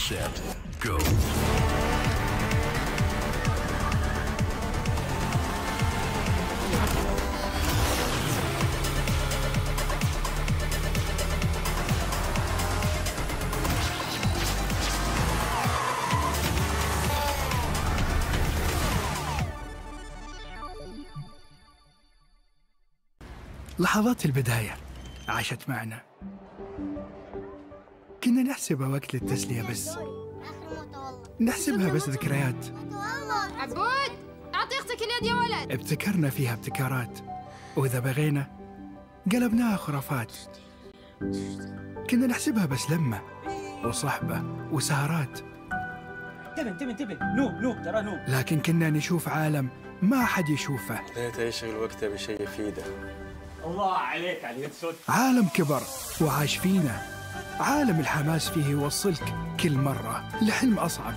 set, go. لحظات البداية عاشت معنا، كنا نحسبها وقت للتسلية بس، نحسبها بس ذكريات. عبود أعطي أختك اليد يا ولد. ابتكرنا فيها ابتكارات، وإذا بغينا قلبناها خرافات. كنا نحسبها بس لمة وصحبة وسهرات. انتبه نوب ترى نوب. لكن كنا نشوف عالم ما حد يشوفه. ليت يشغل وقته بشيء يفيده. الله عليك على اليد سود. عالم كبر وعاش فينا، عالم الحماس فيه يوصلك كل مرة لحلم أصعب،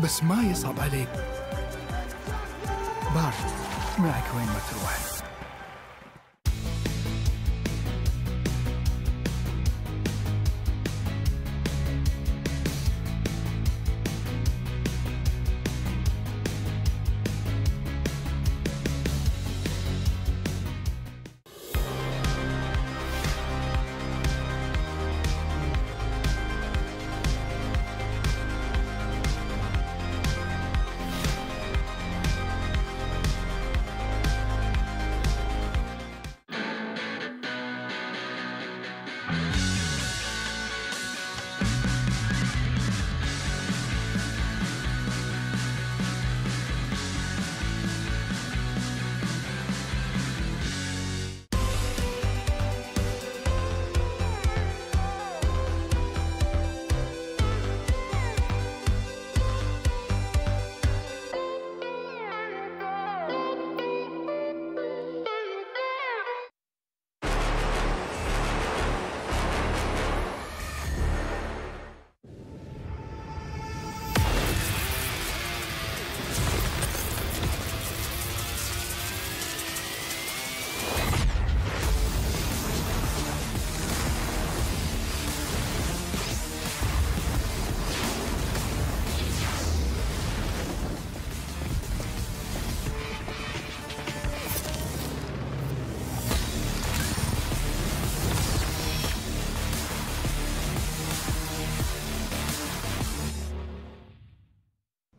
بس ما يصعب عليك. بارد معك وين ما تروح.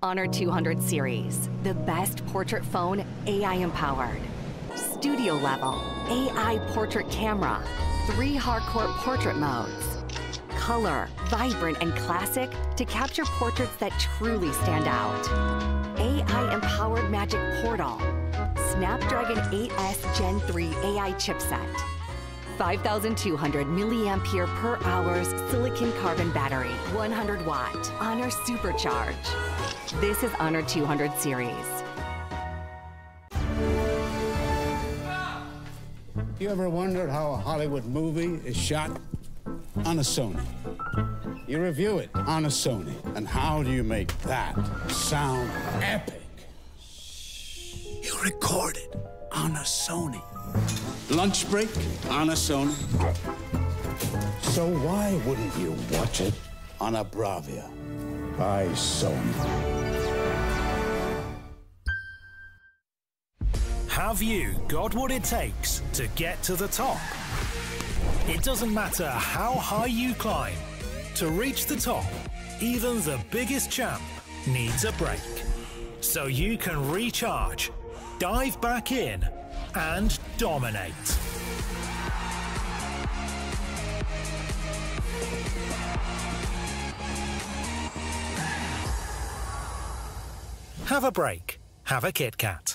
Honor 200 series, the best portrait phone AI empowered. Studio level, AI portrait camera, 3 hardcore portrait modes. Color, vibrant and classic to capture portraits that truly stand out. AI empowered magic portal. Snapdragon 8S Gen 3 AI chipset. 5,200 milliampere per hours silicon carbon battery, 100 watt, Honor Supercharge. This is Honor 200 series. You ever wondered how a Hollywood movie is shot? On a Sony. You review it on a Sony. And how do you make that sound epic? You record it on a Sony. Lunch break on a Sony. So why wouldn't you watch it on a Bravia by Sony? Have you got what it takes to get to the top? It doesn't matter how high you climb. To reach the top, even the biggest champ needs a break. So you can recharge, dive back in, and dominate. Have a break. Have a Kit Kat.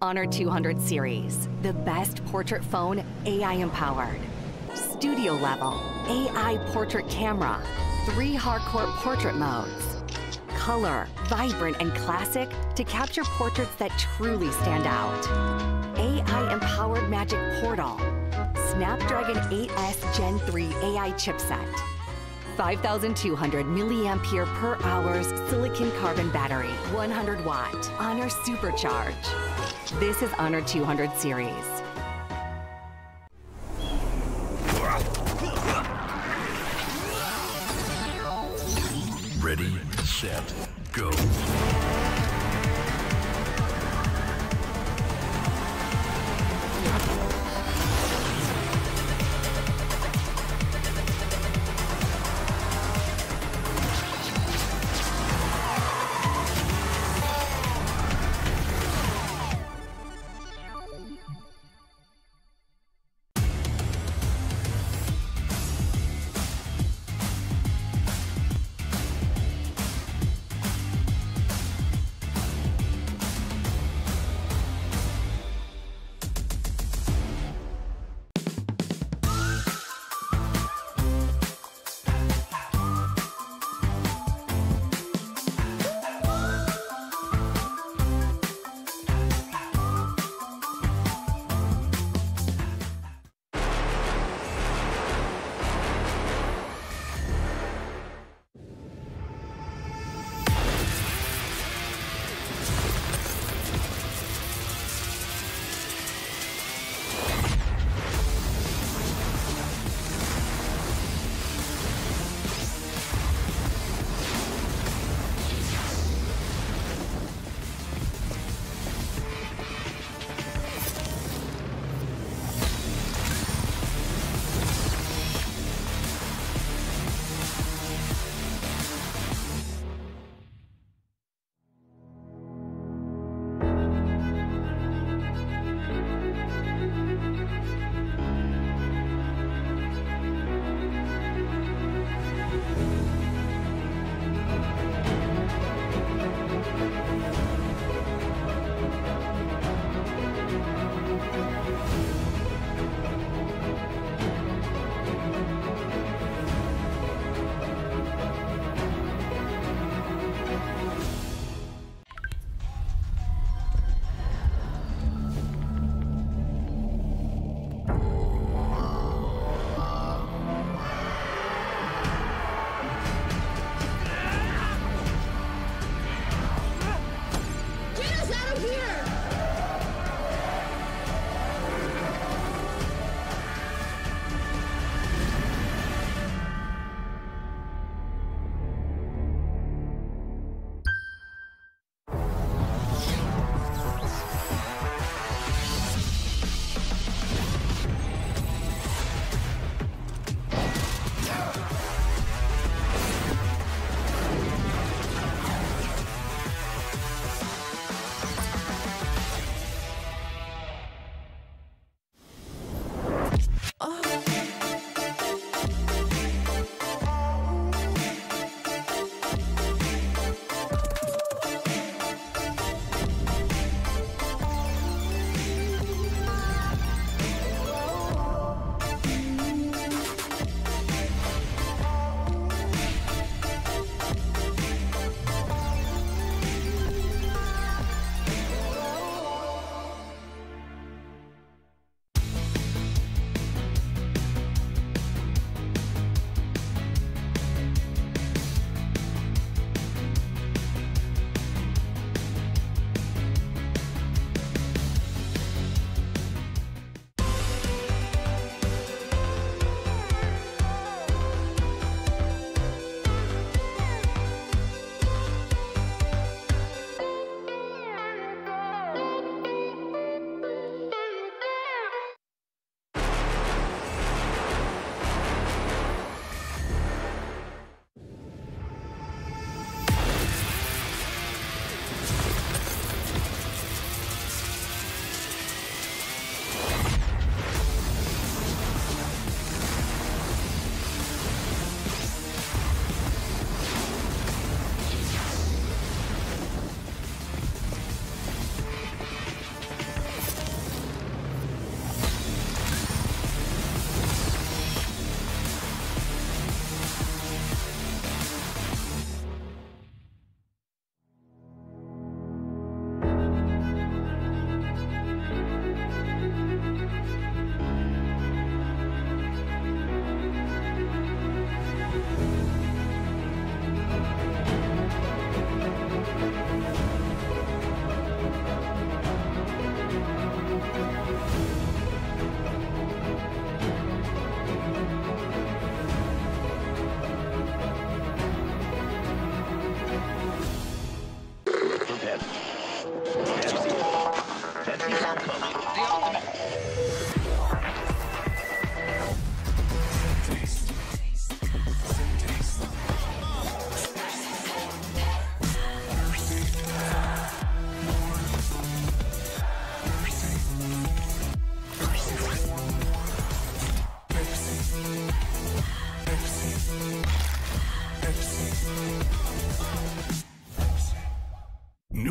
Honor 200 series, the best portrait phone AI empowered. Studio level, AI portrait camera, 3 hardcore portrait modes. Color, vibrant and classic to capture portraits that truly stand out. AI empowered magic portal. Snapdragon 8S Gen 3 AI chipset. 5,200 milliampere per hours silicon carbon battery, 100 watt, Honor Supercharge. This is Honor 200 series. Ready, set, go.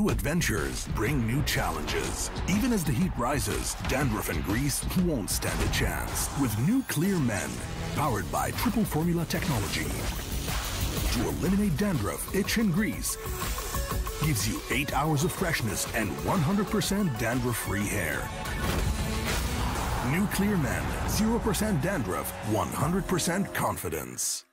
new adventures bring new challenges. Even as the heat rises, dandruff and grease won't stand a chance. With new Clear Men, powered by triple formula technology. To eliminate dandruff, itch, and grease, gives you 8 hours of freshness and 100% dandruff-free hair. New Clear Men, 0% dandruff, 100% confidence.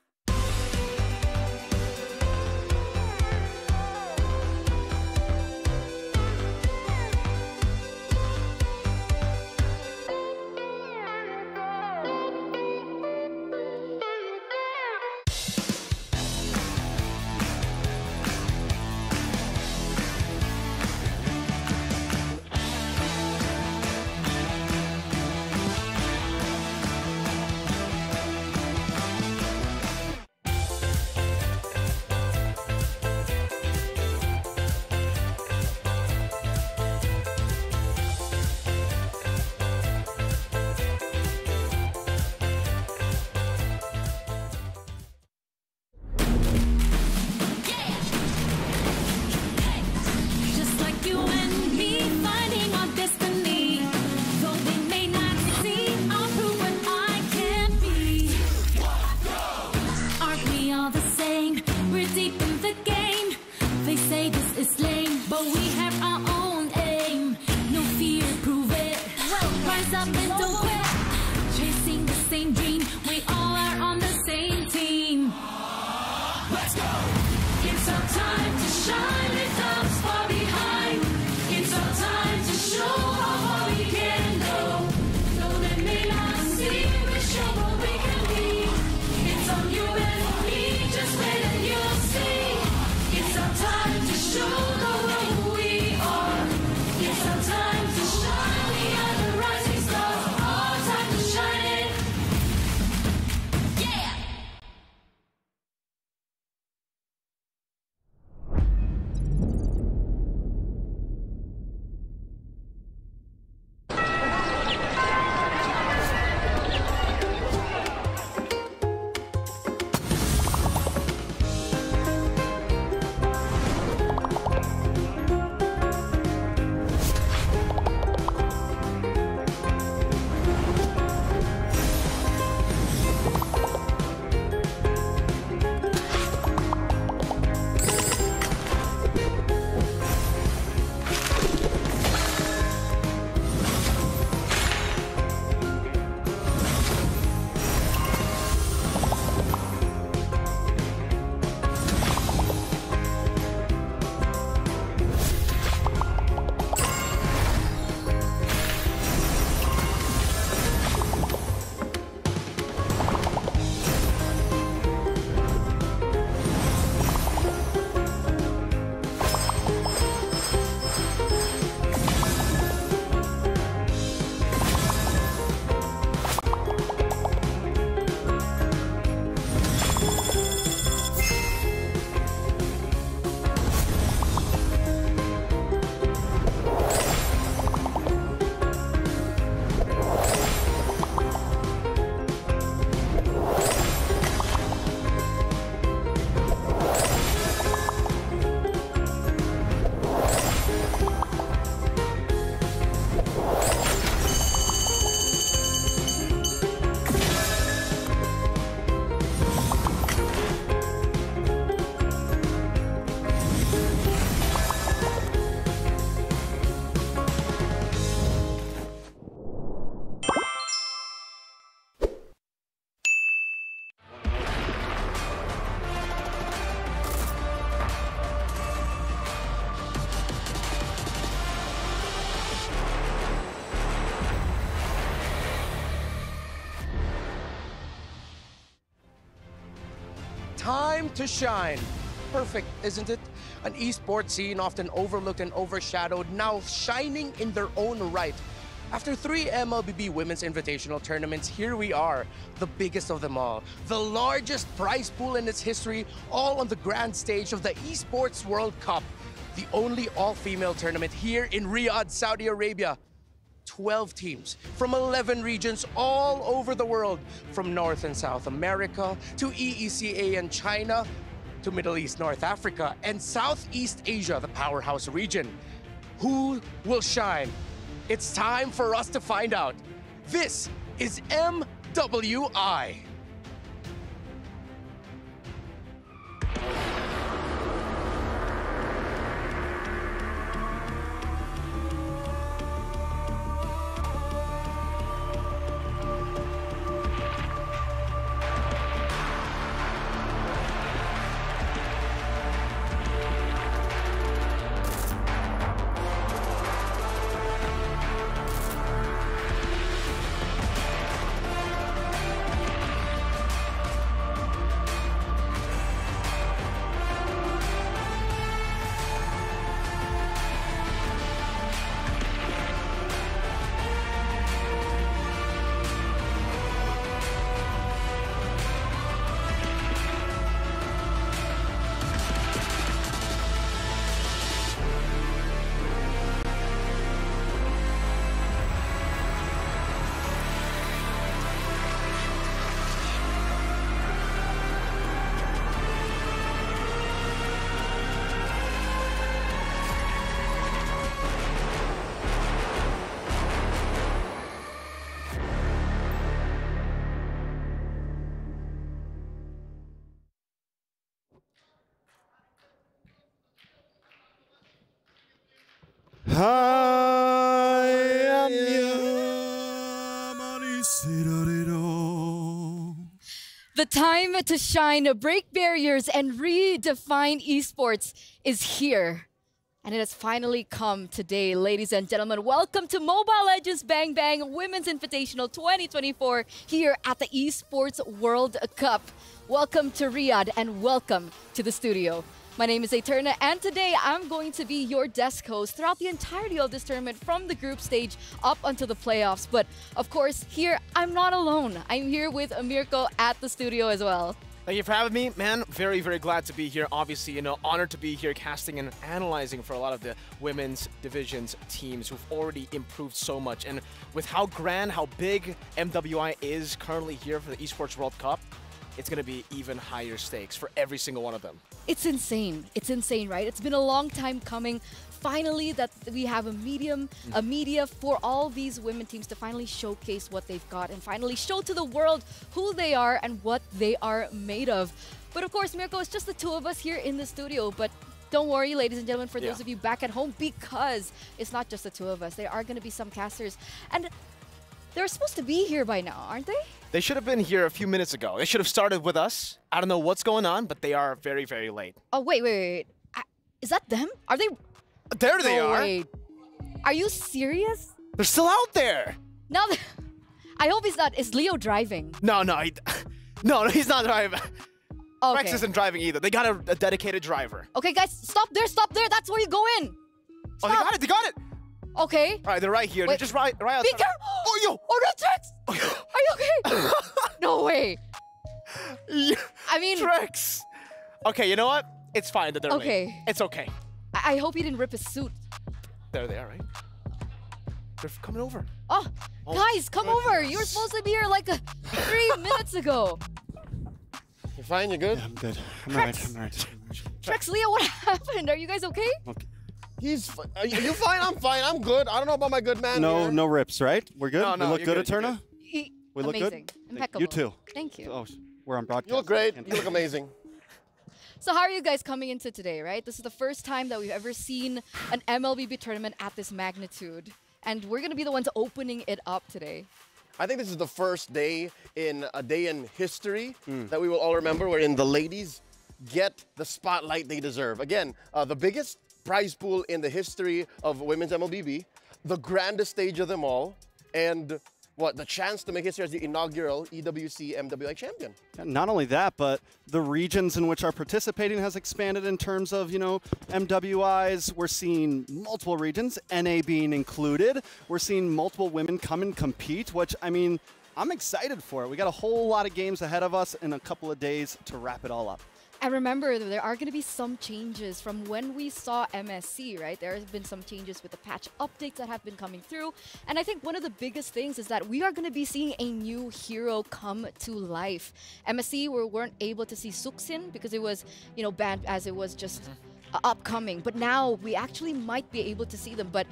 Time to shine. Perfect, isn't it? An esports scene often overlooked and overshadowed, now shining in their own right. After 3 MLBB Women's Invitational tournaments, here we are, the biggest of them all. The largest prize pool in its history, all on the grand stage of the Esports World Cup. The only all-female tournament here in Riyadh, Saudi Arabia. 12 teams from 11 regions all over the world, from North and South America to EECA and China, to Middle East, North Africa, and Southeast Asia, the powerhouse region. Who will shine? It's time for us to find out. This is MWI. The time to shine, break barriers, and redefine esports is here. And it has finally come today, ladies and gentlemen. Welcome to Mobile Legends Bang Bang Women's Invitational 2024 here at the Esports World Cup. Welcome to Riyadh and welcome to the studio. My name is Eterna, and today I'm going to be your desk host throughout the entirety of this tournament from the group stage up until the playoffs. But of course, here I'm not alone. I'm here with Mirko at the studio as well. Thank you for having me, man. Very, very glad to be here. Obviously, honored to be here casting and analyzing for a lot of the women's divisions teams who've already improved so much. And with how grand, how big MWI is currently here for the Esports World Cup, it's going to be even higher stakes for every single one of them. It's insane. It's insane, right? It's been a long time coming. Finally, that we have a media for all these women teams to finally showcase what they've got and finally show to the world who they are and what they are made of. But of course, Mirko, it's just the two of us here in the studio. But don't worry, ladies and gentlemen, for those of you back at home, because it's not just the two of us. There are going to be some casters. And they're supposed to be here by now, aren't they? They should have been here a few minutes ago. They should have started with us. I don't know what's going on, but they are very, very late. Oh, wait. Is that them? Are they? There they are. Wait. Are you serious? They're still out there. No, I hope he's not. Is Leo driving? No, he's not driving. Okay. Rex isn't driving either. They got a dedicated driver. Okay, guys, stop there. That's where you go in. Stop. Oh, they got it. Okay. All right, they're right here. Wait. They're just right outside. Be careful. Oh, yo. Oh, no, Trex. Are you okay? No way. I mean, Trex. Okay, you know what? It's fine that they're late. It's okay. I hope he didn't rip his suit. There they are, right? They're coming over. Oh, guys, come over. You were supposed to be here like 3 minutes ago. You fine? You good? Yeah, I'm good. I'm Trex. all right. Trex, Leo, what happened? Are you guys okay? Okay. Are you fine? I'm fine. I'm good. I don't know about my good man. No rips, right? We're good? No, we look good, Eterna? We look amazing. good? Impeccable. You too. Thank you. Oh, we're on broadcast. You look great. You look amazing. So how are you guys coming into today, right? This is the first time that we've ever seen an MLBB tournament at this magnitude. And we're going to be the ones opening it up today. I think this is the first day in a day in history that we will all remember, wherein the ladies get the spotlight they deserve. Again, the biggest prize pool in the history of women's MLBB, the grandest stage of them all, and the chance to make history as the inaugural EWC MWI champion. Not only that, but the regions in which are participating has expanded in terms of, MWIs. We're seeing multiple regions, NA being included. We're seeing multiple women come and compete, which, I mean, I'm excited for it. We got a whole lot of games ahead of us in a couple of days to wrap it all up. And remember, there are going to be some changes from when we saw MSC, right? There have been some changes with the patch updates that have been coming through. And I think one of the biggest things is that we are going to be seeing a new hero come to life. MSC, we weren't able to see Suxin because it was, you know, banned as it was just upcoming. But now we actually might be able to see them. But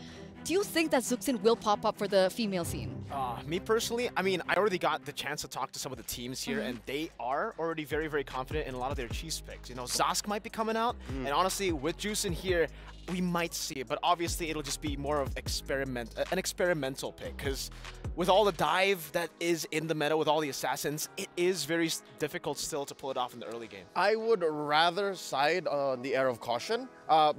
do you think that Zuxin will pop up for the female scene? Me personally, I mean, I already got the chance to talk to some of the teams here, and they are already very, very confident in a lot of their cheese picks. You know, Zosk might be coming out, and honestly, with Juice in here, we might see it, but obviously it'll just be more of an experimental pick, because with all the dive that is in the meta, with all the assassins, it is very difficult still to pull it off in the early game. I would rather side on the air of caution,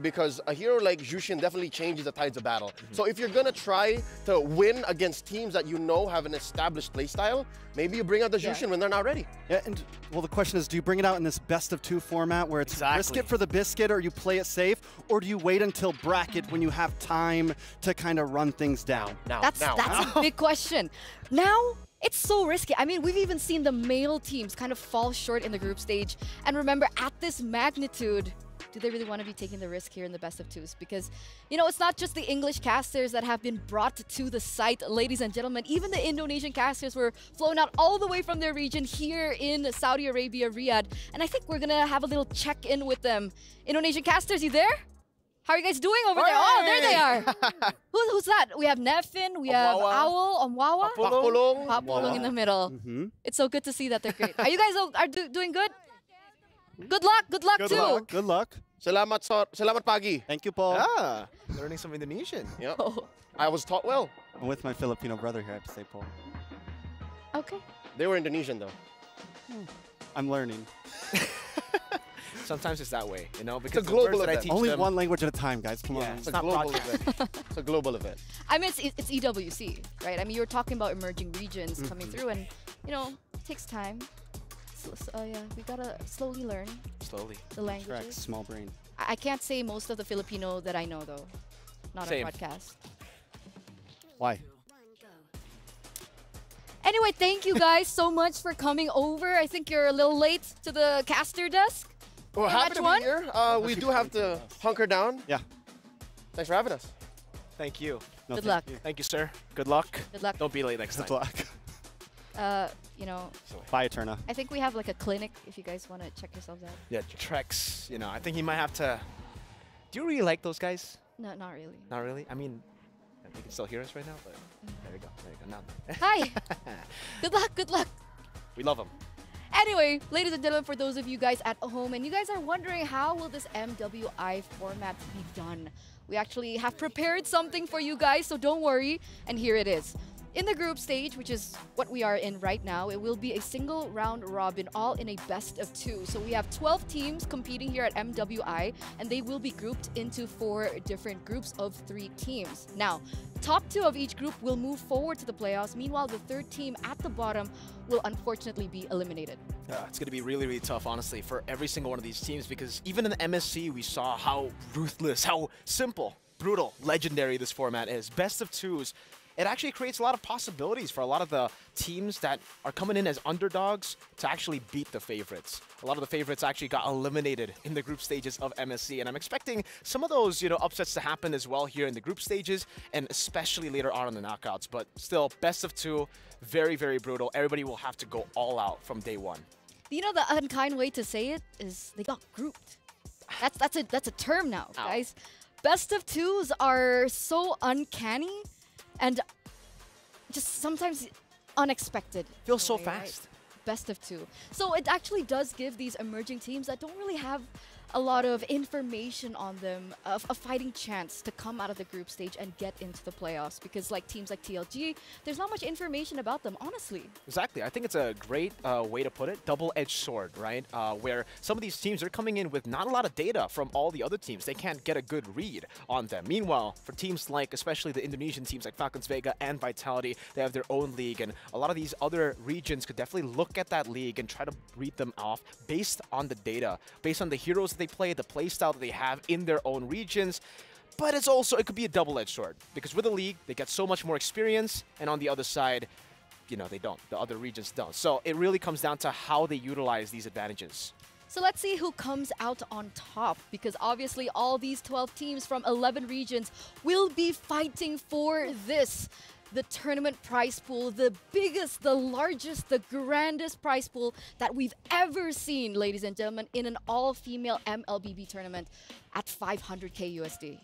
because a hero like Jushin definitely changes the tides of battle. So if you're gonna try to win against teams that you know have an established playstyle, maybe you bring out the Jushin when they're not ready. Yeah, and well, the question is, do you bring it out in this best-of-2 format where it's risk it for the biscuit, or you play it safe, or do you wait until bracket when you have time to kind of run things down? That's a big question. Now, it's so risky. I mean, we've even seen the male teams kind of fall short in the group stage. And remember, at this magnitude, do they really want to be taking the risk here in the best of twos? Because, you know, it's not just the English casters that have been brought to the site, ladies and gentlemen. Even the Indonesian casters were flown out all the way from their region here in Saudi Arabia, Riyadh. And I think we're going to have a little check-in with them. Indonesian casters, you there? How are you guys doing over there? Oh, there they are. Who's that? We have Nefin, we have Owl, Omwawa, Papulong in the middle. It's so good to see that they're great. Are you guys doing good? Good luck too. Good luck. Selamat pagi. Thank you, Paul. Ah, learning some Indonesian. Yep. I was taught well. I'm with my Filipino brother here, I have to say, Paul. Okay. They were Indonesian, though. I'm learning. Sometimes it's that way, you know, because it's a global event. Only one language at a time, guys. Come on. It's a global event. It's a global event. I mean, it's EWC, right? I mean, you're talking about emerging regions coming through, and, you know, it takes time. So, yeah, we gotta slowly learn. Slowly. The languages. Correct. Small brain. I can't say most of the Filipino that I know, though. Not Same. on podcast. Why? Anyway, thank you guys so much for coming over. I think you're a little late to the caster desk. We're happy to be here. We do have to hunker down. Yeah. Thanks for having us. Thank you. Good luck. Thank you, sir. Good luck. Good luck. Don't be late next time. Good luck. You know, Bye, Eterna. I think we have like a clinic if you guys want to check yourselves out. Yeah, Trex, you know, I think he might have to... Do you really like those guys? No, not really. Not really? I mean, you can still hear us right now, but there we go. There you go. Now. Hi. Good luck. Good luck. We love him. Anyway, ladies and gentlemen, for those of you guys at home, and you guys are wondering how will this MWI format be done, we actually have prepared something for you guys, so don't worry, and here it is. In the group stage, which is what we are in right now, it will be a single round robin, all in a best of 2. So we have 12 teams competing here at MWI, and they will be grouped into 4 different groups of 3 teams. Now, top 2 of each group will move forward to the playoffs. Meanwhile, the 3rd team at the bottom will unfortunately be eliminated. It's going to be really, really tough, honestly, for every single one of these teams, because even in the MSC, we saw how ruthless, how simple, brutal, legendary this format is. Best of 2s. It actually creates a lot of possibilities for a lot of the teams that are coming in as underdogs to actually beat the favorites. A lot of the favorites actually got eliminated in the group stages of MSC, and I'm expecting some of those, you know, upsets to happen as well here in the group stages, and especially later on in the knockouts. But still, best of 2, very, very brutal. Everybody will have to go all out from day 1. You know, the unkind way to say it is they got grouped. That's a term now, guys. Best of 2s are so uncanny and just sometimes unexpected. Feels so fast. Right? Best of 2. So it actually does give these emerging teams that don't really have a lot of information on them a fighting chance to come out of the group stage and get into the playoffs, because like teams like TLG, there's not much information about them, honestly. Exactly. I think it's a great way to put it. Double-edged sword, right? Where some of these teams are coming in with not a lot of data from all the other teams. They can't get a good read on them. Meanwhile, for teams like, especially the Indonesian teams like Falcons Vega and Vitality, they have their own league, and a lot of these other regions could definitely look at that league and try to read them off based on the data, based on the heroes they play, the play style that they have in their own regions. But it's also, it could be a double-edged sword, because with the league, they get so much more experience, and on the other side, you know, they don't. The other regions don't. So it really comes down to how they utilize these advantages. So let's see who comes out on top, because obviously all these 12 teams from 11 regions will be fighting for this. The tournament prize pool, the biggest, the largest, the grandest prize pool that we've ever seen, ladies and gentlemen, in an all-female MLBB tournament at 500K USD.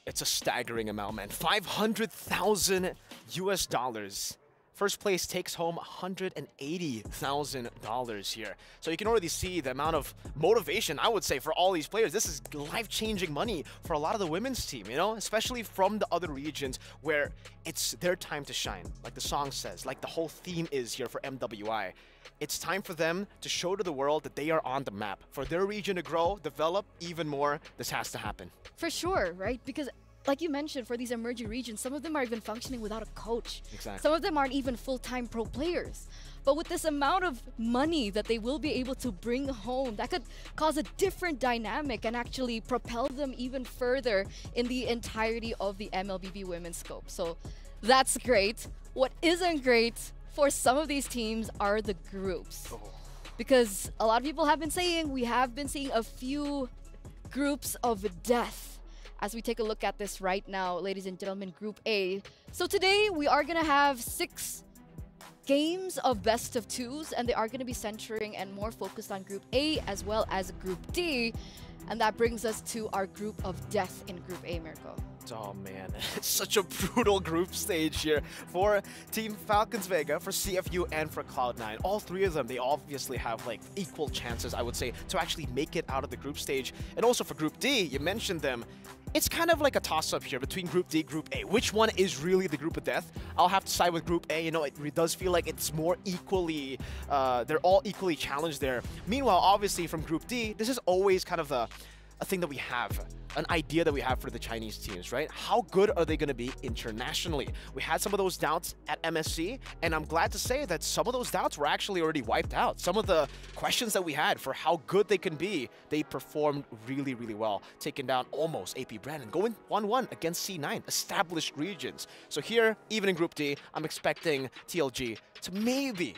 It's a staggering amount, man. 500,000 US dollars. First place takes home $180,000 here. So you can already see the amount of motivation, I would say, for all these players. This is life-changing money for a lot of the women's team, you know, especially from the other regions where it's their time to shine, like the song says, like the whole theme is here for MWI. It's time for them to show to the world that they are on the map. For their region to grow, develop even more, this has to happen. For sure, right? Because like you mentioned, for these emerging regions, some of them are even functioning without a coach. Exactly. Some of them aren't even full-time pro players. But with this amount of money that they will be able to bring home, that could cause a different dynamic and actually propel them even further in the entirety of the MLBB women's scope. So that's great. What isn't great for some of these teams are the groups. Because a lot of people have been saying we have been seeing a few groups of death. As we take a look at this right now, ladies and gentlemen, Group A. So today we are going to have 6 games of best of 2s, and they are going to be centering and more focused on Group A as well as Group D. And that brings us to our group of death in Group A, Mirko. Oh man, it's such a brutal group stage here for Team Falcons Vega, for CFU, and for Cloud9. All 3 of them, they obviously have like equal chances, I would say, to actually make it out of the group stage. And also for Group D, you mentioned them. It's kind of like a toss-up here between Group D, Group A. Which one is really the group of death? I'll have to side with Group A. You know, it does feel like it's more equally, they're all equally challenged there. Meanwhile, obviously from Group D, this is always kind of a thing that we have, an idea that we have for the Chinese teams, right? How good are they going to be internationally? We had some of those doubts at MSC, and I'm glad to say that some of those doubts were actually already wiped out. Some of the questions that we had for how good they can be, they performed really, really well, taking down almost AP Brandon, going 1-1 against C9, established regions. So here, even in Group D, I'm expecting TLG to maybe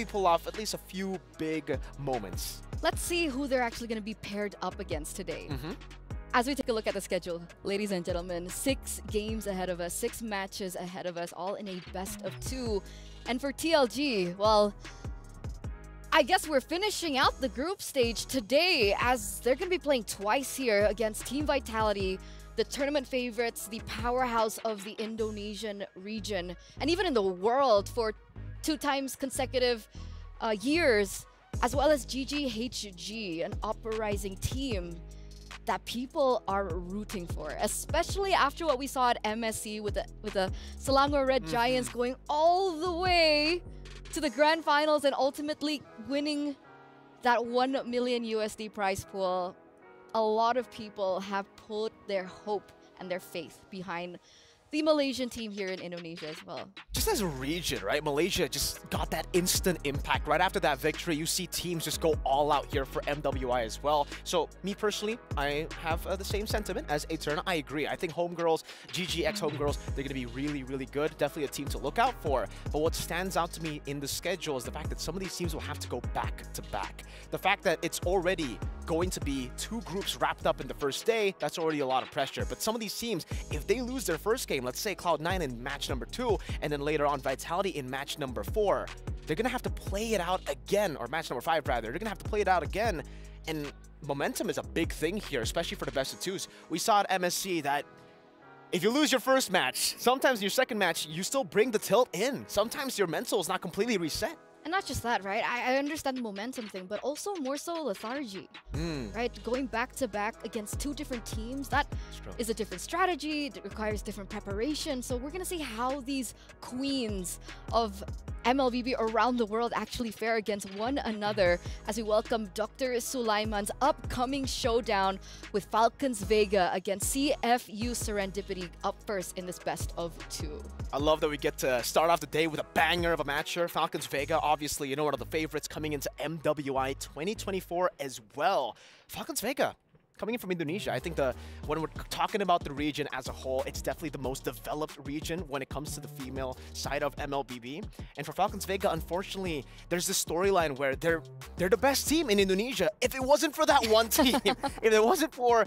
pull off at least a few big moments. Let's see who they're actually going to be paired up against today. As we take a look at the schedule, ladies and gentlemen, 6 games ahead of us, 6 matches ahead of us, all in a best of 2. And for TLG, well, I guess we're finishing out the group stage today, as they're going to be playing twice here against Team Vitality, the tournament favorites, the powerhouse of the Indonesian region, and even in the world for 2 times consecutive years, as well as GGHG, an uprising team that people are rooting for, especially after what we saw at MSC with the Selangor Red Giants going all the way to the grand finals and ultimately winning that 1 million USD prize pool. A lot of people have put their hope and their faith behind the Malaysian team here in Indonesia as well. Just as a region, right? Malaysia just got that instant impact. Right after that victory, you see teams just go all out here for MWI as well. So me personally, I have the same sentiment as Eterna. I agree. I think Homegirls, GGX Homegirls, they're going to be really, really good. Definitely a team to look out for. But what stands out to me in the schedule is the fact that some of these teams will have to go back to back. The fact that it's already going to be 2 groups wrapped up in the first day, that's already a lot of pressure. But some of these teams, if they lose their first game, let's say Cloud9 in match number 2, and then later on Vitality in match number 4, they're going to have to play it out again, or match number 5 rather. They're going to have to play it out again, and momentum is a big thing here, especially for the best of 2s. We saw at MSC that if you lose your first match, sometimes in your second match, you still bring the tilt in. Sometimes your mental is not completely reset. And not just that, right? I understand the momentum thing, but also more so lethargy, right? Going back to back against 2 different teams, that is a different strategy. It requires different preparation. So we're going to see how these queens of MLBB around the world actually fare against one another as we welcome Dr. Sulaiman's upcoming showdown with Falcons Vega against CFU Serendipity up first in this best of 2. I love that we get to start off the day with a banger of a match here. Falcons Vega, obviously, you know, one of the favorites coming into MWI 2024 as well. Falcons Vega, coming in from Indonesia, I think when we're talking about the region as a whole, it's definitely the most developed region when it comes to the female side of MLBB. And for Falcons Vega, unfortunately, there's this storyline where they're the best team in Indonesia. If it wasn't for that one team, if it wasn't for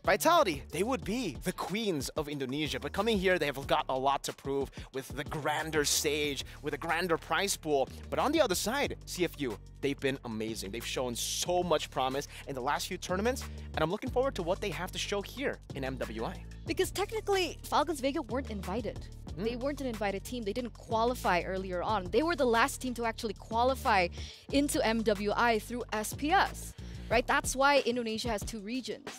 Vitality, they would be the queens of Indonesia. But coming here, they have got a lot to prove with the grander stage, with a grander prize pool. But on the other side, CFU, they've been amazing. They've shown so much promise in the last few tournaments, and I'm looking forward to what they have to show here in MWI. Because technically, Falcons Vega weren't invited. They weren't an invited team. They didn't qualify earlier on. They were the last team to actually qualify into MWI through SPS, right? That's why Indonesia has 2 regions.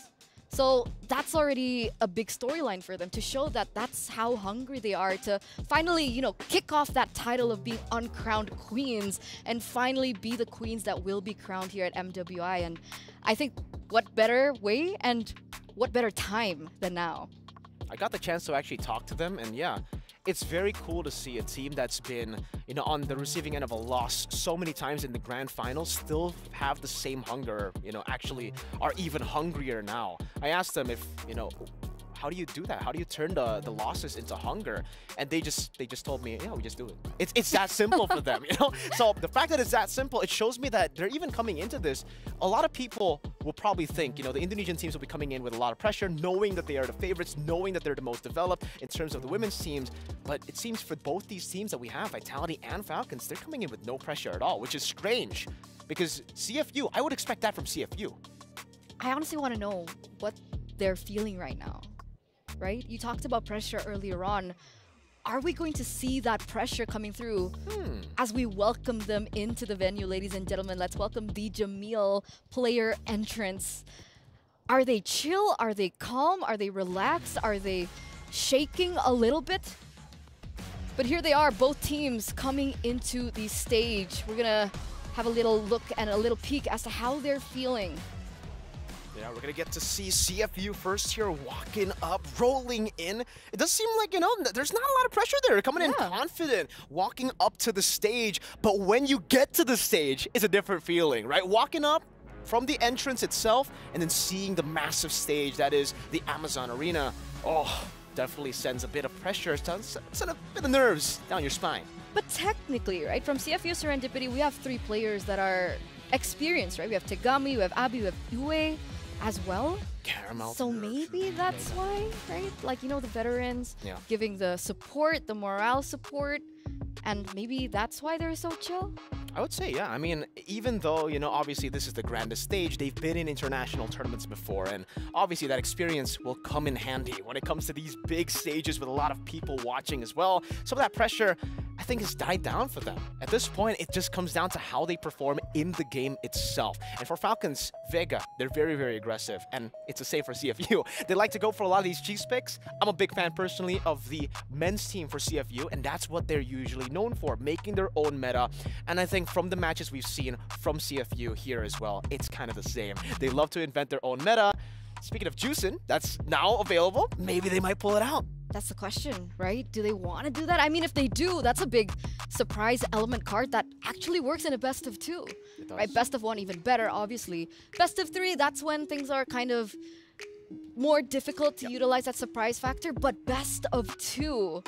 So that's already a big storyline for them to show that that's how hungry they are to finally, you know, kick off that title of being uncrowned queens and finally be the queens that will be crowned here at MWI. And I think what better way and what better time than now? I got the chance to actually talk to them, and yeah, it's very cool to see a team that's been, you know, on the receiving end of a loss so many times in the grand finals still have the same hunger, you know, actually are even hungrier now. I asked them if, you know, how do you do that? How do you turn the losses into hunger? And they just told me, yeah, we just do it. It's that simple for them, you know? So the fact that it's that simple, it shows me that they're even coming into this. A lot of people will probably think, you know, the Indonesian teams will be coming in with a lot of pressure, knowing that they are the favorites, knowing that they're the most developed in terms of the women's teams. But it seems for both these teams that we have, Vitality and Falcons, they're coming in with no pressure at all, which is strange. Because CFU, I would expect that from CFU. I honestly want to know what they're feeling right now. Right? You talked about pressure earlier on. Are we going to see that pressure coming through as we welcome them into the venue, ladies and gentlemen? Let's welcome the Jamil player entrance. Are they chill? Are they calm? Are they relaxed? Are they shaking a little bit? But here they are, both teams coming into the stage. We're gonna have a little look and a little peek as to how they're feeling. Yeah, we're going to get to see CFU first here, walking up, rolling in. It does seem like, you know, there's not a lot of pressure there. Coming in confident, walking up to the stage. But when you get to the stage, it's a different feeling, right? Walking up from the entrance itself and then seeing the massive stage that is the Amazon Arena. Oh, definitely sends a bit of pressure, sends a bit of nerves down your spine. But technically, right, from CFU Serendipity, we have 3 players that are experienced, right? We have Tegami, we have Abi, we have Yue as well. Caramel. So maybe that's why, right? Like, you know, the veterans giving the support, the morale support, and maybe that's why they're so chill? I would say, yeah. I mean, even though, you know, obviously this is the grandest stage, they've been in international tournaments before, and obviously that experience will come in handy when it comes to these big stages with a lot of people watching as well. Some of that pressure, I think, has died down for them. At this point, it just comes down to how they perform in the game itself. And for Falcons Vega, they're very, very aggressive, and it's the same for CFU. They like to go for a lot of these cheese picks. I'm a big fan, personally, of the men's team for CFU, and that's what they're usually known for, making their own meta. And I think from the matches we've seen from CFU here as well, it's kind of the same. They love to invent their own meta. Speaking of juicing, that's now available. Maybe they might pull it out. That's the question, right? Do they want to do that? I mean, if they do, that's a big surprise element card that actually works in a best of 2. Right? Best of 1 even better, obviously. Best of 3, that's when things are kind of more difficult to utilize that surprise factor. But best of 2,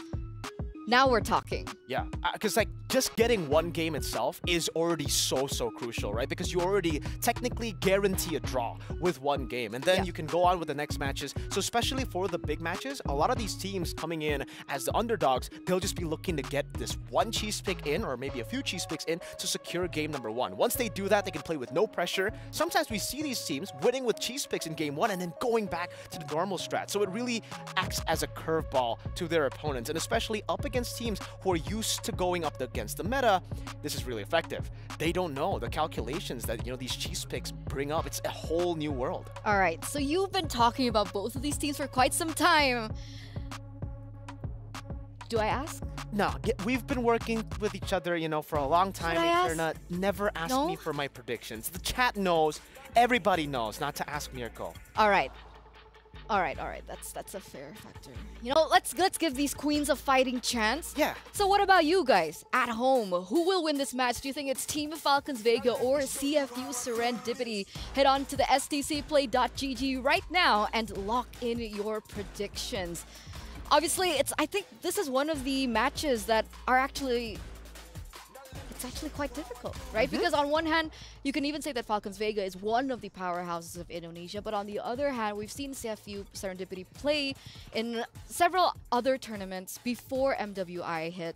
now we're talking. Yeah, because like just getting one game itself is already so crucial, right? Because you already technically guarantee a draw with one game, and then you can go on with the next matches. So especially for the big matches, a lot of these teams coming in as the underdogs, they'll just be looking to get this one cheese pick in, or maybe a few cheese picks in, to secure game number 1. Once they do that, they can play with no pressure. Sometimes we see these teams winning with cheese picks in game 1 and then going back to the normal strat. So it really acts as a curveball to their opponents, and especially up against teams who are used to going up against the meta, this is really effective. They don't know the calculations that, you know, these cheese picks bring up. It's a whole new world. All right, so you've been talking about both of these teams for quite some time. Do I ask? No, we've been working with each other, you know, for a long time. Never ask me for my predictions. The chat knows, everybody knows not to ask Mirko. All right. All right. That's a fair factor. You know, let's give these queens a fighting chance. Yeah. So what about you guys at home? Who will win this match? Do you think it's Team Falcons Vega or CFU Serendipity? Head on to the stcplay.gg right now and lock in your predictions. Obviously, I think this is one of the matches that are actually quite difficult, right? Because on one hand, you can even say that Falcons Vega is one of the powerhouses of Indonesia, but on the other hand, we've seen CFU Serendipity play in several other tournaments before MWI hit,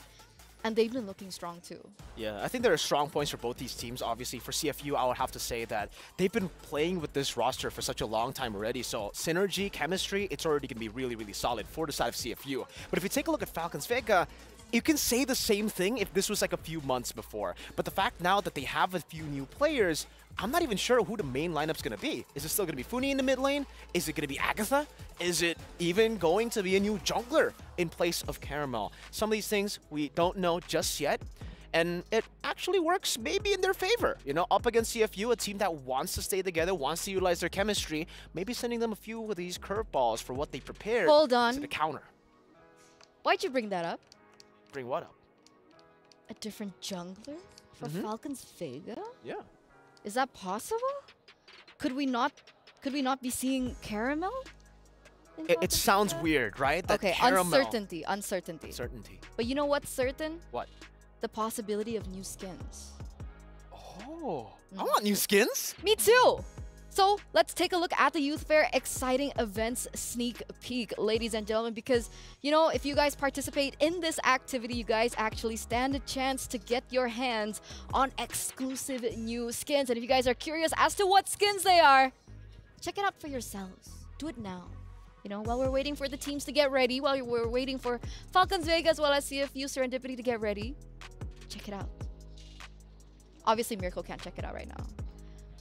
and they've been looking strong too. Yeah, I think there are strong points for both these teams. Obviously, for CFU, I would have to say that they've been playing with this roster for such a long time already. So synergy, chemistry, it's already going to be really, really solid for the side of CFU. But if you take a look at Falcons Vega, you can say the same thing if this was like a few months before. But the fact now that they have a few new players, I'm not even sure who the main lineup's going to be. Is it still going to be Funi in the mid lane? Is it going to be Agatha? Is it even going to be a new jungler in place of Caramel? Some of these things we don't know just yet. And it actually works maybe in their favor. You know, up against CFU, a team that wants to stay together, wants to utilize their chemistry, maybe sending them a few of these curveballs for what they prepared. Hold on. To the counter. Why'd you bring that up? Bring what up? A different jungler for Falcons Vega? Yeah. Is that possible? Could we not be seeing Caramel? It sounds weird, right? That okay, Caramel. uncertainty. Certainty. But you know what's certain? What? The possibility of new skins. Oh, I want new skins. Me too. So let's take a look at the Youth Fair exciting events sneak peek, ladies and gentlemen, because, you know, if you guys participate in this activity, you guys actually stand a chance to get your hands on exclusive new skins. And if you guys are curious as to what skins they are, check it out for yourselves. Do it now. You know, while we're waiting for the teams to get ready, while we're waiting for Falcons Vega as well as CFU Serendipity to get ready, check it out. Obviously, Miracle can't check it out right now.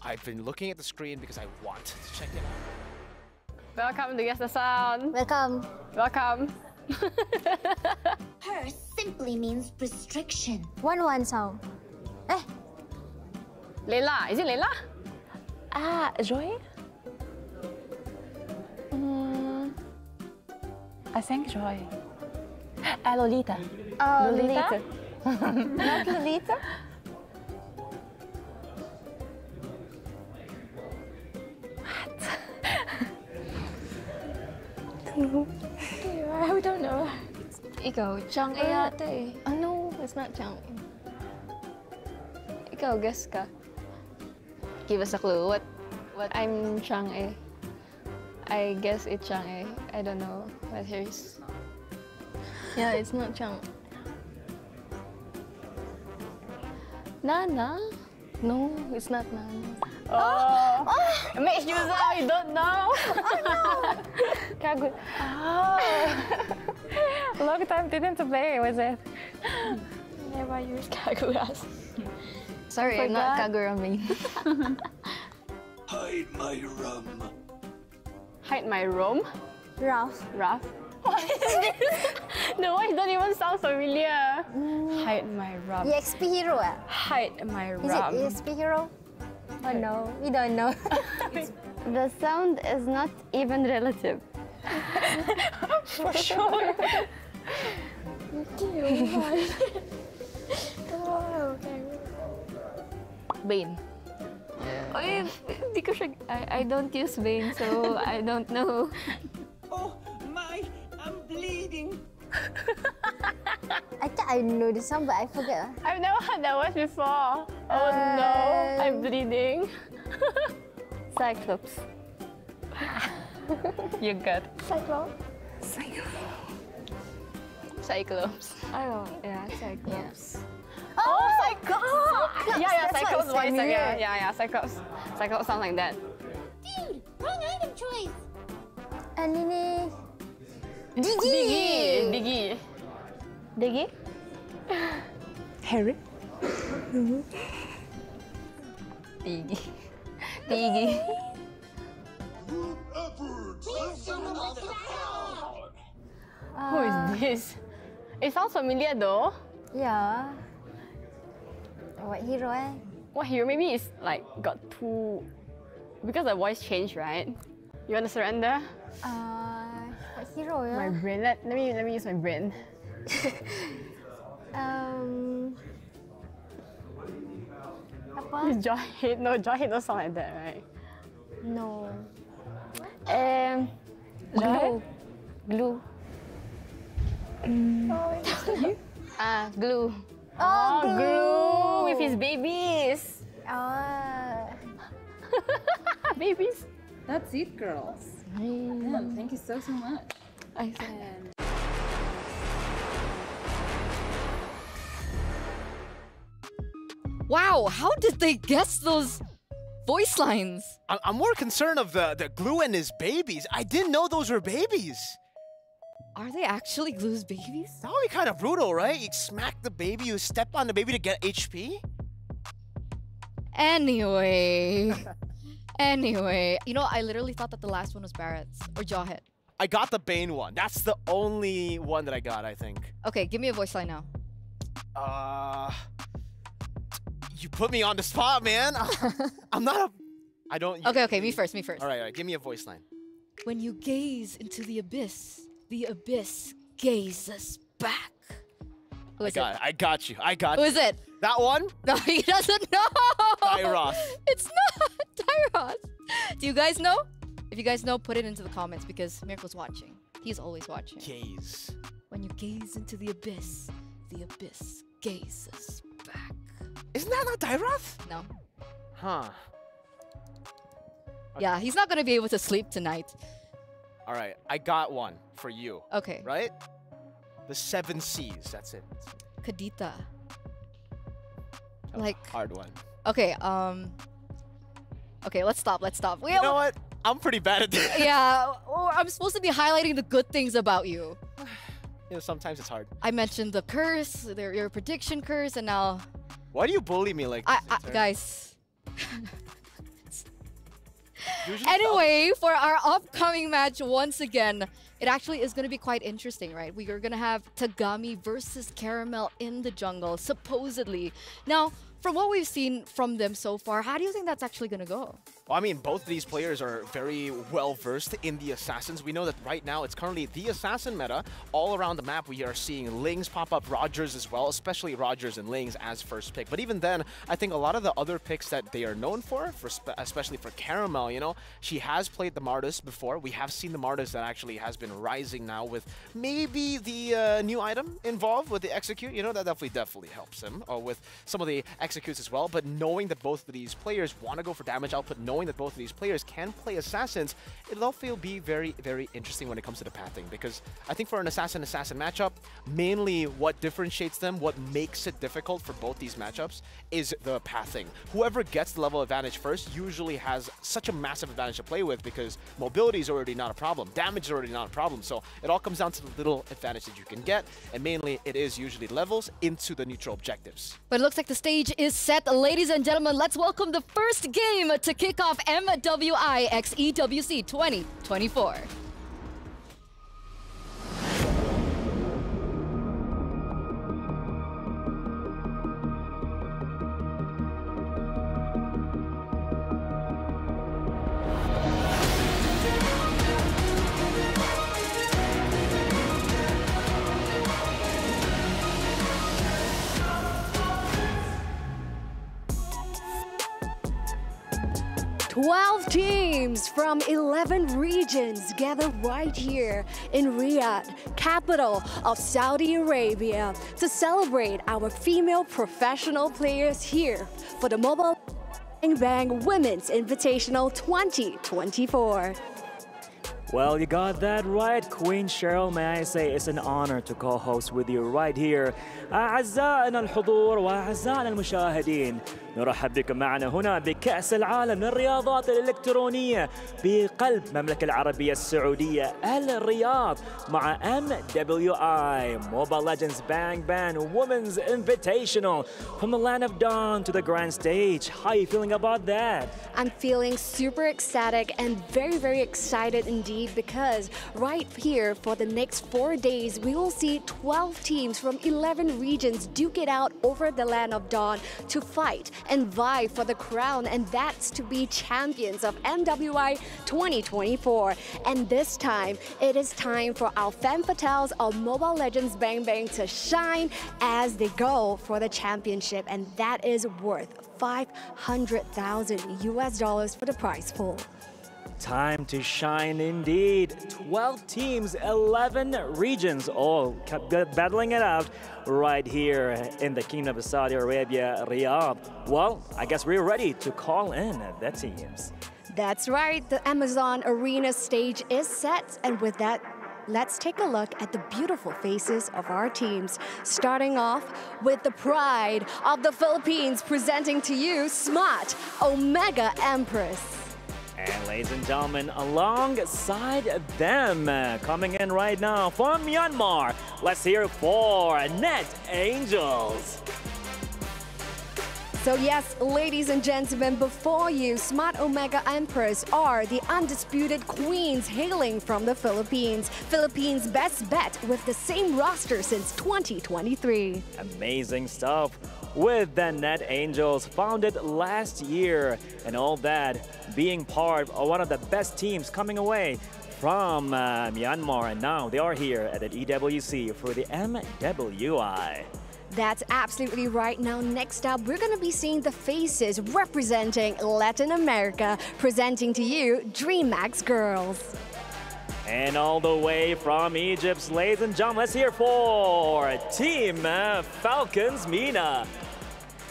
I've been looking at the screen because I want to check it out. Welcome to Guess the Sound. Welcome. Welcome. Her simply means restriction. One sound. Eh. Layla. Is it Layla? Joy? I think Joy. Lolita. Lolita. Not Lolita? I don't know. Ikaw, Chang A yata eh. Oh no, it's not Chang A. Ikaw, guess ka. Give us a clue. What? I'm Chang A. I guess it's Chang A. I don't know what hers. Yeah, it's not Chang. Nana? No, it's not Nana. Oh! Make you sound you don't know. Kagu. Long time didn't play, was it? Never used Kaguras. Sorry, I'm not Kagura main. Hide my rum. Hide my room? Ralph. What is this? The voice don't even sound familiar. Hide my rum. EXP hero Hide my rum. Is it EXP hero? Oh no, we don't know. The sound is not even relative. For sure. Bane. Oh, because I don't use Bane, so I don't know. Oh my, I'm bleeding. I think I know the song, but I forget. I've never heard that voice before. Oh no, I'm bleeding. Cyclops. You good. Cyclops. Oh, yeah, Cyclops. Yeah. Oh, Cyclops! Yeah, That's Cyclops why it's voice. familiar. Yeah, Cyclops. Cyclops sound like that. Dude, wrong item choice. And ini Diggy. Harry. Diggy. Who is this? It sounds familiar though. Yeah. What hero What hero? Maybe it's like got two... Because the voice changed, right? You want to surrender? What hero ya? My brain. Let me use my brain. Apa? Jahit. No, Jahit don't sound like that, right? No. Glue. Glue. Glue. Oh, Glue with his babies. Babies. That's it, girls. Yeah, thank you so much. And Wow, how did they guess those voice lines? I'm more concerned of the Glue and his babies. I didn't know those were babies. Are they actually Glue's babies? That would be kind of brutal, right? You smack the baby, you step on the baby to get HP? Anyway. You know, I literally thought that the last one was Barrett's or Jawhead. I got the Bane one. That's the only one that I got, I think. Okay, give me a voice line now. You put me on the spot, man. I'm not a... I don't... Okay, me first. All right, give me a voice line. When you gaze into the abyss gazes back. Who is it? I got you. Who is it? That one? No, he doesn't know. Tyros. It's not Tyros. Do you guys know? If you guys know, put it into the comments because Miracle's watching. He's always watching. Gaze. When you gaze into the abyss gazes back. Isn't that not Tyros? No. Huh. Yeah, he's not going to be able to sleep tonight. All right, I got one for you. Okay. Right? The 7 C's, that's it. Kadita. Like... Hard one. Okay, okay, let's stop. You know what? I'm pretty bad at this. Yeah, I'm supposed to be highlighting the good things about you. You know, sometimes it's hard. I mentioned the curse, your prediction curse, and now... Why do you bully me like this? Guys. Anyway, for our upcoming match, once again, it actually is going to be quite interesting, right? We are going to have Tagami versus Caramel in the jungle, supposedly. Now, from what we've seen from them so far, how do you think that's actually going to go? Well, I mean, both of these players are very well-versed in the Assassins. We know that right now it's currently the Assassin meta. All around the map, we are seeing Lings pop up, Rogers as well, especially Rogers and Lings as first pick. But even then, I think a lot of the other picks that they are known for especially for Caramel, you know, she has played the Martis before. We have seen the Martis that actually has been rising now with maybe the new item involved with the Execute. You know, that definitely helps him, or with some of the Executes as well. But knowing that both of these players want to go for damage output, knowing that both of these players can play Assassins, it'll also be very, very interesting when it comes to the pathing, because I think for an Assassin-Assassin matchup, mainly what differentiates them, what makes it difficult for both these matchups is the pathing. Whoever gets the level advantage first usually has such a massive advantage to play with because mobility is already not a problem, damage is already not a problem, so it all comes down to the little advantage that you can get, and mainly it is usually levels into the neutral objectives. But it looks like the stage is set. Ladies and gentlemen, let's welcome the first game to kick off MWI X EWC 2024. Teams from 11 regions gather right here in Riyadh, capital of Saudi Arabia, to celebrate our female professional players here for the Mobile Bang Women's Invitational 2024. Well, you got that right, Queen Cheryl. May I say it's an honor to co-host with you right here. أعزائنا الحضور وأعزائنا المشاهدين، نرحب بكم معنا هنا بكأس العالم للرياضات الإلكترونية بقلب المملكة العربية السعودية الرياض مع MWI Mobile Legends Bang Bang Women's Invitational from the land of dawn to the grand stage. How are you feeling about that? I'm feeling super ecstatic and very, very excited indeed, because right here for the next 4 days we will see 12 teams from 11 regions duke it out over the land of dawn to fight and vie for the crown, and that's to be champions of MWI 2024. And this time, it is time for our femme fatales of Mobile Legends Bang Bang to shine as they go for the championship, and that is worth $500,000 US for the prize pool. Time to shine indeed. 12 teams, 11 regions, all kept battling it out right here in the Kingdom of Saudi Arabia, Riyadh. Well, I guess we're ready to call in the teams. That's right, the Amazon Arena stage is set, and with that, let's take a look at the beautiful faces of our teams. Starting off with the pride of the Philippines, presenting to you Smart Omega Empress. And ladies and gentlemen, alongside them, coming in right now from Myanmar, let's hear for Net Angels. So yes, ladies and gentlemen, before you, Smart Omega Empress are the undisputed queens hailing from the Philippines. Philippines' best bet with the same roster since 2023. Amazing stuff. With the Net Angels, founded last year, and all that, being part of one of the best teams coming away from Myanmar, and now they are here at the EWC for the MWI. That's absolutely right. Now, next up, we're going to be seeing the faces representing Latin America, presenting to you DreamHack Girls. And all the way from Egypt, ladies and gentlemen, let's hear for Team Falcons Mina.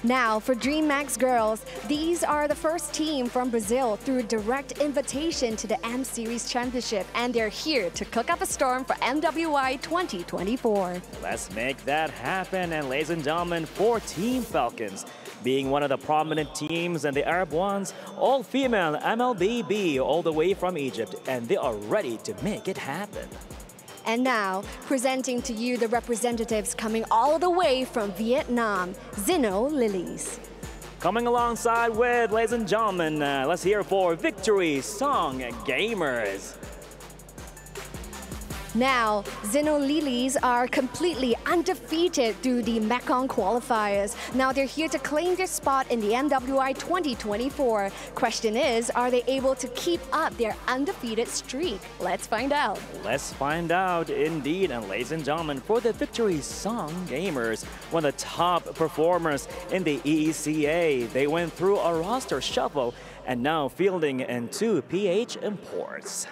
Now, for DreamHack Girls, these are the first team from Brazil through direct invitation to the M Series Championship, and they're here to cook up a storm for MWI 2024. Let's make that happen. And ladies and gentlemen, for Team Falcons, being one of the prominent teams and the Arab ones, all-female MLBB all the way from Egypt, and they are ready to make it happen. And now, presenting to you the representatives coming all the way from Vietnam, Zino Lilies. Coming alongside with, ladies and gentlemen, let's hear for Victory Song Gamers. Now, Zino Lilies are completely undefeated through the Mekong qualifiers. Now they're here to claim their spot in the MWI 2024. Question is, are they able to keep up their undefeated streak? Let's find out. Let's find out indeed. And ladies and gentlemen, for the Victory Song Gamers, one of the top performers in the EECA, they went through a roster shuffle and now fielding in 2 PH imports.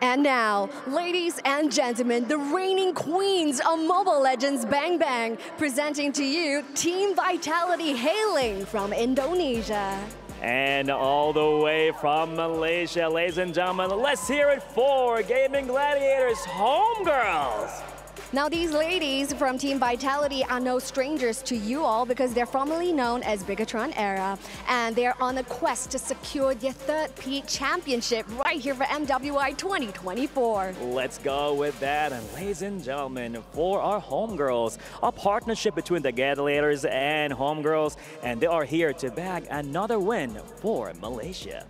And now, ladies and gentlemen, the reigning queens of Mobile Legends Bang Bang, presenting to you Team Vitality hailing from Indonesia. And all the way from Malaysia, ladies and gentlemen, let's hear it for Gaming Gladiators Homegirls. Now, these ladies from Team Vitality are no strangers to you all because they're formerly known as Bigatron Era, and they're on a quest to secure their third peat championship right here for MWI 2024. Let's go with that. And ladies and gentlemen, for our Homegirls, a partnership between the Gladiators and Homegirls, and they are here to bag another win for Malaysia.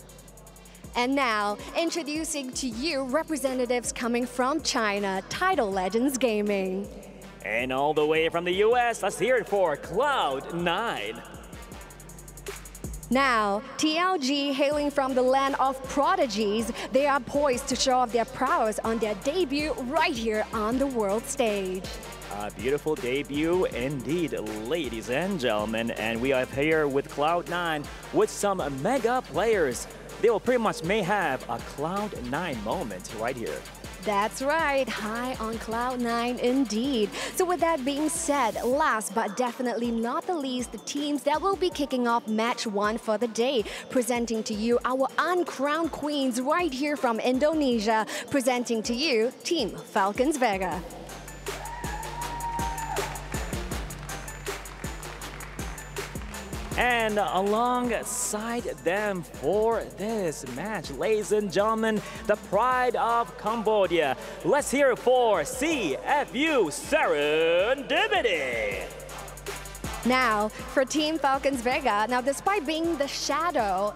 And now, introducing to you representatives coming from China, Tidal Legends Gaming. And all the way from the US, let's hear it for Cloud9. Now, TLG hailing from the land of prodigies, they are poised to show off their prowess on their debut right here on the world stage. A beautiful debut indeed, ladies and gentlemen. And we are here with Cloud9 with some mega players. They will pretty much may have a Cloud9 moment right here. That's right, high on Cloud9 indeed. So with that being said, last but definitely not the least, the teams that will be kicking off match 1 for the day, presenting to you our uncrowned queens right here from Indonesia, presenting to you Team Falcons Vega. And alongside them for this match, ladies and gentlemen, the pride of Cambodia. Let's hear it for CFU Serendipity. Now, for Team Falcons Vega, now despite being in the shadow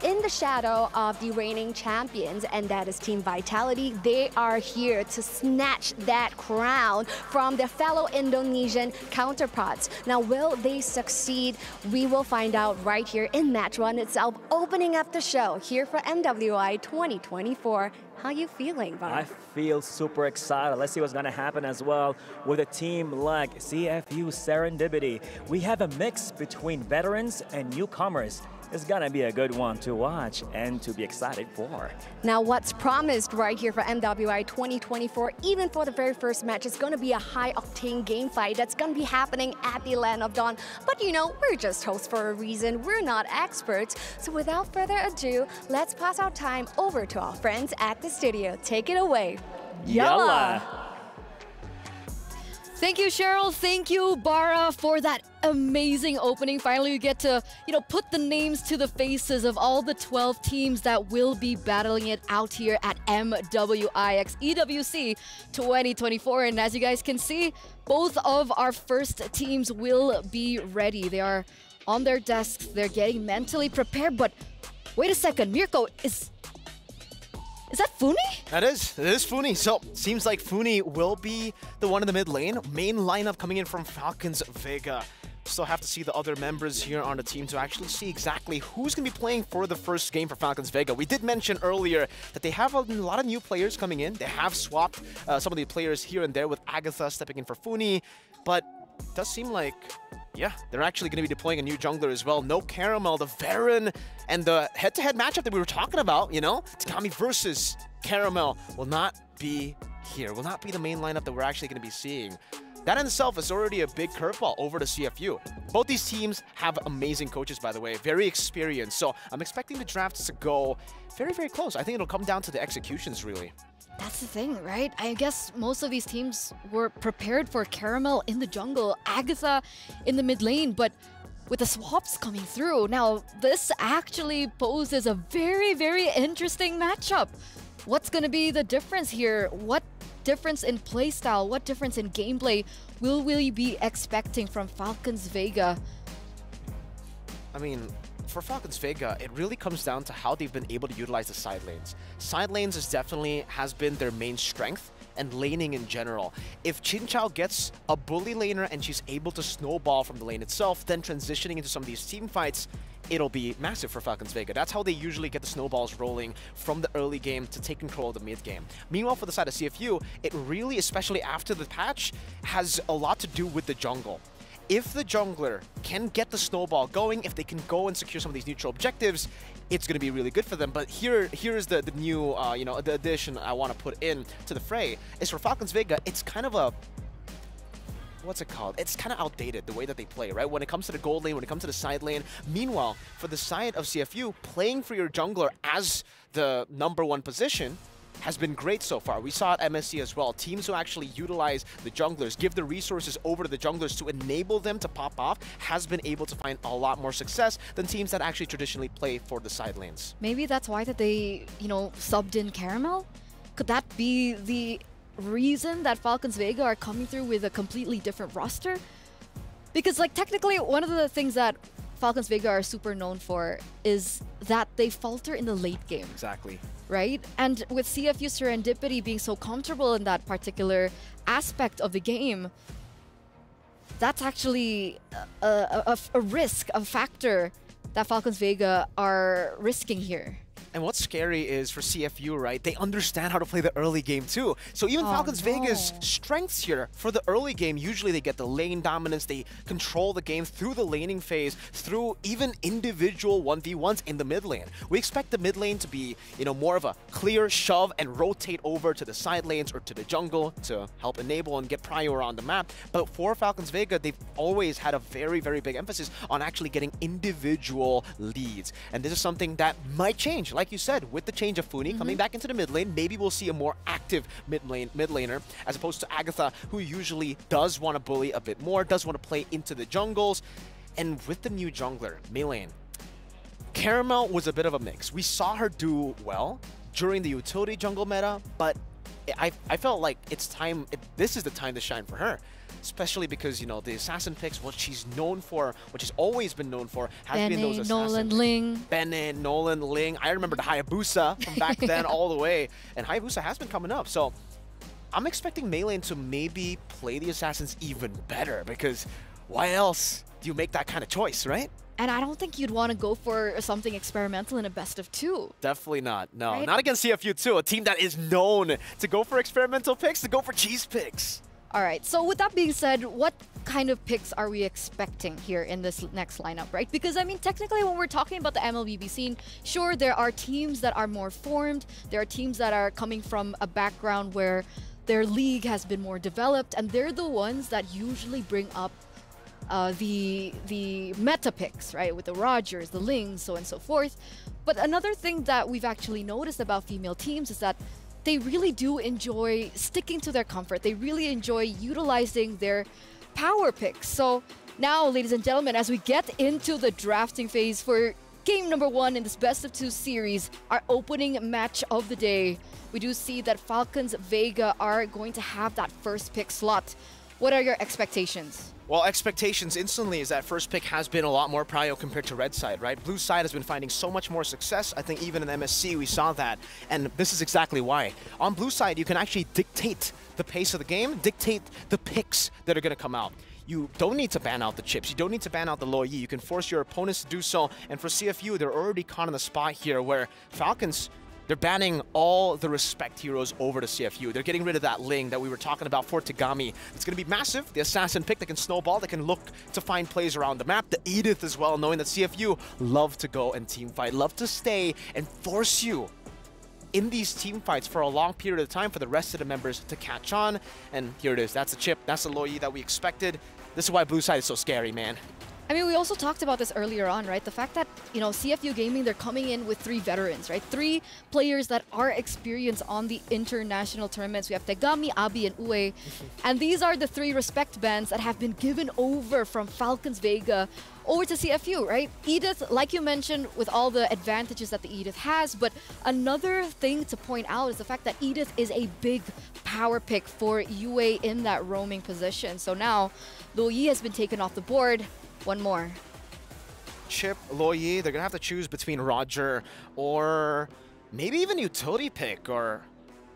of the reigning champions, and that is Team Vitality, they are here to snatch that crown from their fellow Indonesian counterparts. Now, will they succeed? We will find out right here in match one itself, opening up the show here for MWI 2024. How you feeling, Bob? I feel super excited. Let's see what's going to happen as well with a team like CFU Serendipity. We have a mix between veterans and newcomers. It's going to be a good one to watch and to be excited for. Now, what's promised right here for MWI 2024, even for the very first match, is going to be a high-octane game fight that's going to be happening at the Land of Dawn. But, you know, we're just hosts for a reason. We're not experts. So without further ado, let's pass our time over to our friends at the studio. Take it away. Yalla! Thank you, Cheryl. Thank you, Bara, for that amazing opening. Finally, we get to, put the names to the faces of all the 12 teams that will be battling it out here at MWI X EWC 2024. And as you guys can see, both of our first teams will be ready. They are on their desks. They're getting mentally prepared. But wait a second, Mirko, is that Funi? It is Funi. So, seems like Funi will be the one in the mid lane. Main lineup coming in from Falcons Vega. Still have to see the other members here on the team to actually see exactly who's going to be playing for the first game for Falcons Vega. We did mention earlier that they have a lot of new players coming in. They have swapped some of the players here and there with Agatha stepping in for Funi. But it does seem like, yeah, they're actually going to be deploying a new jungler as well. No Caramel, the Varen, and the head-to-head matchup that we were talking about, Takami versus Caramel will not be here, will not be the main lineup that we're actually going to be seeing. That in itself is already a big curveball over to CFU. Both these teams have amazing coaches, by the way, very experienced. So I'm expecting the drafts to go very, very close. I think it'll come down to the executions, really. That's the thing, right? I guess most of these teams were prepared for Caramel in the jungle, Agatha in the mid lane, but with the swaps coming through, now this actually poses a very, very interesting matchup. What's going to be the difference here? What difference in playstyle, what difference in gameplay will we be expecting from Falcons Vega? I mean, for Falcons Vega, it really comes down to how they've been able to utilize the side lanes. Side lanes has been their main strength, and laning in general. If Chin Chao gets a bully laner and she's able to snowball from the lane itself, then transitioning into some of these team fights, it'll be massive for Falcons Vega. That's how they usually get the snowballs rolling from the early game to take control of the mid game. Meanwhile, for the side of CFU, it really, especially after the patch, has a lot to do with the jungle. If the jungler can get the snowball going, if they can go and secure some of these neutral objectives, it's going to be really good for them. But here is the new, the addition I want to put in to the fray is for Falcons Vega. It's kind of a, what's it called? It's kind of outdated the way that they play, right? When it comes to the gold lane, when it comes to the side lane. Meanwhile, for the side of CFU, playing for your jungler as the #1 position has been great so far. We saw at MSC as well. Teams who actually utilize the junglers, give the resources over to the junglers to enable them to pop off, has been able to find a lot more success than teams that actually traditionally play for the side lanes. Maybe that's why that they, subbed in Caramel? Could that be the reason that Falcons Vega are coming through with a completely different roster? Because, technically, one of the things that Falcons Vega are super known for is that they falter in the late game. Exactly. Right? And with CFU Serendipity being so comfortable in that particular aspect of the game, that's actually a risk, a factor that Falcons Vega are risking here. And what's scary is for CFU, right? They understand how to play the early game too. So even Falcons Vega's strengths here for the early game, usually they get the lane dominance, they control the game through the laning phase, through even individual 1v1s in the mid lane. We expect the mid lane to be, more of a clear shove and rotate over to the side lanes or to the jungle to help enable and get prior on the map. But for Falcons Vega, they've always had a very, very big emphasis on actually getting individual leads. And this is something that might change. Like you said, with the change of Funi coming back into the mid lane, maybe we'll see a more active mid laner as opposed to Agatha, who usually does want to bully a bit more, does want to play into the jungles. And with the new jungler, Meilane, Caramel was a bit of a mix. We saw her do well during the utility jungle meta, but I felt like it's time, this is the time to shine for her. Especially because, you know, the assassin picks, what she's known for, what she's always been known for, has been those assassin Nolan, Ling. Bennett, Nolan, Ling. I remember the Hayabusa from back then all the way. And Hayabusa has been coming up. So I'm expecting Meilane to maybe play the assassins even better, because why else do you make that kind of choice, right? And I don't think you'd want to go for something experimental in a best of 2. Definitely not. No, right? Not against CFU too, a team that is known to go for experimental picks, to go for cheese picks. All right, so with that being said, what kind of picks are we expecting here in this next lineup, right? Because, I mean, technically, when we're talking about the MLBB scene, sure, there are teams that are more formed. There are teams that are coming from a background where their league has been more developed, and they're the ones that usually bring up the meta picks, right? With the Rogers, the Lings, so on and so forth. But another thing that we've actually noticed about female teams is that they really do enjoy sticking to their comfort. They really enjoy utilizing their power picks. So now, ladies and gentlemen, as we get into the drafting phase for game number 1 in this best of 2 series, our opening match of the day, we do see that Falcons Vega are going to have that first pick slot. What are your expectations? Well, expectations instantly is that first pick has been a lot more prio compared to red side, right? Blue side has been finding so much more success. I think even in MSC we saw that, and this is exactly why. On blue side, you can actually dictate the pace of the game, dictate the picks that are going to come out. You don't need to ban out the chips. You don't need to ban out the low yi. You can force your opponents to do so. And for CFU, they're already caught in the spot here where Falcons, they're banning all the respect heroes over to CFU. They're getting rid of that Ling that we were talking about for Tagami. It's going to be massive. The assassin pick that can snowball, that can look to find plays around the map. The Edith as well, knowing that CFU love to go and team fight, love to stay and force you in these team fights for a long period of time for the rest of the members to catch on. And here it is. That's the chip. That's the low yi that we expected. This is why blue side is so scary, man. I mean, we also talked about this earlier on, right? The fact that, you know, CFU Gaming, they're coming in with 3 veterans, right? 3 players that are experienced on the international tournaments. We have Tegami, Abi, and Ue. And these are the 3 respect bands that have been given over from Falcons Vega over to CFU, right? Edith, like you mentioned, with all the advantages that the Edith has, but another thing to point out is the fact that Edith is a big power pick for UA in that roaming position. So now, Lo Yi has been taken off the board. One more. Chip, Lo Yi, they're going to have to choose between Roger or maybe even utility pick or...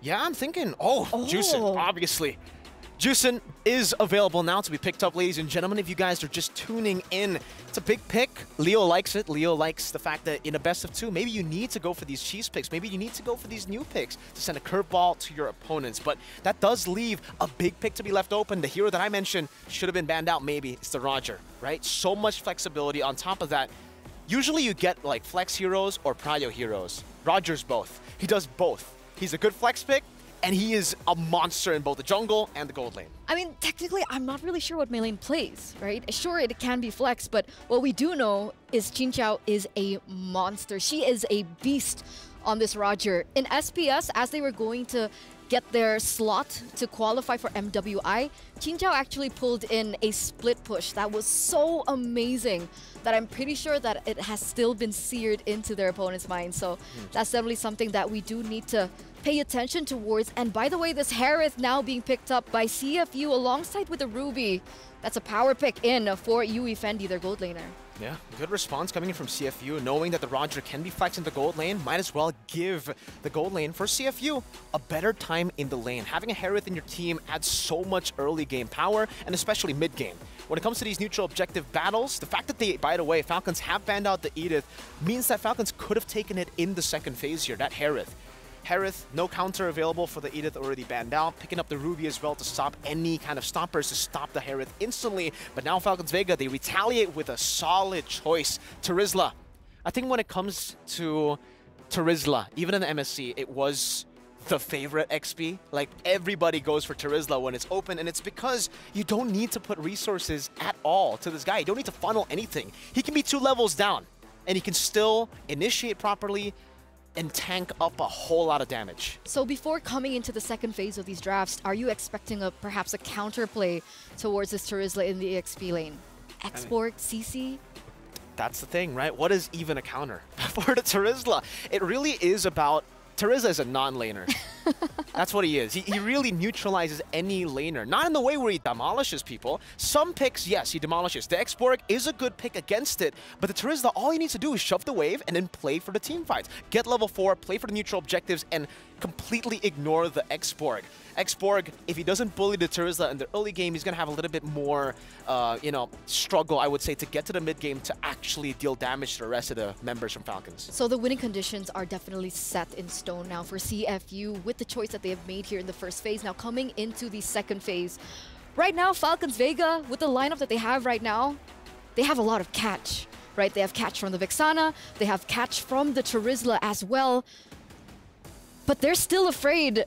Yeah, I'm thinking, Juicin, obviously. Juicin is available now to be picked up, ladies and gentlemen. If you guys are just tuning in, it's a big pick. Leo likes it. Leo likes the fact that in a best of 2, maybe you need to go for these cheese picks. Maybe you need to go for these new picks to send a curveball to your opponents. But that does leave a big pick to be left open. The hero that I mentioned should have been banned out, maybe. It's the Roger, right? So much flexibility. On top of that, usually you get like flex heroes or prio heroes. Roger's both. He does both. He's a good flex pick, and he is a monster in both the jungle and the gold lane. I mean, technically, I'm not really sure what Meilane plays, right? Sure, it can be flex, but what we do know is Chin Chao is a monster. She is a beast on this Roger. In SPS, as they were going to get their slot to qualify for MWI, Chin Chao actually pulled in a split push that was so amazing that I'm pretty sure that it has still been seared into their opponent's mind. So that's definitely something that we do need to pay attention towards. And by the way, this Harith now being picked up by CFU alongside with the Ruby. That's a power pick in for Yui Fendi, their gold laner. Yeah, good response coming in from CFU, knowing that the Roger can be flexed in the gold lane. Might as well give the gold lane for CFU a better time in the lane. Having a Harith in your team adds so much early game power, and especially mid game. When it comes to these neutral objective battles, the fact that they, by the way, Falcons have banned out the Edith means that Falcons could have taken it in the second phase here, that Harith. Harith, no counter available for the Edith, already banned out. Picking up the Ruby as well to stop any kind of stoppers, to stop the Harith instantly. But now Falcons Vega, they retaliate with a solid choice. Terizla. I think when it comes to Terizla, even in the MSC, it was the favorite XP. Like, everybody goes for Terizla when it's open, and it's because you don't need to put resources at all to this guy. You don't need to funnel anything. He can be 2 levels down, and he can still initiate properly and tank up a whole lot of damage. So before coming into the second phase of these drafts, are you expecting perhaps a counterplay towards this Terizla in the EXP lane? Export, CC? That's the thing, right? What is even a counter for the Terizla? It really is about... Terizla is a non-laner. That's what he is. He really neutralizes any laner. Not in the way where he demolishes people. Some picks, yes, he demolishes. The X-Borg is a good pick against it, but the Terizla, all he needs to do is shove the wave and then play for the team fights. Get level 4, play for the neutral objectives, and completely ignore the X-Borg. X-Borg, if he doesn't bully the Terizla in the early game, he's going to have a little bit more, struggle, I would say, to get to the mid game to actually deal damage to the rest of the members from Falcons. So the winning conditions are definitely set in stone now for CFU with the choice that they have made here in the first phase. Now coming into the second phase, right now Falcons Vega, with the lineup that they have right now, they have a lot of catch, right? They have catch from the Vexana, they have catch from the Terizla as well, but they're still afraid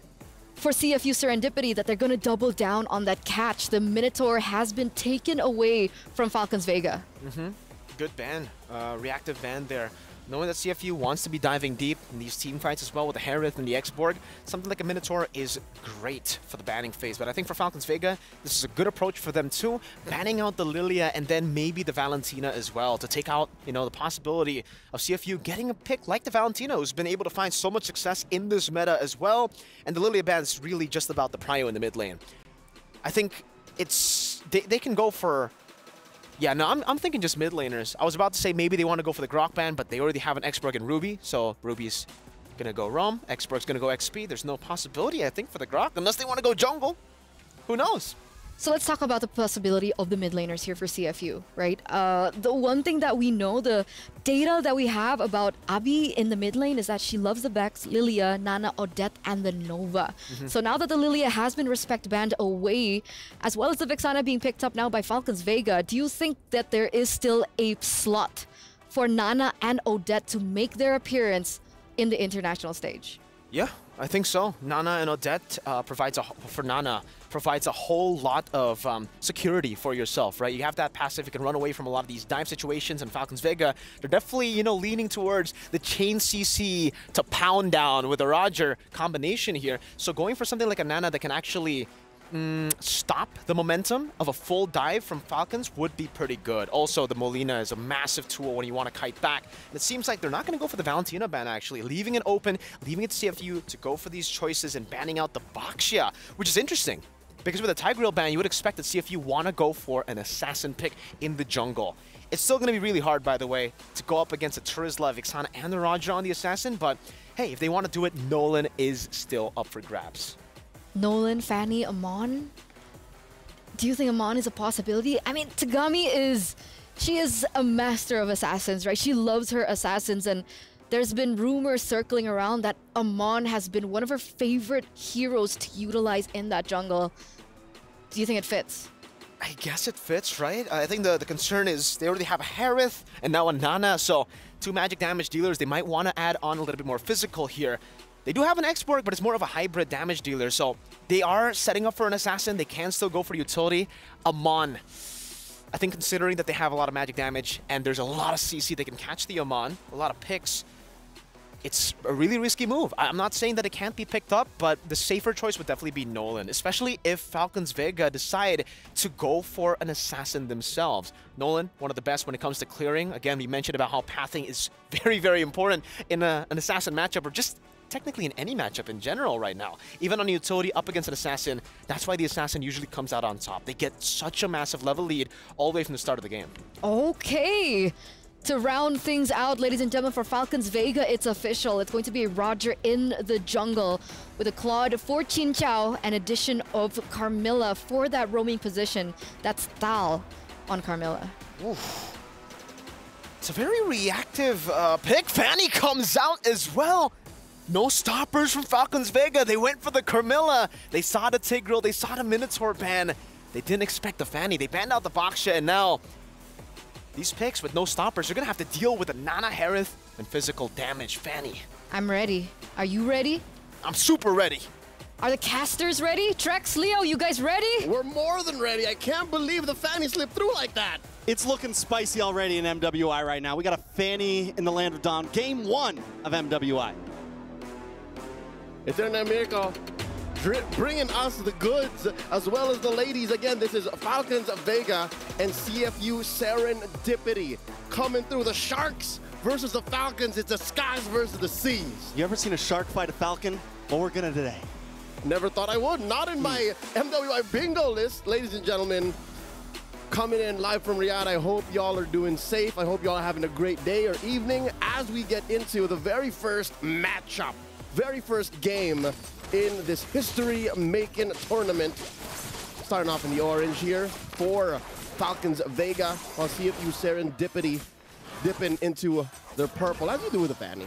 for CFU Serendipity that they're going to double down on that catch. The Minotaur has been taken away from Falcons Vega. Good ban, reactive ban there. Knowing that CFU wants to be diving deep in these team fights as well with the Harith and the X-Borg, something like a Minotaur is great for the banning phase. But I think for Falcons Vega, this is a good approach for them too. Banning out the Lilia and then maybe the Valentina as well to take out, the possibility of CFU getting a pick like the Valentina, who's been able to find so much success in this meta as well. And the Lilia ban is really just about the prio in the mid lane. I think they can go for... Yeah, no, I'm thinking just mid laners. I was about to say maybe they want to go for the Grok ban, but they already have an X-Borg and Ruby, so Ruby's going to go Rom, X-Borg's going to go XP. There's no possibility, I think, for the Grok, unless they want to go jungle. Who knows? So let's talk about the possibility of the mid laners here for CFU, right? The one thing that we know, the data that we have about Abby in the mid lane is that she loves the Vex, Lilia, Nana, Odette, and the Nova. So now that the Lilia has been respect banned away, as well as the Vexana being picked up now by Falcons Vega, do you think that there is still a slot for Nana and Odette to make their appearance in the international stage? Yeah, I think so. Nana and Odette provides a whole lot of security for yourself, right? You have that passive, you can run away from a lot of these dive situations, and Falcons Vega, they're definitely, leaning towards the chain CC to pound down with a Roger combination here. So going for something like a Nana that can actually stop the momentum of a full dive from Falcons would be pretty good. Also, the Molina is a massive tool when you want to kite back. And it seems like they're not going to go for the Valentina ban, actually. Leaving it open, leaving it to CFU to go for these choices and banning out the Baxia, which is interesting. Because with a Tigreal ban, you would expect that CFU want to go for an Assassin pick in the jungle. It's still going to be really hard, by the way, to go up against a Terizla, Vexana, and the Roger on the Assassin. But hey, if they want to do it, Nolan is still up for grabs. Nolan, Fanny, Amon? Do you think Amon is a possibility? I mean, Tagami she is a master of assassins, right? She loves her assassins, and there's been rumors circling around that Amon has been one of her favorite heroes to utilize in that jungle. Do you think it fits? I guess it fits, right? I think the concern is they already have a Harith and now a Nana, so 2 magic damage dealers, they might want to add on a little bit more physical here. They do have an X-Borg, but it's more of a hybrid damage dealer, so they are setting up for an Assassin. They can still go for utility. Amon, I think considering that they have a lot of magic damage and there's a lot of CC, they can catch the Amon, a lot of picks. It's a really risky move. I'm not saying that it can't be picked up, but the safer choice would definitely be Nolan, especially if Falcons Vega decide to go for an Assassin themselves. Nolan, one of the best when it comes to clearing. Again, we mentioned about how pathing is very, very important in an Assassin matchup, or just technically in any matchup in general right now. Even on utility up against an Assassin, that's why the Assassin usually comes out on top. They get such a massive level lead all the way from the start of the game. Okay. To round things out, ladies and gentlemen, for Falcons Vega, it's official. It's going to be a Roger in the jungle with a Claude for Chin Chow, an addition of Carmilla for that roaming position. That's Thal on Carmilla. Oof. It's a very reactive pick. Fanny comes out as well. No stoppers from Falcons Vega. They went for the Carmilla. They saw the Tigreal. They saw the Minotaur ban. They didn't expect the Fanny. They banned out the Baxia, and now these picks with no stoppers, you're going to have to deal with a Nana Harith and physical damage. Fanny. I'm ready. Are you ready? I'm super ready. Are the casters ready? Trex, Leo, you guys ready? We're more than ready. I can't believe the Fanny slipped through like that. It's looking spicy already in MWI right now. We got a Fanny in the Land of Dawn. Game 1 of MWI. It's in America. Bringing us the goods as well as the ladies. Again, this is Falcons Vega and CFU Serendipity coming through. The Sharks versus the Falcons. It's the skies versus the seas. You ever seen a shark fight a falcon? Well, we're gonna today. Never thought I would. Not in my MWI bingo list, ladies and gentlemen. Coming in live from Riyadh. I hope y'all are doing safe. I hope y'all are having a great day or evening as we get into the very first matchup, very first game in this history-making tournament. Starting off in the orange here for Falcons Vega. I'll see if you serendipity dipping into their purple, as you do with a Fanny.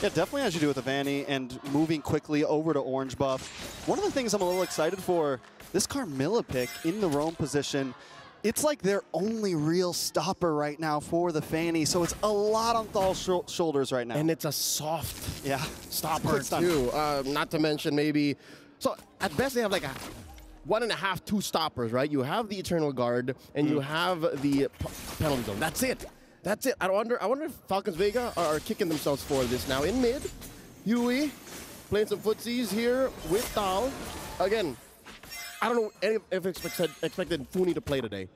Yeah, definitely as you do with the Vanny, and moving quickly over to orange buff. One of the things I'm a little excited for, this Carmilla pick in the roam position, it's like their only real stopper right now for the Fanny, so it's a lot on Thal's shoulders right now. And it's a soft stopper Quick too. Not to mention maybe, so at best they have like a 1.5, 2 stoppers, right? You have the Eternal Guard and you have the penalty zone. That's it. That's it. I wonder if Falcons Vega are kicking themselves for this now. In mid, Yui playing some footsies here with Thal. Again, I don't know if expected Funi to play today.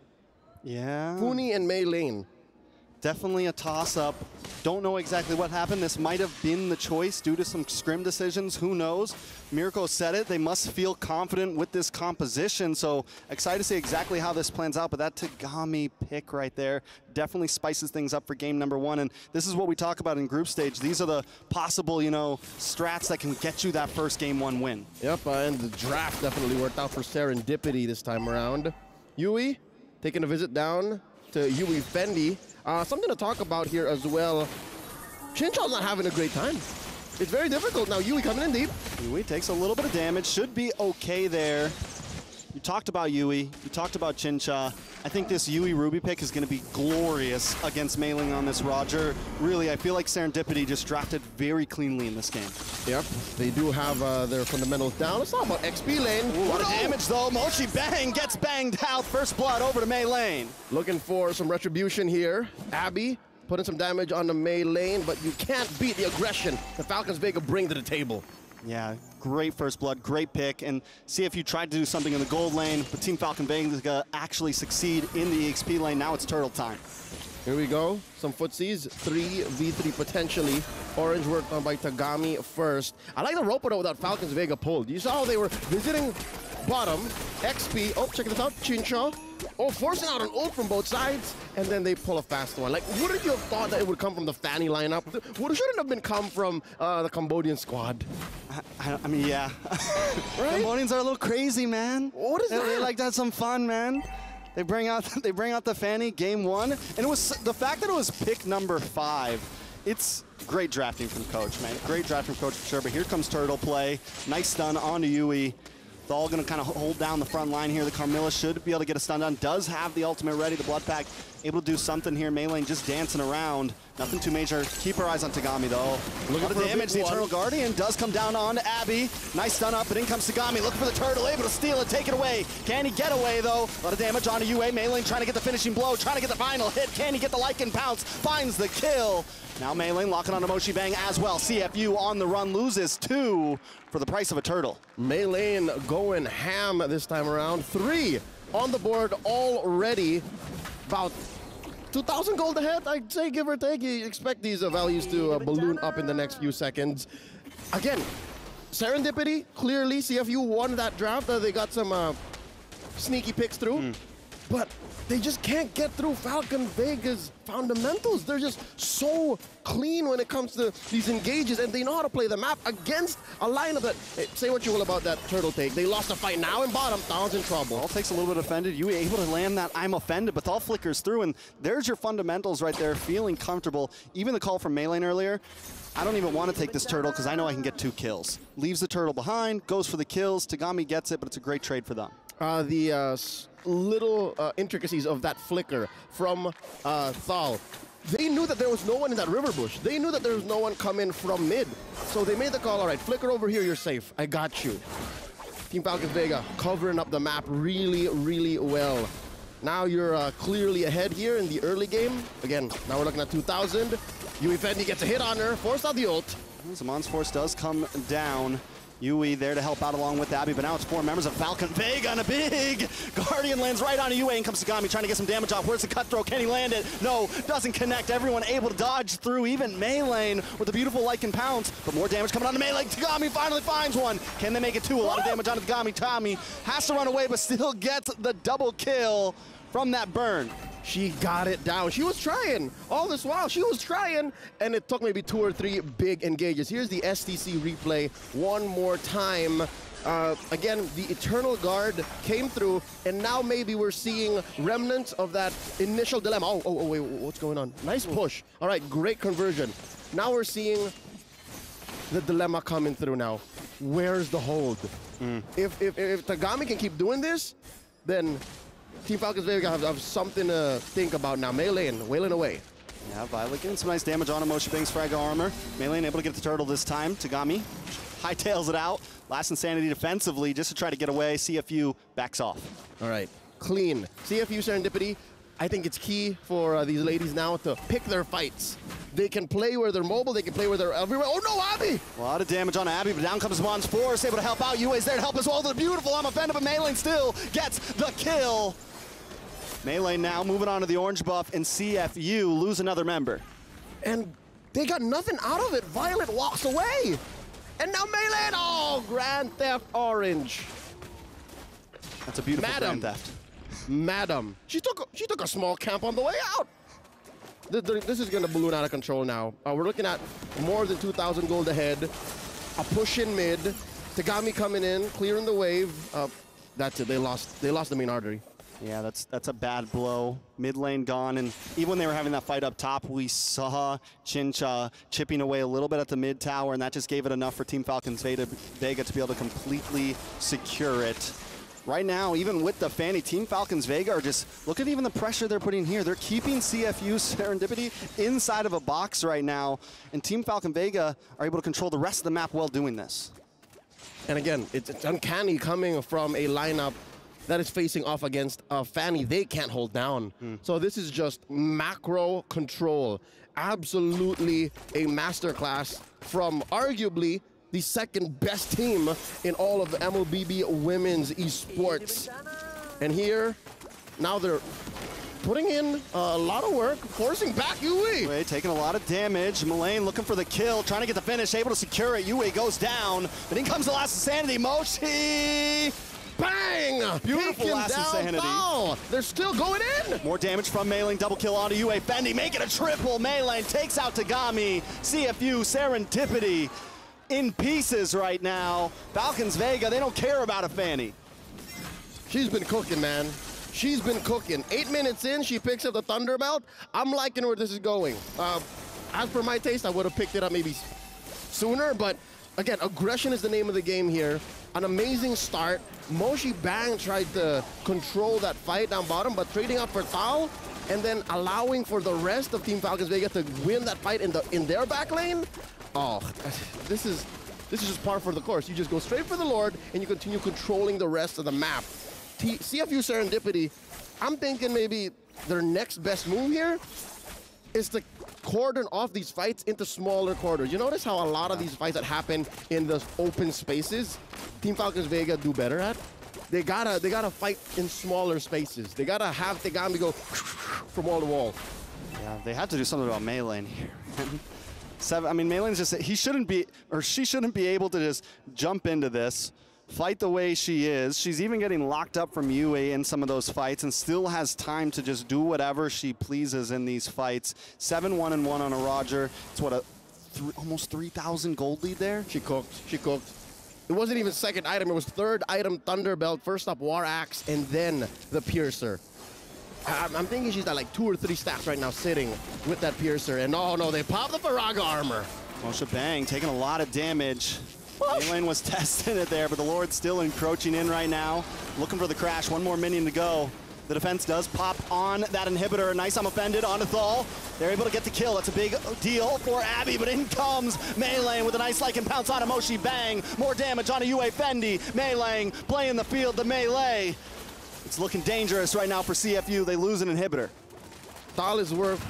Yeah. Funi and Mei Lane. Definitely a toss-up. Don't know exactly what happened. This might have been the choice due to some scrim decisions. Who knows? Mirko said it. They must feel confident with this composition. So excited to see exactly how this plans out. But that Tagami pick right there definitely spices things up for game number 1. And this is what we talk about in group stage. These are the possible, strats that can get you that first game 1 win. Yep, and the draft definitely worked out for serendipity this time around. Yui taking a visit down to Yui Fendi. Something to talk about here as well. Chinchaw's not having a great time. It's very difficult now. Yui coming in deep. Yui takes a little bit of damage. Should be okay there. You talked about Yui. You talked about Chincha. I think this Yui Ruby pick is going to be glorious against Mailing on this Roger. Really, I feel like Serendipity just drafted very cleanly in this game. Yep, they do have their fundamentals down. It's not about XP lane. Ooh, a lot of damage though. Mochi Bang gets banged out. First blood over to Mei Lane. Looking for some retribution here. Abby putting some damage on the Mei Lane, but you can't beat the aggression the Falcons Vega bring to the table. Yeah, great first blood, great pick. And see if you tried to do something in the gold lane, but Team Falcon Vega actually succeed in the EXP lane. Now it's turtle time. Here we go. Some footsies. 3v3 potentially. Orange worked on by Tagami first. I like the rope though that Falcons Vega pulled. You saw how they were visiting bottom. XP. Oh, check this out. Chincha. Oh, forcing out an ult from both sides, and then they pull a fast one. Like, wouldn't you have thought that it would come from the Fanny lineup? Shouldn't have been come from the Cambodian squad. I mean, yeah. Right? Cambodians are a little crazy, man. What is that? They like to have some fun, man. They bring out the Fanny game 1, and it was the fact that it was pick number 5. It's great drafting from Coach, man. Great drafting from Coach for sure. But here comes turtle play. Nice stun onto Yui. All going to kind of hold down the front line here. The Carmilla should be able to get a stun done. Does have the ultimate ready. The Blood Pack able to do something here. Mei Lane just dancing around. Nothing too major. Keep her eyes on Tagami though. Look at the damage. The Eternal Guardian does come down on to Abby. Nice stun up, but in comes Tagami. Looking for the turtle. Able to steal it, take it away. Can he get away though? A lot of damage onto UA. Mei Lane trying to get the finishing blow. Trying to get the final hit. Can he get the Lycan pounce? Finds the kill. Now Mei Lane locking on Mochi Bang as well. CFU on the run, loses 2 for the price of a turtle. Mei Lane going ham this time around. 3 on the board already. About 2,000 gold ahead, I'd say, give or take. You expect these values to balloon up in the next few seconds. Again, Serendipity, clearly CFU won that draft. They got some sneaky picks through. But they just can't get through Falcon Vega's fundamentals. They're just so clean when it comes to these engages, and they know how to play the map against a lineup that, hey, say what you will about that turtle take. They lost a fight now in bottom, Thal's in trouble. All takes a little bit offended. You were able to land that I'm offended, but Thal flickers through, and there's your fundamentals right there, feeling comfortable. Even the call from Mei Lane earlier, I don't even want to take this turtle because I know I can get 2 kills. Leaves the turtle behind, goes for the kills. Tagami gets it, but it's a great trade for them. Little intricacies of that flicker from Thal. They knew that there was no one in that river bush. They knew that there was no one coming from mid. So they made the call, all right, flicker over here, you're safe. I got you. Team Falcons Vega covering up the map really, really well. Now you're clearly ahead here in the early game. Again, now we're looking at 2,000. Yui Fendi gets a hit on her, forced out the ult. Zaman's force does come down. Yui there to help out along with Abby, but now it's 4 members of Falcon Vega and a big Guardian Korean lands right onto UA, and comes Tagami trying to get some damage off. Where's the cut throw? Can he land it? No, doesn't connect. Everyone able to dodge through, even Meilane with a beautiful Lycan pounce, but more damage coming onto Meilane. Tagami finally finds one. Can they make it two? A lot of damage onto Tagami. Tagami has to run away, but still gets the double kill from that burn. She got it down. She was trying. All this while, she was trying, and it took maybe 2 or 3 big engages. Here's the STC replay one more time. Again, the Eternal Guard came through, and now maybe we're seeing remnants of that initial dilemma. Oh, wait, what's going on? Nice push. All right, great conversion. Now we're seeing the dilemma coming through now. Where's the hold? If Tagami can keep doing this, then Team Falcons Vega have something to think about now. Meilane wailing away. Yeah, Violet getting some nice damage on Moshi Bang's frag armor. Meilane able to get the turtle this time. Tagami hightails it out. Last Insanity defensively just to try to get away. CFU backs off. All right, clean. CFU Serendipity, I think it's key for these ladies now to pick their fights. They can play where they're mobile, they can play where they're everywhere. Oh no, Abby! A lot of damage on Abby, but down comes Mon's Force, able to help out. UA's there to help as well. The beautiful offended, but Meilane still gets the kill. Meilane now moving on to the orange buff, and CFU lose another member. And they got nothing out of it. Violet walks away. And now Meilane, oh, Grand Theft Orange. That's a beautiful Grand Theft. Madam. She took a small camp on the way out. This is going to balloon out of control now. We're looking at more than 2,000 gold ahead. A push in mid. Tagami coming in, clearing the wave. That's it. They lost the main artery. Yeah, that's a bad blow. Mid lane gone, and even when they were having that fight up top, we saw Chincha chipping away a little bit at the mid tower, and that just gave it enough for Team Falcons Vega to be able to completely secure it. Right now, even with the Fanny, Team Falcons Vega are just, look at even the pressure they're putting here. They're keeping CFU Serendipity inside of a box right now, and Team Falcon Vega are able to control the rest of the map while doing this. And again, it's uncanny coming from a lineup that is facing off against Fanny they can't hold down. So this is just macro control. Absolutely a masterclass from arguably the second best team in all of the MLBB women's esports. And here, now they're putting in a lot of work, forcing back Yui. Taking a lot of damage. Meilane looking for the kill, trying to get the finish, able to secure it. Yui goes down, but in comes the last Insanity. Moshi! Bang! Beautiful last Insanity. Foul. They're still going in. More damage from Meilane. Double kill onto UA. Fendi make it a triple. Meilane takes out Tagami. CFU Serendipity in pieces right now. Falcons Vega, they don't care about a Fanny. She's been cooking, man. She's been cooking. 8 minutes in, she picks up the Thunderbelt. I'm liking where this is going. As per my taste, I would have picked it up maybe sooner, but again, aggression is the name of the game here. An amazing start. Moshi Bang tried to control that fight down bottom, but trading up for Tao and then allowing for the rest of Team Falcons Vega to win that fight in their back lane. Oh, this is just par for the course. You just go straight for the Lord and you continue controlling the rest of the map. CFU Serendipity, I'm thinking maybe their next best move here is to cordon off these fights into smaller quarters. You notice how a lot of these fights that happen in the open spaces, Team Falcons Vega do better at? They gotta fight in smaller spaces. They gotta have Tagami go from wall to wall. Yeah, they have to do something about Meilane here. I mean, Meilane's just, he shouldn't be, or she shouldn't be able to just jump into this, fight the way she is. She's even getting locked up from UA in some of those fights and still has time to just do whatever she pleases in these fights. 7-1-1 on a Roger. It's what, almost 3,000 gold lead there? She cooked. It wasn't even second item, it was third item Thunderbelt, first up War Axe, and then the Piercer. I'm thinking she's at like 2 or 3 stacks right now sitting with that Piercer, and oh no, they popped the Faraga armor. Moshi Bang taking a lot of damage. Meilane was testing it there, but the Lord's still encroaching in right now. Looking for the crash, 1 more minion to go. The defense does pop on that inhibitor. Nice, I'm offended on Athol. They're able to get the kill. That's a big deal for Abby, but in comes Meilane with a nice Lycan pounce on Moshi Bang. More damage on a UA Fendi. Meilane playing the field, the melee. It's looking dangerous right now for CFU. They lose an inhibitor. Thal is worth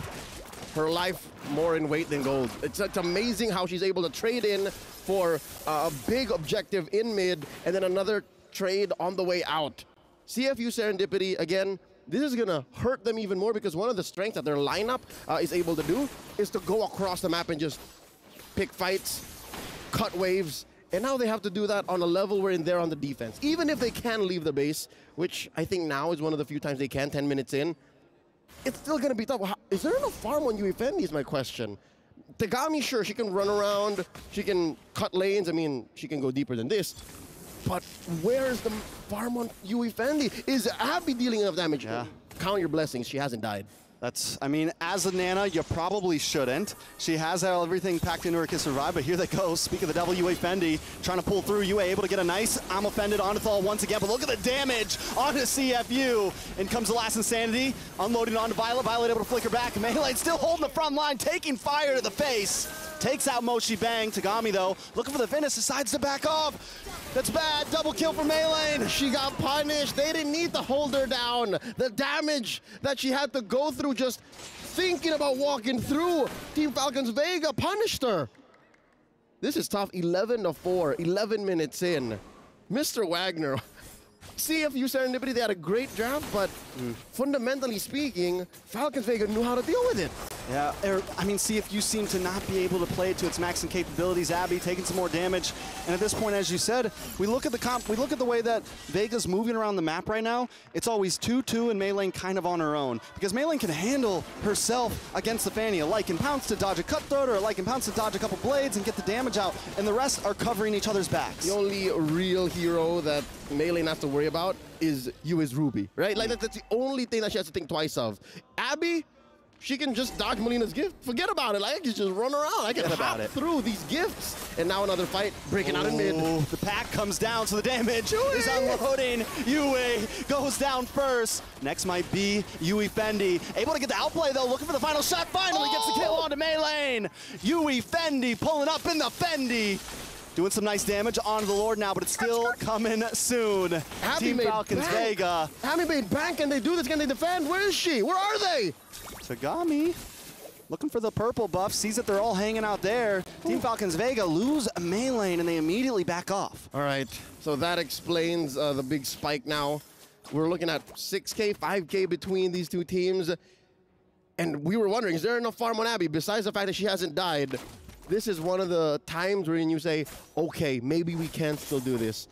her life more in weight than gold. It's amazing how she's able to trade in for a big objective in mid and then another trade on the way out. CFU Serendipity, again, this is going to hurt them even more because one of the strengths that their lineup is able to do is to go across the map and just pick fights, cut waves, and now they have to do that on a level wherein they're on the defense. Even if they can leave the base, which I think now is one of the few times they can, 10 minutes in, it's still going to be tough. Is there enough farm on UEFendi is my question. Tegami, sure, she can run around, she can cut lanes, I mean, she can go deeper than this. But where's the farm on UEFendi? Is Abby dealing enough damage? Yeah. Count your blessings, she hasn't died. That's, I mean, as a Nana, you probably shouldn't. She has everything packed into her to survive, but here they go. Speak of the devil, UEFendi trying to pull through. UA able to get a nice I'm offended on Thal once again, but look at the damage onto CFU. In comes the last Insanity, unloading onto Violet. Violet able to flicker back. Melee still holding the front line, taking fire to the face. Takes out Moshi Bang. Tegami, though, looking for the finish, decides to back off. That's bad. Double kill for Melee. She got punished. They didn't need to hold her down. The damage that she had to go through just thinking about walking through, Team Falcons Vega punished her. This is tough. 11-4, 11 minutes in. Mr. Wagner. CFU Serendipity, they had a great draft, but fundamentally speaking, Falcons Vega knew how to deal with it. Yeah, I mean, CFU seemed to not be able to play it to its maximum capabilities. Abby taking some more damage, and at this point, as you said, we look at the comp, we look at the way that Vega's moving around the map right now. It's always 2-2 and Melee kind of on her own, because Melee can handle herself against the Fanny. A Lycan pounce to dodge a cutthroat, or a Lycan pounce to dodge a couple blades and get the damage out, and the rest are covering each other's backs. The only real hero that Melee has to worry about is Ruby, right? Like that's the only thing that she has to think twice of. Abby, she can just dodge Molina's gift. Forget about it. Like, I can just run around. I can hop through these gifts. And now another fight, breaking out in mid. The pack comes down, so the damage is unloading. Yue goes down first. Next might be UEFendi. Able to get the outplay, though. Looking for the final shot. Finally gets the kill onto Melee. UEFendi pulling up in the Fendi. Doing some nice damage onto the Lord now, but it's still coming soon. Team Falcons Vega. Abby made bank. Can they do this? Can they defend? Where is she? Where are they? Tegami looking for the purple buff, sees that they're all hanging out there. Team Falcons Vega lose Melee and they immediately back off. All right, so that explains the big spike now. We're looking at 6K, 5K between these two teams. And we were wondering, is there enough farm on Abby? Besides the fact that she hasn't died, this is one of the times where you say, okay, maybe we can still do this.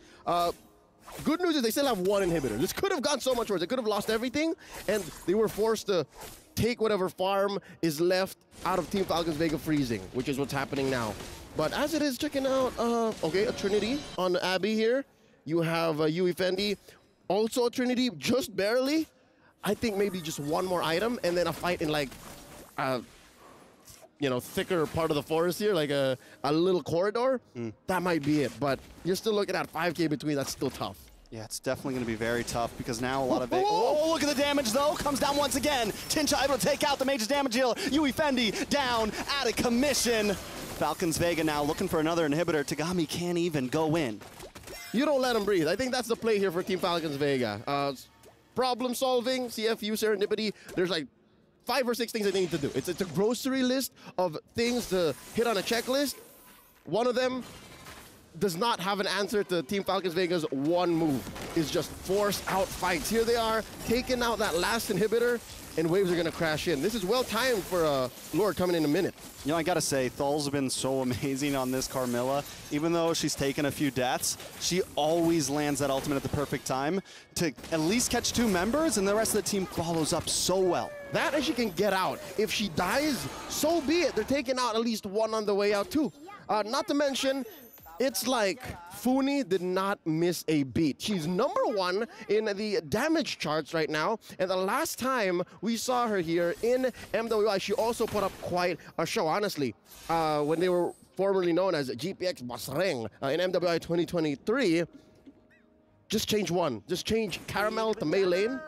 Good news is they still have one inhibitor. This could have gone so much worse. They could have lost everything, and they were forced to take whatever farm is left out of Team Falcons Vega freezing, which is what's happening now. But as it is, checking out, okay, a Trinity on Abby here. You have UEFendi, also a Trinity, just barely. I think maybe just one more item, and then a fight in like, you know, thicker part of the forest here, like a little corridor. That might be it, but you're still looking at 5K between. That's still tough. Yeah, it's definitely going to be very tough because now a lot of it. Oh, look at the damage though. Comes down once again. Tincha able to take out the Mage's damage heal. UEFendi down out of commission. Falcons Vega now looking for another inhibitor. Tegami can't even go in. You don't let him breathe. I think that's the play here for Team Falcons Vega. Problem solving, CFU Serendipity. There's like 5 or 6 things they need to do. It's a grocery list of things to hit on a checklist. One of them does not have an answer to Team Falcons Vega's one move. It's just force out fights. Here they are, taking out that last inhibitor, and waves are gonna crash in. This is well timed for Lord coming in a minute. You know, I gotta say, Thal's been so amazing on this Carmilla. Even though she's taken a few deaths, she always lands that ultimate at the perfect time to at least catch 2 members, and the rest of the team follows up so well. That and she can get out. If she dies, so be it. They're taking out at least one on the way out too. Not to mention, it's like Funi did not miss a beat. She's #1 in the damage charts right now. And the last time we saw her here in MWI, she also put up quite a show, honestly. When they were formerly known as GPX Basreng in MWI 2023, just change one. Just change Caramel to Mei Lane,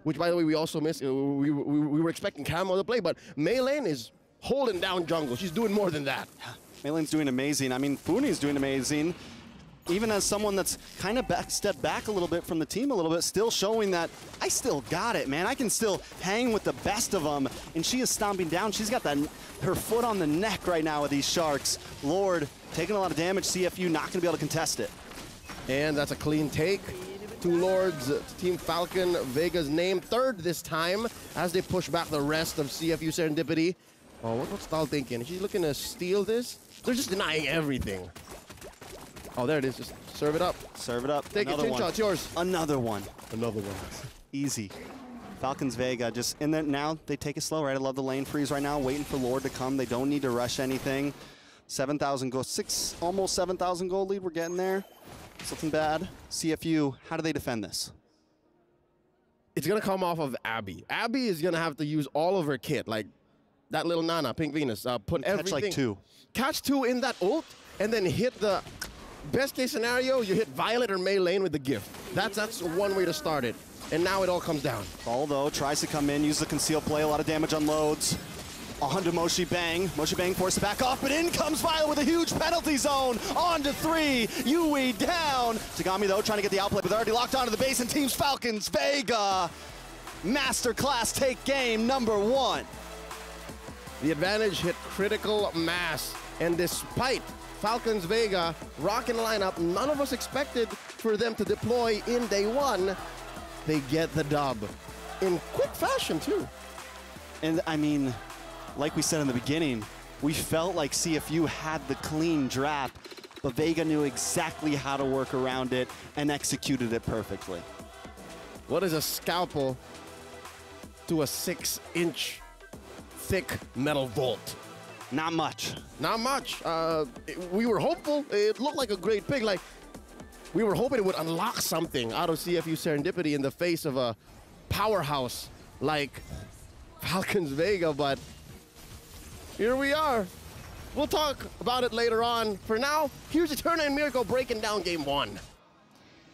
which, by the way, we also missed. We were expecting Caramel to play, but Mei Lane is holding down jungle. She's doing more than that. Mei Lane's doing amazing. I mean, Funi's doing amazing. Even as someone that's kind of stepped back a little bit from the team a little bit, still showing that I still got it, man. I can still hang with the best of them. And she is stomping down. She's got her foot on the neck right now with these Sharks. Lord taking a lot of damage. CFU not going to be able to contest it. And that's a clean take. Two Lords to Team Falcon Vega's name. Third this time as they push back the rest of CFU Serendipity. Oh, what's Tal thinking? Is she looking to steal this? They're just denying everything. Oh, there it is. Just serve it up. Serve it up. Take it, Chincha. It's yours. Another one. Another one. Easy. Falcons Vega just in there now. They take it slow, right? I love the lane freeze right now, waiting for Lord to come. They don't need to rush anything. 7,000 gold, almost 7,000 gold lead. We're getting there. Something bad. CFU, how do they defend this? It's going to come off of Abby. Abby is going to have to use all of her kit, like that little Nana, Pink Venus, put everything. Catch like 2. Catch 2 in that ult, and then hit the best case scenario, you hit Violet or Mei lane with the gift. That's one way to start it. And now it all comes down. Although tries to come in, use the conceal play, a lot of damage unloads. Onto Moshi Bang. Moshi Bang forced to back off, but in comes Violet with a huge penalty zone. On to 3. Yui down. Tagami, though, trying to get the outplay, but they're already locked onto the base, and Teams Falcons Vega. Masterclass take game number 1. The advantage hit critical mass, and despite Falcons Vega rocking the lineup, none of us expected for them to deploy in day 1. They get the dub in quick fashion, too. And, I mean, like we said in the beginning, we felt like CFU had the clean draft, but Vega knew exactly how to work around it and executed it perfectly. What is a scalpel to a 6-inch thick metal vault? Not much. Not much. We were hopeful. It looked like a great pick. Like, we were hoping it would unlock something out of CFU Serendipity in the face of a powerhouse like Falcons Vega, but here we are. We'll talk about it later on. For now, here's Eterna and Mirko breaking down game 1.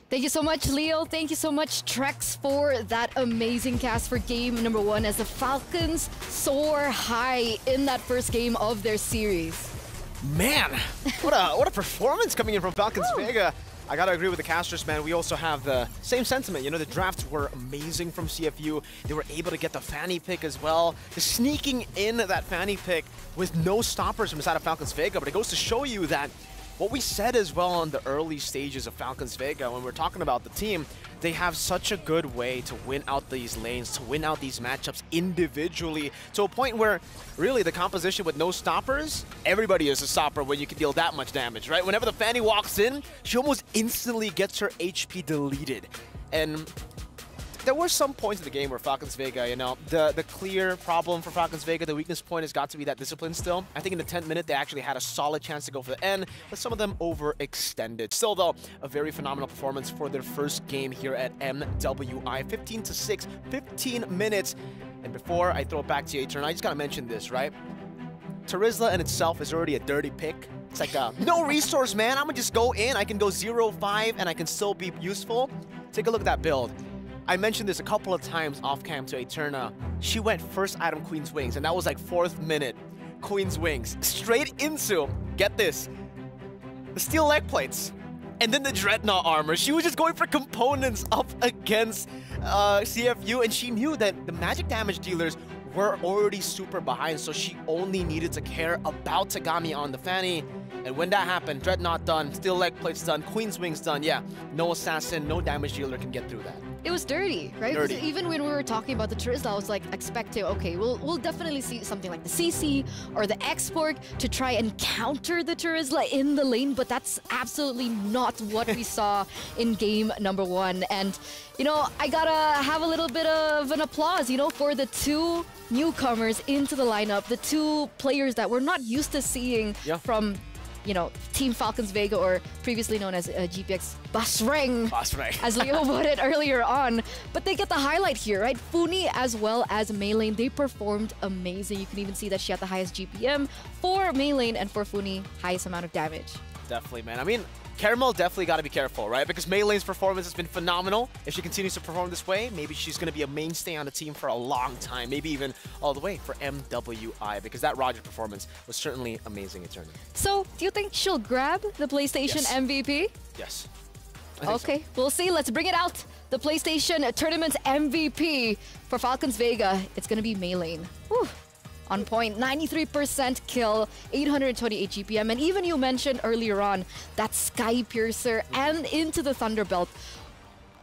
Thank you so much, Leo. Thank you so much, Trex, for that amazing cast for game number 1 as the Falcons soar high in that first game of their series. Man, what a performance coming in from Falcons Vega. I gotta agree with the casters, man. We also have the same sentiment. You know, the drafts were amazing from CFU. They were able to get the Fanny pick as well. Just sneaking in that Fanny pick with no stoppers from the side of Falcons Vega. But it goes to show you that what we said as well on the early stages of Falcons Vega, when we're talking about the team, they have such a good way to win out these lanes, to win out these matchups individually, to a point where really the composition with no stoppers, everybody is a stopper when you can deal that much damage, right? Whenever the Fanny walks in, she almost instantly gets her HP deleted. And there were some points in the game where Falcons Vega, you know, the clear problem for Falcons Vega, the weakness point has got to be that discipline still. I think in the 10th minute, they actually had a solid chance to go for the end, but some of them overextended. Still, though, a very phenomenal performance for their first game here at MWI. 15-6, 15 minutes. And before I throw it back to you, Eterna, I just got to mention this, right? Terizla in itself is already a dirty pick. It's like, no resource, man. I'm going to just go in. I can go 0-5, and I can still be useful. Take a look at that build. I mentioned this a couple of times off cam to Eterna. She went first item Queen's Wings, and that was like 4th minute. Queen's Wings. Straight into, get this, the steel leg plates. And then the Dreadnought armor. She was just going for components up against CFU, and she knew that the magic damage dealers were already super behind, so she only needed to care about Tagami on the Fanny. And when that happened, Dreadnought done, steel leg plates done, Queen's Wings done, yeah, no assassin, no damage dealer can get through that. It was dirty, right? Dirty. Because even when we were talking about the Terizla, I was like expecting, okay, we'll definitely see something like the CC or the Export to try and counter the Terizla in the lane, but that's absolutely not what we saw in game number 1. And, you know, I gotta have a little bit of an applause, you know, for the 2 newcomers into the lineup, the 2 players that we're not used to seeing from, you know, Team Falcons Vega, or previously known as GPX Basreng, as Leo put it earlier on. But they get the highlight here, right? Funi as well as Maylane, they performed amazing. You can even see that she had the highest GPM for Maylane, and for Funi, highest amount of damage. Definitely, man. I mean, Caramel definitely got to be careful, right? Because Maylane's performance has been phenomenal. If she continues to perform this way, maybe she's going to be a mainstay on the team for a long time, maybe even all the way for MWI, because that Roger performance was certainly amazing in tournament. So, do you think she'll grab the PlayStation MVP? Yes. Okay, we'll see. Let's bring it out. The PlayStation Tournament MVP for Falcons Vega. It's going to be Maylane. Whew. On point, 93% kill, 828 GPM, and even you mentioned earlier on that Sky Piercer and into the Thunderbelt.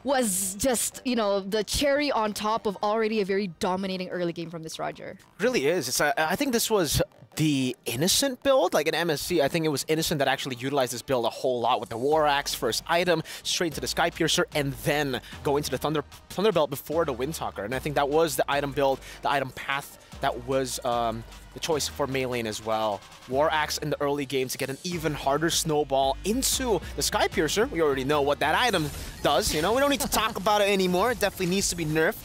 was just, you know, the cherry on top of already a very dominating early game from this Roger. Really is. It's I think this was the Innocent build, like in MSC. I think it was Innocent that actually utilized this build a whole lot with the War Axe, first item, straight into the Sky Piercer, and then go into the Thunderbelt before the Windtalker. And I think that was the item build, the item path that was the choice for Mei lane as well. War Axe in the early game to get an even harder snowball into the Sky Piercer. We already know what that item does, you know, we don't need to talk about it anymore. It definitely needs to be nerfed.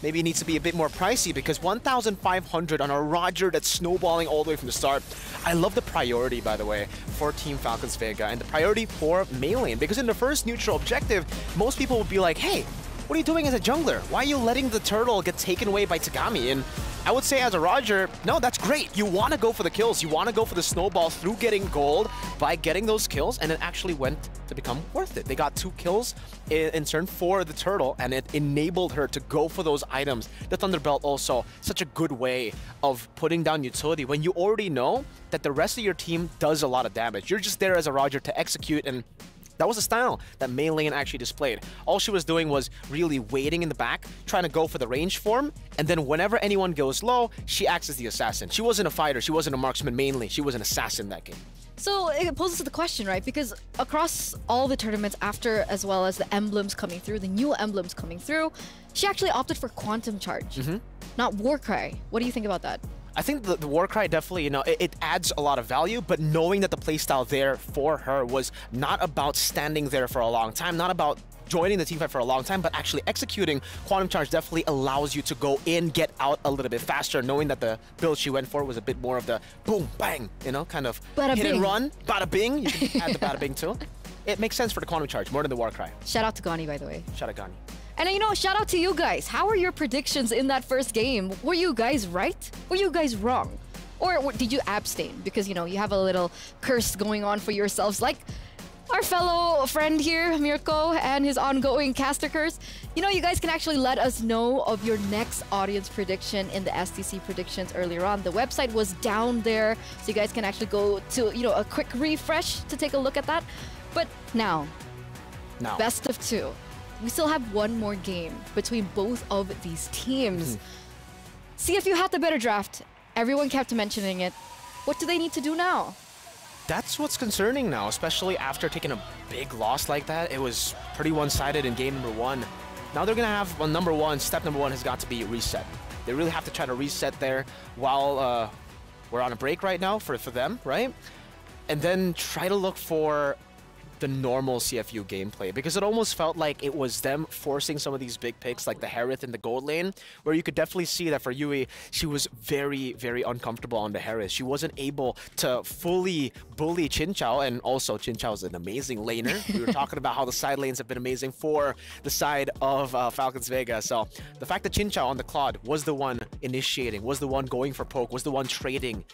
Maybe it needs to be a bit more pricey because 1,500 on a Roger that's snowballing all the way from the start. I love the priority, by the way, for Team Falcons Vega and the priority for Mei lane, because in the first neutral objective, most people would be like, hey, what are you doing as a jungler? Why are you letting the turtle get taken away by Tagami? And I would say as a Roger, no, that's great. You want to go for the kills. You want to go for the snowball through getting gold by getting those kills, and it actually went to become worth it. They got 2 kills in turn for the turtle, and it enabled her to go for those items. The Thunderbelt also, such a good way of putting down utility when you already know that the rest of your team does a lot of damage. You're just there as a Roger to execute, and that was the style that Mei lane actually displayed. All she was doing was really waiting in the back, trying to go for the range form, and then whenever anyone goes low, she acts as the assassin. She wasn't a fighter, she wasn't a marksman mainly, she was an assassin that game. So it poses the question, right? Because across all the tournaments after, as well as the emblems coming through, the new emblems coming through, she actually opted for Quantum Charge, not Warcry. What do you think about that? I think the Warcry definitely, you know, it adds a lot of value, but knowing that the playstyle there for her was not about standing there for a long time, not about joining the teamfight for a long time, but actually executing Quantum Charge definitely allows you to go in, get out a little bit faster, knowing that the build she went for was a bit more of the boom, bang, you know, kind of bada hit bing. And run, bada bing. You can add the bada bing too. It makes sense for the Quantum Charge more than the Warcry. Shout out to Gani, by the way. Shout out Gani. And you know, shout out to you guys. How were your predictions in that first game? Were you guys right? Were you guys wrong? Or did you abstain? Because, you know, you have a little curse going on for yourselves, like our fellow friend here, Mirko, and his ongoing caster curse. You know, you guys can actually let us know of your next audience prediction in the STC predictions earlier on. The website was down there, so you guys can actually go to, you know, a quick refresh to take a look at that. But now, best of 2. We still have one more game between both of these teams. See, if you had the better draft, everyone kept mentioning it. What do they need to do now? That's what's concerning now, especially after taking a big loss like that. It was pretty one-sided in game number 1. Now they're going to have, well, step number 1 has got to be reset. They really have to try to reset there while we're on a break right now for them, right? And then try to look for the normal CFU gameplay, because it almost felt like it was them forcing some of these big picks like the Harith in the gold lane, where you could definitely see that for Yui, she was very, very uncomfortable on the Harith. She wasn't able to fully bully Chinchao, and also Chinchao is an amazing laner. We were talking about how the side lanes have been amazing for the side of Falcons Vega. So the fact that Chinchao on the Claude was the one initiating, was the one going for poke, was the one trading,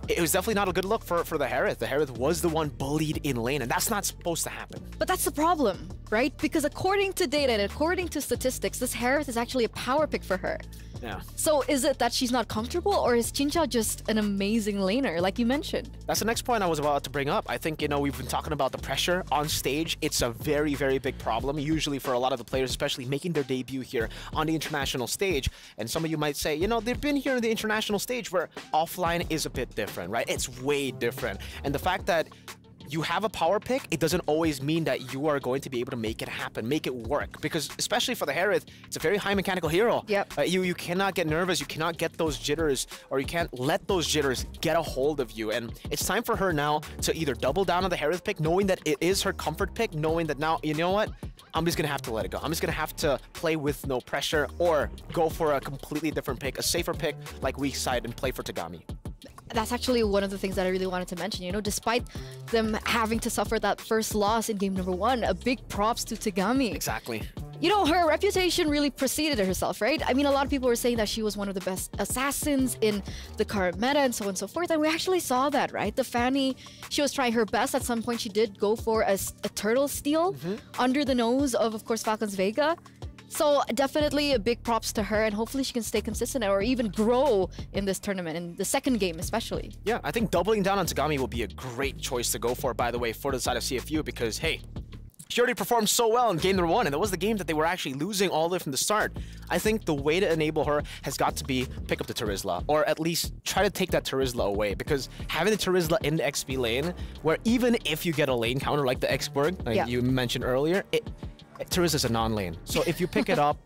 it was definitely not a good look for the Harith. The Harith was the one bullied in lane, and that's not supposed to happen. But that's the problem, right? Because according to data and according to statistics, this Harith is actually a power pick for her. Yeah. So is it that she's not comfortable, or is Chinchao just an amazing laner, like you mentioned? That's the next point I was about to bring up. I think, you know, we've been talking about the pressure on stage. It's a very, very big problem, usually for a lot of the players, especially making their debut here on the international stage. And some of you might say, you know, they've been here in the international stage where offline is a bit different, right? It's way different. And the fact that you have a power pick, it doesn't always mean that you are going to be able to make it happen, make it work. Because especially for the Harith, it's a very high mechanical hero. Yep. You cannot get nervous, you cannot get those jitters, or you can't let those jitters get a hold of you. And it's time for her now to either double down on the Harith pick, knowing that it is her comfort pick, knowing that now, you know what? I'm just gonna have to let it go. I'm just gonna have to play with no pressure, or go for a completely different pick, a safer pick like weak side, and play for Tagami. That's actually one of the things that I really wanted to mention. You know, despite them having to suffer that first loss in game number 1, a big props to Tagami. Exactly. You know, her reputation really preceded herself, right? I mean, a lot of people were saying that she was one of the best assassins in the current meta and so on and so forth. And we actually saw that, right? The Fanny, she was trying her best. At some point, she did go for a turtle steal under the nose of course, Falcons Vega. So definitely a big props to her, and hopefully she can stay consistent or even grow in this tournament, in the second game especially. Yeah, I think doubling down on Tagami will be a great choice to go for, by the way, for the side of CFU, because, hey, She already performed so well in game number 1, and that was the game that they were actually losing all the way from the start. I think the way to enable her has got to be pick up the Terizla, or at least try to take that Terizla away, because having the Terizla in the XP lane, where even if you get a lane counter like the Xborg, like you mentioned earlier, Terizla's a non-lane. So if you pick it up,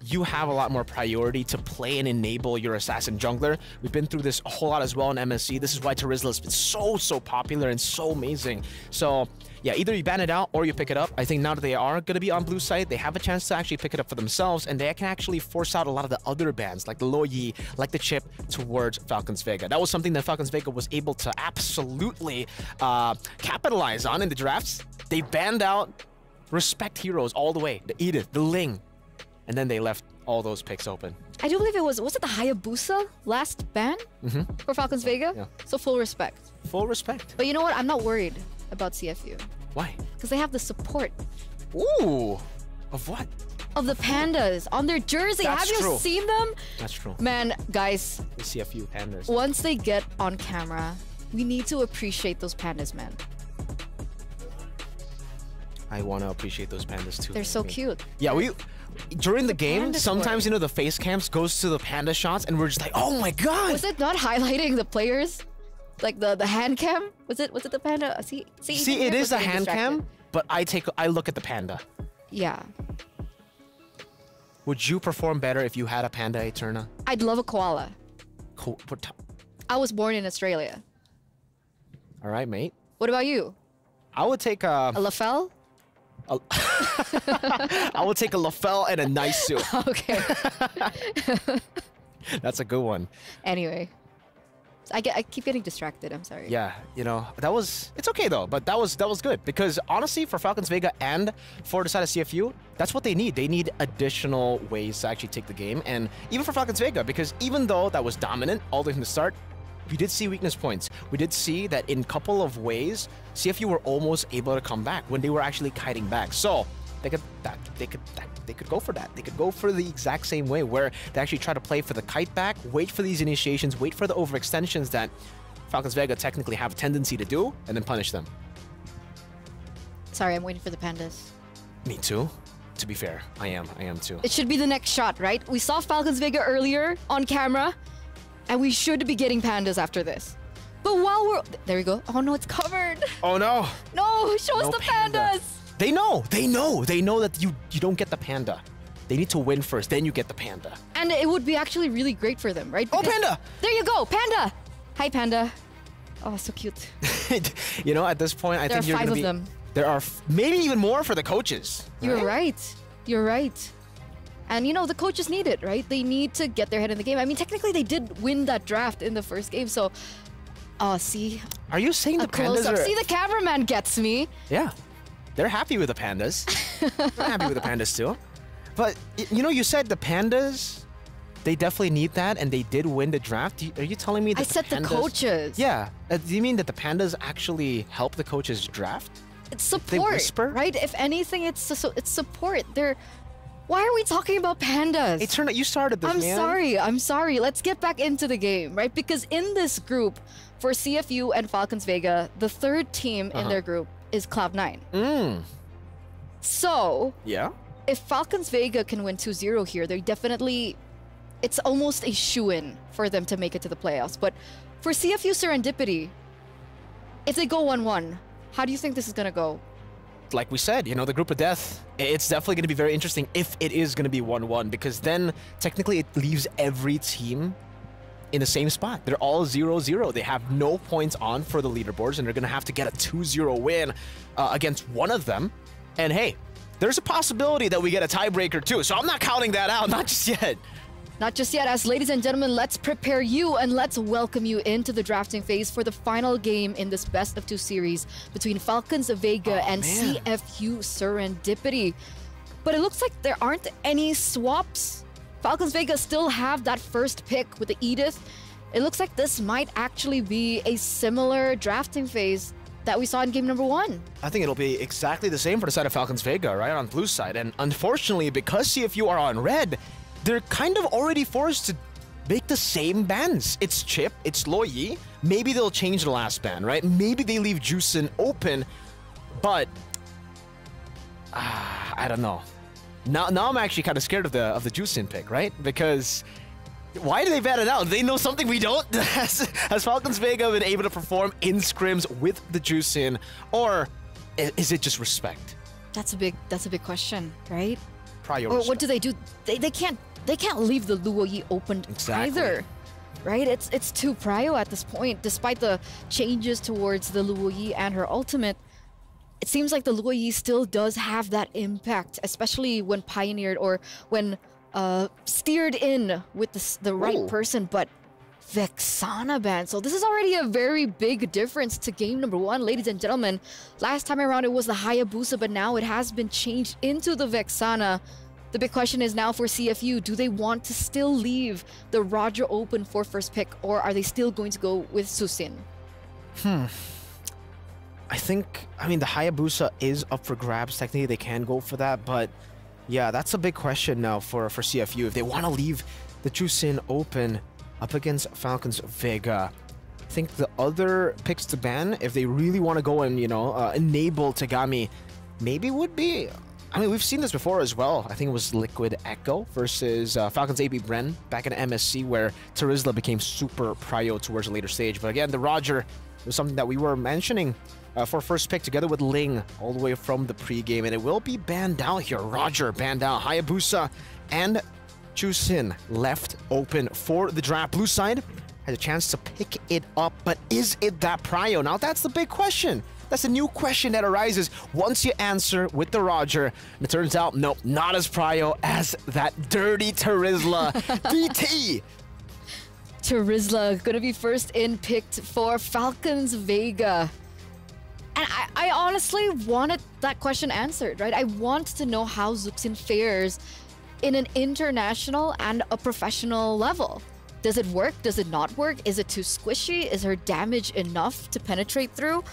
you have a lot more priority to play and enable your assassin jungler. We've been through this a whole lot as well in MSC. This is why Terizla has been so popular and so amazing. So yeah, either you ban it out or you pick it up. I think now that they are going to be on blue side, they have a chance to actually pick it up for themselves, and they can actually force out a lot of the other bans, like the Lo Yi, like the Chip, towards Falcons Vega. That was something that Falcons Vega was able to absolutely capitalize on in the drafts. They banned out Respect heroes all the way, the Edith, the Ling, and then they left all those picks open. I do believe it was it the Hayabusa last ban for Falcons Vega? Yeah. So full respect. Full respect. But you know what? I'm not worried about CFU. Why? Because they have the support. Ooh! Of what? Of the pandas on their jersey. That's have you true. seen them? That's true. Man, guys. We see a few pandas. Once they get on camera, we need to appreciate those pandas, man. I want to appreciate those pandas too. They're so cute. Yeah, during the game, panda sometimes, sport. you know, the face cams goes to the panda shots and we're just like, oh my god! Was it not highlighting the players? Like the hand cam? Was it the panda? See, it is a hand cam, but I look at the panda. Yeah. Would you perform better if you had a panda, Eterna? I'd love a koala. Cool. I was born in Australia. All right, mate. What about you? I would take a Lafelle? I would take a Lafelle and a nice suit. Okay. That's a good one. Anyway. I keep getting distracted. I'm sorry. Yeah, you know, it's okay though, but that was good, because honestly, for Falcons Vega and for the side of CFU, that's what they need. They need additional ways to actually take the game, and even for Falcons Vega, because even though that was dominant all the way from the start, we did see weakness points. We did see that in a couple of ways, CFU were almost able to come back when they were actually kiting back. So they could go for that. They could go for the exact same way, where they actually try to play for the kite back, wait for these initiations, wait for the overextensions that Falcons Vega technically have a tendency to do, and then punish them. Sorry, I'm waiting for the pandas. Me too. To be fair, I am too. It should be the next shot, right? We saw Falcons Vega earlier on camera, and we should be getting pandas after this. But while there we go. Oh no, it's covered. Oh no. No, show us the pandas. They know that you don't get the panda. They need to win first, then you get the panda. And it would be actually really great for them, right? Because panda! There you go, panda! Hi, panda. Oh, so cute. You know, at this point, I think there are 5 of them. There are maybe even more for the coaches. You're right. You're right. And, you know, the coaches need it, right? They need to get their head in the game. I mean, technically, they did win that draft in the first game, so... see? Are you saying the pandas are... See, the cameraman gets me. Yeah. They're happy with the pandas. They're happy with the pandas, too. But, you know, you said the pandas, they definitely need that, and they did win the draft. Are you telling me that I said the coaches. Yeah. Do you mean that the pandas actually help the coaches draft? It's support, they whisper? Right? If anything, it's support. Why are we talking about pandas? Hey, Turner, you started this, man. I'm sorry. Let's get back into the game, right? Because in this group, for CFU and Falcons Vega, the third team in their group is Cloud9. So, yeah, if Falcons Vega can win 2-0 here, they're definitely... It's almost a shoo-in for them to make it to the playoffs. But for CFU Serendipity, if they go 1-1, how do you think this is going to go? Like we said, you know, the group of death, it's definitely going to be very interesting if it is going to be 1-1, because then technically it leaves every team in the same spot. They're all 0-0. They have no points on for the leaderboards, and they're going to have to get a 2-0 win against one of them. And hey, there's a possibility that we get a tiebreaker too, so I'm not counting that out, not just yet. Not just yet, as ladies and gentlemen, let's prepare you and let's welcome you into the drafting phase for the final game in this best of 2 series between Falcons Vega and CFU Serendipity. But it looks like there aren't any swaps. Falcons Vega still have that first pick with the Edith. It looks like this might actually be a similar drafting phase that we saw in game number 1. I think it'll be exactly the same for the side of Falcons Vega, right, on blue side. And unfortunately, because CFU are on red, they're kind of already forced to make the same bans. It's Chip, it's Lo Yi. Maybe they'll change the last ban, right? Maybe they leave Juicin open, but I don't know. Now I'm actually kind of scared of the Juicin pick, right? Because why do they ban it out? They know something we don't. Has Falcons Vega been able to perform in scrims with the Juicin, or is it just respect? That's a big question, right? Priority. Or what do? They can't leave the Luo Yi open either. Right? It's too prio at this point. Despite the changes towards the Luo Yi and her ultimate, it seems like the Luo Yi still does have that impact, especially when pioneered or when steered in with the right person. But Vexana ban. So this is already a very big difference to game number 1, ladies and gentlemen. Last time around it was the Hayabusa, but now it has been changed into the Vexana. The big question is now for CFU, do they want to still leave the Roger open for first pick, or are they still going to go with Susin? I mean, the Hayabusa is up for grabs. Technically, they can go for that, but yeah, that's a big question now for CFU. If they want to leave the Juicin open up against Falcons Vega, I think the other picks to ban, if they really want to go and, enable Tagami, maybe would be... I mean, we've seen this before as well. I think it was Liquid Echo versus Falcons AB Bren back in MSC, where Terizla became super prio towards a later stage. But again, the Roger was something that we were mentioning for first pick together with Ling all the way from the pregame, and it will be banned out here. Roger banned out. Hayabusa and Juicin left open for the draft. Blue side has a chance to pick it up, but is it that prio? Now, that's the big question. That's a new question that arises once you answer with the Roger. And it turns out, nope, not as prio as that dirty Terizla. DT! Terizla gonna be first in picked for Falcons Vega. And I honestly wanted that question answered, right? I want to know how Zuxin fares in an international and a professional level. Does it work? Does it not work? Is it too squishy? Is her damage enough to penetrate through?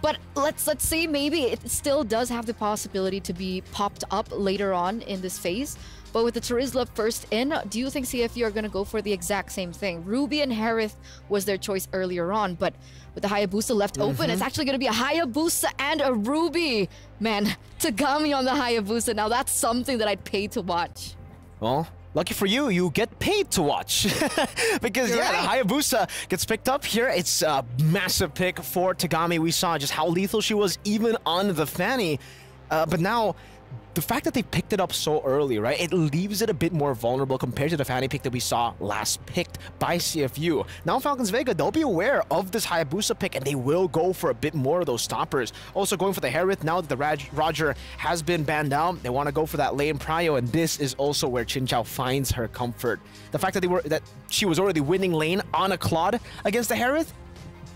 But let's see, maybe it still does have the possibility to be popped up later on in this phase. But with the Terizla first in, do you think CFU are going to go for the exact same thing? Ruby and Harith was their choice earlier on, but with the Hayabusa left open, it's actually going to be a Hayabusa and a Ruby. Man, Tagami on the Hayabusa. Now that's something that I'd pay to watch. Well, lucky for you, you get paid to watch. Because, the Hayabusa gets picked up here. It's a massive pick for Tagami. We saw just how lethal she was even on the Fanny. But now, the fact that they picked it up so early, right, it leaves it a bit more vulnerable compared to the Fanny pick that we saw last picked by CFU. Now Falcons Vega, they'll be aware of this Hayabusa pick, and they will go for a bit more of those stoppers. Also going for the Harith now that the Roger has been banned out. They want to go for that lane prio, and this is also where Chin Chao finds her comfort. The fact that she was already winning lane on a Claude against the Harith.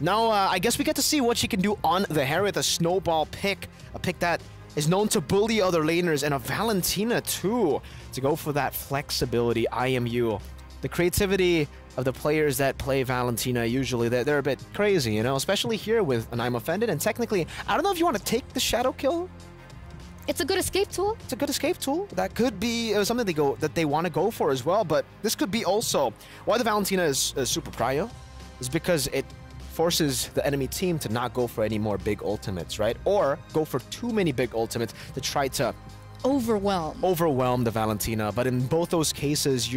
Now, I guess we get to see what she can do on the Harith, a snowball pick, a pick that is known to bully other laners, and a Valentina too, to go for that flexibility IMU. The creativity of the players that play Valentina, usually they're a bit crazy, especially here with an I'm Offended, and technically, I don't know if you want to take the Shadow Kill. It's a good escape tool. It's a good escape tool. That could be something they want to go for as well, but this could be also why the Valentina is super prio, is because it forces the enemy team to not go for any more big ultimates, right? Or go for too many big ultimates to try to overwhelm the Valentina. But in both those cases,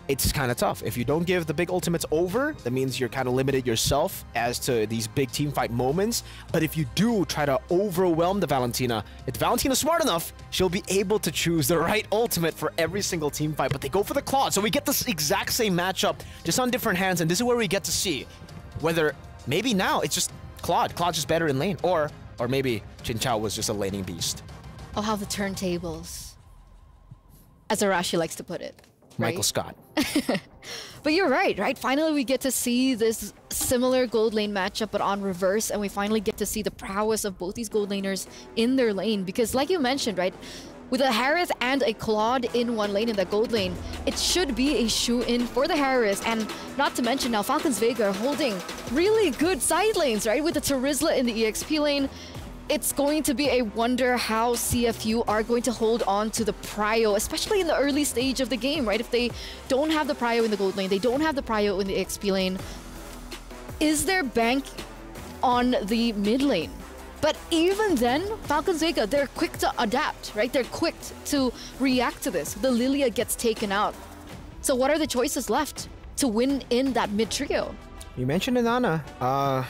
it's kind of tough. If you don't give the big ultimates over, that means you're kind of limited yourself as to these big team fight moments. But if you do try to overwhelm the Valentina, if the Valentina's smart enough, she'll be able to choose the right ultimate for every single team fight. But they go for the Claude, so we get this exact same matchup, just on different hands, and this is where we get to see whether maybe now it's just Claude's just better in lane, or maybe Chin Chao was just a laning beast. Oh, how the turntables, as Arashi likes to put it. Right? Michael Scott. But you're right? Finally, we get to see this similar gold lane matchup, but on reverse, and we finally get to see the prowess of both these gold laners in their lane. Because like you mentioned, right, with a Harith and a Claude in one lane in the gold lane, it should be a shoe-in for the Harith. And not to mention now, Falcons Vega are holding really good side lanes, right? With the Terizla in the EXP lane, it's going to be a wonder how CFU are going to hold on to the prio, especially in the early stage of the game, right? If they don't have the prio in the gold lane, they don't have the prio in the XP lane, is there bank on the mid lane? But even then, Falcons Vega, they're quick to adapt, right? They're quick to react to this. The Lilia gets taken out. So what are the choices left to win in that mid-trio? You mentioned Inanna.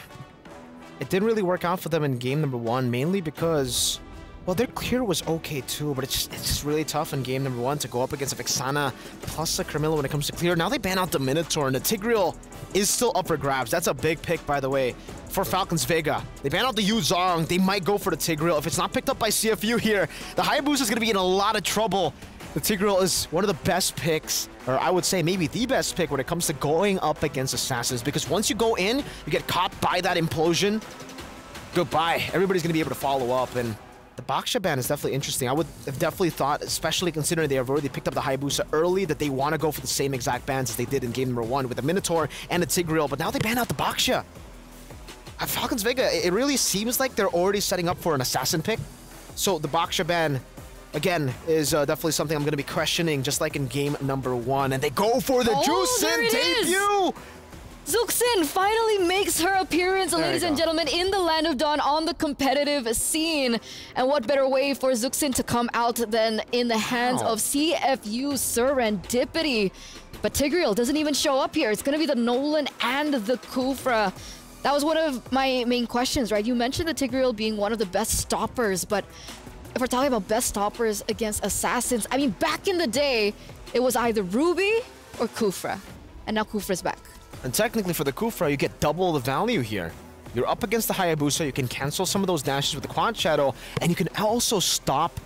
It didn't really work out for them in game number 1, mainly because, well, their clear was okay too, but it's just really tough in game number 1 to go up against a Vexana plus a Carmilla when it comes to clear. Now they ban out the Minotaur, and the Tigreal is still up for grabs. That's a big pick, by the way, for Falcons Vega. They ban out the Yuzong. They might go for the Tigreal. If it's not picked up by CFU here, the Hayabusa is going to be in a lot of trouble. The Tigreal is one of the best picks, or I would say maybe the best pick when it comes to going up against Assassins, because once you go in, you get caught by that implosion, goodbye. Everybody's going to be able to follow up, and the Baksha ban is definitely interesting. I would have definitely thought, especially considering they have already picked up the Hayabusa early, that they want to go for the same exact bans as they did in game number 1 with the Minotaur and the Tigreal, but now they ban out the Baksha. At Falcons Vega, it really seems like they're already setting up for an Assassin pick, so the Baksha ban, again, is definitely something I'm going to be questioning, just like in game number 1. And they go for the Juicin debut! Zuxin finally makes her appearance, ladies and gentlemen, in the Land of Dawn on the competitive scene. And what better way for Zuxin to come out than in the hands of CFU Serendipity. But Tigreal doesn't even show up here. It's going to be the Nolan and the Kufra. That was one of my main questions, right? You mentioned the Tigreal being one of the best stoppers, but if we're talking about best stoppers against Assassins, I mean, back in the day, it was either Ruby or Kufra. And now Kufra's back. And technically for the Kufra, you get double the value here. You're up against the Hayabusa, you can cancel some of those dashes with the Quad Shadow, and you can also stop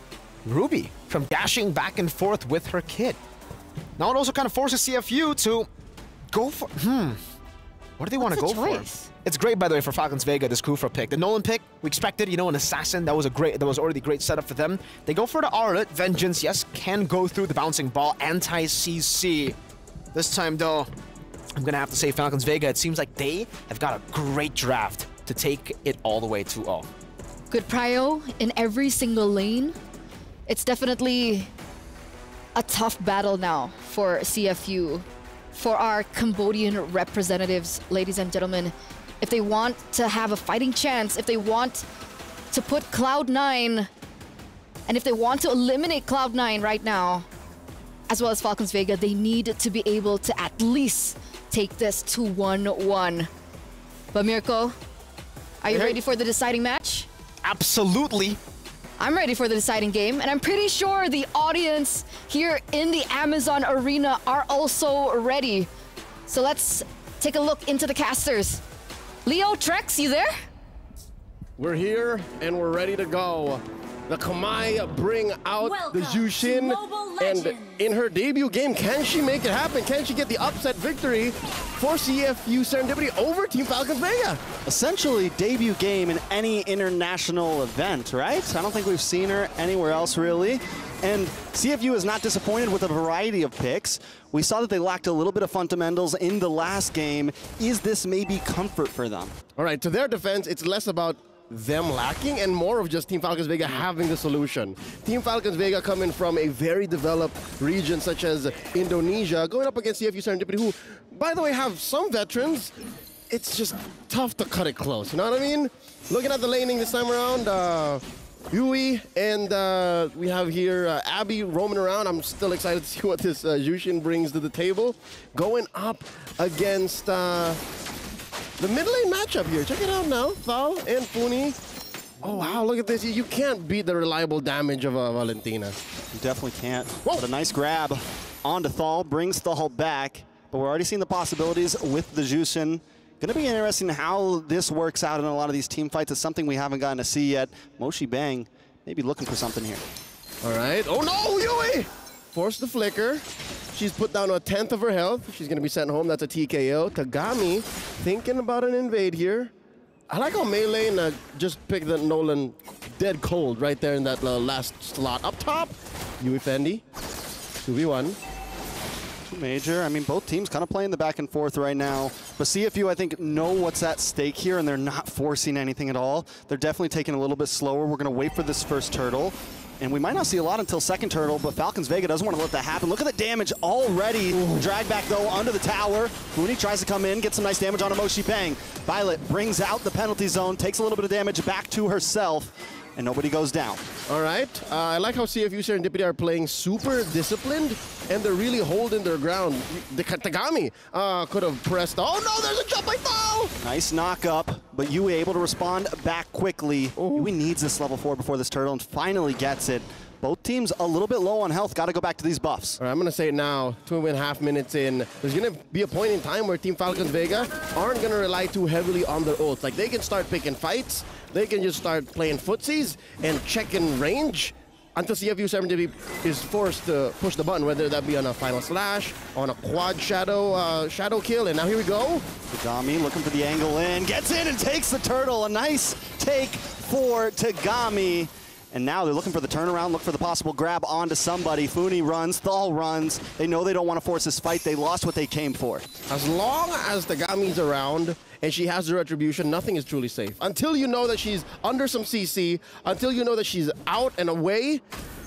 Ruby from dashing back and forth with her kit. Now it also kind of forces CFU to go for... What do they want to go for? It's great, by the way, for Falcons Vega, this Kufra pick. The Nolan pick, we expected, you know, an Assassin. That was already a great setup for them. They go for the Aurlet. Vengeance, yes, can go through the Bouncing Ball. Anti-CC. This time, though, I'm going to have to say Falcons Vega, it seems like they have got a great draft to take it all the way 2-0. Good prio in every single lane. It's definitely a tough battle now for CFU, for our Cambodian representatives, ladies and gentlemen. If they want to have a fighting chance, if they want to put Cloud9, and if they want to eliminate Cloud9 right now, as well as Falcons Vega, they need to be able to at least take this to 1-1. But Mirko, are you ready for the deciding match? Absolutely. I'm ready for the deciding game, and I'm pretty sure the audience here in the Amazon Arena are also ready. So let's take a look into the casters. Leo, Trex, you there? We're here and we're ready to go. The Kamai bring out the Jushin, and in her debut game, can she make it happen? Can she get the upset victory for CFU Serendipity over Team Falcons Vega? Essentially, debut game in any international event, right? I don't think we've seen her anywhere else, really. And CFU is not disappointed with a variety of picks. We saw that they lacked a little bit of fundamentals in the last game. Is this maybe comfort for them? All right, to their defense, it's less about them lacking and more of just Team Falcons Vega having the solution. Team Falcons Vega coming from a very developed region such as Indonesia, going up against CFU Serendipity, who, by the way, have some veterans. It's just tough to cut it close, you know what I mean? Looking at the laning this time around, Yui, and we have here Abby roaming around. I'm still excited to see what this Jushin brings to the table. Going up against the mid lane matchup here. Check it out now. Thal and Funi. Oh, wow, look at this. You can't beat the reliable damage of Valentina. You definitely can't. Whoa. But a nice grab onto Thal, brings Thal back. But we're already seeing the possibilities with the Jushin. Going to be interesting how this works out in a lot of these team fights. It's something we haven't gotten to see yet. Moshi Bang maybe looking for something here. All right. Oh, no, Yui! Forced the flicker. She's put down 1/10 of her health. She's going to be sent home. That's a TKO. Tagami thinking about an invade here. I like how Melee just picked the Nolan dead cold right there in that last slot. Up top, Yui Fendi. 2v1. Major. I mean, both teams kind of playing the back and forth right now. But CFU, I think, know what's at stake here, and they're not forcing anything at all. They're definitely taking a little bit slower. We're going to wait for this first turtle. And we might not see a lot until second turtle, but Falcons Vega doesn't want to let that happen. Look at the damage already. Drag back, though, under the tower. Funi tries to come in, get some nice damage on Moshi Bang. Violet brings out the penalty zone, takes a little bit of damage back to herself, and nobody goes down. All right. I like how CFU Serendipity are playing super disciplined, and they're really holding their ground. The Katagami could have pressed. Oh, no, there's a jump by foul! Nice knock up, but Yui able to respond back quickly. Yui needs this level 4 before this turtle and finally gets it. Both teams a little bit low on health. Got to go back to these buffs. All right, I'm going to say it now. 2.5 minutes in. There's going to be a point in time where Team Falcons Vega aren't going to rely too heavily on their ults. Like, they can start picking fights. They can just start playing footsies and checking range until CFU Serendipity is forced to push the button, whether that be on a final slash, on a quad shadow kill. And now here we go. Tagami looking for the angle in. Gets in and takes the turtle. A nice take for Tagami. And now they're looking for the turnaround, look for the possible grab onto somebody. Funi runs, Thal runs. They know they don't want to force this fight. They lost what they came for. As long as Tagami's around and she has the retribution, nothing is truly safe. Until you know that she's under some CC, until you know that she's out and away,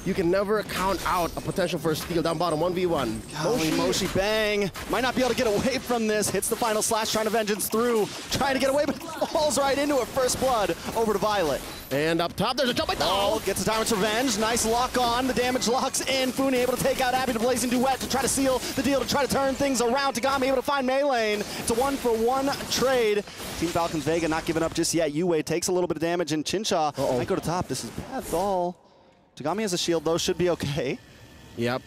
you can never count out a potential for a steal down bottom, 1v1. Moshi Bang might not be able to get away from this. Hits the final slash, trying to vengeance through. Trying to get away, but falls right into it. First blood over to Violet. And up top, there's a jump by Thal. Gets the Tyrant's Revenge. Nice lock on. The damage locks in. Funi able to take out Abby to Blazing Duet to try to seal the deal, to try to turn things around. Tagami able to find Maylane. It's a 1-for-1 trade. Team Falcons Vega not giving up just yet. Yue takes a little bit of damage, and Chinsha might go to top. This is bad. Thal. Tagami has a shield, though. Should be okay. Yep.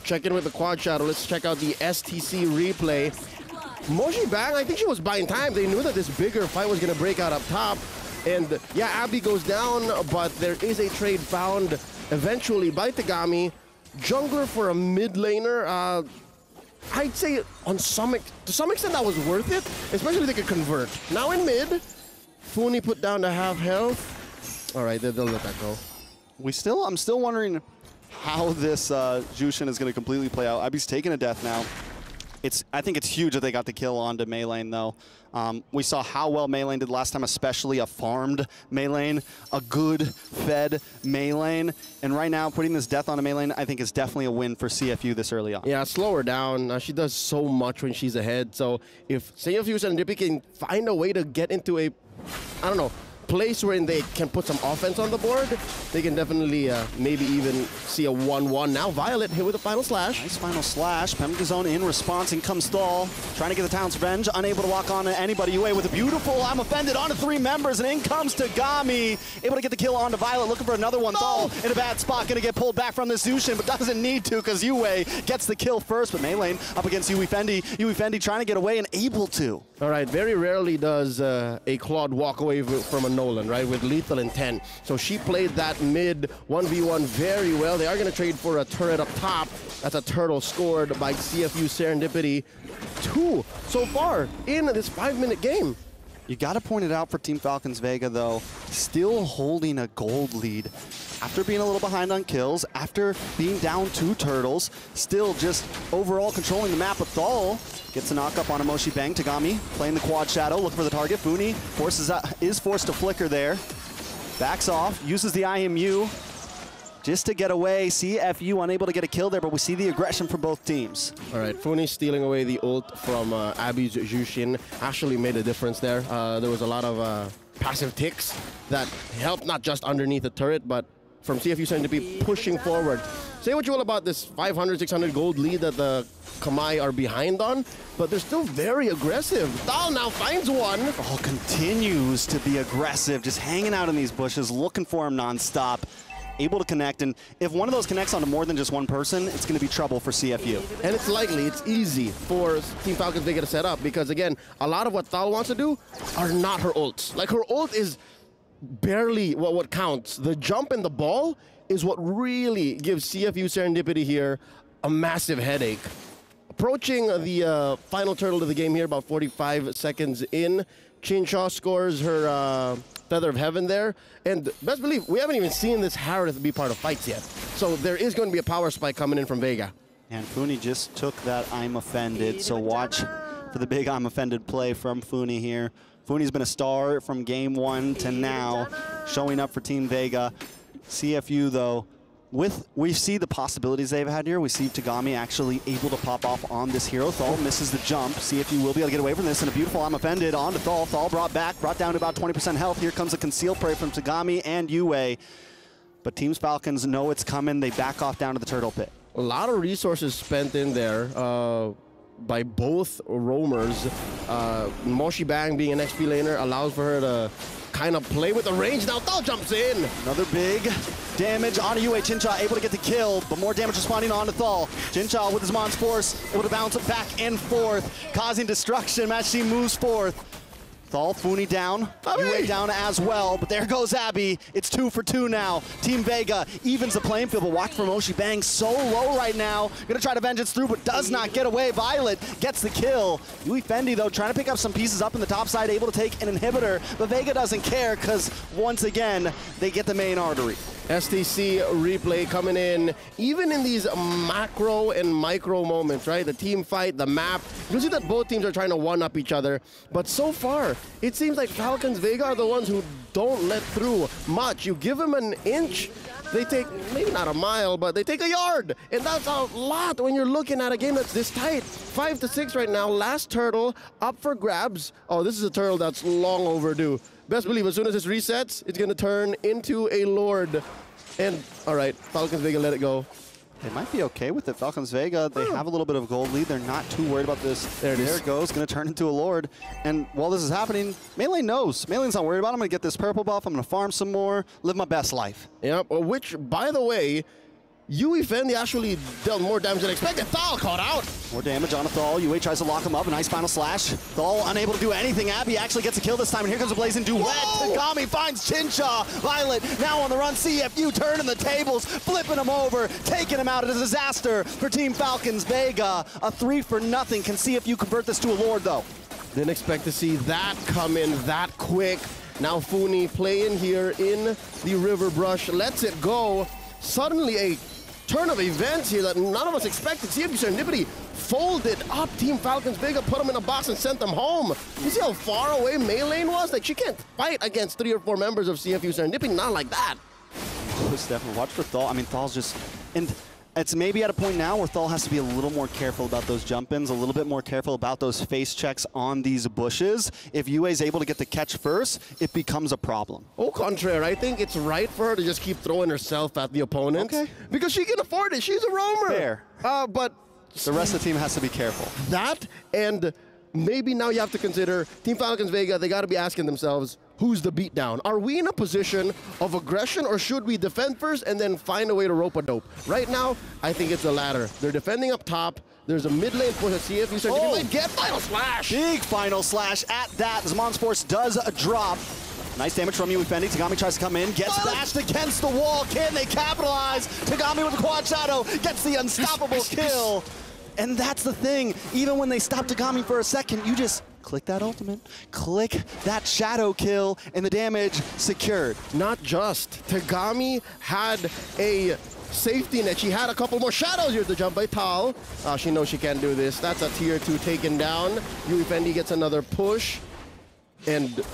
Check in with the quad shadow. Let's check out the STC replay. Moshi Bang, I think she was buying time. They knew that this bigger fight was going to break out up top. And yeah, Abby goes down, but there is a trade found eventually by Tagami. Jungler for a mid laner. I'd say to some extent that was worth it, especially if they could convert. Now in mid, Funi put down to half health. All right, they'll let that go. I'm still wondering how this Jushin is going to completely play out. Abby's taking a death now. I think it's huge that they got the kill onto Maylane, though. We saw how well Maylane did last time, especially a farmed Maylane, a good fed Maylane. And right now, putting this death on a Maylane, I think is definitely a win for CFU this early on. Yeah, slow her down. She does so much when she's ahead. So if CFU Serendipity can find a way to get into a, I don't know, place where they can put some offense on the board, they can definitely maybe even see a 1-1. Now Violet hit with a final slash. Nice final slash. Penalty zone in response. In comes Thal. Trying to get the Talent's Revenge. Unable to walk on to anybody. Yue with a beautiful I'm offended onto 3 members. And in comes Tagami. Able to get the kill onto Violet. Looking for another one. Thal in a bad spot. Going to get pulled back from this Zushin, but doesn't need to because Yue gets the kill first. But Maylane up against Yui Fendi. Yui Fendi trying to get away and able to. All right, very rarely does a Claude walk away from a Nolan, right, with lethal intent. So she played that mid 1v1 very well. They are going to trade for a turret up top. That's a turtle scored by CFU Serendipity. 2 so far in this 5-minute game. You got to point it out for Team Falcons Vega, though. Still holding a gold lead. After being a little behind on kills, after being down 2 turtles, still just overall controlling the map. With Thal gets a knock up on a Moshi Bang. Tagami playing the quad shadow, looking for the target. Funi is forced to flicker there. Backs off, uses the IMU just to get away. CFU unable to get a kill there, but we see the aggression from both teams. All right, Funi stealing away the ult from Abby's Jushin actually made a difference there. There was a lot of passive ticks that helped not just underneath the turret, but from CFU Serendipity pushing forward. Say what you will about this 500, 600 gold lead that the Kamai are behind on, but they're still very aggressive. Thal now finds one. Oh, continues to be aggressive, just hanging out in these bushes, looking for him nonstop. Able to connect, and if one of those connects onto more than just one person, it's going to be trouble for CFU. And it's likely, it's easy for Team Falcons Vega to set up, because again, a lot of what Thal wants to do are not her ults. Like, her ult is barely what counts. The jump and the ball is what really gives CFU Serendipity here a massive headache. Approaching the final turtle of the game here, about 45 seconds in. Chinshaw scores her Feather of Heaven there. And best believe, we haven't even seen this Harith be part of fights yet. So there is going to be a power spike coming in from Vega. And Funi just took that I'm offended, so watch for the big I'm offended play from Funi here. Funi's been a star from game 1 to now, showing up for Team Vega. CFU, though, we see the possibilities they've had here. We see Tagami actually able to pop off on this hero. Thal misses the jump. CFU will be able to get away from this, and a beautiful I'm offended onto Thal. Thal brought down to about 20% health. Here comes a concealed prey from Tagami and Yue. But Team Falcons know it's coming. They back off down to the turtle pit. A lot of resources spent in there by both roamers. Moshi Bang being an XP laner allows for her to kind of play with the range. Now Thal jumps in. Another big damage onto Yue. Chincha able to get the kill, but more damage responding onto Thal. Chincha with his Mon's Force able to bounce it back and forth, causing destruction. Match team moves forth. Thal, Funi down, Yue down as well, but there goes Abby. It's 2 for 2 now. Team Vega evens the playing field, but watch for Moshi Bang so low right now. Gonna try to vengeance through, but does not get away. Violet gets the kill. Yui Fendi, though, trying to pick up some pieces up in the top side, able to take an inhibitor, but Vega doesn't care because, once again, they get the main artery. STC replay coming in, even in these macro and micro moments, right? The team fight, the map. You'll see that both teams are trying to one-up each other. But so far, it seems like Falcons Vega are the ones who don't let through much. You give them an inch, they take, maybe not a mile, but they take a yard. And that's a lot when you're looking at a game that's this tight. 5-6 right now. Last turtle up for grabs. Oh, this is a turtle that's long overdue. Best believe as soon as this resets, it's going to turn into a Lord. And, all right, Falcons Vega let it go. They might be okay with it. Falcons Vega, they have a little bit of gold lead. They're not too worried about this. There it goes, going to turn into a Lord. And while this is happening, Melee knows. Melee's not worried about it. I'm going to get this purple buff. I'm going to farm some more, live my best life. Yep, which, by the way, Yui Fendi actually dealt more damage than expected. Thal caught out. More damage on a Thal. Yue tries to lock him up. A nice final slash. Thal unable to do anything. Abby actually gets a kill this time. And here comes a blazing duet. Tagami finds Chincha. Violet now on the run. CFU turning the tables, flipping him over, taking him out. A disaster for Team Falcons Vega. A 3-for-0. Can CFU convert this to a Lord, though? Didn't expect to see that come in that quick. Now Funi playing here in the River Brush. Lets it go. Suddenly a turn of events here that none of us expected. CFU Serendipity folded up Team Falcons Vega, put them in a box and sent them home. You see how far away Mei Lane was? Like, she can't fight against 3 or 4 members of CFU Serendipity, not like that. Definitely watch for Thal. I mean, Thal's just, and it's maybe at a point now where Thal has to be a little more careful about those jump-ins, a little bit more careful about those face checks on these bushes. If Yue is able to get the catch first, it becomes a problem. Au contraire, I think it's right for her to just keep throwing herself at the opponent. Okay. Because she can afford it. She's a roamer. Fair. But the rest of the team has to be careful. That, and maybe now you have to consider Team Falcons Vega, they got to be asking themselves, who's the beatdown? Are we in a position of aggression, or should we defend first and then find a way to rope a dope? Right now, I think it's the latter. They're defending up top. There's a mid lane push at CFU, so you might get final slash. Big final slash at that. Zamon's Force does drop. Nice damage from Yui Fendi. Tagami tries to come in, gets bashed against the wall. Can they capitalize? Tagami with the quad shadow gets the unstoppable kill. And that's the thing. Even when they stop Tagami for a second, you just click that ultimate, click that shadow kill, and the damage secured. Not just. Tagami had a safety net. She had a couple more shadows here to jump by Thal. She knows she can't do this. That's a tier 2 taken down. Yui Fendi gets another push. And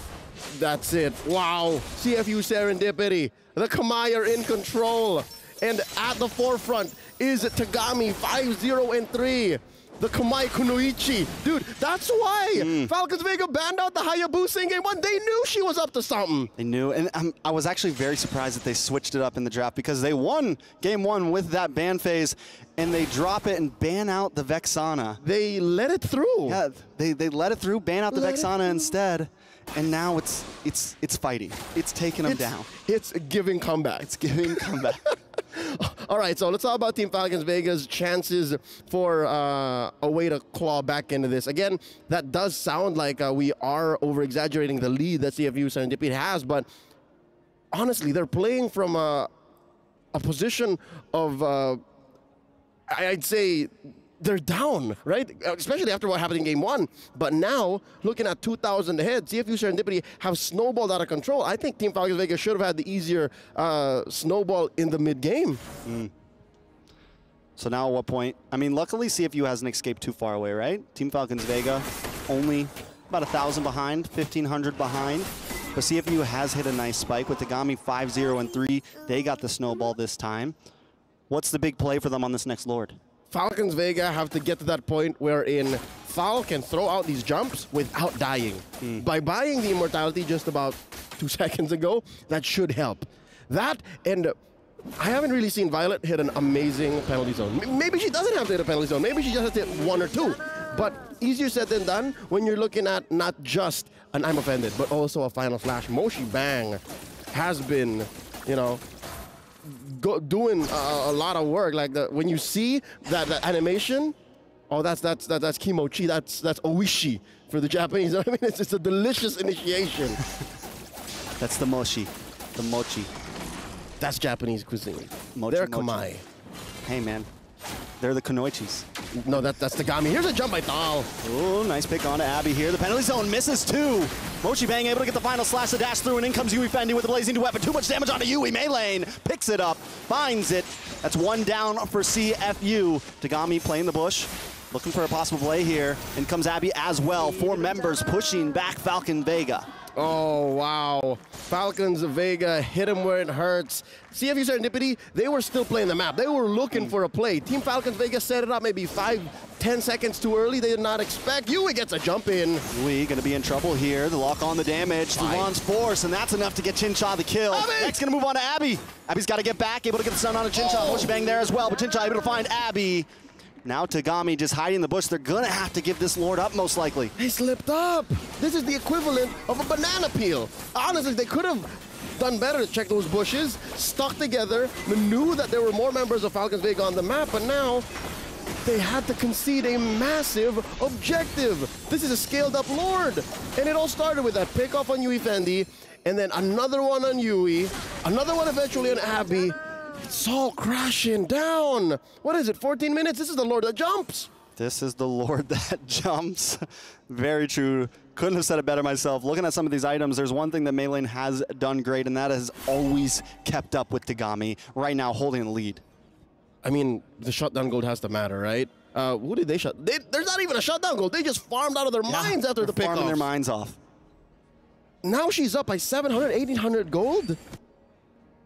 that's it. Wow. CFU Serendipity. The Kamai are in control. And at the forefront is Tagami, 5-0-3. The Kamai Kunoichi. Dude, that's why Falcons Vega banned out the Hayabusa in game 1. They knew she was up to something. They knew, and I was actually very surprised that they switched it up in the draft because they won game 1 with that ban phase, and they drop it and ban out the Vexana. They let it through. Yeah, they let it through, ban out the Vexana instead, and now it's fighting. It's taking them down. It's giving comeback. It's giving comeback. All right, so let's talk about Team Falcons Vega's chances for a way to claw back into this. Again, that does sound like we are over-exaggerating the lead that CFU Serendipity has, but honestly, they're playing from a position of, I'd say, they're down, right? Especially after what happened in game 1. But now, looking at 2,000 ahead, CFU Serendipity have snowballed out of control. I think Team Falcons Vega should have had the easier snowball in the mid-game. So now at what point? I mean, luckily CFU hasn't escaped too far away, right? Team Falcons Vega only about 1,000 behind, 1,500 behind. but CFU has hit a nice spike with Tagami 5-0 and 3. They got the snowball this time. What's the big play for them on this next Lord? Falcons Vega have to get to that point wherein Fal can throw out these jumps without dying. By buying the immortality just about 2 seconds ago, that should help. That, and I haven't really seen Violet hit an amazing penalty zone. Maybe she doesn't have to hit a penalty zone. Maybe she just has to hit 1 or 2. But easier said than done when you're looking at not just an I'm offended, but also a final flash. Moshi Bang has been, you know, doing a lot of work. Like when you see that animation, oh, that's kimochi. That's oishi for the Japanese. I mean, it's a delicious initiation. That's the mochi, the mochi. That's Japanese cuisine. Mochi, They're mochi. kamai. Hey, man. They're the kunoichis. No, that's Tagami. Here's a jump by Tal. Oh, nice pick on to Abby here. The penalty zone misses too. Mochi Bang able to get the final slash, the dash through, and in comes Yui Fendi with the blazing weapon. Too much damage onto Yui. Maylane picks it up, finds it. That's 1 down for CFU. Tagami playing the bush, looking for a possible play here. In comes Abby as well. 4 members pushing back Falcon Vega. Oh, wow. Falcons Vega hit him where it hurts. CFU Serendipity, they were still playing the map. They were looking for a play. Team Falcons Vega set it up maybe 5-10 seconds too early. They did not expect. Yui gets a jump in. Yui going to be in trouble here. The lock on the damage. Devon's force, and that's enough to get Chincha the kill. Next going to move on to Abby. Abby's got to get back, able to get the stun on a Chincha. Mochi Bang there as well, but Chincha able to find Abby. Now Tagami just hiding in the bush. They're going to have to give this Lord up most likely. They slipped up. This is the equivalent of a banana peel. Honestly, they could have done better to check those bushes, stuck together, knew that there were more members of Falcons Vega on the map, but now they had to concede a massive objective. This is a scaled up Lord. And it all started with that pickoff on Yui Fendi, and then another one on Yui, another one eventually on Abby. It's all crashing down. What is it, 14 minutes? This is the Lord that jumps. This is the Lord that jumps. Very true. Couldn't have said it better myself. Looking at some of these items, there's one thing that Maylane has done great, and that has always kept up with Tagami. Right now, holding the lead. I mean, the shutdown gold has to matter, right? Who did they shut? There's not even a shutdown gold. They just farmed out of their minds after the pickoff. Farming their minds off. Now she's up by 700, 1800 gold.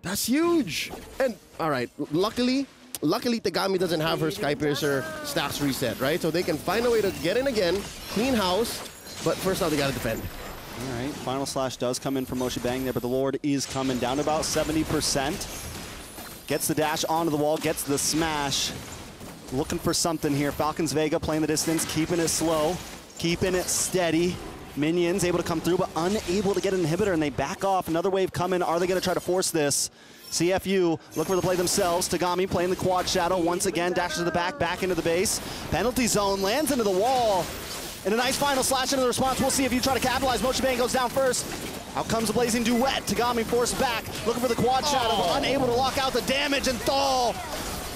That's huge. And all right, luckily Tagami doesn't have her Skypiercer stacks reset, right? So they can find a way to get in again, clean house, but first now they gotta defend. All right, final slash does come in for Moshi Bang there, but the Lord is coming down to about 70%. Gets the dash onto the wall, gets the smash. Looking for something here. Falcons Vega playing the distance, keeping it slow, keeping it steady. Minions able to come through, but unable to get an inhibitor, and they back off. Another wave coming. Are they going to try to force this? CFU look for the play themselves. Tagami playing the quad shadow once again. Dashes to the back into the base. Penalty zone, lands into the wall. And a nice final slash into the response. We'll see if you try to capitalize. Mochi Bang goes down first. Out comes the blazing duet. Tagami forced back. Looking for the quad shadow, but unable to lock out the damage, and Thal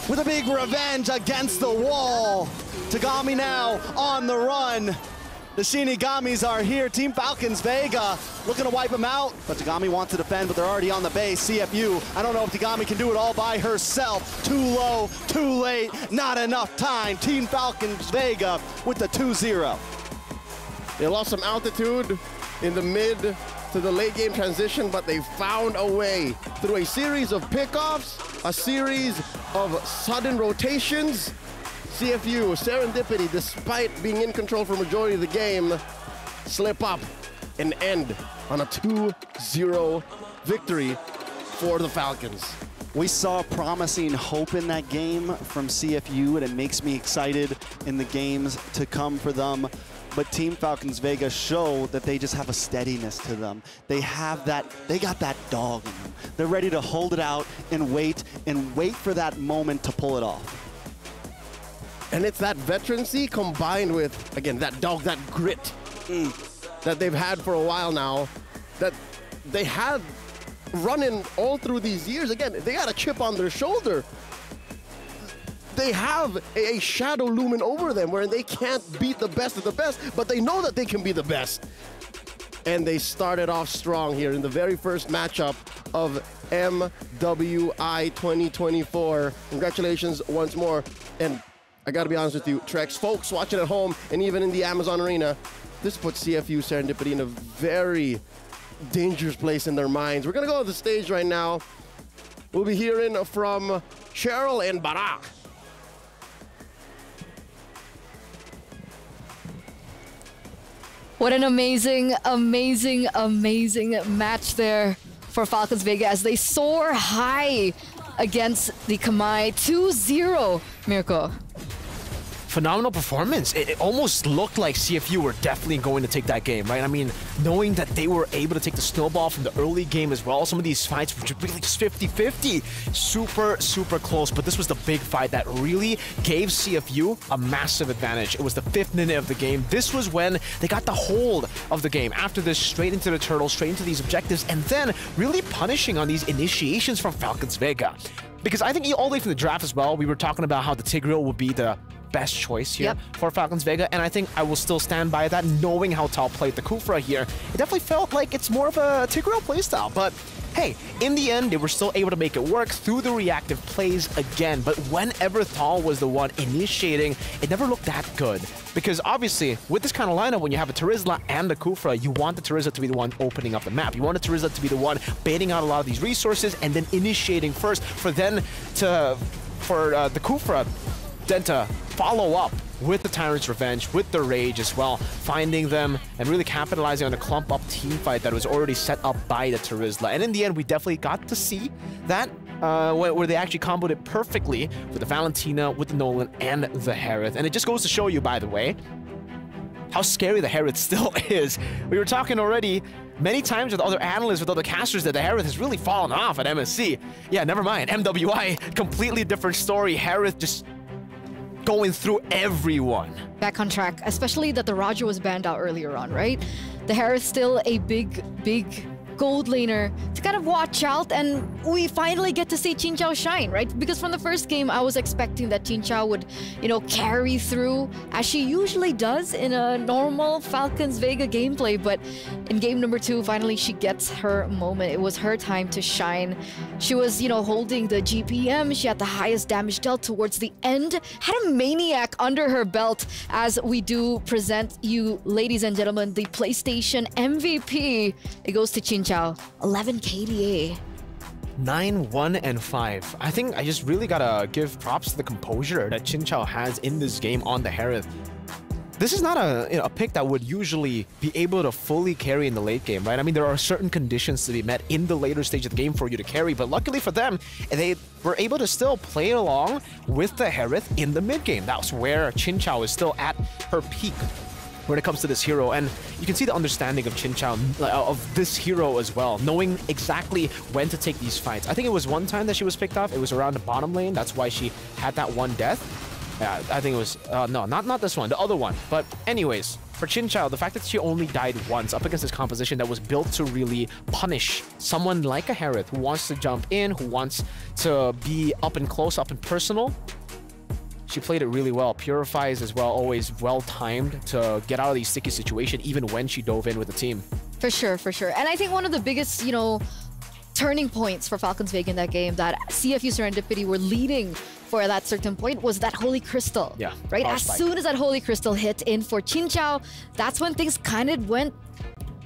with a big revenge against the wall. Tagami now on the run. The Shinigamis are here. Team Falcons Vega looking to wipe them out, but Tagami wants to defend, but they're already on the base. CFU, I don't know if Tagami can do it all by herself. Too low, too late, not enough time. Team Falcons Vega with the 2-0. They lost some altitude in the mid to the late game transition, but they found a way through a series of pickoffs, a series of sudden rotations. CFU, Serendipity, despite being in control for majority of the game, slip up and end on a 2-0 victory for the Falcons. We saw promising hope in that game from CFU, and it makes me excited in the games to come for them. But Team Falcons Vega show that they just have a steadiness to them. They have that, they got that dog in them. They're ready to hold it out and wait for that moment to pull it off. And it's that veterancy combined with, again, that dog, that grit that they've had for a while now, that they had running all through these years. Again, they got a chip on their shoulder. They have a shadow looming over them where they can't beat the best of the best, but they know that they can be the best. And they started off strong here in the very first matchup of MWI 2024. Congratulations once more. And I gotta be honest with you, Trex, folks watching at home and even in the Amazon Arena, this puts CFU Serendipity in a very dangerous place in their minds. We're going to go to the stage right now. We'll be hearing from Cheryl and Barak. What an amazing, amazing, amazing match there for Falcons Vega as they soar high against the Kamai 2-0, Mirko. Phenomenal performance. It almost looked like CFU were definitely going to take that game, right? I mean, knowing that they were able to take the snowball from the early game as well, some of these fights were really just 50-50. Super, super close, but this was the big fight that really gave CFU a massive advantage. It was the 5th minute of the game. This was when they got the hold of the game. After this, straight into the turtle, straight into these objectives, and then really punishing on these initiations from Falcons Vega. Because I think all the way from the draft as well, we were talking about how the Tigreal would be the best choice here for Falcons Vega, and I think I will still stand by that, knowing how Tao played the Kufra here. It definitely felt like it's more of a Tigreal playstyle, but hey, in the end, they were still able to make it work through the reactive plays again. But whenever Thal was the one initiating, it never looked that good. Because obviously, with this kind of lineup, when you have a Terizla and a Kufra, you want the Terizla to be the one opening up the map. You want the Terizla to be the one baiting out a lot of these resources and then initiating first for the Kufra then to follow up with the Tyrant's Revenge, with the Rage as well, finding them and really capitalizing on the clump-up team fight that was already set up by the Terizla. And in the end, we definitely got to see that where they actually comboed it perfectly with the Valentina, with the Nolan, and the Harith. And it just goes to show you, by the way, how scary the Harith still is. We were talking already many times with other analysts, with other casters, that the Harith has really fallen off at MSC. Yeah, never mind. MWI, completely different story. Harith just going through everyone. Back on track, especially that the Roger was banned out earlier on, right? The Harith still a big gold laner to kind of watch out, and we finally get to see Chin Chao shine, right? Because from the first game, I was expecting that Chin Chao would, carry through as she usually does in a normal Falcons Vega gameplay, but in game number 2, finally she gets her moment. It was her time to shine. She was, holding the GPM. She had the highest damage dealt towards the end, had a Maniac under her belt as we do present you, ladies and gentlemen, the PlayStation MVP. It goes to Chin Chao. 11 KDA. 9-1-5. I think I just really gotta give props to the composure that Chin Chao has in this game on the Harith. This is not a pick that would usually be able to fully carry in the late game, right? I mean, there are certain conditions to be met in the later stage of the game for you to carry, but luckily for them, they were able to still play along with the Harith in the mid game. That's where Chin Chao is still at her peak when it comes to this hero, and you can see the understanding of Chin Chao, of this hero as well, knowing exactly when to take these fights. I think it was one time that she was picked off. It was around the bottom lane. That's why she had that one death. Yeah, I think it was, no, not this one, the other one. But anyways, for Chin Chao, the fact that she only died once up against this composition that was built to really punish someone like a Harith who wants to jump in, who wants to be up and close, up and personal, she played it really well. Purifies as well, always well-timed to get out of these sticky situations, even when she dove in with the team. For sure, for sure. And I think one of the biggest, turning points for Falcons Vega in that game, that CFU Serendipity were leading for that certain point, was that Holy Crystal. Yeah. Right? As soon as that Holy Crystal hit in for Chin Chao, that's when things kind of went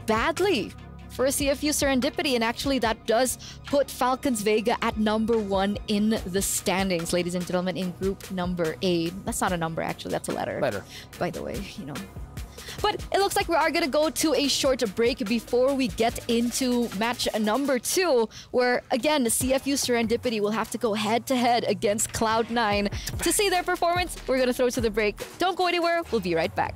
badly for CFU Serendipity, and actually that does put Falcons Vega at number 1 in the standings, ladies and gentlemen, in group number 8. That's not a number, actually, that's a letter. By the way, But it looks like we are going to go to a short break before we get into match number 2, where, again, CFU Serendipity will have to go head-to-head against Cloud9. To see their performance, we're going to throw to the break. Don't go anywhere. We'll be right back.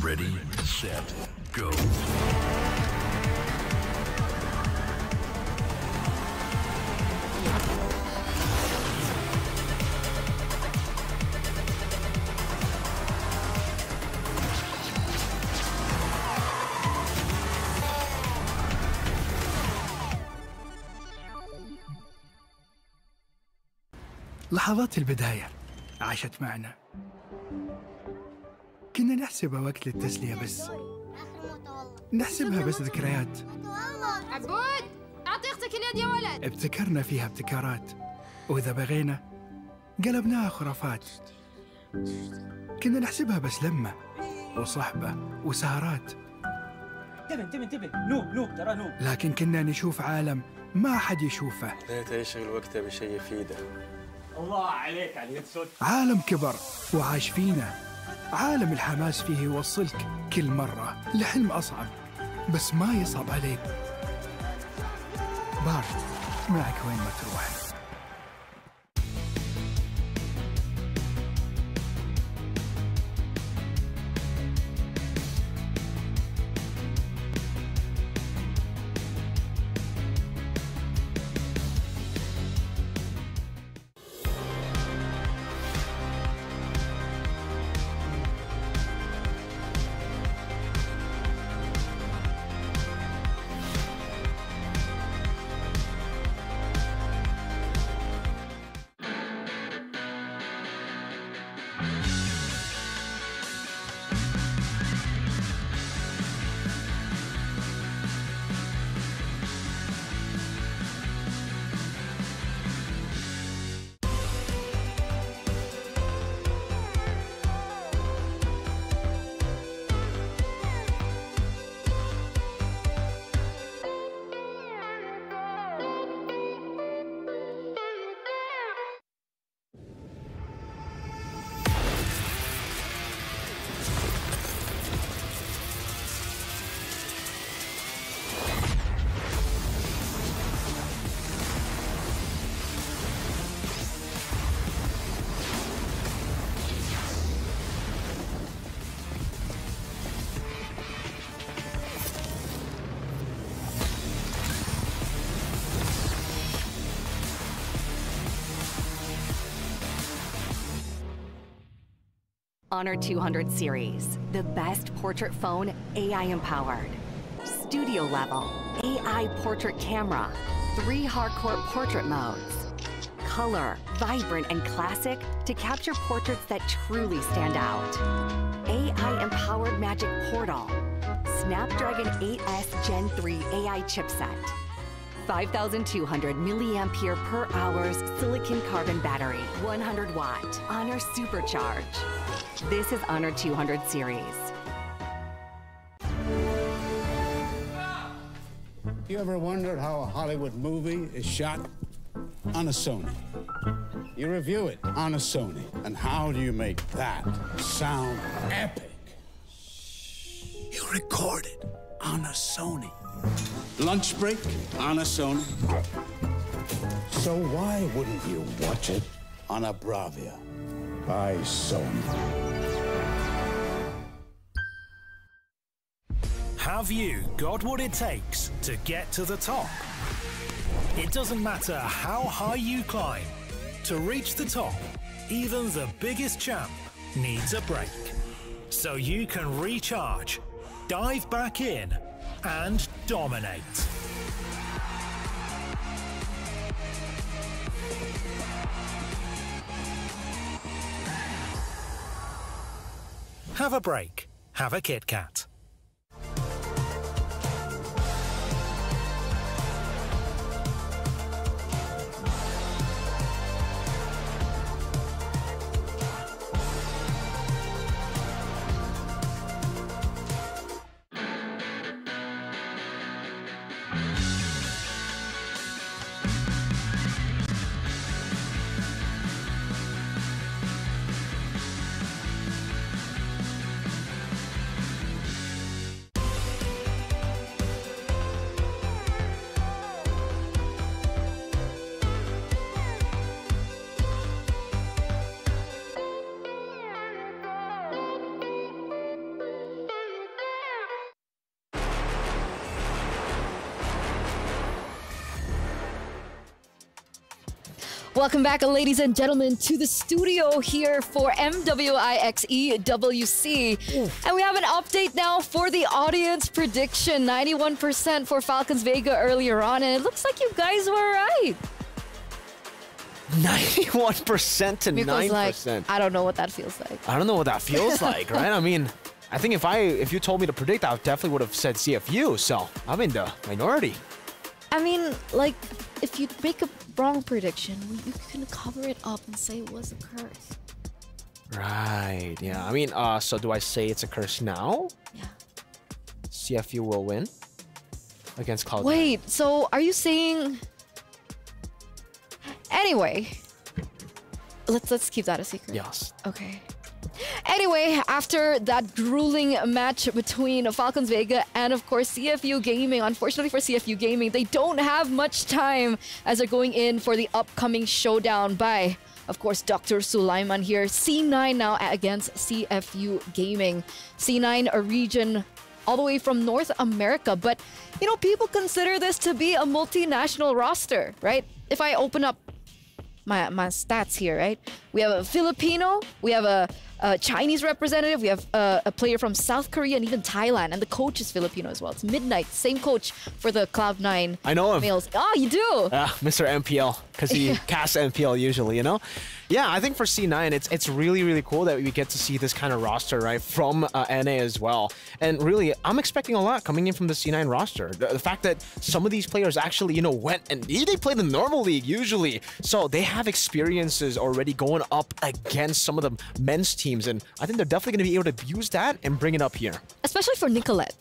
Ready, set, go. لحظات البداية عاشت معنا. كنا نحسبها وقت للتسلية بس. نحسبها بس ذكريات. عبود أعطي أختك اليد يا ولد. ابتكرنا فيها ابتكارات، وإذا بغينا قلبناها خرافات. كنا نحسبها بس لمة وصحبة وسهرات. انتبه نوب ترى نوب. لكن كنا نشوف عالم ما حد يشوفه. ليت يشغل وقته بشيء يفيده. الله عليك على اليد صوت. عالم كبر وعاش فينا. عالم الحماس فيه يوصلك كل مرة لحلم أصعب، بس ما يصعب عليك. بارت معك وين ما تروح. Honor 200 series, the best portrait phone AI empowered. Studio level, AI portrait camera, 3 hardcore portrait modes. Color, vibrant and classic to capture portraits that truly stand out. AI empowered magic portal. Snapdragon 8S Gen 3 AI chipset. 5,200 milliampere per hours silicon carbon battery, 100 watt, Honor Supercharge. This is Honor 200 series. You ever wondered how a Hollywood movie is shot? On a Sony. You review it on a Sony. And how do you make that sound epic? You record it on a Sony. Lunch break on a Sony. So why wouldn't you watch it on a Bravia by Sony? Have you got what it takes to get to the top? It doesn't matter how high you climb. To reach the top, even the biggest champ needs a break. So you can recharge, dive back in, and dominate. Have a break. Have a Kit Kat. Welcome back, ladies and gentlemen, to the studio here for MWI X EWC. And we have an update now for the audience prediction. 91% for Falcons Vega earlier on, and it looks like you guys were right. 91% to 9%. Like, I don't know what that feels like. I don't know what that feels like, right? I mean, I think if you told me to predict, I definitely would have said CFU. So I'm in the minority. I mean, like, if you make a wrong prediction, you can cover it up and say it was a curse. Right. Yeah. I mean, so do I say it's a curse now? Yeah. CFU will win against Cloud9. Wait, so are you saying... Anyway, let's keep that a secret. Yes. Okay. Anyway, after that grueling match between Falcons Vega and, of course, CFU Gaming, unfortunately for CFU Gaming, they don't have much time as they're going in for the upcoming showdown by, of course, Dr. Sulaiman here. C9 now against CFU Gaming. C9, a region all the way from North America, but, you know, people consider this to be a multinational roster, right? If I open up my stats here, right? We have a Filipino, we have a Chinese representative, we have a player from South Korea and even Thailand, and the coach is Filipino as well. It's Midnight, same coach for the Cloud9 I know him. males. Oh, you do? Mr. MPL, because he casts MPL usually, you know? Yeah, I think for C9, it's really, really cool that we get to see this kind of roster, right, from NA as well. And really, I'm expecting a lot coming in from the C9 roster. The fact that some of these players actually, you know, went and they played in the normal league usually. So they have experiences already going up against some of the men's teams. And I think they're definitely going to be able to use that and bring it up here. Especially for Nicolette,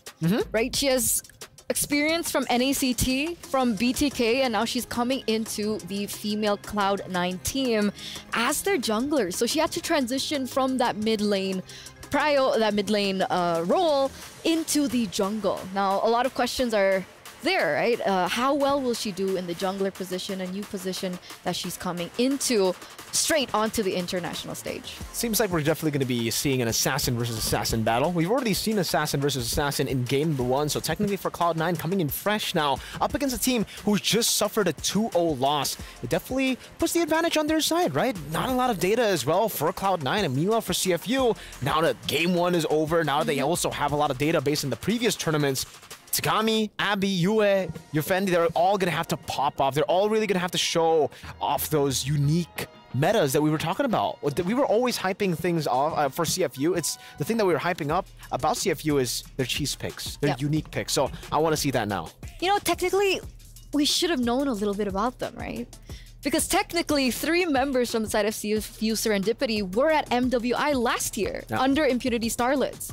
right? She has experience from NACT, from BTK, and now she's coming into the female Cloud9 team as their jungler. So she had to transition from that mid lane role into the jungle. Now, a lot of questions are there, right? How well will she do in the jungler position, a new position that she's coming into, straight onto the international stage? Seems like we're definitely going to be seeing an assassin versus assassin battle. We've already seen assassin versus assassin in game number 1, so technically for Cloud9 coming in fresh now, up against a team who's just suffered a 2-0 loss. It definitely puts the advantage on their side, right? Not a lot of data as well for Cloud9 and meanwhile for CFU. Now that game 1 is over, now that they also have a lot of data based on the previous tournaments, Takami, Abby, Yue, Yofendi, they're all going to have to pop off. They're all really going to have to show off those unique metas that we were talking about. We were always hyping things off for CFU. It's the thing that we were hyping up about CFU is their cheese picks, their unique picks. So I want to see that now. You know, technically, we should have known a little bit about them, right? Because technically, 3 members from the side of CFU Serendipity were at MWI last year under Impunity Starlets.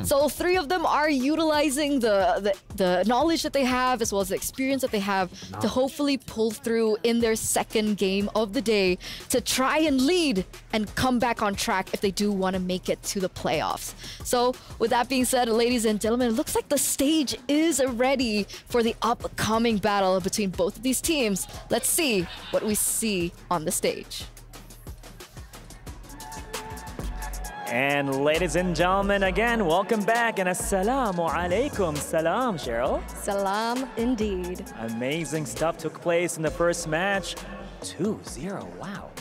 So 3 of them are utilizing the knowledge that they have as well as the experience that they have to hopefully pull through in their second game of the day to try and lead and come back on track if they do want to make it to the playoffs. So with that being said, ladies and gentlemen, it looks like the stage is ready for the upcoming battle between both of these teams. Let's see what we see on the stage. And ladies and gentlemen, again, welcome back and assalamu alaikum. Salam, Cheryl. Salam indeed. Amazing stuff took place in the first match. 2-0, wow.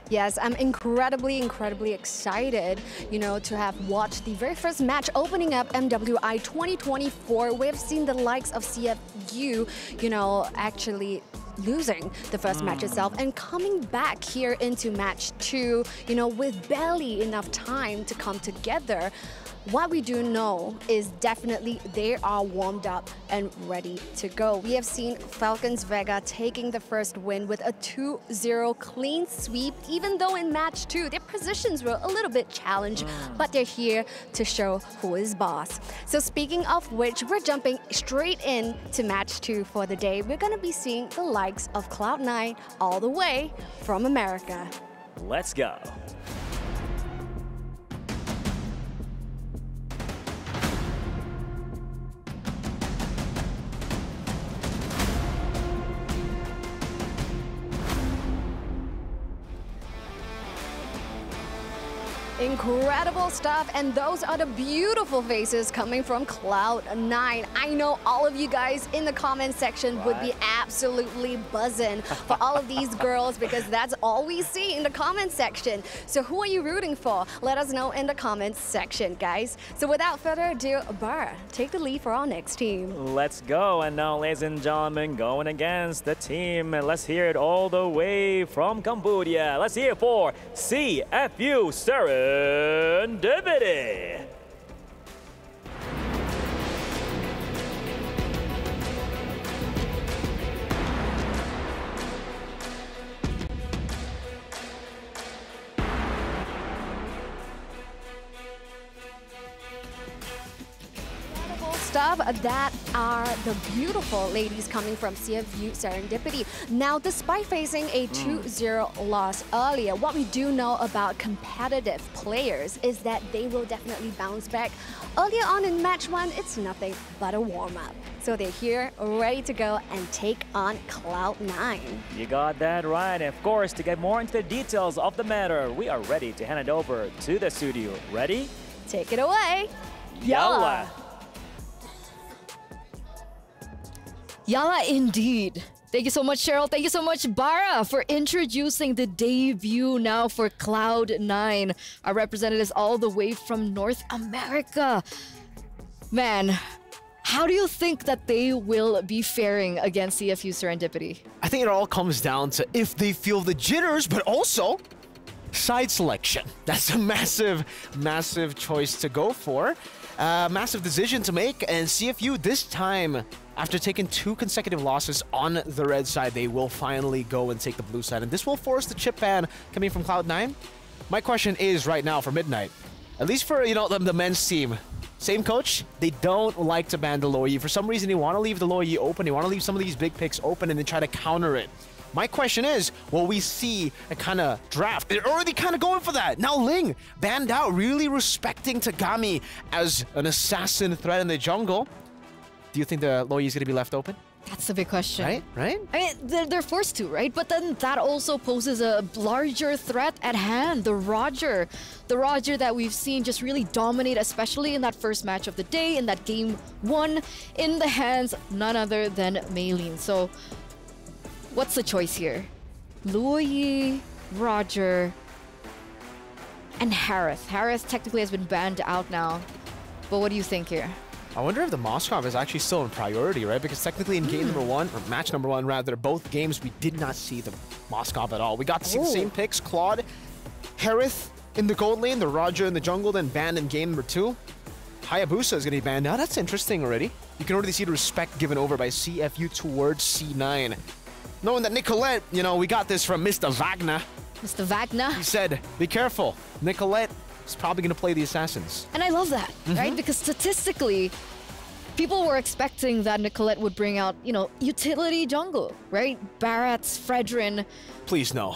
Yes, I'm incredibly excited, you know, to have watched the very first match opening up MWI 2024. We've seen the likes of CFU, you know, actually losing the first match itself and coming back here into match 2, you know, with barely enough time to come together. What we do know is definitely they are warmed up and ready to go. We have seen Falcons Vega taking the first win with a 2-0 clean sweep, even though in match 2 their positions were a little bit challenged, but they're here to show who is boss. So speaking of which, we're jumping straight in to match 2 for the day. We're gonna be seeing the likes of Cloud9 all the way from America. Let's go. Incredible stuff, and those are the beautiful faces coming from Cloud9. I know all of you guys in the comment section would be absolutely buzzing for all of these girls because that's all we see in the comment section. So who are you rooting for? Let us know in the comments section, guys. So without further ado, Bar, take the lead for our next team. Let's go. And now, ladies and gentlemen, going against the team. Let's hear it all the way from Cambodia. Let's hear it for CFU Serendipity. Stuff that are the beautiful ladies coming from CFU Serendipity. Now, despite facing a 2-0 loss earlier, what we do know about competitive players is that they will definitely bounce back. Earlier on in match 1, it's nothing but a warm-up. So they're here, ready to go and take on Cloud9. You got that right. Of course, to get more into the details of the matter, we are ready to hand it over to the studio. Ready? Take it away. Yalla! Yalla indeed. Thank you so much, Cheryl. Thank you so much, Bara, for introducing the debut now for Cloud9. Our representatives all the way from North America. Man, how do you think that they will be faring against CFU Serendipity? I think it all comes down to if they feel the jitters, but also side selection. That's a massive, massive choice to go for. Massive decision to make, and CFU this time, after taking 2 consecutive losses on the red side, they will finally go and take the blue side, and this will force the chip ban coming from Cloud9. My question is right now for Midnight, at least for, you know, the men's team, same coach, they don't like to ban the low E. For some reason, they want to leave the low E open, they want to leave some of these big picks open and then try to counter it. My question is, will we see a kind of draft? They're already kind of going for that. Now Ling, banned out, really respecting Tagami as an assassin threat in the jungle. Do you think the Loyi is going to be left open? That's the big question. Right? I mean, they're forced to, right? But then that also poses a larger threat at hand. The Roger that we've seen just really dominate, especially in that first match of the day, in that game 1, in the hands none other than Maylene. So what's the choice here? Luoyi, Roger, and Harith. Harith technically has been banned out now. But what do you think here? I wonder if the Moskov is actually still in priority, right? Because technically in game number 1, or match number 1 rather, both games we did not see the Moskov at all. We got to see the same picks, Claude, Harith in the gold lane, the Roger in the jungle, then banned in game number 2. Hayabusa is going to be banned. Now that's interesting already. You can already see the respect given over by CFU towards C9. Knowing that Nicolette, you know, we got this from Mr. Wagner. Mr. Wagner? He said, be careful. Nicolette is probably going to play the assassins. And I love that, right? Because statistically, people were expecting that Nicolette would bring out, you know, utility jungle, right? Barats, Fredrin. Please no.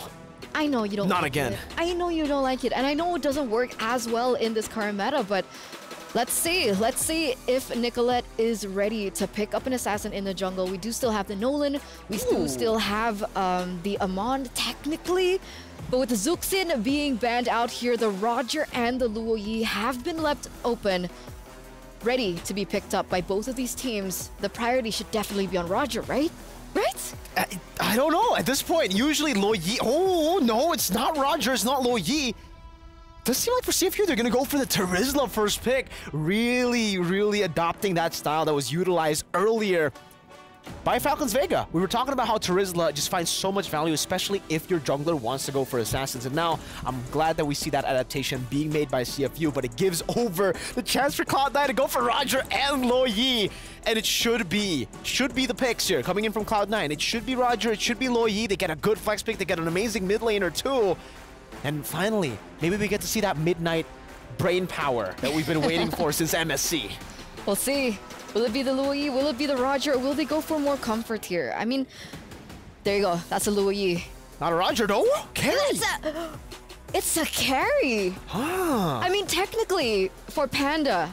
I know you don't Not like again. it. I know you don't like it. And I know it doesn't work as well in this current meta, but let's see. Let's see if Nicolette is ready to pick up an assassin in the jungle. We do still have the Nolan. We do still have the Amon technically. But with the Zuxin being banned out here, the Roger and the Luoyi have been left open, ready to be picked up by both of these teams. The priority should definitely be on Roger, right? Right? I don't know. At this point, usually Luoyi... Oh, no, it's not Roger. It's not Luoyi. Does seem like for CFU, they're going to go for the Terizla first pick. Really, really adopting that style that was utilized earlier by Falcons Vega. We were talking about how Terizla just finds so much value, especially if your jungler wants to go for assassins. And now I'm glad that we see that adaptation being made by CFU, but it gives over the chance for Cloud9 to go for Roger and Luoyi. And it should be the picks here coming in from Cloud9. It should be Roger, it should be Luoyi. They get a good flex pick, they get an amazing mid laner too. And finally, maybe we get to see that midnight brain power that we've been waiting for since MSC. We'll see. Will it be the Luoyi? Will it be the Roger? Or will they go for more comfort here? I mean, there you go. That's a Luoyi. Not a Roger, though. Carry. It's a carry. I mean, technically, for Panda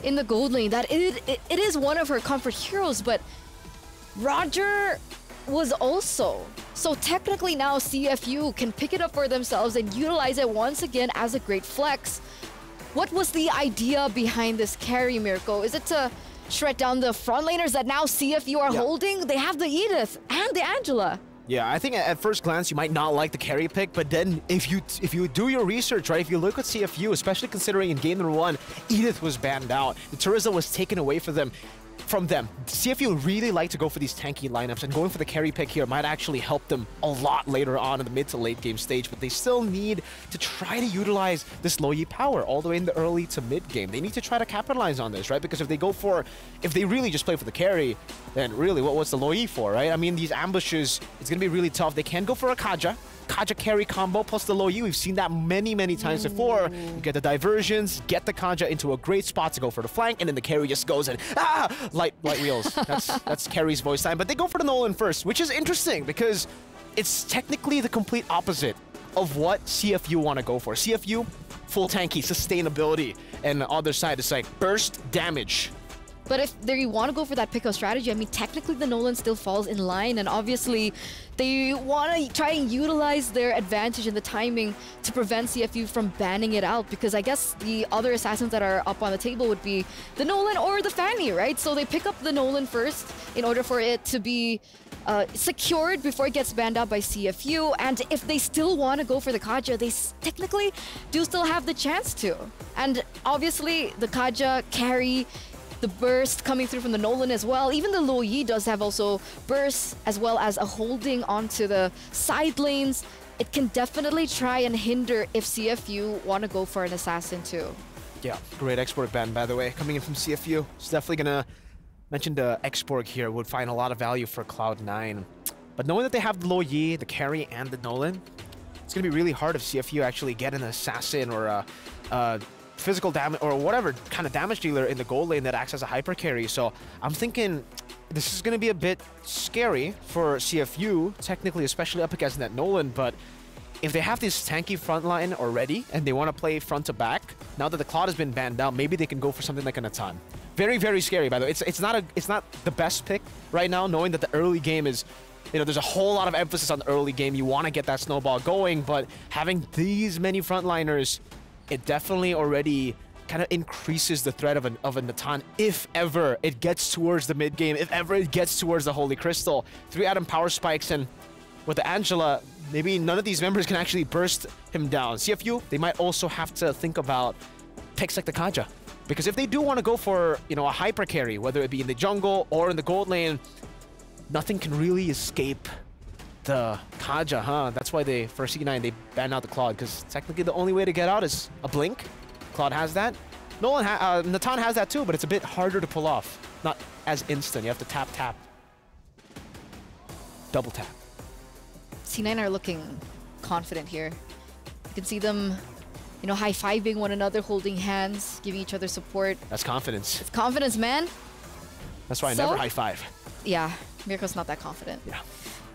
in the gold lane, that it is one of her comfort heroes, but Roger was also So technically now CFU can pick it up for themselves and utilize it once again as a great flex. What was the idea behind this carry, Mirko? Is it to shred down the front laners that now CFU are holding? They have the Edith and the Angela. Yeah, I think at first glance you might not like the carry pick, but then if you do your research, right, if you look at CFU, especially considering in game number 1, Edith was banned out, the Terizla was taken away from them. CFU really like to go for these tanky lineups, and going for the carry pick here might actually help them a lot later on in the mid to late game stage, but they still need to try to utilize this low Yi power all the way in the early to mid game. They need to try to capitalize on this, right? Because if they really just play for the carry, then really what's the low Yi for, right? I mean, these ambushes, it's going to be really tough. They can go for a Kaja carry combo plus the low Yi. We've seen that many times before. You get the diversions, get the Kaja into a great spot to go for the flank, and then the carry just goes and light wheels. That's carry's voice time. But they go for the Nolan first, which is interesting because it's technically the complete opposite of what CFU want to go for. CFU, full tanky, sustainability, and the other side is like burst damage. But if they want to go for that pickup strategy, I mean, technically the Nolan still falls in line, and obviously they want to try and utilize their advantage in the timing to prevent CFU from banning it out, because I guess the other assassins that are up on the table would be the Nolan or the Fanny, right? So they pick up the Nolan first in order for it to be secured before it gets banned out by CFU, and if they still want to go for the Kaja, they technically do still have the chance to. And obviously the Kaja carry, the burst coming through from the Nolan as well. Even the low Yi does have also bursts as well as a holding onto the side lanes. It can definitely try and hinder if CFU want to go for an assassin too. Yeah, great export ban, by the way, coming in from CFU. It's definitely gonna mention the export here would find a lot of value for Cloud9. But knowing that they have the low Yi, the carry, and the Nolan, it's gonna be really hard if CFU actually get an assassin or a physical damage or whatever kind of damage dealer in the gold lane that acts as a hyper carry. So I'm thinking this is going to be a bit scary for CFU, technically, especially up against that Nolan. But if they have this tanky front line already and they want to play front to back, now that the Cloud has been banned out, maybe they can go for something like an Atan. Very scary, by the way. It's not the best pick right now, knowing that the early game is, you know, there's a whole lot of emphasis on the early game. You want to get that snowball going, but having these many frontliners, it definitely already kind of increases the threat of a Natan if ever it gets towards the mid game, if ever it gets towards the Holy Crystal. 3 Atom power spikes, and with the Angela, maybe none of these members can actually burst him down. CFU, they might also have to think about picks like the Kaja, because if they do want to go for, you know, a hyper carry, whether it be in the jungle or in the gold lane, nothing can really escape the Kaja, huh? That's why for C9, they banned out the Claude, because technically the only way to get out is a blink. Claude has that. Natan has that too, but it's a bit harder to pull off. Not as instant. You have to tap. Double tap. C9 are looking confident here. You can see them, you know, high-fiving one another, holding hands, giving each other support. That's confidence. It's confidence, man. That's why I never high-five. Yeah, Mirko's not that confident. Yeah.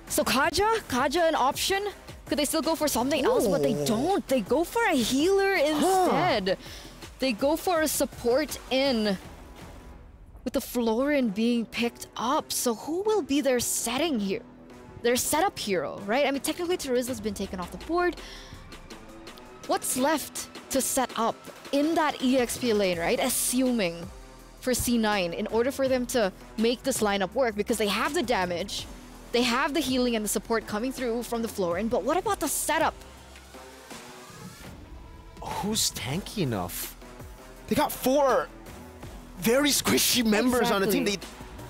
So Kaja an option? Could they still go for something else? But they don't. They go for a healer instead. They go for a support in with the Florin being picked up. So who will be their setting here? Their setup hero, right? I mean, technically Terizla's been taken off the board. What's left to set up in that EXP lane, right? Assuming for C9 in order for them to make this lineup work, because they have the damage, they have the healing and the support coming through from the Florin, but what about the setup? Who's tanky enough? They got 4 very squishy members on the team.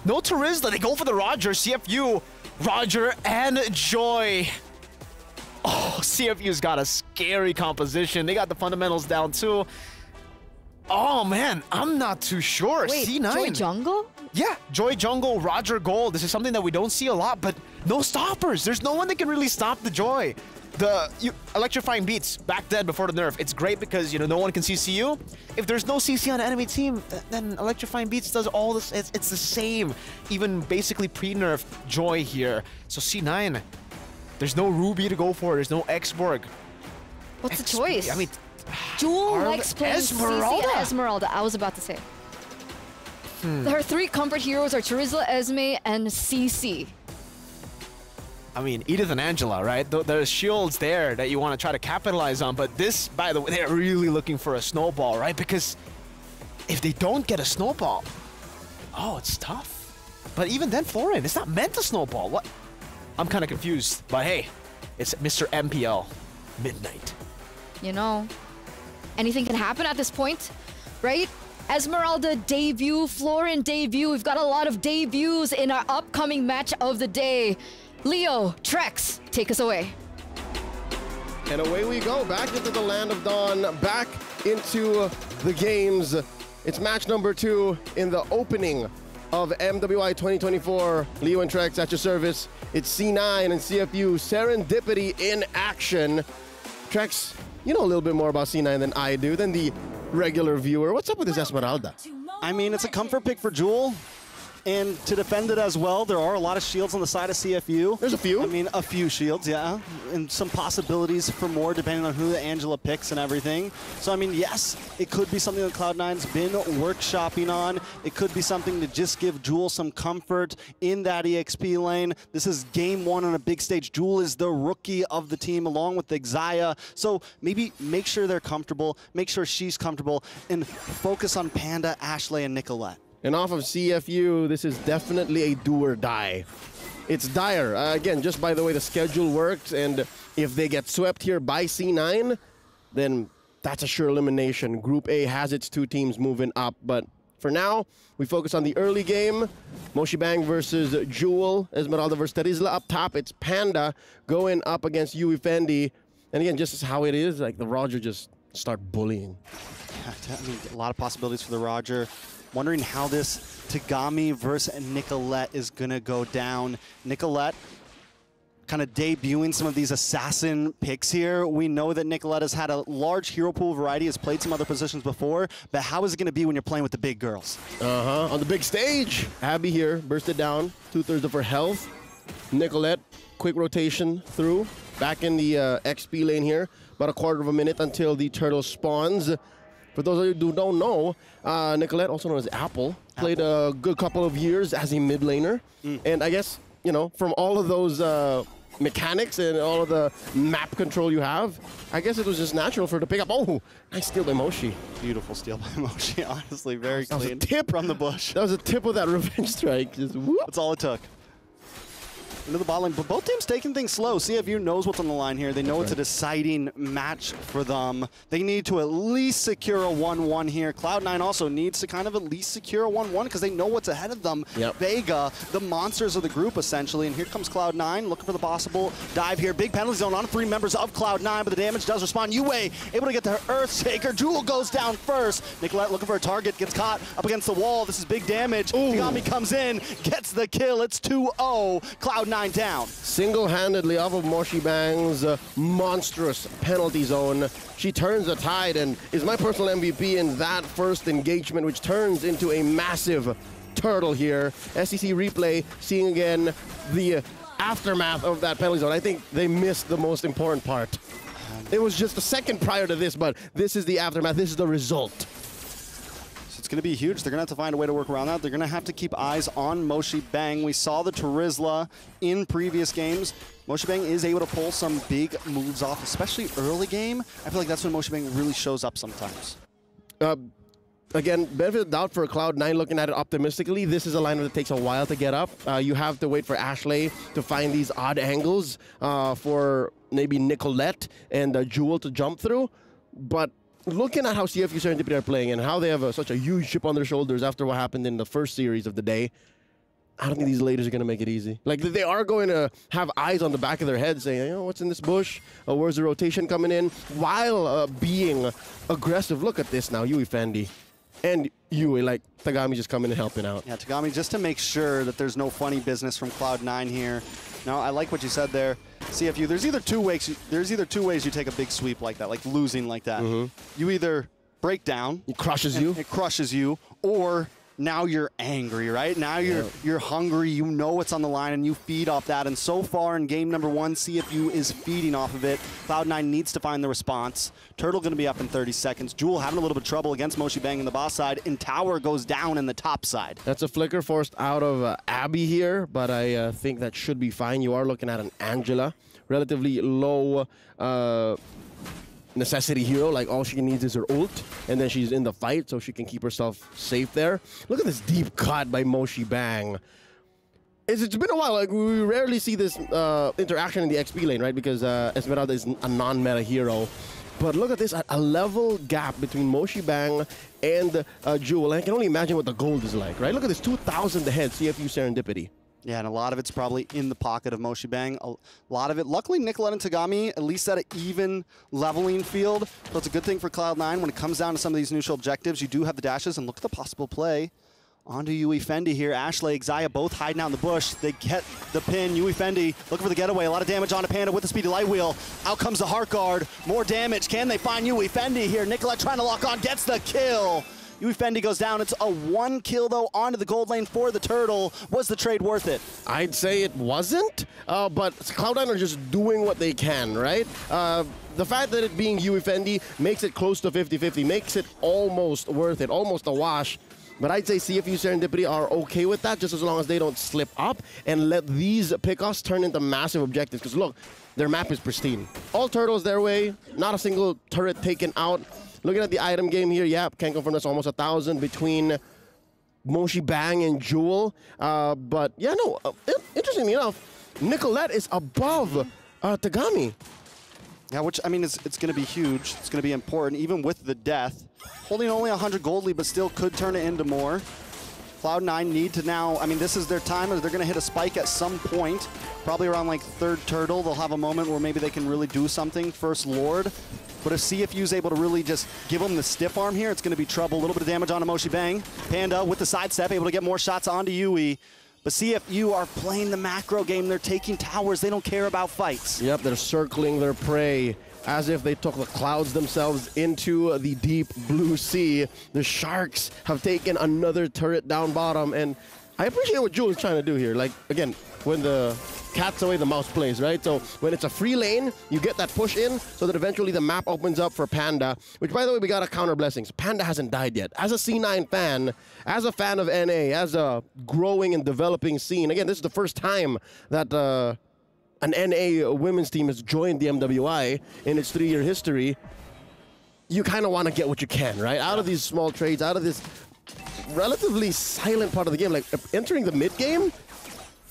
No Terizla, they go for the Roger, CFU, Roger and Joy. Oh, CFU's got a scary composition. They got the fundamentals down too. Oh man, I'm not too sure. Wait, C9. Joy jungle? Yeah, Joy jungle, Roger gold. This is something that we don't see a lot, but no stoppers. There's no one that can really stop the Joy. The electrifying beats back then before the nerf. It's great because, you know, no one can CC you. If there's no CC on an enemy team, then electrifying beats does all this. It's the same. Even basically pre-nerf Joy here. So C9, there's no Ruby to go for. There's no Xborg. What's the choice? I mean, Dual Lex playing Esmeralda. CC and Esmeralda. I was about to say. Her 3 comfort heroes are Terizla, Esme, and CC. I mean, Edith and Angela, right? There's shields there that you want to try to capitalize on, but this, by the way, they're really looking for a snowball, right? Because if they don't get a snowball, oh, it's tough. But even then, Florian, it's not meant to snowball. What? I'm kind of confused, but hey, it's Mr. MPL Midnight. You know, anything can happen at this point, right? Esmeralda debut, Florian debut. We've got a lot of debuts in our upcoming match of the day. Leo, Trex, take us away. And away we go, back into the land of dawn, back into the games. It's match number 2 in the opening of MWI 2024. Leo and Trex at your service. It's C9 and CFU Serendipity in action. Trex, you know a little bit more about C9 than I do, than the regular viewer. What's up with this Esmeralda? I mean, it's a comfort pick for Jewel. And to defend it as well, there are a lot of shields on the side of CFU. There's a few. I mean, a few shields, yeah. And some possibilities for more depending on who Angela picks and everything. So, I mean, yes, it could be something that Cloud9's been workshopping on. It could be something to just give Jewel some comfort in that EXP lane. This is game 1 on a big stage. Jewel is the rookie of the team along with Xayah. So maybe make sure they're comfortable, make sure she's comfortable, and focus on Panda, Ashley, and Nicolette. And off of CFU, this is definitely a do or die. It's dire. Again, just by the way the schedule works, and if they get swept here by C9, then that's a sure elimination. Group A has its 2 teams moving up, but for now, we focus on the early game. Moshi Bang versus Jewel, Esmeralda versus Terizla up top. It's Panda going up against Yui Fendi. And again, just as how it is, like the Roger just start bullying. I mean, a lot of possibilities for the Roger. Wondering how this Tagami versus Nicolette is going to go down. Nicolette kind of debuting some of these assassin picks here. We know that Nicolette has had a large hero pool variety, has played some other positions before, but how is it going to be when you're playing with the big girls? On the big stage, Abby here, bursted down, 2/3 of her health. Nicolette, quick rotation through, back in the XP lane here. About a quarter of a minute until the turtle spawns. For those of you who don't know, Nicolette, also known as Apple, played a good couple of years as a mid laner. And I guess, you know, from all of those mechanics and all of the map control you have, I guess it was just natural for her to pick up. Oh, nice steal by Moshi. Beautiful steal by Moshi, honestly, very clean. That was a tip from the bush. That was a tip of that revenge strike. Just whoop. That's all it took. Into the bot lane, but both teams taking things slow. CFU knows what's on the line here. They know it's a deciding match for them. They need to at least secure a 1-1 here. Cloud9 also needs to kind of at least secure a 1-1 because they know what's ahead of them. Vega, the monsters of the group, essentially. And here comes Cloud9 looking for the possible dive here. Big penalty zone on 3 members of Cloud9, but the damage does respond. Yue able to get the Earthshaker. Jewel goes down first. Nicolette looking for a target, gets caught up against the wall. This is big damage. Tagami comes in, gets the kill. It's 2-0. Cloud9 down. Single-handedly off of Moshi Bang's monstrous penalty zone. She turns the tide and is my personal MVP in that first engagement, which turns into a massive turtle here. SEC replay, seeing again the aftermath of that penalty zone. I think they missed the most important part. It was just a second prior to this, but this is the aftermath. This is the result. It's going to be huge. They're going to have to find a way to work around that. They're going to have to keep eyes on Moshi Bang. We saw the Terizla in previous games. Moshi Bang is able to pull some big moves off, especially early game. I feel like that's when Moshi Bang really shows up sometimes. Again, benefit of the doubt for Cloud9 looking at it optimistically. This is a lineup that takes a while to get up. You have to wait for Ashley to find these odd angles for maybe Nicolette and Jewel to jump through. But looking at how CFU Serendipity are playing and how they have such a huge chip on their shoulders after what happened in the first series of the day, I don't think these ladies are going to make it easy. Like, they are going to have eyes on the back of their head saying, you know, what's in this bush? Where's the rotation coming in? While being aggressive. Look at this now, Yui Fendi. And Yui, like, Tagami just coming and helping out. Yeah, Tagami just to make sure that there's no funny business from Cloud9 here. No, I like what you said there. CFU, there's either two ways you take a big sweep like that, like losing like that. You either break down. It crushes you. It crushes you, or now you're angry, right? Now you're hungry, you know what's on the line, and you feed off that. And so far in game number 1, CFU is feeding off of it. Cloud9 needs to find the response. Turtle going to be up in 30 seconds. Jewel having a little bit of trouble against Moshi Bang in the boss side, and Tower goes down in the top side. That's a flicker forced out of Abby here, but I think that should be fine. You are looking at an Angela, relatively low necessity hero. Like, all she needs is her ult, and then she's in the fight, so she can keep herself safe there. Look at this deep cut by Moshi Bang. It's been a while. Like, we rarely see this interaction in the XP lane, right? Because Esmeralda is a non-meta hero. But look at this, a level gap between Moshi Bang and Jewel. And I can only imagine what the gold is like, right? Look at this, 2,000 ahead, CFU Serendipity. Yeah, and a lot of it's probably in the pocket of Moshi Bang. A lot of it. Luckily, Nicolette and Tagami, at least at an even leveling field. So it's a good thing for Cloud9 when it comes down to some of these neutral objectives. You do have the dashes, and look at the possible play. Onto Yui Fendi here. Ashley, Xayah both hiding out in the bush. They get the pin. Yui Fendi looking for the getaway. A lot of damage onto Panda with the Speedy Light Wheel. Out comes the Heart Guard. More damage. Can they find Yui Fendi here? Nicolette trying to lock on, gets the kill. Yui Fendi goes down. It's a 1 kill, though, onto the gold lane for the Turtle. Was the trade worth it? I'd say it wasn't, but Cloud9 are just doing what they can, right? The fact that it being Yui Fendi makes it close to 50-50, makes it almost worth it, almost a wash. But I'd say CFU Serendipity are okay with that, just as long as they don't slip up and let these pickoffs turn into massive objectives. Because look, their map is pristine. All turtles their way, not a single turret taken out. Looking at the item game here, yeah, can't confirm that's almost 1,000 between Moshi Bang and Jewel. But yeah, no, interestingly enough, Nicolette is above Tagami. Yeah, which, I mean, it's going to be huge. It's going to be important, even with the death. Holding only 100 gold lead, but still could turn it into more. Cloud9 need to now, I mean, this is their time, or they're going to hit a spike at some point. Probably around, like, 3rd Turtle. They'll have a moment where maybe they can really do something. First Lord. But if CFU is able to really just give them the stiff arm here, it's going to be trouble. A little bit of damage onto Moshi Bang. Panda with the sidestep, able to get more shots onto Yui. But CFU are playing the macro game. They're taking towers. They don't care about fights. Yep, they're circling their prey as if they took the clouds themselves into the deep blue sea. The Sharks have taken another turret down bottom, and I appreciate what Jewel is trying to do here. Like, again, when the cat's away, the mouse plays, right? So when it's a free lane, you get that push in so that eventually the map opens up for Panda, which, by the way, we got to counter blessings. Panda hasn't died yet. As a C9 fan, as a fan of NA, as a growing and developing scene, again, this is the first time that an NA women's team has joined the MWI in its 3-year history. You kind of want to get what you can, right? Out of these small trades, out of this relatively silent part of the game, like entering the mid game,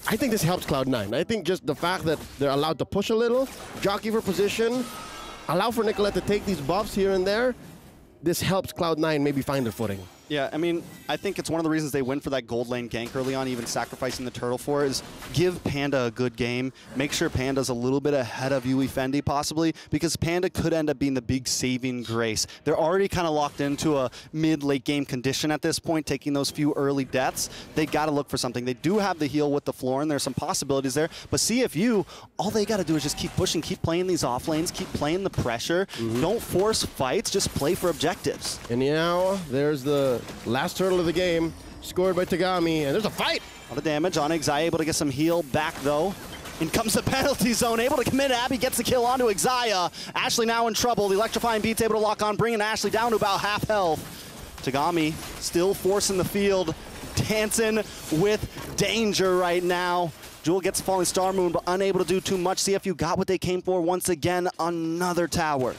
I think this helps Cloud9. I think just the fact that they're allowed to push a little, jockey for position, allow for Nicolette to take these buffs here and there, this helps Cloud9 maybe find their footing. Yeah, I mean, I think it's one of the reasons they went for that gold lane gank early on, even sacrificing the turtle for it, is give Panda a good game. Make sure Panda's a little bit ahead of Yui Fendi, possibly, because Panda could end up being the big saving grace. They're already kind of locked into a mid-late game condition at this point, taking those few early deaths. They got to look for something. They do have the heal with the floor, and there's some possibilities there. But CFU, all they got to do is just keep pushing, keep playing these off lanes, keep playing the pressure. Don't force fights, just play for objectives. And now there's the last turtle of the game, scored by Tagami, and there's a fight. A lot of damage on Xayah, able to get some heal back though. In comes the penalty zone, able to commit. Abby gets the kill onto Xayah. Ashley now in trouble. The electrifying beat's able to lock on, bringing Ashley down to about half health. Tagami still forcing the field, dancing with danger right now. Jewel gets a falling star moon, but unable to do too much. CFU got what they came for once again, another tower.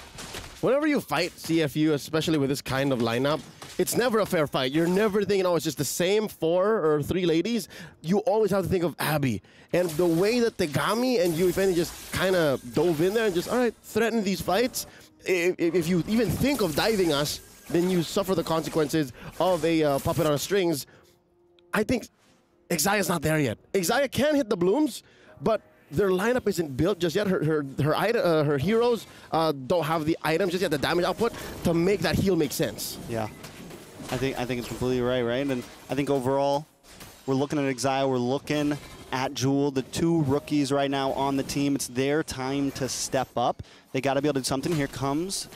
Whenever you fight CFU, especially with this kind of lineup, it's never a fair fight. You're never thinking, oh, it's just the same 4 or 3 ladies. You always have to think of Abby. And the way that Tagami and Yui Fendi just kind of dove in there and just, all right, threaten these fights. If you even think of diving us, then you suffer the consequences of a puppet on strings. I think Xayah's not there yet. Xayah can hit the blooms, but their lineup isn't built just yet. Her heroes don't have the items just yet, the damage output, to make that heal make sense. Yeah. I think it's completely right? And I think overall, we're looking at Xayah, we're looking at Jewel, the 2 rookies right now on the team. It's their time to step up. They got to be able to do something. Here comes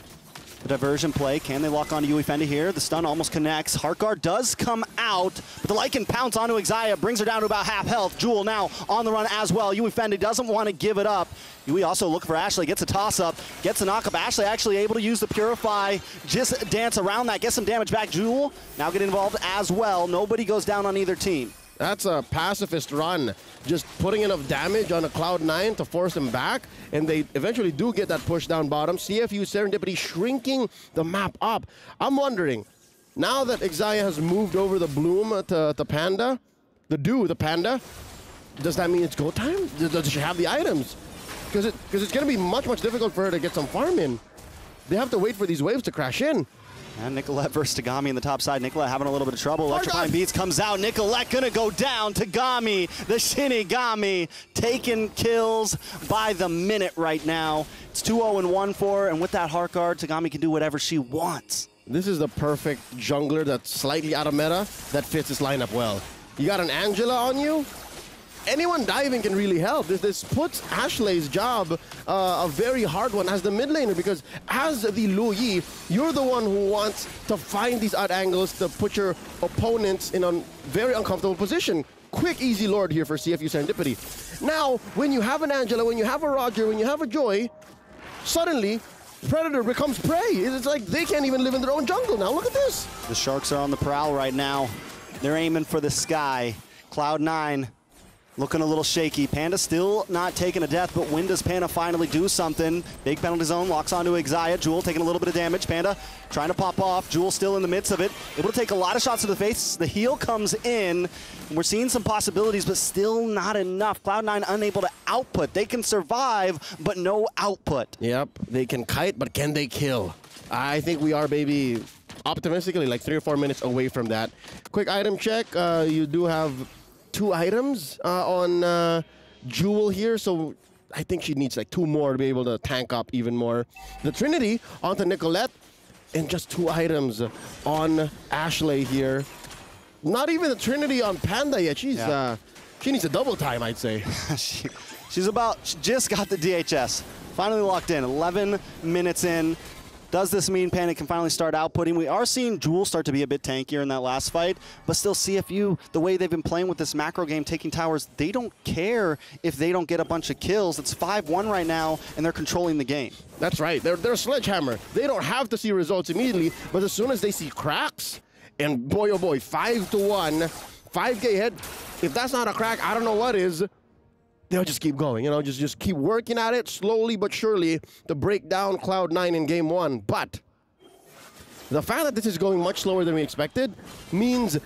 The diversion play, can they lock onto Yui Fendi here? The stun almost connects. Heartguard does come out, but the Lycan pounce onto Xayah, brings her down to about half health. Jewel now on the run as well. Yui Fendi doesn't want to give it up. Yui also looking for Ashley, gets a toss-up, gets a knock-up. Ashley actually able to use the Purify, just dance around that, get some damage back. Jewel now get involved as well. Nobody goes down on either team. That's a pacifist run, just putting enough damage on a Cloud9 to force them back, and they eventually do get that push down bottom. CFU Serendipity shrinking the map up. I'm wondering, now that Xayah has moved over the Bloom to Panda, the Panda, does that mean it's go time? Does she have the items? Because it's going to be much, much difficult for her to get some farm in. They have to wait for these waves to crash in. And Nicolette versus Tagami in the top side. Nicolette having a little bit of trouble. Electrifying Beats comes out. Nicolette gonna go down. Tagami, the Shinigami, taking kills by the minute right now. It's 2-0-1 for her, and with that Heartguard, Tagami can do whatever she wants. This is the perfect jungler that's slightly out of meta that fits this lineup well. You got an Angela on you? Anyone diving can really help. This puts Ashley's job a very hard one as the mid laner, because as the Lu Yi, you're the one who wants to find these odd angles to put your opponents in a very uncomfortable position. Quick, easy lord here for CFU Serendipity. Now, when you have an Angela, when you have a Roger, when you have a Joy, suddenly Predator becomes prey. It's like they can't even live in their own jungle now. Look at this. The Sharks are on the prowl right now. They're aiming for the sky. Cloud9 looking a little shaky. Panda still not taking a death, but when does Panda finally do something? Big penalty zone, locks onto Xayah. Jewel taking a little bit of damage. Panda trying to pop off. Jewel still in the midst of it. Able to take a lot of shots to the face. The heal comes in. We're seeing some possibilities, but still not enough. Cloud9 unable to output. They can survive, but no output. Yep, they can kite, but can they kill? I think we are, baby, optimistically, like 3 or 4 minutes away from that. Quick item check. You do have 2 items on Jewel here, so I think she needs like 2 more to be able to tank up even more. The Trinity onto Nicolette, and just 2 items on Ashley here. Not even the Trinity on Panda yet. She needs a double time, I'd say. she just got the DHS. Finally locked in, 11 minutes in. Does this mean Panda can finally start outputting? We are seeing Jewel start to be a bit tankier in that last fight, but still CFU, the way they've been playing with this macro game, taking towers, they don't care if they don't get a bunch of kills. It's 5-1 right now, and they're controlling the game. That's right. They're a sledgehammer. They don't have to see results immediately, but as soon as they see cracks, and boy, oh boy, 5-1, 5K head, if that's not a crack, I don't know what is. They'll just keep going, you know, just keep working at it slowly but surely to break down Cloud9 in game 1. But the fact that this is going much slower than we expected means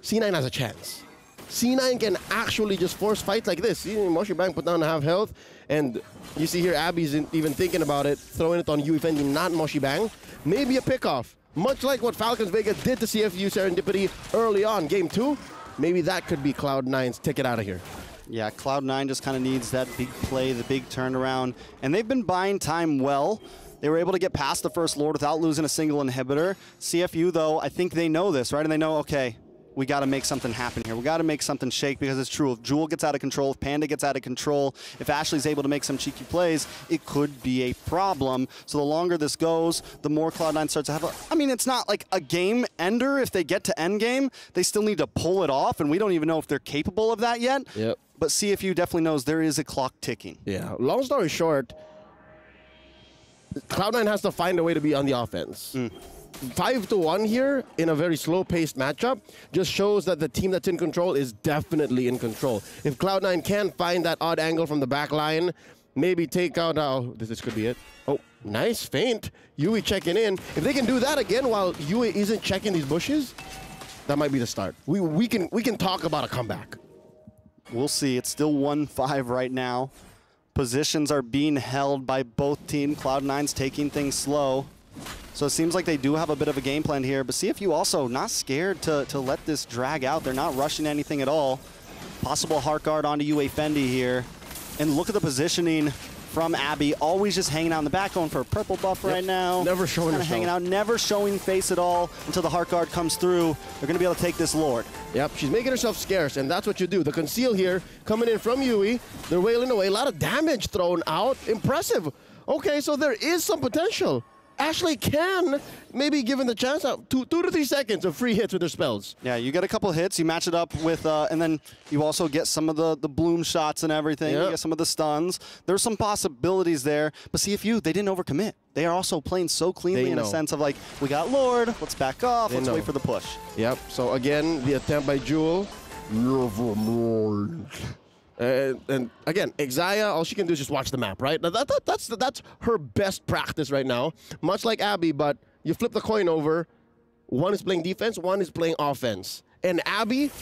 C9 has a chance. C9 can actually just force fights like this. See, Moshi Bang put down to half health, and you see here Abby's even thinking about it, throwing it on Yui Fendi, not Moshi Bang. Maybe a pickoff, much like what Falcons Vega did to CFU Serendipity early on, game 2. Maybe that could be Cloud9's ticket out of here. Yeah, Cloud9 just kind of needs that big play, the big turnaround, and they've been buying time well. They were able to get past the first Lord without losing a single inhibitor. CFU, though, I think they know this, right? And they know, okay, we got to make something happen here. We got to make something shake, because it's true. If Jewel gets out of control, if Panda gets out of control, if Ashley's able to make some cheeky plays, it could be a problem. So the longer this goes, the more Cloud9 starts to have I mean, it's not like a game ender. If they get to end game, they still need to pull it off, and we don't even know if they're capable of that yet. Yep. But CFU definitely knows there is a clock ticking. Yeah, long story short, Cloud9 has to find a way to be on the offense. 5-1 here in a very slow-paced matchup just shows that the team that's in control is definitely in control. If Cloud9 can find that odd angle from the back line, maybe take out, this could be it. Oh, nice feint. Yui checking in. If they can do that again while Yui isn't checking these bushes, that might be the start. We can talk about a comeback. We'll see. It's still 1-5 right now. Positions are being held by both teams. Cloud9's taking things slow. So it seems like they do have a bit of a game plan here, but CFU also not scared to let this drag out. They're not rushing anything at all. Possible Heartguard onto Yui Fendi here. And look at the positioning from Abby. Always just hanging out in the back, going for a purple buff right now. Never showing herself. Hanging out, never showing face at all until the Heartguard comes through. They're going to be able to take this Lord. Yep, she's making herself scarce, and that's what you do. The conceal here coming in from Yui. They're wailing away. A lot of damage thrown out. Impressive. Okay, so there is some potential. Ashley can, maybe given the chance, 2 to 3 seconds of free hits with her spells. Yeah, you get a couple hits, you match it up with, and then you also get some of the bloom shots and everything. Yep. You get some of the stuns. There's some possibilities there, but CFU, they didn't overcommit. They are also playing so cleanly in a sense of like, we got Lord, let's back off, let's wait for the push. Yep, so again, the attempt by Jewel. And again, Xayah, all she can do is just watch the map, right? Now that's her best practice right now. Much like Abby, but you flip the coin over. One is playing defense, one is playing offense. And Abby,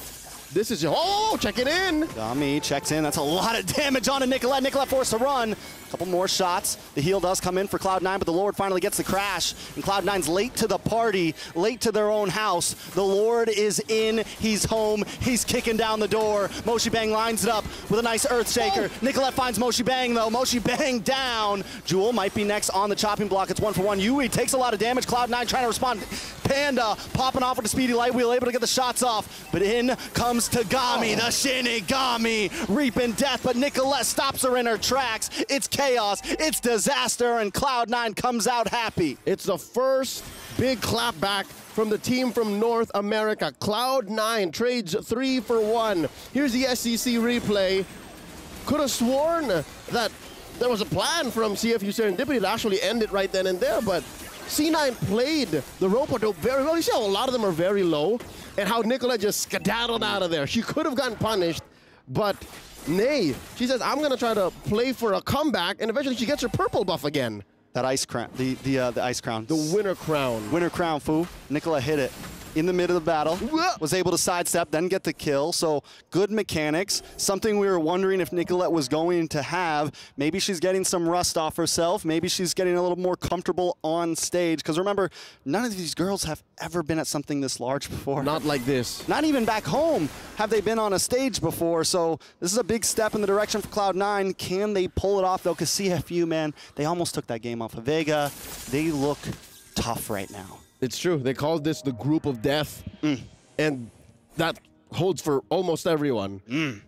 this is, oh, check it in. Dami checks in. That's a lot of damage on a Nicolette. Nicolette forced to run. Couple more shots. The heal does come in for Cloud9, but the Lord finally gets the crash. And Cloud9's late to the party, late to their own house. The Lord is in. He's home. He's kicking down the door. Moshi Bang lines it up with a nice Earth Shaker. Nicolette finds Moshi Bang, though. Moshi Bang down. Jewel might be next on the chopping block. It's 1-for-1. Yui takes a lot of damage. Cloud9 trying to respond. Panda popping off with a speedy light wheel, able to get the shots off. But in comes Tagami, the Shinigami, reaping death. But Nicolette stops her in her tracks. It's chaos, it's disaster, and Cloud9 comes out happy. It's the first big clapback from the team from North America. Cloud9 trades 3 for 1. Here's the SEC replay. Could have sworn that there was a plan from CFU Serendipity to actually end it right then and there, but C9 played the rope-a-dope very well. You see how a lot of them are very low, and how Nicolette just skedaddled out of there. She could have gotten punished, but nay. She says, I'm going to try to play for a comeback, and eventually she gets her purple buff again. That ice crown, the ice crown. The winner crown. Winner crown, foo. Nicolette hit it in the mid of the battle, was able to sidestep, then get the kill. So good mechanics. Something we were wondering if Nicolette was going to have. Maybe she's getting some rust off herself. Maybe she's getting a little more comfortable on stage. Because remember, none of these girls have ever been at something this large before. Not like this. Not even back home have they been on a stage before. So this is a big step in the direction for Cloud9. Can they pull it off, though? Because CFU, man, they almost took that game off of Vega. They look tough right now. It's true. They called this the group of death, and that holds for almost everyone.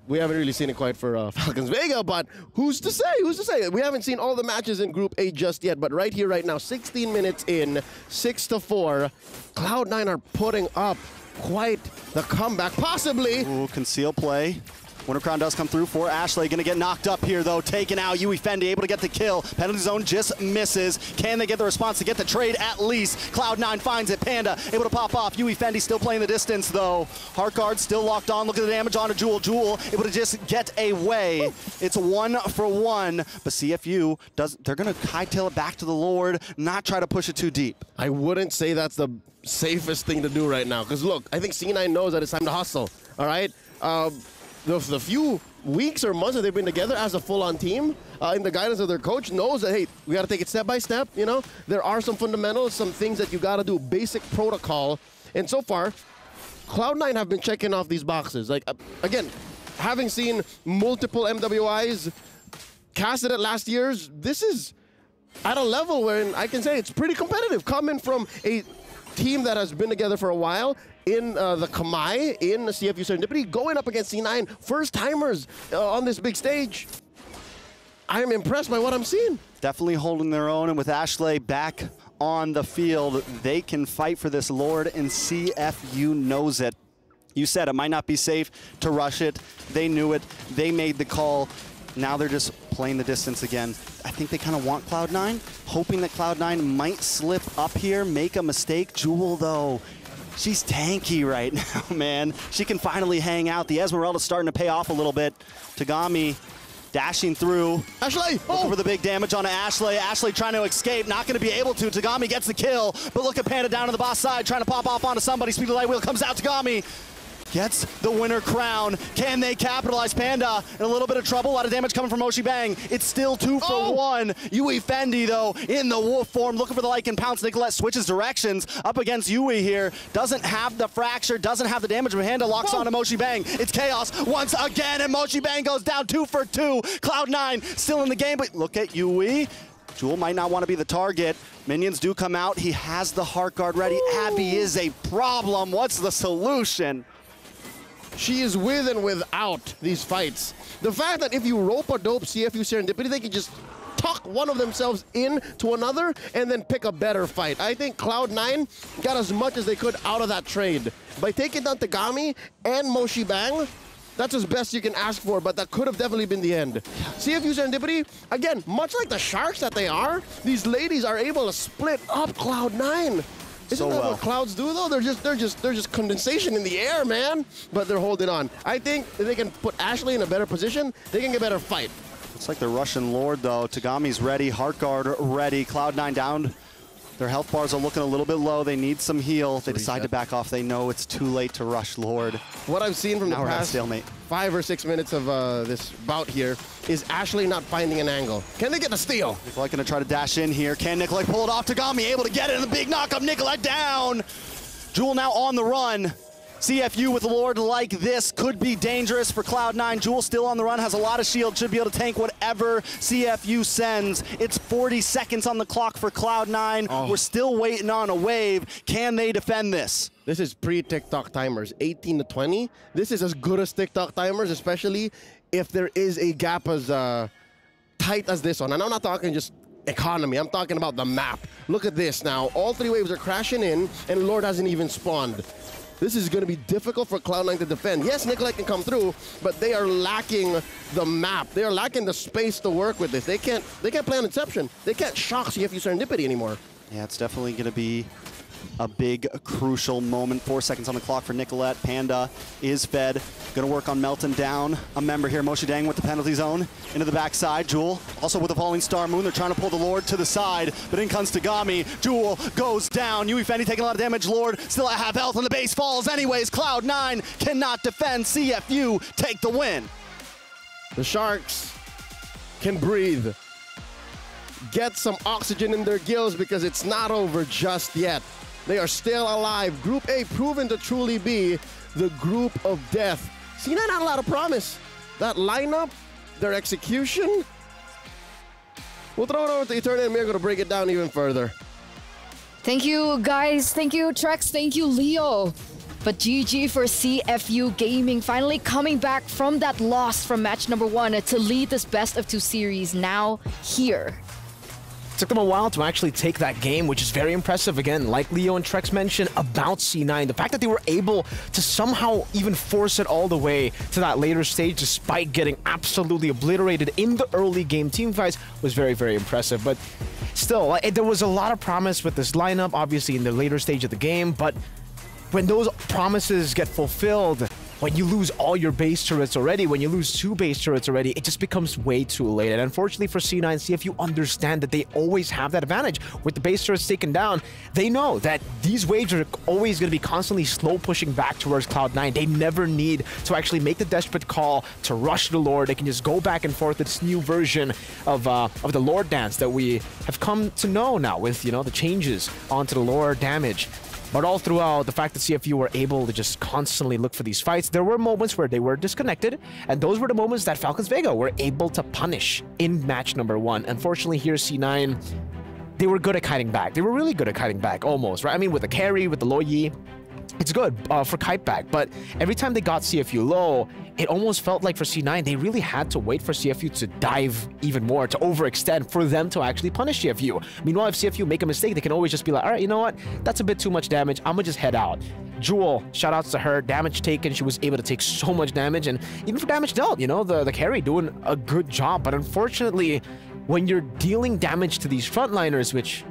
We haven't really seen it quite for Falcons Vega, but who's to say? Who's to say? We haven't seen all the matches in Group A just yet, but right here, right now, 16 minutes in, 6-4, Cloud9 are putting up quite the comeback, possibly. Ooh, conceal play. Winter Crown does come through for Ashley. Gonna get knocked up here, though. Taken out. Yui Fendi able to get the kill. Penalty zone just misses. Can they get the response to get the trade at least? Cloud9 finds it. Panda able to pop off. Yui Fendi still playing the distance, though. Heart guard still locked on. Look at the damage on to Jewel. Jewel able to just get away. It's 1 for 1, but CFU they're gonna hightail it back to the Lord, not try to push it too deep. I wouldn't say that's the safest thing to do right now, because look, I think C9 knows that it's time to hustle, all right? The few weeks or months that they've been together as a full-on team, in the guidance of their coach, knows that, hey, we got to take it step by step, you know? There are some fundamentals, some things that you got to do, basic protocol. And so far, Cloud9 have been checking off these boxes. Like, again, having seen multiple MWIs casted at last year's, this is at a level where I can say it's pretty competitive. Coming from a team that has been together for a while, in the Kamai, in the CFU Serendipity, going up against C9, first-timers on this big stage. I'm impressed by what I'm seeing. Definitely holding their own, and with Ashley back on the field, they can fight for this Lord, and CFU knows it. You said it might not be safe to rush it. They knew it. They made the call. Now they're just playing the distance again. I think they kind of want Cloud9, hoping that Cloud9 might slip up here, make a mistake. Jewel, though, she's tanky right now, man. She can finally hang out. The Esmeralda's starting to pay off a little bit. Tagami dashing through. Ashley! Looking for the big damage on Ashley. Ashley trying to escape, not going to be able to. Tagami gets the kill, but look at Panda down on the boss side, trying to pop off onto somebody. Speedy light wheel comes out. Tagami gets the winner crown. Can they capitalize? Panda in a little bit of trouble. A lot of damage coming from Moshi Bang. It's still 2 for 1. Yui Fendi, though, in the wolf form, looking for the like and pounce. Nicolette switches directions up against Yui here. Doesn't have the fracture, doesn't have the damage. Panda locks on to Moshi Bang. It's chaos once again, and Moshi Bang goes down 2 for 2. Cloud9 still in the game, but look at Yui. Jewel might not want to be the target. Minions do come out. He has the heart guard ready. Abby is a problem. What's the solution? She is with and without these fights. The fact that if you rope a dope CFU Serendipity, they can just tuck one of themselves into another and then pick a better fight. I think Cloud9 got as much as they could out of that trade. By taking down Tagami and Moshi Bang, that's as best you can ask for, but that could have definitely been the end. CFU Serendipity, again, much like the Sharks that they are, these ladies are able to split up Cloud9. Isn't that what Clouds do though? They're just condensation in the air, man. But they're holding on. I think if they can put Ashley in a better position, they can get a better fight. Looks like the Russian Lord though. Tagami's ready, Heartguard ready, Cloud9 down. Their health bars are looking a little bit low. They need some heal. They decide to back off. They know it's too late to rush Lord. What I've seen from the past stalemate. 5 or 6 minutes of this bout here is Ashley not finding an angle. Can they get the steal? Nicolette gonna try to dash in here. Can Nicolette pull it off? Tagami able to get it in the big knock up. Nicolette down. Jewel now on the run. CFU with a Lord like this could be dangerous for Cloud9. Jewel still on the run, has a lot of shield, should be able to tank whatever CFU sends. It's 40 seconds on the clock for Cloud9. Oh. We're still waiting on a wave. Can they defend this? This is pre-TikTok timers, 18 to 20. This is as good as TikTok timers, especially if there is a gap as tight as this one. And I'm not talking just economy, I'm talking about the map. Look at this now. All 3 waves are crashing in, and Lord hasn't even spawned. This is going to be difficult for Cloud9 to defend. Yes, Nicolette can come through, but they are lacking the map. They are lacking the space to work with this. They can't play on Inception. They can't shock CFU Serendipity anymore. Yeah, it's definitely going to be a big, crucial moment. 4 seconds on the clock for Nicolette. Panda is fed. Going to work on Melton down. A member here, Moshi Dang with the penalty zone. Into the backside. Jewel also with the falling star moon. They're trying to pull the Lord to the side, but in comes Tagami. Jewel goes down. Yui Fendi taking a lot of damage. Lord still at half health, and the base falls anyways. Cloud9 cannot defend. CFU take the win. The Sharks can breathe. Get some oxygen in their gills because it's not over just yet. They are still alive. Group A proven to truly be the group of death. C9 had a lot of promise. That lineup, their execution. We'll throw it over to Eternity, and we're going to break it down even further. Thank you, guys. Thank you, Trex. Thank you, Leo. But GG for CFU Gaming, finally coming back from that loss from match number 1 to lead this best of 2 series now here. Took them a while to actually take that game, which is very impressive. Again, like Leo and Trex mentioned about C9, the fact that they were able to somehow even force it all the way to that later stage despite getting absolutely obliterated in the early game team fights was very, very impressive. But still, there was a lot of promise with this lineup, obviously in the later stage of the game, but when those promises get fulfilled, when you lose all your base turrets already, when you lose 2 base turrets already, it just becomes way too late. And unfortunately for C9, CFU understand that they always have that advantage. With the base turrets taken down, they know that these waves are always going to be constantly slow pushing back towards Cloud9. They never need to actually make the desperate call to rush the Lord. They can just go back and forth with this new version of the Lord dance that we have come to know now with, the changes onto the Lord damage. But all throughout, the fact that CFU were able to just constantly look for these fights, there were moments where they were disconnected, and those were the moments that Falcons Vega were able to punish in match number 1. Unfortunately, here C9, they were good at kiting back. They were really good at kiting back, almost, right? I mean, with the carry, with the low Yi, it's good for kite back, but every time they got CFU low, it almost felt like for C9, they really had to wait for CFU to dive even more, to overextend, for them to actually punish CFU. Meanwhile, if CFU make a mistake, they can always just be like, all right, you know what? That's a bit too much damage. I'm gonna just head out. Jewel, shout outs to her. Damage taken. She was able to take so much damage, and even for damage dealt, the carry doing a good job. But unfortunately, when you're dealing damage to these frontliners, which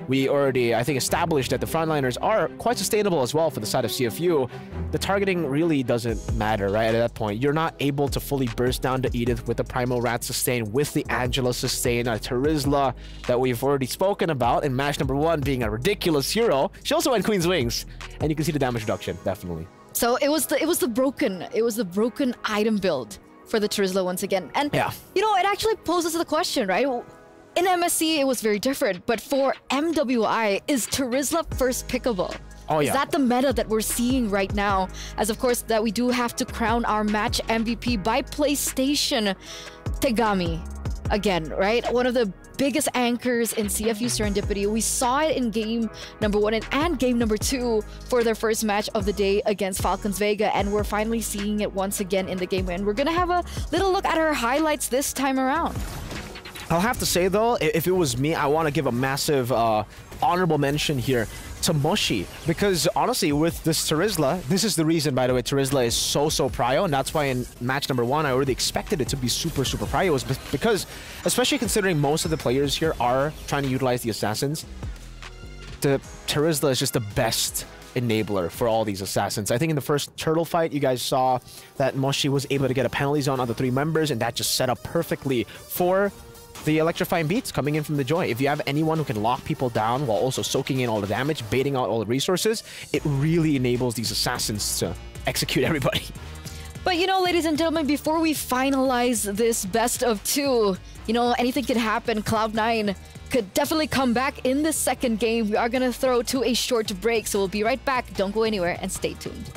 we already, I think, established that the frontliners are quite sustainable as well for the side of CFU, the targeting really doesn't matter, right? At that point, you're not able to fully burst down to Edith with the Primal Rat sustain, with the Angela sustain, a Terizla that we've already spoken about in match number 1 being a ridiculous hero. She also had Queen's Wings, and you can see the damage reduction, definitely. So it was the broken item build for the Terizla once again. And yeah, it actually poses the question, right? In MSC, it was very different, but for MWI, is Terizla first pickable? Oh, yeah. Is that the meta that we're seeing right now? As of course, that we do have to crown our match MVP by PlayStation Tagami again, right? One of the biggest anchors in CFU Serendipity. We saw it in game number 1 and game number 2 for their first match of the day against Falcons Vega, and we're finally seeing it once again in the game. And we're gonna have a little look at her highlights this time around. I'll have to say, though, if it was me, I want to give a massive honorable mention here to Moshi. Because, honestly, with this Terizla, this is the reason, by the way, Terizla is so prio. And that's why in match number 1, I already expected it to be super prio. It was because, especially considering most of the players here are trying to utilize the Assassins, the Terizla is just the best enabler for all these assassins. I think in the first turtle fight, you guys saw that Moshi was able to get a penalty zone on the 3 members, and that just set up perfectly for the electrifying beats coming in from the Joy. If you have anyone who can lock people down while also soaking in all the damage, baiting out all the resources, it really enables these assassins to execute everybody. But you know, ladies and gentlemen, before we finalize this best of 2, you know, anything can happen. Cloud9 could definitely come back in the second game. We are going to throw to a short break, so we'll be right back. Don't go anywhere and stay tuned.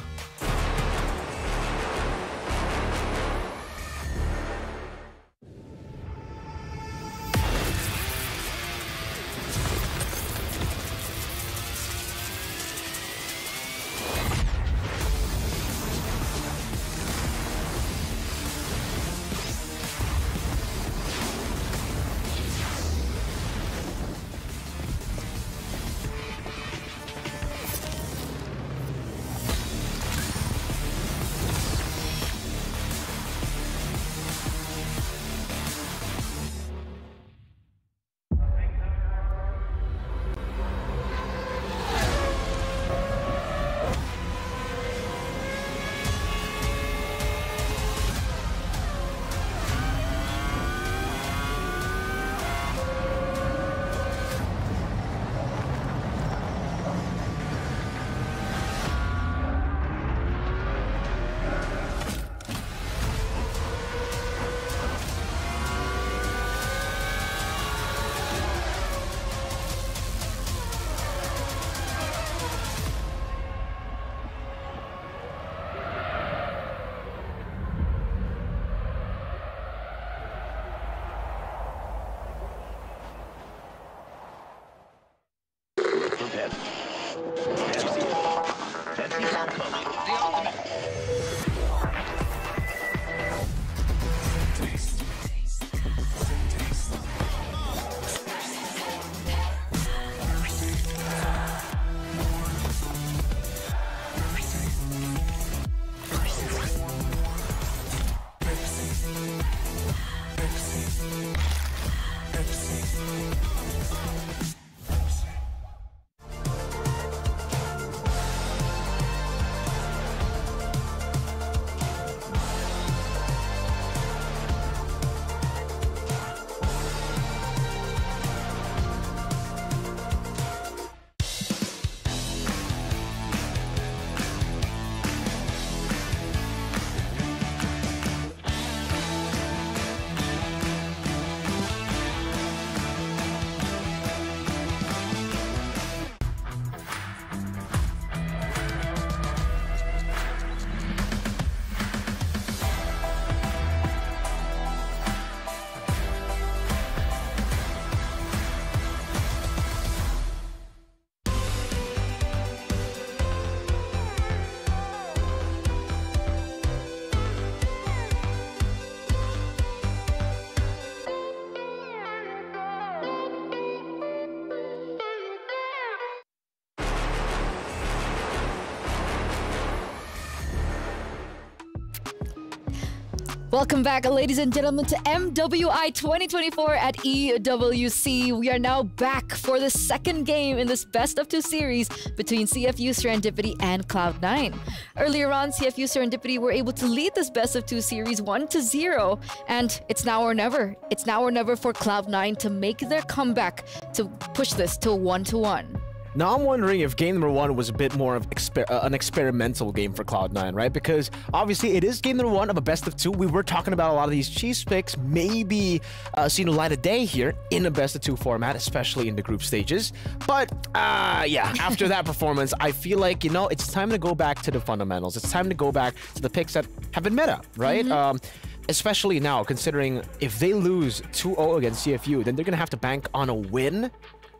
Welcome back, ladies and gentlemen, to MWI 2024 at EWC. We are now back for the second game in this best of 2 series between CFU Serendipity and Cloud9. Earlier on, CFU Serendipity were able to lead this best of 2 series 1-0, and it's now or never. It's now or never for Cloud9 to make their comeback to push this to 1-1. Now, I'm wondering if game number 1 was a bit more of an experimental game for Cloud9, right? Because obviously it is game number 1 of a best of 2. We were talking about a lot of these cheese picks maybe seeing the light of day here in a best of 2 format, especially in the group stages. But yeah, after that performance, I feel like, you know, it's time to go back to the fundamentals. It's time to go back to the picks that have been meta, right? Especially now, considering if they lose 2-0 against CFU, then they're going to have to bank on a win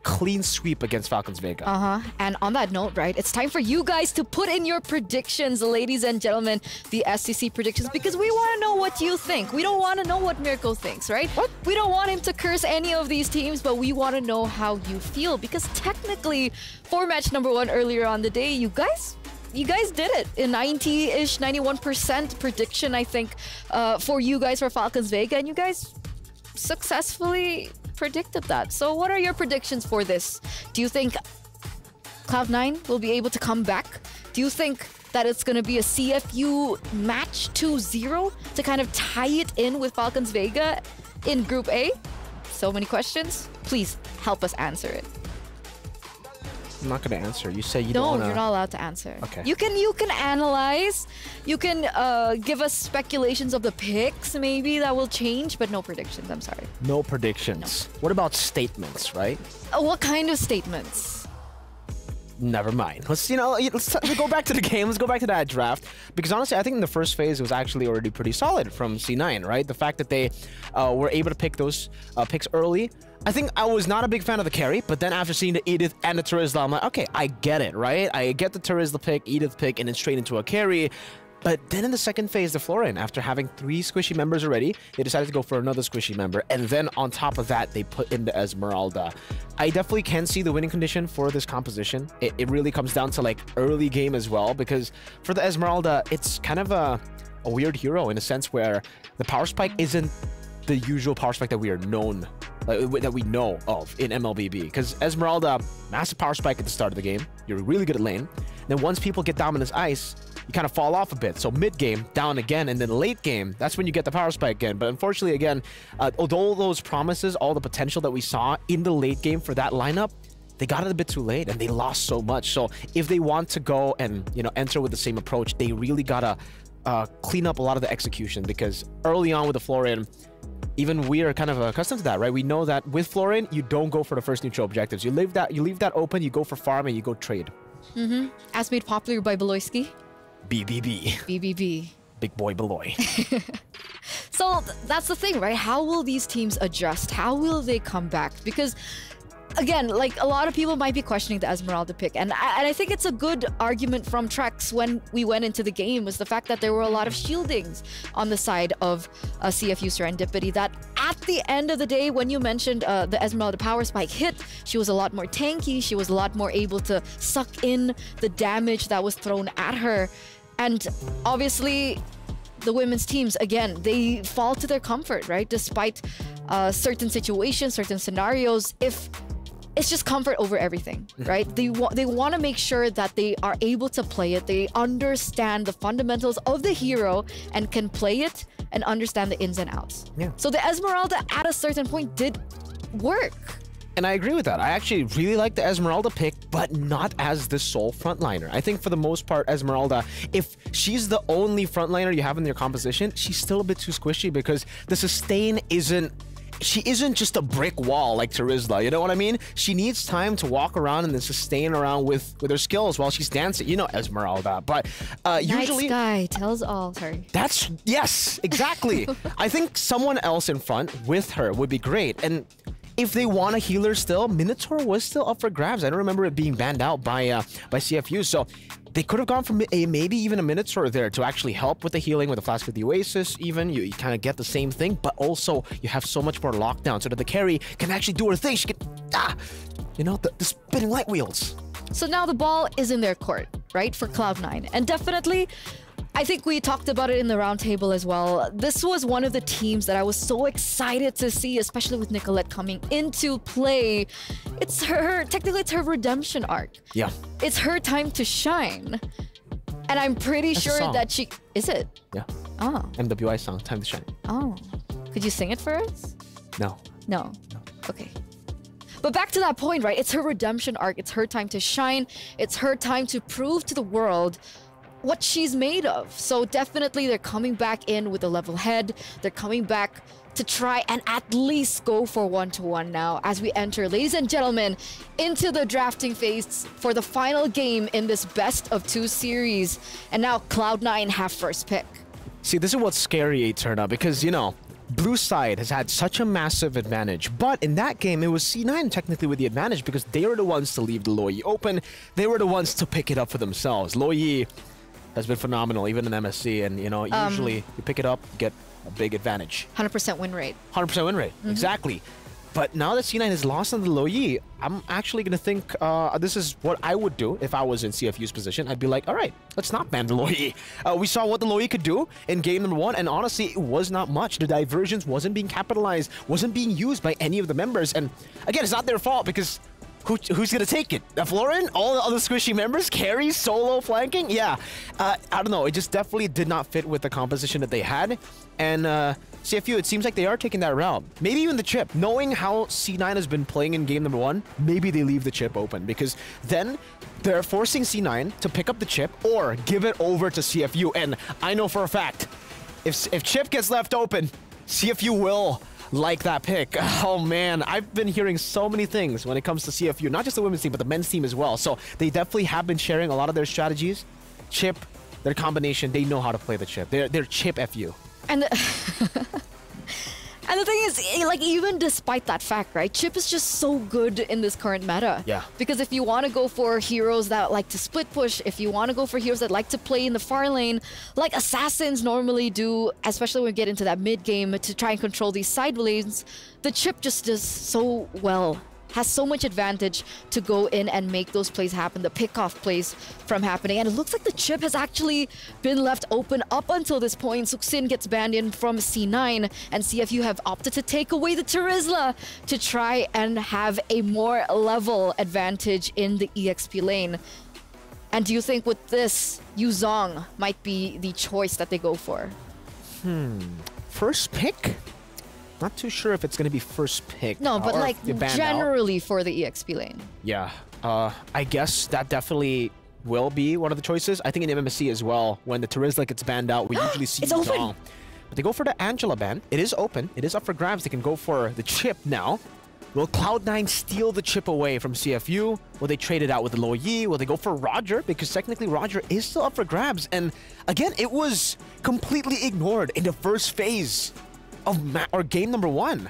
clean sweep against Falcons Vega. And on that note, right, it's time for you guys to put in your predictions, ladies and gentlemen, the SCC predictions, because we want to know what you think. We don't want to know what Miracle thinks, right? What? We don't want him to curse any of these teams, but we want to know how you feel, because technically, for match number 1 earlier on the day, you guys did it. In 90-ish, 91% prediction, I think, for you guys for Falcons Vega, and you guys successfully predicted that. So what are your predictions for this? Do you think Cloud9 will be able to come back? Do you think that it's going to be a CFU match 2-0 to kind of tie it in with Falcons Vega in Group A? So many questions. Please help us answer it. I'm not going to answer. You say you don't want to... No, you're not allowed to answer. Okay. You can analyze. You can give us speculations of the picks maybe that will change, but no predictions. I'm sorry. No predictions. No. What about statements, right? What kind of statements? Never mind. Let's go back to the game. Let's go back to that draft. Because honestly, I think in the first phase, it was actually already pretty solid from C9, right? The fact that they were able to pick those picks early. I think I was not a big fan of the carry, but then after seeing the Edith and the Terizla, I'm like, okay, I get it, right? I get the Terizla pick, Edith pick, and then straight into a carry. But then in the second phase, the Florian, after having 3 squishy members already, they decided to go for another squishy member. And then on top of that, they put in the Esmeralda. I definitely can see the winning condition for this composition. It really comes down to like early game as well, because for the Esmeralda, it's kind of a weird hero in a sense where the power spike isn't the usual power spike that we are known, that we know of in MLBB. Because Esmeralda, massive power spike at the start of the game. You're really good at lane. Then once people get Dominus Ice, you kind of fall off a bit. So mid-game, down again, and then late game, that's when you get the power spike again. But unfortunately, again, although those promises, all the potential that we saw in the late game for that lineup, they got it a bit too late and they lost so much. So if they want to go and, enter with the same approach, they really gotta clean up a lot of the execution, because early on with the Florian, even we are kind of accustomed to that, right? We know that with Florian, you don't go for the first neutral objectives. You leave that open, you go for farm, and you go trade. As made popular by Beloyski. BBB. BBB. Big boy Beloy. So that's the thing, right? How will these teams adjust? How will they come back? Because again, like a lot of people might be questioning the Esmeralda pick, and I think it's a good argument from Trex when we went into the game, was the fact that there were a lot of shieldings on the side of CFU Serendipity, that at the end of the day, when you mentioned the Esmeralda power spike hit, she was a lot more tanky, she was a lot more able to suck in the damage that was thrown at her. And obviously the women's teams, again, they fall to their comfort, right? Despite certain situations, certain scenarios, if it's just comfort over everything, right? They want to make sure that they are able to play it. They understand the fundamentals of the hero and can play it and understand the ins and outs. Yeah. So the Esmeralda at a certain point did work. And I agree with that. I actually really like the Esmeralda pick, but not as the sole frontliner. I think for the most part, Esmeralda, if she's the only frontliner you have in your composition, she's still a bit too squishy, because the sustain she isn't just a brick wall like Terizla, you know what I mean? She needs time to walk around and then sustain around with her skills while she's dancing. You know Esmeralda, but usually... Night Sky tells all, sorry. Yes, exactly. I think someone else in front with her would be great. And if they want a healer still, Minotaur was still up for grabs. I don't remember it being banned out by CFU, so they could have gone for maybe even a Minotaur there to actually help with the healing, with the Flask of the Oasis even. You kind of get the same thing, but also you have so much more lockdown so that the carry can actually do her thing. She can, the spinning light wheels. So now the ball is in their court, right, for Cloud9. And definitely, I think we talked about it in the roundtable as well. This was one of the teams that I was so excited to see, especially with Nicolette coming into play. Technically it's her redemption arc. Yeah. It's her time to shine. And I'm pretty sure that she... Is it? Yeah. Oh. MWI song, Time to Shine. Oh. Could you sing it for us? No. No. Okay. But back to that point, right? It's her redemption arc. It's her time to shine. It's her time to prove to the world what she's made of. So definitely they're coming back in with a level head. They're coming back to try and at least go for 1-1 now as we enter, ladies and gentlemen, into the drafting phase for the final game in this best of 2 series. And now Cloud9 have first pick. See, this is what's scary, Eterna, because, blue side has had such a massive advantage. But in that game, it was C9 technically with the advantage because they were the ones to leave the Luoyi open. They were the ones to pick it up for themselves. Luoyi has been phenomenal, even in MSC. And, you know, usually you pick it up, get a big advantage. 100% win rate. 100% win rate, exactly. But now that C9 has lost on the Luoyi, I'm actually going to think this is what I would do if I was in CFU's position. I'd be like, all right, let's not ban the Luoyi. We saw what the Luoyi could do in game number 1, and honestly, it was not much. The diversions wasn't being capitalized, wasn't being used by any of the members. And again, it's not their fault because who's going to take it? Florin? All the other squishy members? Carry, solo, flanking? Yeah. I don't know. It just definitely did not fit with the composition that they had. And CFU, it seems like they are taking that route. Maybe even the chip. Knowing how C9 has been playing in game number 1, maybe they leave the chip open because then they're forcing C9 to pick up the chip or give it over to CFU. And I know for a fact, if chip gets left open, CFU will like that pick. Oh man, I've been hearing so many things when it comes to CFU, not just the women's team, but the men's team as well. So they definitely have been sharing a lot of their strategies. Chip, their combination, they know how to play the chip. They're chip FU. And the, and the thing is, like, even despite that fact, right, Chip is just so good in this current meta. Yeah. Because if you want to go for heroes that like to split push, if you want to go for heroes that like to play in the far lane, like assassins normally do, especially when we get into that mid game to try and control these side lanes, the Chip just does so well. Has so much advantage to go in and make those plays happen, the pick-off plays from happening. And it looks like the chip has actually been left open up until this point. Suxin gets banned in from C9, and CFU have opted to take away the Terizla to try and have a more level advantage in the EXP lane. And do you think with this, Yuzong might be the choice that they go for? First pick? Not too sure if it's going to be first pick. No, but like generally out. For the EXP lane. Yeah, I guess that definitely will be one of the choices. I think in MMSC as well, when the Terizla gets banned out, we usually see Yuzong. But they go for the Angela ban. It is open. It is up for grabs. They can go for the chip now. Will Cloud9 steal the chip away from CFU? Will they trade it out with the Luoyi? Will they go for Roger? Because technically Roger is still up for grabs. And again, it was completely ignored in the first phase of game number 1.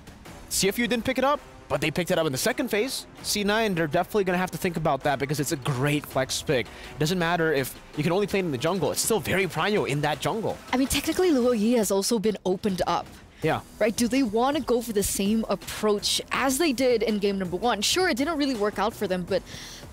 CFU didn't pick it up, but they picked it up in the second phase. C9, they're definitely going to have to think about that because it's a great flex pick. It doesn't matter if you can only play it in the jungle. It's still very prio in that jungle. I mean, technically, Luoyi has also been opened up. Yeah. Right? Do they want to go for the same approach as they did in game number 1? Sure, it didn't really work out for them, but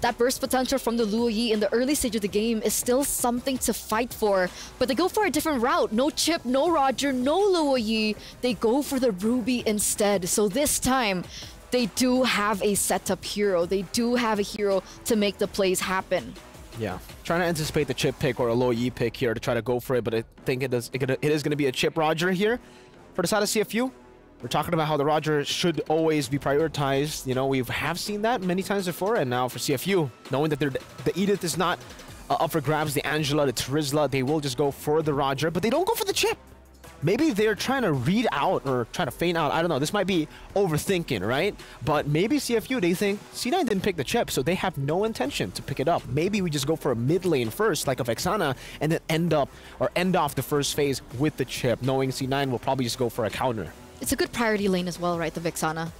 that burst potential from the Luoyi in the early stage of the game is still something to fight for. But they go for a different route. No Chip, no Roger, no Luoyi. They go for the Ruby instead. So this time, they do have a setup hero. They do have a hero to make the plays happen. Yeah, trying to anticipate the Chip pick or a Luoyi pick here to try to go for it, but I think it is going to be a Chip Roger here for the side of CFU. We're talking about how the Roger should always be prioritized. You know, we have seen that many times before, and now for CFU, knowing that the Edith is not up for grabs, the Angela, the Terizla, they will just go for the Roger, but they don't go for the chip. Maybe they're trying to read out or trying to feign out. I don't know. This might be overthinking, right? But maybe CFU, they think C9 didn't pick the chip, so they have no intention to pick it up. Maybe we just go for a mid lane first, like a Vexana, and then end off the first phase with the chip, knowing C9 will probably just go for a counter. It's a good priority lane as well, right, the Vexana?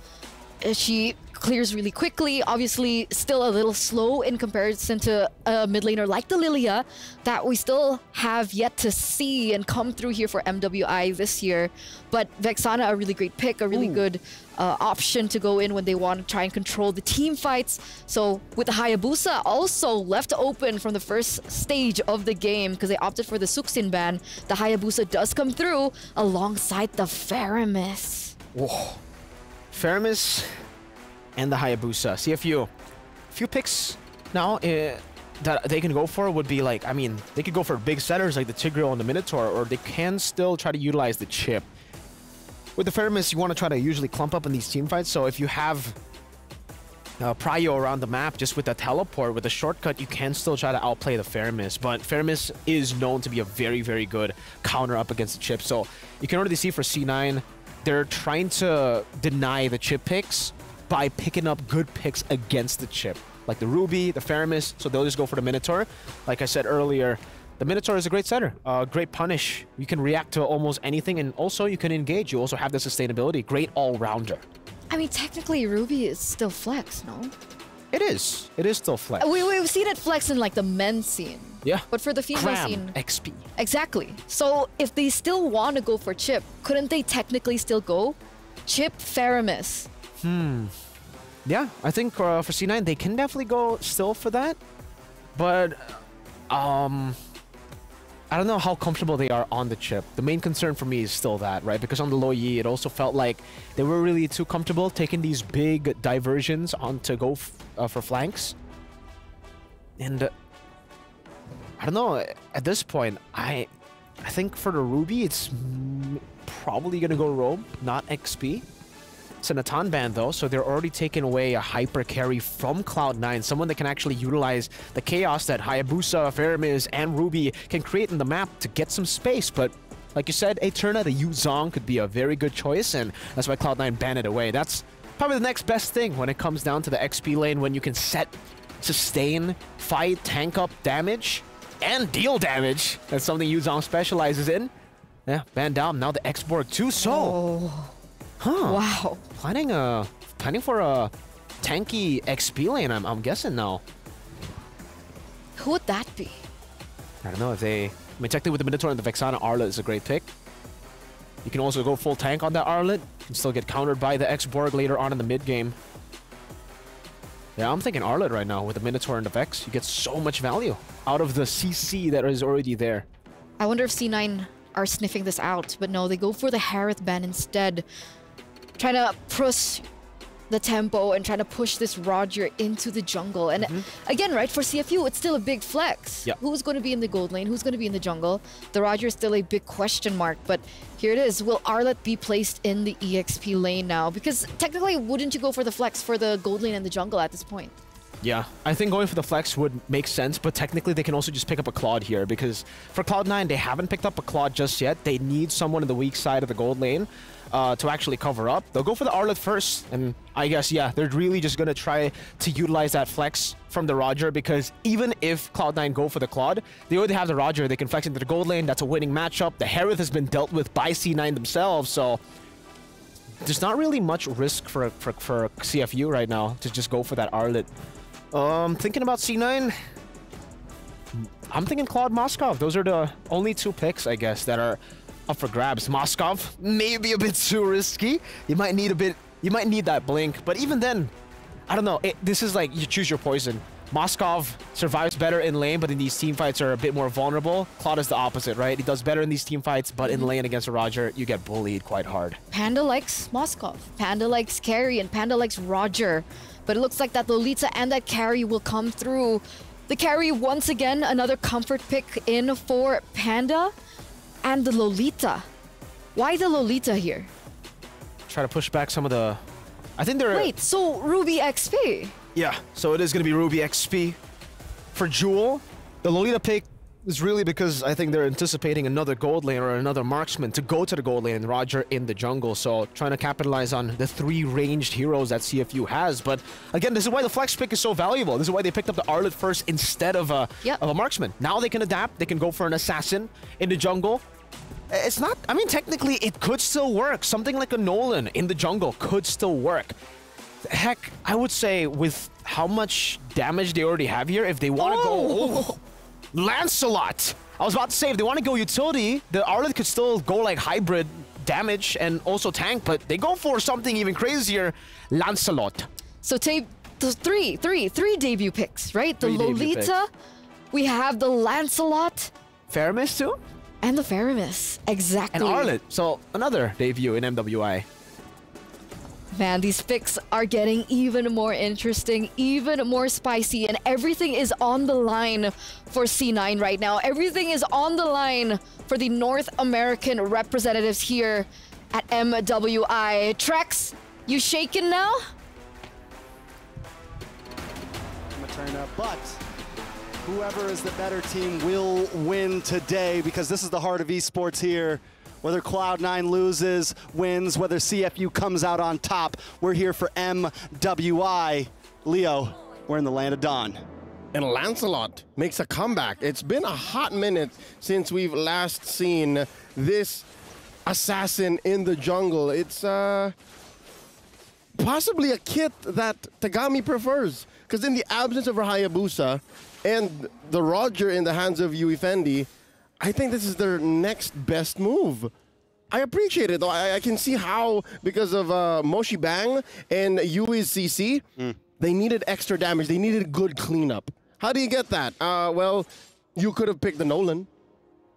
She clears really quickly, obviously still a little slow in comparison to a mid laner like the Lilia that we still have yet to see and come through here for MWI this year. But Vexana, a really great pick, a really good option to go in when they want to try and control the team fights. So with the Hayabusa also left open from the first stage of the game because they opted for the Suxin ban, the Hayabusa does come through alongside the Faramis. Whoa. Faramis and the Hayabusa. CFU. A few picks now that they can go for would be like, I mean, they could go for big setters like the Tigreal and the Minotaur, or they can still try to utilize the chip. With the Faramis, you want to try to usually clump up in these team fights, so if you have prio around the map just with that teleport, with a shortcut, you can still try to outplay the Faramis, but Faramis is known to be a very, very good counter up against the chip, so you can already see for C9, they're trying to deny the chip picks by picking up good picks against the chip, like the Ruby, the Faramis, so they'll just go for the Minotaur. Like I said earlier, the Minotaur is a great setter, great punish. You can react to almost anything, and also you can engage. You also have the sustainability. Great all-rounder. I mean, technically, Ruby is still flex, no? It is. It is still flex. We've seen it flex in like the men's scene. Yeah. But for the female Cram, scene... XP. Exactly. So if they still want to go for Chip, couldn't they technically still go? Chip, Faramis. Yeah, I think for C9, they can definitely go still for that. But, I don't know how comfortable they are on the Chip. The main concern for me is still that, right? Because on the low Yi, it also felt like they were really too comfortable taking these big diversions on to go for flanks. And I don't know, at this point, I think for the Ruby, it's probably going to go Roam, not XP. It's a Natan ban though, so they're already taking away a hyper carry from Cloud9, someone that can actually utilize the chaos that Hayabusa, Faramis, and Ruby can create in the map to get some space. But like you said, Eterna, the Yuzong could be a very good choice, and that's why Cloud9 banned it away. That's probably the next best thing when it comes down to the XP lane, when you can set, sustain, fight, tank up damage, and deal damage. That's something Yuzong specializes in. Yeah, banned down. Now the X-Borg too, so... Huh. Wow. Planning for a tanky XP lane, I'm guessing now. Who would that be? I don't know if they... I mean, technically with the Minotaur and the Vexana, Arlet is a great pick. You can also go full tank on that Arlet. You can still get countered by the X-Borg later on in the mid-game. Yeah, I'm thinking Arlet right now with the Minotaur and the Vex. You get so much value out of the CC that is already there. I wonder if C9 are sniffing this out, but no, they go for the Harith ban instead. Trying to push the tempo and trying to push this Roger into the jungle. And again, right, for CFU, it's still a big flex. Yep. Who's going to be in the gold lane? Who's going to be in the jungle? The Roger is still a big question mark, but here it is. Will Arlet be placed in the EXP lane now? Because technically, wouldn't you go for the flex for the gold lane and the jungle at this point? Yeah, I think going for the flex would make sense, but technically they can also just pick up a Claude here, because for Cloud9, they haven't picked up a Claude just yet. They need someone in the weak side of the gold lane to actually cover up. They'll go for the Arlet first, and I guess, yeah, they're really just going to try to utilize that flex from the Roger, because even if Cloud9 go for the Claude, they already have the Roger. They can flex into the gold lane. That's a winning matchup. The Harith has been dealt with by C9 themselves, so there's not really much risk for CFU right now to just go for that Arlet. Thinking about C9, I'm thinking Claude Moskov. Those are the only two picks, I guess, that are up for grabs. Moskov, maybe a bit too risky. You might need that blink, but even then, I don't know. This is like, you choose your poison. Moskov survives better in lane, but in these team fights are a bit more vulnerable. Claude is the opposite, right? He does better in these team fights, but in lane against a Roger, you get bullied quite hard. Panda likes Moskov. Panda likes Carry, and Panda likes Roger. But it looks like that Lolita and that Carry will come through. The Carry, once again, another comfort pick in for Panda. And the Lolita. Why the Lolita here? Try to push back some of the... I think they're... Wait, so Ruby XP? Yeah, so it is going to be Ruby XP. For Jewel, the Lolita pick is really because I think they're anticipating another gold lane or another marksman to go to the gold lane and Roger in the jungle. So trying to capitalize on the 3 ranged heroes that CFU has. But again, this is why the flex pick is so valuable. This is why they picked up the Arlet first instead of a marksman. Now they can adapt. They can go for an assassin in the jungle. It's not, I mean, technically it could still work. Something like a Nolan in the jungle could still work. Heck, I would say with how much damage they already have here, if they want to go... Lancelot! I was about to say, if they want to go utility, the Arlet could still go like hybrid damage and also tank, but they go for something even crazier, Lancelot. So three debut picks, right? The Lolita, we have the Lancelot. Faramis too? And the Faramis, exactly. And Arlet, so another debut in MWI. Man, these picks are getting even more interesting, even more spicy, and everything is on the line for C9 right now. Everything is on the line for the North American representatives here at MWI. Trex, you shaking now? Materna, but whoever is the better team will win today, because this is the heart of esports here. Whether Cloud9 loses, wins, whether CFU comes out on top, we're here for MWI. Leo, we're in the land of dawn. And Lancelot makes a comeback. It's been a hot minute since we've last seen this assassin in the jungle. It's possibly a kit that Tagami prefers. Because in the absence of her Hayabusa and the Roger in the hands of Yui Fendi, I think this is their next best move. I appreciate it, though. I can see how, because of Moshi Bang and Yui's CC, they needed extra damage. They needed good cleanup. How do you get that? Well, you could have picked the Nolan,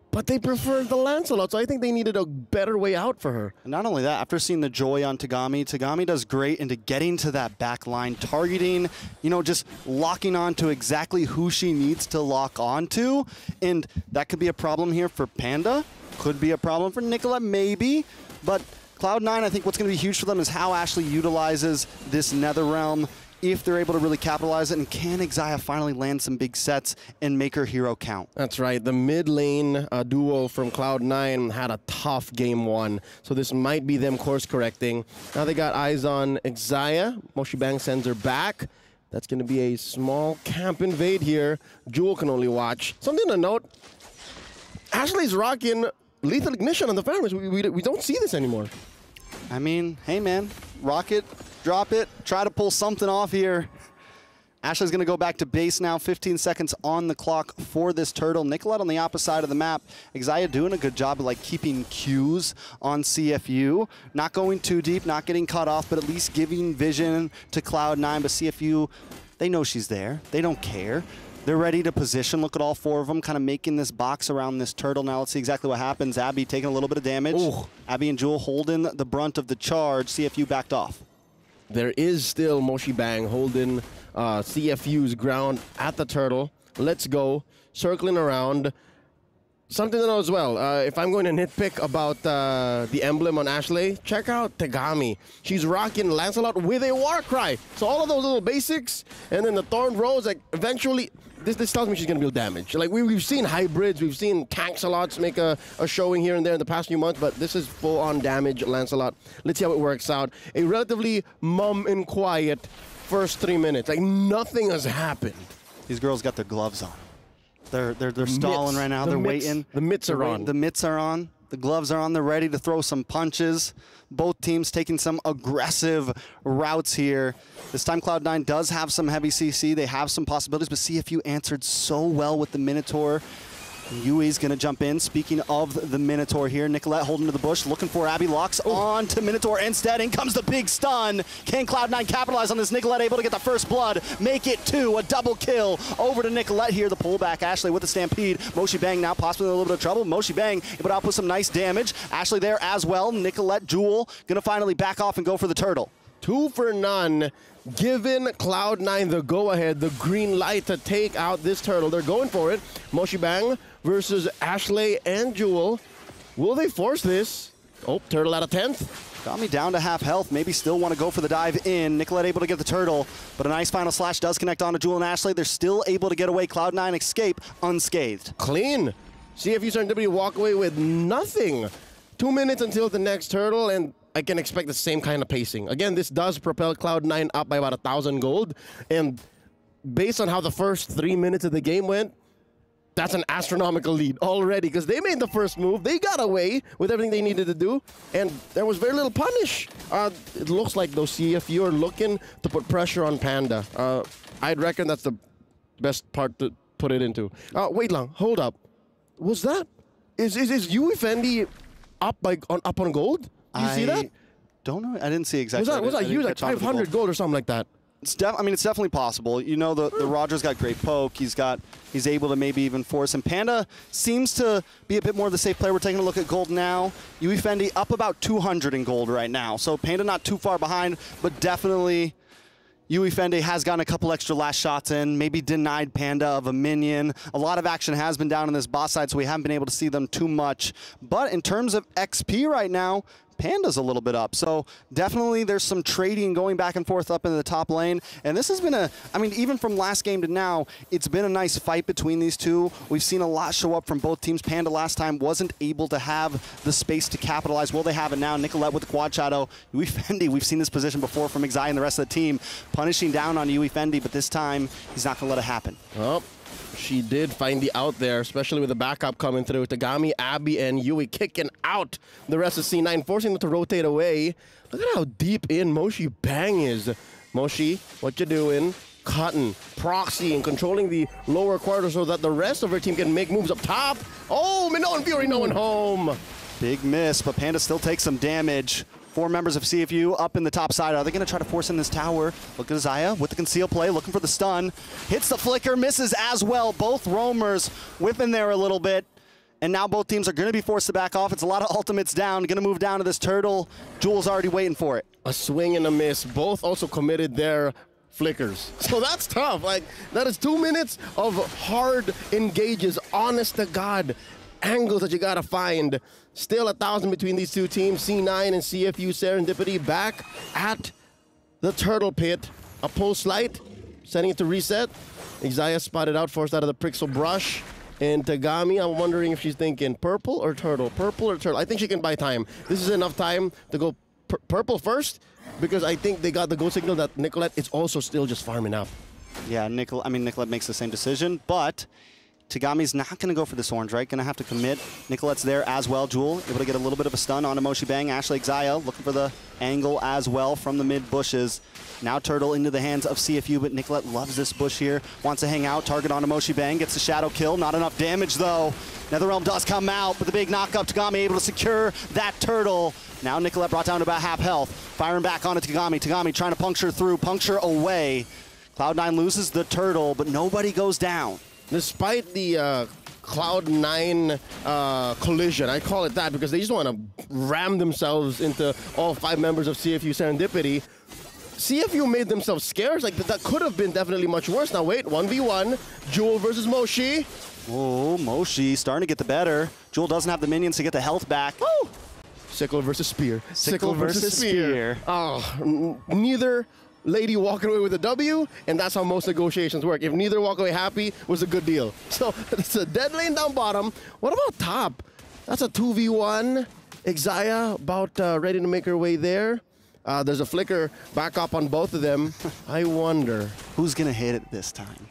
but they preferred the Lancelot, so I think they needed a better way out for her. And not only that, after seeing the joy on Tagami, Tagami does great into getting to that back line, targeting, you know, just locking on to exactly who she needs to lock onto. And that could be a problem here for Panda. Could be a problem for Nicolette, maybe. But Cloud9, I think what's going to be huge for them is how Ashley utilizes this NetherRealm, if they're able to really capitalize it, and can Xayah finally land some big sets and make her hero count? That's right. The mid lane duo from Cloud9 had a tough game one, so this might be them course correcting. Now they got eyes on Xayah. Moshi Bang sends her back. That's going to be a small camp invade here. Jewel can only watch. Something to note, Ashley's rocking Lethal Ignition on the farmers. We don't see this anymore. I mean, hey man, rock it, drop it, try to pull something off here. Ashley's going to go back to base now. 15 seconds on the clock for this turtle. Nicolette on the opposite side of the map. Xayah doing a good job of like keeping cues on CFU. Not going too deep, not getting cut off, but at least giving vision to Cloud9. But CFU, they know she's there. They don't care. They're ready to position. Look at all four of them kind of making this box around this turtle. Now let's see exactly what happens. Abby taking a little bit of damage. Ooh. Abby and Jewel holding the brunt of the charge. CFU backed off. There is still Moshi Bang holding CFU's ground at the turtle. Let's go. Circling around. Something to know as well, if I'm going to nitpick about the emblem on Ashley, check out Tagami. She's rocking Lancelot with a Warcry. So all of those little basics, and then the Thorn Rose, like eventually, this tells me she's going to deal damage. Like we've seen hybrids, we've seen Tanksalots make a showing here and there in the past few months, but this is full-on damage Lancelot. Let's see how it works out. A relatively mum and quiet first 3 minutes. Like nothing has happened. These girls got their gloves on. They're stalling right now. They're waiting. The mitts are on. The mitts are on. The gloves are on. They're ready to throw some punches. Both teams taking some aggressive routes here. This time Cloud9 does have some heavy CC. They have some possibilities, but CFU answered so well with the Minotaur. Yui's going to jump in. Speaking of the Minotaur here, Nicolette holding to the bush, looking for Abby, locks on to Minotaur instead. In comes the big stun. Can Cloud9 capitalize on this? Nicolette able to get the first blood, make it two, a double kill over to Nicolette here. The pullback, Ashley with the stampede. Moshi Bang now possibly in a little bit of trouble. Moshi Bang able to output some nice damage. Ashley there as well. Nicolette, Jewel going to finally back off and go for the turtle. 2 for none. Giving Cloud9 the go-ahead, the green light to take out this turtle. They're going for it. Moshi Bang versus Ashley and Jewel. Will they force this? Oh, turtle at a 10th. Got me down to half health. Maybe still want to go for the dive in. Nicolette able to get the turtle, but a nice final slash does connect onto Jewel and Ashley. They're still able to get away. Cloud9 escape unscathed. Clean. CFU starting to walk away with nothing. 2 minutes until the next turtle, and I can expect the same kind of pacing. Again, this does propel Cloud9 up by about 1,000 gold, and based on how the first 3 minutes of the game went, that's an astronomical lead already, because they made the first move, they got away with everything they needed to do, and there was very little punish. It looks like those CFU are looking to put pressure on Panda. I'd reckon that's the best part to put it into. Wait lang, hold up. Was that, is Yui Fendi up on gold? You see that? Don't know. I didn't see exactly. Was that huge, like 500 gold or something like that? I mean, it's definitely possible. You know, the Roger's got great poke. He's able to maybe even force. And Panda seems to be a bit more of the safe player. We're taking a look at gold now. Yui Fendi up about 200 in gold right now. So Panda not too far behind, but definitely Yui Fendi has gotten a couple extra last shots in, maybe denied Panda of a minion. A lot of action has been down on this boss side, so we haven't been able to see them too much. But in terms of XP right now, Panda's a little bit up. So definitely there's some trading going back and forth up in the top lane. And this has been I mean, even from last game to now, it's been a nice fight between these two. We've seen a lot show up from both teams. Panda last time wasn't able to have the space to capitalize. Well, they have it now. Nicolette with the quad shadow. Yui Fendi, we've seen this position before from Xi and the rest of the team, punishing down on Yui Fendi, but this time he's not going to let it happen. Oh, she did find the out there, especially with the backup coming through. Tagami, Abby, and Yui kicking out the rest of C9, forcing them to rotate away. Look at how deep in Moshi Bang is. Moshi, what you doing? Cotton, proxy, and controlling the lower quarter so that the rest of her team can make moves up top. Oh, Minoan Fury, no one home. Big miss, but Panda still takes some damage. 4 members of CFU up in the top side. Are they going to try to force in this tower? Look at Zaya with the conceal play, looking for the stun. Hits the flicker, misses as well. Both roamers whipping there a little bit. And now both teams are going to be forced to back off. It's a lot of ultimates down. Going to move down to this turtle. Jewel's already waiting for it. A swing and a miss. Both also committed their flickers. So that's tough. Like, that is 2 minutes of hard engages, honest to God, angles that you got to find. Still 1,000 between these two teams. C9 and CFU Serendipity back at the turtle pit. A post light, setting it to reset. Xia spotted out, forced out of the Pixel brush. And Tagami, I'm wondering if she's thinking purple or turtle? Purple or turtle? I think she can buy time. This is enough time to go purple first, because I think they got the go signal that Nicolette is also still just farming up. Yeah, Nicolette makes the same decision, but Tagami's not going to go for this orange, right? Going to have to commit. Nicolette's there as well. Jewel able to get a little bit of a stun on Moshi Bang. Ashley Xia looking for the angle as well from the mid bushes. Now Turtle into the hands of CFU, but Nicolette loves this bush here. Wants to hang out. Target on Moshi Bang. Gets the shadow kill. Not enough damage though. NetherRealm does come out, but the big knockup. Tagami able to secure that turtle. Now Nicolette brought down to about half health. Firing back onto Tagami. Tagami trying to puncture through, puncture away. Cloud9 loses the turtle, but nobody goes down. Despite the Cloud9 collision, I call it that because they just want to ram themselves into all 5 members of CFU Serendipity. CFU made themselves scarce. Like, that could have been definitely much worse. Now wait, 1v1, Jewel versus Moshi. Oh, Moshi starting to get the better. Jewel doesn't have the minions to get the health back. Woo! Sickle versus Spear. Sickle versus Spear. Oh, neither lady walking away with a W, and that's how most negotiations work. If neither walk away happy, was a good deal. So it's a dead lane down bottom. What about top? That's a 2v1. Xia about ready to make her way there. There's a flicker back up on both of them. I wonder who's going to hit it this time.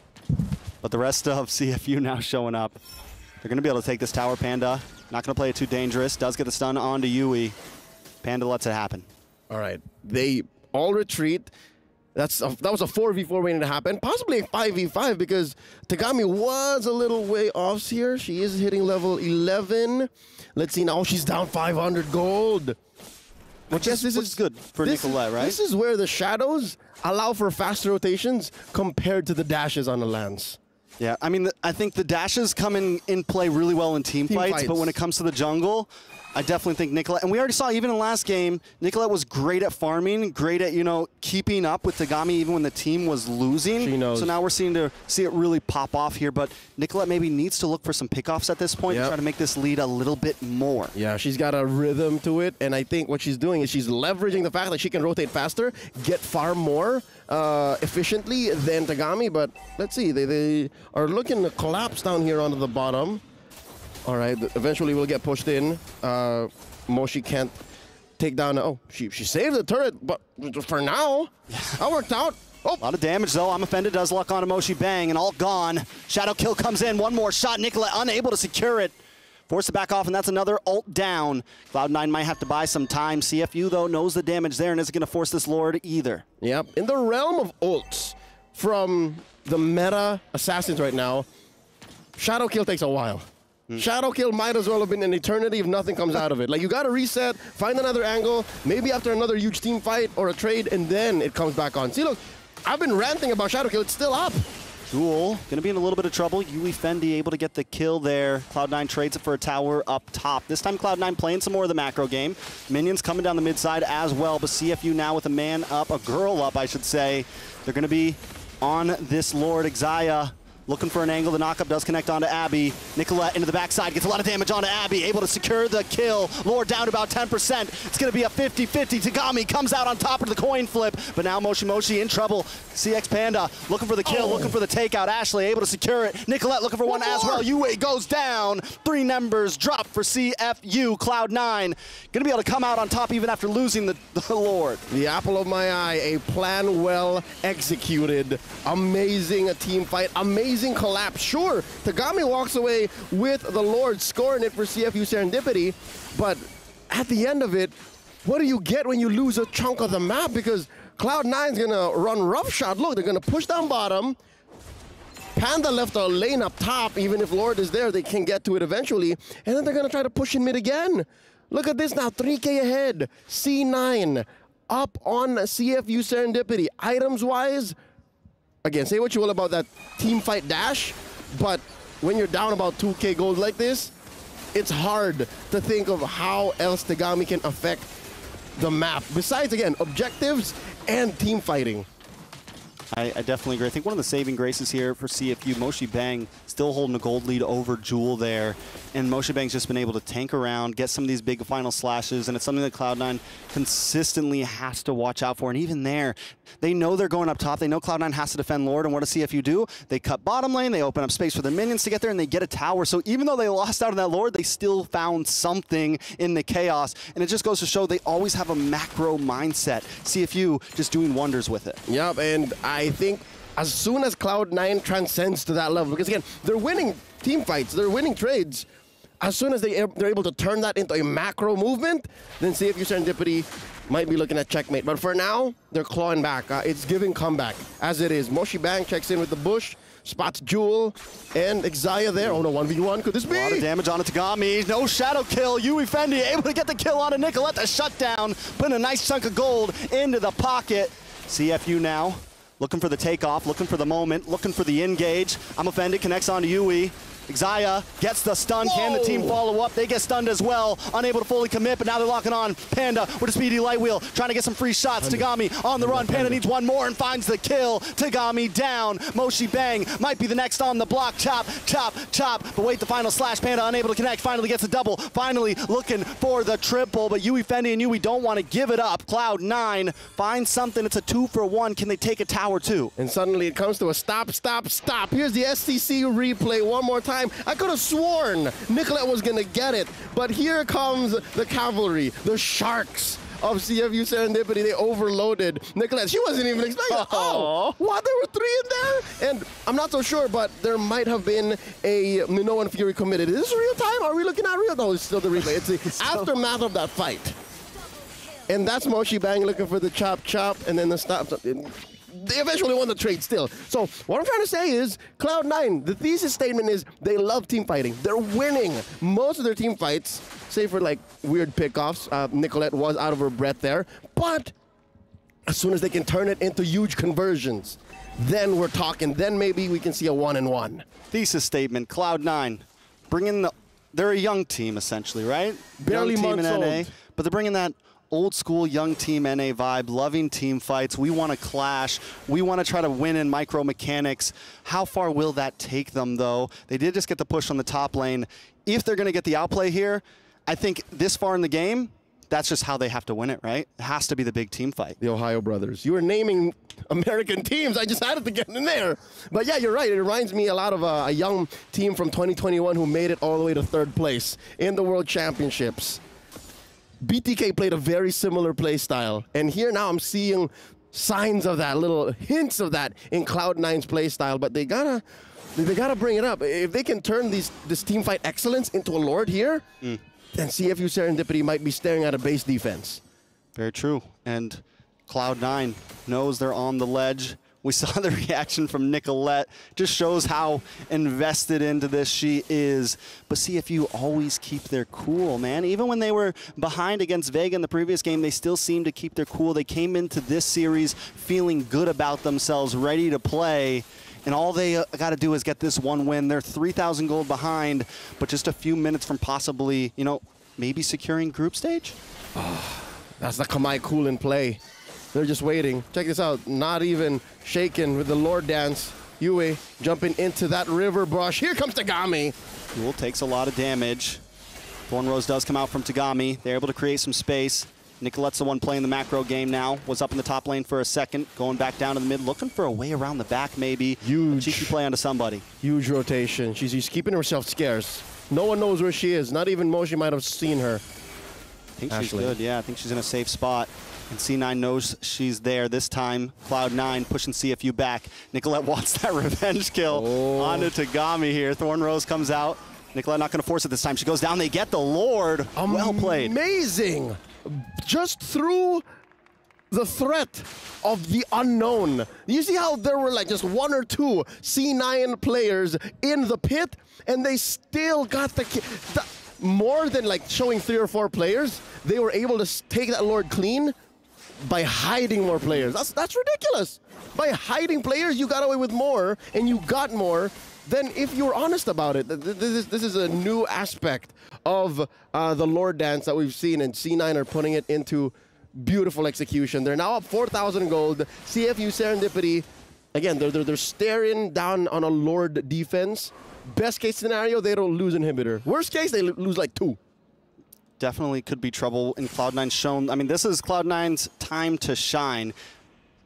But the rest of CFU now showing up. They're going to be able to take this tower, Panda. Not going to play it too dangerous. Does get the stun onto Yui. Panda lets it happen. All right. They all retreat. That was a 4v4 waiting to happen. Possibly a 5v5 because Tagami was a little way off here. She is hitting level 11. Let's see now. She's down 500 gold. Which is good for Nicolette, right? This is where the shadows allow for faster rotations compared to the dashes on the lance. Yeah, I mean, I think the dashes come in play really well in team fights, but when it comes to the jungle, I definitely think Nicolette, and we already saw even in the last game, Nicolette was great at farming, great at, keeping up with Tagami even when the team was losing. She knows. So now we're seeing it really pop off here, but Nicolette maybe needs to look for some pickoffs at this point and try to make this lead a little bit more. Yeah, she's got a rhythm to it, and I think what she's doing is she's leveraging the fact that she can rotate faster, get far more efficiently than Tagami, but let's see, they are looking to collapse down here onto the bottom. All right, eventually we'll get pushed in. Moshi can't take down. Oh, she saved the turret, but for now, that worked out. Oh. A lot of damage, though. I'm offended. Does luck on Moshi Bang, and all gone. Shadow kill comes in. One more shot. Nicolette unable to secure it. Forced to back off, and that's another ult down. Cloud9 might have to buy some time. CFU, though, knows the damage there and isn't going to force this Lord either. Yep. In the realm of ults from the meta assassins right now, Shadow kill takes a while. Shadow kill might as well have been an eternity if nothing comes out of it. Like, you got to reset, find another angle, maybe after another huge team fight or a trade, and then it comes back on. See, look, I've been ranting about Shadow kill. It's still up. Jewel going to be in a little bit of trouble. Yui Fendi able to get the kill there. Cloud9 trades it for a tower up top. This time Cloud9 playing some more of the macro game. Minions coming down the mid side as well, but CFU now with a man up, a girl up, I should say. They're going to be on this Lord. Xia Looking for an angle. The knockup does connect onto Abby. Nicolette into the backside, gets a lot of damage onto Abby, able to secure the kill. Lord down to about 10%. It's going to be a 50-50. Tagami comes out on top of the coin flip, but now Moshi Moshi in trouble. CX Panda looking for the kill, looking for the takeout. Ashley able to secure it. Nicolette looking for one as well. Yue goes down. 3 numbers drop for CFU. Cloud9 going to be able to come out on top even after losing the Lord. The apple of my eye, a plan well executed. Amazing team fight, amazing collapse. Sure, Tagami walks away with the Lord, scoring it for CFU Serendipity, but at the end of it, what do you get when you lose a chunk of the map? Because Cloud9's gonna run roughshod. Look, they're gonna push down bottom. Panda left a lane up top. Even if Lord is there, they can get to it eventually. And then they're gonna try to push in mid again. Look at this now, 3K ahead. C9 up on CFU Serendipity. Items-wise, again, say what you will about that team fight dash, but when you're down about 2K gold like this, it's hard to think of how else Tagami can affect the map. Besides, again, objectives and team fighting. I definitely agree. I think one of the saving graces here for CFU, Moshi Bang still holding a gold lead over Jewel there. And Moshi Bang's just been able to tank around, get some of these big final slashes, and it's something that Cloud9 consistently has to watch out for. And even there, they know they're going up top. They know Cloud9 has to defend Lord, and what does CFU do? They cut bottom lane, they open up space for their minions to get there, and they get a tower. So even though they lost out on that Lord, they still found something in the chaos. And it just goes to show they always have a macro mindset. CFU just doing wonders with it. Yep, and I think as soon as Cloud9 transcends to that level, because again, they're winning team fights, they're winning trades, as soon as they're able to turn that into a macro movement, then CFU Serendipity might be looking at checkmate. But for now, they're clawing back. It's giving comeback, as it is. Moshi Bang checks in with the bush, spots Jewel, and Xayah there. Oh no, 1v1, could this be? A lot of damage on Tagami. No shadow kill. Yui Fendi able to get the kill on a Nicolette. The shutdown, putting a nice chunk of gold into the pocket. CFU now looking for the takeoff, looking for the moment, looking for the engage. I'm offended, connects onto Yui. Xayah gets the stun. Whoa. Can the team follow up? They get stunned as well. Unable to fully commit, but now they're locking on. Panda with a speedy light wheel, trying to get some free shots. Tagami on the run. Panda needs one more and finds the kill. Tagami down. Moshi Bang might be the next on the block. Chop, chop, chop. But wait, the final slash. Panda unable to connect. Finally gets a double. Finally looking for the triple, but Yui Fendi and Yui don't want to give it up. Cloud9 finds something. It's a 2-for-1. Can they take a tower too? And suddenly it comes to a stop, stop, stop. Here's the SCC replay one more time. I could have sworn Nicolette was going to get it, but here comes the cavalry, the sharks of CFU Serendipity. They overloaded Nicolette. She wasn't even expecting it. Oh, what? There were 3 in there? And I'm not so sure, but there might have been a Minoan and Fury committed. Is this real time? Are we looking at real? No, it's still the replay. It's the aftermath of that fight. And that's Moshi Bang looking for the chop, chop, and then the stop. They eventually won the trade still. So what I'm trying to say is Cloud9, the thesis statement is they love team fighting. They're winning most of their team fights, save for like weird pickoffs. Nicolette was out of her breath there. But as soon as they can turn it into huge conversions, then we're talking. Then maybe we can see a 1-1. Thesis statement, Cloud9, they're a young team essentially, right? Barely young team months in NA, old. but they're bringing that old school young team NA vibe, loving team fights. We want to clash. We want to try to win in micro mechanics. How far will that take them though? They did just get the push on the top lane. If they're going to get the outplay here, I think this far in the game, that's just how they have to win it, right? It has to be the big team fight. The Ohio brothers. You were naming American teams. I just had to get in there. But yeah, you're right. It reminds me a lot of a young team from 2021 who made it all the way to 3rd place in the World Championships. BTK played a very similar play style, and here now I'm seeing signs of that, little hints of that in Cloud9's play style, but they gotta bring it up. If they can turn this team fight excellence into a Lord here, then CFU Serendipity might be staring at a base defense. Very true, and Cloud9 knows they're on the ledge. We saw the reaction from Nicolette. Just shows how invested into this she is. But CFU always keep their cool, man. Even when they were behind against Vega in the previous game, they still seem to keep their cool. They came into this series feeling good about themselves, ready to play. And all they got to do is get this one win. They're 3,000 gold behind, but just a few minutes from possibly, maybe securing group stage. That's the Kamai cool in play. They're just waiting. Check this out. Not even shaken with the Lord dance. Yue jumping into that river brush. Here comes Tagami. Jewel takes a lot of damage. Thorn Rose does come out from Tagami. They're able to create some space. Nicolette's the one playing the macro game now. Was up in the top lane for a second, going back down to the mid, looking for a way around the back maybe. Huge. Cheeky play onto somebody. Huge rotation. She's keeping herself scarce. No one knows where she is. Not even Moshi might have seen her. I think she's good, yeah. I think she's in a safe spot. And C9 knows she's there. This time, Cloud9 pushing CFU back. Nicolette wants that revenge kill onto Tagami here. Thorn Rose comes out. Nicolette not going to force it this time. She goes down. They get the Lord. Well played. Amazing. Just through the threat of the unknown. You see how there were like just 1 or 2 C9 players in the pit, and they still got the more than like showing 3 or 4 players. They were able to take that Lord clean by hiding more players. That's ridiculous. By hiding players, you got away with more, and you got more than if you were honest about it. This is a new aspect of the Lord dance that we've seen, and C9 are putting it into beautiful execution. They're now up 4,000 gold. CFU Serendipity, again, they're staring down on a Lord defense. Best case scenario, they don't lose inhibitor. Worst case, they lose like 2. Definitely could be trouble in Cloud9's shown. I mean, this is Cloud9's time to shine.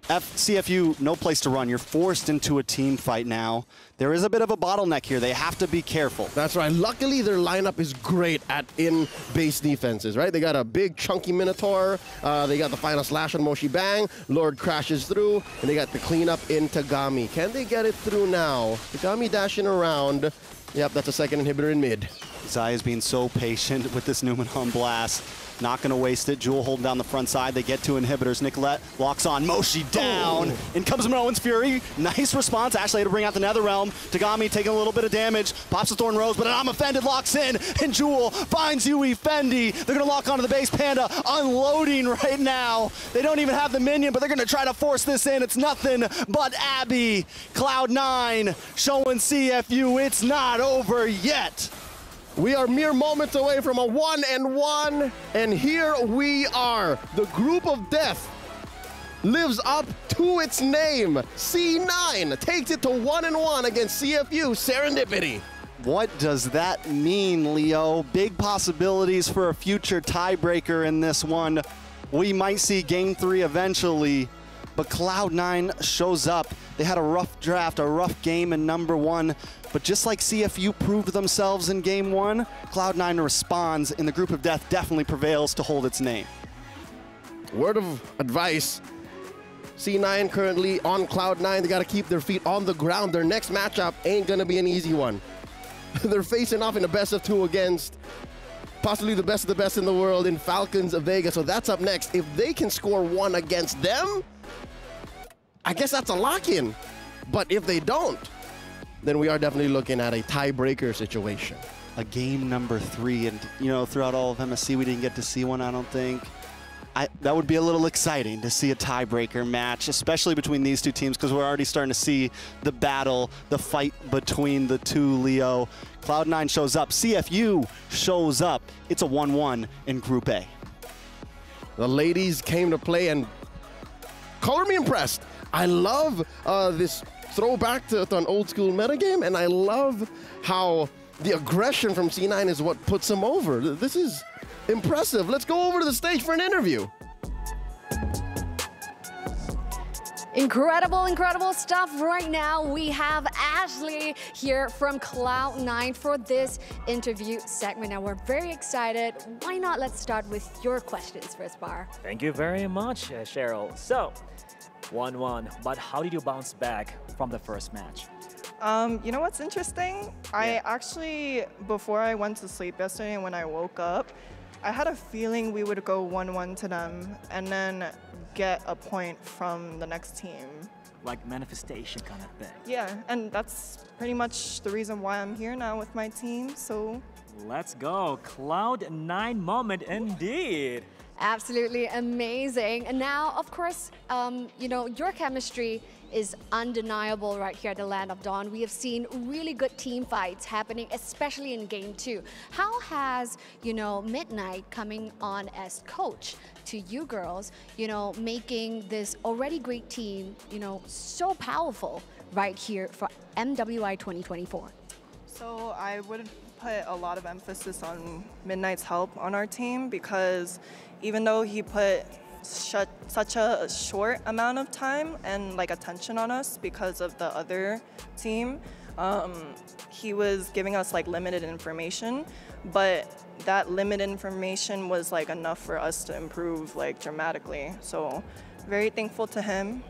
CFU, no place to run. You're forced into a team fight now. There is a bit of a bottleneck here. They have to be careful. That's right. Luckily, their lineup is great at in-base defenses, right? They got a big, chunky Minotaur. They got the final slash on Moshi Bang. Lord crashes through, and they got the cleanup in Tagami. Can they get it through now? Tagami dashing around. Yep, that's a second inhibitor in mid. Zaya's being so patient with this Numenham blast. Not going to waste it. Jewel holding down the front side. They get 2 inhibitors. Nicolette locks on. Moshi down. In comes Moen's Fury. Nice response. Ashley had to bring out the Netherrealm. Tagami taking a little bit of damage. Pops the Thorn Rose, but I'm offended. Locks in. And Jewel finds Yui Fendi. They're going to lock onto the base. Panda unloading right now. They don't even have the minion, but they're going to try to force this in. It's nothing but Abby. Cloud9 showing CFU it's not over yet. We are mere moments away from a 1-1, and here we are. The group of death lives up to its name. C9 takes it to 1-1 against CFU Serendipity. What does that mean, Leo? Big possibilities for a future tiebreaker in this one. We might see Game 3 eventually, but Cloud9 shows up. They had a rough draft, a rough game in number 1. But just like CFU proved themselves in Game 1, Cloud9 responds, and the group of death definitely prevails to hold its name. Word of advice. C9 currently on Cloud9. They got to keep their feet on the ground. Their next matchup ain't going to be an easy one. They're facing off in a best of 2 against possibly the best of the best in the world in Falcons of Vegas. So that's up next. If they can score 1 against them, I guess that's a lock-in. But if they don't, then we are definitely looking at a tiebreaker situation. A game number 3, and you know, throughout all of MSC, we didn't get to see one, I don't think. That would be a little exciting to see a tiebreaker match, especially between these 2 teams, because we're already starting to see the battle, the fight between the 2, Leo. Cloud9 shows up, CFU shows up. It's a 1-1 in Group A. The ladies came to play, and color me impressed. I love this throwback to an old school metagame, and I love how the aggression from C9 is what puts them over. This is impressive. Let's go over to the stage for an interview. Incredible, incredible stuff right now. We have Ashley here from Cloud9 for this interview segment. Now, we're very excited. Why not? Let's start with your questions first, Bar. Thank you very much, Cheryl. So, 1-1, but how did you bounce back from the first match? You know what's interesting? I actually, before I went to sleep yesterday, when I woke up, I had a feeling we would go 1-1 to them and then get a point from the next team. Like manifestation kind of thing. Yeah, and that's pretty much the reason why I'm here now with my team, so. Let's go. Cloud9 moment indeed. Absolutely amazing. And now, of course, your chemistry is undeniable right here at the Land of Dawn. We have seen really good team fights happening, especially in Game 2. How has, Midnight coming on as coach to you girls, making this already great team, so powerful right here for MWI 2024? So I would put a lot of emphasis on Midnight's help on our team, because even though he put such a short amount of time and attention on us because of the other team, he was giving us limited information, but that limited information was enough for us to improve dramatically. So very thankful to him.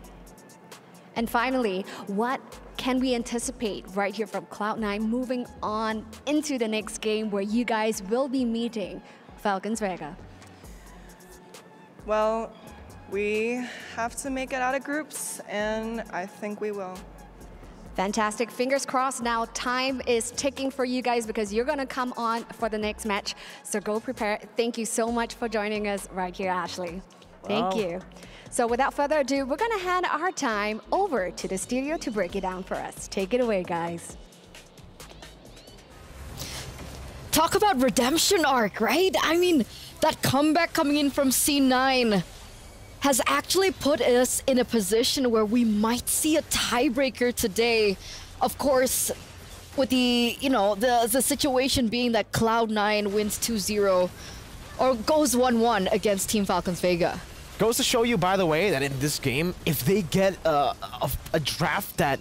And finally, what can we anticipate right here from Cloud9 moving on into the next game where you guys will be meeting Falcons Vega? Well, we have to make it out of groups, and I think we will. Fantastic. Fingers crossed. Now time is ticking for you guys because you're going to come on for the next match. So go prepare. Thank you so much for joining us right here, Ashley. Thank you. So without further ado, we're going to hand our time over to the studio to break it down for us. Take it away, guys. Talk about redemption arc, right? I mean, that comeback coming in from C9 has actually put us in a position where we might see a tiebreaker today. Of course, with the, the situation being that Cloud9 wins 2-0 or goes 1-1 against Team Falcons Vega. Goes to show you, by the way, that in this game, if they get a draft that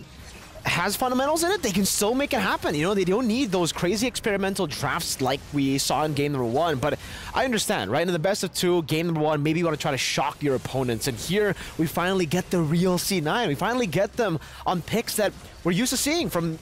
has fundamentals in it, they can still make it happen. They don't need those crazy experimental drafts like we saw in game number 1. But I understand, right? In the best of 2, game number 1, maybe you want to try to shock your opponents. And here, we finally get the real C9. We finally get them on picks that we're used to seeing from,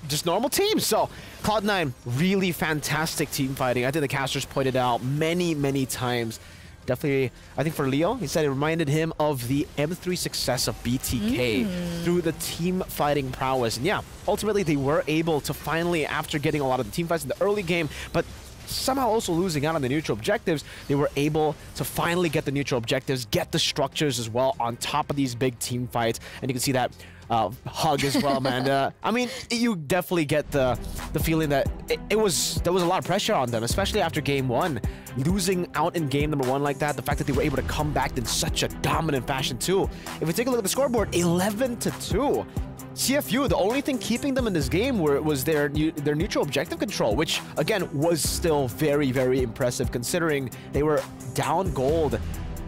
just normal teams. So Cloud9, really fantastic team fighting. I think the casters pointed out many, many times. Definitely, I think for Leo, he said it reminded him of the M3 success of BTK through the team fighting prowess. And yeah, ultimately they were able to finally, after getting a lot of the team fights in the early game, but somehow also losing out on the neutral objectives, they were able to finally get the neutral objectives, get the structures as well on top of these big team fights. And you can see that hug as well, man. I mean, you definitely get the feeling that there was a lot of pressure on them, especially after game 1. Losing out in game number 1 like that, the fact that they were able to come back in such a dominant fashion too. If we take a look at the scoreboard, 11-2. CFU, the only thing keeping them in this game was their neutral objective control, which again was still very, very impressive considering they were down gold,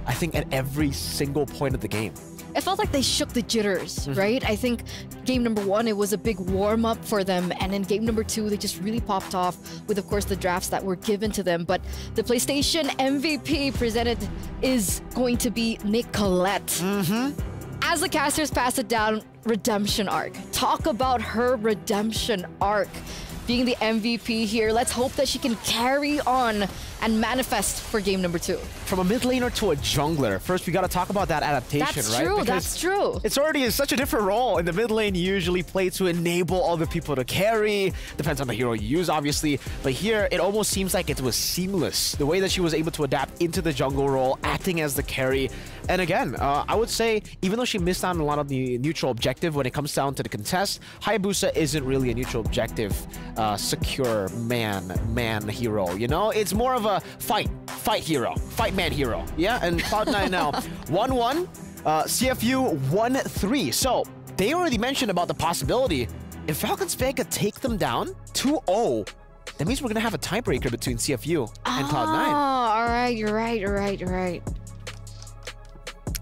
I think, at every single point of the game. It felt like they shook the jitters, right? I think game number 1, it was a big warm-up for them. And in game number 2, they just really popped off with, of course, the drafts that were given to them. But the PlayStation MVP presented is going to be Nicolette. As the casters pass it down, redemption arc. Talk about her redemption arc. Being the MVP here, let's hope that she can carry on and manifest for game number 2. From a mid laner to a jungler, first we got to talk about that adaptation, that's right? True, that's true. It's already such a different role. In the mid lane, you usually play to enable other people to carry. Depends on the hero you use, obviously. But here, it almost seems like it was seamless. The way that she was able to adapt into the jungle role, acting as the carry. And again, I would say, even though she missed out on a lot of the neutral objective when it comes down to the contest, Hayabusa isn't really a neutral objective secure man hero, It's more of a fight hero, fight man hero, yeah? And Cloud9 now 1-1, CFU 1-3. So they already mentioned about the possibility, if Falcons Vega take them down 2-0, that means we're going to have a tiebreaker between CFU and Cloud9. Oh, all right, you're right.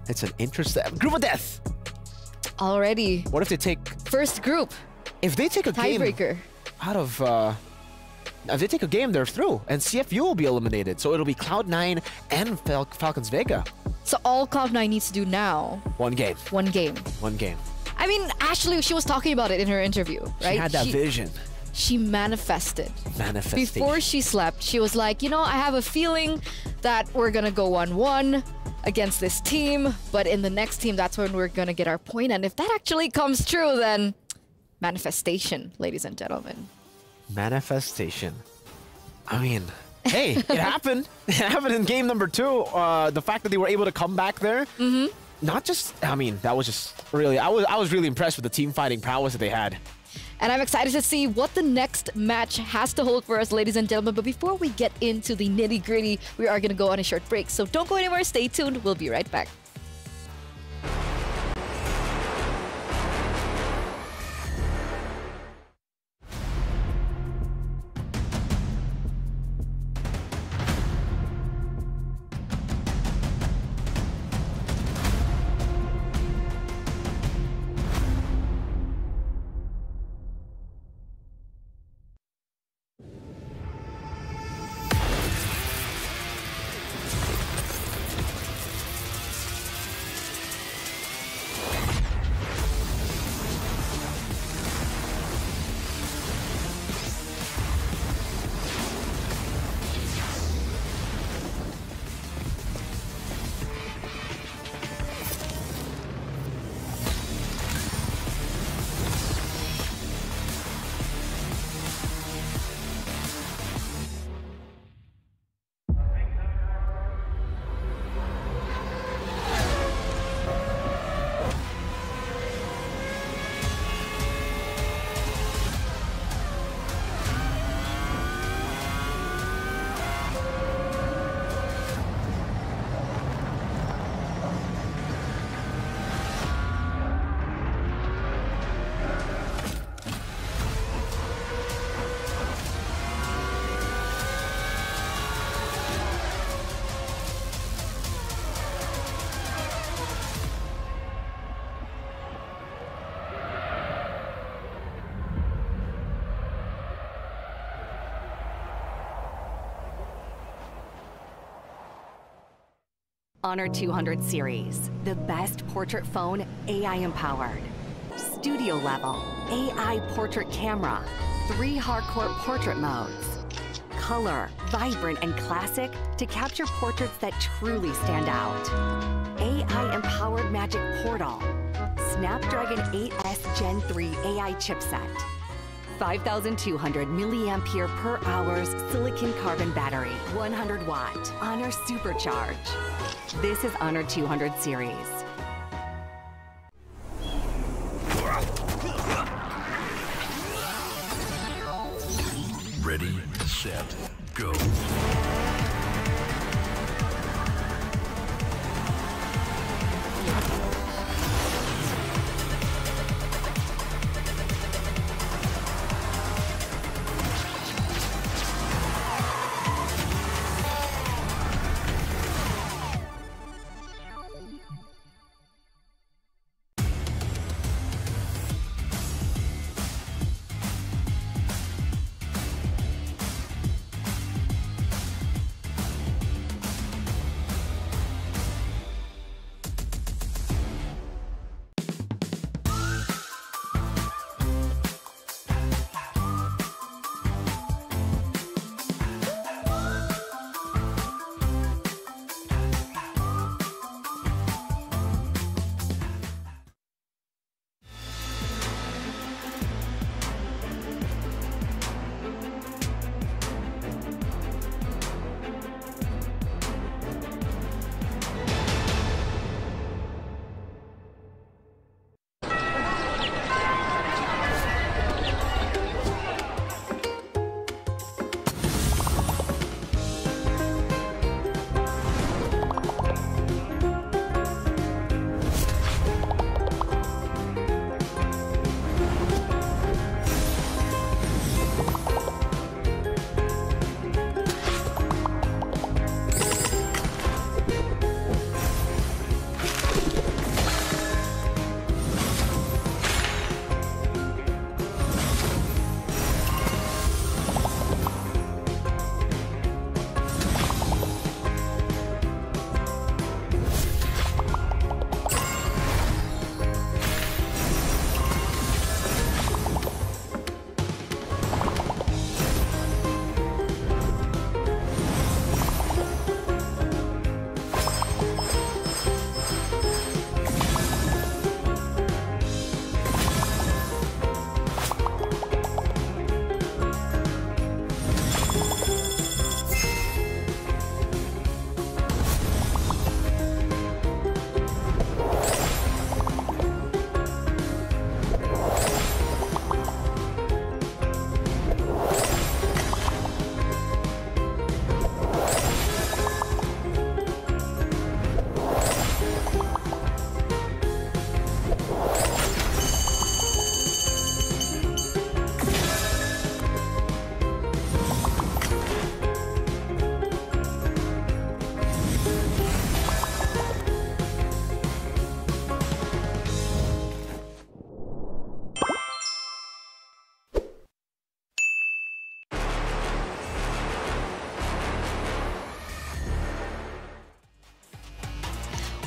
It's an interesting group of death. Already. What if they take... First group. If they take a tiebreaker game out of... if they take a game, they're through. And CFU will be eliminated. So it'll be Cloud9 and Falcons Vega. So all Cloud9 needs to do now... One game. I mean, Ashley, she was talking about it in her interview, right? She had that vision. She manifested. Manifestation. Before she slept, she was like, I have a feeling that we're going to go 1-1 against this team, but in the next team, that's when we're going to get our point. And if that actually comes true, then manifestation, ladies and gentlemen. Manifestation. I mean, hey, it happened. It happened in game number 2. The fact that they were able to come back there, not just, I mean, that was just really, I was really impressed with the team fighting prowess that they had. And I'm excited to see what the next match has to hold for us, ladies and gentlemen. But before we get into the nitty-gritty, we are going to go on a short break. So don't go anywhere. Stay tuned. We'll be right back. Honor 200 series, the best portrait phone AI empowered. Studio level, AI portrait camera, 3 hardcore portrait modes. Color, vibrant and classic to capture portraits that truly stand out. AI empowered magic portal. Snapdragon 8S Gen 3 AI chipset. 5,200 milliampere per hours silicon carbon battery, 100 watt, Honor Supercharge. This is Honor 200 series. Ready, set, go.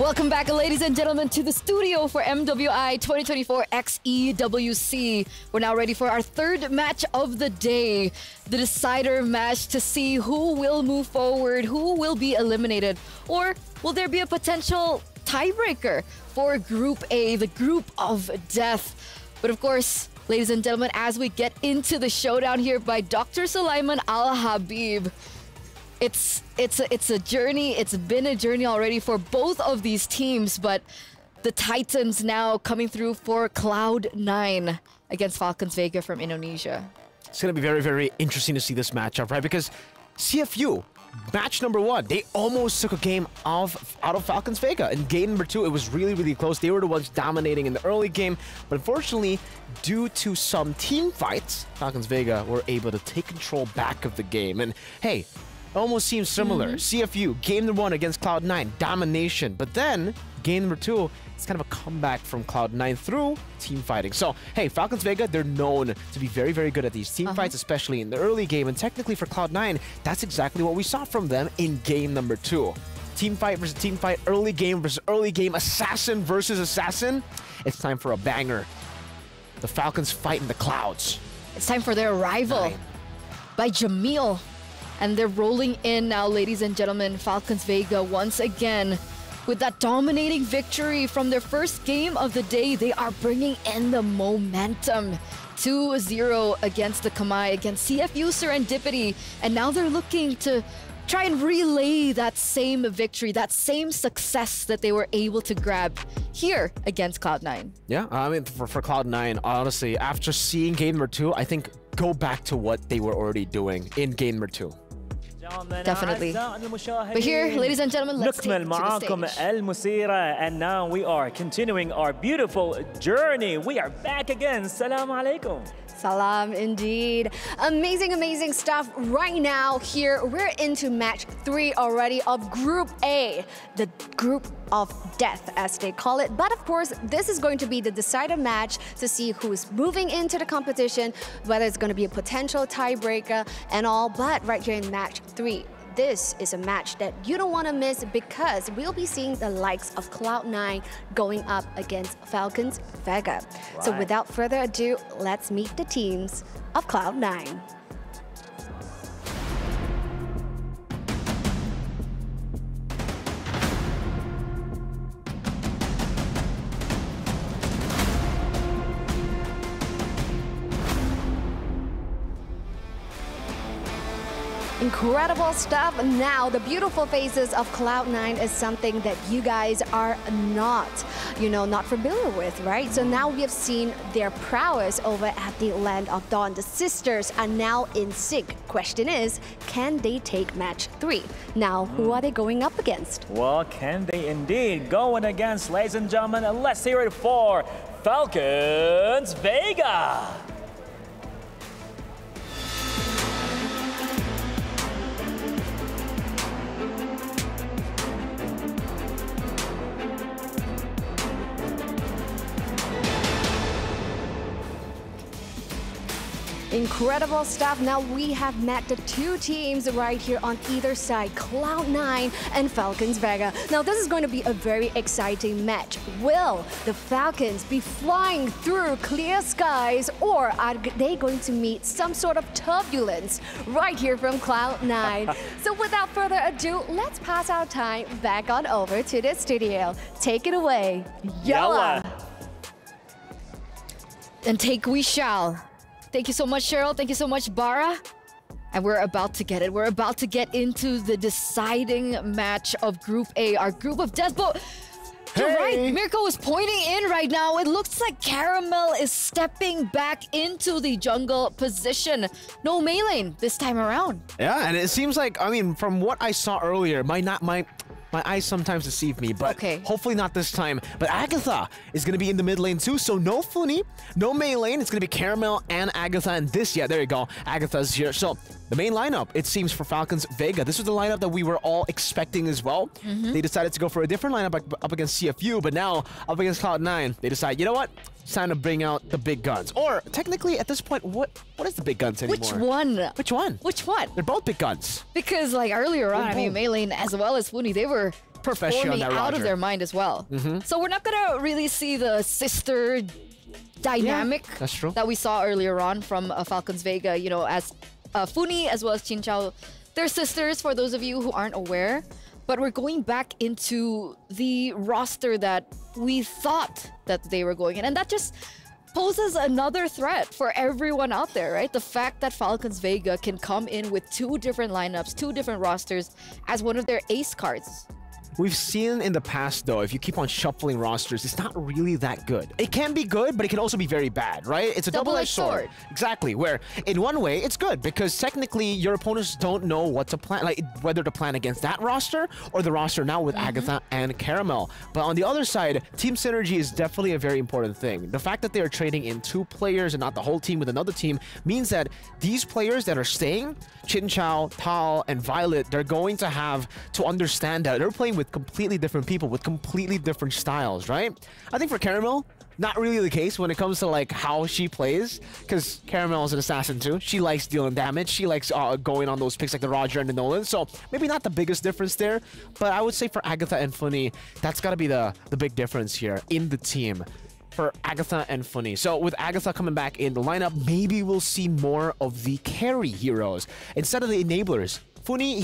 Welcome back, ladies and gentlemen, to the studio for MWI 2024 X EWC. We're now ready for our third match of the day, the decider match to see who will move forward, who will be eliminated, or will there be a potential tiebreaker for Group A, the group of death. But of course, ladies and gentlemen, as we get into the showdown here by Dr. Sulaiman Al Habib, it's a journey. It's been a journey already for both of these teams, but the Titans now coming through for Cloud9 against Falcons Vega from Indonesia. It's going to be very, very interesting to see this matchup, right? Because CFU, match number 1, they almost took a game out of Falcons Vega. In game number 2, it was really, really close. They were the ones dominating in the early game, but unfortunately, due to some team fights, Falcons Vega were able to take control back of the game. And hey, almost seems similar. CFU, game number 1 against Cloud9, domination. But then, game number 2, it's kind of a comeback from Cloud9 through team fighting. So, hey, Falcons Vega, they're known to be very, very good at these team fights, especially in the early game. And technically for Cloud9, that's exactly what we saw from them in game number 2. Team fight versus team fight, early game versus early game, assassin versus assassin. It's time for a banger. The Falcons fight in the clouds. It's time for their arrival by Jamil. And they're rolling in now, ladies and gentlemen. Falcons Vega once again with that dominating victory from their first game of the day. They are bringing in the momentum. 2-0 against the Kamai, against CFU Serendipity. And now they're looking to try and relay that same victory, that same success that they were able to grab here against Cloud9. Yeah, I mean, for Cloud9, honestly, after seeing game number 2, I think go back to what they were already doing in game number 2. Definitely. But here, ladies and gentlemen, let's take نكمل to معاكم the stage. المسيرة, and now we are continuing our beautiful journey. We are back again. Salam alaikum. Salam indeed. Amazing, amazing stuff right now here. We're into match 3 already of Group A, the group of death as they call it. But of course, this is going to be the decider match to see who's moving into the competition, whether it's going to be a potential tiebreaker and all. But right here in match 3, this is a match that you don't want to miss because we'll be seeing the likes of Cloud9 going up against Falcons Vega. So without further ado, let's meet the teams of Cloud9. Incredible stuff. Now, the beautiful faces of Cloud9 is something that you guys are not familiar with, right? So now we have seen their prowess over at the Land of Dawn. The sisters are now in sync. Question is, can they take match 3? Now, who are they going up against? Well, can they indeed? Going against, ladies and gentlemen, and let's hear it for Falcons Vega. Incredible stuff. Now we have met the 2 teams right here on either side, Cloud9 and Falcons Vega. Now this is going to be a very exciting match. Will the Falcons be flying through clear skies, or are they going to meet some sort of turbulence right here from Cloud9? So without further ado, let's pass our time back on over to the studio. Take it away. Yalla! And take we shall. Thank you so much, Cheryl. Thank you so much, Bara. And we're about to get it. We're about to get into the deciding match of Group A, our group of death. But you're right, Mirko is pointing in right now. It looks like Caramel is stepping back into the jungle position. No melee this time around. Yeah, and it seems like, I mean, from what I saw earlier, my eyes sometimes deceive me, but hopefully not this time. But Agatha is going to be in the mid lane too, so no Funi, no main lane. It's going to be Caramel and Agatha, and this, yeah, there you go. Agatha's here. So the main lineup, it seems, for Falcons Vega. This was the lineup that we were all expecting as well. They decided to go for a different lineup up against CFU, but now up against Cloud9, they decide, you know what? It's time to bring out the big guns. Or technically, at this point, what is the big guns anymore? Which one? Which one? Which one? They're both big guns. Because like earlier on, I mean, Maylane as well as Funi, they were performing out of their mind as well. So we're not gonna really see the sister dynamic that's true. that we saw earlier on from Falcons Vega, you know, as Funi as well as Chin Chao. They're sisters for those of you who aren't aware. But we're going back into the roster that we thought that they were going in. And that just poses another threat for everyone out there, right? The fact that Falcons Vega can come in with 2 different lineups, 2 different rosters as one of their ace cards. We've seen in the past, though, if you keep on shuffling rosters, it's not really that good. It can be good, but it can also be very bad, right? It's a double-edged sword. Exactly, where in one way, it's good because technically your opponents don't know what to plan, like whether to plan against that roster or the roster now with Agatha and Caramel. But on the other side, team synergy is definitely a very important thing. The fact that they are trading in 2 players and not the whole team with another team means that these players that are staying, Chin Chao, Tal, and Violet, they're going to have to understand that they're playing with completely different people with completely different styles, right? I think for Caramel, not really the case when it comes to like how she plays, because Caramel is an assassin too. She likes dealing damage. She likes going on those picks like the Roger and the Nolan. So maybe not the biggest difference there, but I would say for Agatha and Funi, that's got to be the big difference here in the team. For Agatha and Funi. So with Agatha coming back in the lineup, maybe we'll see more of the carry heroes instead of the enablers. Funi,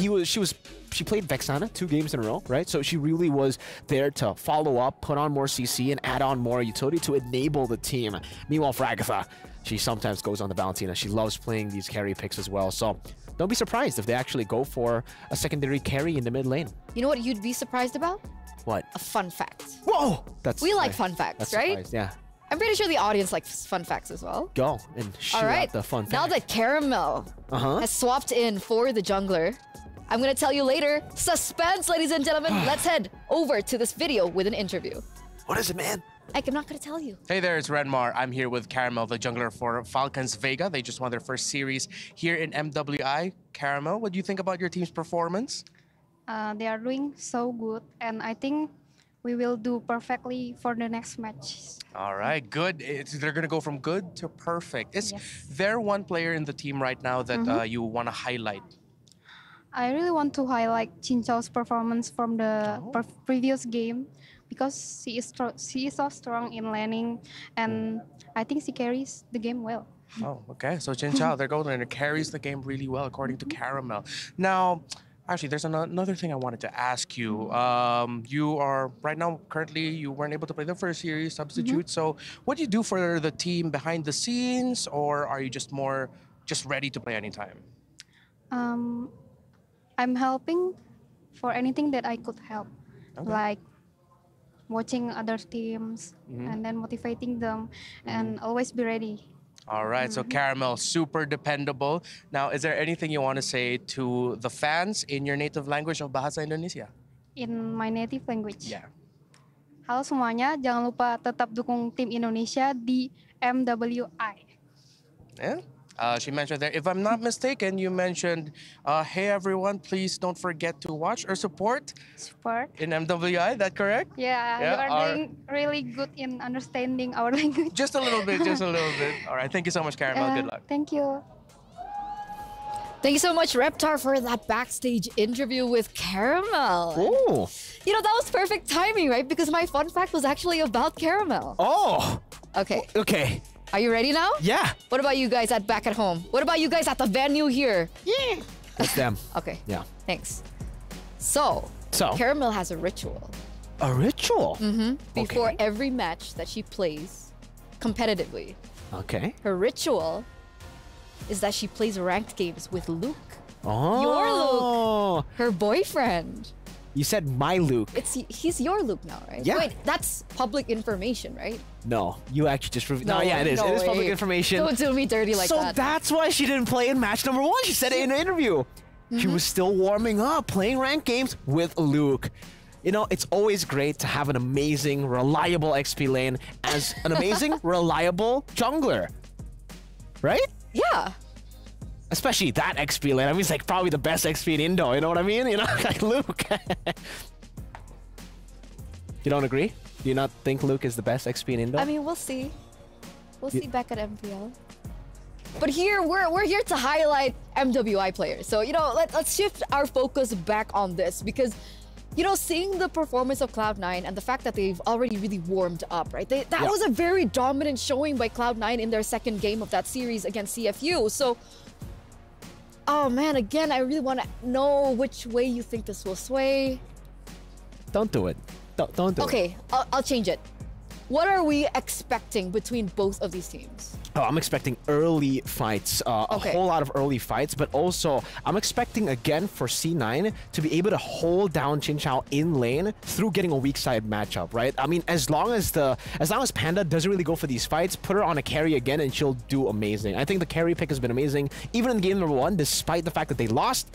she played Vexana 2 games in a row, right? So she really was there to follow up, put on more CC, and add on more utility to enable the team. Meanwhile, for Agatha, she sometimes goes on the Valentina. She loves playing these carry picks as well. So don't be surprised if they actually go for a secondary carry in the mid lane. You know what you'd be surprised about? What? A fun fact. Whoa! We like fun facts, right? Yeah. I'm pretty sure the audience likes fun facts as well. Go and shoot out the fun fact. Now that Caramel has swapped in for the jungler, I'm going to tell you later. Suspense, ladies and gentlemen. Let's head over to this video with an interview. What is it, man? I'm not going to tell you. Hey there, it's Renmar. I'm here with Caramel, the jungler for Falcons Vega. They just won their first series here in MWI. Caramel, what do you think about your team's performance? They are doing so good, and I think we will do perfectly for the next match. All right, good. They're going to go from good to perfect. Is there one player in the team right now that you want to highlight? I really want to highlight Chin Chao's performance from the previous game because she is so strong in laning, and I think she carries the game well. Oh, okay. So Chin Chao, they're going and carries the game really well, according to Caramel. Now, actually, there's another thing I wanted to ask you. You are, right now, currently, you weren't able to play the first series, substitute. So what do you do for the team behind the scenes, or are you just ready to play anytime? I'm helping for anything that I could help, like watching other teams and then motivating them and always be ready. All right, so Caramel, super dependable. Now, is there anything you want to say to the fans in your native language of Bahasa Indonesia? In my native language? Yeah. Halo semuanya, jangan lupa tetap dukung tim Indonesia di MWI. Yeah. She mentioned there, if I'm not mistaken, you mentioned, hey everyone, please don't forget to watch or support in MWI, that correct? Yeah, you are doing really good in understanding our language. Just a little bit, just a little bit. All right, thank you so much, Caramel. Good luck. Thank you. Thank you so much, Reptar, for that backstage interview with Caramel. Oh. You know, that was perfect timing, right? Because my fun fact was actually about Caramel. Oh. Okay. Okay. Are you ready now? Yeah. What about you guys back at home? What about you guys at the venue here? Yeah. That's them. Okay. Yeah. Thanks. So, Caramel has a ritual. A ritual? Before every match that she plays competitively. Okay. Her ritual is that she plays ranked games with Luke. Oh. Your Luke. Her boyfriend. You said my Luke. He's your Luke now, right? Yeah. Wait, that's public information, right? No, you actually just... No, yeah, it is. No it is way. public information. Don't do me dirty like that. So that's why she didn't play in match number 1. She said it in an interview. She was still warming up, playing ranked games with Luke. You know, it's always great to have an amazing, reliable XP lane as an amazing, reliable jungler. Right? Yeah. Especially that XP lane. I mean, it's like probably the best XP in Indo. You know what I mean? You know, like Luke. You don't agree? Do you not think Luke is the best XP in Indo? I mean, we'll see. We'll see back at MPL. But here, we're here to highlight MWI players. So, you know, let's shift our focus back on this because you know, seeing the performance of Cloud9 and the fact that they've already really warmed up, right? That Yeah. was a very dominant showing by Cloud9 in their second game of that series against CFU. So, oh man, again, I really want to know which way you think this will sway. Don't do it. Don't do it. Okay, I'll change it. What are we expecting between both of these teams? Oh, I'm expecting early fights, a whole lot of early fights, but also I'm expecting again for C9 to be able to hold down Xin Chao in lane through getting a weak side matchup, right? I mean, as long as Panda doesn't really go for these fights, put her on a carry again and she'll do amazing. I think the carry pick has been amazing. Even in game number 1, despite the fact that they lost,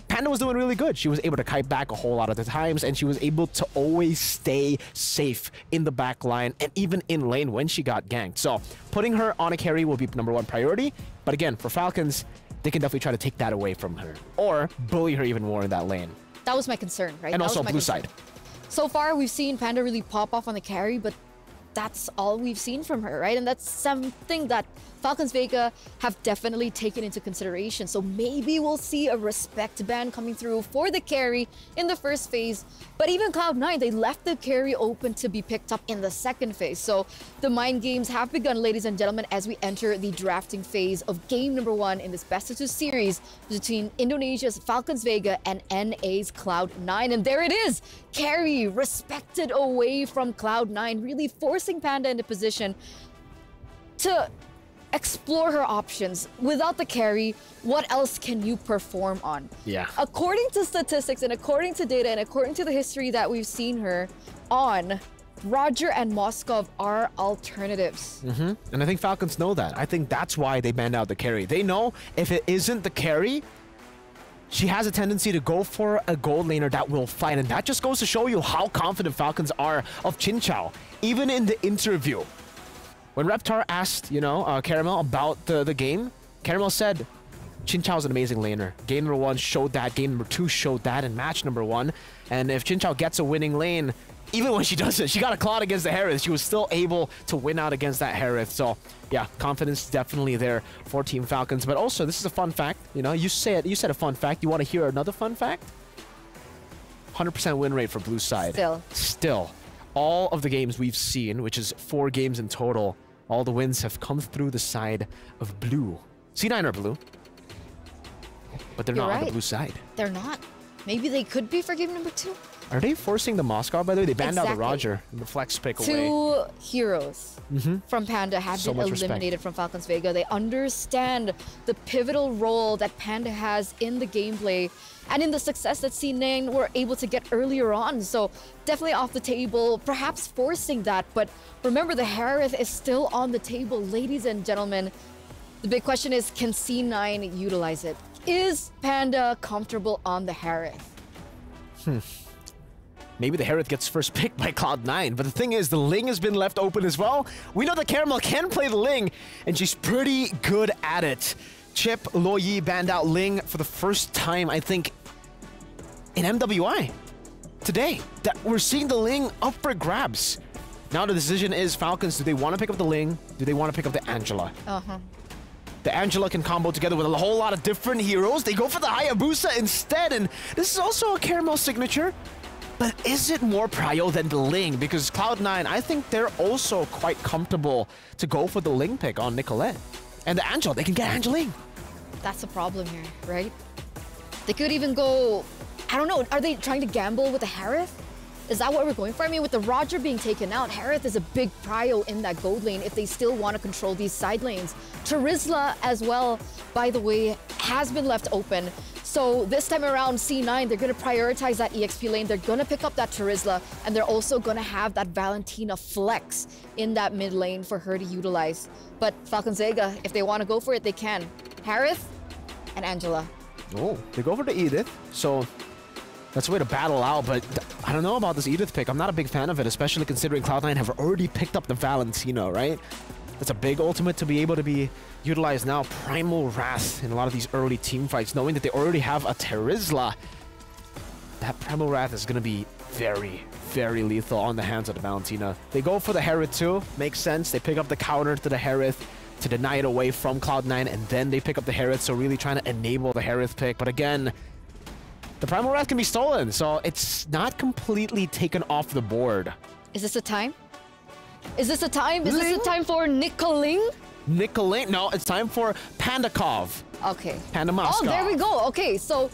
Panda was doing really good. She was able to kite back a whole lot of the times, and she was able to always stay safe in the back line and even in lane when she got ganked. So putting her on a carry will be number 1 priority. But again, for Falcons, they can definitely try to take that away from her or bully her even more in that lane. That was my concern, right? And that also was my blue concern. side. So far, we've seen Panda really pop off on the carry, but that's all we've seen from her, right? And that's something that Falcons Vega have definitely taken into consideration. So maybe we'll see a respect ban coming through for the carry in the first phase. But even Cloud9, they left the carry open to be picked up in the second phase. So the mind games have begun, ladies and gentlemen, as we enter the drafting phase of game number 1 in this best-of-2 series between Indonesia's Falcons Vega and NA's Cloud9. And there it is, carry respected away from Cloud9, really forcing Panda into position to explore her options. Without the carry, what else can you perform on? Yeah. According to statistics and according to data and according to the history that we've seen her on, Roger and Moskov are alternatives. And I think Falcons know that. I think that's why they banned out the carry. They know if it isn't the carry, she has a tendency to go for a gold laner that will fight. And that just goes to show you how confident Falcons are of Xin Chao. Even in the interview, when Reptar asked, you know, Caramel about the game, Caramel said, Xin Chao's an amazing laner. Game number 1 showed that. Game number 2 showed that in match number 1. And if Xin Chao gets a winning lane, even when she doesn't, she got a Claude against the Harith. She was still able to win out against that Harith. So, yeah, confidence definitely there for Team Falcons. But also, this is a fun fact. You know, you said a fun fact. You want to hear another fun fact? 100% win rate for blue side. Still. All of the games we've seen, which is 4 games in total, all the wins have come through the side of blue. C9 are blue, but they're not on the blue side. They're not. Maybe they could be for game number 2. Are they forcing the Moscow, by the way? They banned out the Roger and the flex pick away. 2 heroes from Panda have been eliminated from Falcons Vega. They understand the pivotal role that Panda has in the gameplay and in the success that C9 were able to get earlier on. So definitely off the table, perhaps forcing that. But remember, the Harith is still on the table, ladies and gentlemen. The big question is, can C9 utilize it? Is Panda comfortable on the Harith? Maybe the Harith gets first pick by Cloud9, but the thing is, the Ling has been left open as well. We know that Caramel can play the Ling, and she's pretty good at it. Chip Loyi banned out Ling for the first time, I think, in MWI today. That we're seeing the Ling up for grabs. Now the decision is, Falcons, do they want to pick up the Ling? Do they want to pick up the Angela? The Angela can combo together with a whole lot of different heroes. They go for the Hayabusa instead, and this is also a Caramel signature. But is it more prio than the Ling? Because Cloud9, I think they're also quite comfortable to go for the Ling pick on Nicolette. And the Angela, they can get Angeline. That's the problem here, right? They could even go, I don't know, are they trying to gamble with the Harith? Is that what we're going for? I mean, with the Roger being taken out, Harith is a big prio in that gold lane if they still want to control these side lanes. Terizla as well, by the way, has been left open. So this time around, C9, they're going to prioritize that EXP lane. They're going to pick up that Terizla, and they're also going to have that Valentina flex in that mid lane for her to utilize. But Falcons Vega, if they want to go for it, they can. Harith and Angela. Oh, they go for the Edith. So that's a way to battle out, but I don't know about this Edith pick. I'm not a big fan of it, especially considering Cloud9 have already picked up the Valentina, right? That's a big ultimate to be able to be utilized now. Primal Wrath in a lot of these early team fights, knowing that they already have a Terizla. That Primal Wrath is going to be very, very lethal on the hands of the Valentina. They go for the Harith too. Makes sense. They pick up the counter to the Harith to deny it away from Cloud9, and then they pick up the Harith, so really trying to enable the Harith pick. But again, the Primal Wrath can be stolen, so it's not completely taken off the board. Is this a time? Is this a time? Is this a time for Nicoling? Nicoling? No, it's time for Pandakov. Okay. Panda Moskov. Oh, there we go. Okay, so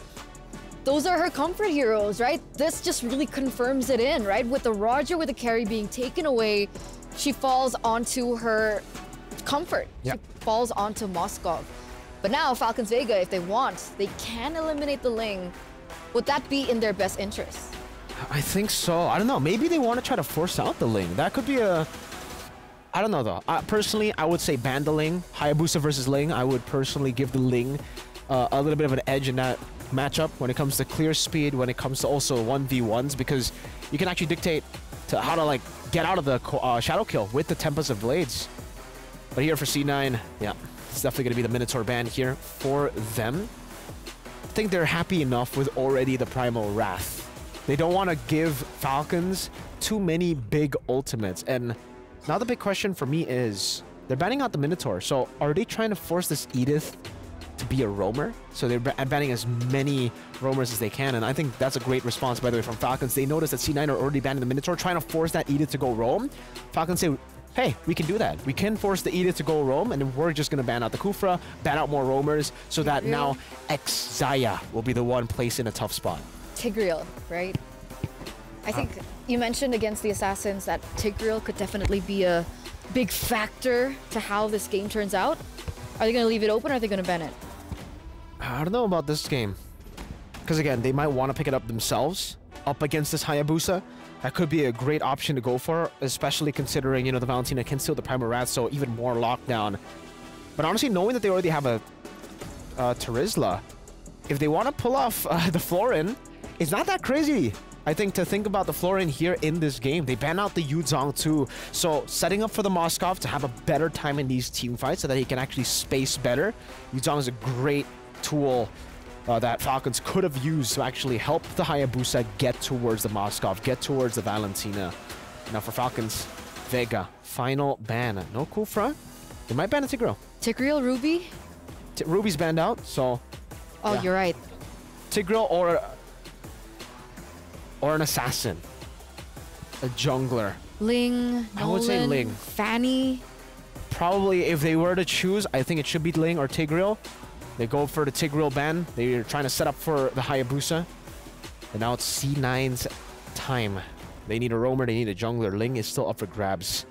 those are her comfort heroes, right? This just really confirms it in, right? With the Roger with the carry being taken away, she falls onto her comfort. Yep. She falls onto Moskov. But now Falcons Vega, if they want, they can eliminate the Ling. Would that be in their best interest? I think so. I don't know. Maybe they want to try to force out the Ling. That could be a... I don't know, though. Personally, I would say ban the Ling. Hayabusa versus Ling. I would personally give the Ling a little bit of an edge in that matchup when it comes to clear speed, when it comes to also 1v1s, because you can actually dictate to how to, like, get out of the shadow kill with the Tempest of Blades. But here for C9, yeah, it's definitely going to be the Minotaur ban here for them. I think they're happy enough with already the Primal Wrath. They don't want to give Falcons too many big ultimates. And now the big question for me is, they're banning out the Minotaur. So are they trying to force this Edith to be a roamer? So they're banning as many roamers as they can. And I think that's a great response, by the way, from Falcons. They noticed that C9 are already banning the Minotaur, trying to force that Edith to go roam. Falcons say, hey, we can do that. We can force the Edith to go roam, and then we're just going to ban out the Kufra, ban out more roamers, so that now X Zaya will be the one placed in a tough spot. Tigreal, right? I think you mentioned against the Assassins that Tigreal could definitely be a big factor to how this game turns out. Are they going to leave it open, or are they going to ban it? I don't know about this game. Because again, they might want to pick it up themselves up against this Hayabusa. That could be a great option to go for, especially considering, you know, the Valentina can steal the Primal Wrath, so even more lockdown. But honestly, knowing that they already have a Terizla, if they want to pull off the Florin, it's not that crazy. I think to think about the Florin here in this game, they ban out the Yuzong too. So setting up for the Moskov to have a better time in these team fights so that he can actually space better. Yuzong is a great tool that Falcons could have used to actually help the Hayabusa get towards the Moskov, get towards the Valentina. Now for Falcons, Vega, final ban. No Kufra. They might ban a Tigreal. Tigreal, Ruby? Ruby's banned out, so... Oh, yeah. You're right. Tigreal or an assassin. A jungler. Ling, I would say Ling. Fanny. Probably, if they were to choose, I think it should be Ling or Tigreal. They go for the Tigreal ban. They're trying to set up for the Hayabusa. And now it's C9's time. They need a roamer, they need a jungler. Ling is still up for grabs.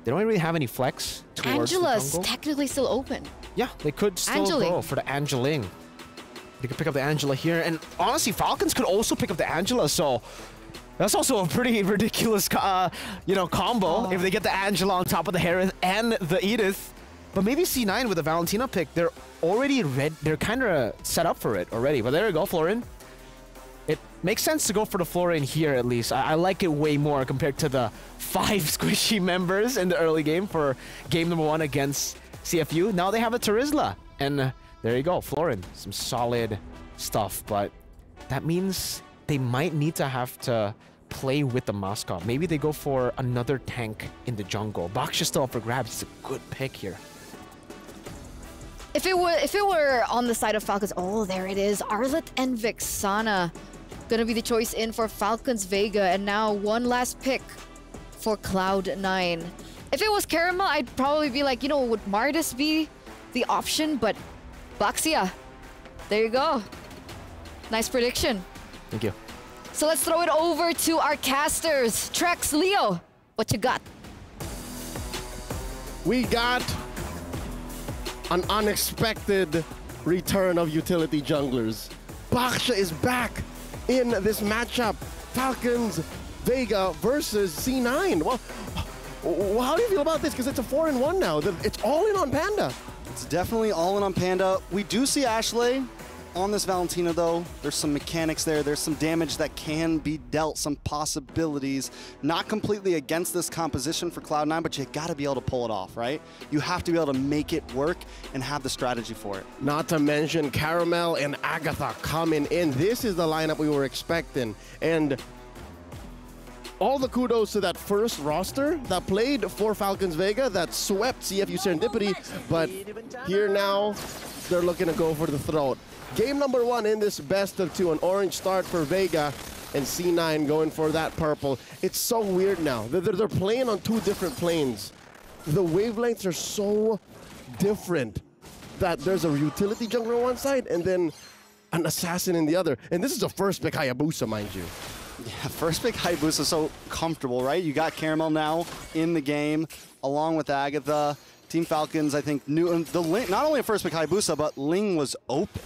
They don't really have any flex towards Angela's technically still open. Yeah, they could still go for the Angeling. They could pick up the Angela here. And honestly, Falcons could also pick up the Angela, so that's also a pretty ridiculous combo if they get the Angela on top of the Harith and the Edith. But maybe C9 with the Valentina pick, they're already they're kind of set up for it already. But there you go, Florin. It makes sense to go for the Florin here, at least. I like it way more compared to the 5 squishy members in the early game for game number 1 against CFU. Now they have a Terizla. And there you go, Florin. Some solid stuff. But that means they might need to have to play with the Moskov. Maybe they go for another tank in the jungle. Baksha's still up for grabs. It's a good pick here. If it were on the side of Falcons, oh, there it is. Arlet and Vexana gonna be the choice in for Falcons Vega. And now one last pick for Cloud9. If it was Caramel, I'd probably be like, you know, would Mardis be the option? But Baxia, there you go. Nice prediction. Thank you. So let's throw it over to our casters. Trex, Leo, what you got? We got an unexpected return of utility junglers. Baksha is back in this matchup. Falcons Vega versus C9. Well, how do you feel about this? Because it's a 4-in-1 now. It's all in on Panda. It's definitely all in on Panda. We do see Ashley on this Valentina, though. There's some mechanics there. There's some damage that can be dealt, some possibilities. Not completely against this composition for Cloud9, but you got to be able to pull it off, right? You have to be able to make it work and have the strategy for it. Not to mention Caramel and Agatha coming in. This is the lineup we were expecting. And all the kudos to that first roster that played for Falcons Vega that swept CFU Serendipity. But here now, they're looking to go for the throat. Game number 1 in this best of 2. An orange start for Vega, and C9 going for that purple. It's so weird now. They're playing on 2 different planes. The wavelengths are so different that there's a utility jungler on one side and then an assassin in the other. And this is a first pick Hayabusa, mind you. Yeah, first pick Hayabusa so comfortable, right? You got Caramel now in the game, along with Agatha. Team Falcons, I think, knew the Ling, not only a first pick Hayabusa, but Ling was open.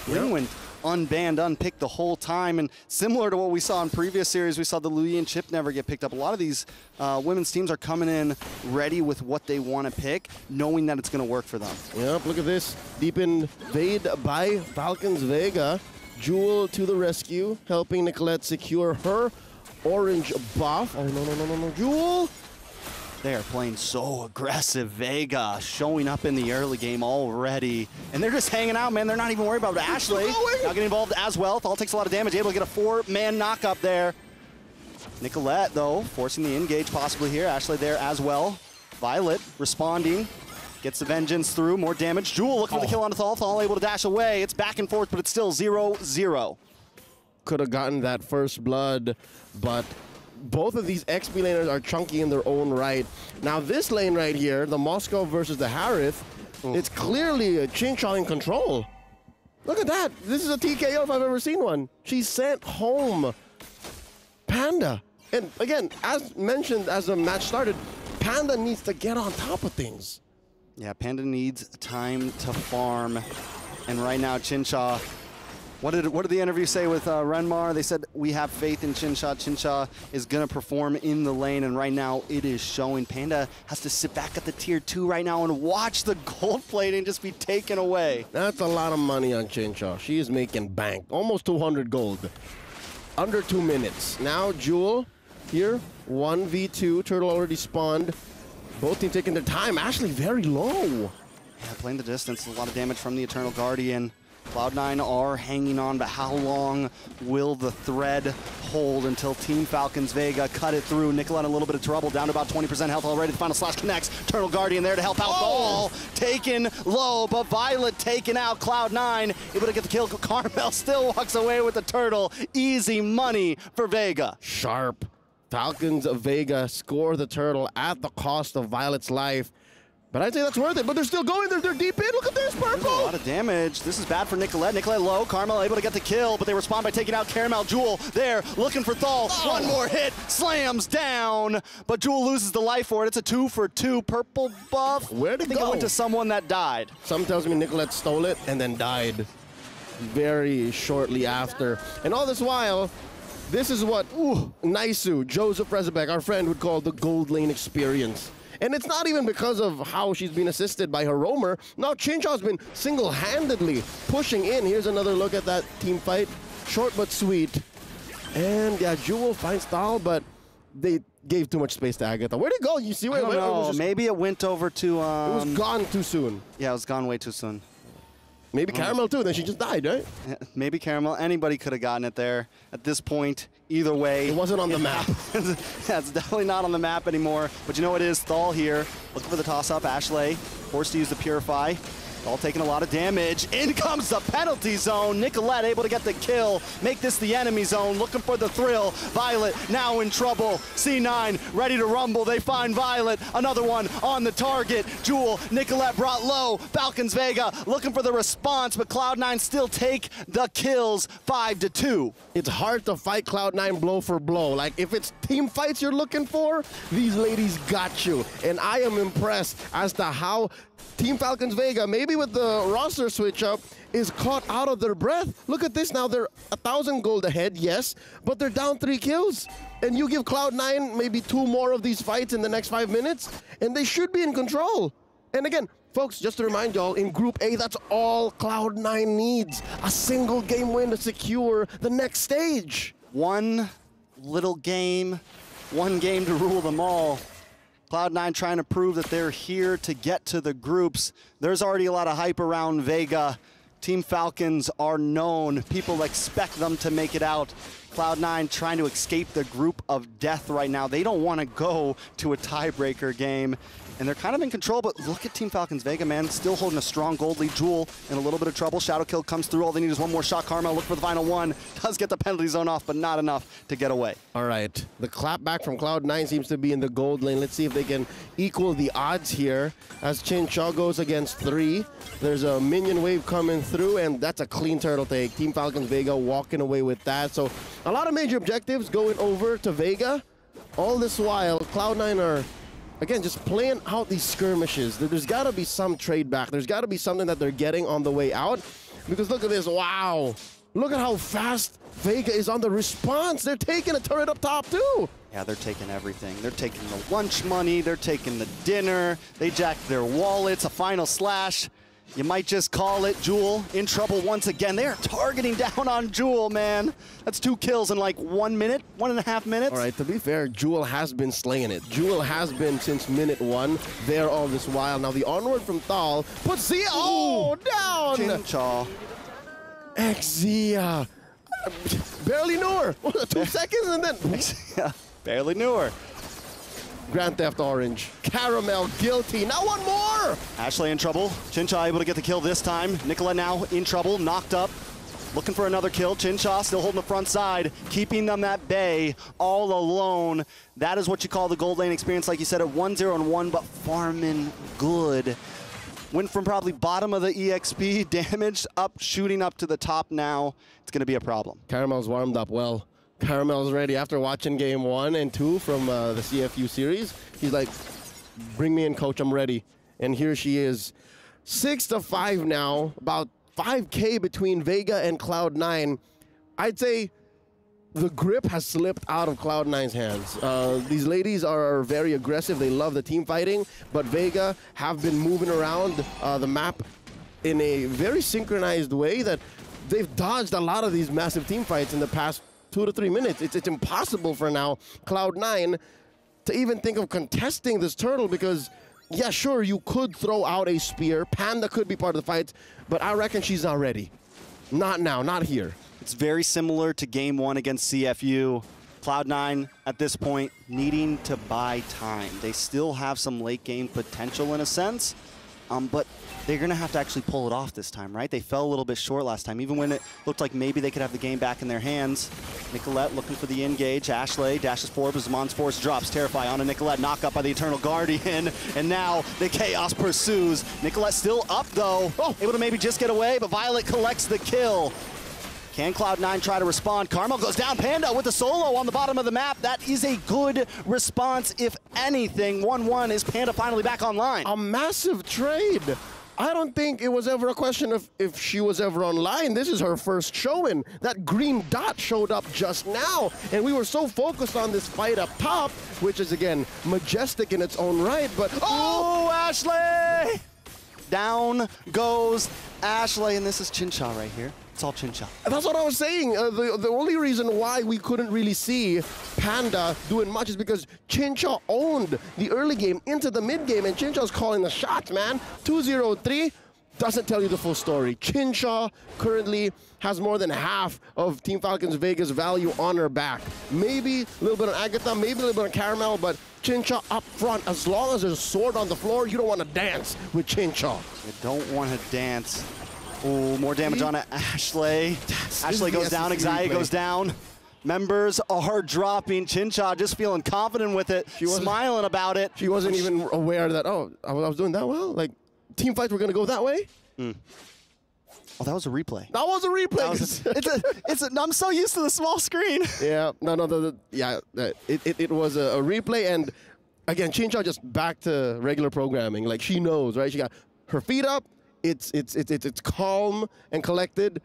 Ling went unbanned, unpicked the whole time, and similar to what we saw in previous series, we saw the Luyi and Chip never get picked up. A lot of these women's teams are coming in ready with what they want to pick, knowing that it's going to work for them. Yep, look at this. Deep invade by Falcons Vega. Jewel to the rescue, helping Nicolette secure her orange buff. Oh, no, Jewel! They are playing so aggressive. Vega showing up in the early game already. And they're just hanging out, man. They're not even worried about Ashley. Now getting involved as well. Thal takes a lot of damage, able to get a 4-man knock up there. Nicolette, though, forcing the engage possibly here. Ashley there as well. Violet responding. Gets the Vengeance through, more damage. Jewel looking for the kill on Thal. Thal able to dash away. It's back and forth, but it's still 0-0. Could have gotten that first blood, but both of these XP laners are chunky in their own right. Now this lane right here, the Moscow versus the Harith, it's clearly a Chincha in control. Look at that. This is a TKO if I've ever seen one. She sent home Panda. And again, as mentioned as the match started, Panda needs to get on top of things. Yeah, Panda needs time to farm. And right now, Chincha, what did the interview say with Renmar? They said, we have faith in Chincha. Chincha is going to perform in the lane, and right now it is showing. Panda has to sit back at the tier 2 right now and watch the gold plating just be taken away. That's a lot of money on Chincha. She is making bank. Almost 200 gold. Under 2 minutes. Now Jewel here, 1v2. Turtle already spawned. Both teams taking their time. Ashley very low. Yeah, playing the distance. A lot of damage from the Eternal Guardian. Cloud9 are hanging on, but how long will the thread hold until Team Falcons Vega cut it through? Nicolette in a little bit of trouble, down to about 20% health already. The final slash connects. Eternal Guardian there to help out. Ball taken low, but Violet taken out. Cloud9 able to get the kill. Carmel still walks away with the turtle. Easy money for Vega. Sharp. Falcons of Vega score the turtle at the cost of Violet's life. But I'd say that's worth it, but they're still going. They're deep in. Look at this, Purple. A lot of damage. This is bad for Nicolette. Nicolette low. Carmel able to get the kill, but they respond by taking out Caramel. Jewel there, looking for Thal. One more hit, slams down, but Jewel loses the life for it. It's a 2-for-2 purple buff. Where'd it go? It went to someone that died. Some tells me Nicolette stole it and then died very shortly after. And all this while, this is what Naisu, Joseph Rezabek, our friend, would call the gold lane experience. And it's not even because of how she's been assisted by her roamer. No, Chincha's been single-handedly pushing in. Here's another look at that team fight. Short but sweet. And yeah, Jewel finds Thal, but they gave too much space to Agatha. Where'd it go? You see where it went? No, maybe it went over to... it was gone too soon. Yeah, it was gone way too soon. Maybe Caramel too, then she just died, right? Maybe Caramel. Anybody could have gotten it there. At this point, either way. It wasn't on the map. Yeah, it's definitely not on the map anymore. But you know it is. Thal here, looking for the toss-up. Ashley, forced to use the Purify. Thal taking a lot of damage. In comes the penalty zone. Nicolette able to get the kill. Make this the enemy zone. Looking for the thrill. Violet now in trouble. C9 ready to rumble. They find Violet. Another one on the target. Jewel, Nicolette brought low. Falcons Vega looking for the response, but Cloud9 still take the kills 5-2. It's hard to fight Cloud9 blow for blow. Like, if it's team fights you're looking for, these ladies got you. And I am impressed as to how Team Falcons Vega, maybe with the roster switch up, is caught out of their breath. Look at this now. They're 1,000 gold ahead, yes, but they're down 3 kills. And you give Cloud9 maybe 2 more of these fights in the next 5 minutes, and they should be in control. And again, folks, just to remind y'all, in Group A, that's all Cloud9 needs. A single game win to secure the next stage. One little game, one game to rule them all. Cloud9 trying to prove that they're here to get to the groups. There's already a lot of hype around Vega. Team Falcons are known. People expect them to make it out. Cloud9 trying to escape the group of death right now. They don't want to go to a tiebreaker game. And they're kind of in control, but look at Team Falcons. Vega, man, still holding a strong gold lead. Jewel in a little bit of trouble. Shadow Kill comes through. All they need is one more shot. Carmel look for the final one. Does get the penalty zone off, but not enough to get away. All right. The clapback from Cloud9 seems to be in the gold lane. Let's see if they can equal the odds here as Chincha goes against 3. There's a minion wave coming through, and that's a clean turtle take. Team Falcons Vega walking away with that. So a lot of major objectives going over to Vega. All this while, Cloud9 are again, just playing out these skirmishes. There's got to be some trade back. There's got to be something that they're getting on the way out. Because look at this. Wow. Look at how fast Vega is on the response. They're taking a turret up top, too. Yeah, they're taking everything. They're taking the lunch money. They're taking the dinner. They jacked their wallets. A final slash. You might just call it. Jewel in trouble once again. They are targeting down on Jewel, man. That's 2 kills in like 1 minute, 1.5 minutes. All right, to be fair, Jewel has been slaying it. Jewel has been since minute 1 there all this while. Now the onward from Thal puts Zia down. Chincha. Xia. Barely knew her. 2 seconds and then. Yeah, barely knew her. Grand Theft Orange. Caramel guilty. Now one more! Ashley in trouble. Chincha able to get the kill this time. Nicola now in trouble, knocked up. Looking for another kill. Chincha still holding the front side, keeping them at bay, all alone. That is what you call the gold lane experience, like you said, at 1-0-1, but farming good. Went from probably bottom of the EXP damage up, shooting up to the top now. It's going to be a problem. Caramel's warmed up well. Caramel's ready after watching game 1 and 2 from the CFU series. He's like, bring me in, coach, I'm ready. And here she is. 6-5 now, about 5K between Vega and Cloud9. I'd say the grip has slipped out of Cloud9's hands. These ladies are very aggressive. They love the team fighting, but Vega have been moving around the map in a very synchronized way that they've dodged a lot of these massive team fights in the past 2 to 3 minutes. It's impossible for now, Cloud9, to even think of contesting this turtle because, yeah, sure, you could throw out a spear. Panda could be part of the fight, but I reckon she's not ready. Not now, not here. It's very similar to game 1 against CFU. Cloud9, at this point, needing to buy time. They still have some late game potential in a sense, but they're going to have to actually pull it off this time, right? They fell a little bit short last time, even when it looked like maybe they could have the game back in their hands. Nicolette looking for the engage. Ashley dashes forward, but Zamon's force drops. Terrify on a Nicolette, knock up by the Eternal Guardian, and now the chaos pursues. Nicolette still up, though. Able to maybe just get away, but Violet collects the kill. Can Cloud9 try to respond? Carmel goes down. Panda with the solo on the bottom of the map. That is a good response, if anything. 1-1 is Panda finally back online. A massive trade. I don't think it was ever a question of if she was ever online. This is her first showing. That green dot showed up just now, and we were so focused on this fight up top, which is, again, majestic in its own right, but... Oh, Ashley! Down goes Ashley, and this is Chincha right here. It's all Chincha. That's what I was saying. The only reason why we couldn't really see Panda doing much is because Chincha owned the early game into the mid game, and Chincha's calling the shots, man. 2-0-3 doesn't tell you the full story. Chincha currently has more than half of Team Falcons Vega's value on her back. Maybe a little bit on Agatha, maybe a little bit on Caramel, but Chincha up front. As long as there's a sword on the floor, you don't want to dance with Chincha. You don't want to dance. Oh, more damage on Ashley. Ashley goes down, Xia goes down. Members are dropping. Chincha just feeling confident with it, smiling about it. She wasn't even aware that, oh, I was doing that well? Like, team fights were going to go that way? Oh, that was a replay. That was a replay. I'm so used to the small screen. Yeah, it was a replay, and again, Chincha just back to regular programming. Like, she knows, right? She got her feet up. It's calm and collected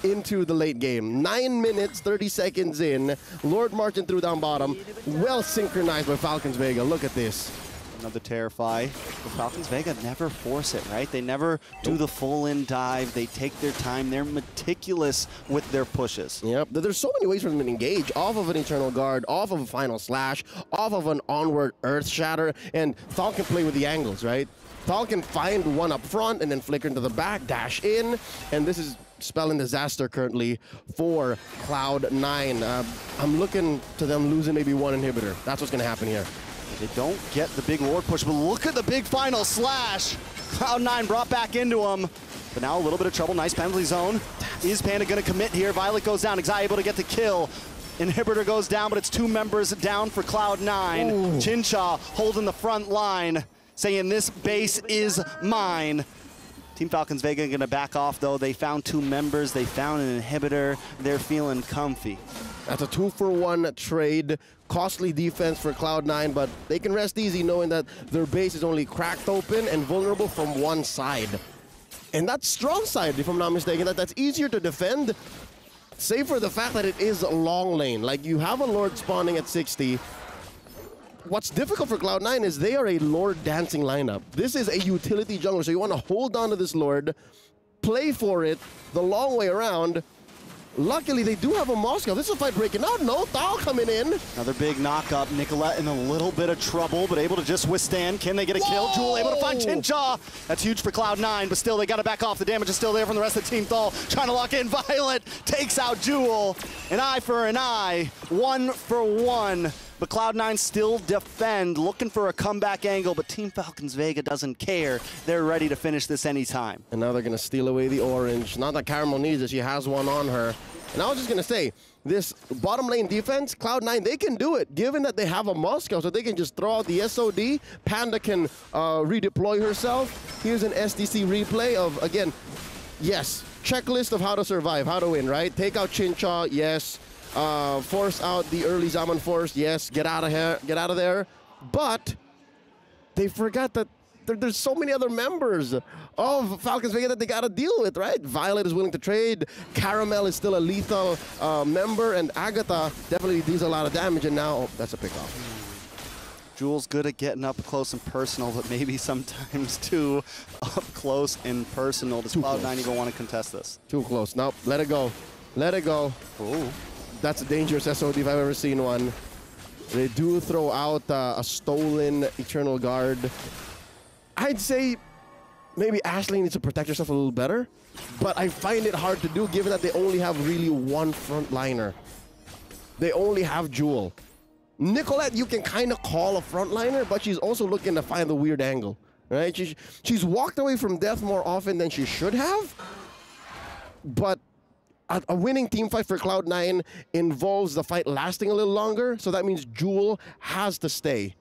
into the late game. 9 minutes, 30 seconds in. Lord marching through down bottom. Well synchronized by Falcons Vega. Look at this. Another Terrify. The Falcons Vega never force it, right? They never do the full-in dive. They take their time. They're meticulous with their pushes. Yep. There's so many ways for them to engage. Off of an Eternal Guard, off of a Final Slash, off of an onward Earth Shatter, and Thal can play with the angles, right? Tal can find one up front and then flicker into the back, dash in, and this is spelling disaster currently for Cloud9. I'm looking to them losing maybe one inhibitor. That's what's going to happen here. They don't get the big Lord push, but look at the big final slash. Cloud9 brought back into him, but now a little bit of trouble. Nice penalty zone. Is Panda going to commit here? Violet goes down. Xi able to get the kill. Inhibitor goes down, but it's 2 members down for Cloud9. Ooh. Chincha holding the front line, saying this base is mine. Team Falcons Vega going to back off, though. They found 2 members. They found an inhibitor. They're feeling comfy. That's a 2-for-1 trade. Costly defense for Cloud9, but they can rest easy knowing that their base is only cracked open and vulnerable from one side. And that's strong side, if I'm not mistaken. That's easier to defend, save for the fact that it is a long lane. Like, you have a Lord spawning at 60. What's difficult for Cloud9 is they are a Lord dancing lineup. This is a utility jungler, so you want to hold on to this Lord, play for it the long way around. Luckily, they do have a Moscow. This is a fight breaking out. No, Thal coming in. Another big knock-up. Nicolette in a little bit of trouble, but able to just withstand. Can they get a kill? Jewel able to find Chincha. That's huge for Cloud9, but still, they got to back off. The damage is still there from the rest of the team. Thal trying to lock in. Violet takes out Jewel. An eye for an eye. 1 for 1. But Cloud9 still defend, looking for a comeback angle, but Team Falcons Vega doesn't care. They're ready to finish this anytime. And now they're going to steal away the orange. Not that Caramel needs it. She has one on her. And I was just going to say, this bottom lane defense, Cloud9, they can do it, given that they have a Moscow, so they can just throw out the SOD. Panda can redeploy herself. Here's an SDC replay of, again, yes, checklist of how to survive, how to win, right? Take out Chincha, yes. Force out the early Zaman Force, yes, get out of here, get out of there. But they forgot that there's so many other members of Falcons Vega that they got to deal with, right? Violet is willing to trade. Caramel is still a lethal member, and Agatha definitely deals a lot of damage, and now that's a pickoff. Jewel's good at getting up close and personal, but maybe sometimes too up close and personal. Does Cloud9 even want to contest this? Too close. Nope, let it go. Let it go. Ooh. That's a dangerous SOD if I've ever seen one. They do throw out a stolen Eternal Guard. I'd say maybe Ashley needs to protect herself a little better, but I find it hard to do given that they only have really one frontliner. They only have Jewel. Nicolette, you can kind of call a frontliner, but she's also looking to find the weird angle, right? She's walked away from death more often than she should have, but a winning team fight for Cloud9 involves the fight lasting a little longer, so that means Jewel has to stay.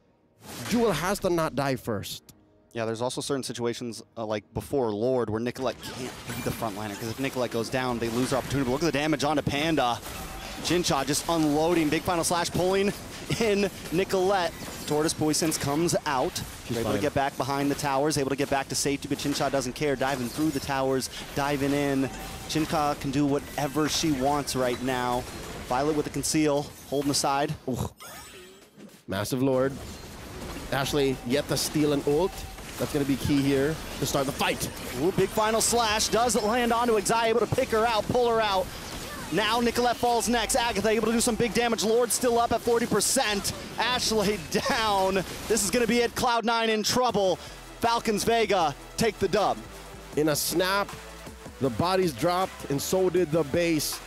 Jewel has to not die first. Yeah, there's also certain situations like before Lord where Nicolette can't be the frontliner, because if Nicolette goes down, they lose their opportunity. But look at the damage onto Panda. Chincha just unloading, big final slash pulling in Nicolette. Tortoise Poisons comes out. She's able to get back behind the towers, able to get back to safety, but Chincha doesn't care. Diving through the towers, diving in. Chincha can do whatever she wants right now. Violet with the conceal, holding the side. Ooh. Massive Lord. Ashley yet to steal an ult. That's going to be key here to start the fight. Ooh, big final slash does land onto Xi, able to pick her out, pull her out. Now Nicolette falls next. Agatha able to do some big damage. Lord still up at 40%. Ashley down. This is going to be it. Cloud9 in trouble. Falcons Vega take the dub. In a snap, the bodies dropped, and so did the base.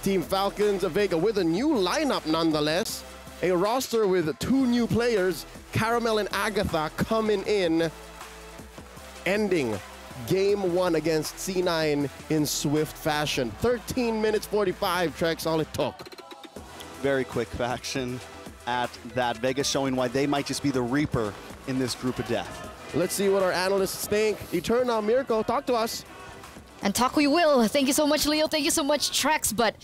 Team Falcons Vega with a new lineup nonetheless. A roster with 2 new players, Caramel and Agatha, coming in, ending Game 1 against C9 in swift fashion. 13 minutes 45, Trex, all it took. Very quick action at that. Vegas showing why they might just be the Reaper in this group of death. Let's see what our analysts think. Eternal, Mirko, talk to us. And talk we will. Thank you so much, Leo. Thank you so much, Trex. But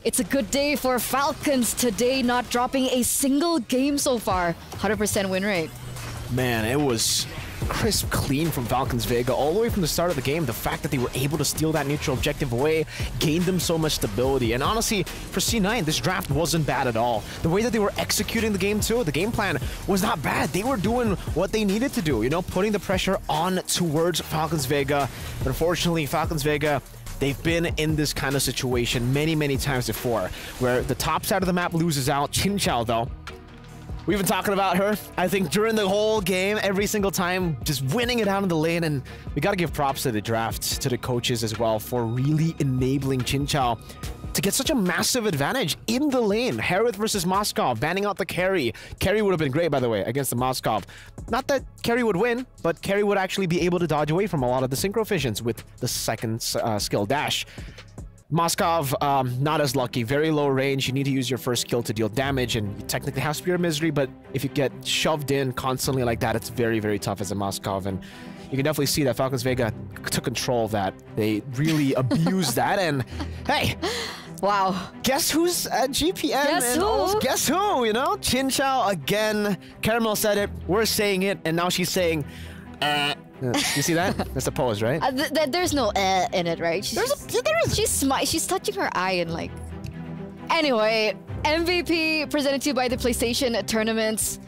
it's a good day for Falcons today, not dropping a single game so far. 100% win rate. Man, it was crisp clean from Falcons Vega all the way from the start of the game. The fact that they were able to steal that neutral objective away gained them so much stability. And honestly, for C9, this draft wasn't bad at all. The way that they were executing the game too, the game plan was not bad. They were doing what they needed to do, you know, putting the pressure on towards Falcons Vega. But unfortunately, Falcons Vega, they've been in this kind of situation many, many times before, where the top side of the map loses out. Chinchao, though, We've been talking about her, I think, during the whole game, every single time, just winning it out in the lane. And we got to give props to the draft, to the coaches as well, for really enabling Chinchao to get such a massive advantage in the lane. Harith versus Moskov, banning out the carry. Carry would have been great, by the way, against the Moskov. Not that carry would win, but carry would actually be able to dodge away from a lot of the synchro fissions with the second skill dash. Moskov, not as lucky. Very low range. You need to use your first skill to deal damage, and you technically have Spear of Misery, but if you get shoved in constantly like that, it's very, very tough as a Moskov. And you can definitely see that Falcons Vega took control of that. They really abused that, and hey, wow. Guess who's at GPM? Guess who? Guess who, you know? Chinchao again. Caramel said it, we're saying it, and now she's saying, You see that? That's a pose, right? There's no in it, right? She's touching her eye and like... Anyway, MVP presented to you by the PlayStation Tournaments.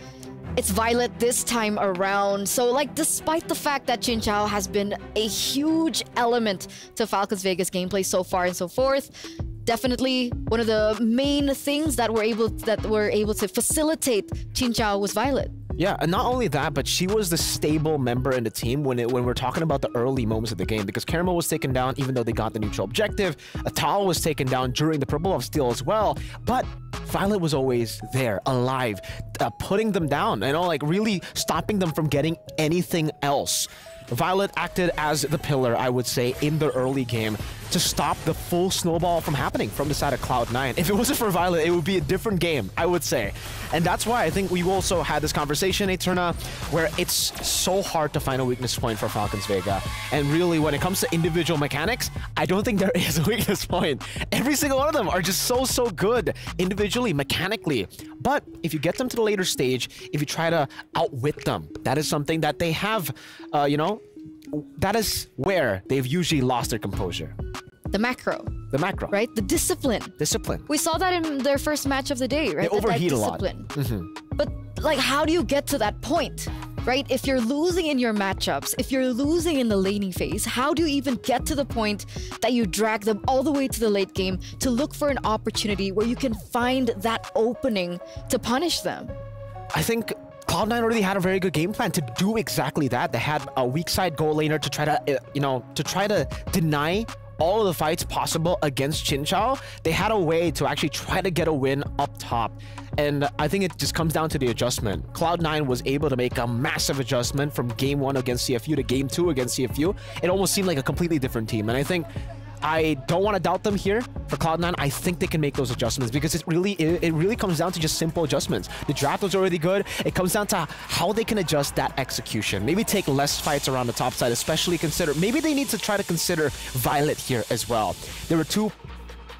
It's Violet this time around. So, like, despite the fact that Chinchao has been a huge element to Falcons Vegas gameplay so far and so forth, definitely one of the main things that were able to facilitate Chinchao was Violet. Yeah, and not only that, but she was the stable member in the team when we're talking about the early moments of the game, because Caramel was taken down even though they got the neutral objective. Atal was taken down during the purple buff steal as well, but Violet was always there, alive, putting them down, you know, like really stopping them from getting anything else. Violet acted as the pillar, I would say, in the early game to stop the full snowball from happening from the side of Cloud9. If it wasn't for Violet, it would be a different game, I would say. And that's why I think we also had this conversation, Eterna, where it's so hard to find a weakness point for Falcons Vega. And really, when it comes to individual mechanics, I don't think there is a weakness point. Every single one of them are just so good individually, mechanically. But if you get them to the later stage, if you try to outwit them, that is something that they have, you know, that is where they've usually lost their composure. The macro. The macro. Right? The discipline. Discipline. We saw that in their first match of the day, right? They overheat a lot. But, like, how do you get to that point? Right? If you're losing in your matchups, if you're losing in the laning phase, how do you even get to the point that you drag them all the way to the late game to look for an opportunity where you can find that opening to punish them? I think Cloud9 already had a very good game plan to do exactly that. They had a weak side goal laner to try to, you know, to try to deny all of the fights possible against Chinchao. They had a way to actually try to get a win up top. And I think it just comes down to the adjustment. Cloud9 was able to make a massive adjustment from game 1 against CFU to game 2 against CFU. It almost seemed like a completely different team. And I think I don't want to doubt them here for Cloud9. I think they can make those adjustments because it really comes down to just simple adjustments. The draft was already good. It comes down to how they can adjust that execution. Maybe take less fights around the top side, especially maybe they need to try to consider Violet here as well. There were 2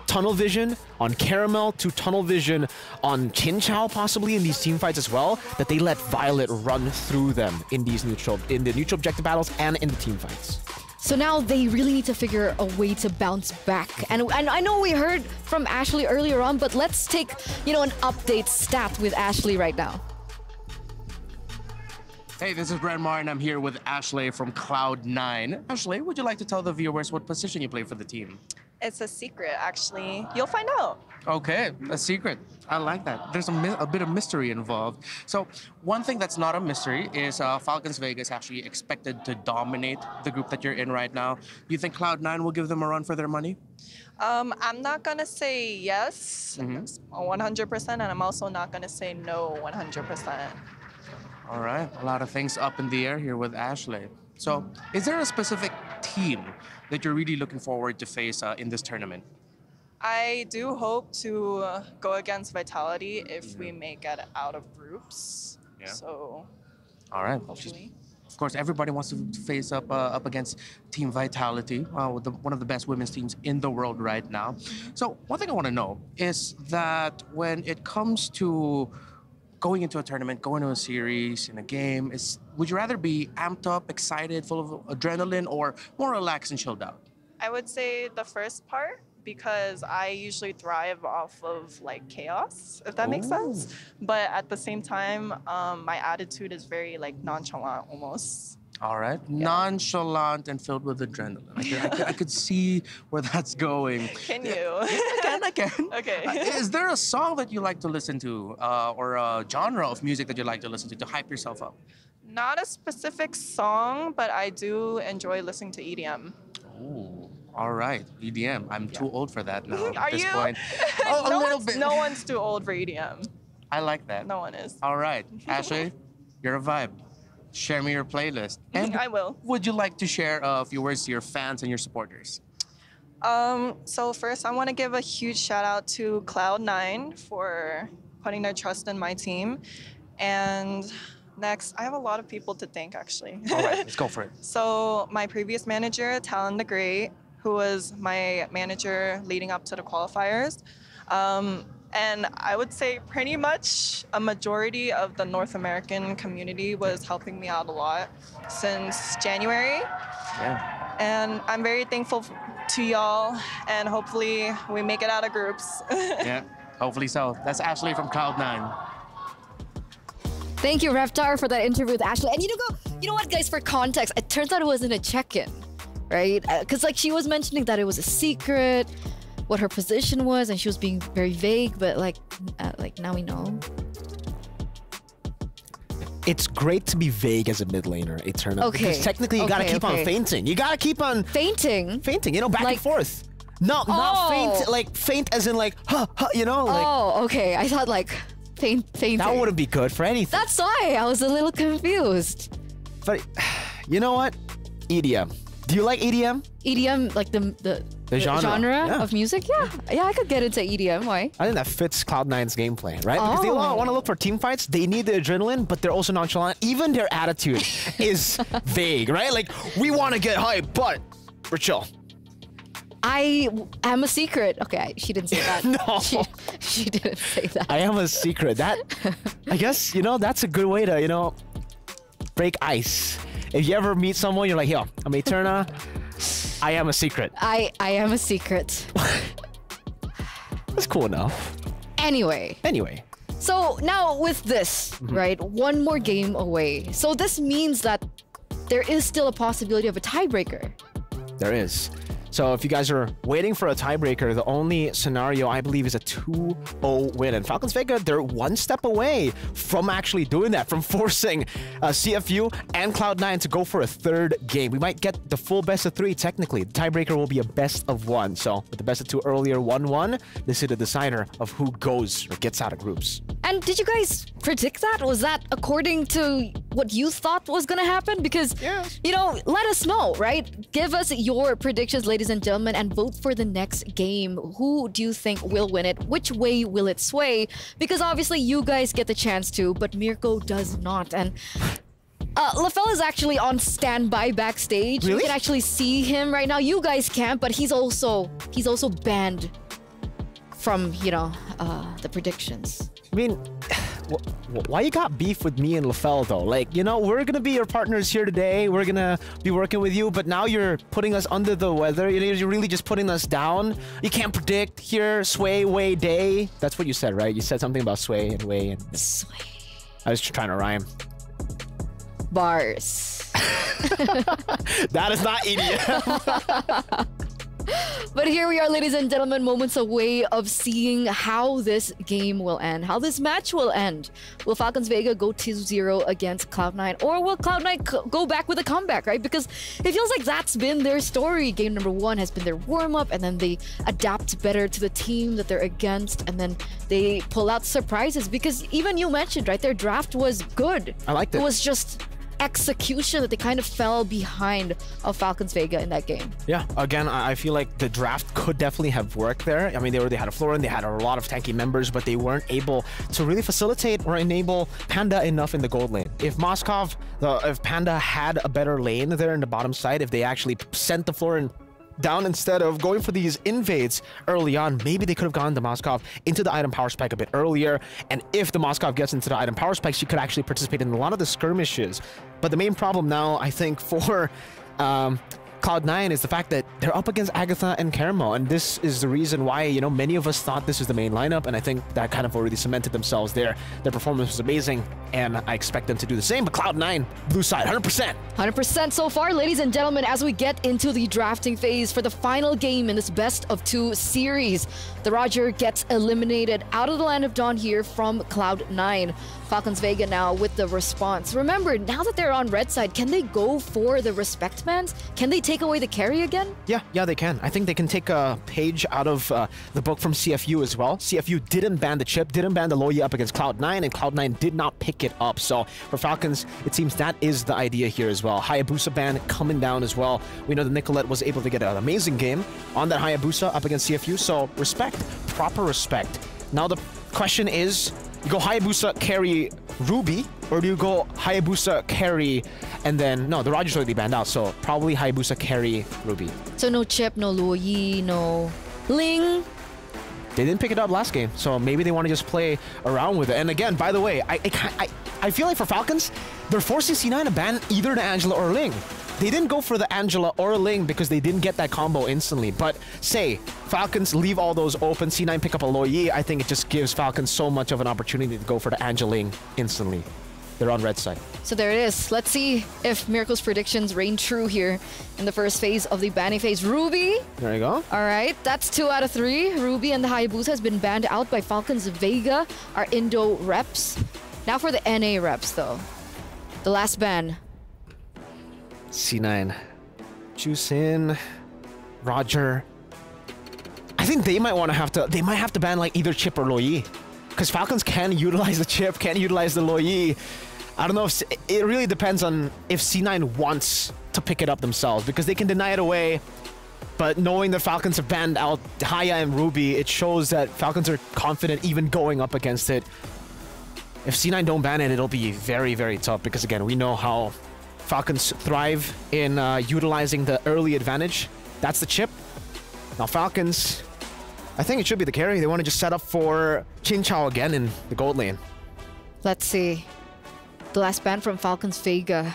tunnel vision on Caramel, 2 tunnel vision on Chinchao possibly in these team fights as well, that they let Violet run through them in the neutral objective battles and in the team fights. So now they really need to figure a way to bounce back. And I know we heard from Ashley earlier on, but let's take, you know, an update stat with Ashley right now. Hey, this is Brent Mar, and I'm here with Ashley from Cloud9. Ashley, would you like to tell the viewers what position you play for the team? It's a secret, actually. You'll find out. Okay, a secret. I like that. There's a bit of mystery involved. So one thing that's not a mystery is Falcons Vegas actually expected to dominate the group that you're in right now. Do you think Cloud9 will give them a run for their money? I'm not going to say yes 100%, and I'm also not going to say no 100%. All right, a lot of things up in the air here with Ashley. So is there a specific team that you're really looking forward to face in this tournament? I do hope to go against Vitality if we make it out of groups. Yeah. So, all right. Hopefully. Of course, everybody wants to face up against Team Vitality, one of the best women's teams in the world right now. So one thing I want to know is that when it comes to going into a tournament, going to a series, in a game, would you rather be amped up, excited, full of adrenaline, or more relaxed and chilled out? I would say the first part, because I usually thrive off of like chaos, if that makes sense. But at the same time, my attitude is very like nonchalant almost. All right. Nonchalant and filled with adrenaline. I could see where that's going. Can you? I can. Okay. Is there a song that you like to listen to or a genre of music that you like to listen to hype yourself up? Not a specific song, but I do enjoy listening to EDM. Ooh. All right. EDM. I'm too old for that now Are at this you? point. Oh, a little bit. No one's too old for EDM. I like that. No one is. All right. Ashley, you're a vibe. Share me your playlist. And I will. Would you like to share a few words to your fans and your supporters? So first, I want to give a huge shout out to Cloud9 for putting their trust in my team. And next, I have a lot of people to thank, actually. All right, let's go for it. So my previous manager, Talon the Great, who was my manager leading up to the qualifiers. And I would say pretty much a majority of the North American community was helping me out a lot since January. Yeah. And I'm very thankful to y'all, and hopefully we make it out of groups. Yeah, hopefully so. That's Ashley from Cloud9. Thank you, Reptar, for that interview with Ashley. And you know what, guys, for context, it turns out it wasn't a check-in, right? Because like she was mentioning that it was a secret, what her position was, and she was being very vague, but like now we know. It's great to be vague as a mid laner, it turned out. Okay. Because technically you gotta keep on feinting. You gotta keep on fainting, you know, back and forth. Not faint, like faint as in like, you know? Like, oh, okay. I thought like fainting. that wouldn't be good for anything. That's why I was a little confused. But you know what? EDM. Do you like EDM? EDM, like the genre yeah. of music? Yeah, I could get into EDM. Why? I think that fits Cloud9's gameplay, right? Because they want to look for team fights. They need the adrenaline, but they're also nonchalant. Even their attitude is vague, right? Like, we want to get hype, but we're chill. I am a secret. Okay, she didn't say that. No. She didn't say that. I am a secret. That, I guess, you know, that's a good way to, you know, break ice. If you ever meet someone, you're like, yo, I'm Eterna. I am a secret. I am a secret. That's cool enough. Anyway. So now with this, right, one more game away. So this means that there is still a possibility of a tiebreaker. There is. So if you guys are waiting for a tiebreaker, the only scenario I believe is a 2-0 win. And Falcons Vega, they're one step away from actually doing that, from forcing CFU and Cloud9 to go for a third game. We might get the full best of 3 technically. The tiebreaker will be a best of 1. So with the best of 2 earlier 1-1, this is the decider of who goes or gets out of groups. And did you guys predict that? Was that according to what you thought was going to happen? Because, you know, let us know, right? Give us your predictions, ladies and gentlemen, and vote for the next game. Who do you think will win it? Which way will it sway? Because obviously you guys get the chance to, but Mirko does not. And LaFell is actually on standby backstage. Really? You can actually see him right now. You guys can't, but he's also banned from, you know, the predictions. I mean, why you got beef with me and LaFell though? Like, you know, we're gonna be your partners here today. We're gonna be working with you, but now you're putting us under the weather. You're really just putting us down. You can't predict here, sway, way, day. That's what you said, right? You said something about sway and way and sway. I was trying to rhyme. Bars. That is not EDM. But here we are, ladies and gentlemen, moments away of seeing how this game will end, how this match will end. Will Falcons Vega go 2-0 against Cloud9, or will Cloud9 go back with a comeback, right? Because it feels like that's been their story. Game number 1 has been their warm-up, and then they adapt better to the team that they're against, and then they pull out surprises. Because even you mentioned, right, their draft was good. I liked it. It was just execution that they kind of fell behind of Falcons Vega in that game. Yeah, again, I feel like the draft could definitely have worked there. I mean, they already had a Florin, they had a lot of tanky members, but they weren't able to really facilitate or enable Panda enough in the gold lane. If if Panda had a better lane there in the bottom side, if they actually sent the Florin down instead of going for these invades early on, maybe they could have gone the Moskov into the item power spike a bit earlier. And if the Moskov gets into the item power spike, she could actually participate in a lot of the skirmishes. But the main problem now, I think, for Cloud9 Cloud9 is the fact that they're up against Agatha and Caramel, and this is the reason why, you know, many of us thought this was the main lineup, and I think that kind of already cemented themselves there. Their performance was amazing, and I expect them to do the same, but Cloud9, blue side, 100%. 100% so far, ladies and gentlemen, as we get into the drafting phase for the final game in this best-of-2 series. The Roger gets eliminated out of the Land of Dawn here from Cloud9. Falcons Vega now with the response. Remember, now that they're on red side, can they go for the respect bans? Can they take away the carry again? Yeah, they can. I think they can take a page out of the book from CFU as well. CFU didn't ban the chip, didn't ban the Loyi up against Cloud9, and Cloud9 did not pick it up. So for Falcons, it seems that is the idea here as well. Hayabusa ban coming down as well. We know that Nicolette was able to get an amazing game on that Hayabusa up against CFU, so respect, proper respect. Now the question is, you go Hayabusa carry Ruby, or do you go Hayabusa carry and then... No, the Roger's already banned out, so probably Hayabusa carry Ruby. So no chip, no Loyi, no Ling. They didn't pick it up last game, so maybe they want to just play around with it. And again, by the way, I feel like for Falcons, they're forcing C9 to ban either the Angela or Ling. They didn't go for the Angela or Ling because they didn't get that combo instantly. But say, Falcons leave all those open, C9 pick up a Loyi, I think it just gives Falcons so much of an opportunity to go for the Angela Ling instantly. They're on red side. So there it is. Let's see if Miracle's predictions reign true here in the first phase of the banning phase. Ruby. There you go. All right, that's 2 out of 3. Ruby and the Hayabusa has been banned out by Falcons Vega, our Indo reps. Now for the NA reps, though. The last ban. C9. Juice in. Roger. I think they might want to have to... They might have to ban like either chip or Loyi. Because Falcons can utilize the chip, can utilize the Loyi. I don't know if... It really depends on if C9 wants to pick it up themselves. Because they can deny it away. But knowing that Falcons have banned out Haya and Ruby, it shows that Falcons are confident even going up against it. If C9 don't ban it, it'll be very, very tough. Because again, we know how Falcons thrive in utilizing the early advantage. That's the chip. Now Falcons, I think it should be the carry. They want to just set up for Chin Chao again in the gold lane. Let's see. The last ban from Falcons Vega.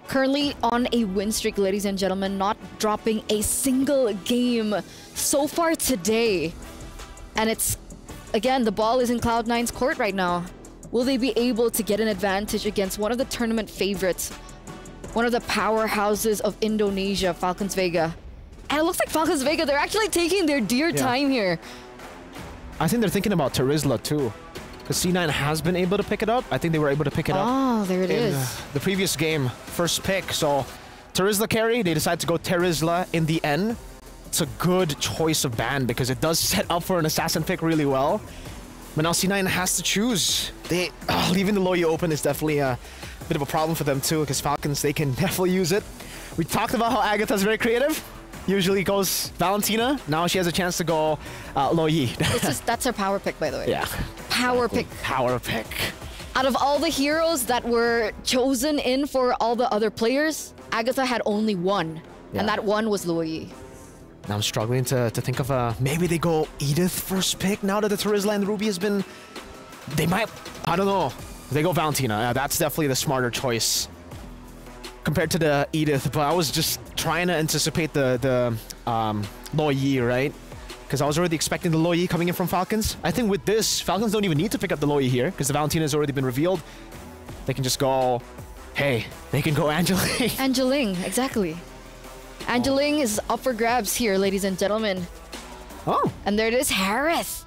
Currently on a win streak, ladies and gentlemen, not dropping a single game so far today. And it's, again, the ball is in Cloud9's court right now. Will they be able to get an advantage against one of the tournament favorites? One of the powerhouses of Indonesia, Falcons Vega. And it looks like Falcons Vega, they're actually taking their dear time here. I think they're thinking about Terizla too. Because C9 has been able to pick it up. I think they were able to pick it up. Oh, there it is. The previous game, first pick. So Terizla carry, they decide to go Terizla in the end. It's a good choice of ban because it does set up for an assassin pick really well. But now C9 has to choose. Leaving the Loyi open is definitely a bit of a problem for them too, because Falcons, they can definitely use it. We talked about how Agatha's very creative. Usually goes Valentina. Now she has a chance to go Loyi. That's her power pick, by the way. Yeah. Power pick. Power pick. Out of all the heroes that were chosen in for all the other players, Agatha had only one. Yeah. And that one was Loyi. Now I'm struggling to think of maybe they go Edith first pick now that the Terizla and Ruby has been... They might... I don't know. They go Valentina. That's definitely the smarter choice compared to the Edith. But I was just trying to anticipate the Loyi, right? Because I was already expecting the Loyi coming in from Falcons. I think with this, Falcons don't even need to pick up the Loyi here because the Valentina has already been revealed. They can just go... Hey, they can go Angeling. Angeling, exactly. Angeling is up for grabs here, ladies and gentlemen. Oh. And there it is, Harris.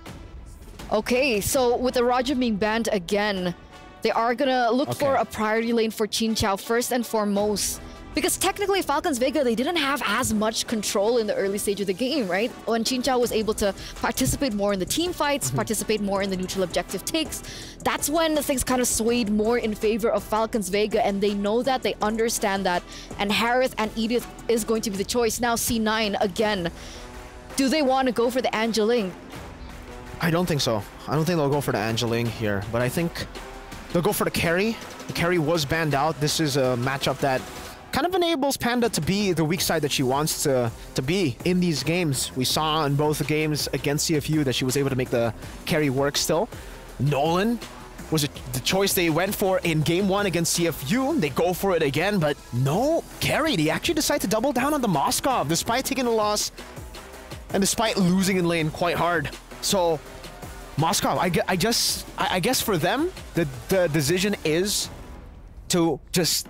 Okay, so with the Roger being banned again, they are gonna look for a priority lane for Chin Chao first and foremost. Because technically, Falcons Vega, they didn't have as much control in the early stage of the game, right? When Chin Chao was able to participate more in the team fights, participate more in the neutral objective takes, that's when things kind of swayed more in favor of Falcons Vega, and they know that, they understand that, and Harith and Edith is going to be the choice. Now C9 again. Do they want to go for the Angeling? I don't think so. I don't think they'll go for the Angeling here, but I think they'll go for the carry. The carry was banned out. This is a matchup that kind of enables Panda to be the weak side that she wants to be in these games. We saw in both the games against CFU that she was able to make the carry work still. Nolan was it the choice they went for in Game 1 against CFU. They go for it again, but no carry. They actually decide to double down on the Moskov despite taking a loss and despite losing in lane quite hard. So Moskov, I guess for them, the decision is to just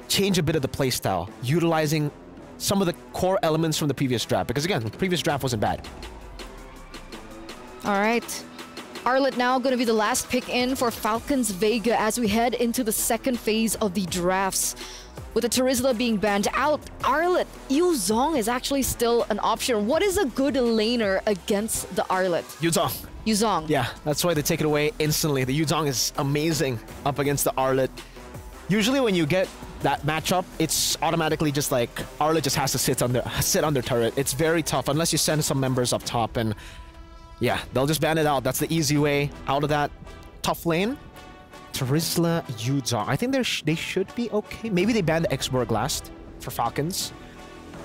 change a bit of the playstyle, utilizing some of the core elements from the previous draft. Because again, the previous draft wasn't bad. All right. Arlet now going to be the last pick in for Falcons Vega as we head into the second phase of the drafts. With the Terizla being banned out, Arlet, Yuzong is actually still an option. What is a good laner against the Arlet? Yuzong. Yuzong. Yeah, that's why they take it away instantly. The Yuzong is amazing up against the Arlet. Usually when you get that matchup, it's automatically just like Arlet just has to sit under turret. It's very tough unless you send some members up top, and yeah, they'll just ban it out. That's the easy way out of that tough lane. Terizla, Yuzong. I think they should be okay. Maybe they ban the X-Borg last for Falcons,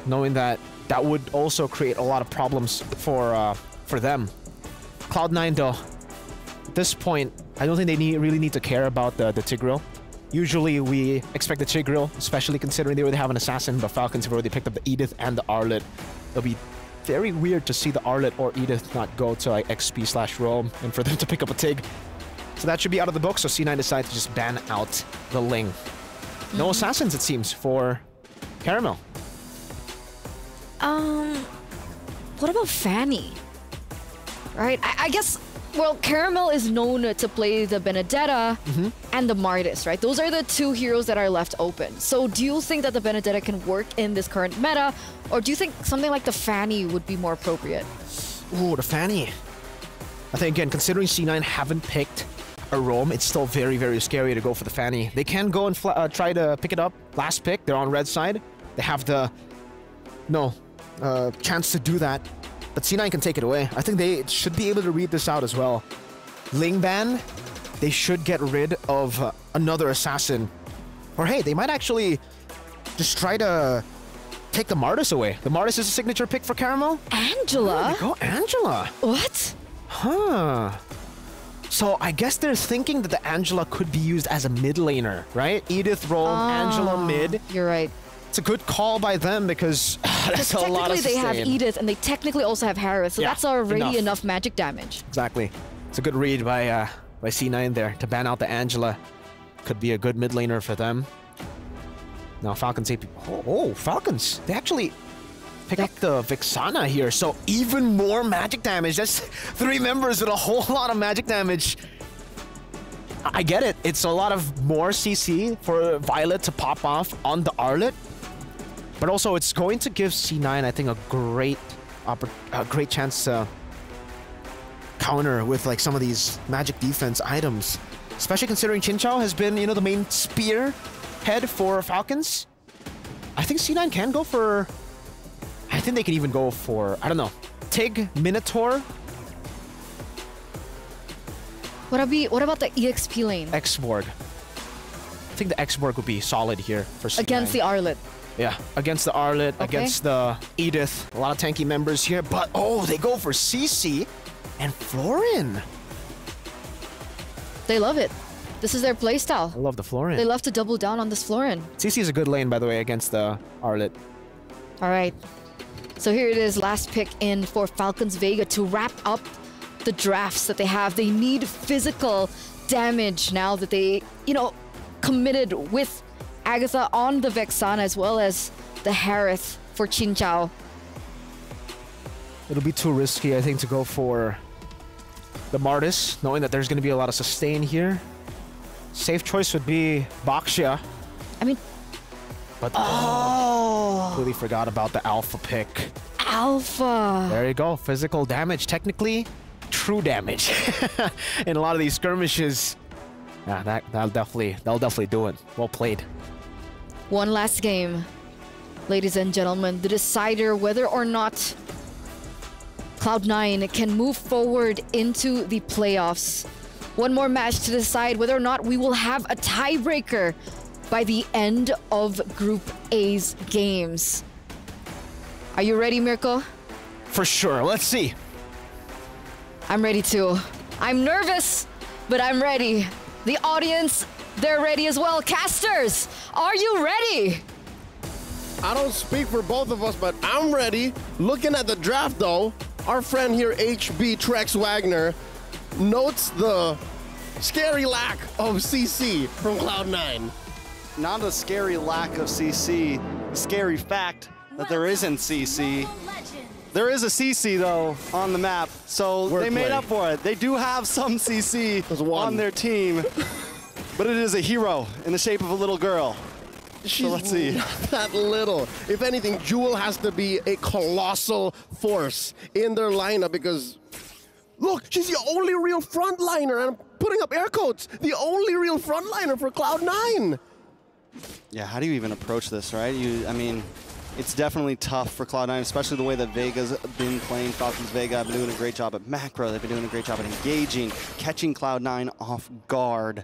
knowing that that would also create a lot of problems for them. Cloud9 though, at this point, I don't think they really need to care about the Tigreal. Usually we expect the Tigreal, especially considering they already have an assassin, but Falcons have already picked up the Edith and the Arlet. It'll be very weird to see the Arlet or Edith not go to like XP/Roam and for them to pick up a Tig. So that should be out of the book, so C9 decides to just ban out the Ling. No assassins, it seems, for Caramel. What about Fanny? Right, I guess, well, Caramel is known to play the Benedetta and the Martis, right? Those are the two heroes that are left open. So do you think that the Benedetta can work in this current meta, or do you think something like the Fanny would be more appropriate? Ooh, the Fanny. I think, again, considering C9 haven't picked a roam, it's still very, very scary to go for the Fanny. They can go and try to pick it up. Last pick, they're on red side. They have the chance to do that. But C9 can take it away. I think they should be able to read this out as well. Ling ban, they should get rid of another assassin. Or hey, they might actually just try to take the Martis away. The Martis is a signature pick for Caramel. Angela? There we go, Angela. What? Huh. So I guess they're thinking that the Angela could be used as a mid laner, right? Edith roll, Angela mid. You're right. It's a good call by them because that's a lot of sustain. Technically they have Edith and they technically also have Harith, so that's already enough magic damage. Exactly. It's a good read by C9 there to ban out the Angela. Could be a good mid laner for them. Now Falcons AP. Oh, Falcons. They actually pick up the Vexana here, so even more magic damage. That's 3 members with a whole lot of magic damage. I get it. It's a lot of more CC for Violet to pop off on the Arlet. But also, it's going to give C9, I think, a great chance to counter with like some of these magic defense items. Especially considering Chinchao has been, you know, the main spear head for Falcons. I think C9 can go for... I think they can even go for, I don't know, Tig, Minotaur. What about the EXP lane? X-Borg. I think the X-Borg would be solid here for C9. Against the Arlet. Yeah, against the Arlet, against the Edith. A lot of tanky members here, but oh, they go for CC and Florin. They love it. This is their playstyle. I love the Florin. They love to double down on this Florin. CC is a good lane, by the way, against the Arlet. All right. So here it is, last pick in for Falcons Vega to wrap up the drafts that they have. They need physical damage now that they, you know, committed with Agatha on the Vexana as well as the Harith for Chinchao. It'll be too risky, I think, to go for the Martis, knowing that there's going to be a lot of sustain here. Safe choice would be Baxia. I mean... But completely forgot about the Alpha pick. Alpha! There you go. Physical damage. Technically, true damage. In a lot of these skirmishes. Yeah, that'll definitely do it. Well played. One last game. Ladies and gentlemen, the decider whether or not Cloud9 can move forward into the playoffs. One more match to decide whether or not we will have a tiebreaker by the end of Group A's games. Are you ready, Mirko? For sure. Let's see. I'm ready too. I'm nervous, but I'm ready. The audience, they're ready as well. Casters, are you ready? I don't speak for both of us, but I'm ready. Looking at the draft, though, our friend here, HB Trex Wagner, notes the scary lack of CC from Cloud9. Not a scary lack of CC, scary fact that there isn't CC. There is a CC, though, on the map, so they made up for it. They do have some CC on their team, but it is a hero in the shape of a little girl. She's so let's see. Not that little. If anything, Jewel has to be a colossal force in their lineup because, look, she's the only real frontliner, and I'm putting up air quotes, the only real frontliner for Cloud9. Yeah, how do you even approach this, right? I mean, it's definitely tough for Cloud9, especially the way that Vega's been playing. Falcons Vega have been doing a great job at macro. They've been doing a great job at engaging, catching Cloud9 off guard.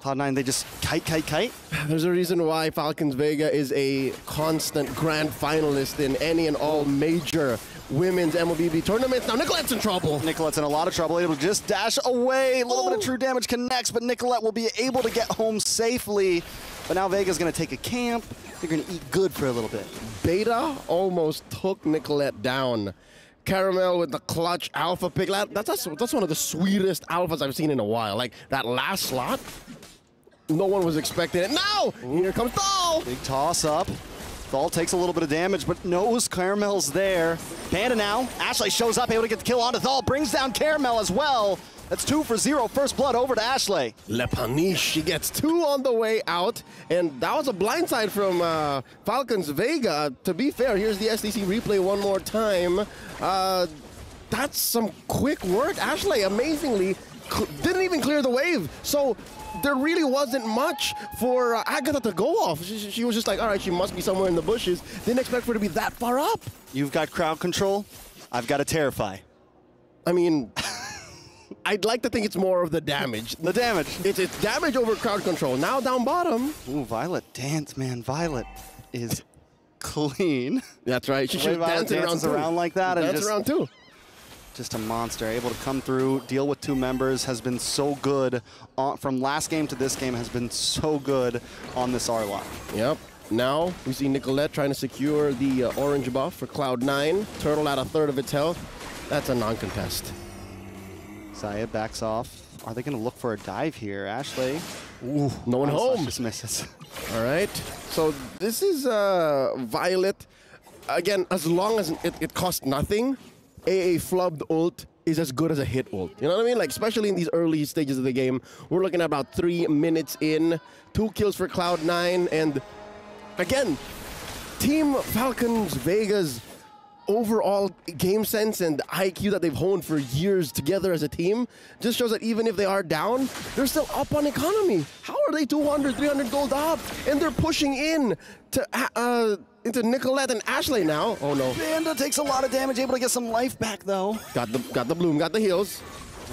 Cloud9, they just kite. There's a reason why Falcons Vega is a constant grand finalist in any and all major women's MLBB tournaments. Now Nicolette's in trouble. Nicolette's in a lot of trouble, able to just dash away. A little bit of true damage connects, but Nicolette will be able to get home safely. But now Vega's going to take a camp. They're going to eat good for a little bit. Beta almost took Nicolette down. Caramel with the clutch alpha pick. That's one of the sweetest alphas I've seen in a while. Like that last slot, no one was expecting it. Now, here comes Thal. Big toss up. Thal takes a little bit of damage, but knows Caramel's there. Panda now. Ashley shows up, able to get the kill onto Thal. Brings down Caramel as well. That's 2 for 0. First blood over to Ashley. Le Paniche, she gets 2 on the way out. And that was a blindside from Falcons Vega. To be fair, here's the SDC replay one more time. That's some quick work. Ashley, amazingly, didn't even clear the wave. So there really wasn't much for Agatha to go off. She was just like, all right, she must be somewhere in the bushes. Didn't expect her to be that far up. You've got crowd control. I've got to terrify. I mean, I'd like to think it's more of the damage. The damage. It's damage over crowd control. Now down bottom. Ooh, Violet dance, man. Violet is clean. That's right. She should dance around like that. Dance around too. Just a monster, able to come through, deal with 2 members, has been so good. From last game to this game, has been so good on this R-Lock. Yep. Now we see Nicolette trying to secure the orange buff for Cloud9. Turtle at 1/3 of its health. That's a non-contest. Zaya backs off. Are they going to look for a dive here? Ashley. Ooh, no one home. Just misses. All right. So this is Violet. Again, as long as it costs nothing, a flubbed ult is as good as a hit ult. You know what I mean? Like, especially in these early stages of the game. We're looking at about 3 minutes in. 2 kills for Cloud9. And again, Team Falcons Vega's overall game sense and IQ that they've honed for years together as a team just shows that even if they are down, they're still up on economy. How are they 200, 300 gold up? And they're pushing in to into Nicolette and Ashley now. Oh no. Panda takes a lot of damage, able to get some life back though. Got the bloom, got the heals.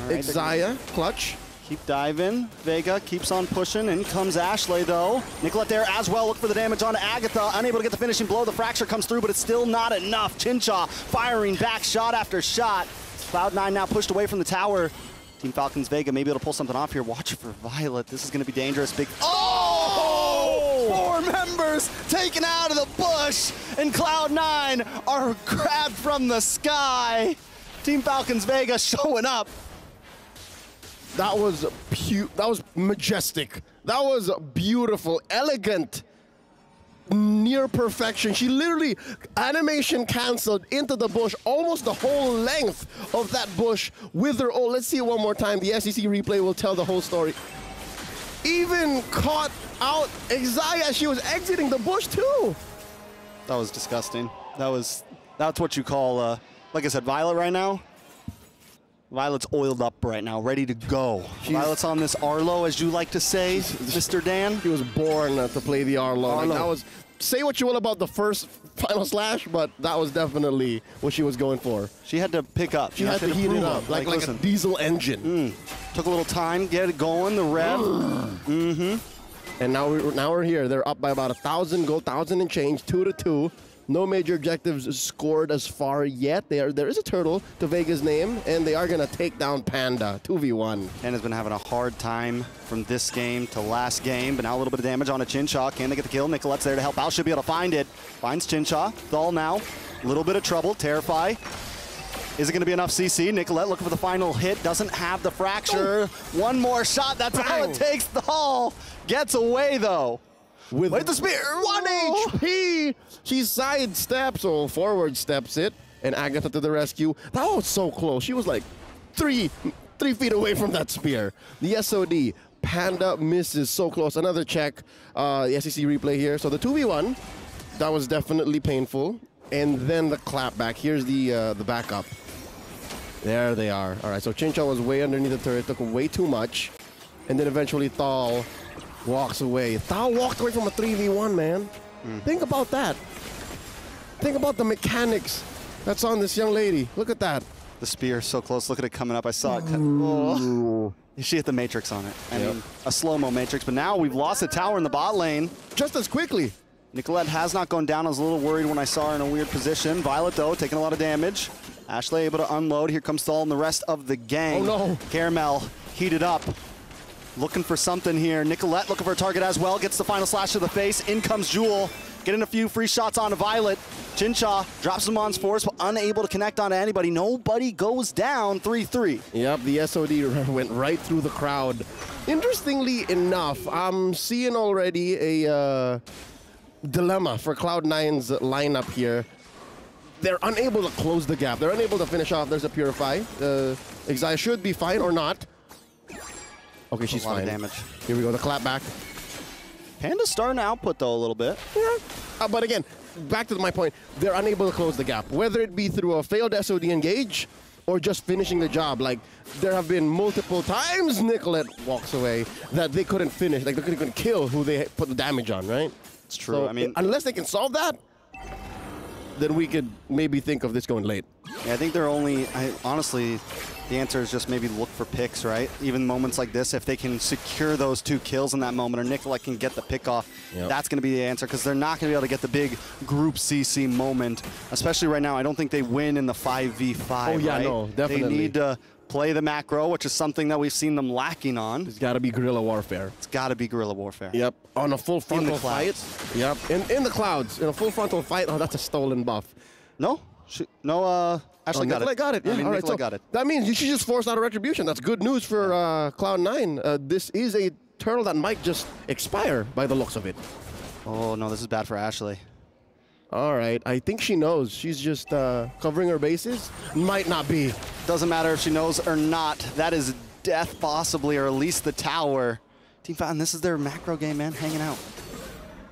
Right, Xayah, clutch. Keep diving. Vega keeps on pushing. In comes Ashley, though. Nicolette there as well. Look for the damage on Agatha. Unable to get the finishing blow. The fracture comes through, but it's still not enough. Chincha firing back shot after shot. Cloud9 now pushed away from the tower. Team Falcons Vega may be able to pull something off here. Watch for Violet. This is going to be dangerous. Big. Oh! 4 members taken out of the bush, and Cloud9 are grabbed from the sky. Team Falcons Vega showing up. That was majestic. That was beautiful, elegant, near perfection. She literally animation canceled into the bush, almost the whole length of that bush with her. Oh, let's see it one more time. The SEC replay will tell the whole story. Even caught out Xayah as she was exiting the bush too. That was disgusting. That's what you call, like I said, Violet right now. Violet's oiled up right now, ready to go. Violet's on this Arlo, as you like to say, Mr. Dan. He was born to play the Arlo. Like, that was, say what you will about the first Final Slash, but that was definitely what she was going for. She had to pick up. She had to heat it up, like a diesel engine. Took a little time, get it going, the rev. And now we're here. They're up by about 1,000 gold, 1,000 and change, 2-2. No major objectives scored as far yet. There is a turtle to Vega's name, and they are going to take down Panda, 2v1. Panda's been having a hard time from this game to last game, but now a little bit of damage on a Chinchaw. Can they get the kill? Nicolette's there to help out. Should be able to find it. Finds Chinchaw. Thal now. A little bit of trouble. Terrify. Is it going to be enough CC? Nicolette looking for the final hit. Doesn't have the fracture. One more shot. That's all it takes. Thal gets away, though. With the spear. 1 HP. She sidesteps or forward steps it. And Agatha to the rescue. That was so close. She was like three feet away from that spear. The SOD. Panda misses so close. Another check. The SEC replay here. So the 2v1. That was definitely painful. And then the clap back. Here's the backup. There they are. All right, so Chinchaw was way underneath the turret. Took way too much. And then eventually Thal walks away. Thal walked away from a 3v1, man. Think about that. Think about the mechanics that's on this young lady. Look at that. The spear so close. Look at it coming up. I saw it. Oh. She hit the Matrix on it. I mean, a slow-mo Matrix. But now we've lost the tower in the bot lane. Just as quickly. Nicolette has not gone down. I was a little worried when I saw her in a weird position. Violet, though, taking a lot of damage. Ashley able to unload. Here comes Thal and the rest of the gang. Oh, no. Caramel heated up. Looking for something here. Nicolette looking for a target as well. Gets the final slash to the face. In comes Jewel. Getting a few free shots onto Violet. Chinchaw drops him on force, but unable to connect onto anybody. Nobody goes down. 3-3. Yep, the SOD went right through the crowd. Interestingly enough, I'm seeing already a dilemma for Cloud9's lineup here. They're unable to close the gap. They're unable to finish off. There's a Purify. Exile should be fine or not. Okay, she's fine. A lot of damage. Here we go, the clap back. Panda's starting to output, though, a little bit. Yeah. But again, back to my point, they're unable to close the gap. Whether it be through a failed SOD engage or just finishing the job. Like, there have been multiple times Nicolette walks away that they couldn't finish. Like, they couldn't kill who they put the damage on, right? It's true. So, I mean, unless they can solve that, then we could maybe think of this going late. Yeah, I think they're only, honestly, the answer is just maybe look for picks, right? Even moments like this, if they can secure those 2 kills in that moment, or Nicolette can get the pick off, that's going to be the answer, because they're not going to be able to get the big group CC moment, especially right now. I don't think they win in the 5v5, Oh, yeah, right? no, definitely. They need to play the macro, which is something that we've seen them lacking on. It's got to be guerrilla warfare. It's got to be guerrilla warfare. Yep, on a full frontal fight. Yep, in the clouds, in a full frontal fight. Oh, that's a stolen buff. No, Ashley got it. Got it. Yeah, I mean, all right, Nicolette so got it. that means she just forced out a retribution. That's good news for Cloud9. This is a turtle that might just expire by the looks of it. Oh, no, this is bad for Ashley. All right, I think she knows. She's just covering her bases. Might not be. Doesn't matter if she knows or not. That is death possibly, or at least the tower. Team Falcon, this is their macro game, man, hanging out.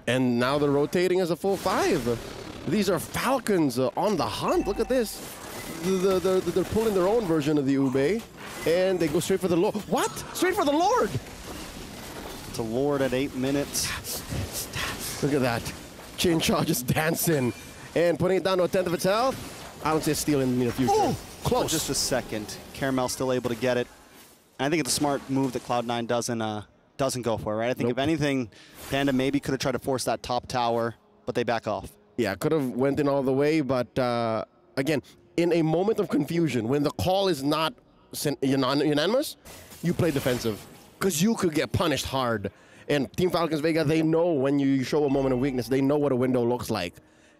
And now they're rotating as a full 5. These are Falcons on the hunt. Look at this. They're pulling their own version of the Ube, and they go straight for the Lord. What? Straight for the Lord? It's a Lord at 8 minutes. Look at that. Chinchaw just dancing and putting it down to a 10th of its health. I don't see a steal in the near future. Oh, close. Oh, just a second. Caramel still able to get it. And I think it's a smart move that Cloud9 doesn't go for, right? I think if anything, Panda maybe could have tried to force that top tower, but they back off. Yeah, could have went in all the way, but again, in a moment of confusion, when the call is not unanimous, you play defensive because you could get punished hard. And Team Falcons Vega, they know when you show a moment of weakness, they know what a window looks like,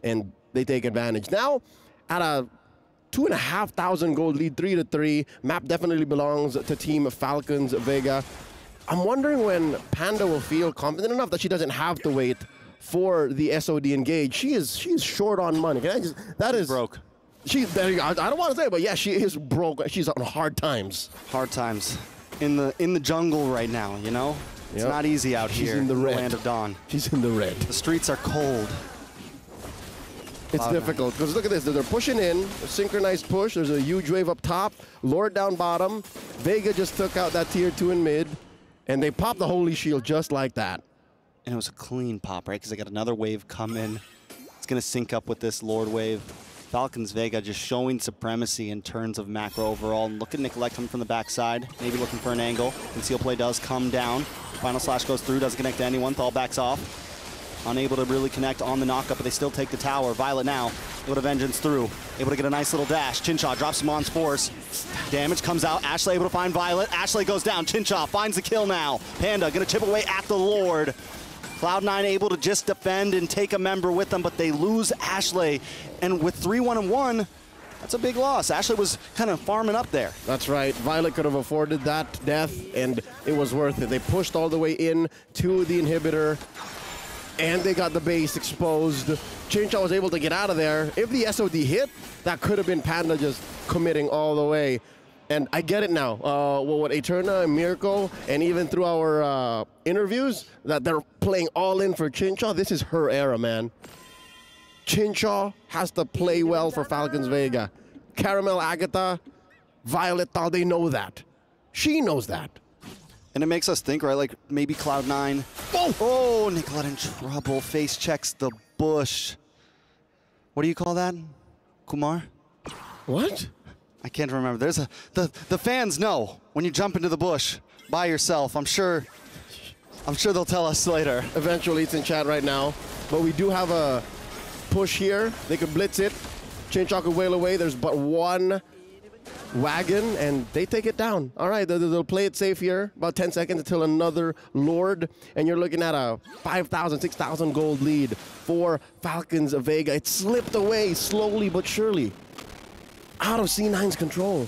and they take advantage. Now, at a 2,500 gold lead, 3-3, map definitely belongs to Team Falcons Vega. I'm wondering when Panda will feel confident enough that she doesn't have to wait for the SOD engage. She's short on money. That is broke. I don't want to say it, but yeah, she is broke. She's on hard times. Hard times in the jungle right now. You know, it's not easy out here in the land of dawn. She's in the red. The streets are cold. It's difficult because look at this. They're pushing in, a synchronized push. There's a huge wave up top, Lord down bottom. Vega just took out that tier 2 in mid, and they popped the Holy Shield just like that. And it was a clean pop, right? Because they got another wave coming. It's going to sync up with this Lord wave. Falcons Vega just showing supremacy in terms of macro overall. And look at Nicolette coming from the backside, maybe looking for an angle. Conceal play does come down. Final slash goes through, doesn't connect to anyone. Thal backs off. unable to really connect on the knockup, but they still take the tower. Violet now, able to vengeance through, able to get a nice little dash. Chinchaw drops him on force. Damage comes out. Ashley able to find Violet. Ashley goes down. Chinchaw finds the kill now. Panda gonna chip away at the Lord. Cloud9 able to just defend and take a member with them, but they lose Ashley. And with 3-1-1, that's a big loss. Ashley was kind of farming up there. That's right. Violet could have afforded that death, and it was worth it. They pushed all the way in to the inhibitor, and they got the base exposed. Chinchaw was able to get out of there. If the SOD hit, that could have been Panda just committing all the way. And I get it now. What Eterna and Mirko, and even through our interviews, that they're playing all in for Chinchaw. This is her era, man. Chinchaw has to play well for Falcons Vega. Caramel, Agatha, Violet, they know that. She knows that. And it makes us think, right, like maybe Cloud9. Oh, Nicolette in trouble. Face checks the bush. What do you call that, Kumar? What? I can't remember. There's the fans know when you jump into the bush by yourself. I'm sure they'll tell us later. Eventually, it's in chat right now. But we do have a push here. They could blitz it. Chinchaw could wail away. There's but one wagon, and they take it down. All right, they'll play it safe here. About 10 seconds until another Lord, and you're looking at a 5,000, 6,000 gold lead for Falcons of Vega. It slipped away slowly but surely out of C9's control.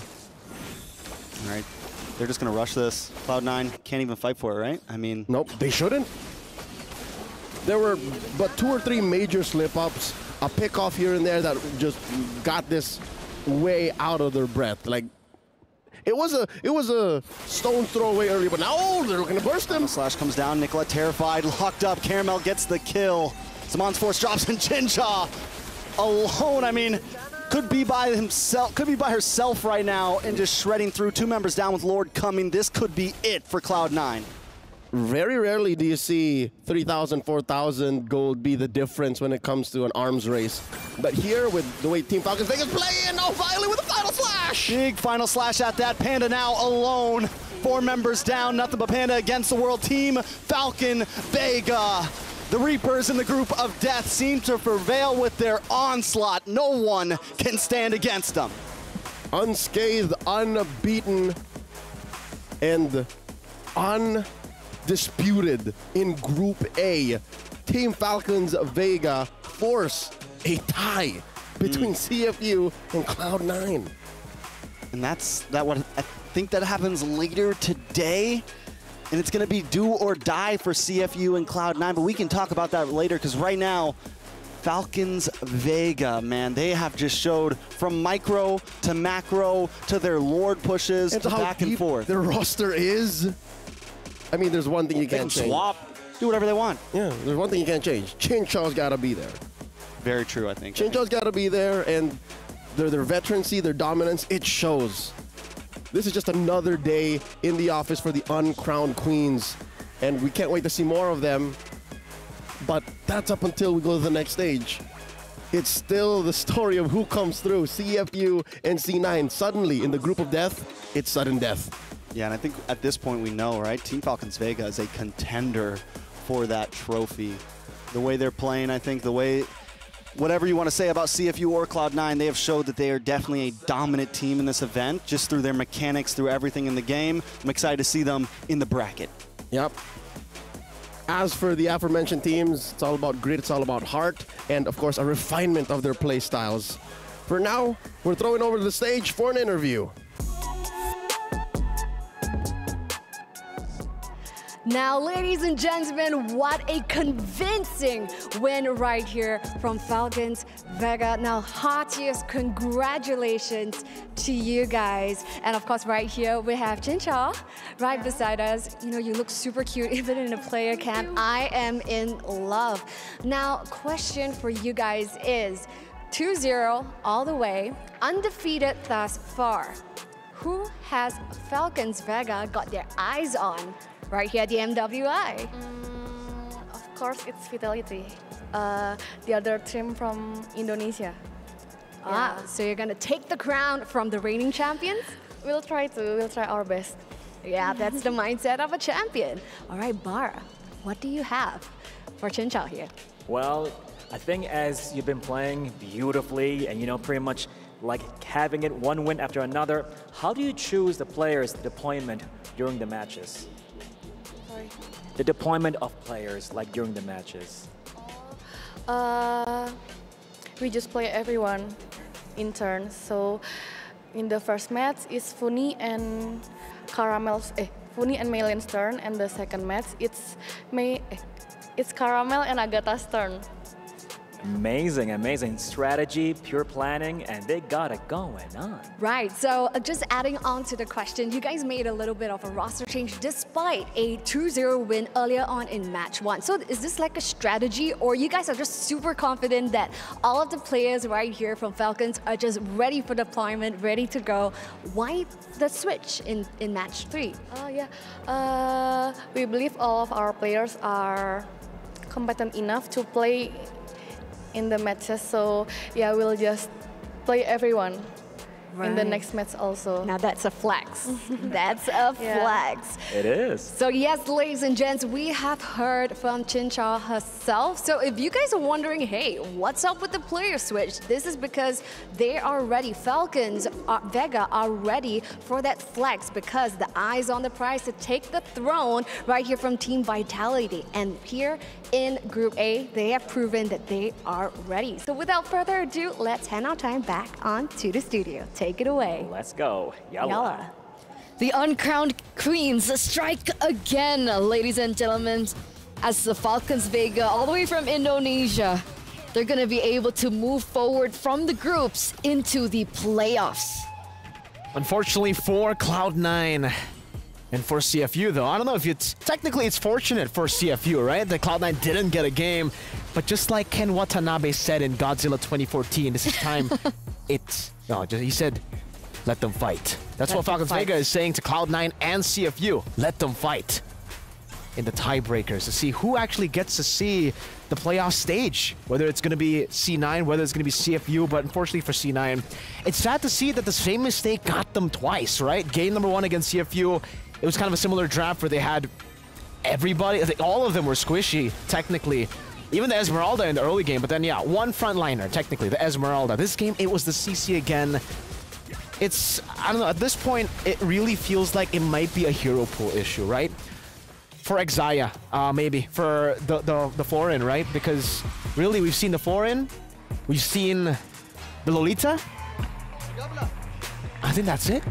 All right, they're just gonna rush this. Cloud9 can't even fight for it, right? I mean, nope, they shouldn't. There were but 2 or 3 major slip-ups, a pick-off here and there that just got this way out of their breath. Like, it was a stone throw away earlier, but now they're looking to burst him. Slash comes down. Nicolette terrified, locked up. Caramel gets the kill. Samon's force drops, and Chinchaw alone. I mean, could be by himself, could be by herself right now, and just shredding through. 2 members down with Lord coming. This could be it for Cloud9. Very rarely do you see 3,000, 4,000 gold be the difference when it comes to an arms race. But here, with the way Team Falcons Vegas playing, Violet with a final slash! Big final slash at that. Panda now alone. 4 members down, nothing but Panda against the world. Team Falcon Vega. The Reapers in the group of death seem to prevail with their onslaught. No one can stand against them. Unscathed, unbeaten, and undisputed in Group A. Team Falcons Vega force a tie between CFU and Cloud9. And that's what I think that happens later today. And it's going to be do or die for CFU and Cloud9, but we can talk about that later, because right now, Falcons Vega, man, they have just showed from micro to macro to their Lord pushes and to back and forth. Their roster is. I mean, there's one thing you can't change. Swap, do whatever they want. Yeah, there's one thing you can't change. Chinchaw's got to be there. Very true, I think. Chinchaw's got to be there, and their veterancy, their dominance, it shows. This is just another day in the office for the uncrowned queens, and we can't wait to see more of them. But that's up until we go to the next stage. It's still the story of who comes through, CFU and C9. Suddenly, in the group of death, it's sudden death. Yeah, and I think at this point we know, right? Team Falcons Vega is a contender for that trophy. The way they're playing, I think, the way, whatever you want to say about CFU or Cloud9, they have showed that they are definitely a dominant team in this event, just through their mechanics, through everything in the game. I'm excited to see them in the bracket. Yep. As for the aforementioned teams, it's all about grit, it's all about heart, and of course a refinement of their play styles. For now, we're throwing over to the stage for an interview. Now, ladies and gentlemen, what a convincing win right here from Falcons Vega. Now, heartiest congratulations to you guys. And of course, right here, we have Chinchaw right beside us. You know, you look super cute even in a player camp. I am in love. Now, question for you guys is 2-0 all the way, undefeated thus far. Who has Falcons Vega got their eyes on right here at the MWI? Of course, it's Vitality. The other team from Indonesia. So you're gonna take the crown from the reigning champions? We'll try our best. Yeah, that's the mindset of a champion. All right, Bara, what do you have for Chin Chao here? Well, I think as you've been playing beautifully and, you know, pretty much like having it one win after another, how do you choose the players' deployment during the matches? Sorry. The deployment of players, like during the matches. We just play everyone in turn. So in the first match, it's Funi and Funi and Meilen's turn, and the second match, it's Caramel and Agatha's turn. Amazing, amazing strategy, pure planning, and they got it going on. Right, so just adding on to the question, you guys made a little bit of a roster change despite a 2-0 win earlier on in match 1. So is this like a strategy, or you guys are just super confident that all of the players right here from Falcons are just ready for deployment, ready to go? Why the switch in match 3? We believe all of our players are competent enough to play in the matches, so yeah, we'll just play everyone in the next match also. Now that's a flex. That's a flex. It is. So yes, ladies and gents, we have heard from Chin Chao herself. So if you guys are wondering, hey, what's up with the player switch? This is because they are ready. Falcons, Vega are ready for that flex because the eyes on the prize to take the throne right here from Team Vitality. And here in Group A, they have proven that they are ready. So without further ado, let's hand our time back on to the studio. Take it away. Let's go. Yalla. The uncrowned queens strike again, ladies and gentlemen, as the Falcons Vega, all the way from Indonesia, they're going to be able to move forward from the groups into the playoffs. Unfortunately for Cloud9 and for CFU, though, I don't know if technically it's fortunate for CFU, right? That Cloud9 didn't get a game, but just like Ken Watanabe said in Godzilla 2014, this is time he said, let them fight. That's what Falcons Vega is saying to Cloud9 and CFU. Let them fight in the tiebreakers to see who actually gets to see the playoff stage. Whether it's going to be C9, whether it's going to be CFU, but unfortunately for C9, it's sad to see that the same mistake got them twice, right? Game number 1 against CFU, it was kind of a similar draft where they had everybody, I think all of them were squishy, technically. Even the Esmeralda in the early game, but then, yeah, one frontliner, technically, the Esmeralda. This game, it was the CC again. I don't know, at this point, it really feels like it might be a hero pool issue, right? For Xayah, maybe. For the foreign, right? Because, really, we've seen the foreign. We've seen the Lolita. I think that's it.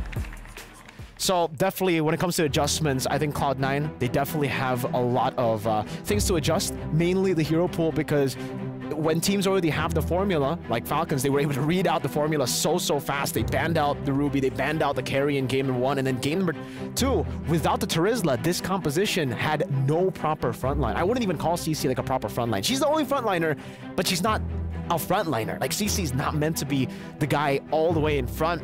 So definitely, when it comes to adjustments, I think Cloud9, they definitely have a lot of things to adjust, mainly the hero pool, because when teams already have the formula, like Falcons, they were able to read out the formula so fast. They banned out the Ruby, they banned out the carry in game number 1, and then game number 2, without the Terizla, this composition had no proper frontline. I wouldn't even call CC like a proper frontline. She's the only frontliner, but she's not a frontliner. Like, CC's not meant to be the guy all the way in front.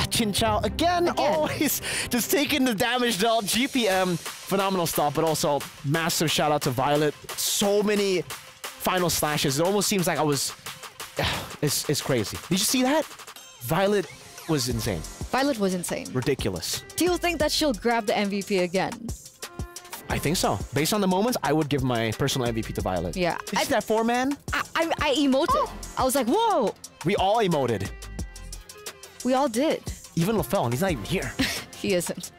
Chin Chao again, always just taking the damage dealt. GPM, phenomenal stuff, but also massive shout out to Violet. So many final slashes. It almost seems like it's crazy. Did you see that? Violet was insane. Violet was insane. Ridiculous. Do you think that she'll grab the MVP again? I think so. Based on the moments, I would give my personal MVP to Violet. Yeah. Did you see that 4-man? I emoted. I was like, whoa. We all emoted. We all did. Even LaFell, and he's not even here. He isn't.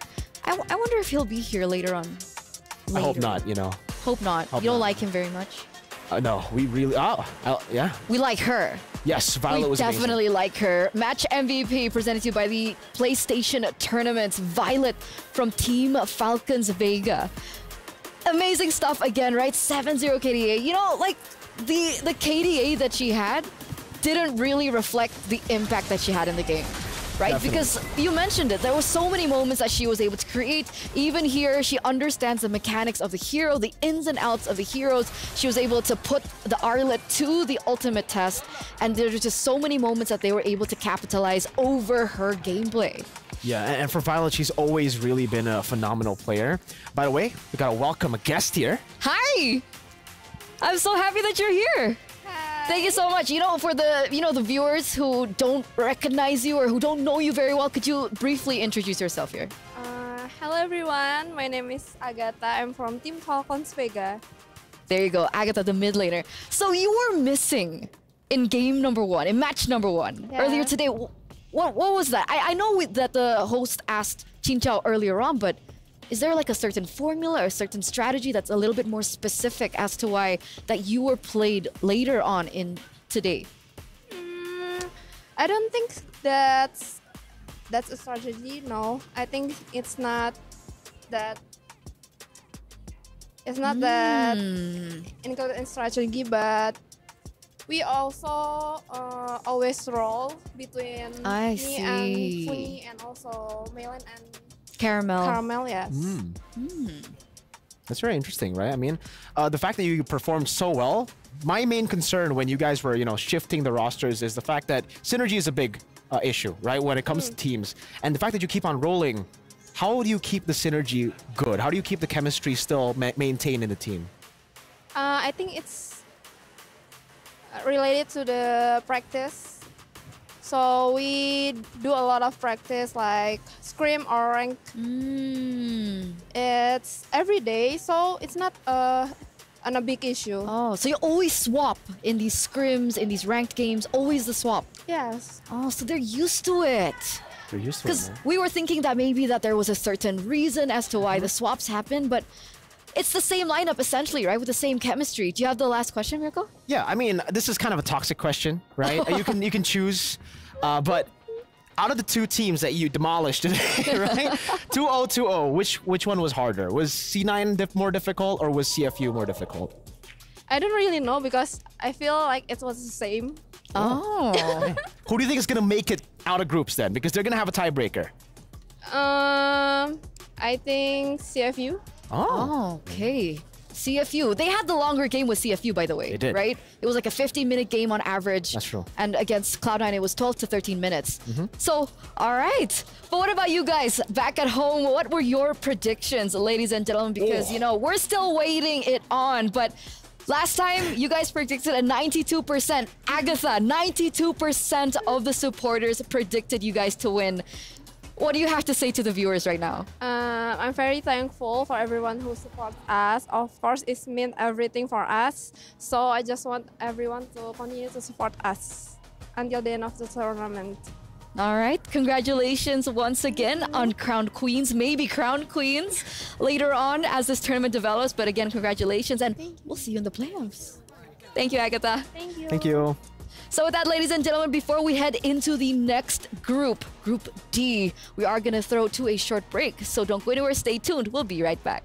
I wonder if he'll be here later on. I hope not, you know. Hope not. You don't like him very much? No, we really... yeah. We like her. Yes, Violet was amazing. We definitely like her. Match MVP presented to you by the PlayStation Tournaments. Violet from Team Falcons Vega. Amazing stuff again, right? 7-0 KDA. You know, like, the KDA that she had didn't really reflect the impact that she had in the game. Right? Definitely. Because you mentioned it, there were so many moments that she was able to create. Even here, she understands the mechanics of the hero, the ins and outs of the heroes. She was able to put the Arlet to the ultimate test, and there's just so many moments that they were able to capitalize over her gameplay. Yeah, and for Violet, she's always really been a phenomenal player. By the way, we gotta welcome a guest here. Hi! I'm so happy that you're here. Thank you so much. You know, for the the viewers who don't recognize you or who don't know you very well, could you briefly introduce yourself here? Hello everyone, my name is Agatha. I'm from Team Falcons Vega. There you go, Agatha, the mid laner. So you were missing in game number 1, in match number 1 earlier today. What was that? I know that the host asked Chin Chao earlier on, but is there like a certain formula or a certain strategy that's a little bit more specific as to why that you were played later on in today? I don't think that's a strategy. No, I think it's not that. It's not that included in strategy, but we also always roll between me and Funi and also Melon and Caramel, yes. That's very interesting, right? I mean, the fact that you performed so well, my main concern when you guys were, shifting the rosters is the fact that synergy is a big issue, right? When it comes to teams. And the fact that you keep on rolling, how do you keep the synergy good? How do you keep the chemistry still maintained in the team? I think it's related to the practice. So we do a lot of practice like scrim or rank. It's every day, so it's not a big issue. Oh, so you always swap in these scrims, in these ranked games, always the swap? Yes. Oh, so they're used to it. They're used to it, Because we were thinking that maybe that there was a certain reason as to why the swaps happened, but it's the same lineup essentially, right? With the same chemistry. Do you have the last question, Mirko? Yeah, I mean, this is kind of a toxic question, right? you can choose, but out of the two teams that you demolished today, right? 2-0, 2-0. Which one was harder? Was C9 more difficult or was CFU more difficult? I don't really know because I feel like it was the same. Oh. Who do you think is gonna make it out of groups then? Because they're gonna have a tiebreaker. I think CFU. Oh, okay. CFU. They had the longer game with CFU, by the way. They did. Right? It was like a 50-minute game on average. That's true. And against Cloud9, it was 12 to 13 minutes. So, all right. But what about you guys back at home? What were your predictions, ladies and gentlemen? Because, we're still waiting it on. But last time, you guys predicted a 92%. Agatha, 92% of the supporters predicted you guys to win. What do you have to say to the viewers right now? I'm very thankful for everyone who supports us. Of course, it means everything for us. So I just want everyone to continue to support us until the end of the tournament. All right. Congratulations once again on Crowned Queens, maybe Crowned Queens later on as this tournament develops. But again, congratulations, and we'll see you in the playoffs. Thank you, Agatha. Thank you. Thank you. So with that, ladies and gentlemen, before we head into the next group, Group D, we are going to throw to a short break. So don't go anywhere. Stay tuned. We'll be right back.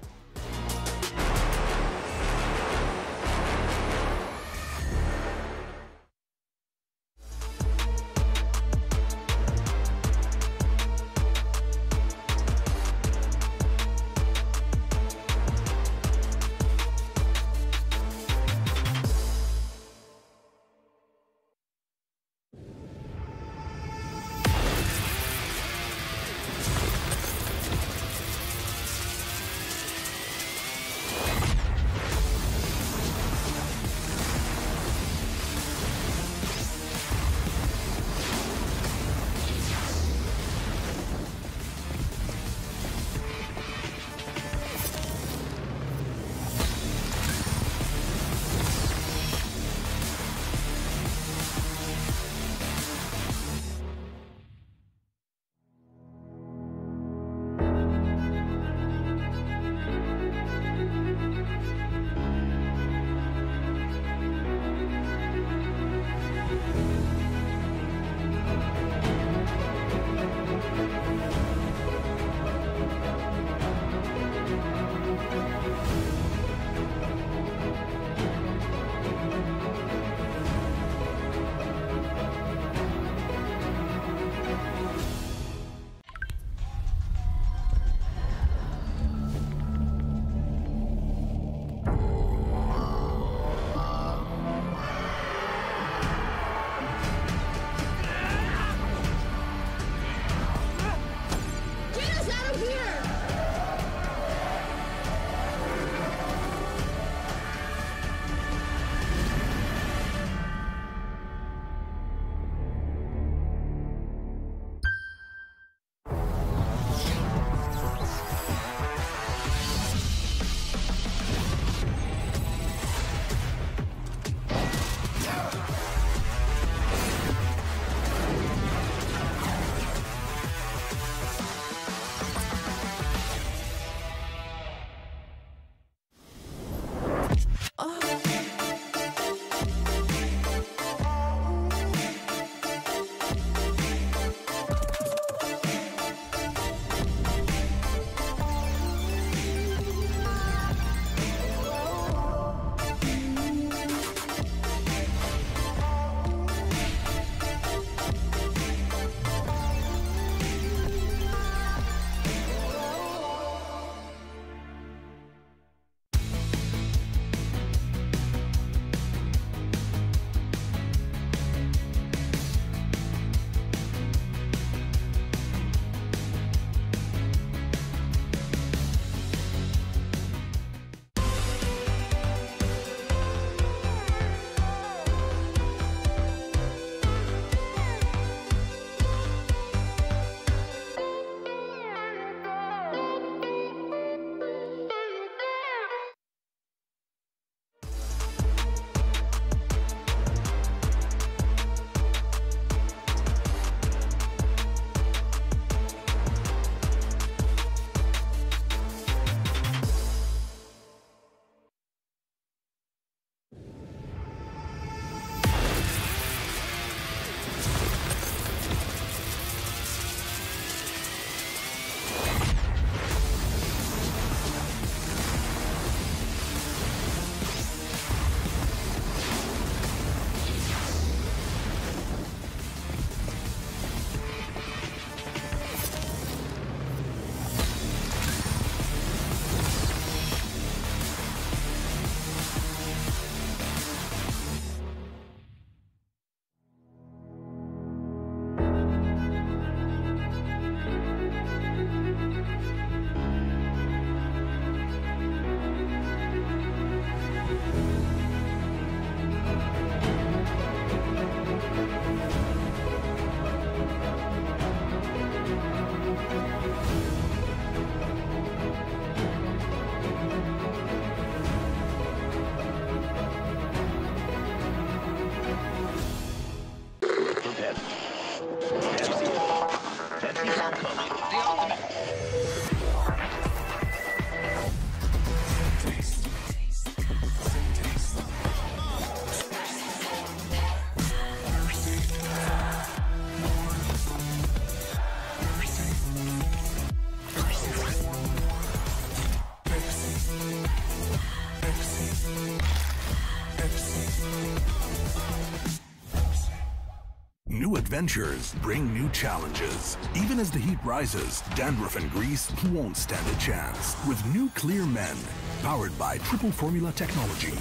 adventures bring new challenges. Even as the heat rises, dandruff and grease won't stand a chance. With new Clear Men, powered by triple formula technology.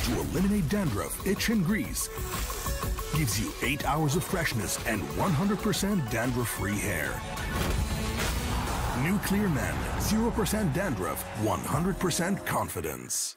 To eliminate dandruff, itch, and grease, gives you 8 hours of freshness and 100% dandruff-free hair. New Clear Men, 0% dandruff, 100% confidence.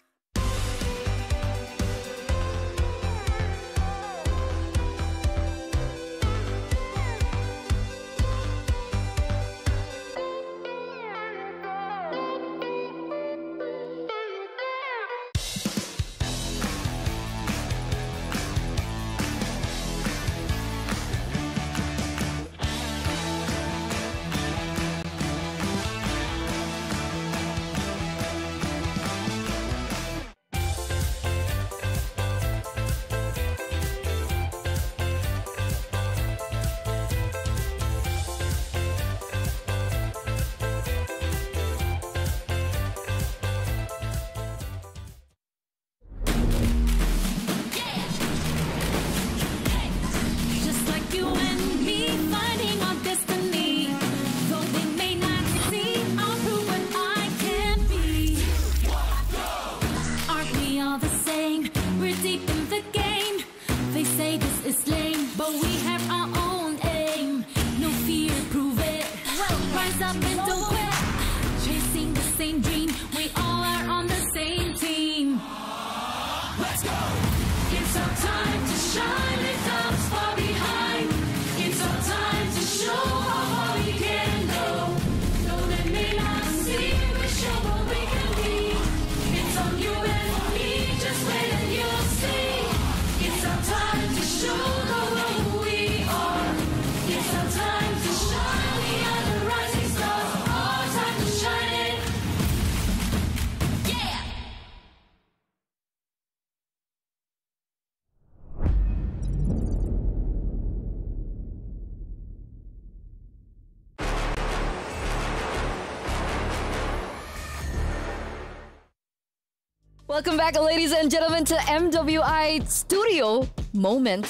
Welcome back, ladies and gentlemen, to MWI Studio Moment.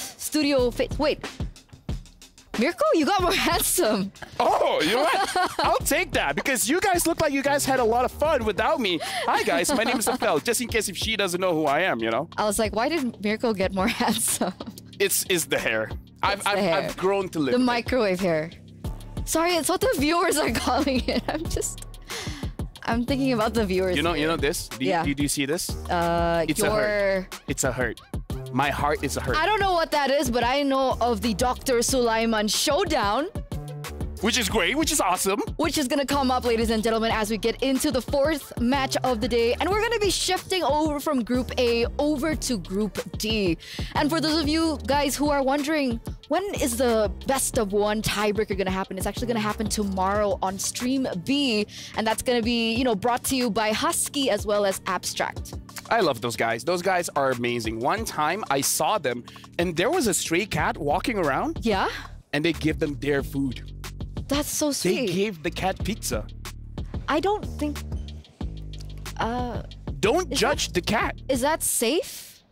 Wait. Mirko, you got more handsome. Oh, you know what? I'll take that because you guys look like you guys had a lot of fun without me. Hi, guys. My name is Abel, just in case if she doesn't know who I am, you know? I was like, why did Mirko get more handsome? It's the hair. I've grown to live the with microwave hair. Sorry, it's what the viewers are calling it. I'm thinking about the viewers. You know this? Do you see this? It's a hurt. It's a hurt. My heart is a hurt. I don't know what that is, but I know of the Dr. Sulaiman Showdown. Which is great, which is awesome. Which is going to come up, ladies and gentlemen, as we get into the fourth match of the day. And we're going to be shifting over from Group A over to Group D. And for those of you guys who are wondering, when is the best of one tiebreaker going to happen? It's actually going to happen tomorrow on Stream B. And that's going to be, brought to you by Husky as well as Abstract. I love those guys. Those guys are amazing. One time I saw them and there was a stray cat walking around. Yeah? And they give them their food. That's so sweet. They gave the cat pizza. I don't think... Don't judge the cat. Is that safe?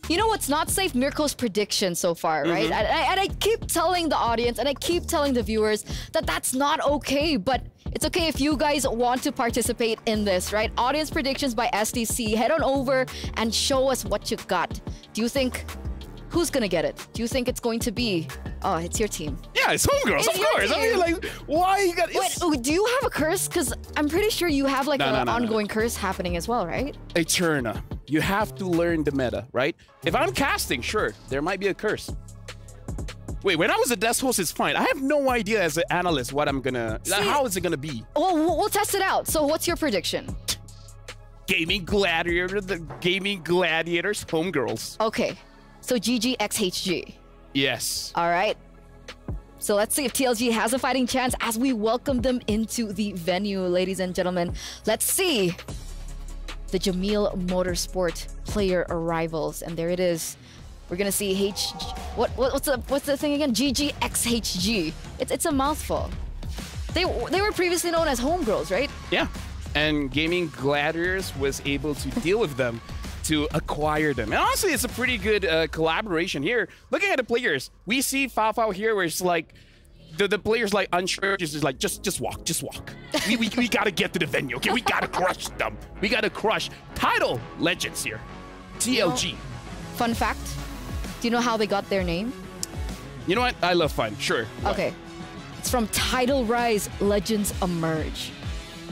You know what's not safe? Mirko's prediction so far, right? And I keep telling the audience and I keep telling the viewers that that's not okay. But it's okay if you guys want to participate in this, right? Audience predictions by SDC. Head on over and show us what you got. Do you think... Who's gonna get it? Do you think it's going to be... Oh, it's your team. Yeah, it's Homegirls, of course. I mean, like, why you got... Wait, do you have a curse? Because I'm pretty sure you have like an ongoing curse happening as well, right? Eterna. You have to learn the meta, right? If I'm casting, sure, there might be a curse. Wait, when I was a desk host, it's fine. I have no idea as an analyst what I'm gonna... how is it gonna be? Well, we'll test it out. So what's your prediction? Gaming Gladiator, the Gaming Gladiators, Homegirls. Okay. So GGXHG. Yes. All right. So let's see if TLG has a fighting chance as we welcome them into the venue, ladies and gentlemen. Let's see the Jamil Motorsport player arrivals. And there it is. We're going to see what's the thing again? GGXHG. It's a mouthful. They were previously known as Homegirls, right? Yeah. And Gaming Gladiators was able to deal with them to acquire them. And honestly, it's a pretty good collaboration here. Looking at the players, we see Fao here where it's like, the players like unsure, just like just walk. We gotta get to the venue, okay? We gotta crush them. We gotta crush title legends here. TLG. Fun fact, do you know how they got their name? You know what? I love fun. Sure. Okay. It's from Title Rise Legends Emerge.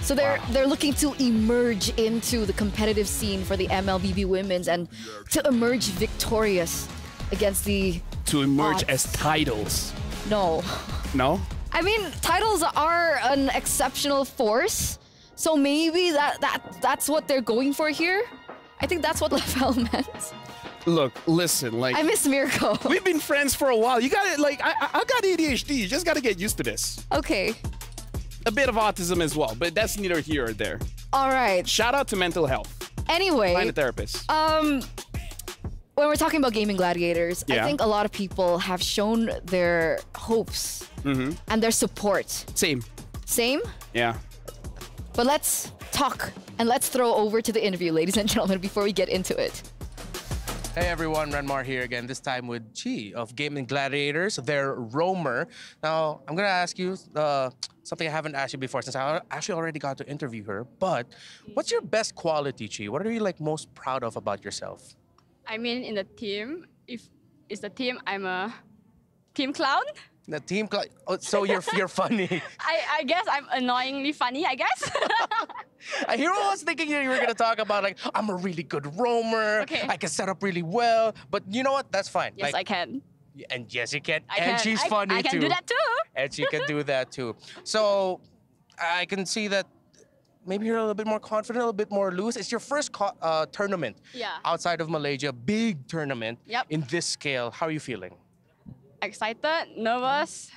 So they're looking to emerge into the competitive scene for the MLBB Women's and to emerge victorious against the To emerge odds. as titles. No. No? I mean, titles are an exceptional force, so maybe that's what they're going for here. I think that's what LaFell meant. Look, listen, like... I miss Mirko. We've been friends for a while. You got it, like, I got ADHD. You just got to get used to this. Okay. A bit of autism as well, but that's neither here or there. All right. Shout out to mental health. Anyway. Find a therapist. When we're talking about gaming gladiators, Yeah. I think a lot of people have shown their hopes and their support. Same. Same? Yeah. But let's talk and let's throw over to the interview, ladies and gentlemen, before we get into it. Hey everyone, Renmar here again, this time with Chi of Gaming Gladiators, their roamer. Now, I'm gonna ask you something I haven't asked you before since I actually already got to interview her, but what's your best quality, Chi? What are you like most proud of about yourself? I mean, in the team, if it's the team, I'm a team clown. The team, oh, so you're funny. I guess I'm annoyingly funny, I guess. I was thinking you were gonna talk about like, I'm a really good roamer, Okay. I can set up really well, but you know what, that's fine. Yes, like, I can. And yes, you can. I and can. she's funny I too. can do that too. And she can do that too. So I can see that maybe you're a little bit more confident, a little bit more loose. It's your first tournament outside of Malaysia, big tournament in this scale. How are you feeling? Excited, nervous,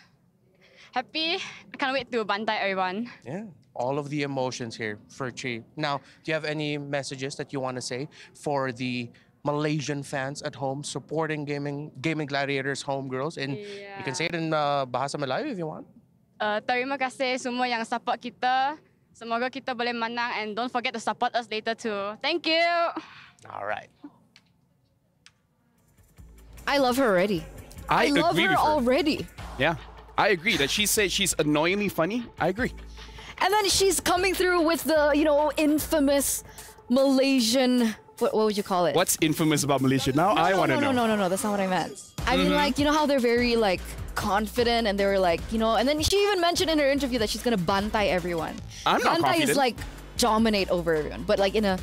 happy. I can't wait to bantai everyone. Yeah, all of the emotions here for Chi. Now, do you have any messages that you want to say for the Malaysian fans at home supporting Gaming Gladiators homegirls? And you can say it in Bahasa Melayu if you want. Terima kasih semua yang support kita. Semoga kita boleh menang, and don't forget to support us later too. Thank you. All right. I love her already. I love agree her with her. already. Yeah, I agree that she said she's annoyingly funny. I agree. And then she's coming through with the, infamous Malaysian, what would you call it? What's infamous about Malaysia now? I want to know. No, that's not what I meant. I mean, like, you know how they're very, like, confident and they were like, and then she even mentioned in her interview that she's going to bantai everyone. I'm not bantai confident. is like dominate over everyone, but like in a,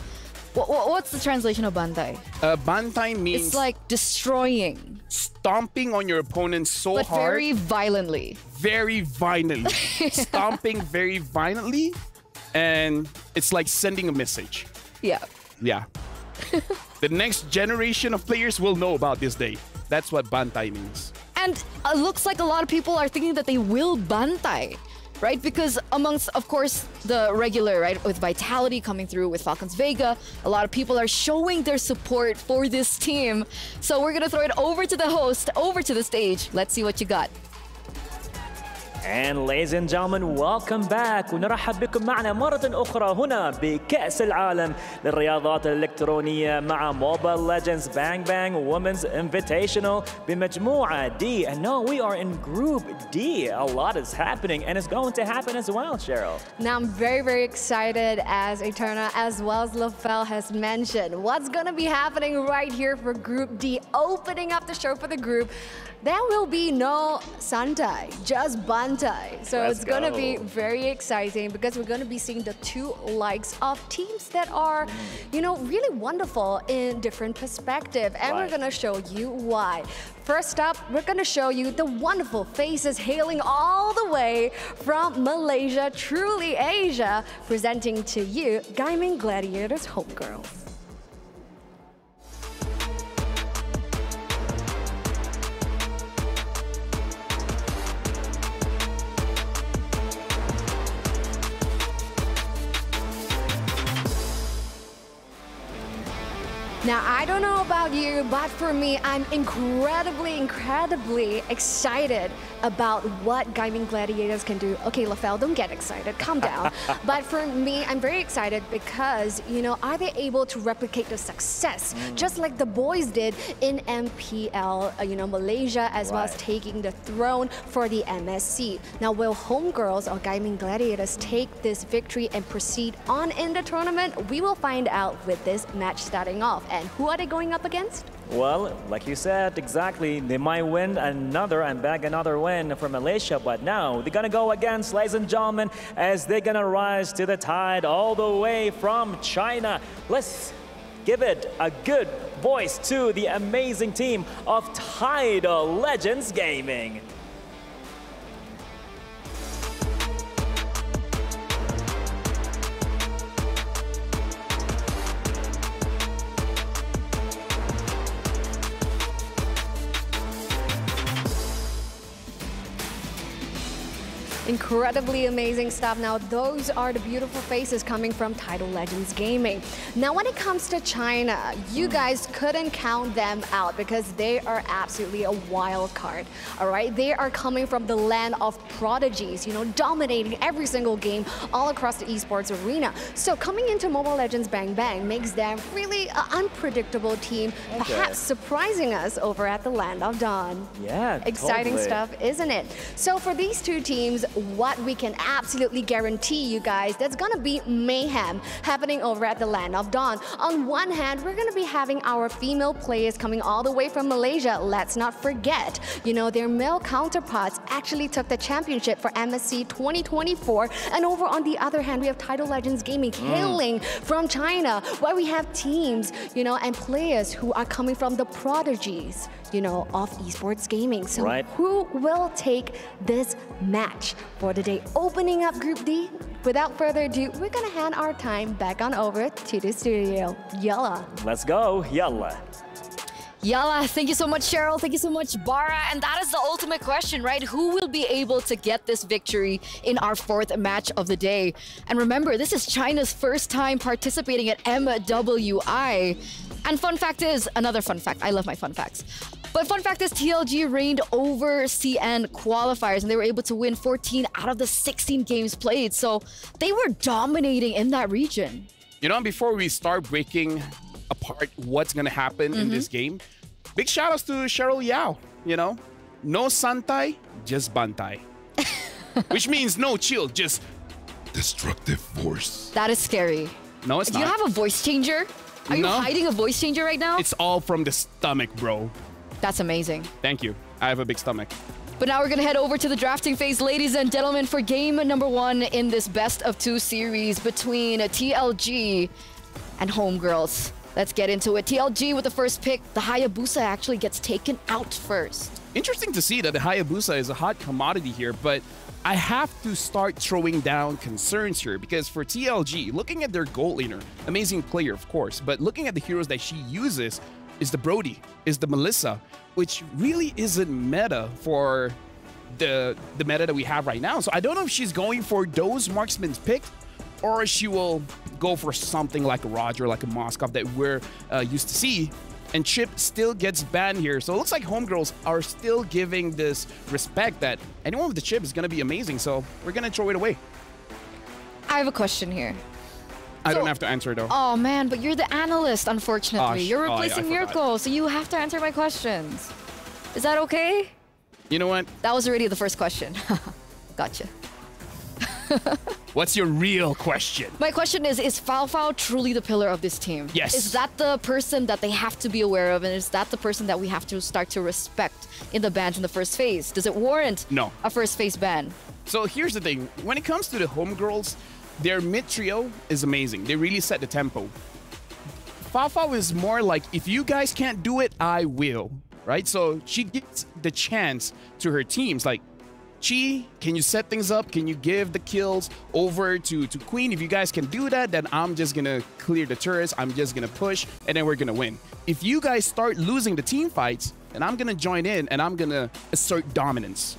what's the translation of bantai? Bantai means... It's like destroying. Stomping on your opponent so but hard. very violently. Very violently. Stomping very violently. And it's like sending a message. Yeah. Yeah. The next generation of players will know about this day. That's what bantai means. And it looks like a lot of people are thinking that they will bantai, right? Because amongst, of course, the regular, right, with Vitality coming through with Falcons Vega, a lot of people are showing their support for this team. So we're going to throw it over to the host, over to the stage. Let's see what you got. And ladies and gentlemen, welcome back ونرحب بكم معنا مرة أخرى هنا بكأس العالم للرياضات الإلكترونية مع Mobile Legends Bang Bang Women's Invitational بمجموعة D. And now we are in Group D. A lot is happening and it's going to happen as well, Cheryl. Now I'm very, very excited as Eterna as well as LaFell has mentioned. What's going to be happening right here for Group D, opening up the show for the group. There will be no Santai, just Bantai. So it's going to be very exciting because we're going to be seeing the two likes of teams that are, really wonderful in different perspective. And we're going to show you why. First up, we're going to show you the wonderful faces hailing all the way from Malaysia, truly Asia, presenting to you Gaming Gladiators homegirls. Now, I don't know about you, but for me, I'm incredibly excited about what Gaming Gladiators can do. Okay, Lafel, don't get excited. Calm down. But for me, I'm very excited because, you know, are they able to replicate the success just like the boys did in MPL, you know, Malaysia, as well as taking the throne for the MSC. Now, will Homegirls or Gaming Gladiators take this victory and proceed on in the tournament? We will find out with this match starting off. And who are they going up against? Well, like you said, exactly. They might win another and bag another win for Malaysia, but now they're gonna go against, ladies and gentlemen, as they're gonna rise to the tide all the way from China. Let's give it a good voice to the amazing team of Tidal Legends Gaming. Incredibly amazing stuff. Now, those are the beautiful faces coming from Tidal Legends Gaming. Now, when it comes to China, you guys couldn't count them out because they are absolutely a wild card. All right, they are coming from the land of prodigies, you know, dominating every single game all across the esports arena. So coming into Mobile Legends Bang Bang makes them really an unpredictable team, perhaps surprising us over at the Land of Dawn. Yeah, exciting stuff, isn't it? So for these two teams, what we can absolutely guarantee you guys, there's gonna be mayhem happening over at the Land of Dawn. On one hand, we're gonna be having our female players coming all the way from Malaysia. Let's not forget, you know, their male counterparts actually took the championship for MSC 2024. And over on the other hand, we have Tidal Legends Gaming hailing from China, where we have teams, you know, and players who are coming from the prodigies, you know, of esports gaming. So who will take this match for the day? Opening up Group D, without further ado, we're gonna hand our time back on over to the studio. Yalla. Let's go, yalla. Yalla, thank you so much, Cheryl. Thank you so much, Bara. And that is the ultimate question, right? Who will be able to get this victory in our fourth match of the day? And remember, this is China's first time participating at MWI. And fun fact is, another fun fact, I love my fun facts. But fun fact is TLG reigned over CN qualifiers and they were able to win 14 out of the 16 games played. So they were dominating in that region. You know, before we start breaking apart what's going to happen in this game, big shout outs to Cheryl Yao. You know, no Santai, just Bantai. Which means no chill, just destructive force. That is scary. No, it's not. Do you have a voice changer? Are you hiding a voice changer right now? It's all from the stomach, bro. That's amazing. Thank you. I have a big stomach. But now we're going to head over to the drafting phase, ladies and gentlemen, for game number 1 in this best of 2 series between TLG and Homegirls. Let's get into it. TLG with the first pick. The Hayabusa actually gets taken out first. Interesting to see that the Hayabusa is a hot commodity here, but I have to start throwing down concerns here because for TLG, looking at their gold laner, amazing player, of course, but looking at the heroes that she uses is the Brody, is the Melissa, which really isn't meta for the meta that we have right now. So I don't know if she's going for those marksmen's picked or she will go for something like a Roger, like a Moskov that we're used to see. And Chip still gets banned here. So it looks like Homegirls are still giving this respect that anyone with the chip is going to be amazing. So we're going to throw it away. I have a question here. I don't have to answer though. Oh man, but you're the analyst, unfortunately. You're replacing yeah, Mirko, so you have to answer my questions. Is that okay? You know what? That was already the first question. Gotcha. What's your real question? My question is Fao Fao truly the pillar of this team? Yes. Is that the person that they have to be aware of, and is that the person that we have to start to respect in the bans in the first phase? Does it warrant a first phase ban? So here's the thing. When it comes to the Homegirls, their mid trio is amazing. They really set the tempo. Fao Fao is more like, if you guys can't do it, I will, right? So she gives the chance to her teams, like, Chi, can you set things up? Can you give the kills over to Queen? If you guys can do that, then I'm just gonna clear the turrets, I'm just gonna push, and then we're gonna win. If you guys start losing the team fights, then I'm gonna join in and I'm gonna assert dominance.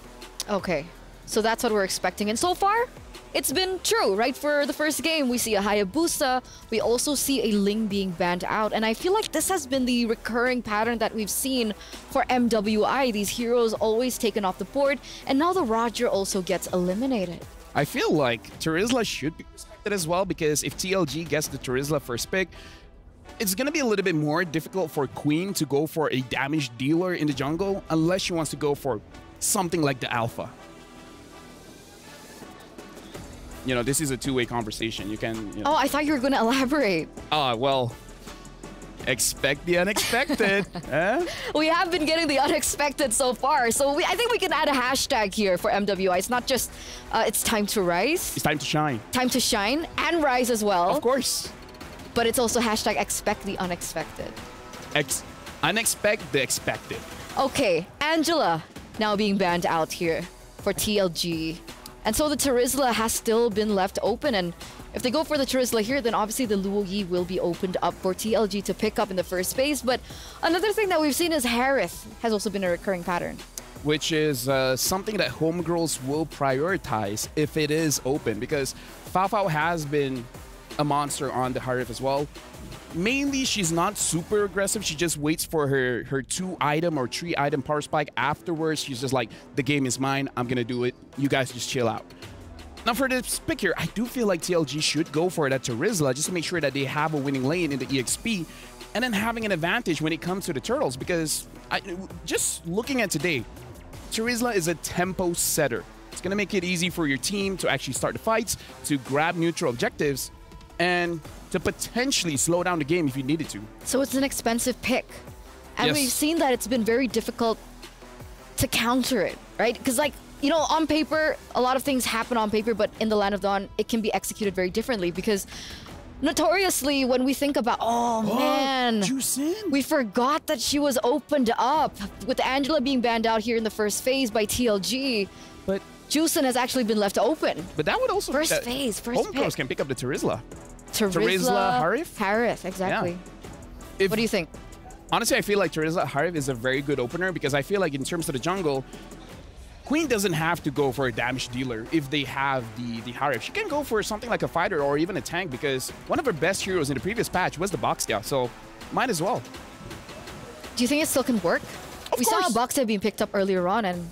Okay. So that's what we're expecting. And so far, it's been true, right? For the first game, we see a Hayabusa. We also see a Ling being banned out. And I feel like this has been the recurring pattern that we've seen for MWI. These heroes always taken off the board. And now the Roger also gets eliminated. I feel like Terizla should be respected as well, because if TLG gets the Terizla first pick, it's going to be a little bit more difficult for Queen to go for a damage dealer in the jungle unless she wants to go for something like the Alpha. You know, this is a two-way conversation. You can... You know. Oh, I thought you were going to elaborate. Well, expect the unexpected. We have been getting the unexpected so far. So I think we can add a hashtag here for MWI. It's not just, it's time to rise. It's time to shine. Time to shine and rise as well. Of course. But it's also hashtag expect the unexpected. Unexpect the expected. Okay, Angela now being banned out here for TLG. And so the Terizla has still been left open. And if they go for the Terizla here, then obviously the Luo Yi will be opened up for TLG to pick up in the first phase. But another thing that we've seen is Harith has also been a recurring pattern. Which is something that homegirls will prioritize if it is open. Because Fafao has been a monster on the Harith as well. Mainly, she's not super aggressive. She just waits for her 2-item or 3-item power spike. Afterwards, she's just like, the game is mine. I'm going to do it. You guys just chill out. Now, for this pick here, I do feel like TLG should go for it at Terizla just to make sure that they have a winning lane in the EXP and then having an advantage when it comes to the turtles. Because just looking at today, Terizla is a tempo setter. It's going to make it easy for your team to actually start the fights, to grab neutral objectives, and to potentially slow down the game if you needed to. So it's an expensive pick. And Yes. we've seen that it's been very difficult to counter it, right? Because like, you know, on paper, a lot of things happen on paper, but in the Land of Dawn, it can be executed very differently because notoriously, when we think about, oh man, we forgot that she was opened up with Angela being banned out here in the first phase by TLG. But Juicin has actually been left open. But that would also First that phase, first homegirls pick. can pick up the Terizla. Terizla, Harith? Harith, exactly. Yeah. What do you think? Honestly, I feel like Terizla Harith is a very good opener because I feel like in terms of the jungle, Queen doesn't have to go for a damage dealer if they have the Harith. She can go for something like a fighter or even a tank because one of her best heroes in the previous patch was the Boxia, so might as well. Do you think it still can work? We saw Boxia being picked up earlier on and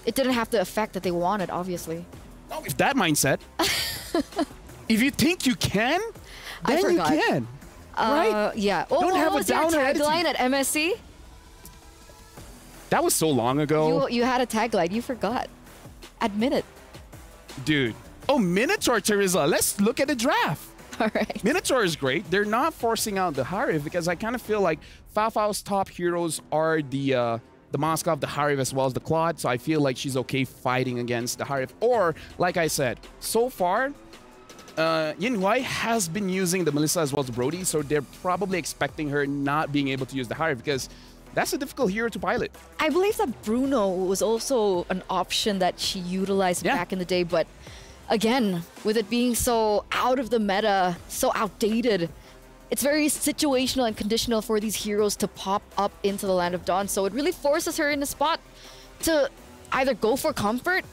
it didn't have the effect that they wanted, obviously. No, with that mindset, if you think you can, then you can. Right? Yeah. Don't have what a was your downer tagline attitude. at MSC? That was so long ago. You had a tagline. You forgot. Admit it. Dude. Oh, Minotaur Terizla. Let's look at the draft. All right. Minotaur is great. They're not forcing out the Harith because I kind of feel like Fafao's top heroes are the Moskov, the Harith, as well as the Claude. So I feel like she's okay fighting against the Harith. Or, like I said, so far, Yinhuai has been using the Melissa as well as the Brody. So they're probably expecting her not being able to use the Harith because that's a difficult hero to pilot. I believe that Bruno was also an option that she utilized back in the day. But again, with it being so out of the meta, so outdated, it's very situational and conditional for these heroes to pop up into the Land of Dawn. So it really forces her in a spot to either go for comfort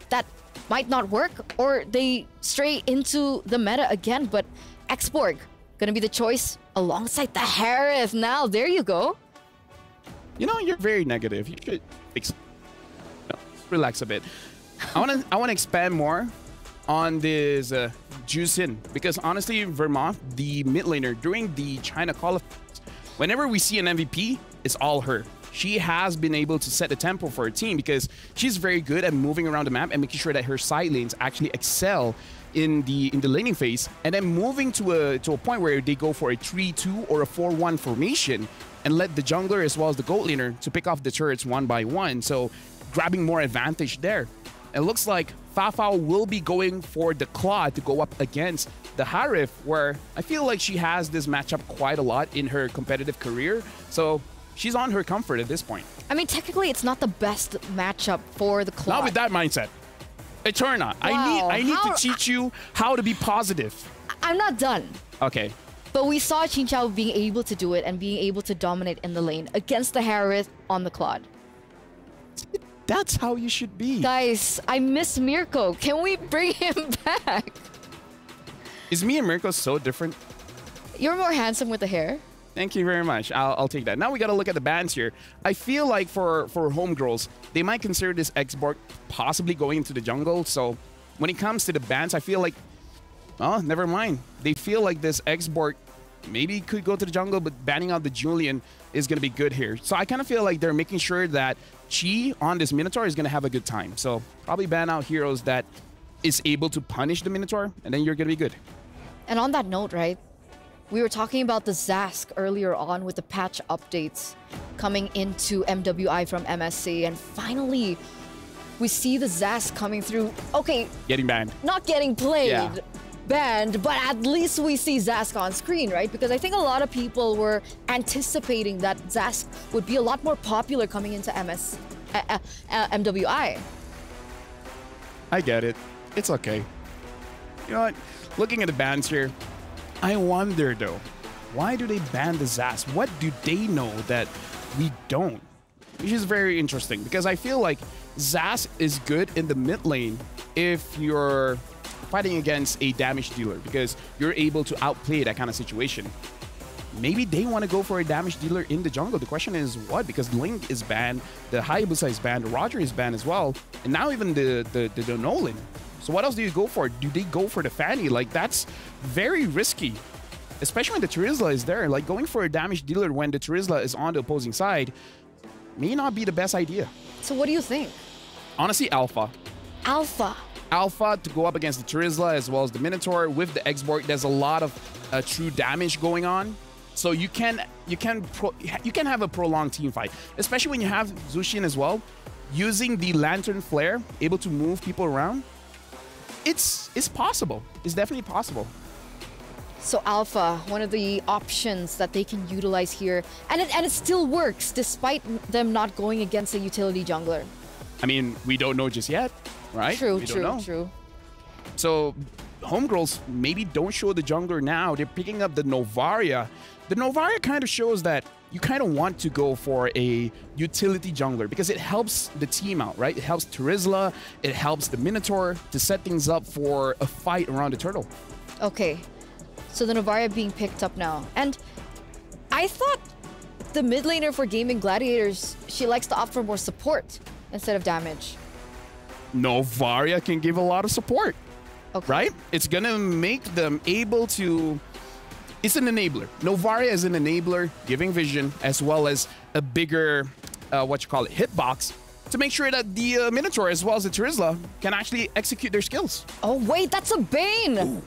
that might not work or they stray into the meta again. But Xborg gonna be the choice alongside the Harith. Now, there you go. You know, you're very negative. You should relax a bit. I want to expand more on this Juicin because honestly, Vermont, the mid laner during the China qualifiers, whenever we see an MVP, it's all her. She has been able to set the tempo for her team because she's very good at moving around the map and making sure that her side lanes actually excel in the laning phase, and then moving to a point where they go for a 3-2 or a 4-1 formation and let the jungler as well as the gold laner to pick off the turrets one by one. So grabbing more advantage there. It looks like Fafao will be going for the Claude to go up against the Harith, where I feel like she has this matchup quite a lot in her competitive career. So she's on her comfort at this point. I mean, technically, it's not the best matchup for the Claude. Not with that mindset. Eterna, Wow, I need to teach you how to be positive. I'm not done. Okay. But we saw Qin Chao being able to do it and being able to dominate in the lane against the Harith on the Claude. That's how you should be. Guys, I miss Mirko. Can we bring him back? Is me and Mirko so different? You're more handsome with the hair. Thank you very much. I'll take that. Now we got to look at the bans here. I feel like for homegirls, they might consider this X-Borg possibly going into the jungle. So when it comes to the bans, I feel like, oh, never mind. They feel like this X-Borg maybe could go to the jungle, but banning out the Julian is going to be good here. So I kind of feel like they're making sure that Chi on this Minotaur is going to have a good time. So probably ban out heroes that is able to punish the Minotaur, and then you're going to be good. And on that note, right? We were talking about the Zask earlier on with the patch updates coming into MWI from MSC, and finally we see the Zask coming through. Okay, getting banned. Not getting played, yeah. Banned, but at least we see Zask on screen, right? Because I think a lot of people were anticipating that Zask would be a lot more popular coming into MWI. I get it. It's okay. You know what? Looking at the bans here, I wonder though, why do they ban the Zask? What do they know that we don't? Which is very interesting because I feel like Zask is good in the mid lane if you're fighting against a damage dealer because you're able to outplay that kind of situation. Maybe they want to go for a damage dealer in the jungle. The question is what? Because Link is banned, the Hayabusa is banned, the Roger is banned as well, and now even the Nolan. So what else do you go for? Do they go for the Fanny? Like, that's very risky, especially when the Terizla is there. Like, going for a damage dealer when the Terizla is on the opposing side may not be the best idea. So what do you think? Honestly, Alpha. Alpha. Alpha to go up against the Terizla as well as the Minotaur with the X-Borg. There's a lot of true damage going on. So you can have a prolonged team fight, especially when you have Zushin as well, using the Lantern Flare, able to move people around. It's possible. It's definitely possible. So Alpha, one of the options that they can utilize here, and it still works despite them not going against a utility jungler. I mean, we don't know just yet, right? True. So homegirls maybe don't show the jungler now. They're picking up the Novaria. The Novaria kind of shows that you kind of want to go for a utility jungler because it helps the team out, right? It helps Terizla, it helps the Minotaur to set things up for a fight around the turtle. Okay, so the Novaria being picked up now. And I thought the mid laner for Gaming Gladiators, she likes to opt for more support instead of damage. Novaria can give a lot of support, right? It's gonna make them able to... It's an enabler. Novaria is an enabler, giving vision, as well as a bigger, hitbox to make sure that the Minotaur, as well as the Terizla, can actually execute their skills. Oh, wait, that's a Bane! Ooh.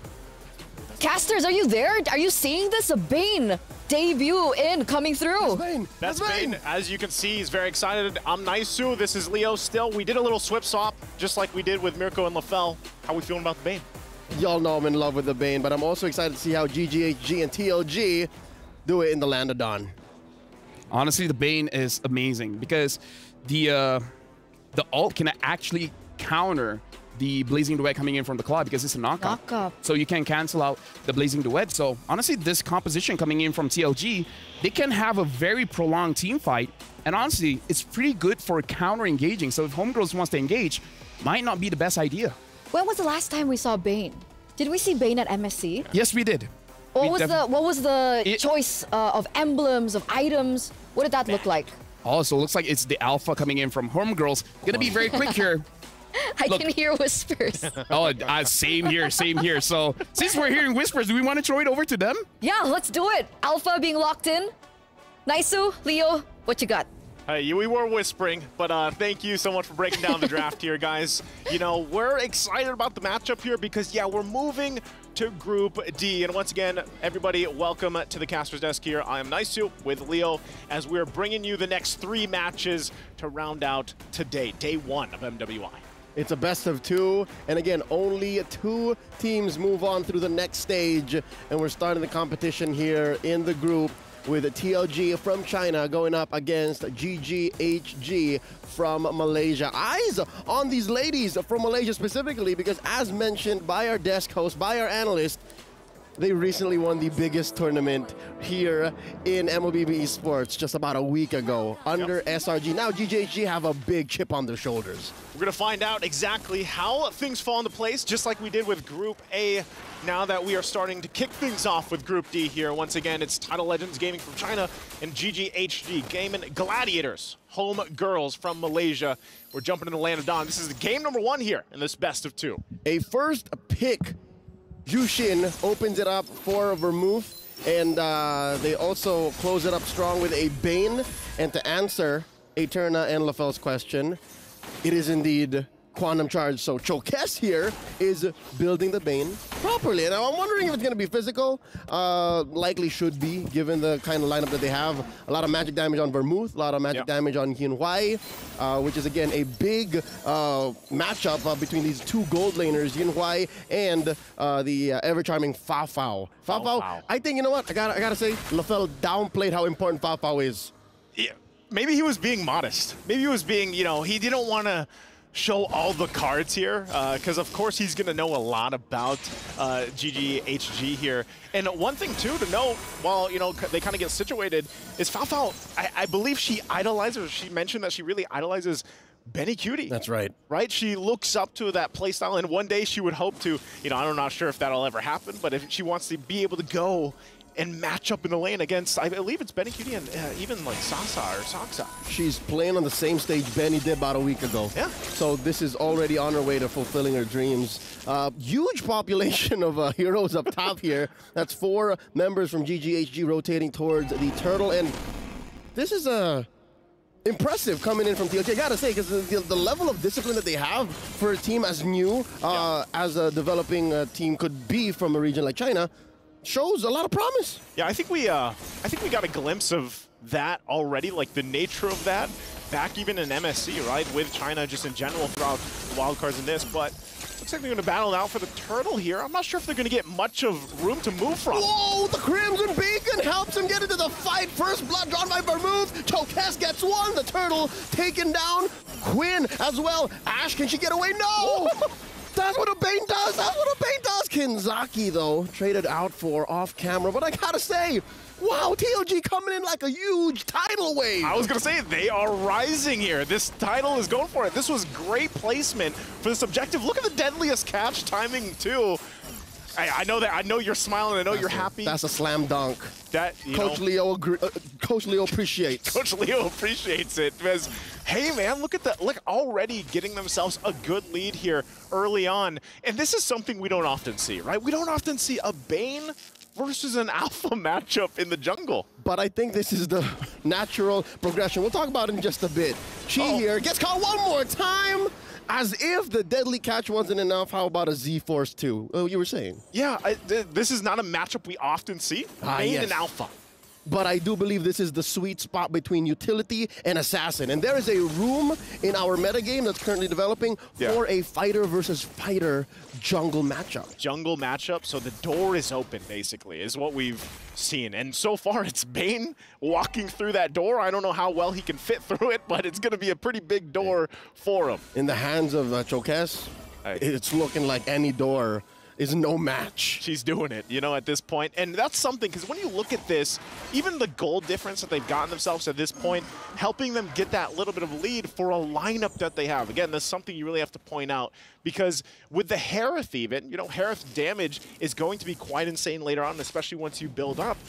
Casters, are you there? Are you seeing this? A Bane debut coming through. That's Bane. As you can see, he's very excited. I'm Naisu. This is Leo still. We did a little swip swap, just like we did with Mirko and LaFell. How are we feeling about the Bane? Y'all know I'm in love with the Bane, but I'm also excited to see how GGHG and TLG do it in the Land of Dawn. Honestly, the Bane is amazing because the ult can actually counter the Blazing Duet coming in from the Claw because it's a knockup. So you can cancel out the Blazing Duet. So honestly, this composition coming in from TLG, they can have a very prolonged team fight. And honestly, it's pretty good for counter-engaging. So if Homegirls wants to engage, might not be the best idea. When was the last time we saw Bane? Did we see Bane at MSC? Yes, we did. What was the choice of emblems, of items? What did that look like? Oh, so it looks like it's the Alpha coming in from Homegirls. Gonna be very quick here. I can hear whispers. Oh, same here. So since we're hearing whispers, do we want to throw it over to them? Yeah, let's do it. Alpha being locked in. Naisu, Leo, what you got? Hey, we were whispering, but thank you so much for breaking down the draft here, guys. You know, we're excited about the matchup here because, yeah, we're moving to Group D. And once again, everybody, welcome to the Caster's Desk here. I am Naisu with Leo as we're bringing you the next 3 matches to round out today, day 1 of MWI. It's a best of 2, and again, only 2 teams move on through the next stage, and we're starting the competition here in the group with TLG from China going up against GGHG from Malaysia. Eyes on these ladies from Malaysia specifically because, as mentioned by our desk host, by our analyst, They recently won the biggest tournament here in MLBB Esports just about a week ago under SRG. Now GGHG have a big chip on their shoulders. We're going to find out exactly how things fall into place, just like we did with Group A, now that we are starting to kick things off with Group D here. Once again, it's Title Legends Gaming from China and GGHG Gaming Gladiators, home girls from Malaysia. We're jumping into the land of Dawn. This is game number 1 here in this best of 2. A first pick. Jushin opens it up for Vermouth, and they also close it up strong with a Bane. And to answer Eterna and LaFell's question, it is indeed Quantum Charge. So Chokes here is building the Bane properly. And I'm wondering if it's going to be physical. Likely should be, given the kind of lineup that they have. A lot of magic damage on Vermouth, a lot of magic damage on Yinhuai, which is, again, a big matchup between these two gold laners, Yinhuai and the ever-charming Fa Fao. Fa Fao, I think, you know what? I gotta say, LaFell downplayed how important Fa Fao is. Yeah, maybe he was being modest. Maybe he was being, you know, he didn't want to show all the cards here, because of course he's going to know a lot about GGHG here. And one thing too to note, while you know they kind of get situated, is Fa Fao, I believe she idolizes, she mentioned that she really idolizes Benny Cutie. That's right. Right? She looks up to that playstyle, and one day she would hope to, you know, I'm not sure if that'll ever happen, but if she wants to be able to go and match up in the lane against, I believe it's Benny Cutie and even like Sasa or Saksa. She's playing on the same stage Benny did about a week ago. Yeah. So this is already on her way to fulfilling her dreams. Huge population of heroes up top here. That's 4 members from GGHG rotating towards the turtle. And this is impressive coming in from TLG. I gotta say, because the level of discipline that they have for a team as new as a developing team could be from a region like China shows a lot of promise. Yeah, I think we got a glimpse of that already, like the nature of that back even in MSC, right? With China just in general throughout wildcards in this, but looks like they're going to battle out for the turtle here. I'm not sure if they're going to get much of room to move from. Whoa, the Crimson Beacon helps him get into the fight. First blood drawn by Vermouth. Chokes gets one. The turtle taken down. Quinn as well. Ash, can she get away? No! That's what a Bane does! That's what a Bane does! Kinzaki, though, traded out for off-camera. But I gotta say, wow, TLG coming in like a huge tidal wave. I was gonna say, they are rising here. This title is going for it. This was great placement for this objective. Look at the deadliest catch timing, too. I know that. I know you're smiling. I know you're happy. That's a slam dunk. That Coach Leo appreciates. Coach Leo appreciates it because, hey man, look at that! Look, already getting themselves a good lead here early on, and this is something we don't often see, right? We don't often see a Bane versus an alpha matchup in the jungle. But I think this is the natural progression. We'll talk about it in just a bit. Chi here gets caught one more time. As if the deadly catch wasn't enough, how about a Z-Force 2? Oh, you were saying? Yeah, this is not a matchup we often see. Bane and Alpha. But I do believe this is the sweet spot between utility and assassin. And there is a room in our metagame that's currently developing for a fighter versus fighter jungle matchup. Jungle matchup, so the door is open, basically, is what we've seen. And so far, it's Bane walking through that door. I don't know how well he can fit through it, but it's going to be a pretty big door for him. In the hands of Chokes, it's looking like any door is no match. She's doing it, you know, at this point. And that's something, because when you look at this, even the gold difference that they've gotten themselves at this point, helping them get that little bit of lead for a lineup that they have. Again, that's something you really have to point out, because with the Harith even, you know, Harith's damage is going to be quite insane later on, especially once you build up.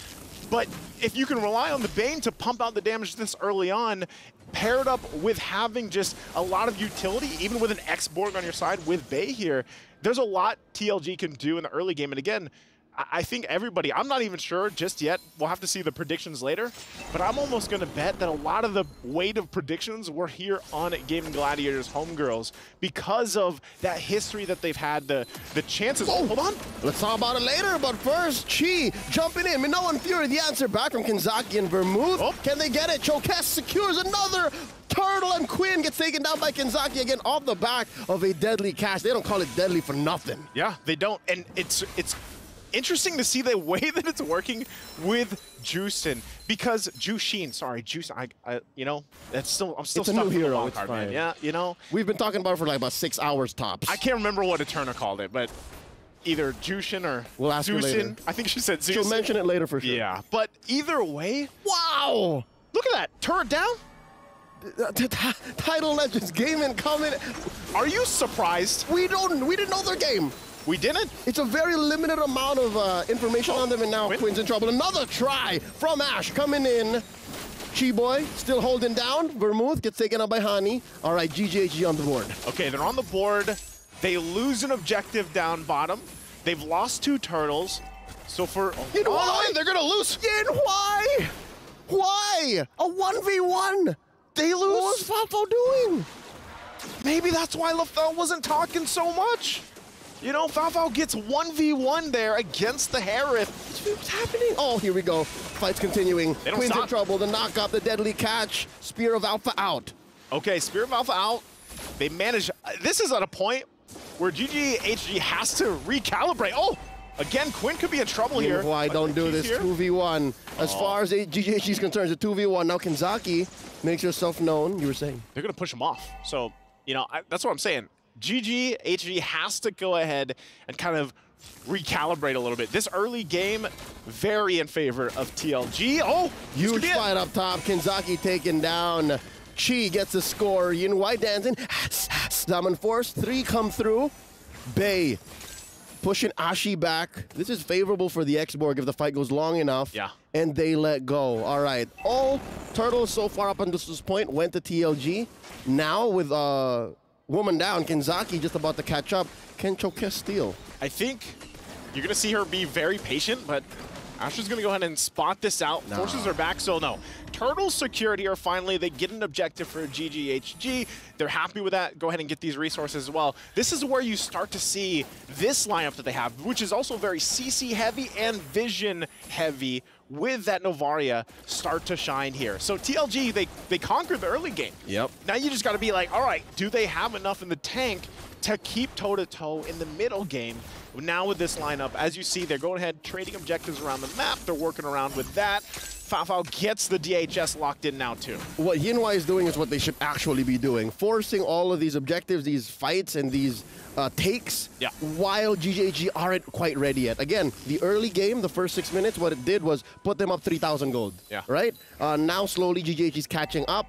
But if you can rely on the Bane to pump out the damage this early on, paired up with having just a lot of utility, even with an X-Borg on your side with Bay here, there's a lot TLG can do in the early game. And again, I think everybody, I'm not even sure just yet, we'll have to see the predictions later, but I'm almost going to bet that a lot of the weight of predictions were here on Gaming Gladiators Homegirls because of that history that they've had, the chances. Oh, hold on. Let's talk about it later, but first, Chi jumping in. Minoa and Fury, the answer back from Kinzaki and Vermouth. Can they get it? Chokes secures another turtle, and Quinn gets taken down by Kinzaki again off the back of a deadly catch. They don't call it deadly for nothing. Yeah, they don't, and it's interesting to see the way that it's working with Jushin, because Jushin, sorry, Jushin, you know, that's still, I'm still it's a stuck new with the hero. wild It's card, fine. man. Yeah, you know, we've been talking about it for like about 6 hours tops. I can't remember what Eterna called it, but either Jushin or We'll ask her later. Zusin. I think she said Zusin. She'll mention it later for sure. Yeah, but either way, wow! Look at that, turret down. Title Legends game incoming. Are you surprised? We didn't know their game. We didn't? It's a very limited amount of information on them, and now Quinn's in trouble. Another try from Ash coming in. Chi-Boy still holding down. Vermouth gets taken out by Hani. All right, GGHG on the board. Okay, they're on the board. They lose an objective down bottom. They've lost 2 turtles. So for they're gonna lose. Yin, why? Why? A 1v1. They lose. What was Fafo doing? Maybe that's why LaFell wasn't talking so much. You know, Fafo gets 1v1 there against the Harith. What's happening? Oh, here we go. Fight's continuing. Quinn's in trouble. The knock up, the deadly catch. Spear of Alpha out. Okay, Spear of Alpha out. They manage. This is at a point where GGHG has to recalibrate. Oh, again, Quinn could be in trouble here. Why don't do this? 2v1. As far as GGHG is concerned, it's a 2v1. Now Kenzaki makes yourself known. You were saying they're gonna push him off. So you know that's what I'm saying. GGHG has to go ahead and kind of recalibrate a little bit. This early game, very in favor of TLG. Oh, huge fight up top. Kenzaki taken down. Chi gets a score. Yin White dancing. Summon Force. 3 come through. Bay pushing Ashi back. This is favorable for the X-Borg if the fight goes long enough. Yeah. And they let go. All right. All turtles so far up until this point went to TLG. Now with woman down, Kenzaki just about to catch up. Kencho Castile. I think you're going to see her be very patient, but Asher's going to go ahead and spot this out. No. Forces are back, so no. Turtles secured here finally. They get an objective for GGHG. They're happy with that. Go ahead and get these resources as well. This is where you start to see this lineup that they have, which is also very CC heavy and vision heavy, with that Novaria start to shine here. So TLG, they conquered the early game. Yep. Now you just got to be like, all right, do they have enough in the tank to keep toe-to-toe in the middle game? Now with this lineup, as you see, they're going ahead trading objectives around the map. They're working around with that. Fafao gets the DHS locked in now too. What Yinwei is doing is what they should actually be doing. Forcing all of these objectives, these fights, and these takes while GGHG aren't quite ready yet. Again, the early game, the first 6 minutes, what it did was put them up 3,000 gold. Yeah. Right? Now slowly GGHG is catching up.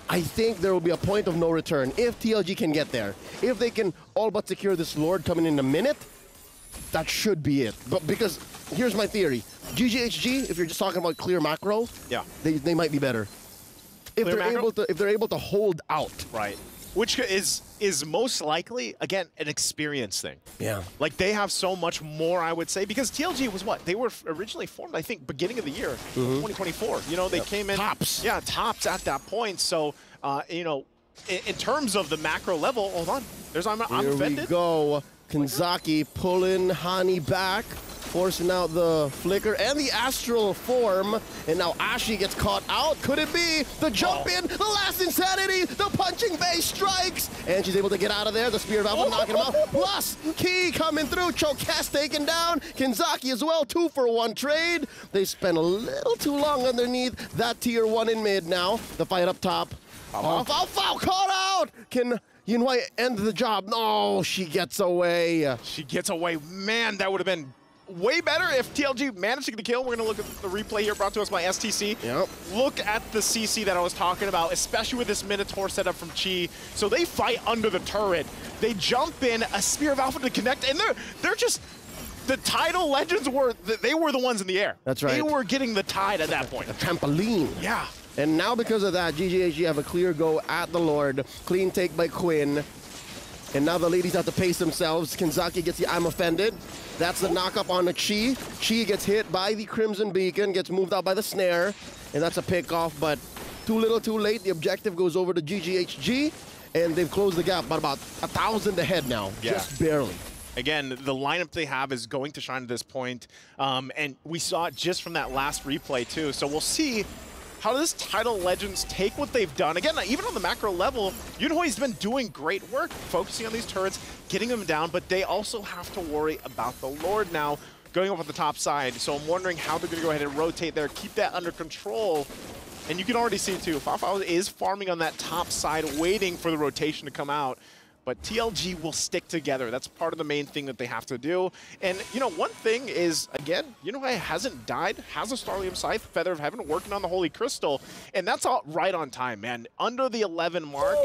I think there will be a point of no return if TLG can get there. If they can all but secure this Lord coming in a minute, that should be it. But because, here's my theory. GGHG, if you're just talking about clear macro, they might be better. If they're able to hold out. Right. Which is most likely, again, an experience thing. Yeah. Like, they have so much more, I would say, because TLG was what? They were originally formed, I think, beginning of the year, 2024. You know, they came in. Tops. Yeah, tops at that point. So, you know, in terms of the macro level, hold on. I'm offended. Here we go. Kenzaki pulling Hani back, forcing out the flicker and the astral form, and now Ashi gets caught out. Could it be the jump in, the last insanity, the punching base strikes, and she's able to get out of there. The Spear of Alpha knocking him out. Plus, Key coming through, Chokes taken down, Kenzaki as well, 2-for-1 trade. They spent a little too long underneath that tier 1 in mid now. The fight up top. Foul caught out! Can Yinwei end the job? No, she gets away. She gets away. Man, that would have been way better if TLG managed to get the kill. We're going to look at the replay here brought to us by STC. Yep. Look at the CC that I was talking about, especially with this Minotaur setup from Chi. So they fight under the turret. They jump in, a Spear of Alpha to connect, and they're just... The title legends they were the ones in the air. That's right. They were getting the tide at that point. A trampoline. Yeah. And now because of that, GGHG have a clear go at the Lord. Clean take by Quinn. And now the ladies have to pace themselves. Kenzaki gets the I'm offended. That's the knock up on the Chi. Chi gets hit by the Crimson Beacon, gets moved out by the snare. And that's a pick off, but too little too late. The objective goes over to GGHG. And they've closed the gap by about 1,000 ahead now. Yeah. Just barely. Again, the lineup they have is going to shine at this point. And we saw it just from that last replay, too. So we'll see how does Title Legends take what they've done. Again, even on the macro level, Yunhoi's been doing great work, focusing on these turrets, getting them down, but they also have to worry about the Lord now going up on the top side. So I'm wondering how they're going to go ahead and rotate there, keep that under control. And you can already see, too, Fafao is farming on that top side, waiting for the rotation to come out. but TLG will stick together. That's part of the main thing that they have to do. And, you know, one thing is, again, Unihoi hasn't died, has a Starlium Scythe, Feather of Heaven, working on the Holy Crystal, and that's all right on time, man. Under the 11 mark,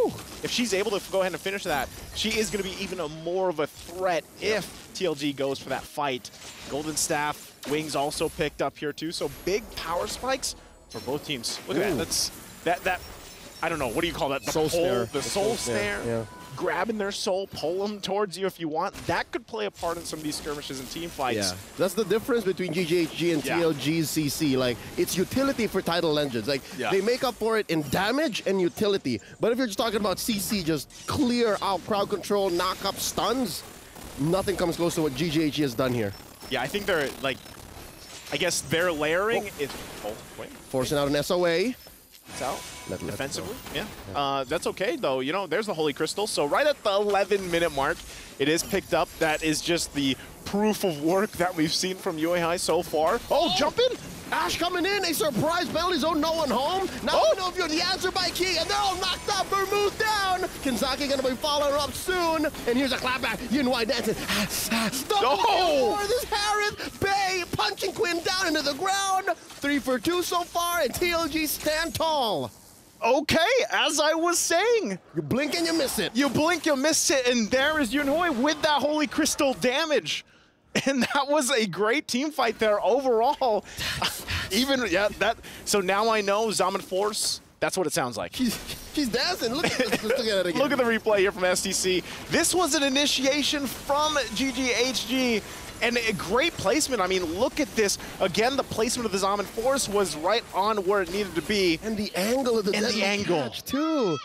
if she's able to go ahead and finish that, she is going to be even more of a threat if TLG goes for that fight. Golden Staff, Wings also picked up here too, so big power spikes for both teams. Look at that. That's I don't know, what do you call that? The soul snare. The soul snare. Yeah. Grabbing their soul, pull them towards you if you want. That could play a part in some of these skirmishes and team fights. Yeah, that's the difference between GGHG and TLG's CC. Like, it's utility for Tidal Legends. Like, they make up for it in damage and utility. But if you're just talking about CC, just clear out crowd control, knock up stuns, nothing comes close to what GGHG has done here. Yeah, I think they're, like, I guess their layering is... Oh, wait. Forcing out an SOA. It's out. Defensively, yeah. That's okay, though. You know, there's the Holy Crystal. So right at the 11-minute mark, it is picked up. That is just the proof of work that we've seen from Unihoi so far. Oh, jump in! Ash coming in, a surprise penalty zone, no one home. Now we know if you're the answer by Key, and they're all knocked out. Vermouth down. Kinzaki gonna be following up soon. And here's a clapback. Unihoi dancing. No! This Harris Bay punching Quinn down into the ground. 3 for 2 so far, and TLG stand tall. Okay, as I was saying. You blink and you miss it. You blink, you miss it, and there is Unihoi with that Holy Crystal damage. And that was a great team fight there overall. So now I know Zaman Force, that's what it sounds like. She's dancing. Look at this. Look at it again. Look at the replay here from STC. This was an initiation from GGHG. And a great placement. I mean, look at this. Again, the placement of the Zaman Force was right on where it needed to be. And the angle of the catch, too.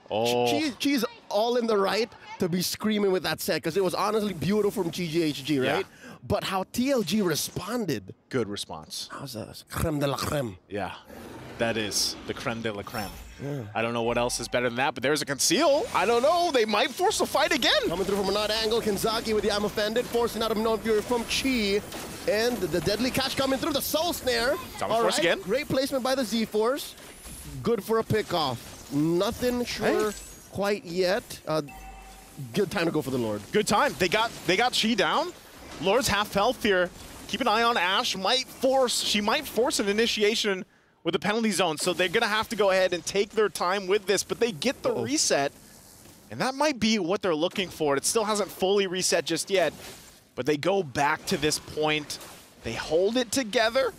Oh. She's all in the right to be screaming with that set, because it was honestly beautiful from GGHG, right? Yeah. But how TLG responded. Good response. That was a creme de la creme. Yeah, that is the creme de la creme. Yeah. I don't know what else is better than that, but there's a conceal. I don't know. They might force a fight again. Coming through from an odd angle, Kinzaki with the I'm offended, forcing out of known fury from Chi. And the deadly catch coming through the soul snare. All right, again. Great placement by the Z-Force. Good for a pickoff. Nothing sure quite yet. Good time to go for the Lord. Good time. They got Chi down. Lord's half health here. Keep an eye on Ash. She might force an initiation with the penalty zone, so they're gonna have to go ahead and take their time with this, but they get the reset, and that might be what they're looking for. It still hasn't fully reset just yet, but they go back to this point. They hold it together,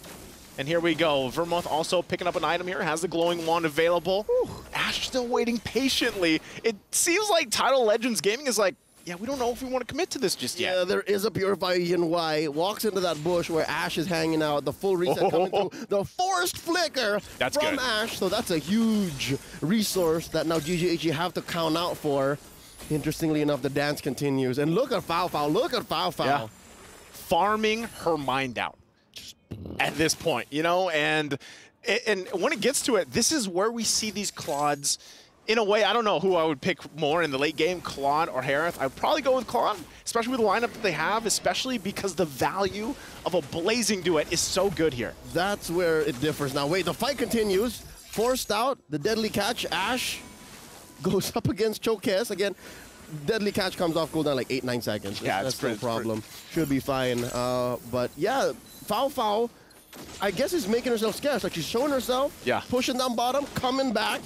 and here we go. Vermouth also picking up an item here, has the glowing wand available. Ash still waiting patiently. It seems like Tidal Legends Gaming is like, yeah, we don't know if we want to commit to this just yet. Yeah, there is a Purify Unihoi. Walks into that bush where Ash is hanging out. The full reset coming through. The forced flicker from Ash. So that's a huge resource that now GGHG have to count out for. Interestingly enough, the dance continues. And look at Foul Foul. Look at Foul Foul. Yeah. Farming her mind out at this point, you know? And when it gets to it, this is where we see these Claudes. In a way, I don't know who I would pick more in the late game, Claude or Harith. I'd probably go with Claude, especially with the lineup that they have, especially because the value of a blazing duet is so good here. That's where it differs. Now, wait, the fight continues. Forced out, the deadly catch. Ash goes up against Chokes. Again, deadly catch comes off cooldown like 8-9 seconds. Yeah, that's no problem. Should be fine. But yeah, Foul Foul, I guess, is making herself scarce. Like, she's showing herself, pushing down bottom, coming back.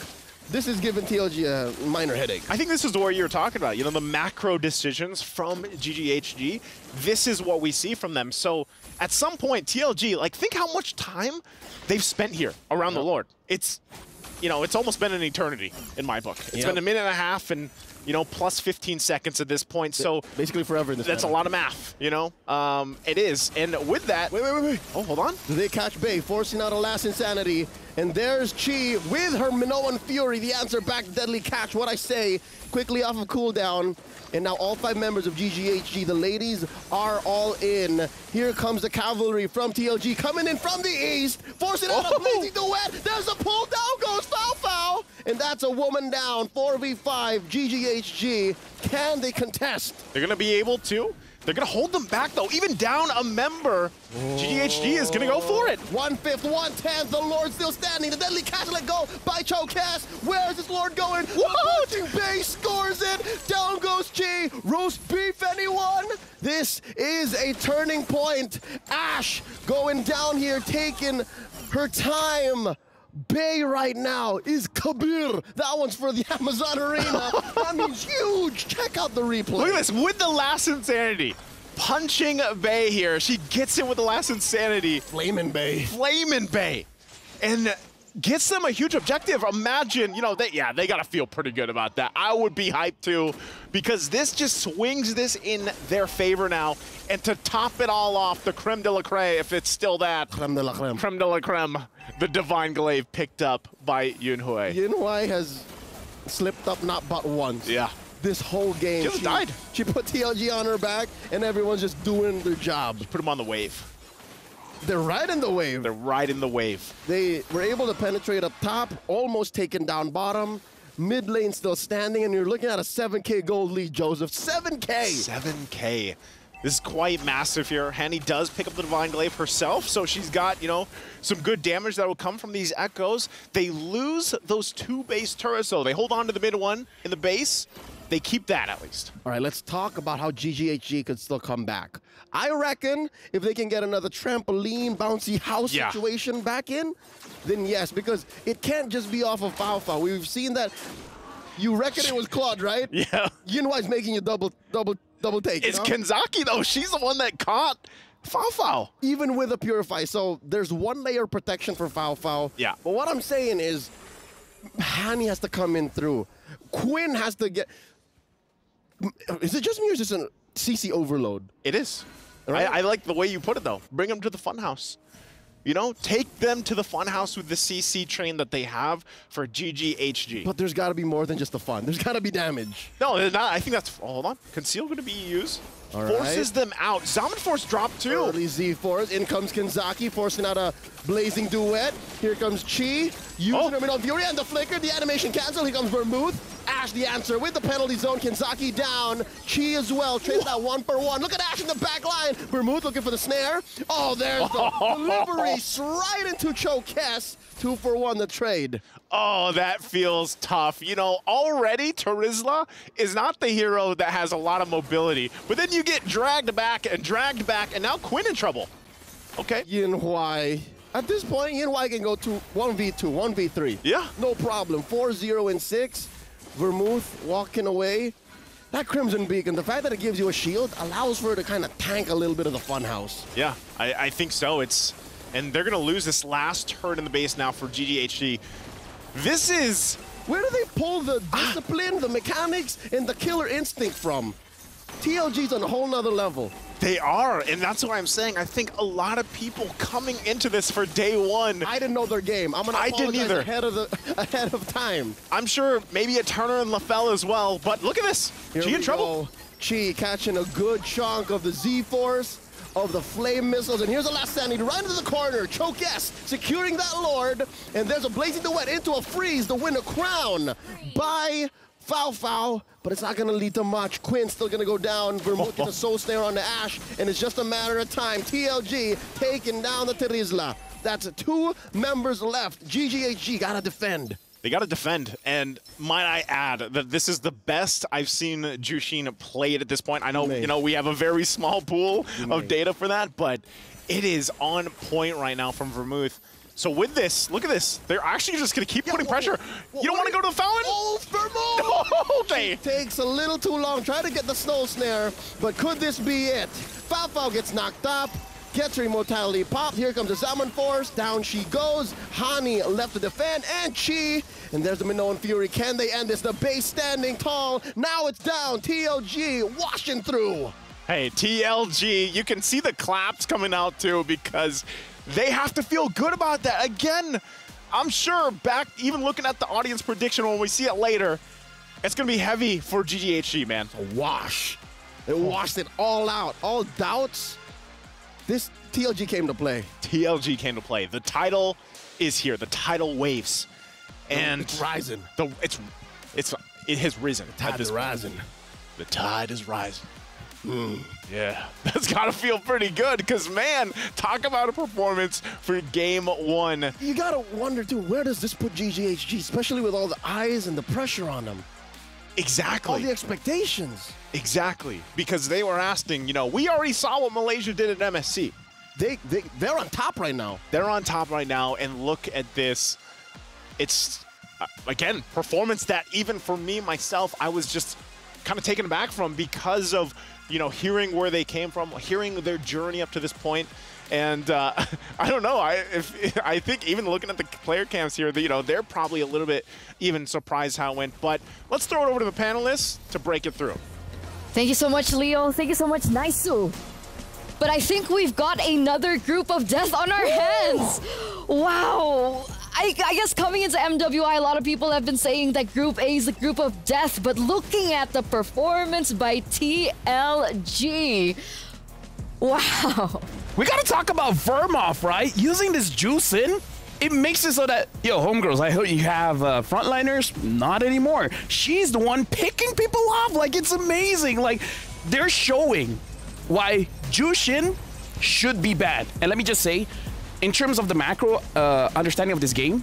This is giving TLG a minor headache. I think this is where you're talking about, you know, the macro decisions from GGHG. This is what we see from them. So at some point, TLG, like, think how much time they've spent here around the Lord. It's, you know, it's almost been an eternity in my book. It's been a minute and a half and, you know, plus 15 seconds at this point. So basically forever in this That's a lot of math, you know? It is. And with that... Wait. Oh, hold on. They catch Bay, forcing out a last insanity. And there's Chi with her Minoan Fury. The answer back, deadly catch. What I say, quickly off of cooldown. And now all 5 members of GGHG, the ladies, are all in. Here comes the cavalry from TLG, coming in from the east, forcing out a blazing duet. There's a pull down, goes Foul Foul. And that's a woman down, 4v5, GGHG. Can they contest? They're going to be able to. They're going to hold them back, though. Even down a member, GGHG is going to go for it. 1/5, 1/10. The Lord still standing. The deadly catch let go by Chocast. Where is this Lord going? Watching base scores it. Down goes Chi. Roast beef, anyone? This is a turning point. Ash going down here, taking her time. Bay right now is Kabir. That one's for the Amazon Arena. That means huge. Check out the replay. Look at this with the last insanity. Punching Bay here. She gets it with the last insanity. Flamin' Bay. Flamin' Bay. And gets them a huge objective. Imagine, they got to feel pretty good about that. I would be hyped too, because this just swings this in their favor now. And to top it all off, the creme de la creme, if it's still that. Creme de la creme. Creme de la creme. The Divine Glaive picked up by Yunhui. Yunhui has slipped up not but once. Yeah. This whole game. She died. She put TLG on her back, and everyone's just doing their job. Just put them on the wave. They're riding the wave. They're riding the wave. They were able to penetrate up top, almost taken down bottom. Mid lane still standing, and you're looking at a 7K gold lead, Joseph. 7K! 7K. This is quite massive here. Henny does pick up the Divine Glaive herself, so she's got, some good damage that will come from these echoes. They lose those 2 base turrets, though. They hold on to the mid one in the base. They keep that, at least. All right, let's talk about how GGHG could still come back. I reckon if they can get another trampoline, bouncy house situation back in, then yes, because it can't just be off of Fao. We've seen that. You reckon it was Claude, right? Yeah. Yunhui's making you double take. It's Kenzaki, though. She's the one that caught Fao. Even with a Purify. So there's 1 layer of protection for Fao. Yeah. But what I'm saying is, Hani has to come in through. Quinn has to get... Is it just me or is this a CC overload? It is. Right? I like the way you put it, though. Bring them to the funhouse. Take them to the funhouse with the CC train that they have for GGHG. But there's got to be more than just the fun. There's got to be damage. No, there's not. I think that's... hold on. Conceal going to be used. All Forces them out. Zaman Force drop too. Early Z-Force. In comes Kenzaki, forcing out a blazing duet. Here comes Chi. Using her mid-on Fury and the flicker. The animation cancel. Here comes Vermouth. Ash the answer with the penalty zone. Kenzaki down. Chi as well. Trades that 1-for-1. Look at Ash in the back line. Vermouth looking for the snare. Oh, there's the delivery right into Chocast. 2-for-1 the trade. Oh, that feels tough. Already Terizla is not the hero that has a lot of mobility, but then you get dragged back, and now Quinn in trouble. Okay. Yunhui. At this point, Yunhui can go to 1v2, 1v3. Yeah. No problem. 4-0 and 6. Vermouth walking away. That Crimson Beacon, the fact that it gives you a shield allows for her to kind of tank a little bit of the funhouse. Yeah, I think so. And they're going to lose this last turret in the base now for GGHG. This is... Where do they pull the discipline, the mechanics, and the killer instinct from? TLG's on a whole nother level. They are, and that's why I'm saying I think a lot of people coming into this for day one. I didn't know their game. I'm going to apologize ahead of time. I'm sure maybe a Turner and LaFell as well, but look at this. Chi in trouble. Chi catching a good chunk of the Z-Force, of the flame missiles, and here's the last standing right into the corner. Chocast securing that Lord, and there's a blazing duet into a freeze to win a crown by Fao, but it's not going to lead to much. Quinn's still going to go down. Vermouth gets a soul snare on the Ash, and it's just a matter of time. TLG taking down the Terizla. That's 2 members left. GGHG got to defend. They got to defend, and might I add that this is the best I've seen Jushin play it at this point. I know, we have a very small pool of data for that, but it is on point right now from Vermouth. So with this, look at this. They're actually just going to keep putting pressure. You don't want to go to the fountain? Oh, Vermouth! Okay. Takes a little too long. Try to get the snow snare, but could this be it? Fao gets knocked up. Gets her immortality popped. Here comes the Zaman Force. Down she goes. Hani left to defend. And Chi. And there's the Minoan Fury. Can they end this? The base standing tall. Now it's down. TLG washing through. Hey, TLG, you can see the claps coming out too because they have to feel good about that. Again, I'm sure even looking at the audience prediction when we see it later, it's going to be heavy for GGHG, man. A wash. It washed it all out. All doubts. This TLG came to play. TLG came to play. The title is here. The title waves. And it's rising. It has risen. The tide is rising. The tide is rising. Yeah, that's got to feel pretty good because, man, talk about a performance for game one. You got to wonder, too, where does this put GGHG, especially with all the eyes and the pressure on them? Exactly. All the expectations. Exactly, because they were asking, you know, we already saw what Malaysia did at MSC. They're on top right now. They're on top right now, and look at this. It's, again, performance that even for me, myself, I was just kind of taken aback from because of, you know, hearing where they came from, hearing their journey up to this point. And I don't know, I think even looking at the player cams here, you know, they're probably a little bit even surprised how it went. But let's throw it over to the panelists to break it through. Thank you so much, Leo. Thank you so much, Naisu. But I think we've got another group of death on our hands. Wow. I guess coming into MWI, a lot of people have been saying that Group A is the group of death, but looking at the performance by TLG, wow. We gotta talk about Vermov, right? Using this juice in, it makes it so that, yo, homegirls, I hope you have frontliners. Not anymore. She's the one picking people off. Like, it's amazing. Like, they're showing why Jushin should be bad. And let me just say, in terms of the macro understanding of this game,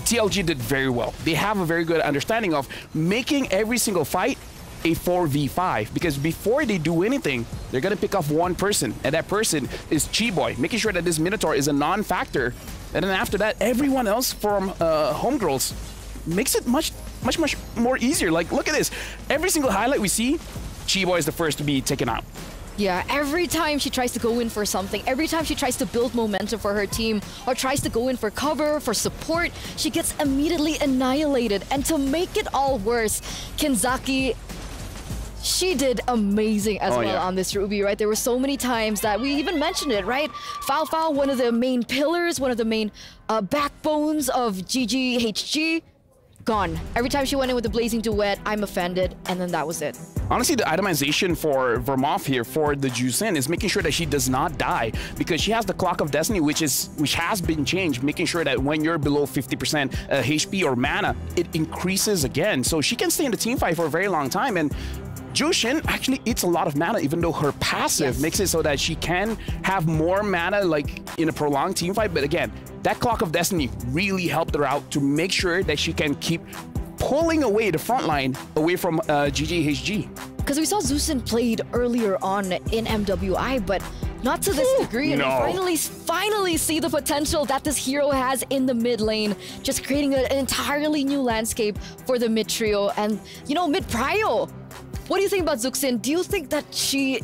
TLG did very well. They have a very good understanding of making every single fight a 4v5, because before they do anything, they're gonna pick off one person, and that person is Chiboy, making sure that this Minotaur is a non-factor. And then after that, everyone else from homegirls makes it much more easier. Like, look at this. Every single highlight we see, Chiboy is the first to be taken out. Yeah, every time she tries to go in for something, every time she tries to build momentum for her team or tries to go in for cover, for support, she gets immediately annihilated. And to make it all worse, Kenzaki, she did amazing as well on this Ruby, right? There were so many times that we even mentioned it, right? Fao, one of the main pillars, one of the main backbones of GGHG, gone. Every time she went in with the Blazing Duet, I'm offended, and then that was it. Honestly, the itemization for Vermov here for the Juicin is making sure that she does not die, because she has the Clock of Destiny, which has been changed, making sure that when you're below 50% HP or mana, it increases again. So she can stay in the team fight for a very long time. And Jushin actually eats a lot of mana, even though her passive makes it so that she can have more mana like in a prolonged team fight. But again, that Clock of Destiny really helped her out to make sure that she can keep pulling away the front line away from GGHG. Because we saw Zusin played earlier on in MWI, but not to this degree. And we finally see the potential that this hero has in the mid lane, just creating an entirely new landscape for the mid trio. And, you know, mid prio. What do you think about Zuxin? Do you think that she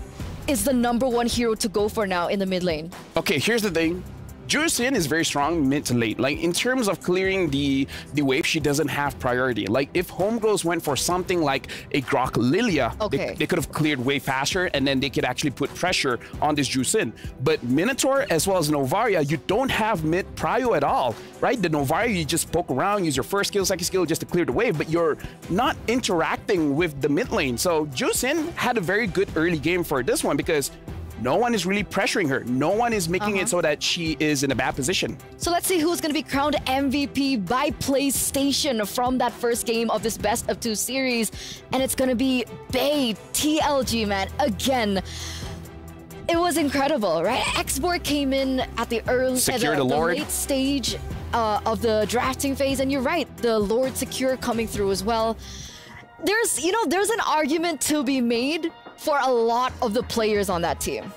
is the #1 hero to go for now in the mid lane? Okay, here's the thing. Juicin is very strong mid to late. Like, in terms of clearing the wave, she doesn't have priority. Like, if homegirls went for something like a Grok Lilia, they could have cleared way faster, and then they could actually put pressure on this Juicin. But Minotaur as well as Novaria, you don't have mid prio at all, right? The Novaria, you just poke around, use your first skill, second skill just to clear the wave, but you're not interacting with the mid lane. So Juicin had a very good early game for this one, because no one is really pressuring her. No one is making it so that she is in a bad position. So let's see who's going to be crowned MVP by PlayStation from that first game of this best of 2 series. And it's going to be Bay TLG, man. Again, it was incredible, right? Xborg came in at the late stage of the drafting phase. And you're right, the Lord Secure coming through as well. There's an argument to be made for a lot of the players on that team.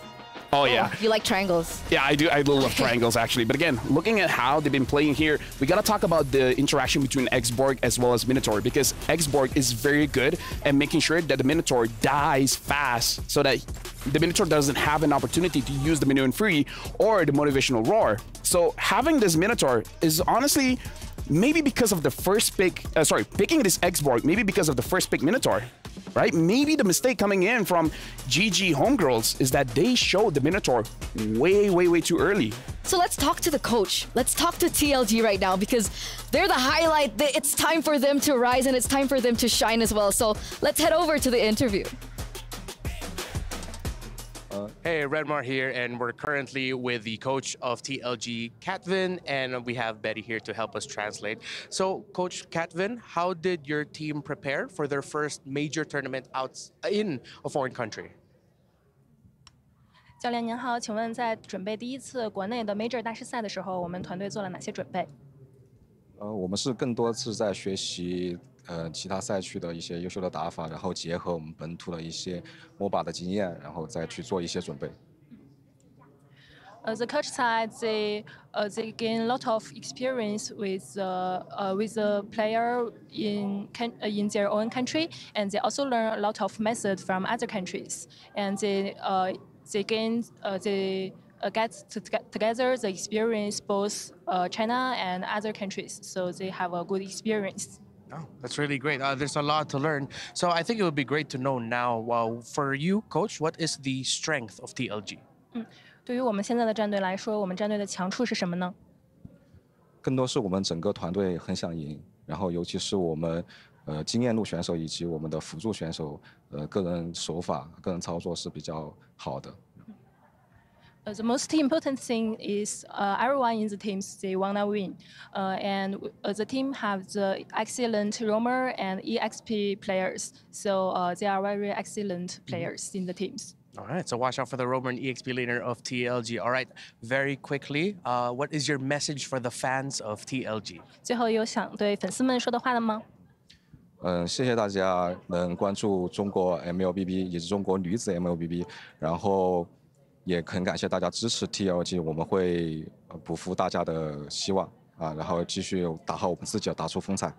Oh, yeah. You like triangles? Yeah, I do. I love triangles, actually. But again, looking at how they've been playing here, we got to talk about the interaction between Xborg as well as Minotaur, because Xborg is very good at making sure that the Minotaur dies fast so that the Minotaur doesn't have an opportunity to use the Minion Free or the Motivational Roar. So having this Minotaur is honestly maybe because of the first pick, picking this Xborg, maybe because of the first pick Minotaur, right? Maybe the mistake coming in from GG Homegirls is that they showed the Minotaur way too early. So let's talk to the coach. Let's talk to TLG right now, because they're the highlight. It's time for them to rise, and it's time for them to shine as well. So let's head over to the interview. Hey, Redmar here, and we're currently with the coach of TLG, Katvin, and we have Betty here to help us translate. So, Coach Katvin, how did your team prepare for their first major tournament out in a foreign country? 教练您好，请问在准备第一次国内的 Major 大师赛的时候，我们团队做了哪些准备？我们是更多是在学习其他赛区的一些优秀的打法，然后结合我们本土的一些MOBA的经验，然后再去做一些准备。The coach side, they gain a lot of experience with the player in their own country, and they also learn a lot of methods from other countries, and they get together the experience both China and other countries, so they have a good experience. Oh, that's really great. There's a lot to learn. So I think it would be great to know now, for you, Coach, what is the strength of TLG? 对于我们现在的战队来说，我们战队的强处是什么呢？更多是我们整个团队很想赢，然后尤其是我们经验路选手以及我们的辅助选手，个人手法、个人操作是比较好的。The most important thing is everyone in the teams, they wanna win, and the team have the excellent roamer and EXP players, so they are very excellent players in the teams. All right, so watch out for the roamer and EXP leader of TLG. All right, very quickly, what is your message for the fans of TLG? 最后有想对粉丝们说的话了吗？谢谢大家能关注中国 MLBB 也是中国女子 MLBB， 然后也很感谢大家支持 TLG， 我们会不负大家的希望啊，然后继续打好我们自己，打出风采。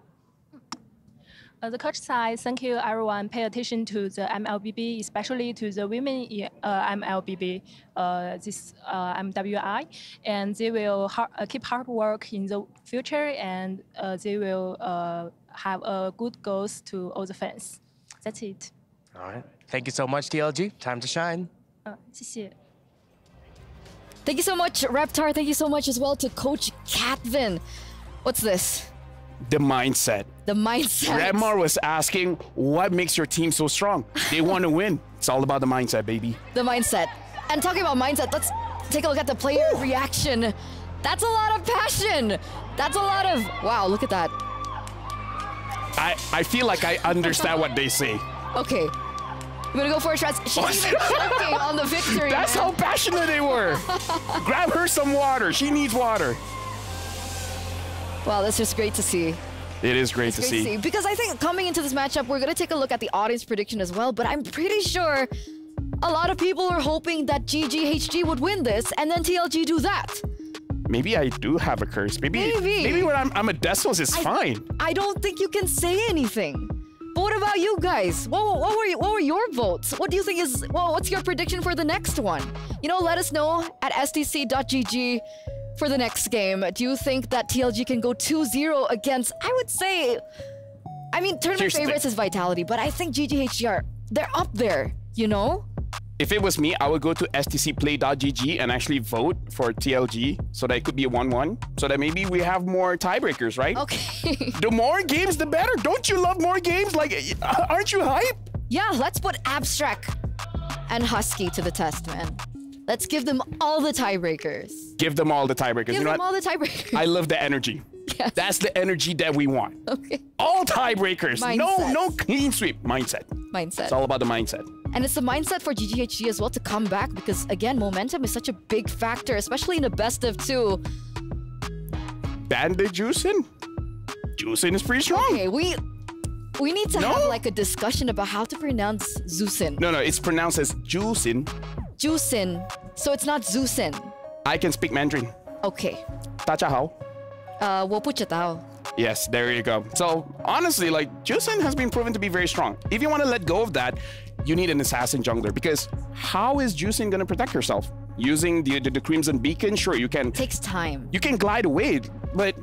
The coach side, thank you everyone. Pay attention to the MLBB, especially to the women MLBB, this MWI, and they will keep hard work in the future, and they will have a good goals to all the fans. That's it. All right. Thank you so much, TLG. Time to shine. 谢谢。Thank you so much, Reptar. Thank you so much as well to Coach Catvin. What's this? The mindset. The mindset. Redmar was asking, what makes your team so strong? They want to win. It's all about the mindset, baby. The mindset. And talking about mindset, let's take a look at the player reaction. That's a lot of passion. That's a lot of, wow, look at that. I feel like I understand what they say. Okay. I'm gonna go for a shot. She's even choking on the victory. That's how passionate they were. Grab her some water. She needs water. Wow, that's just great to see. It is great to see. Because I think coming into this matchup, we're going to take a look at the audience prediction as well, but I'm pretty sure a lot of people are hoping that GGHG would win this and then TLG do that. Maybe I do have a curse. Maybe when I'm a Desos, it's fine. I don't think you can say anything. But what about you guys? What were your votes? What do you think is, what's your prediction for the next one? You know, let us know at stc.gg. For the next game, do you think that TLG can go 2-0 against, I would say, I mean, tournament favorites is Vitality, but I think GGHG they're up there, you know? If it was me, I would go to stcplay.gg and actually vote for TLG so that it could be a 1-1, so that maybe we have more tiebreakers, right? Okay. The more games, the better. Don't you love more games? Like, aren't you hype? Yeah, let's put Abstract and Husky to the test, man. Let's give them all the tiebreakers. Give them all the tiebreakers. Give them all the tiebreakers. I love the energy. Yes. That's the energy that we want. Okay. All tiebreakers. Mindset. No clean sweep. Mindset. Mindset. It's all about the mindset. And it's the mindset for GGHG as well to come back because, again, momentum is such a big factor, especially in a best of 2. Bandit Juicin? Juicin is pretty strong. Okay, we need to have like a discussion about how to pronounce Zusin. No, it's pronounced as Juicin. Juicin. So it's not Zusin. I can speak Mandarin. Okay. 大家好. 我不知道. Yes, there you go. So honestly, like, Juicin has been proven to be very strong. If you want to let go of that, you need an assassin jungler because how is Juicin going to protect herself? Using the Crimson Beacon, sure, you can. It takes time. You can glide away, but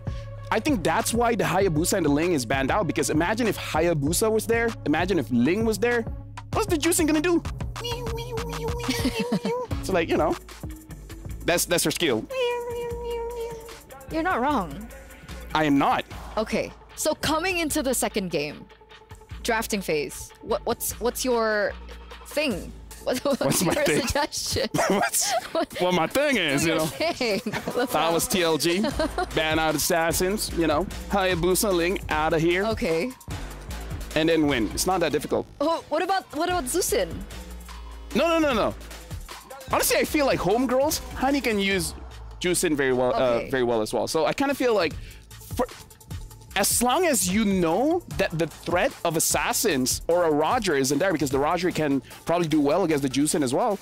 I think that's why the Hayabusa and the Ling is banned out because imagine if Hayabusa was there, imagine if Ling was there, what's the Juicin going to do? So like, you know, that's her skill. You're not wrong. I am not. Okay, so coming into the second game, drafting phase. What's your thing? What's my your thing? suggestion? Well, my thing is, you know, if I was TLG, ban out assassins, you know, Hayabusa Ling out of here. Okay. And then win. It's not that difficult. Oh, what about Zusin? No. honestly, I feel like homegirls, Hani can use Juicin very well as well. So I kind of feel like, as long as you know that the threat of assassins or a Roger isn't there, because the Roger can probably do well against the Juicin as well,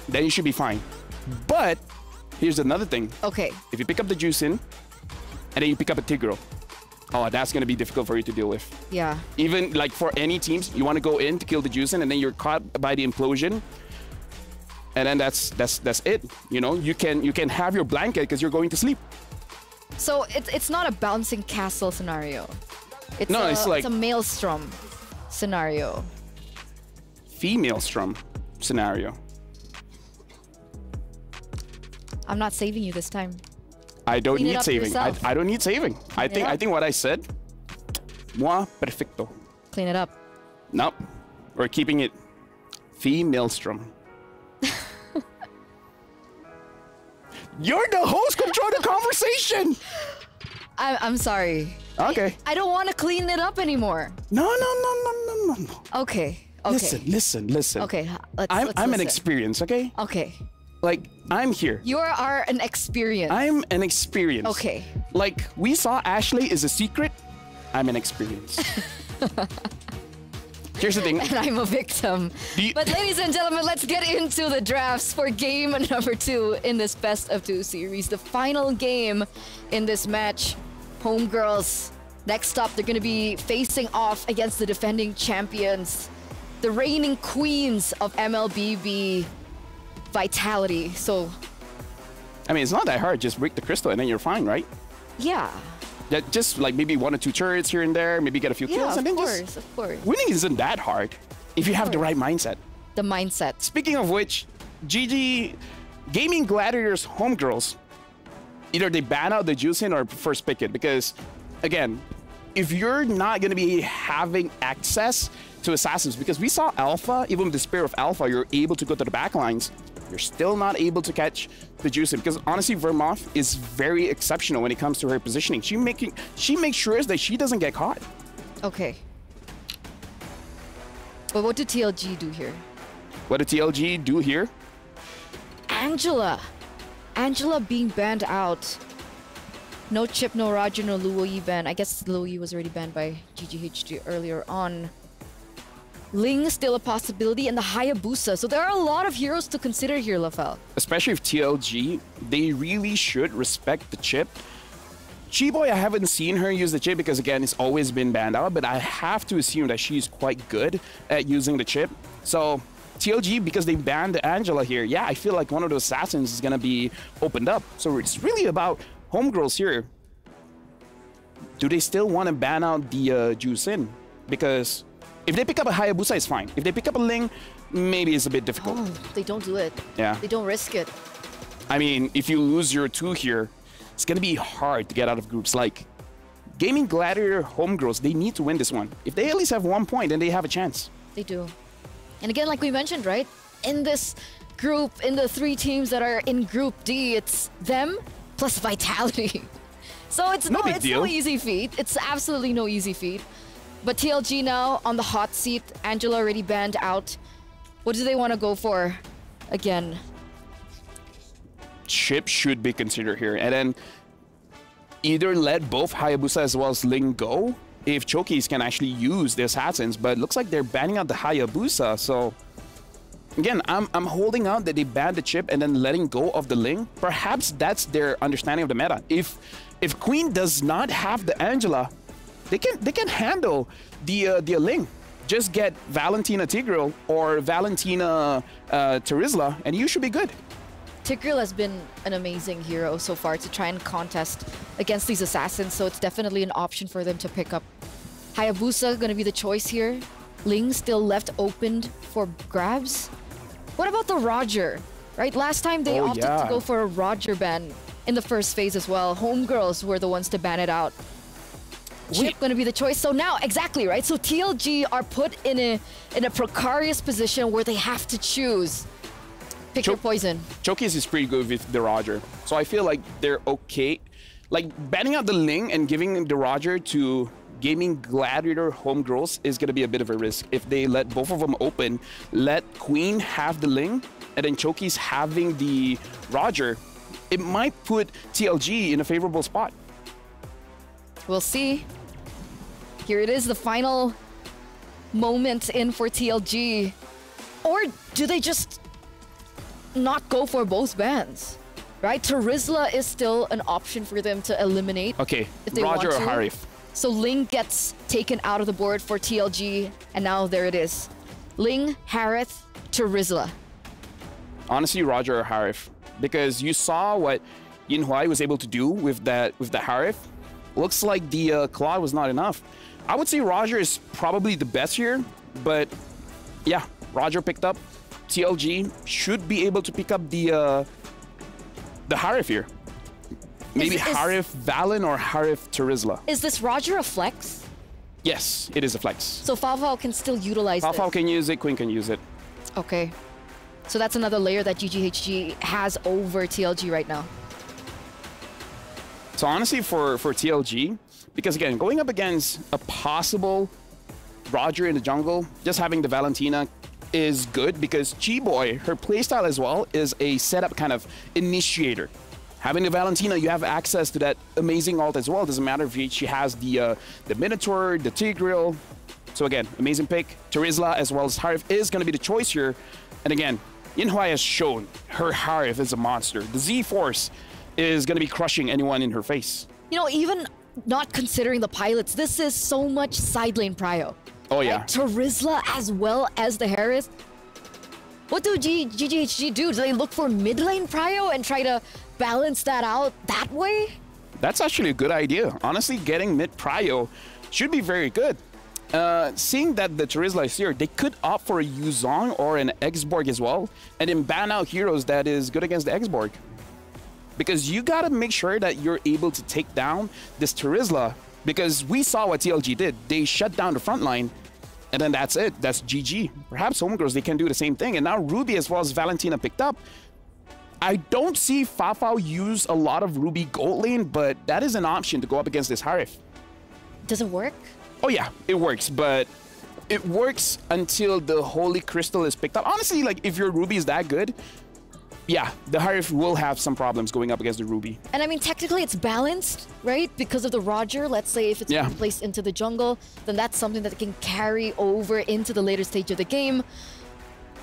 then you should be fine. But here's another thing. Okay. If you pick up the Juicin and then you pick up a Tigreal, oh, that's going to be difficult for you to deal with. Yeah. Even like for any teams, you want to go in to kill the Juicin and then you're caught by the implosion. And then that's it. You know, you can have your blanket because you're going to sleep. So it's not a bouncing castle scenario. It's like a maelstrom scenario. Female strum scenario. I'm not saving you this time. I don't Clean it need up saving. yourself. I don't need saving. I think what I said, moi perfecto. Clean it up. Nope. We're keeping it female strum. You're the host. Control the conversation. I'm sorry. Okay. I don't want to clean it up anymore. No. Okay. Listen. Okay. I'm an listen. experience. Okay. Okay. Like, I'm here. You are an experience. I'm an experience. Okay. Like, we saw Ashley is a secret. I'm an experience. Here's the thing. And I'm a victim. But ladies and gentlemen, let's get into the drafts for game number 2 in this best of 2 series. The final game in this match. Homegirls. Next up, they're going to be facing off against the defending champions. The reigning queens of MLBB. Vitality. So, I mean, it's not that hard. Just break the crystal and then you're fine, right? yeah. That just like maybe 1 or 2 turrets here and there, maybe get a few kills, and then Of course. winning isn't that hard if you have the right mindset. The mindset. Speaking of which, GG Gaming Gladiators homegirls, either they ban out the Juicin or first pick it, because again, if you're not going to be having access to assassins, because we saw Alpha, even with the Spear of Alpha, you're able to go to the back lines. You're still not able to catch the Juicin, because honestly, Vermoth is very exceptional when it comes to her positioning. She makes sure that she doesn't get caught. Okay. But what did TLG do here? What did TLG do here? Angela being banned out. No Chip, no Roger, no Luoyi ban. I guess Luoyi was already banned by GGHG earlier on. Ling still a possibility, and the Hayabusa. So there are a lot of heroes to consider here, Lafel. Especially if TLG, they really should respect the chip. Chiboy, I haven't seen her use the chip because, again, it's always been banned out, but I have to assume that she's quite good at using the chip. So TLG, because they banned Angela here, yeah, I feel like one of those assassins is going to be opened up. So it's really about homegirls here. Do they still want to ban out the Juicin? Because if they pick up a Hayabusa, it's fine. If they pick up a Ling, maybe it's a bit difficult. Oh, they don't do it. Yeah. They don't risk it. I mean, if you lose your 2 here, it's going to be hard to get out of groups. Like, Gaming Gladiator homegirls, they need to win this one. If they at least have 1 point, then they have a chance. They do. And again, like we mentioned, right? In this group, in the 3 teams that are in Group D, it's them plus Vitality. So it's no easy feat. It's absolutely no easy feat. But TLG now on the hot seat. Angela already banned out. What do they want to go for again? Chip should be considered here. And then either let both Hayabusa as well as Ling go if Chokis can actually use the assassins. But it looks like they're banning out the Hayabusa. So again, I'm holding out that they banned the chip and then letting go of the Ling. Perhaps that's their understanding of the meta. If Queen does not have the Angela, they can handle the Ling. Just get Valentina Tigreal or Valentina Terizla, and you should be good. Tigreal has been an amazing hero so far to try and contest against these assassins, so it's definitely an option for them to pick up. Hayabusa gonna be the choice here. Ling still left opened for grabs. What about the Roger? Right, last time they opted to go for a Roger ban in the first phase as well. Homegirls were the ones to ban it out. Chip gonna be the choice. So now, exactly, right? So TLG are put in a precarious position where they have to choose. Pick your poison. Chokis is pretty good with the Roger. So I feel like they're okay. Like, banning out the Ling and giving the Roger to Gaming Gladiator homegirls is going to be a bit of a risk. If they let both of them open, let Queen have the Ling, and then Choki's having the Roger, it might put TLG in a favorable spot. We'll see. Here it is, the final moment in for TLG. Or do they just not go for both bans? Right? Terizla is still an option for them to eliminate. Okay, if they Roger want or to. Harif. So Ling gets taken out of the board for TLG, and now there it is. Ling, Harith, Terizla. Honestly, Roger or Harif, because you saw what Yinhuai was able to do with the Harif. Looks like the Claw was not enough. I would say Roger is probably the best here, but yeah, Roger picked up. TLG should be able to pick up the Harif here. Maybe Harif Valen or Harif Terizla. Is this Roger a flex? Yes, it is a flex. So Fafao can still utilize this? Fafao can use it, Queen can use it. Okay. So that's another layer that GGHG has over TLG right now. So honestly, for TLG, because again, going up against a possible Roger in the jungle, just having the Valentina is good because Chi-Boy, her playstyle as well, is a setup kind of initiator. Having the Valentina, you have access to that amazing ult as well. Doesn't matter if she has the Minotaur, the Tigreal. So again, amazing pick. Terizla as well as Harif is going to be the choice here. And again, Yinhuai has shown her Harif is a monster. The Z-Force is going to be crushing anyone in her face. You know, even not considering the pilots, this is so much side lane prio. Oh yeah. Like Terizla as well as the Harith. What do GGHG do? Do they look for mid lane prio and try to balance that out that way? That's actually a good idea. Honestly, getting mid prio should be very good. Seeing that the Terizla is here, they could opt for a Yuzong or an X-Borg as well, and then ban out heroes that is good against the X-Borg. Because you gotta make sure that you're able to take down this Terizla, because we saw what TLG did. They shut down the front line, and then that's it. That's GG. Perhaps Homegirls, they can do the same thing. And now Ruby as well as Valentina picked up. I don't see Fafao use a lot of Ruby gold lane, but that is an option to go up against this Harif. Does it work? Oh yeah, it works, but it works until the Holy Crystal is picked up. Honestly, like if your Ruby is that good, yeah, the Harif will have some problems going up against the Ruby. And I mean, technically it's balanced, right? Because of the Roger, let's say if it's being placed into the jungle, then that's something that can carry over into the later stage of the game.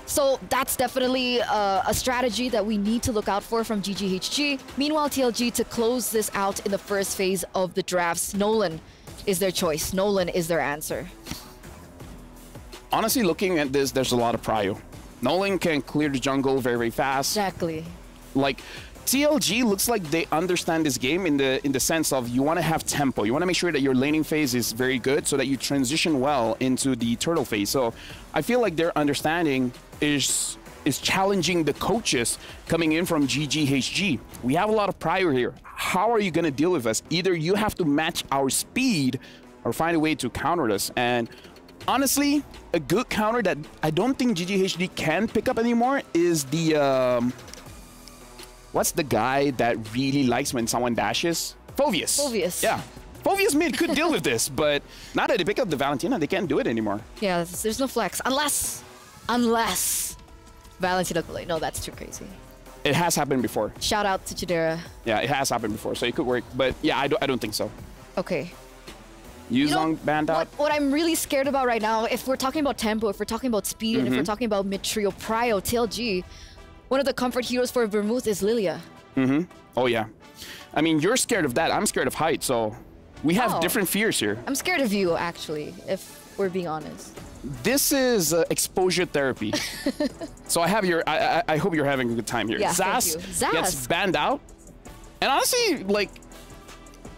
So that's definitely a strategy that we need to look out for from GGHG. Meanwhile, TLG, to close this out in the first phase of the drafts, Nolan is their choice. Nolan is their answer. Honestly, looking at this, there's a lot of prio. Nolan can clear the jungle very, very fast. Exactly. Like, TLG looks like they understand this game in the sense of you want to have tempo. You want to make sure that your laning phase is very good so that you transition well into the turtle phase. So I feel like their understanding is challenging the coaches coming in from GGHG. We have a lot of prio here. How are you going to deal with us? Either you have to match our speed or find a way to counter us. And honestly, a good counter that I don't think GGHD can pick up anymore is the what's the guy that really likes when someone dashes? Phoveus. Phoveus. Yeah. Phoveus mid could deal with this, but now that they pick up the Valentina, they can't do it anymore. Yeah, there's no flex. Unless Valentina Goulet. No, that's too crazy. It has happened before. Shout out to Chidera. Yeah, it has happened before, so it could work. But yeah, I don't think so. Okay. Yuzong banned out. What I'm really scared about right now, if we're talking about tempo, if we're talking about speed, and if we're talking about mid-trio, prio, TLG, one of the comfort heroes for Vermouth is Lilia. Oh, yeah. I mean, you're scared of that. I'm scared of height, so we have different fears here. I'm scared of you, actually, if we're being honest. This is exposure therapy. So I have I hope you're having a good time here. Yeah, Zas Zas gets banned out. And honestly, like,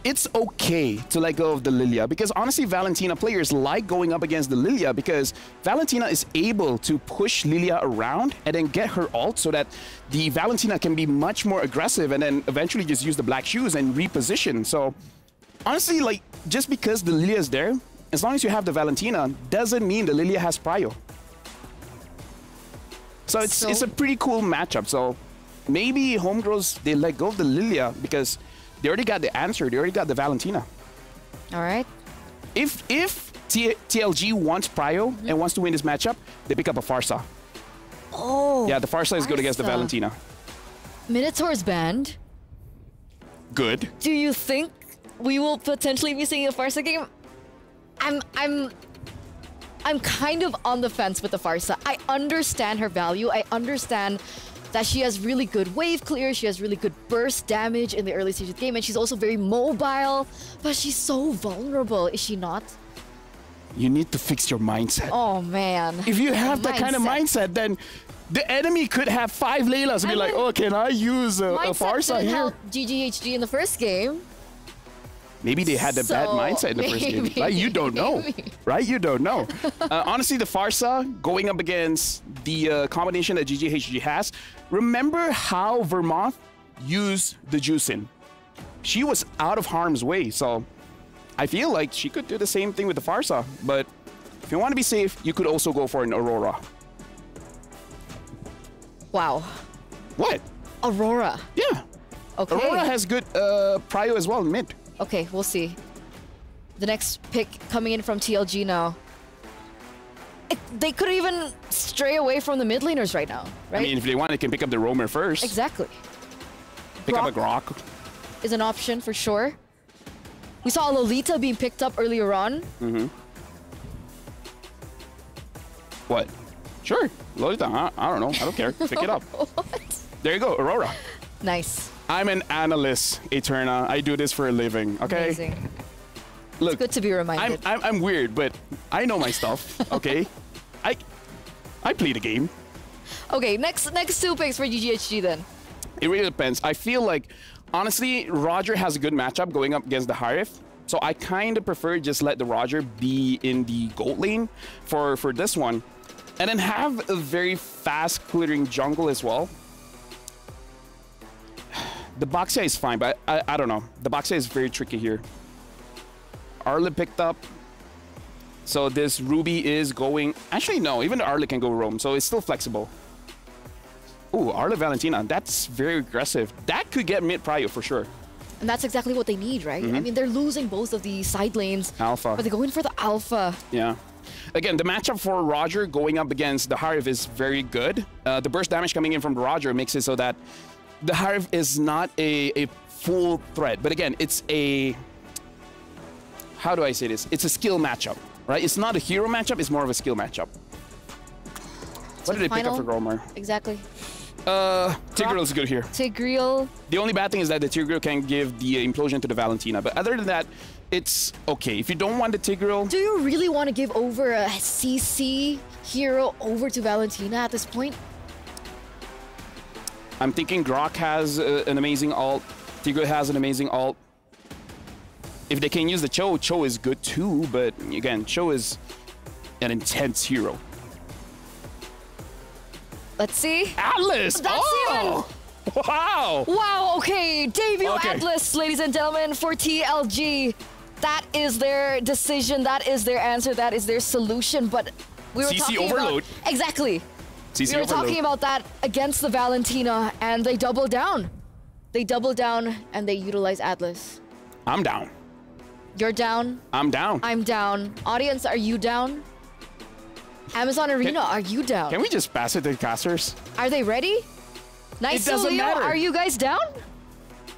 it's okay to let go of the Lilia because honestly, Valentina players like going up against the Lilia because Valentina is able to push Lilia around and then get her ult so that the Valentina can be much more aggressive and then eventually just use the black shoes and reposition. So honestly, like, just because the Lilia is there, as long as you have the Valentina, doesn't mean the Lilia has prio. So it's a pretty cool matchup. So maybe Homegirls, they let go of the Lilia because they already got the answer. They already got the Valentina. All right. If TLG wants prio and wants to win this matchup, they pick up a Farsa. Oh. Yeah, the Farsa is good against the Valentina. Minotaur's banned. Good. Do you think we will potentially be seeing a Farsa game? I'm kind of on the fence with the Farsa. I understand her value. I understand that she has really good wave clear, she has really good burst damage in the early stage of the game, and she's also very mobile, but she's so vulnerable, is she not? You need to fix your mindset. Oh man. If you have that kind of mindset, then the enemy could have 5 Laylas and be like, oh, can I use a Farsa here? Help GGHG in the first game. Maybe they had a bad mindset in the first game. Right? You don't know. Right? You don't know. Honestly, the Farsa going up against the combination that GGHG has, remember how Vermont used the Juicin? She was out of harm's way, so I feel like she could do the same thing with the Farsa. But if you want to be safe, you could also go for an Aurora. Wow. What? Aurora. Yeah. Okay. Aurora has good prio as well, mid. Okay, we'll see. The next pick coming in from TLG now. They could even stray away from the mid laners right now, right? I mean, if they want, they can pick up the Roamer first. Exactly. Pick up a Grok. Is an option for sure. We saw Lolita being picked up earlier on. Mm-hmm. What? Sure, Lolita. I don't know. I don't care. Pick it up. What? There you go, Aurora. Nice. I'm an analyst, Eterna. I do this for a living, okay? Amazing. Look, it's good to be reminded. I'm weird, but I know my stuff, okay? I play the game. Okay, next 2 picks for GGHG then. It really depends. I feel like, honestly, Roger has a good matchup going up against the Harif. So I kind of prefer just let the Roger be in the gold lane for this one. And then have a very fast clearing jungle as well. The Boxia is fine, but I don't know. The Boxia is very tricky here. Arla picked up. So this Ruby is going... Actually, no. Even the Arla can go roam, so it's still flexible. Ooh, Arla Valentina. That's very aggressive. That could get mid prio for sure. And that's exactly what they need, right? Mm-hmm. I mean, they're losing both of the side lanes. Alpha. But they're going for the alpha. Yeah. Again, the matchup for Roger going up against the Harif is very good. The burst damage coming in from Roger makes it so that the Harif is not a full threat. But again, it's a... How do I say this? It's a skill matchup, right? It's not a hero matchup, it's more of a skill matchup. What did they pick up for Gromar? Exactly. Tigreal is good here. Tigreal. The only bad thing is that the Tigreal can give the implosion to the Valentina. But other than that, it's okay. If you don't want the Tigreal... Do you really want to give over a CC hero over to Valentina at this point? I'm thinking Grok has an amazing ult. Tigreal has an amazing ult. If they can use the Cho, Cho is good too. But again, Cho is an intense hero. Let's see. Atlas! That's Wow! Wow, okay. Debut Atlas, ladies and gentlemen, for TLG. That is their decision. That is their answer. That is their solution. But we were CC talking overload. about... Exactly. CC we were overload. talking about that against the Valentina, and they doubled down. They doubled down, and they utilize Atlas. I'm down. You're down. I'm down. I'm down. Audience, are you down? Amazon Arena, are you down? Can we just pass it to the casters? Are they ready? Nice It doesn't Leo, matter. are you guys down?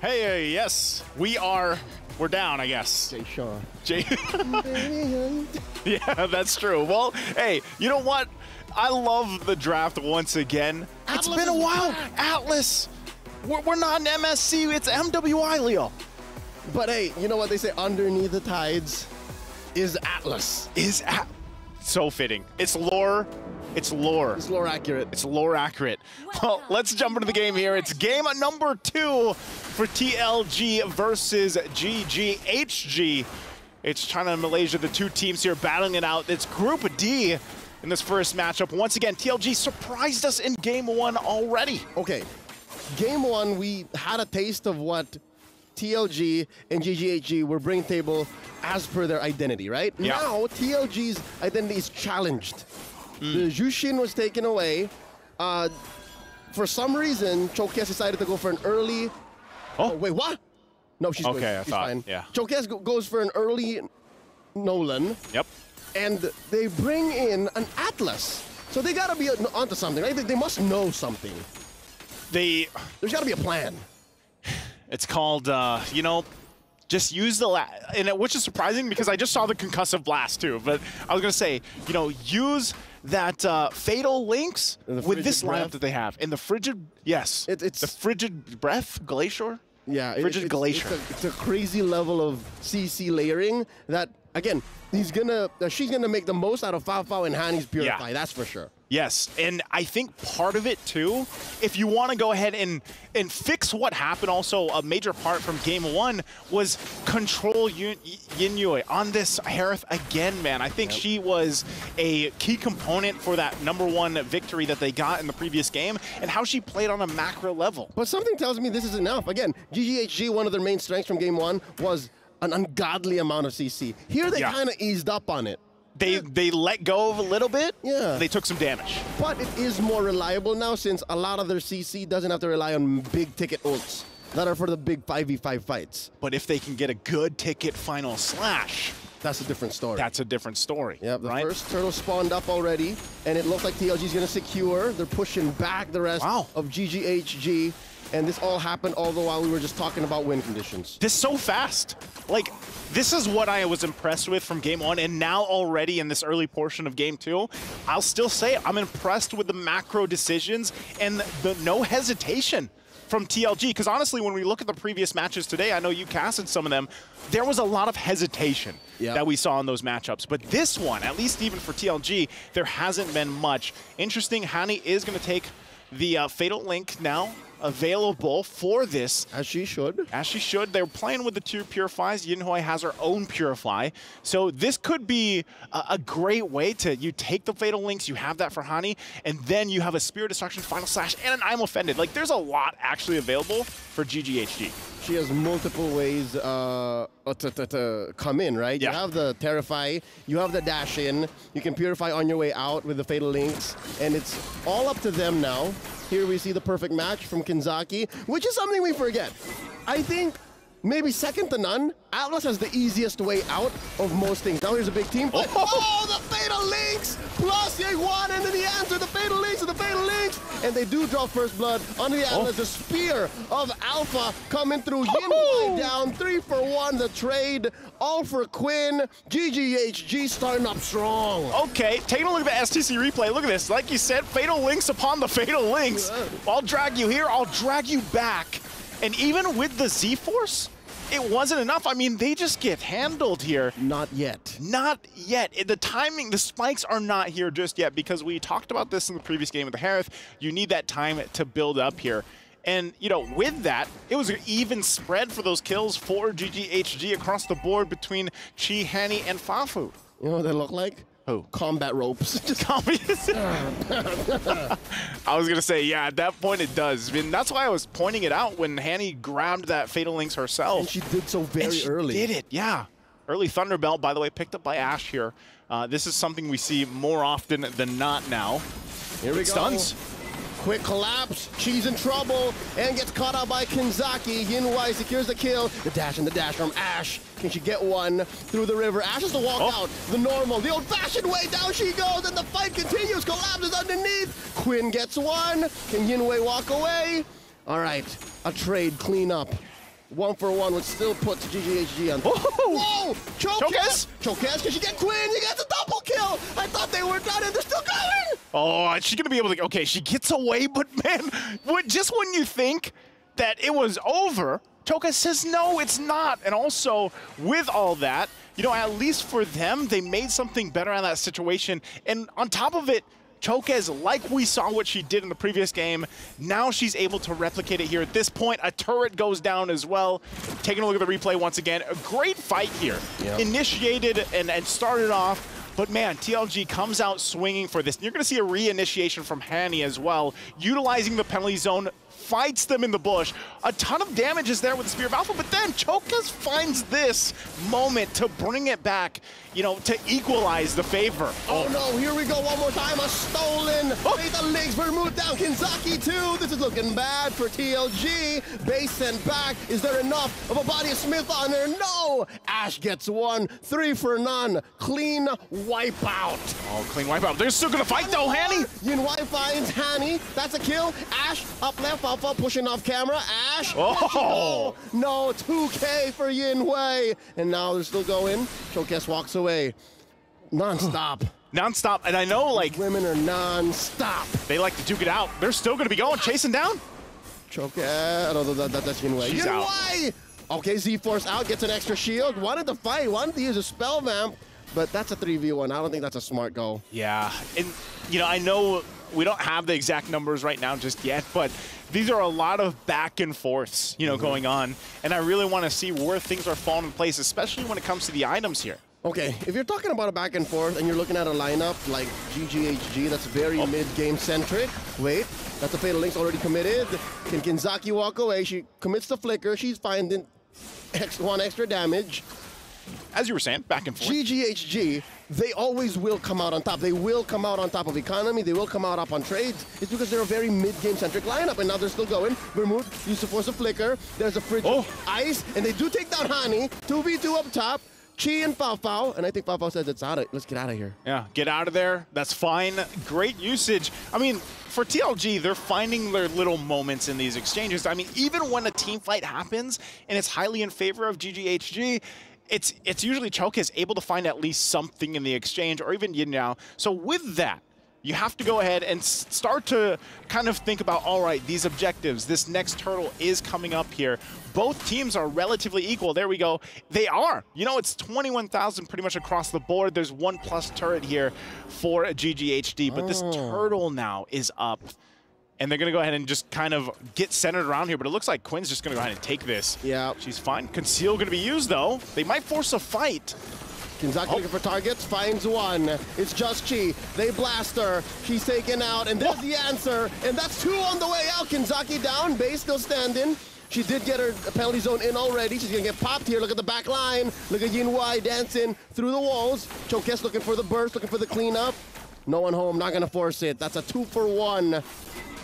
Hey, yes, we are. We're down, I guess. Jay Shaw. Yeah, that's true. Well, hey, you know what? I love the draft once again. It's been a while. Atlas. We're not an MSC. It's MWI, Leo. But hey, you know what they say? Underneath the tides is Atlas. So fitting. It's lore. It's lore. It's lore accurate. It's lore accurate. Well, let's jump into the game here. It's game number 2 for TLG versus GGHG. It's China and Malaysia, the two teams here battling it out. It's Group D in this first matchup. Once again, TLG surprised us in game 1 already. Okay, game 1, we had a taste of what TLG and GGHG were bringing table as per their identity, right? Yeah. Now, TLG's identity is challenged. The Jushin was taken away. For some reason, Chokes decided to go for an early... Oh, wait, what? No, she's Okay, good. I She's thought, fine. yeah. Chokes goes for an early Nolan. Yep. And they bring in an Atlas. So they got to be onto something, right? They must know something. There's got to be a plan. It's called, you know, just use the which is surprising because I just saw the concussive blast too. But I was gonna say, you know, use that fatal links with this lineup that they have in the frigid. Yes, it's the frigid breath glacier. Yeah, frigid glacier. It's a crazy level of CC layering that again she's gonna make the most out of Fafao and Hani's Purify. Yeah. That's for sure. Yes, and I think part of it too, if you want to go ahead and fix what happened, also a major part from game 1 was control Yinhui on this Harith again, man. I think she was a key component for that #1 victory that they got in the previous game and how she played on a macro level. But something tells me this is enough. Again, GGHG, one of their main strengths from game 1 was an ungodly amount of CC. Here they kind of eased up on it. They let go of a little bit. Yeah. They took some damage. But it is more reliable now since a lot of their CC doesn't have to rely on big ticket ults that are for the big 5v5 fights. But if they can get a good ticket final slash, that's a different story. That's a different story. Yeah, the first turtle spawned up already, and it looks like TLG is going to secure. They're pushing back the rest of GGHG. And this all happened all the while we were just talking about win conditions. This so fast. Like, this is what I was impressed with from game 1, and now already in this early portion of game 2, I'll still say I'm impressed with the macro decisions and the no hesitation from TLG. Because honestly, when we look at the previous matches today, I know you casted some of them, there was a lot of hesitation that we saw in those matchups. But this one, at least even for TLG, there hasn't been much. Interesting, Hani is going to take the Fatal Link now, available for this. As she should. As she should. They're playing with the 2 Purifies. Yinhui has her own Purify. So this could be a great way to, you take the Fatal Links, you have that for Hani, and then you have a Spirit Destruction, Final Slash, and an I'm Offended. Like, there's a lot actually available for GGHG. She has multiple ways to come in, right? Yeah. You have the Terrify, you have the Dash In, you can Purify on your way out with the Fatal Links, and it's all up to them now. Here we see the perfect match from Kinzaki, which is something we forget. I think maybe second to none, Atlas has the easiest way out of most things. Now here's a big team fight. Oh, the Fatal Links! Plus Yeguan, and then the answer, the Fatal Links, and the Fatal Links! And they do draw first blood onto the Atlas. The Spear of Alpha coming through. Yinhui down, 3 for 1, the trade, all for Quinn. GGHG starting up strong. Okay, taking a look at the STC replay. Look at this. Like you said, Fatal Links upon the Fatal Links. I'll drag you here, I'll drag you back. And even with the Z-Force, it wasn't enough. I mean, they just get handled here. Not yet. Not yet. The timing, the spikes are not here just yet because we talked about this in the previous game with the Harith. You need that time to build up here. And, you know, with that, it was an even spread for those kills for GGHG across the board between Chi, Hani, and Fafu. You know what they look like? Who? Combat ropes. Just I was going to say, yeah, at that point it does. I mean, that's why I was pointing it out when Hani grabbed that Fatal Links herself. And she did so very early. Did it, yeah. Early Thunderbelt, by the way, picked up by Ash here. This is something we see more often than not now. Here we go. Stuns. Quick collapse, Chi's in trouble, and gets caught out by Kinzaki. Yinhui secures the kill. The dash and the dash from Ash. Can she get one through the river? Ash has to walk out the normal, the old-fashioned way. Down she goes, and the fight continues. Collapses underneath. Quinn gets one. Can Yinhui walk away? All right, a trade clean-up. 1 for 1, which still puts GGHG on. Whoa! Chokes! Chokes, can she get Quinn? She gets a double kill! I thought they were done and they're still going! Oh, is she gonna be able to, okay, she gets away, but man, just when you think that it was over, Choka says, no, it's not. And also, with all that, you know, at least for them, they made something better out of that situation. And on top of it, Chokez, like we saw what she did in the previous game, now she's able to replicate it here. At this point, a turret goes down as well. Taking a look at the replay once again, a great fight here. Yep. Initiated and started off, but man, TLG comes out swinging for this. And you're going to see a reinitiation from Hani as well, utilizing the penalty zone fights them in the bush. A ton of damage is there with the Spear of Alpha, but then Chokez finds this moment to bring it back, you know, to equalize the favor. Oh no, here we go one more time. A stolen. The legs Vermouth down. Kinzaki too. This is looking bad for TLG. Base sent back. Is there enough of a body of Smith on there? No. Ash gets one. 3 for none. Clean wipeout. Oh, clean wipeout. They're still gonna fight though, Hanny. Yinwei finds Hanny. That's a kill. Ash up left. Alpha pushing off camera. Ash. Oh. No. 2K for Yinwei. And now they're still going. Chokez walks away. Non-stop. Non-stop, and I know, like... Women are non-stop. They like to duke it out. They're still going to be going, chasing down. Chokez. Oh, that's Yinwei. She's Yinwei! out. Okay, Z-Force out, gets an extra shield. Wanted to fight, wanted to use a spell vamp, but that's a 3v1. I don't think that's a smart goal. Yeah, and, you know, I know we don't have the exact numbers right now just yet, but these are a lot of back and forths, you know, going on, and I really want to see where things are falling in place, especially when it comes to the items here. Okay, if you're talking about a back and forth and you're looking at a lineup like GGHG, that's very mid-game centric. Wait, that's a Fatal Link's already committed. Can Kinzaki walk away? She commits the flicker. She's finding one extra damage. As you were saying, back and forth. GGHG, they always will come out on top. They will come out on top of economy. They will come out up on trades. It's because they're a very mid-game centric lineup, and now they're still going. Vermouth used to force a flicker. There's a fridge of ice, and they do take down Hani. 2v2 up top. Chi and Fao, and I think Fao says let's get out of here. Yeah, get out of there. That's fine. Great usage. I mean, for TLG, they're finding their little moments in these exchanges. I mean, even when a team fight happens and it's highly in favor of GGHG, it's usually Chokez able to find at least something in the exchange, or even Yin Yao. So with that, you have to go ahead and start to kind of think about, all right, these objectives, this next hurdle is coming up here. Both teams are relatively equal. There we go. They are. You know, it's 21,000 pretty much across the board. There's 1+ turret here for a GGHD, but this turtle now is up. And they're going to go ahead and just kind of get centered around here, but it looks like Quinn's just going to go ahead and take this. Yeah. She's fine. Conceal going to be used, though. They might force a fight. Kinzaki looking for targets, finds one. It's just Chi. They blast her. She's taken out, and there's the answer. And that's 2 on the way out. Kinzaki down, base still standing. She did get her penalty zone in already. She's gonna get popped here. Look at the back line. Look at Yinwei dancing through the walls. Chokez looking for the burst, looking for the cleanup. No one home, not gonna force it. That's a 2 for 1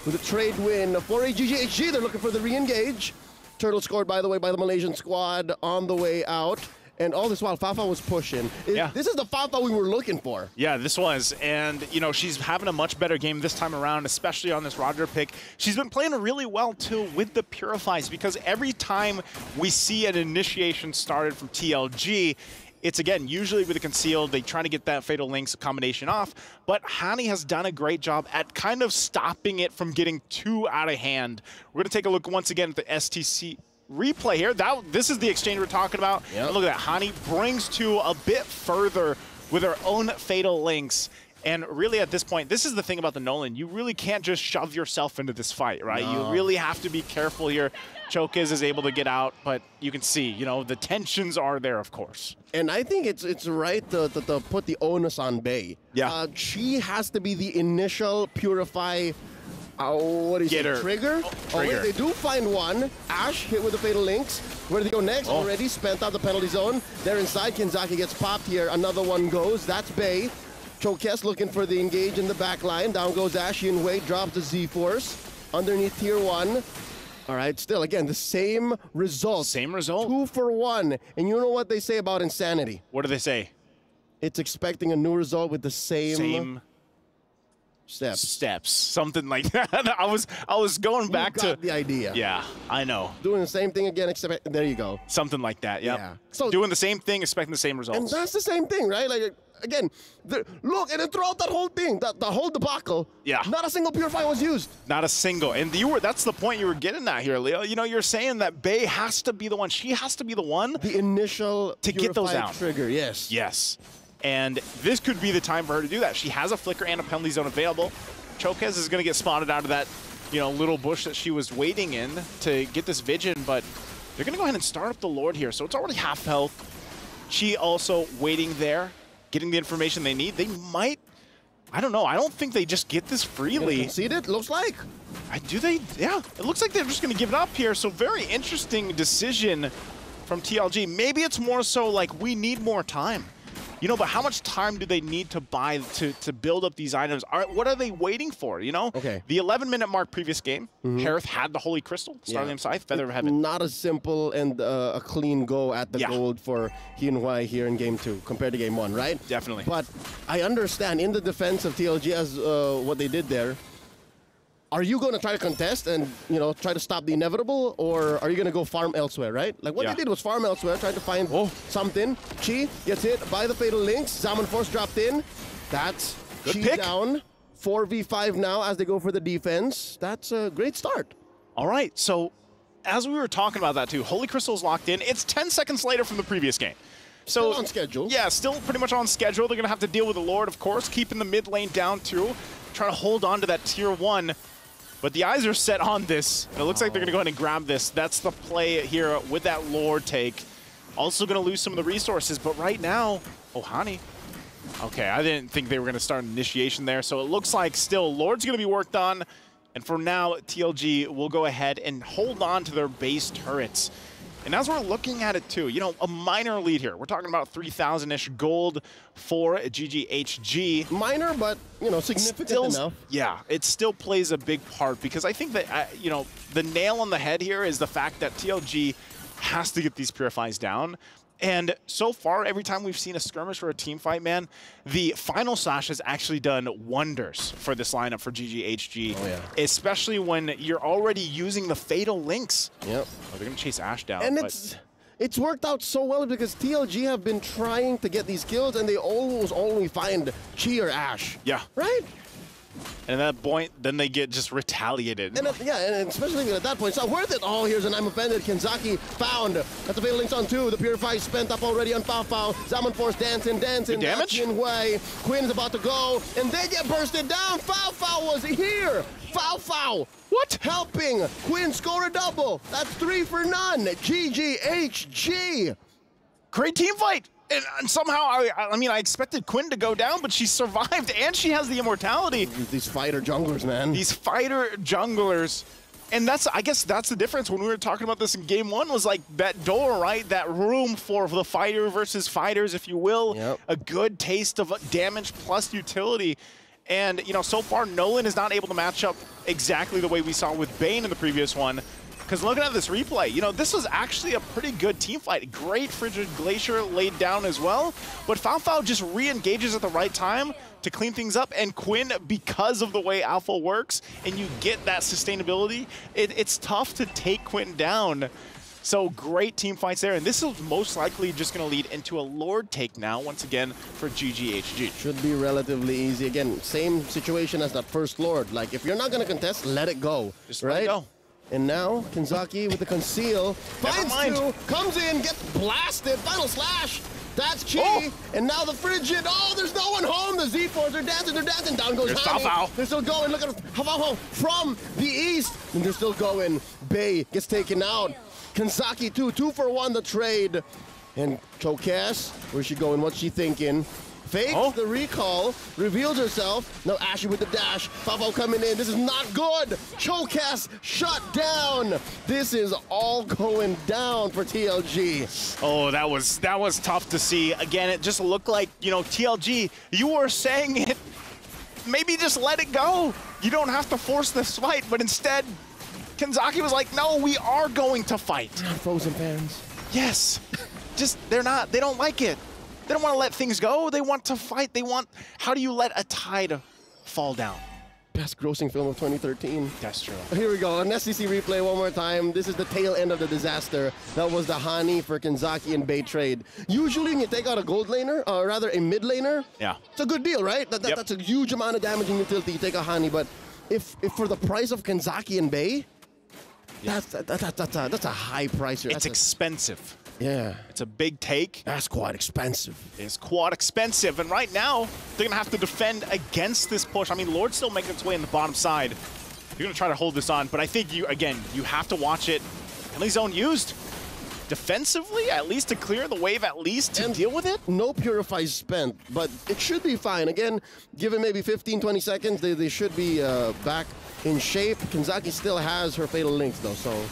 with a trade win for a GGHG. They're looking for the re-engage. Turtle scored, by the way, by the Malaysian squad on the way out. And all this while, Fafa was pushing. This is the Fafa we were looking for. Yeah, this was. And, you know, she's having a much better game this time around, especially on this Roger pick. She's been playing really well, too, with the Purifies, because every time we see an initiation started from TLG, it's, again, usually with a concealed. They try to get that Fatal Links combination off. But Hani has done a great job at kind of stopping it from getting too out of hand. We're going to take a look once again at the STC replay here. This is the exchange we're talking about. Yep. And look at that. Hani brings to a bit further with her own Fatal Links. And really at this point, this is the thing about the Nolan. You really can't just shove yourself into this fight, right? No. You really have to be careful here. Chokez is able to get out, but you can see, you know, the tensions are there, of course. And I think it's right to put the onus on Bay. Yeah. She has to be the initial Purify what do you say, trigger? Oh, wait, they do find one. Ash hit with the Fatal Links. Where do they go next? Already spent out the penalty zone. They're inside. Kinzaki gets popped here. Another one goes. That's Bay. Chokez looking for the engage in the back line. Down goes Ash. Yinwei drops the Z-Force. Underneath tier 1. All right, still, again, the same result. Same result. 2 for 1. And you know what they say about insanity? What do they say? It's expecting a new result with the same steps, something like that. I was going back to the idea. Yeah, I know. Doing the same thing again, except there you go. Something like that. Yep. Yeah. So doing the same thing, expecting the same results. And that's the same thing, right? Like again, look, and then throughout that whole thing, the whole debacle. Yeah. Not a single Purify was used. Not a single. And that's the point you were getting at here, Leo. You know, you're saying that Bay has to be the one. She has to be the one. The initial to get those out. Trigger. Yes. Yes. And this could be the time for her to do that. She has a flicker and a penalty zone available. Chokez is going to get spotted out of that, you know, little bush that she was waiting in to get this vision, but they're going to go ahead and start up the Lord here. So it's already half health. She also waiting there, getting the information they need. They might I don't know. I don't think they just get this freely. Concede it, looks like. Do they? Yeah, it looks like they're just going to give it up here. So very interesting decision from TLG. Maybe it's more so like we need more time. You know, but how much time do they need to buy to build up these items? What are they waiting for, you know? Okay. The 11-minute mark previous game, Harith had the Holy Crystal, Starlium Scythe, Feather of Heaven. Not a simple and a clean go at the gold for ENG here in Game 2 compared to Game 1, right? Definitely. But I understand in the defense of TLG as what they did there, are you going to try to contest and, you know, try to stop the inevitable, or are you going to go farm elsewhere, right? Like what they did was farm elsewhere, trying to find something. Chi gets hit by the Fatal Links. Zaman Force dropped in. That's good Chi pick. Down. 4v5 now as they go for the defense. That's a great start. All right, so as we were talking about that too, Holy Crystal's locked in. It's 10 seconds later from the previous game. So, still on schedule. Yeah, still pretty much on schedule. They're going to have to deal with the Lord, of course, keeping the mid lane down too, trying to hold on to that tier 1. But the eyes are set on this. And it looks like they're going to go ahead and grab this. That's the play here with that Lord take. Also going to lose some of the resources. But right now, Ohani. Okay, I didn't think they were going to start an initiation there. So it looks like still Lord's going to be worked on. And for now, TLG will go ahead and hold on to their base turrets. And as we're looking at it too, you know, a minor lead here. We're talking about 3,000-ish gold for GGHG. Minor, but, you know, significant enough. Yeah, it still plays a big part because I think that, you know, the nail on the head here is the fact that TLG has to get these Purifies down. And so far, every time we've seen a skirmish or a team fight, man, the Final Slash has actually done wonders for this lineup for GGHG. Oh, yeah. Especially when you're already using the Fatal Links. Yep. Oh, they're going to chase Ashe down. And it's worked out so well because TLG have been trying to get these kills and they almost only find Chi or Ashe. Yeah. Right? And at that point, then they get just retaliated. And and especially at that point, it's not worth it. Oh, here's an I'm offended. Kenzaki found. That's the Fatal Links on 2. The Purify spent up already on Fao Fao. Zaman Force dancing. Good damage? Way. Quinn is about to go, and they get bursted down. Fao Fao was here. Fao Fao. What? Helping Quinn score a double. That's 3 for none. GGHG. Great team fight. And somehow, I mean, I expected Quinn to go down, but she survived, and she has the immortality. These fighter junglers, man. These fighter junglers. And I guess that's the difference when we were talking about this in Game 1 was like that door, right? That room for the fighter versus fighters, if you will. Yep. A good taste of damage plus utility. And, you know, so far, Nolan is not able to match up exactly the way we saw with Bane in the previous one. Because looking at this replay, you know, this was actually a pretty good team fight. Great Frigid Glacier laid down as well. But Fao Fao just re-engages at the right time to clean things up. And Quinn, because of the way Alpha works, and you get that sustainability, it's tough to take Quinn down. So great team fights there. And this is most likely just going to lead into a Lord take now, once again, for GGHG. Should be relatively easy. Again, same situation as that first Lord. Like, if you're not going to contest, let it go. Just right? let it go. And now, Kenzaki with the conceal, finds 2, comes in, gets blasted, Final Slash, that's Chi, and now the Frigid, there's no one home, the Z4s are dancing, down goes Hani. Fao Fao. They're still going, look at Fao Fao from the east, and they're still going, Bay gets taken out, Kenzaki 2 for 1 the trade, and Cho'Cass, where's she going, what's she thinking? Fakes the recall, reveals herself. Now Ashe with the dash. Fao Fao coming in. This is not good. Cho'Cass shut down. This is all going down for TLG. Oh, that was tough to see. Again, it just looked like, you know, TLG, you were saying it. Maybe just let it go. You don't have to force this fight, but instead, Kenzaki was like, no, we are going to fight. Frozen fans. Yes. Just, they don't like it. They don't want to let things go. They want to fight. How do you let a tide fall down? Best grossing film of 2013. That's true. Here we go, an SCC replay one more time. This is the tail end of the disaster. That was the Hani for Kenzaki and Bay trade. Usually when you take out a gold laner, or rather a mid laner, it's a good deal, right? That's a huge amount of damage and utility. You take a Hani, but if for the price of Kenzaki and Bay, that's a high price here. It's expensive. Yeah. It's a big take. That's quite expensive. It's quite expensive. And right now, they're going to have to defend against this push. I mean, Lord's still making its way in the bottom side. You're going to try to hold this on. But I think, you have to watch it. At least zone used. defensively, at least to clear the wave, at least to deal with it. No purifies spent, but it should be fine. Again, given maybe 15, 20 seconds, they should be back in shape. Kanzaki still has her Fatal Links, though, so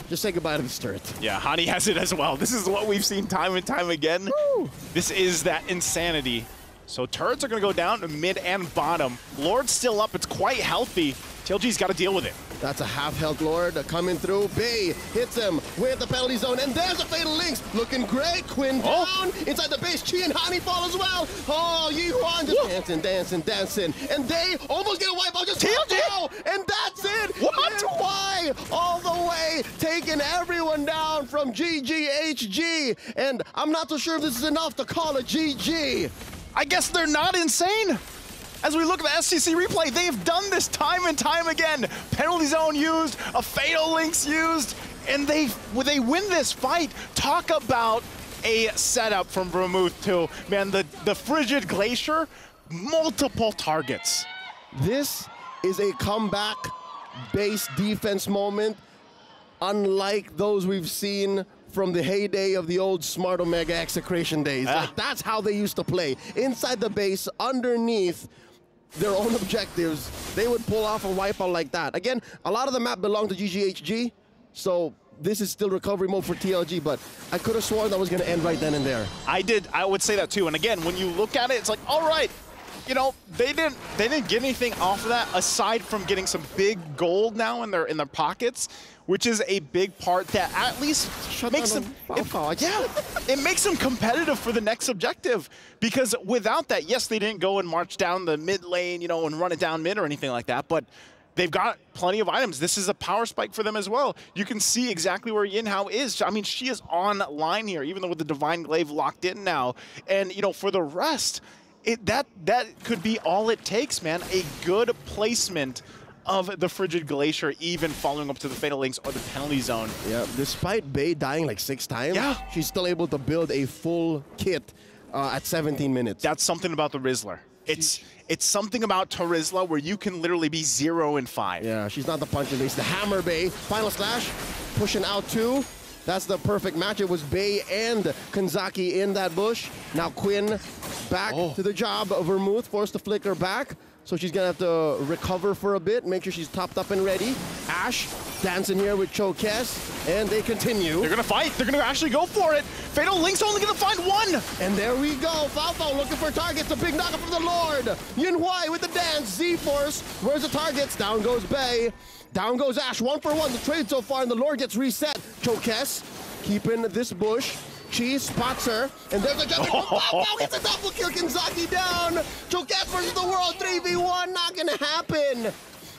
just say goodbye to this turret. Yeah, Hani has it as well. This is what we've seen time and time again. Woo! This is that insanity. So turrets are going to go down to mid and bottom. Lord's still up. It's quite healthy. TLG's got to deal with it. That's a half-health Lord coming through. Bay hits him with the penalty zone, and there's a Fatal Links. Looking great. Quinn down. Inside the base, Chi and Hani fall as well. Oh, Yi-Hwan just dancing, dancing, dancing. And they almost get a wipe out. Just TLG! And that's it. What? Why? All the way, taking everyone down from GGHG. And I'm not so sure if this is enough to call a GG. I guess they're not insane. As we look at the SCC replay, they've done this time and time again. Penalty zone used, a Fatal Links used, and they win this fight. Talk about a setup from Vermouth too. Man, the Frigid Glacier, multiple targets. This is a comeback-based defense moment, unlike those we've seen from the heyday of the old Smart Omega Execration days. Like, that's how they used to play. Inside the base, underneath their own objectives, they would pull off a wipeout like that. Again, a lot of the map belonged to GGHG, so this is still recovery mode for TLG, but I could have sworn that was going to end right then and there. I would say that too. And again, when you look at it, it's like, all right, you know, they didn't get anything off of that aside from getting some big gold now in their pockets, which is a big part that at least makes them, it makes them competitive for the next objective. Because without that, yes, they didn't go and march down the mid lane, you know, and run it down mid or anything like that, but they've got plenty of items. This is a power spike for them as well. You can see exactly where Yinhao is. I mean, she is on line here, even though with the Divine Glaive locked in now. And, you know, for the rest, that could be all it takes, man. A good placement of the Frigid Glacier, even following up to the Fatal Links or the penalty zone. Yeah, despite Bay dying like 6 times, she's still able to build a full kit at 17 minutes. That's something about the Rizzler. It's something about Terizla where you can literally be 0 and 5. Yeah, she's not the punching base. The Hammer Bay, final slash, pushing out 2. That's the perfect match. It was Bay and Kanzaki in that bush. Now Quinn back to the job. Vermouth forced to flicker back. So she's going to have to recover for a bit, make sure she's topped up and ready. Ash dancing here with Chokes, and they continue. They're going to fight. They're going to actually go for it. Fatal Link's only going to find 1. And there we go. Falfo looking for targets. A big knockup from the Lord. Yinhui with the dance. Z-Force. Where's the targets? Down goes Bay. Down goes Ash. 1 for 1. The trade so far, and the Lord gets reset. Chokes keeping this bush. Chi spots her, and there's a jump. It's a double kill. Kanzaki down. Chokes versus the world. 3v1. Not going to happen.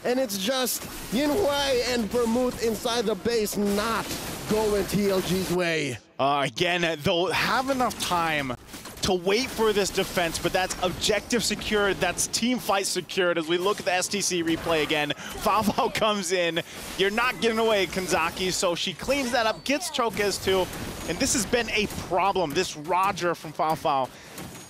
And it's just Yinhui and Vermouth inside the base, not going TLG's way. Again, they'll have enough time to wait for this defense, but that's objective secured, that's team fight secured. As we look at the STC replay again, Falfo comes in. You're not getting away, Kanzaki, so she cleans that up, gets Chokes too, and this has been a problem, this Roger from Falfo.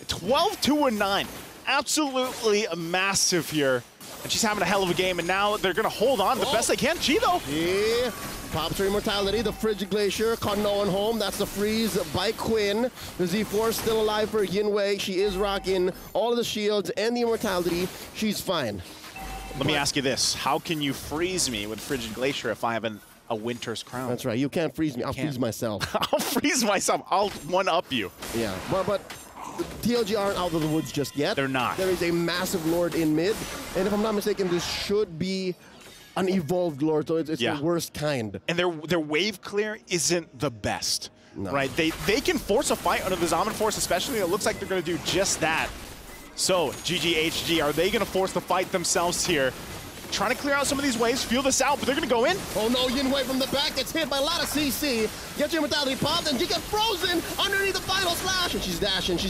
12-2-9, absolutely massive here. And she's having a hell of a game, and now they're gonna hold on the best they can. Chi though. Yeah. Pops her immortality, the Frigid Glacier, caught no one home. That's the freeze by Quinn. The Z4 still alive for Yinhui. She is rocking all of the shields and the immortality. She's fine. Let me ask you this. How can you freeze me with Frigid Glacier if I have a Winter's Crown? That's right. You can't freeze me. I'll freeze myself. I'll freeze myself. I'll one-up you. Yeah, but TLG aren't out of the woods just yet. They're not. There is a massive Lord in mid. And if I'm not mistaken, this should be an evolved Lord, so it's the worst kind. And their wave clear isn't the best, right? They can force a fight under the Zaman Force especially. It looks like they're going to do just that. So, GGHG, are they going to force the fight themselves here? Trying to clear out some of these waves, feel this out, but they're going to go in. Oh no, Yinhui from the back gets hit by a lot of CC. Gets your mentality popped, and she gets frozen underneath the final slash. And she's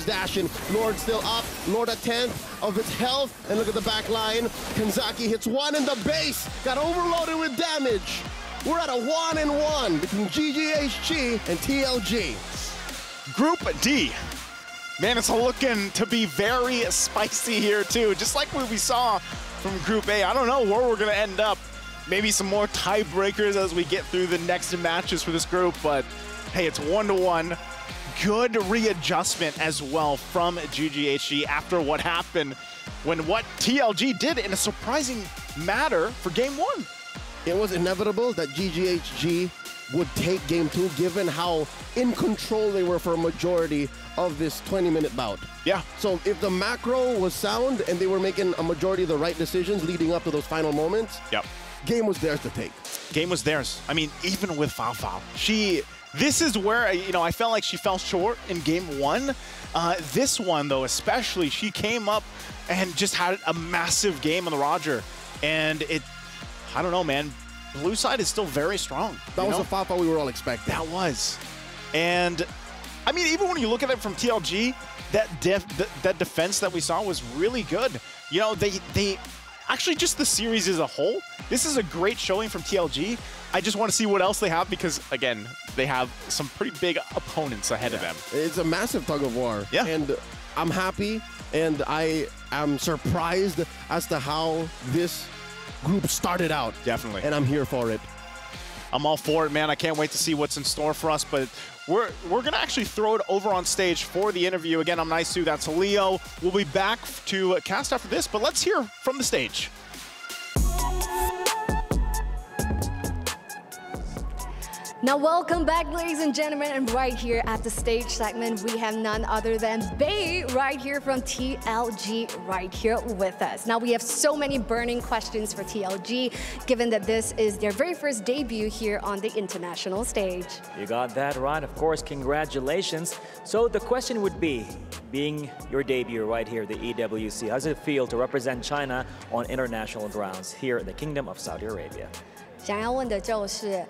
dashing. Lord still up. Lord a 10th of its health. And look at the back line. Kanzaki hits 1 in the base. Got overloaded with damage. We're at a 1-1 between GGHG and TLG. Group D. Man, it's looking to be very spicy here too, just like what we saw from Group A. I don't know where we're going to end up. Maybe some more tiebreakers as we get through the next matches for this group, but hey, it's 1-1. Good readjustment as well from GGHG after what happened when what TLG did in a surprising matter for game 1. It was inevitable that GGHG would take game 2 given how in control they were for a majority of this 20-minute bout. Yeah. So if the macro was sound and they were making a majority of the right decisions leading up to those final moments, yep, game was theirs to take. Game was theirs. I mean, even with Fao, this is where, you know, I felt like she fell short in game 1. This one, though, especially, she came up and just had a massive game on the Roger. And I don't know, man. Blue side is still very strong. That was a Fafa we were all expecting. That was. And, I mean, even when you look at it from TLG, that defense that we saw was really good. You know, they actually, just the series as a whole, this is a great showing from TLG. I just want to see what else they have because, again, they have some pretty big opponents ahead of them. It's a massive tug of war. Yeah. And I'm happy, and I am surprised as to how this group started out. Definitely. And I'm here for it. I'm all for it, man. I can't wait to see what's in store for us, but we're going to actually throw it over on stage for the interview. Again, I'm Nice2, that's Leo. We'll be back to cast after this, but let's hear from the stage. Now welcome back, ladies and gentlemen, and right here at the stage segment, we have none other than Bei right here from TLG right here with us. Now we have so many burning questions for TLG, given that this is their very first debut here on the international stage. You got that right, of course, congratulations. So the question would be, being your debut right here at the EWC, how does it feel to represent China on international grounds here in the Kingdom of Saudi Arabia? 想要问的就是，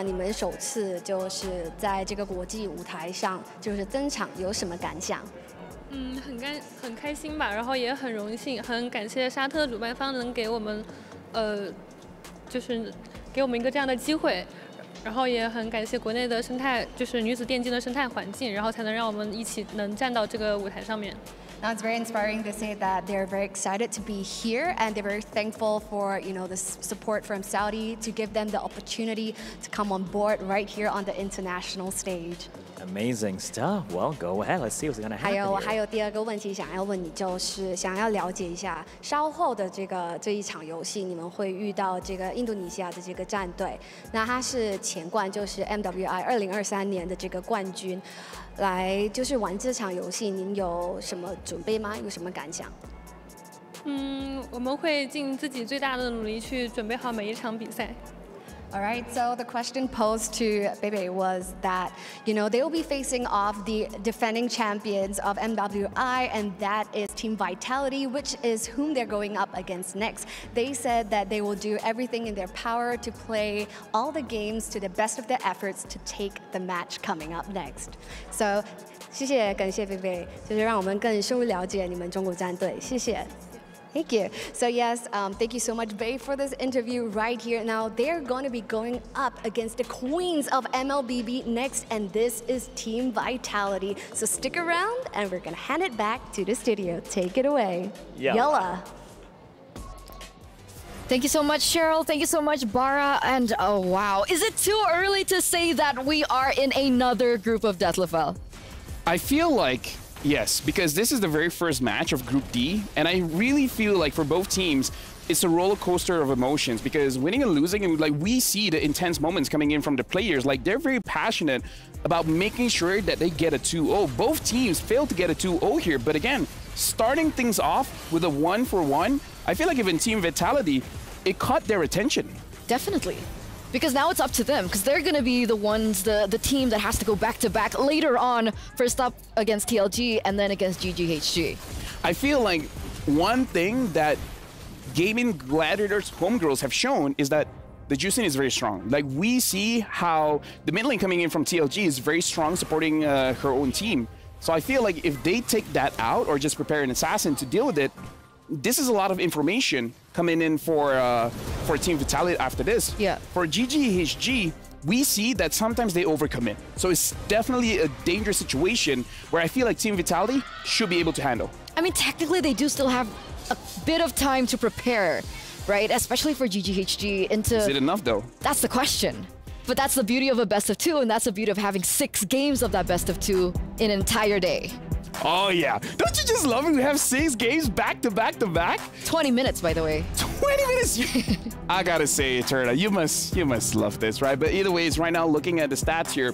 你们首次就是在这个国际舞台上就是登场，有什么感想？很开心吧，然后也很荣幸，很感谢沙特主办方能给我们，就是给我们一个这样的机会，然后也很感谢国内的生态，就是女子电竞的生态环境，然后才能让我们一起能站到这个舞台上面。 Now it's very inspiring to say that they're very excited to be here and they're very thankful for the support from Saudi to give them the opportunity to come on board right here on the international stage. Amazing stuff. Well, go ahead. Let's see what's going to happen. 还有第二个问题想要问你，就是想要了解一下稍后的这一场游戏，你们会遇到这个印度尼西亚的这个战队，那他是前冠，就是 MWI 2023年的这个冠军。 来就是玩这场游戏，您有什么准备吗？有什么感想？我们会尽自己最大的努力去准备好每一场比赛。 All right, so the question posed to Bebe was that, they will be facing off the defending champions of MWI, and that is Team Vitality, which is whom they're going up against next. They said that they will do everything in their power to play all the games to the best of their efforts to take the match coming up next. So, 谢谢，感谢贝贝，就是让我们更深入了解你们中国战队，谢谢。 Thank you. So yes, thank you so much, Bei, for this interview right here. Now they're going to be going up against the queens of MLBB next, and this is Team Vitality. So stick around, and we're going to hand it back to the studio. Take it away. Yalla. Thank you so much, Cheryl. Thank you so much, Bara. And oh, wow. Is it too early to say that we are in another group of Deathlevel? I feel like... yes, because this is the very first match of Group D, and I really feel like for both teams, it's a roller coaster of emotions because winning and losing, and like we see the intense moments coming in from the players, like they're very passionate about making sure that they get a 2-0. Both teams failed to get a 2-0 here, but again, starting things off with a 1-for-1, I feel like even Team Vitality, it caught their attention. Definitely. Because now it's up to them, because they're going to be the ones, the team that has to go back-to-back later on, first up against TLG and then against GGHG. I feel like one thing that Gaming Gladiators homegirls have shown is that the juicing is very strong. Like, we see how the mid lane coming in from TLG is very strong, supporting her own team. So I feel like if they take that out or just prepare an assassin to deal with it, this is a lot of information coming in for Team Vitality after this. Yeah. For GGHG, we see that sometimes they overcommit. So it's definitely a dangerous situation where I feel like Team Vitality should be able to handle. I mean, technically, they do still have a bit of time to prepare, right? Especially for GGHG into... Is it enough, though? That's the question. But that's the beauty of a best of 2, and that's the beauty of having 6 games of that best of 2 in an entire day. Oh yeah, don't you just love it? We have 6 games back to back to back. 20 minutes, by the way. 20 minutes. I gotta say, Eterna, you must love this, right? But either way, right now looking at the stats here,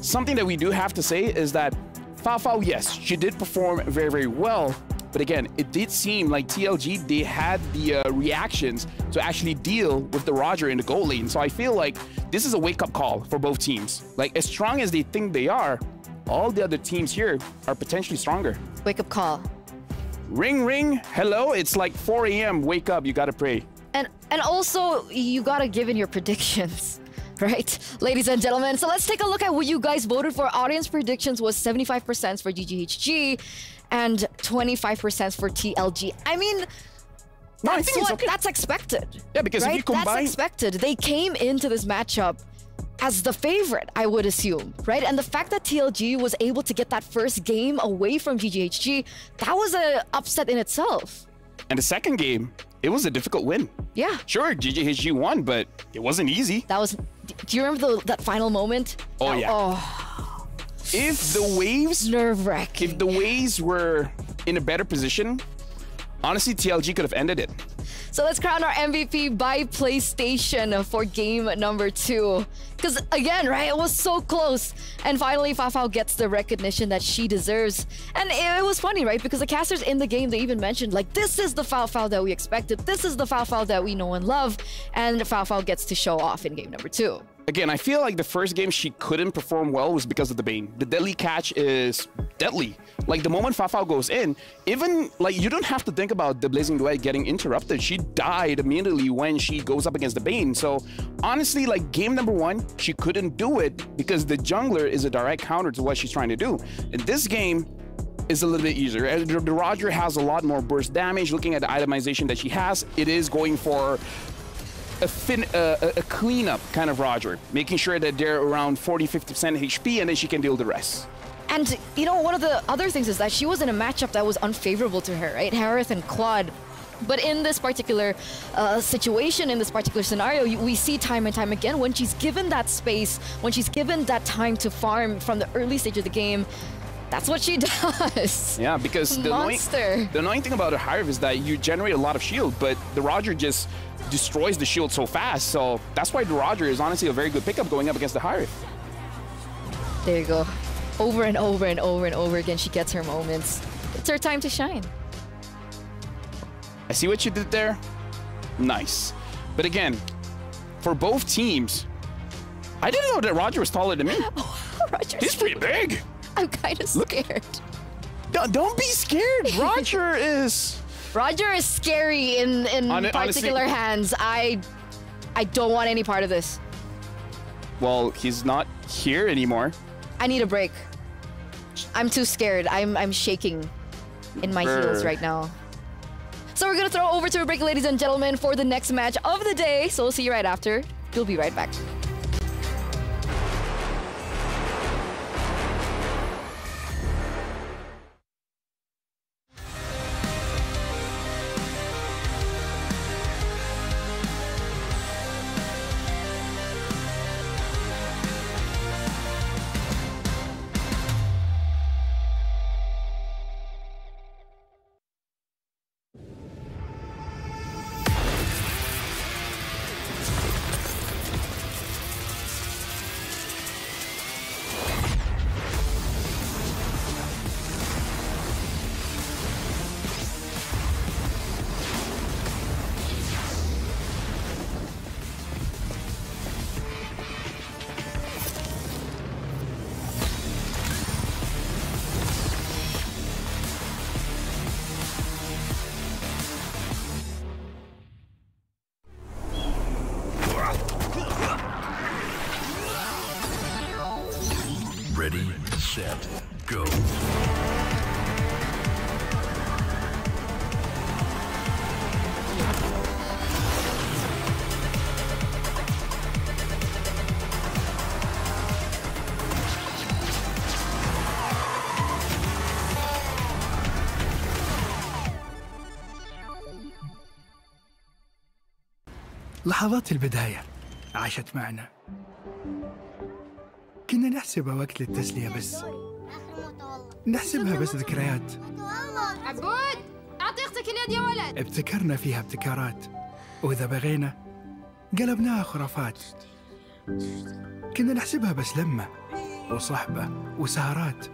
something that we do have to say is that Fafao, yes, she did perform very, very well. But again, it did seem like TLG, they had the reactions to actually deal with the Roger in the goal lane. So I feel like this is a wake-up call for both teams. Like, as strong as they think they are, all the other teams here are potentially stronger. Wake-up call. Ring, ring, hello, it's like 4 a.m. Wake up, you gotta pray. And also, you gotta give in your predictions. Right, ladies and gentlemen, so let's take a look at what you guys voted for. Audience predictions was 75% for GGHG and 25% for TLG. I mean, that's expected. Yeah, because if you combine... That's expected. They came into this matchup as the favorite, I would assume, right? And the fact that TLG was able to get that first game away from GGHG, that was an upset in itself. And the second game, it was a difficult win. Yeah. Sure, GGHG won, but it wasn't easy. That was... Do you remember that final moment? Oh, yeah. Oh. If the waves... Nerve-wracking. If the waves were in a better position, honestly, TLG could have ended it. So let's crown our MVP by PlayStation for game number 2. Because again, right, it was so close. And finally, Fafao gets the recognition that she deserves. And it was funny, right? Because the casters in the game, they even mentioned, like, this is the Fafao that we expected. This is the Fafao that we know and love. And Fafao gets to show off in game number 2. Again, I feel like the first game she couldn't perform well was because of the Bane. The deadly catch is deadly. Like, the moment Fafao goes in, even, like, you don't have to think about the Blazing Duet getting interrupted. She died immediately when she goes up against the Bane. So, honestly, like, game number 1, she couldn't do it because the jungler is a direct counter to what she's trying to do. In this game, is a little bit easier. The Roger has a lot more burst damage. Looking at the itemization that she has, it is going for a cleanup kind of Roger, making sure that they're around 40-50% HP, and then she can deal the rest. And, you know, one of the other things is that she was in a matchup that was unfavorable to her, right? Harith and Claude. But in this particular situation, in this particular scenario, we see time and time again, when she's given that space, when she's given that time to farm from the early stage of the game, that's what she does. Yeah, because the annoying thing about a Harith is that you generate a lot of shield, but the Roger just destroys the shield so fast. So that's why the Roger is honestly a very good pickup going up against the Harith. There you go. Over and over and over and over again, she gets her moments. It's her time to shine. I see what you did there. Nice. But again, for both teams, I didn't know that Roger was taller than me. He's pretty big. I'm kind of scared. Don't be scared. Roger is scary in particular hands. I don't want any part of this. Well, he's not here anymore. I need a break. I'm too scared. I'm shaking in my heels right now. So we're gonna throw over to a break, ladies and gentlemen, for the next match of the day. So we'll see you right after. We'll be right back. Ready, set, go. لحظات البداية عاشت معنا كنا نحسبها وقت للتسلية بس. نحسبها بس ذكريات. عبود أعطي أختك اليد يا ولد. ابتكرنا فيها ابتكارات، وإذا بغينا قلبناها خرافات. كنا نحسبها بس لمة وصحبة وسهرات.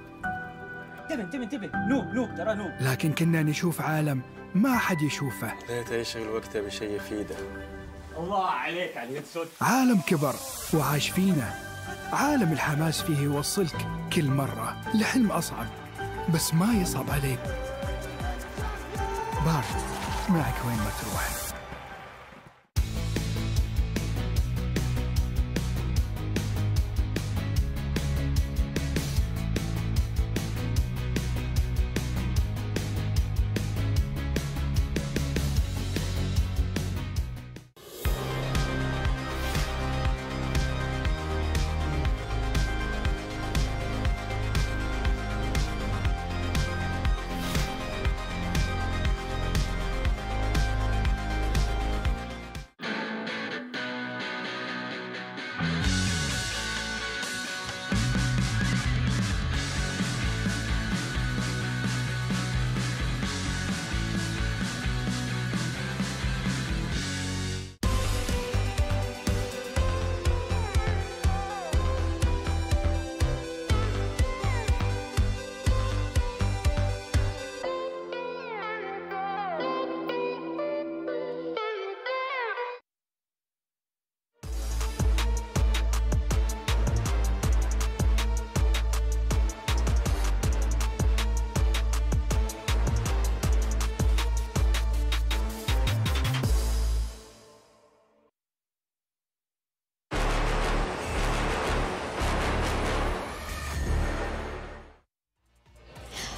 انتبه نوب ترى نوب. لكن كنا نشوف عالم ما حد يشوفه. ليت يشغل وقته بشيء يفيده. الله عليك على اليد سود. عالم كبر وعاش فينا، عالم الحماس فيه يوصلك كل مرة لحلم أصعب، بس ما يصعب عليك. بارت معك وين ما تروح.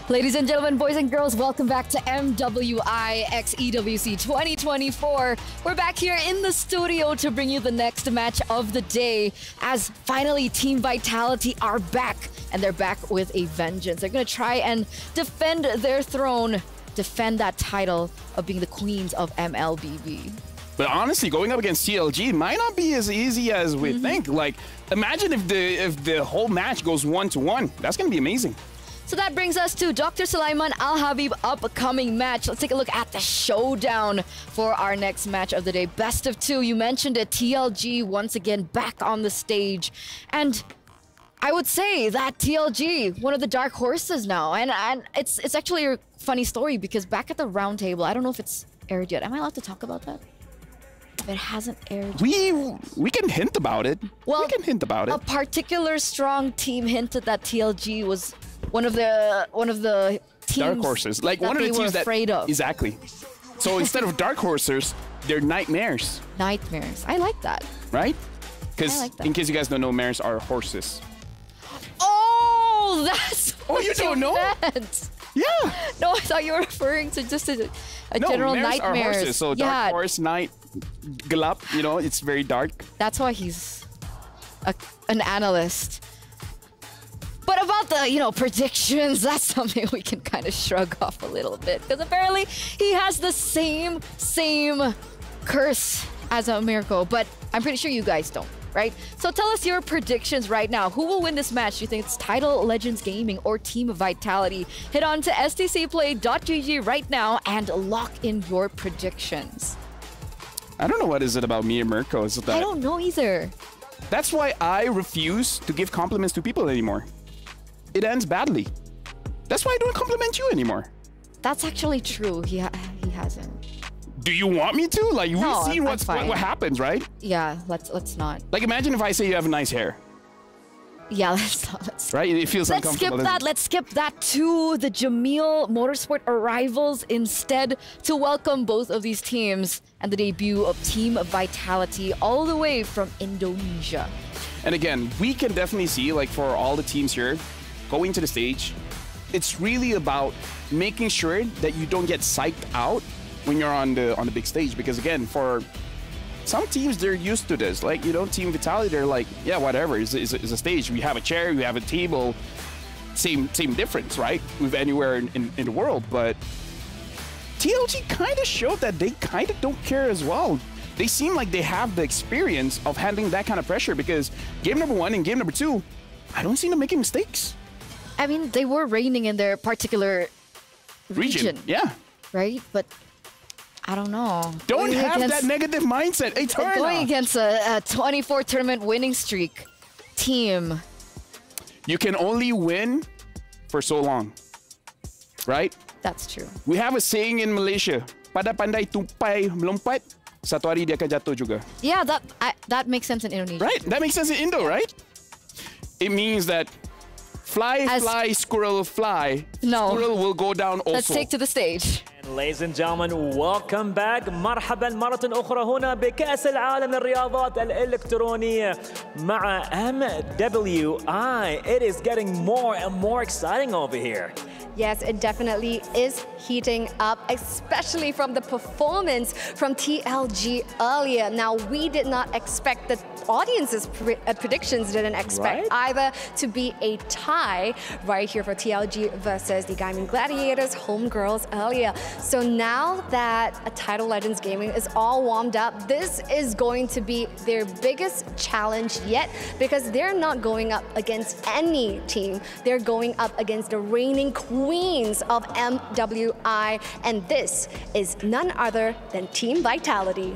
Ladies and gentlemen, boys and girls, welcome back to MWI X EWC 2024. We're back here in the studio to bring you the next match of the day, as finally Team Vitality are back, and they're back with a vengeance. They're going to try and defend their throne, defend that title of being the queens of MLBB. But honestly, going up against TLG might not be as easy as we think. Like, imagine if the whole match goes 1-1. That's going to be amazing. So that brings us to Dr. Sulaiman Al Habib upcoming match. Let's take a look at the showdown for our next match of the day. Best of two. You mentioned it. TLG once again back on the stage. And I would say that TLG, one of the dark horses now. And it's actually a funny story because back at the round table, I don't know if it's aired yet. Am I allowed to talk about that? It hasn't aired. We can hint about it. Well, we can hint about it. A particular strong team hinted that TLG was one of the teams dark horses, like one of the teams afraid of. Exactly. So instead of dark horses, they're nightmares. Nightmares. I like that. Right? Because in case you guys don't know, mares are horses. Oh, that's what you don't know? meant. Yeah. No, I thought you were referring to just a general mares nightmare. Are horses, so dark horse, night, glup, you know, it's very dark. That's why he's an analyst. But about the, predictions, that's something we can kind of shrug off a little bit. Because apparently he has the same curse as Mirko. But I'm pretty sure you guys don't, right? So tell us your predictions right now. Who will win this match? Do you think it's Title Legends Gaming or Team Vitality? Head on to stcplay.gg right now and lock in your predictions. I don't know what is it about me and Mirko. Is it that I don't know either. That's why I refuse to give compliments to people anymore. It ends badly. That's why I don't compliment you anymore. That's actually true. He hasn't. Do you want me to? Like, no, we've seen what happens, right? Yeah, let's not. Like, imagine if I say you have nice hair. Yeah, let's not. Right? It feels uncomfortable. Let's skip that to the Jamil Motorsport arrivals instead to welcome both of these teams and the debut of Team Vitality all the way from Indonesia. And again, we can definitely see, like, for all the teams here going to the stage, it's really about making sure that you don't get psyched out when you're on the big stage. Because again, for some teams, they're used to this. Like, Team Vitality, they're like, yeah, whatever, it's a stage. We have a chair, we have a table. Same difference, right? With anywhere in the world. But TLG kind of showed that they kind of don't care as well. They seem like they have the experience of handling that kind of pressure, because game number 1 and game number 2, I don't see them making mistakes. I mean, they were reigning in their particular region. Yeah. Right? But I don't know. Don't have that negative mindset. Eterna. Going against a 24 tournament winning streak team. You can only win for so long. Right? That's true. We have a saying in Malaysia. Pada pandai tupai melompat, satu hari dia akan jatuh juga. Yeah, that makes sense in Indonesia. Right? That makes sense in Indo, right? It means that fly, squirrel, fly. No. Squirrel will go down also. Let's take to the stage. And ladies and gentlemen, welcome back. مرحبا مرة أخرى هنا بكأس العالم للرياضات الإلكترونية مع MWI. It is getting more and more exciting over here. Yes, it definitely is heating up, especially from the performance from TLG earlier. Now, we did not expect, the audience's predictions didn't expect either to be a tie right here for TLG versus the Gaimin Gladiators homegirls earlier. So now that a Title Legends Gaming is all warmed up, this is going to be their biggest challenge yet, because they're not going up against any team. They're going up against the reigning queens of MWI, and this is none other than Team Vitality.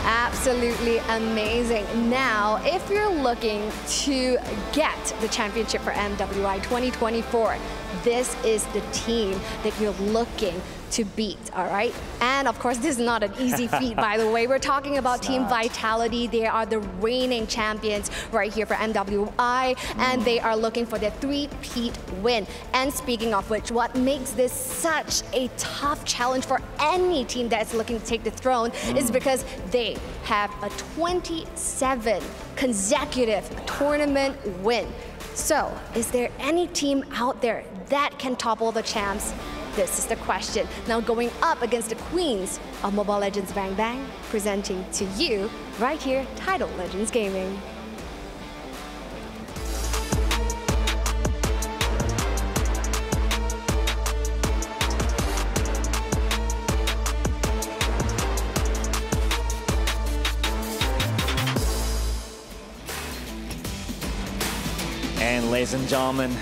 Absolutely amazing. Now, if you're looking to get the championship for MWI 2024, this is the team that you're looking to beat, all right? And of course, this is not an easy feat, by the way. We're talking about Team Vitality. They are the reigning champions right here for MWI, and they are looking for their three-peat win. And speaking of which, what makes this such a tough challenge for any team that's looking to take the throne is because they have a 27 consecutive tournament win. So, is there any team out there that can topple the champs? This is the question. Now going up against the queens of Mobile Legends Bang Bang, presenting to you right here, Title Legends Gaming. And ladies and gentlemen,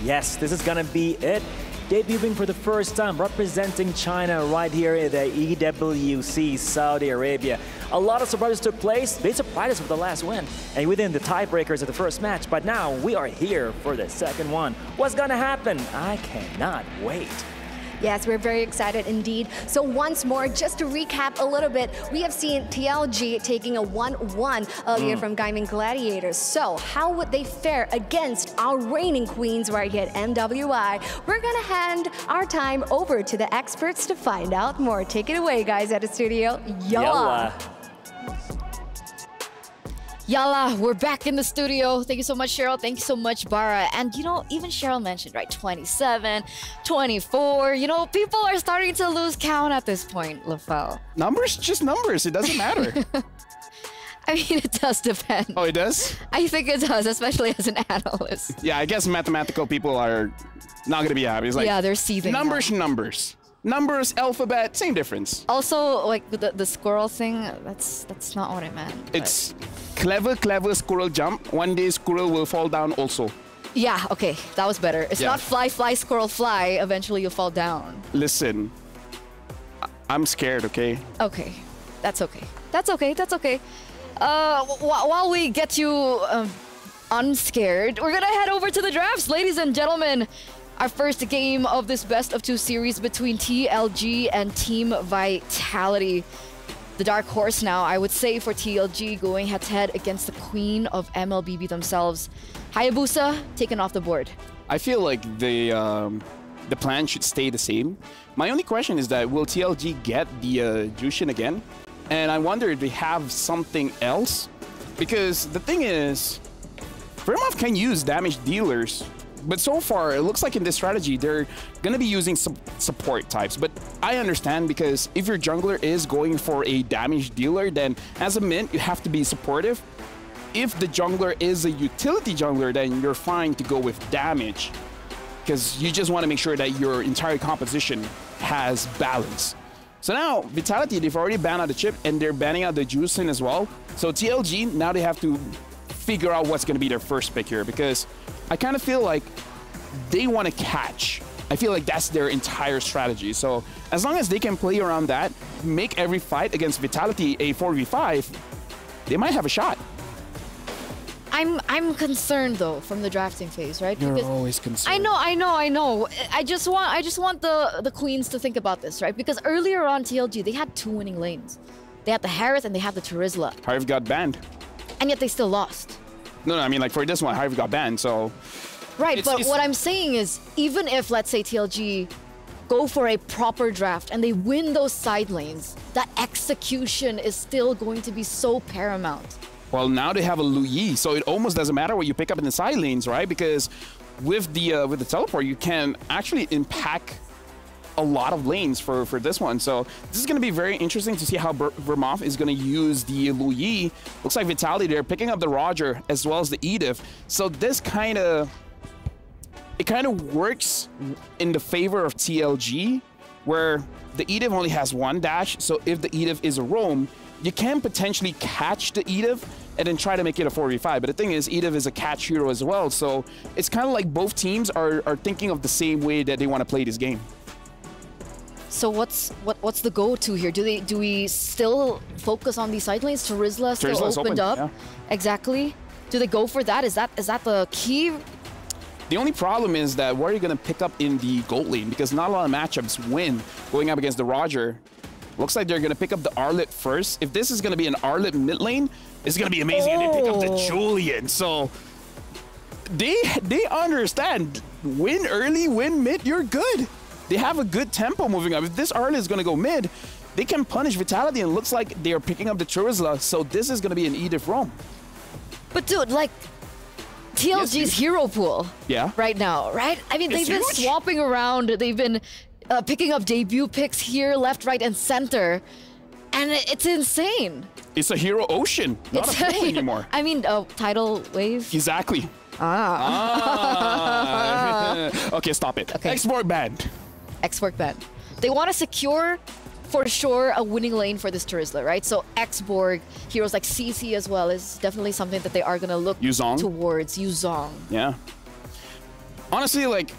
yes, this is gonna be it. Debuting for the first time, representing China right here at the EWC, Saudi Arabia. A lot of surprises took place. They surprised us with the last win and within the tiebreakers of the first match. But now we are here for the second one. What's gonna happen? I cannot wait. Yes, we're very excited indeed. So once more, just to recap a little bit, we have seen TLG taking a 1-1 earlier from Gaimin Gladiators. So how would they fare against our reigning queens right here at MWI? We're gonna hand our time over to the experts to find out more. Take it away, guys, at the studio. Yalla. Yalla, we're back in the studio. Thank you so much, Cheryl. Thank you so much, Bara. And you know, even Cheryl mentioned, right, 27, 24. You know, people are starting to lose count at this point, Lafel. Numbers, just numbers. It doesn't matter. I mean, it does depend. Oh, it does? I think it does, especially as an analyst. Yeah, I guess mathematical people are not going to be happy. It's like, yeah, they're seething. Numbers. Numbers, alphabet, same difference. Also, like the squirrel thing, that's not what I meant. It's clever squirrel jump. One day squirrel will fall down also. Yeah, okay, that was better. It's not fly, squirrel, fly. Eventually you'll fall down. Listen, I'm scared, okay? Okay, that's okay. That's okay. While we get you unscared, we're gonna head over to the drafts, ladies and gentlemen. Our first game of this best of 2 series between TLG and Team Vitality. The dark horse now, I would say, for TLG, going head-to-head against the queen of MLBB themselves. Hayabusa taken off the board. I feel like the plan should stay the same. My only question is that will TLG get the Jushin again? And I wonder if they have something else. Because the thing is, Vermov can use damage dealers. But so far, it looks like in this strategy, they're going to be using some support types. But I understand, because if your jungler is going for a damage dealer, then as a mid, you have to be supportive. if the jungler is a utility jungler, then you're fine to go with damage, because you just want to make sure that your entire composition has balance. So now, Vitality, they've already banned out the chip, and they're banning out the Juicing as well. So TLG, now they have to figure out what's going to be their first pick here, because I kind of feel like they want to catch. I feel like that's their entire strategy. So as long as they can play around that, make every fight against Vitality a 4v5, they might have a shot. I'm concerned though from the drafting phase, right? You're because always concerned. I know. I just want the queens to think about this, right? Because earlier on TLG, they had 2 winning lanes. They had the Harith and they had the Terizla. Harith got banned. And yet they still lost. No, I mean, like for this one, Harith got banned, so... Right, but what I'm saying is, even if, let's say, TLG go for a proper draft and they win those side lanes, that execution is still going to be so paramount. Well, now they have a Luyi, so it almost doesn't matter what you pick up in the side lanes, right? Because with the teleport, you can actually impact a lot of lanes for this one. So this is going to be very interesting to see how Vermouth is going to use the Luyi. Looks like Vitality, they're picking up the Roger as well as the Edith. So this kind of works in the favor of TLG, where the Edith only has 1 dash. So if the Edith is a roam, you can potentially catch the Edith and then try to make it a 4v5. But the thing is, Edith is a catch hero as well. So it's kind of like both teams are thinking of the same way that they want to play this game. So what's the go-to here? Do we still focus on these side lanes? Terizla still opened up. Yeah. Exactly. Do they go for that? Is that the key? The only problem is that what are you going to pick up in the gold lane? Because not a lot of matchups win going up against the Roger. Looks like they're going to pick up the Arlet first. If this is going to be an Arlet mid lane, it's going to be amazing. And they pick up the Julian. So they understand. Win early, win mid, you're good. They have a good tempo moving up. If this Arlet is going to go mid, they can punish Vitality, and it looks like they are picking up the Terizla. So this is going to be an Edith roam. But dude, like, TLG's hero pool right now, right? I mean, they've been swapping around. They've been picking up debut picks here, left, right, and center. And it's insane. It's a hero ocean, not a pool anymore. I mean, tidal wave. Exactly. Okay, stop it. Okay. Export ban. Export ban. They want to secure, for sure, a winning lane for this Terizla, right? So X-Borg, heroes like CC as well, is definitely something that they are going to look towards. Yuzong. Yeah. Honestly, like,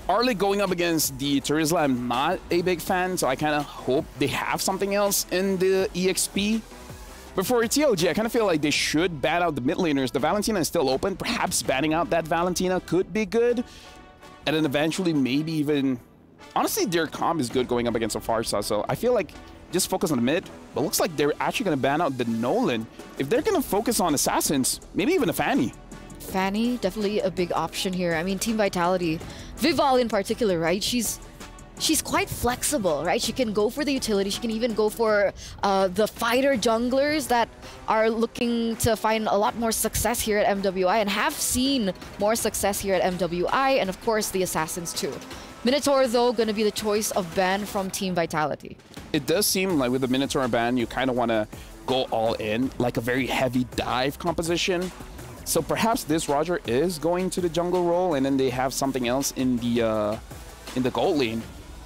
Arlet going up against the Terizla, I'm not a big fan, so I kind of hope they have something else in the EXP. But for TLG, I kind of feel like they should ban out the mid laners. The Valentina is still open. Perhaps banning out that Valentina could be good. And then eventually maybe even... Honestly, their comp is good going up against a Farsa, so I feel like just focus on the mid. But looks like they're actually going to ban out the Nolan. If they're going to focus on Assassins, maybe even a Fanny. Fanny, definitely a big option here. I mean, Team Vitality, Vival in particular, right? She's quite flexible, right? She can go for the utility. She can even go for the fighter junglers that are looking to find a lot more success here at MWI and have seen more success here at MWI, and of course the Assassins too. Minotaur, though, going to be the choice of ban from Team Vitality. It does seem like with the Minotaur ban, you kind of want to go all in, like a very heavy dive composition. So perhaps this Roger is going to the jungle role, and then they have something else in the gold lane.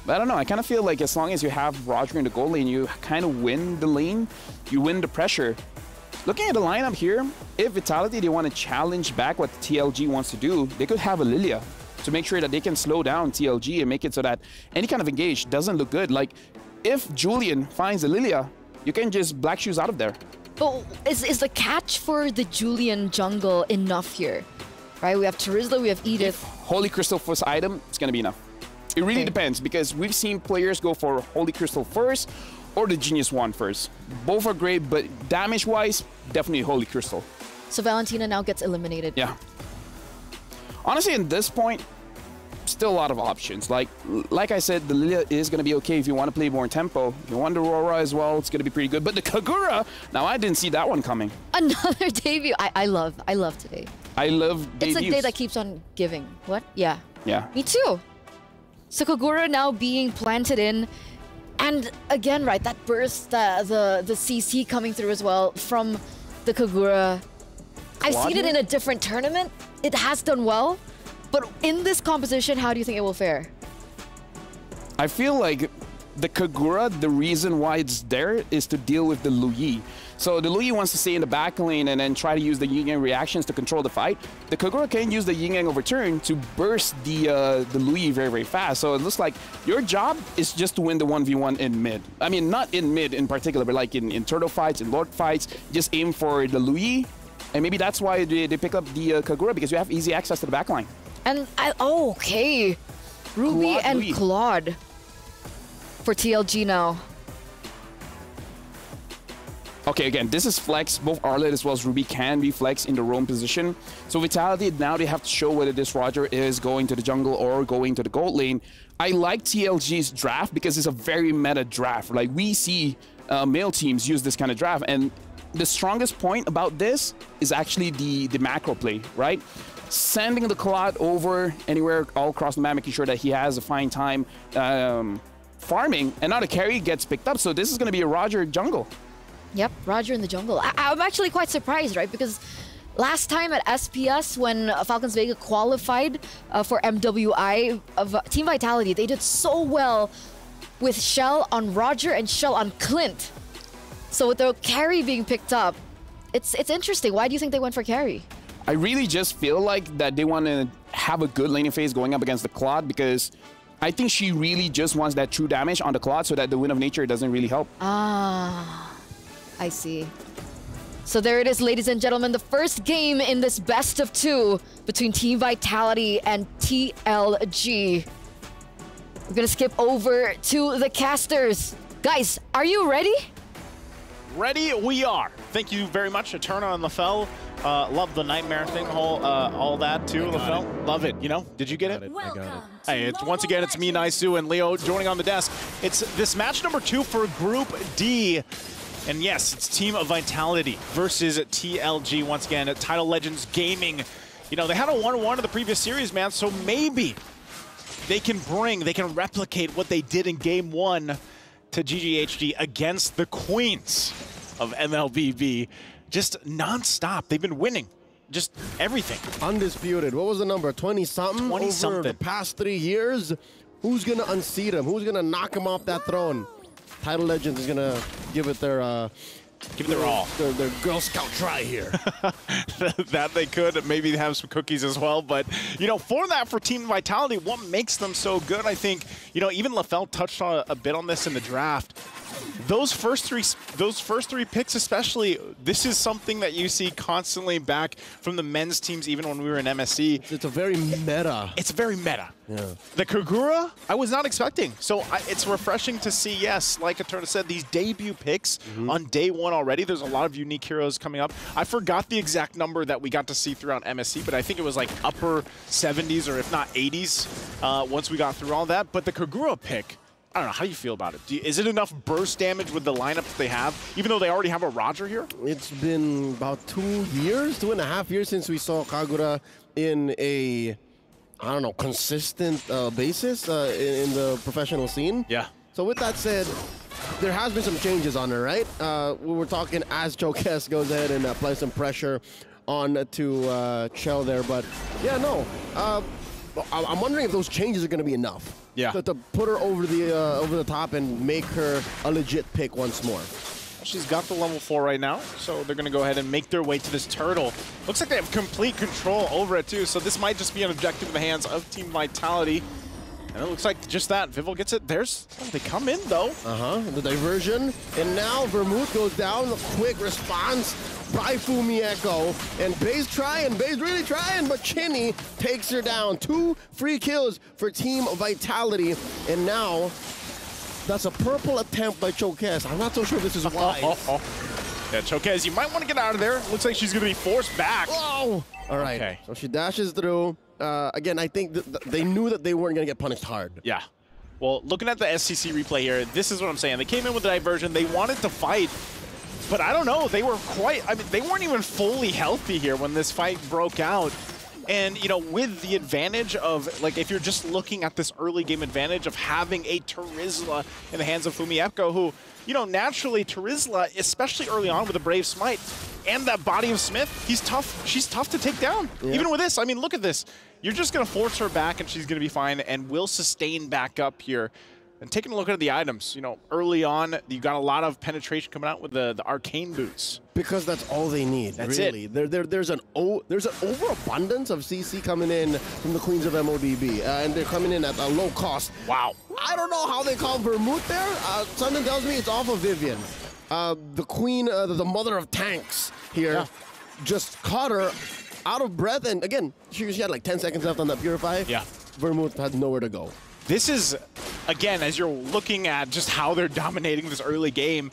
But I don't know, I kind of feel like as long as you have Roger in the gold lane, you kind of win the lane, you win the pressure. Looking at the lineup here, if Vitality, they want to challenge back what TLG wants to do, they could have a Lilia to make sure that they can slow down TLG and make it so that any kind of engage doesn't look good. Like, if Julian finds a Lilia, you can just Black Shoes out of there. But is the catch for the Julian jungle enough here? Right, we have Terizla, we have Edith. If Holy Crystal first item, it's going to be enough. It really depends, because we've seen players go for Holy Crystal first or the Genius Wand first. Both are great, but damage-wise, definitely Holy Crystal. So Valentina now gets eliminated. Yeah. Honestly, at this point, still a lot of options. Like I said, the Lilia is going to be okay if you want to play more tempo. If you want the Aurora as well, it's going to be pretty good. But the Kagura, now I didn't see that one coming. Another debut. I love today. I love debuts. It's a day that keeps on giving. What? Yeah. Yeah. Me too. So Kagura now being planted in. And again, right, that burst, the CC coming through as well from the Kagura. I've seen it in a different tournament. It has done well. But in this composition, how do you think it will fare? I feel like the Kagura, the reason why it's there is to deal with the Lu Yi. So the Lu Yi wants to stay in the back lane and then try to use the Yin Yang reactions to control the fight. The Kagura can use the Yin Yang overturn to burst the Lu Yi very, very fast. So it looks like your job is just to win the 1v1 in mid. I mean, not in mid in particular, but like in turtle fights, in lord fights, just aim for the Lu Yi. And maybe that's why they pick up the Kagura, because you have easy access to the back line. And okay. Ruby Claude and Louis. Claude for TLG now. Okay, again, this is flex. Both Arlet as well as Ruby can be flex in the roam position. So Vitality, now they have to show whether this Roger is going to the jungle or going to the gold lane. I like TLG's draft because it's a very meta draft. Like, we see male teams use this kind of draft. And the strongest point about this is actually the macro play, right? Sending the Claude over anywhere all across the map, making sure that he has a fine time farming. And now the carry gets picked up. So this is going to be a Roger jungle. Yep, Roger in the jungle. I'm actually quite surprised, right? Because last time at SPS, when Falcons Vega qualified for MWI of Team Vitality, they did so well with Shell on Roger and Shell on Clint. So with the carry being picked up, it's interesting. Why do you think they went for carry? I really just feel like that they want to have a good laning phase going up against the Claude, because I think she really just wants that true damage on the Claude so that the Wind of Nature doesn't really help. Ah, I see. So there it is, ladies and gentlemen, the first game in this best of 2 between Team Vitality and TLG. We're gonna skip over to the casters. Guys, are you ready? Ready we are. Thank you very much, Eterna and LaFell. Love the nightmare thing, all that too, LaFell. Love it. You know, did you get it? I got it. Hey, once again, it's me, Naisu, and Leo joining on the desk. It's this match number 2 for Group D. And yes, it's Team Vitality versus TLG once again at Title Legends Gaming. You know, they had a 1-1 in the previous series, man, so maybe they can replicate what they did in Game 1 to GGHG against the Queens of MLBB. Just non-stop. They've been winning. Just everything. Undisputed. What was the number? 20-something? 20-something. Over the past 3 years? Who's going to unseat him? Who's going to knock him off that throne? Title Legends is going to give it their all. Their Girl Scout try here. That they could. Maybe have some cookies as well. But, you know, for Team Vitality, what makes them so good, I think, you know, even LaFell touched on a bit on this in the draft. Those first three picks especially, this is something that you see constantly back from the men's teams, even when we were in MSC. It's a very meta. It's very meta. Yeah. The Kagura, I was not expecting. So it's refreshing to see, yes, like Eterna said, these debut picks on day 1 already. There's a lot of unique heroes coming up. I forgot the exact number that we got to see throughout MSC, but I think it was like upper 70s or if not 80s once we got through all that. But the Kagura pick, I don't know, how do you feel about it? Is it enough burst damage with the lineup that they have, even though they already have a Roger here? It's been about 2.5 years since we saw Kagura in a, I don't know, consistent basis in the professional scene. Yeah. So with that said, there has been some changes on her, right? We were talking as Chokes goes ahead and applies some pressure on to Chell there, but yeah, no. I'm wondering if those changes are going to be enough. Yeah. To put her over the top and make her a legit pick once more. She's got the level 4 right now, so they're going to go ahead and make their way to this turtle. Looks like they have complete control over it too, so this might just be an objective in the hands of Team Vitality. And it looks like just that. Vival gets it. They come in though. The diversion. And now Vermouth goes down. A quick response by Fumi Echo. And Bay's really trying, but Chinny takes her down. 2 free kills for Team Vitality. And now that's a purple attempt by Chokes. I'm not so sure this is wise. Yeah, Chokes, you might want to get out of there. Looks like she's going to be forced back. Oh! All right. Okay. So she dashes through. Again, I think they knew that they weren't going to get punished hard. Yeah. Well, looking at the SCC replay here, this is what I'm saying. They came in with the diversion. They wanted to fight, but I don't know. They were they weren't even fully healthy here when this fight broke out. And, you know, with the advantage of, like, if you're just looking at this early game advantage of having a Terizla in the hands of Fumi Echo, who, you know, naturally Terizla, especially early on with a Brave Smite and that body of Smith, he's tough. She's tough to take down. Yeah. Even with this, I mean, look at this. You're just going to force her back and she's going to be fine and will sustain back up here. And taking a look at the items, you know, early on, you got a lot of penetration coming out with the arcane boots. Because that's all they need, that's really. There's an overabundance of CC coming in from the Queens of MOBB, and they're coming in at a low cost. Wow. I don't know how they call Vermouth there. Something tells me it's off of Vivian. The queen, the mother of tanks here, just caught her out of breath, and again, she had like 10 seconds left on that Purify. Yeah. Vermouth had nowhere to go. This is, again, as you're looking at just how they're dominating this early game,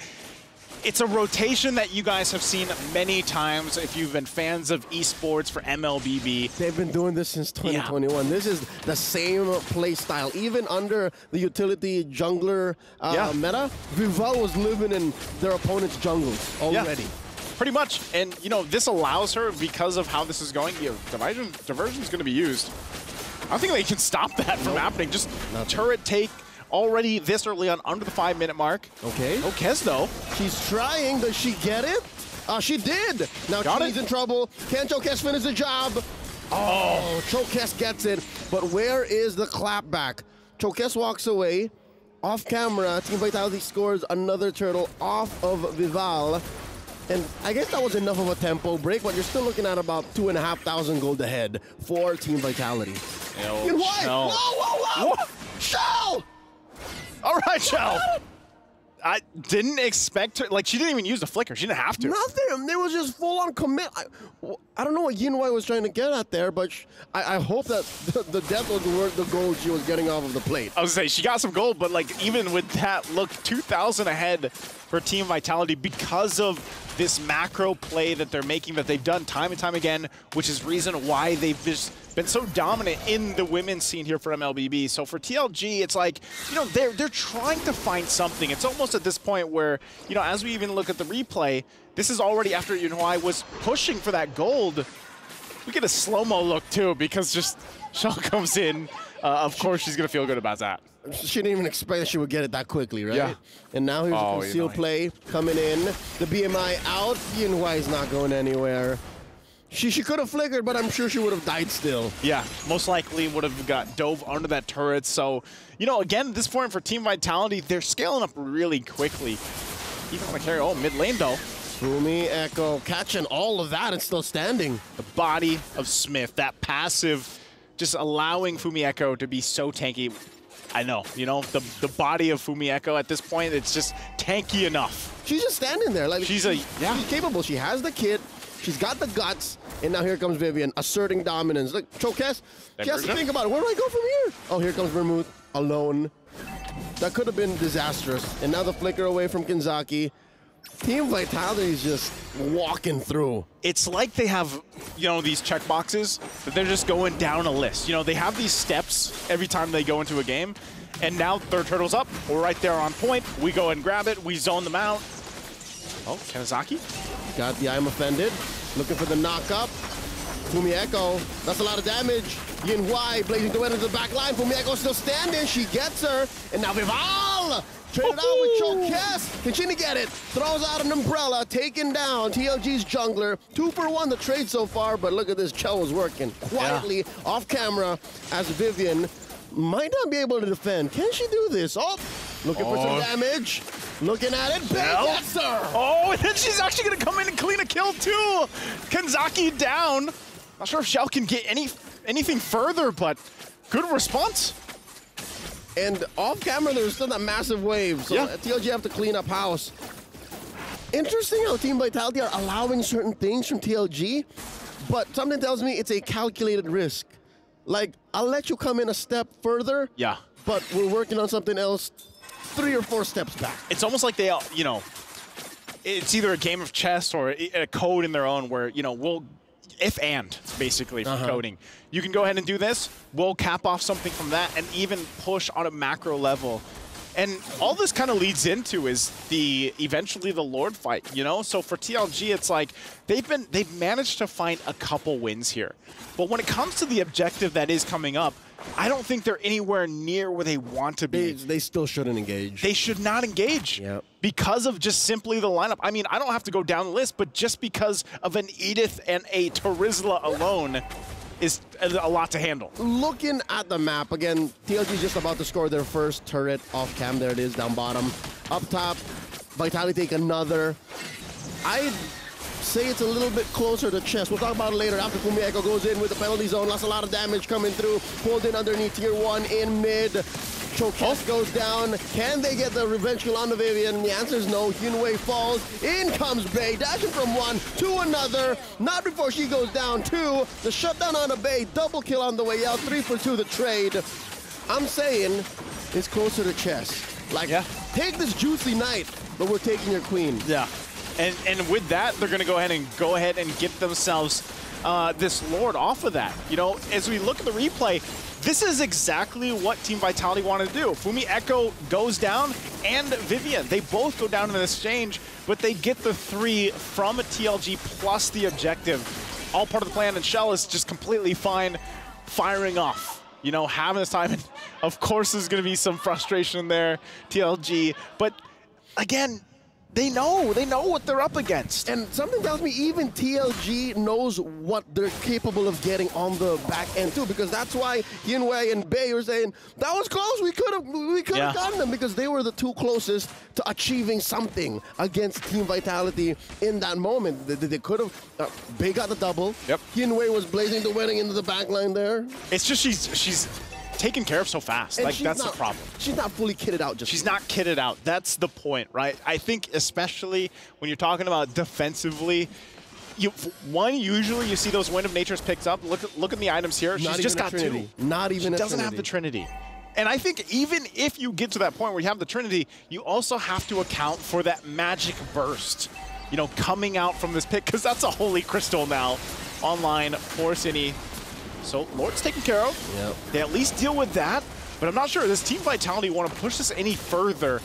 it's a rotation that you guys have seen many times if you've been fans of esports for MLBB. They've been doing this since 2021. Yeah. This is the same play style. Even under the utility jungler meta, Vival was living in their opponent's jungles already. Yeah. Pretty much. And, you know, this allows her, because of how this is going, diversion's going to be used. I don't think they can stop that from happening. Just turret take already this early on, under the 5-minute mark. Okay. Chokez, though. She's trying. Does she get it? She did. Now she's in trouble. Can Chokez finish the job? Oh, Chokez gets it. But where is the clapback? Chokez walks away. Off camera, Team Vitality scores another turtle off of Vival. And I guess that was enough of a tempo break, but you're still looking at about 2,500 gold ahead for Team Vitality. Whoa, whoa! Shell! All right, Shell. I didn't expect her. Like, she didn't even use the flicker. She didn't have to. Nothing. There was just full-on commit. I don't know what Yinwei was trying to get at there, but I hope that the death was worth the gold she was getting off of the plate. I was going to say, she got some gold, but, like, even with that, look, 2,000 ahead for Team Vitality because of this macro play that they're making, that they've done time and time again, which is reason why they've just been so dominant in the women's scene here for MLBB. So for TLG, it's like, you know, they're trying to find something. It's almost at this point where, you know, as we even look at the replay, this is already after Yunhoi was pushing for that gold. We get a slow-mo look too, because just Shell comes in. Of course, she's going to feel good about that. She didn't even expect that she would get it that quickly, right? Yeah. And now here's a concealed play coming in. The BMI out. Yinhua is not going anywhere. She could have flickered, but I'm sure she would have died still. Yeah, most likely would have got dove under that turret. So, you know, again, at this point for Team Vitality, they're scaling up really quickly. Even on the carry, mid lane though. Fumi Echo catching all of that and still standing. The body of Smith, that passive, just allowing Fumi Echo to be so tanky. I know, you know, the body of Fumi Echo at this point, it's just tanky enough. She's just standing there. Like she's capable. She has the kit. She's got the guts. And now here comes Vivian, asserting dominance. Look, Chokez, she has to think about it. Where do I go from here? Oh, here comes Vermouth, alone. That could have been disastrous. And now the flicker away from Kinzaki. Team Vitality is just walking through. It's like they have, you know, these check boxes that they're just going down a list. You know, they have these steps every time they go into a game. And now third turtle's up. We're right there on point. We go and grab it. We zone them out. Oh, Kanazaki. Got the I'm offended. Looking for the knock-up. Fumi Echo, that's a lot of damage. Yinhua blazing the way into the back line. Fumi Echo still standing. She gets her. And now Vival traded out with Chokez. Can she get it? Throws out an umbrella, taking down TLG's jungler. 2 for 1 the trade so far, but look at this. Chell was working quietly off camera as Vivian might not be able to defend. Can she do this? Oh, looking for some damage. Looking at it, gets her. Oh, and then she's actually going to come in and clean a kill too. Kanzaki down. Not sure if Shell can get anything further, but good response. And off camera, there's still that massive wave. So TLG have to clean up house. Interesting how Team Vitality are allowing certain things from TLG, but something tells me it's a calculated risk. Like, I'll let you come in a step further, but we're working on something else 3 or 4 steps back. It's almost like they, you know, it's either a game of chess or a code in their own where, you know, we'll, if and, basically, for coding. You can go ahead and do this, we'll cap off something from that, and even push on a macro level. And all this kind of leads into is eventually the Lord fight, you know? So for TLG, it's like they've managed to find a couple wins here. But when it comes to the objective that is coming up, I don't think they're anywhere near where they want to be. They still shouldn't engage. They should not engage because of just simply the lineup. I mean, I don't have to go down the list, but just because of an Edith and a Terizla alone is a lot to handle. Looking at the map, again, TLG is just about to score their first turret off cam. There it is, down bottom. Up top, Vitality take another. I'd say it's a little bit closer to chest. We'll talk about it later after Fumi Echo goes in with the penalty zone. Lost a lot of damage coming through. Pulled in underneath tier 1 in mid. Chokes goes down. Can they get the revenge kill on the Vivian? The answer is no. Hyunwei falls. In comes Bay, dashing from one to another. Not before she goes down. 2. The shutdown on the Bay. Double kill on the way out. 3 for 2 the trade. I'm saying it's closer to chess. Like, take this juicy night, but we're taking your queen. Yeah. And with that, they're going to go ahead and get themselves this Lord off of that. You know, as we look at the replay, this is exactly what Team Vitality wanted to do. Fumi Echo goes down, and Vivian. They both go down in an exchange, but they get the 3 from a TLG plus the objective. All part of the plan, and Shell is just completely fine firing off. You know, having this time, and of course there's going to be some frustration there, TLG. But again, they know what they're up against. And something tells me even TLG knows what they're capable of getting on the back end too, because that's why Hyunwei and Bay were saying, that was close, we could have gotten them, because they were the 2 closest to achieving something against Team Vitality in that moment. They could have, Bay got the double. Yep. Hyunwei was blazing the winning into the back line there. It's just she's taken care of so fast. And like, that's the problem. She's not fully kitted out just She's yet. not kitted out. That's the point, right? I think especially when you're talking about defensively, usually you see those Wind of Nature's picked up. Look at the items here. She's just got 2. Not even she doesn't have the Trinity. And I think even if you get to that point where you have the Trinity, you also have to account for that magic burst, you know, coming out from this pick, because that's a holy crystal now online for Cine. So Lord's taken care of. Yep. They at least deal with that, but I'm not sure. Does Team Vitality want to push this any further?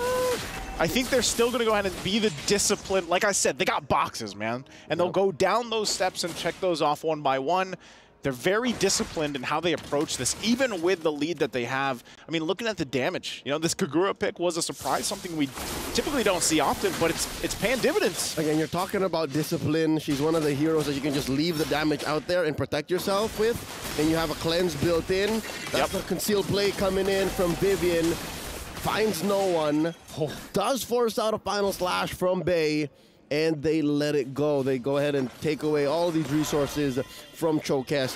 I think they're still going to go ahead and be the disciplined. Like I said, they got boxes, man. And they'll go down those steps and check those off one by one. They're very disciplined in how they approach this, even with the lead that they have. I mean, looking at the damage, you know, this Kagura pick was a surprise, something we typically don't see often, but it's paying dividends. Again, you're talking about discipline. She's one of the heroes that you can just leave the damage out there and protect yourself with, and you have a cleanse built in. That's the concealed play coming in from Vivian. Finds no one. Does force out a final slash from Bay, and they let it go. They go ahead and take away all these resources from Chokes.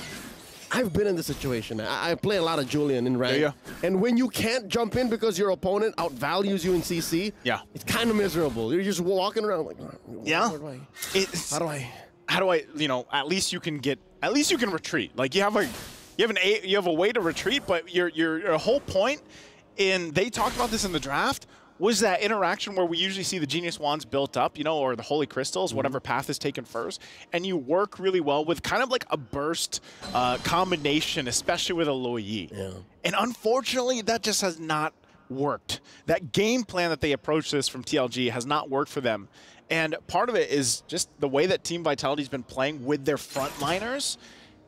I've been in this situation. I play a lot of Julian in rank. And when you can't jump in because your opponent outvalues you in CC, it's kind of miserable. You're just walking around like, how do I, you know, at least you can retreat. Like you have a way to retreat, but your whole point they talked about this in the draft, was that interaction where we usually see the Genius Wands built up, you know, or the Holy Crystals, whatever path is taken first, and you work really well with kind of like a burst combination, especially with a Luo Yi. And unfortunately, that just has not worked. That game plan that they approach this from TLG has not worked for them. And part of it is just the way that Team Vitality's been playing with their frontliners.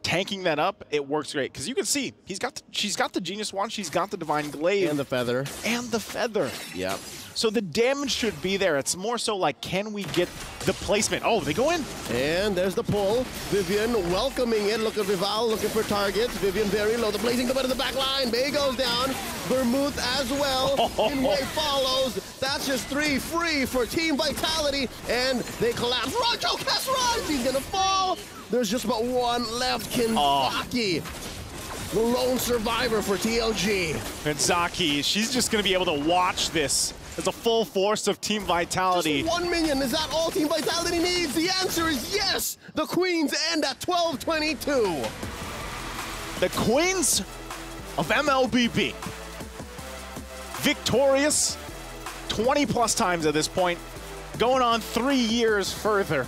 Tanking that up, it works great. Because you can see, she's got the Genius Wand, she's got the Divine Glaive. And the Feather. And the Feather. Yep. So the damage should be there. It's more so like, can we get the placement? Oh, they go in. And there's the pull. Vivian welcoming it. Look at Vival looking for targets. Vivian very low. The blazing the the back line. Bay goes down. Vermouth as well. Inway follows. That's just 3 free for Team Vitality. And they collapse. Run, Chokes runs. He's going to fall. There's just about one left. Kinzaki, the lone survivor for TLG. Kinzaki, she's just going to be able to watch this as a full force of Team Vitality. Just 1 minion, is that all Team Vitality needs? The answer is yes! The Queens end at 12-22. The Queens of MLBB. Victorious 20+ times at this point, going on 3 years further.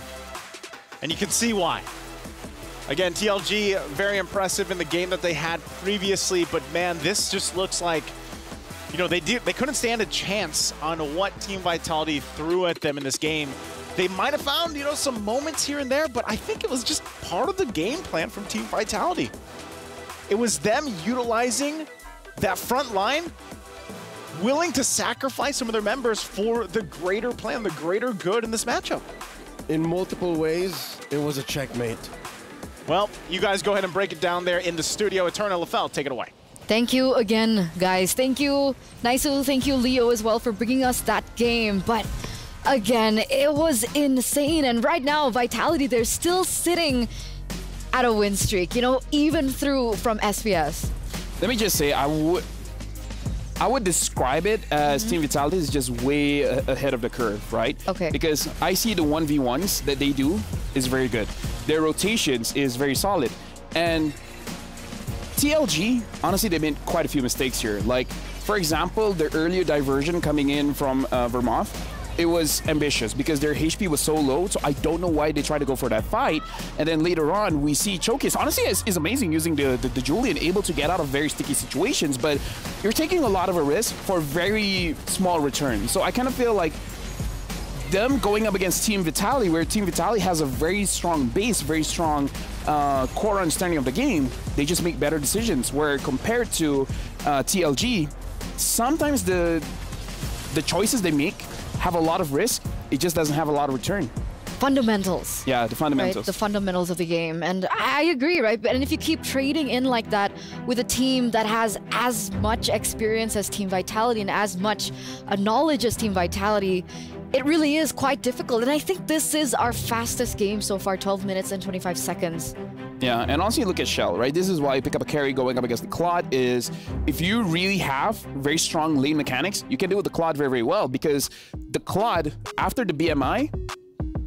And you can see why. Again, TLG, very impressive in the game that they had previously, but man, this just looks like you know, they couldn't stand a chance on what Team Vitality threw at them in this game. They might have found, you know, some moments here and there, but I think it was just part of the game plan from Team Vitality. It was them utilizing that front line, willing to sacrifice some of their members for the greater plan, the greater good in this matchup. In multiple ways, it was a checkmate. Well, you guys go ahead and break it down there in the studio. Eternal Lafel, take it away. Thank you again, guys. Thank you, Naisu. Thank you, Leo, as well, for bringing us that game. But again, it was insane. And right now, Vitality, they're still sitting at a win streak, you know, even through from SPS. Let me just say, I would describe it as Team Vitality is just way ahead of the curve, right? Okay. Because I see the 1v1s that they do is very good. Their rotations is very solid. And TLG, honestly, they made quite a few mistakes here. Like, for example, the earlier diversion coming in from Vermont, it was ambitious because their HP was so low, so I don't know why they tried to go for that fight. And then later on, we see Chokis. Honestly, is amazing using the Julian, able to get out of very sticky situations, but you're taking a lot of a risk for very small return. So I kind of feel like them going up against Team Vitality, where Team Vitality has a very strong base, very strong core understanding of the game, they just make better decisions. Where compared to TLG, sometimes the choices they make have a lot of risk, it just doesn't have a lot of return. Fundamentals. Yeah, the fundamentals. Right? The fundamentals of the game. And I agree, right? And if you keep trading in like that with a team that has as much experience as Team Vitality and as much knowledge as Team Vitality, it really is quite difficult. And I think this is our fastest game so far, 12 minutes and 25 seconds. Yeah, and also you look at Shell, right? This is why you pick up a carry going up against the Claude is if you really have very strong lane mechanics, you can do with the Claude very, very well because the Claude, after the BMI,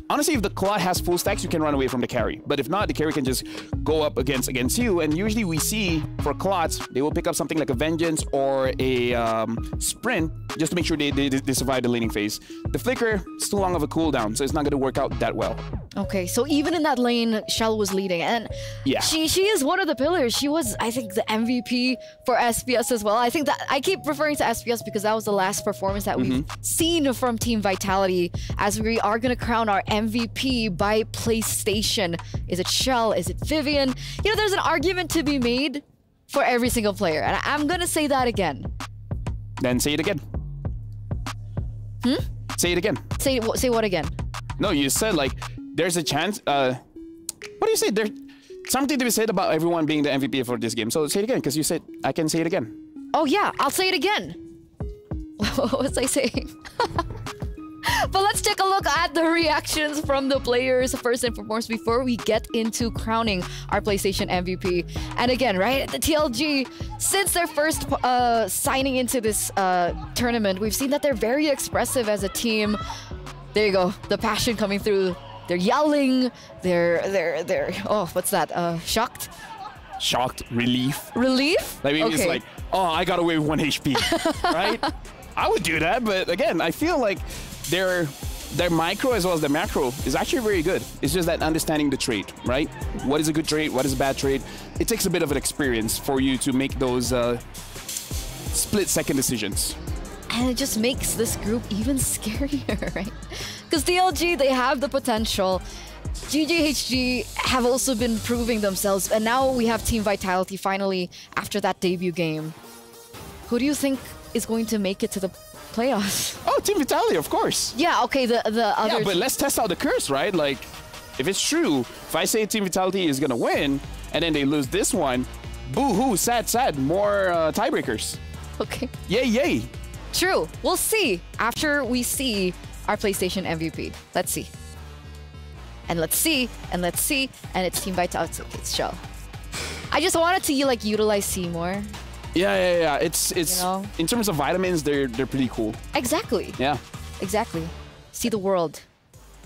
honestly, if the Claude has full stacks, you can run away from the carry. But if not, the carry can just go up against you. And usually we see for Claudes, they will pick up something like a Vengeance or a Sprint just to make sure they survive the laning phase. The Flicker is too long of a cooldown, so it's not going to work out that well. Okay, so even in that lane, Shell was leading. And yeah, she is one of the pillars. She was, I think, the MVP for SPS as well. I think that I keep referring to SPS because that was the last performance that we've seen from Team Vitality, as we are going to crown our MVP by PlayStation. Is it Shell? Is it Vivian? You know, there's an argument to be made for every single player. And I'm going to say that again. Then say it again. Say it again. Say what again? No, you said like there's a chance. What do you say? There's something to be said about everyone being the MVP for this game. So say it again, because you said I can say it again. Oh yeah, I'll say it again. What was I saying? But let's take a look at the reactions from the players first and foremost before we get into crowning our PlayStation MVP. And again, right, the TLG, since their first signing into this tournament, we've seen that they're very expressive as a team. There you go, the passion coming through. They're yelling. They're oh, what's that? Shocked? Shocked, relief. Relief? Like maybe it's like, oh, I got away with 1 HP, right? I would do that, but again, I feel like their micro as well as their macro is actually very good. It's just that understanding the trade, right? What is a good trade? What is a bad trade? It takes a bit of an experience for you to make those split-second decisions. And it just makes this group even scarier, right? Because TLG, they have the potential. GGHG have also been proving themselves. And now we have Team Vitality finally after that debut game. Who do you think is going to make it to the playoffs? Oh, Team Vitality, of course. Yeah, okay, the other... Yeah, but let's test out the curse, right? Like, if it's true, if I say Team Vitality is going to win, and then they lose this one, boo-hoo, sad, sad, more tiebreakers. Okay. Yay, yay. True. We'll see after we see our PlayStation MVP. Let's see. And let's see, and let's see, and it's Team Vitality. It's Shell. I just wanted to like utilize C more. Yeah. It's you know? In terms of vitamins, they're pretty cool. Exactly. Yeah. Exactly. See the world.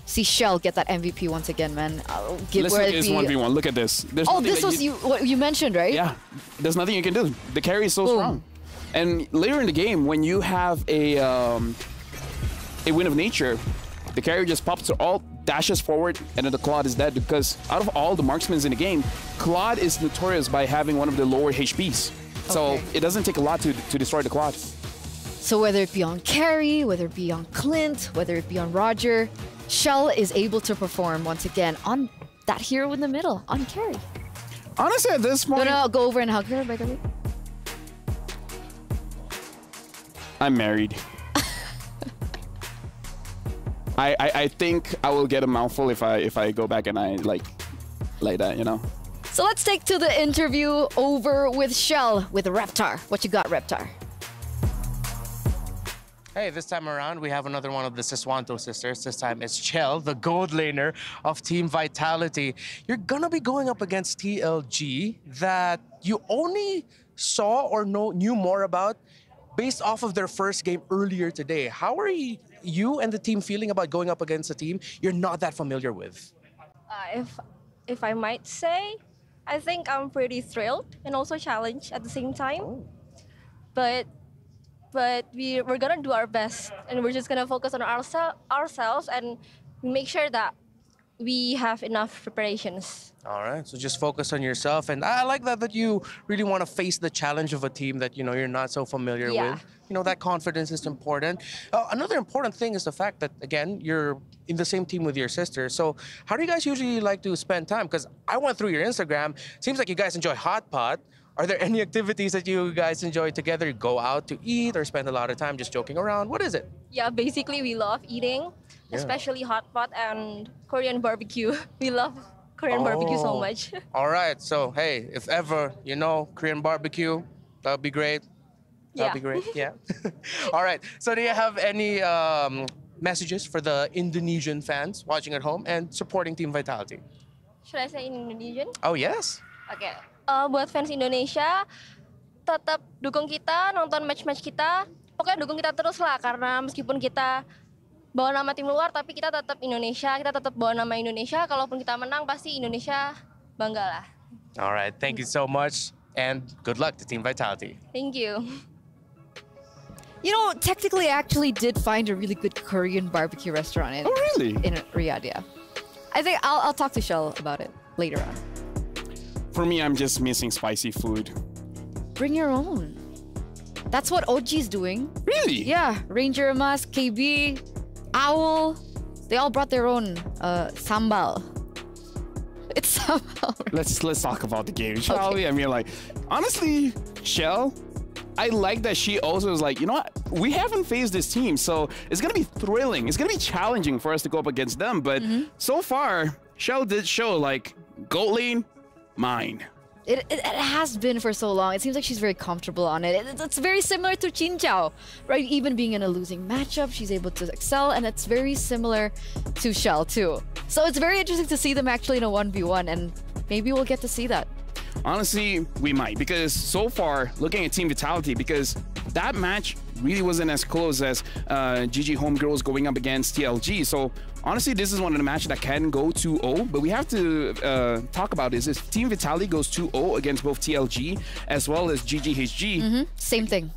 See Shell get that MVP once again, man. Let's look at this 1v1. Look at this. There's this was what you mentioned, right? Yeah. There's nothing you can do. The carry is so strong. And later in the game, when you have a Wind of Nature, the carry just pops to ult, dashes forward, and then the Claude is dead because out of all the marksmen in the game, Claude is notorious by having one of the lower HPs. So it doesn't take a lot to destroy the Claude. So whether it be on Carrie, whether it be on Clint, whether it be on Roger, Shell is able to perform once again on that hero in the middle, on Carrie. Honestly, at this point... I'll go over and hug her, by the way. I'm married. I think I will get a mouthful if I go back and I like that, you know? So let's take to the interview over with Shell with Reptar. What you got, Reptar? Hey, this time around, we have another one of the Siswanto sisters. This time it's Chell, the gold laner of Team Vitality. You're gonna be going up against TLG that you only saw or knew more about based off of their first game earlier today. How are you and the team feeling about going up against a team you're not that familiar with? If I might say, I think I'm pretty thrilled and also challenged at the same time. Oh. But we're gonna do our best, and we're just gonna focus on ourselves and make sure that we have enough preparations. All right, so just focus on yourself, and I like that you really want to face the challenge of a team that you're not so familiar with. That confidence is important. Another important thing is the fact that, again, you're in the same team with your sister. So how do you guys usually like to spend time? Because I went through your Instagram. Seems like you guys enjoy hot pot. Are there any activities that you guys enjoy together? Go out to eat or spend a lot of time just joking around? What is it? Yeah, basically we love eating, especially hot pot and Korean barbecue. We love Korean barbecue so much. All right, so hey, if ever Korean barbecue, that would be great. That'd be great, yeah. All right, so do you have any messages for the Indonesian fans watching at home and supporting Team Vitality? Should I say in Indonesian? Oh, yes. Okay. Buat fans Indonesia, tetap dukung kita, nonton match-match kita. Pokoknya dukung kita terus lah, karena meskipun kita bawa nama tim luar, tapi kita tetap Indonesia, kita tetap bawa nama Indonesia. Kalaupun kita menang, pasti Indonesia bangga lah. All right, thank you so much, and good luck to Team Vitality. Thank you. Technically, I actually did find a really good Korean barbecue restaurant in Riyadh, yeah. I think I'll talk to Shell about it later on. For me, I'm just missing spicy food. Bring your own. That's what OG's doing. Really? Yeah, Ranger Mas, KB, Owl, they all brought their own sambal. It's sambal. Let's talk about the game, shall we? I mean, honestly, Shell, I like that she also is like, you know what? We haven't faced this team, so it's gonna be thrilling. It's gonna be challenging for us to go up against them. But so far, Shell did show gold lane, mine. It has been for so long. It seems like she's very comfortable on it. It's very similar to Chin Chao, right? Even being in a losing matchup, she's able to excel, and it's very similar to Shell too. So it's very interesting to see them actually in a 1v1, and maybe we'll get to see that. Honestly, we might, because so far, looking at Team Vitality, because that match really wasn't as close as GG Homegirls going up against TLG. So honestly, this is one of the matches that can go 2-0, but we have to talk about this. If Team Vitality goes 2-0 against both TLG as well as GGHG, same thing.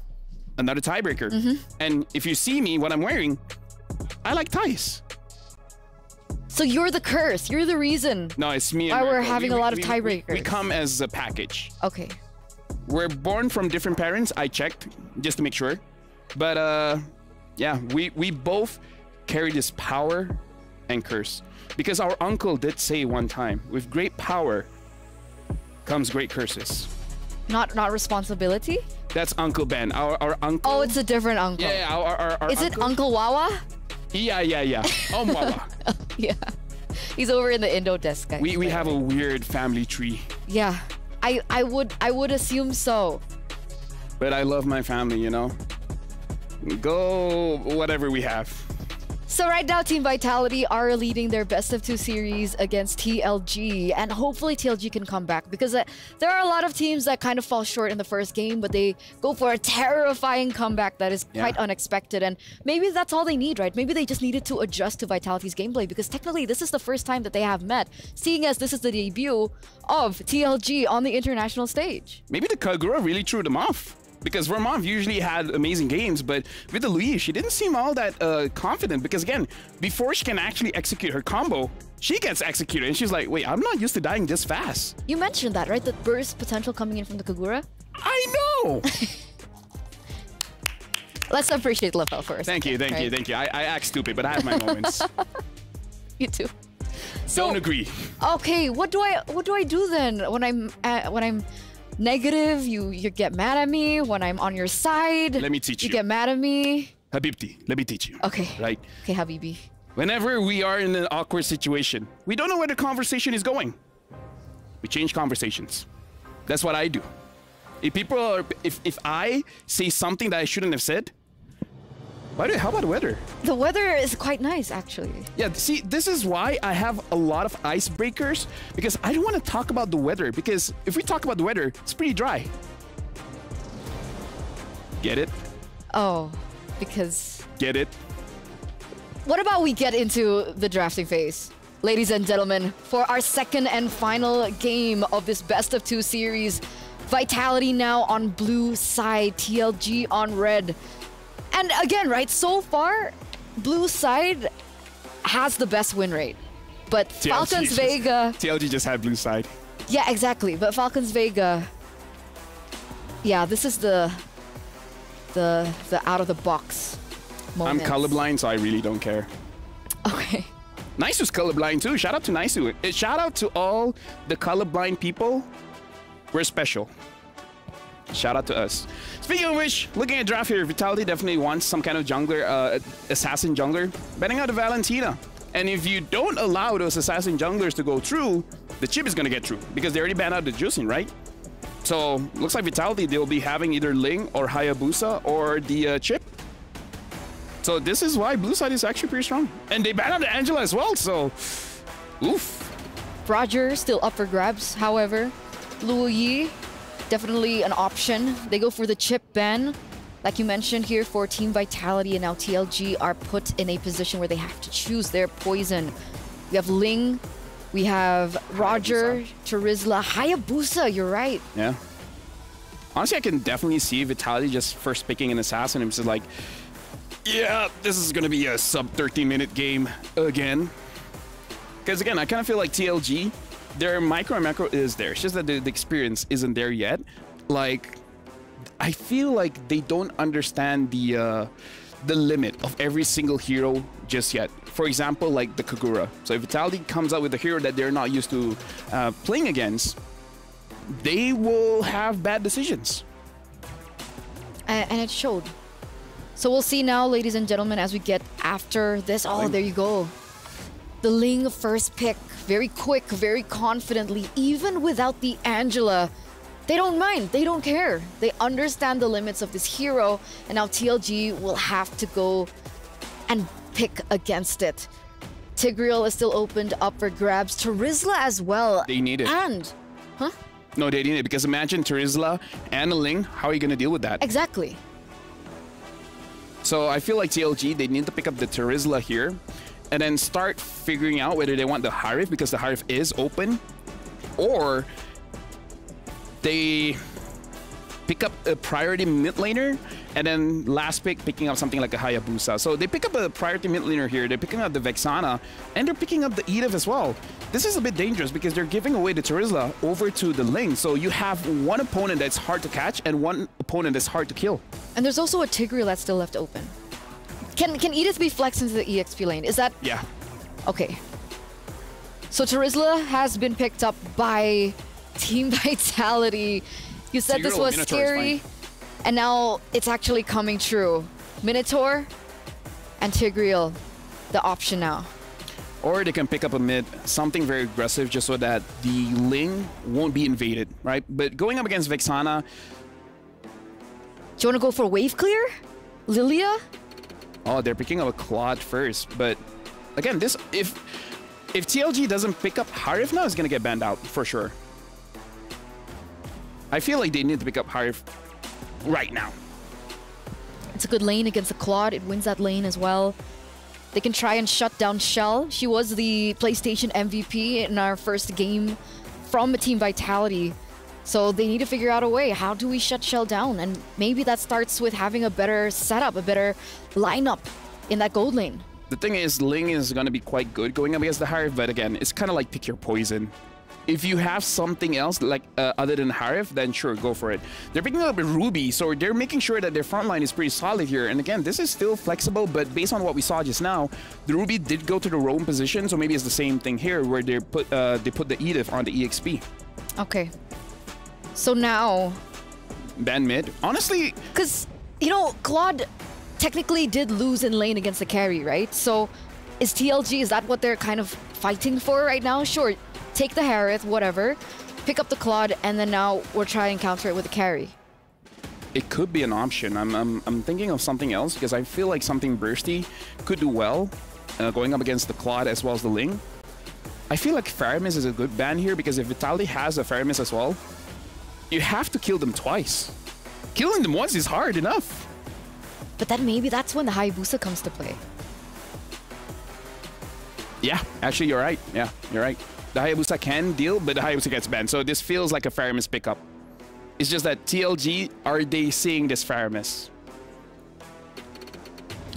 Another tiebreaker. And if you see me, what I'm wearing, I like ties. So you're the curse. You're the reason. No, it's me. Why we're having a lot of tiebreakers. We come as a package. Okay. We're born from different parents. I checked just to make sure. But yeah, we both carry this power and curse. Because our uncle did say one time, with great power comes great curses. Not responsibility? That's Uncle Ben. Our uncle. Oh, it's a different uncle. Yeah, our Is it Uncle Wawa? Yeah. Wawa. Yeah. He's over in the Indo desk, guys. We have a weird family tree. Yeah. I would assume so. But I love my family, Go whatever we have. So right now, Team Vitality are leading their best-of-2 series against TLG, and hopefully TLG can come back, because there are a lot of teams that kind of fall short in the first game, but they go for a terrifying comeback that is quite unexpected, and maybe that's all they need, right? Maybe they just needed to adjust to Vitality's gameplay, because technically this is the first time that they have met, seeing as this is the debut of TLG on the international stage. Maybe the Kagura really threw them off. Because Vermont usually had amazing games, but with the Louise, she didn't seem all that confident. Because again, before she can actually execute her combo, she gets executed. And she's like, wait, I'm not used to dying this fast. You mentioned that, right? The burst potential coming in from the Kagura? I know! Let's appreciate Lefel first. Thank you. I act stupid, but I have my moments. You too. So, Don't agree. Okay, what do I do then when I'm negative? You get mad at me. When I'm on your side, Let me teach you. You get mad at me. Habibti, let me teach you. Okay. Right? Okay, Habibi. Whenever we are in an awkward situation, we don't know where the conversation is going. We change conversations. That's what I do. If I say something that I shouldn't have said, by the way, how about the weather? The weather is quite nice, actually. Yeah, see, this is why I have a lot of icebreakers, because I don't want to talk about the weather, because if we talk about the weather, it's pretty dry. Get it? Oh, because... Get it? What about we get into the drafting phase? Ladies and gentlemen, for our second and final game of this best of 2 series, Vitality now on blue side, TLG on red. And again, right, so far, blue side has the best win rate. But Falcons Vega... TLG just had blue side. Yeah, exactly. But Falcons Vega... Yeah, this is the out-of-the-box moment. I'm colorblind, so I really don't care. Okay. Naisu's colorblind too. Shout out to Naisu. Shout out to all the colorblind people. We're special. Shout out to us. Speaking of which, looking at draft here, Vitality definitely wants some kind of jungler, assassin jungler, betting out the Valentina. And if you don't allow those assassin junglers to go through, the chip is going to get through because they already banned out the juicing, right? So looks like Vitality, they'll be having either Ling or Hayabusa or the chip. So this is why blue side is actually pretty strong. And they banned out the Angela as well, so oof. Roger still up for grabs, however. Luo Yi, definitely an option. They go for the chip ban. Like you mentioned here, for Team Vitality and now TLG are put in a position where they have to choose their poison. We have Ling, we have Roger, Terizla, Hayabusa, you're right. Yeah. Honestly, I can definitely see Vitality just first picking an assassin and just like, yeah, this is going to be a sub 13-minute game again. Because again, I kind of feel like TLG, their micro and macro is there. It's just that the experience isn't there yet. Like, I feel like they don't understand the limit of every single hero just yet. For example, like the Kagura. So if Vitality comes out with a hero that they're not used to playing against, they will have bad decisions. And it showed. So we'll see now, ladies and gentlemen, as we get after this. Oh, there you go. The Ling first pick, very quick, very confidently, even without the Angela. They don't mind, they don't care. They understand the limits of this hero, and now TLG will have to go and pick against it. Tigreal is still opened up for grabs. Terizla as well. They need it. And, huh? No, they need it, because imagine Terizla and a Ling, how are you going to deal with that? Exactly. So I feel like TLG, they need to pick up the Terizla here and then start figuring out whether they want the Harif, because the Harif is open, or they pick up a priority mid laner and then last pick picking up something like a Hayabusa. So they pick up a priority mid laner here, they're picking up the Vexana, and they're picking up the Edith as well. This is a bit dangerous because they're giving away the Terizla over to the Ling. So you have one opponent that's hard to catch and one opponent that's hard to kill. And there's also a Tigreal that's still left open. Can Edith be flexed into the EXP lane? Is that... Yeah. Okay. So Terizla has been picked up by Team Vitality. You said this was scary, and now it's actually coming true. Minotaur and Tigreal, the option now. Or they can pick up a mid, something very aggressive, just so that the Ling won't be invaded, right? But going up against Vexana... Do you want to go for wave clear? Lilia? Oh, they're picking up a Claude first, but again, this if TLG doesn't pick up Harif now, it's gonna get banned out for sure. I feel like they need to pick up Harif right now. It's a good lane against the Claude. It wins that lane as well. They can try and shut down Shell. She was the PlayStation MVP in our first game from Team Vitality. So they need to figure out a way. How do we shut Shell down? And maybe that starts with having a better setup, a better lineup in that gold lane. The thing is, Ling is going to be quite good going up against the Harif, but again, it's kind of like pick your poison. If you have something else like other than Harif, then sure, go for it. They're picking up a Ruby, so they're making sure that their front line is pretty solid here. And again, this is still flexible, but based on what we saw just now, the Ruby did go to the roam position, so maybe it's the same thing here where they put the Edith on the EXP. Okay. So now... Ban mid. Honestly... Because, you know, Claude technically did lose in lane against the carry, right? So is TLG, is that what they're kind of fighting for right now? Sure. Take the Harith, whatever, pick up the Claude, and then now we're trying to counter it with a carry. It could be an option. I'm thinking of something else because I feel like something bursty could do well going up against the Claude as well as the Ling. I feel like Faramis is a good ban here because if Vitality has a Faramis as well, you have to kill them twice. Killing them once is hard enough. But then maybe that's when the Hayabusa comes to play. Yeah, actually you're right. Yeah, you're right. The Hayabusa can deal, but the Hayabusa gets banned. So this feels like a Faramis pickup. It's just that TLG, are they seeing this Faramis?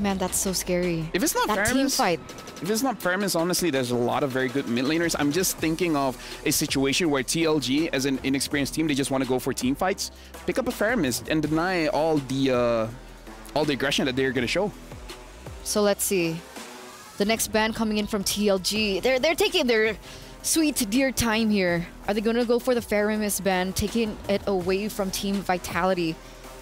Man, that's so scary. If it's not that Faramis, team fight. If it's not Faramis, honestly, there's a lot of very good mid laners. I'm just thinking of a situation where TLG, as an inexperienced team, they just want to go for team fights. Pick up a Faramis and deny all the aggression that they're going to show. So let's see. The next ban coming in from TLG. They're taking their sweet dear time here. Are they going to go for the Faramis ban, taking it away from Team Vitality?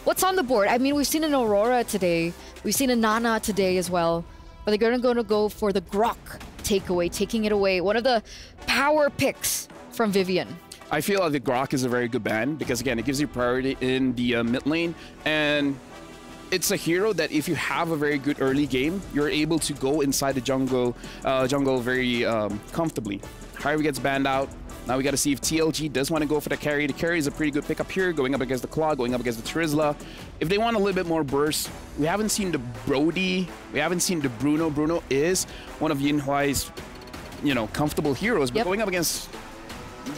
What's on the board? I mean, we've seen an Aurora today. We've seen a Nana today as well. But they're going to go for the Grok takeaway, taking it away. One of the power picks from Vivian. I feel like the Grok is a very good ban because, again, it gives you priority in the mid lane. And it's a hero that if you have a very good early game, you're able to go inside the jungle very comfortably. Harvey gets banned out. Now we got to see if TLG does want to go for the carry. The carry is a pretty good pickup here, going up against the Claw, going up against the Trizla. If they want a little bit more burst, we haven't seen the Brody, we haven't seen the Bruno. Bruno is one of Yinhuai's, comfortable heroes, but going up against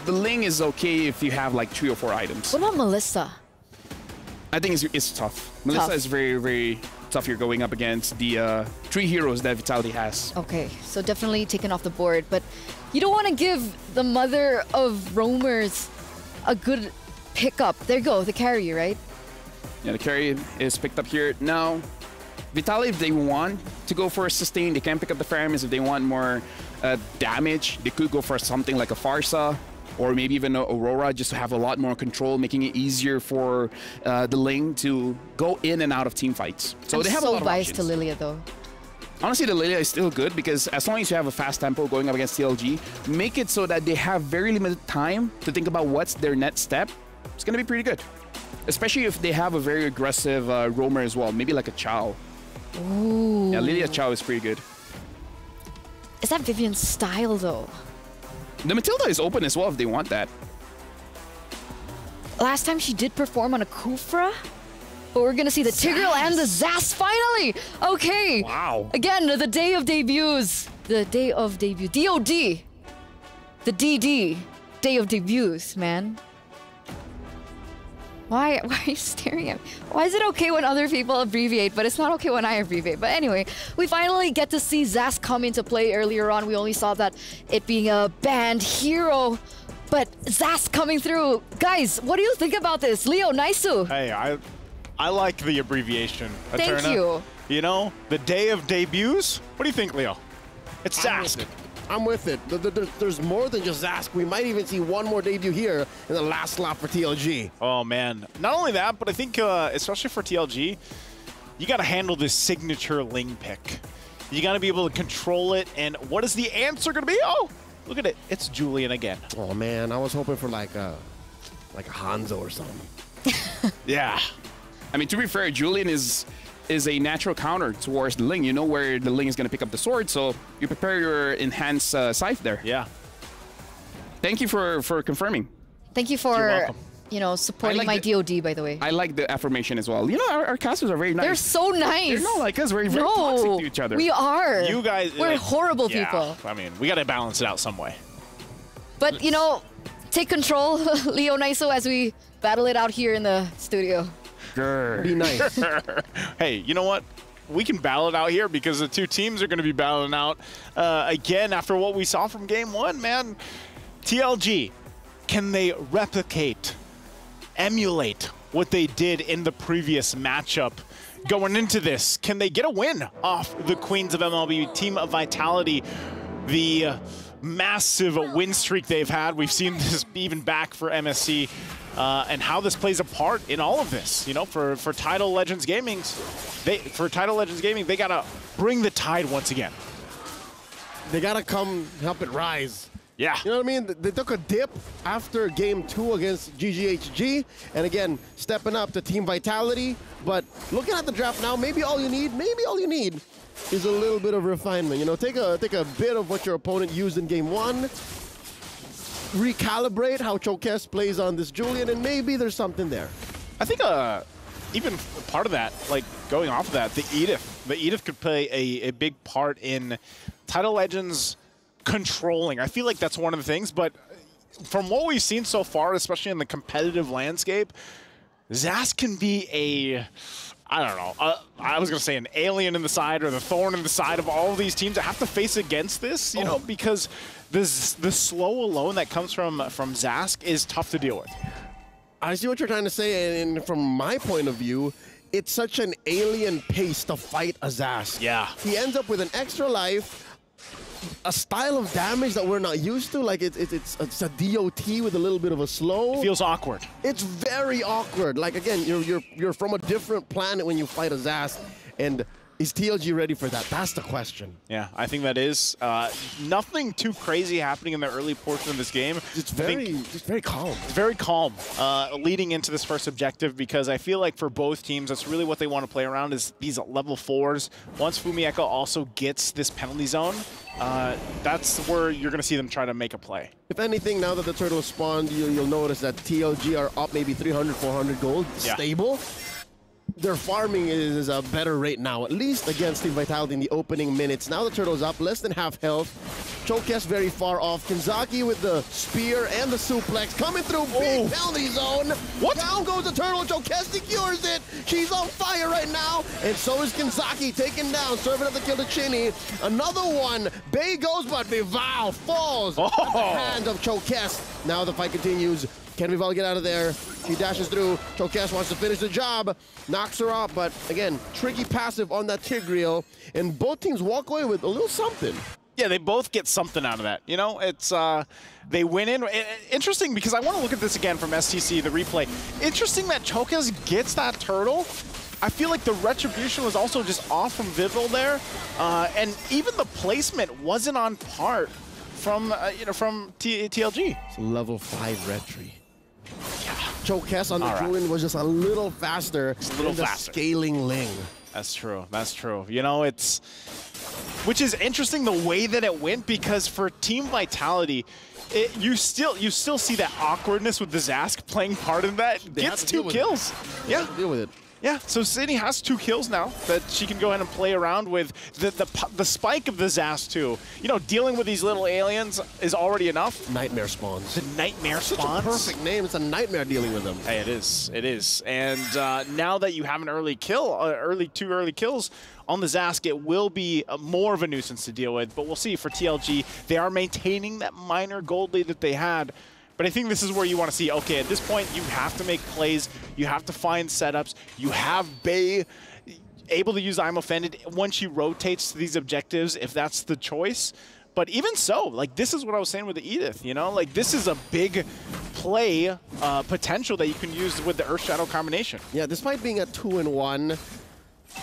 the Ling is okay if you have like 3 or 4 items. What about Melissa? I think it's tough. Melissa is very, very tough here going up against the 3 heroes that Vitality has. Okay, so definitely taken off the board, but you don't want to give the mother of roamers a good pickup. There you go, the carry, right? Yeah, the carry is picked up here. Now, Vitality, if they want to go for a sustain, they can pick up the Faramis. If they want more damage, they could go for something like a Farsa or maybe even an Aurora, just to have a lot more control, making it easier for the Ling to go in and out of team fights. So they have a lot of options. I'm so biased to Lilia, though. Honestly, the Lilia is still good because as long as you have a fast tempo going up against TLG, make it so that they have very limited time to think about what's their next step. It's going to be pretty good. Especially if they have a very aggressive roamer as well, maybe like a Chow. Ooh. Yeah, Lilia Chow is pretty good. Is that Vivian's style, though? The Matilda is open as well if they want that. Last time she did perform on a Kufra. But we're gonna see the Tigreal and the Zas finally! Okay! Wow. Again, the day of debuts. The day of debut. DOD. The DD. Day of debuts, man. Why are you staring at me? Why is it okay when other people abbreviate, but it's not okay when I abbreviate? But anyway, we finally get to see Zas come into play earlier on. We only saw that it being a banned hero. But Zas coming through. Guys, what do you think about this? Leo, Naisu. Hey, I like the abbreviation. Thank you. You know, the day of debuts? What do you think, Leo? It's Zask. I'm with it. There's more than just Zask. We might even see one more debut here in the last lap for TLG. Oh, man. Not only that, but I think, especially for TLG, you got to handle this signature Ling pick. You got to be able to control it. And what is the answer going to be? Oh, look at it. It's Julian again. Oh, man. I was hoping for like a Hanzo or something. Yeah. I mean, to be fair, Julian is a natural counter towards the Ling. You know where the Ling is going to pick up the sword, so you prepare your enhanced scythe there. Yeah. Thank you for confirming. Thank you for, supporting my DOD, by the way. I like the affirmation as well. You know, our casters are very nice. They're so nice. They're not like us. We're very toxic to each other. We are. You guys. We're horrible people. I mean, we got to balance it out some way. But, take control, Leo Naiso, as we battle it out here in the studio. Be nice. Hey, you know what? We can battle it out here because the two teams are going to be battling out again after what we saw from game 1, man. TLG, can they replicate, emulate what they did in the previous matchup? Going into this, can they get a win off the Queens of MLB, Team of Vitality, the massive win streak they've had? We've seen this even back for MSC, and how this plays a part in all of this. You know, for Title Legends Gaming, they gotta bring the tide once again. They gotta come help it rise. Yeah. You know what I mean? They took a dip after game 2 against GGHG, and again, stepping up to Team Vitality. But looking at the draft now, maybe all you need is a little bit of refinement. You know, take a bit of what your opponent used in game 1, recalibrate how Chokes plays on this Julian, and maybe there's something there. I think even part of that, like going off of that, the Edith could play a big part in Title Legends controlling. I feel like that's one of the things, but from what we've seen so far, especially in the competitive landscape, Zas can be I don't know, I was going to say an alien in the side or the thorn in the side of all of these teams that have to face against this, you know, because the slow alone that comes from Zask is tough to deal with. I see what you're trying to say, and from my point of view, it's such an alien pace to fight a Zask. Yeah. He ends up with an extra life, a style of damage that we're not used to. Like it's a DOT with a little bit of a slow. It feels awkward. It's very awkward. Like again, you're from a different planet when you fight a Zas, and is TLG ready for that? That's the question. Yeah, I think that is. Nothing too crazy happening in the early portion of this game. It's very calm. It's very calm leading into this first objective, because I feel like for both teams, that's really what they want to play around is these level 4s. Once Fumieko also gets this penalty zone, that's where you're going to see them try to make a play. If anything, now that the turtle spawned, you'll notice that TLG are up maybe 300, 400 gold, stable. Their farming is a better rate now, at least against Team Vitality in the opening minutes. Now the turtle's up, less than half health. Chokes very far off. Kinzaki with the spear and the suplex coming through big penalty zone. What? Down goes the turtle. Chokes secures it. She's on fire right now. And so is Kinzaki taken down, serving up the kill to Chinny. Another one. Bay goes, but Vival falls at the hands of Chokes. Now the fight continues. Can Vival get out of there? She dashes through. Chokes wants to finish the job. Knocks her off, but again, tricky passive on that Tigreal. And both teams walk away with a little something. Yeah, they both get something out of that. You know, it's they win in. Interesting, because I want to look at this again from STC, the replay. Interesting that Chokes gets that turtle. I feel like the retribution was also just off from Vival there. And even the placement wasn't on par from, from TLG. It's level 5 retry. Chokes on the Julian was just a little faster than the scaling Ling. That's true. That's true. You know, which is interesting the way that it went, because for Team Vitality, you still see that awkwardness with the Zask playing part of that. Gets 2 kills. Yeah, deal with it. Yeah, so Sydney has 2 kills now that she can go ahead and play around with. The spike of the Zas too. You know, dealing with these little aliens is already enough. Nightmare spawns. The nightmare spawns. Such a perfect name. It's a nightmare dealing with them. Hey, it is. It is. And now that you have an early kill, two early kills on the Zask, it will be more of a nuisance to deal with. But we'll see for TLG. They are maintaining that minor gold lead that they had. But I think this is where you want to see, okay, at this point, you have to make plays. You have to find setups. You have Bay able to use I'm Offended when she rotates to these objectives, if that's the choice. But even so, like, this is what I was saying with the Edith, you know? Like, this is a big play potential that you can use with the Earth Shadow combination. Yeah, despite being a 2-in-1,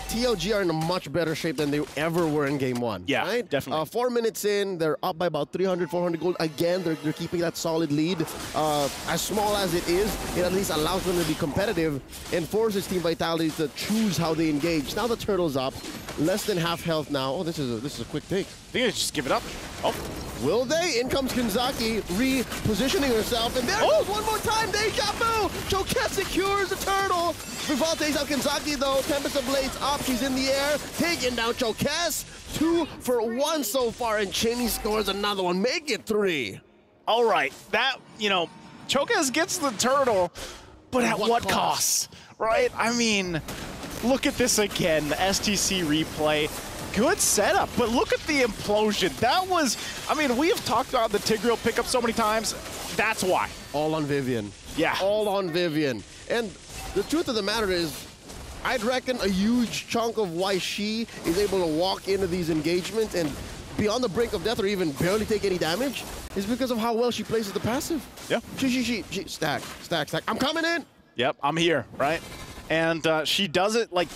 TLG are in a much better shape than they ever were in game 1. Yeah, right? definitely. 4 minutes in, they're up by about 300, 400 gold. Again, they're keeping that solid lead. As small as it is, it at least allows them to be competitive and forces Team Vitality to choose how they engage. Now the turtle's up, less than half health now. Oh, this is a quick take. I think they just give it up. Oh. Will they? In comes Kinzaki, repositioning herself, and there goes one more time, Deja Vu! Chokes secures the turtle! Vival takes out Kinzaki though, Tempest of Blades up, she's in the air, taking down Chokes. 2 for 1 so far, and Chinny scores another one, make it 3. All right, that, you know, Chokes gets the turtle, but at what cost? Right? I mean, look at this again, the STC replay. Good setup, but look at the implosion. That was, I mean, we have talked about the Tigreal pickup so many times. That's why. All on Vivian. Yeah. All on Vivian. And the truth of the matter is, I'd reckon a huge chunk of why she is able to walk into these engagements and be on the brink of death or even barely take any damage is because of how well she plays the passive. Yeah. She stack. I'm coming in. Yep, I'm here, right? And she does it like,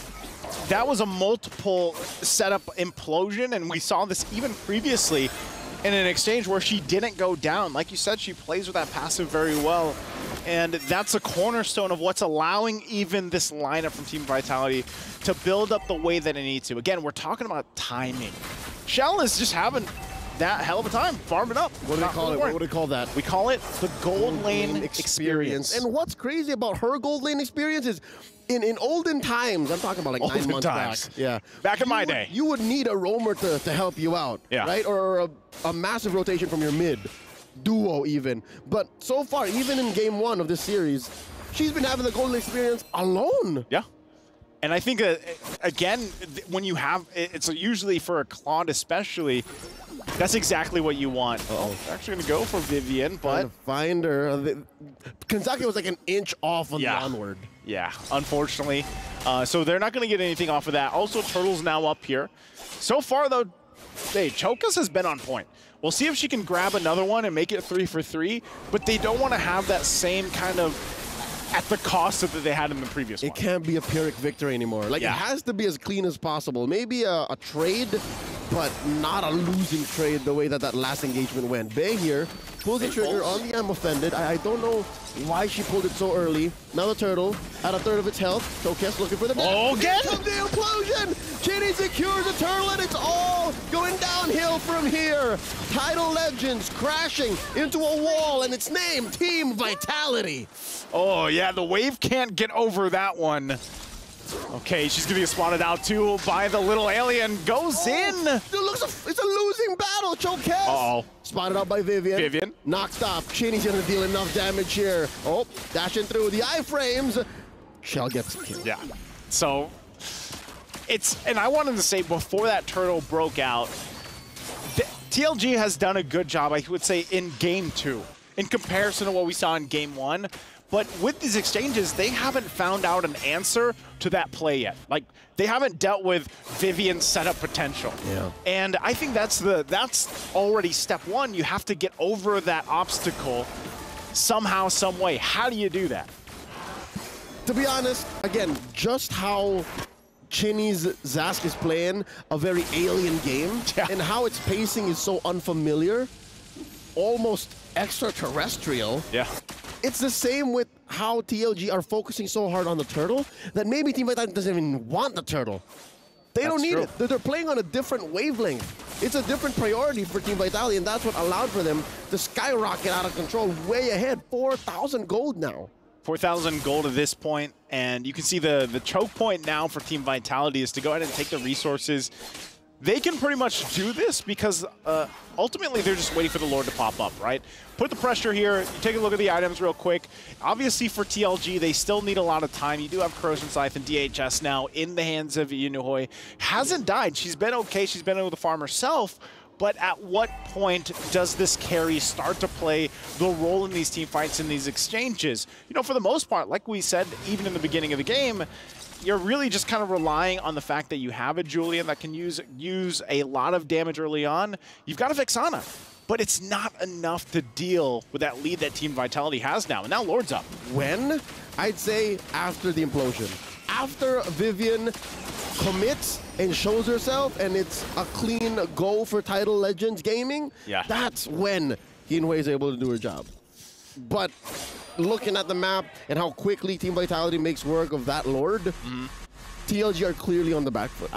that was a multiple setup implosion, and we saw this even previously in an exchange where she didn't go down. Like you said, she plays with that passive very well, and that's a cornerstone of what's allowing even this lineup from Team Vitality to build up the way that it needs to. Again, we're talking about timing. Shell is just having that hell of a time farming up. What do they call it? What do they call that? We call it the gold lane experience. And what's crazy about her gold lane experience is in olden times, I'm talking about like olden 9 months times. back. Yeah. Back in my day. You would need a roamer to help you out, yeah. right? Or a massive rotation from your mid, duo even. But so far, even in game 1 of this series, she's been having the golden experience alone. Yeah. And I think, again, when you have, it's usually for a Claude especially, that's exactly what you want. Uh-oh. They're actually going to go for Vivian, but... Trying to find her. Kentucky was like an inch off on the onward. Yeah, unfortunately. So they're not going to get anything off of that. Also, Turtle's now up here. So far, though, hey, Chokas has been on point. We'll see if she can grab another one and make it 3 for 3, but they don't want to have that same kind of at the cost that they had in the previous one. It can't be a Pyrrhic victory anymore. Like, it has to be as clean as possible. Maybe a trade, but not a losing trade the way that last engagement went. Bae here pulls the trigger on the M offended. I don't know why she pulled it so early. Now the turtle at a third of its health. Showcase looking for the Oh, again! Here comes the implosion! Chinny secures the turtle, and it's all going downhill from here. Tidal Legends crashing into a wall, and it's named Team Vitality. Oh, yeah, the wave can't get over that one. Okay, she's gonna get spotted out too by the little alien. Goes in. It looks it's a losing battle, Chokez. Uh-oh. Spotted out by Vivian. Knocked off. Chinny's gonna deal enough damage here. Oh, dashing through the iframes. Shell gets the kill. Yeah. So and I wanted to say before that turtle broke out, TLG has done a good job, I would say, in game 2 in comparison to what we saw in game 1. But with these exchanges, they haven't found out an answer to that play yet. Like, they haven't dealt with Vivian's setup potential. Yeah. And I think that's already step 1. You have to get over that obstacle somehow, some way. How do you do that? To be honest, again, just how Chinny's Zask is playing a very alien game, and how its pacing is so unfamiliar, almost extraterrestrial. Yeah. It's the same with how TLG are focusing so hard on the turtle that maybe Team Vitality doesn't even want the turtle. They don't need it. They're playing on a different wavelength. It's a different priority for Team Vitality, and that's what allowed for them to skyrocket out of control way ahead. 4,000 gold now. 4,000 gold at this point, and you can see the choke point now for Team Vitality is to go ahead and take the resources. They can pretty much do this because ultimately they're just waiting for the Lord to pop up, right? Put the pressure here. You take a look at the items real quick. Obviously for TLG, they still need a lot of time. You do have Corrosion Scythe and DHS now in the hands of Yunuhoi. Hasn't died. She's been okay. She's been able to farm herself. But at what point does this carry start to play the role in these team fights, in these exchanges? You know, for the most part, like we said, even in the beginning of the game, you're really just kind of relying on the fact that you have a Julian that can use a lot of damage early on. You've got a Vexana, but it's not enough to deal with that lead that Team Vitality has now. And now Lord's up. When? I'd say after the implosion. After Vivian commits and shows herself and it's a clean go for Tidal Legends Gaming, that's when Yunuhoi is able to do her job. But looking at the map and how quickly Team Vitality makes work of that Lord, TLG are clearly on the back foot.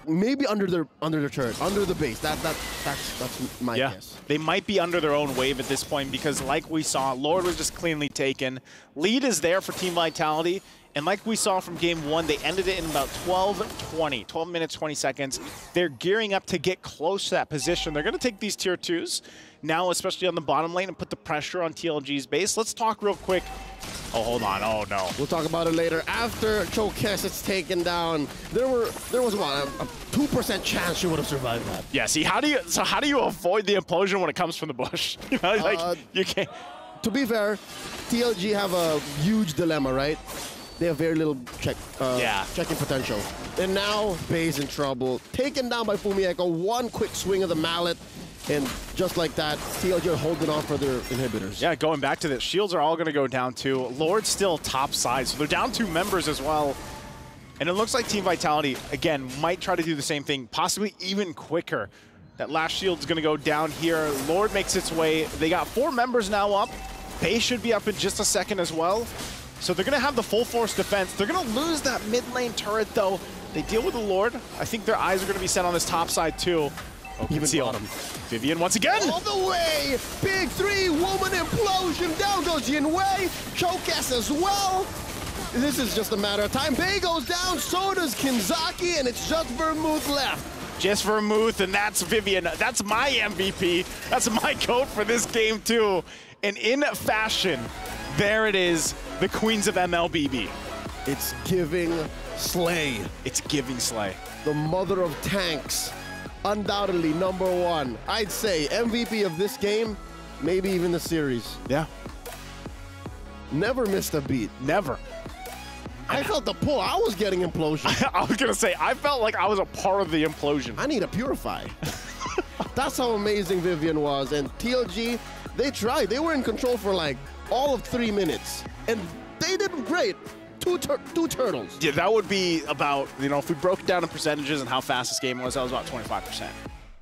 Maybe under their turret, under the base. That's my guess. They might be under their own wave at this point because, like we saw, Lord was just cleanly taken. Lead is there for Team Vitality, and like we saw from game 1, they ended it in about 12 minutes, 20 seconds. They're gearing up to get close to that position. They're going to take these tier 2s now, especially on the bottom lane, and put the pressure on TLG's base. Let's talk real quick Oh, hold on. Oh, no. We'll talk about it later. After Chokes is taken down, there was what, a 2% chance she would have survived that. Yeah, see, how do you avoid the implosion when it comes from the bush? You know, like, you can't. To be fair, TLG have a huge dilemma, right? They have very little checking potential. And now Bei's in trouble. Taken down by Fumieko, one quick swing of the mallet, and just like that, TLG are holding on for their inhibitors. Yeah, going back to this, shields are all going to go down too. Lord's still top side, so they're down 2 members as well. And it looks like Team Vitality, again, might try to do the same thing, possibly even quicker. That last shield's going to go down here. Lord makes its way. They got 4 members now up. Bei should be up in just a second as well. So they're going to have the full force defense. They're going to lose that mid lane turret, though. They deal with the Lord. I think their eyes are going to be set on this top side, too. Even bottom. Vivian once again. All the way. Big 3-woman implosion. Down goes Yinwei. Chokes as well. This is just a matter of time. Bei goes down, so does Kinzaki, and it's just Vermouth left. Just Vermouth, and that's Vivian. That's my MVP. That's my GOAT for this game, too. And in fashion, there it is, the Queens of MLBB. It's giving Slay. It's giving Slay. The mother of tanks. Undoubtedly #1. I'd say MVP of this game, maybe even the series. Yeah. Never missed a beat. Never. I felt the pull. I was getting implosion. I was going to say, I felt like I was a part of the implosion. I need a Purify. That's how amazing Vivian was. And TLG, they tried. They were in control for like all of 3 minutes. And they did great. Two turtles. Yeah, that would be about, you know, if we broke it down in percentages and how fast this game was, that was about 25%.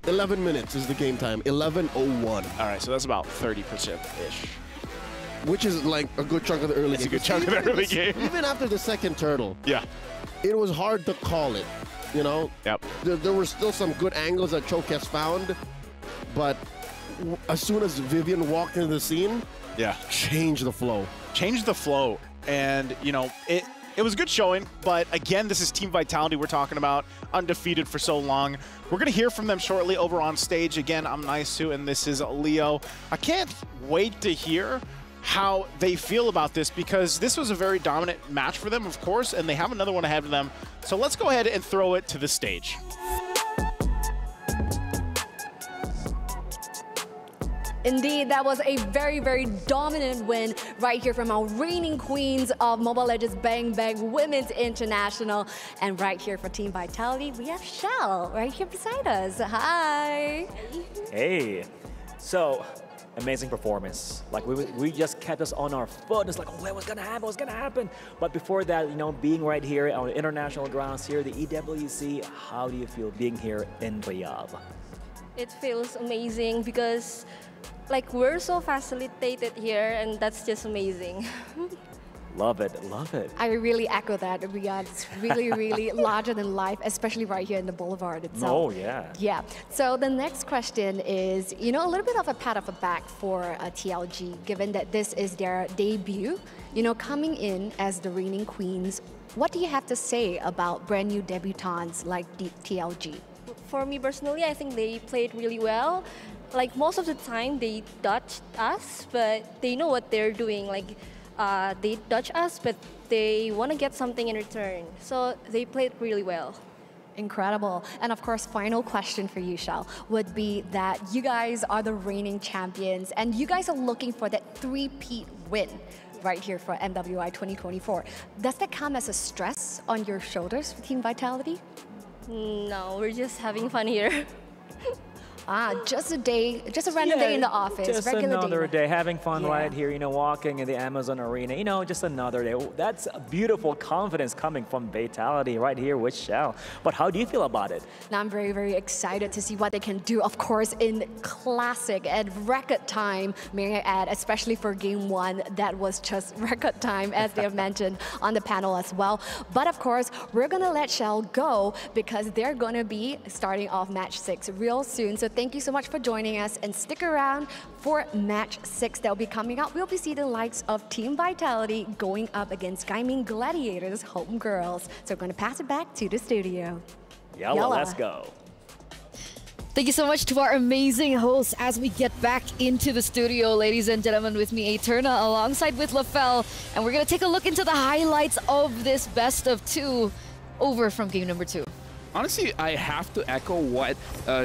11 minutes is the game time. 11:01. All right, so that's about 30%-ish. Which is like a good chunk of the early game. It's a good chunk of the early game. Even after the second turtle. Yeah. It was hard to call it, you know? Yep. There were still some good angles that Chokes found, but as soon as Vivian walked into the scene, changed the flow. Changed the flow. And, you know, it was a good showing, but again, this is Team Vitality we're talking about, undefeated for so long. We're going to hear from them shortly over on stage. Again, I'm Naisu, and this is Leo. I can't wait to hear how they feel about this, because this was a very dominant match for them, of course, and they have another one ahead of them. So let's go ahead and throw it to the stage. Indeed, that was a very, very dominant win right here from our reigning queens of Mobile Legends Bang Bang Women's International. And right here for Team Vitality, we have Shell right here beside us. Hi. Hey. So, amazing performance. Like we just kept us on our foot. It's like, oh, what's gonna happen? What's gonna happen? But before that, you know, being right here on the international grounds here, the EWC, how do you feel being here in Riyadh? It feels amazing because like we're so facilitated here, and that's just amazing. Love it, love it. I really echo that, Riyadh. It's really, really larger than life, especially right here in the Boulevard itself. Oh, yeah. Yeah. So the next question is, you know, a little bit of a pat on the back for TLG, given that this is their debut, you know, coming in as the reigning queens. What do you have to say about brand new debutantes like TLG? For me personally, I think they played really well. Like most of the time, they dodged us, but they know what they're doing. Like they dodge us, but they want to get something in return. So they played really well. Incredible. And of course, final question for you, Shell, would be that you guys are the reigning champions, and you guys are looking for that 3-peat win right here for MWI 2024. Does that come as a stress on your shoulders for Team Vitality? No, we're just having fun here. Just a day, just a random day in the office. Just regular another day, having fun Yeah. right here, you know, walking in the Amazon arena, you know, just another day. That's a beautiful confidence coming from Vitality right here with Shell. But how do you feel about it? Now I'm very, very excited to see what they can do, of course, in classic and record time, may I add, especially for game 1. That was just record time, as they have mentioned on the panel as well. But of course, we're going to let Shell go because they're going to be starting off match 6 real soon. So thank you so much for joining us, and stick around for match 6 that will be coming up. We'll be seeing the likes of Team Vitality going up against Gaming Gladiators Homegirls. So I'm going to pass it back to the studio. Yalla, let's go. Thank you so much to our amazing hosts as we get back into the studio, ladies and gentlemen, with me, Eterna, alongside with LaFell. And we're going to take a look into the highlights of this best of two over from game number 2. Honestly, I have to echo what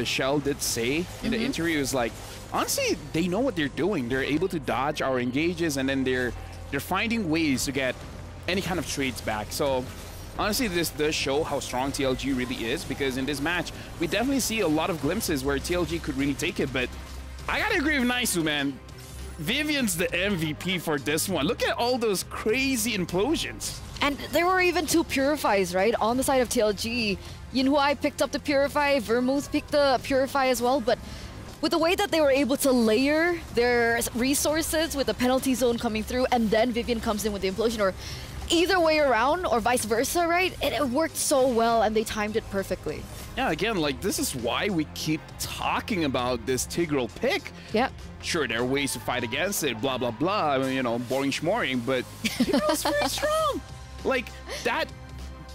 Shell did say in the interview. Is like, honestly, they know what they're doing. They're able to dodge our engages, and then they're finding ways to get any kind of trades back. So honestly, this does show how strong TLG really is, because in this match, we definitely see a lot of glimpses where TLG could really take it. But I gotta agree with Naisu, man. Vivian's the MVP for this one. Look at all those crazy implosions. And there were even 2 Purifies, right? On the side of TLG. Yinhuai picked up the Purify, Vermouth picked the Purify as well, but with the way that they were able to layer their resources with the penalty zone coming through, and then Vivian comes in with the implosion, or either way around, or vice versa, right? It worked so well, and they timed it perfectly. Yeah, again, like, this is why we keep talking about this Tigreal pick. Yeah. Sure, there are ways to fight against it, blah, blah, blah, you know, boring schmoring, but Tigreal's very strong. Like, that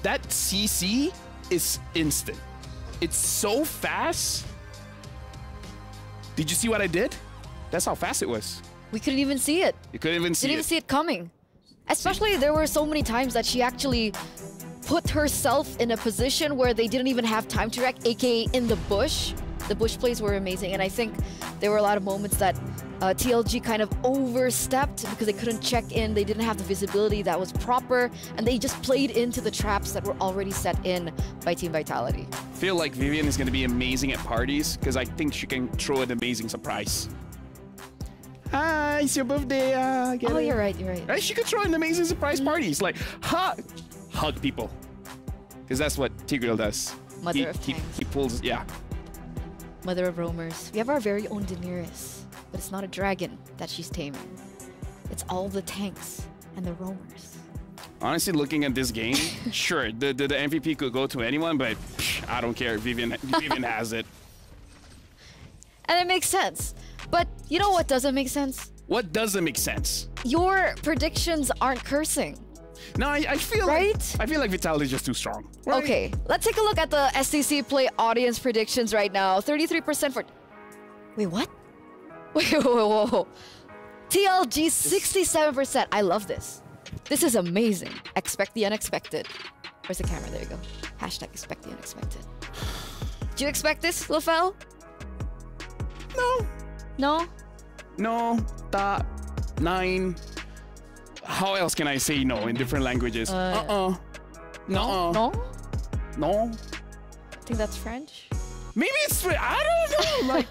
CC is instant. It's so fast. Did you see what I did? That's how fast it was. We couldn't even see it. You couldn't even see it. Didn't even see it coming. Especially, there were so many times that she actually put herself in a position where they didn't even have time to react, aka in the bush. The bush plays were amazing, and I think there were a lot of moments that TLG kind of overstepped because they couldn't check in, they didn't have the visibility that was proper, and they just played into the traps that were already set in by Team Vitality. I feel like Vivian is going to be amazing at parties, because I think she can throw an amazing surprise. Hi, it's your birthday. Oh, you're right, you're right. Right? She could throw an amazing surprise parties, like hug people, because that's what Tigreal does. Mother of tanks. He pulls, yeah. Mother of roamers. We have our very own Daenerys, but it's not a dragon that she's taming. It's all the tanks and the roamers. Honestly, looking at this game, sure, the MVP could go to anyone, but I don't care. Vivian has it. And it makes sense. But you know what doesn't make sense? What doesn't make sense? Your predictions aren't cursing. No, I feel right? Like, I feel like Vitality is just too strong. Right? Okay, let's take a look at the STC Play audience predictions right now. 33% for... Wait, what? Wait, whoa. TLG 67%. I love this. This is amazing. Expect the unexpected. Where's the camera? There you go. Hashtag expect the unexpected. Do you expect this, LaFell? No. No? No. Top 9. How else can I say no in different languages? No? No. I think that's French. Maybe it's French. I don't know. Like,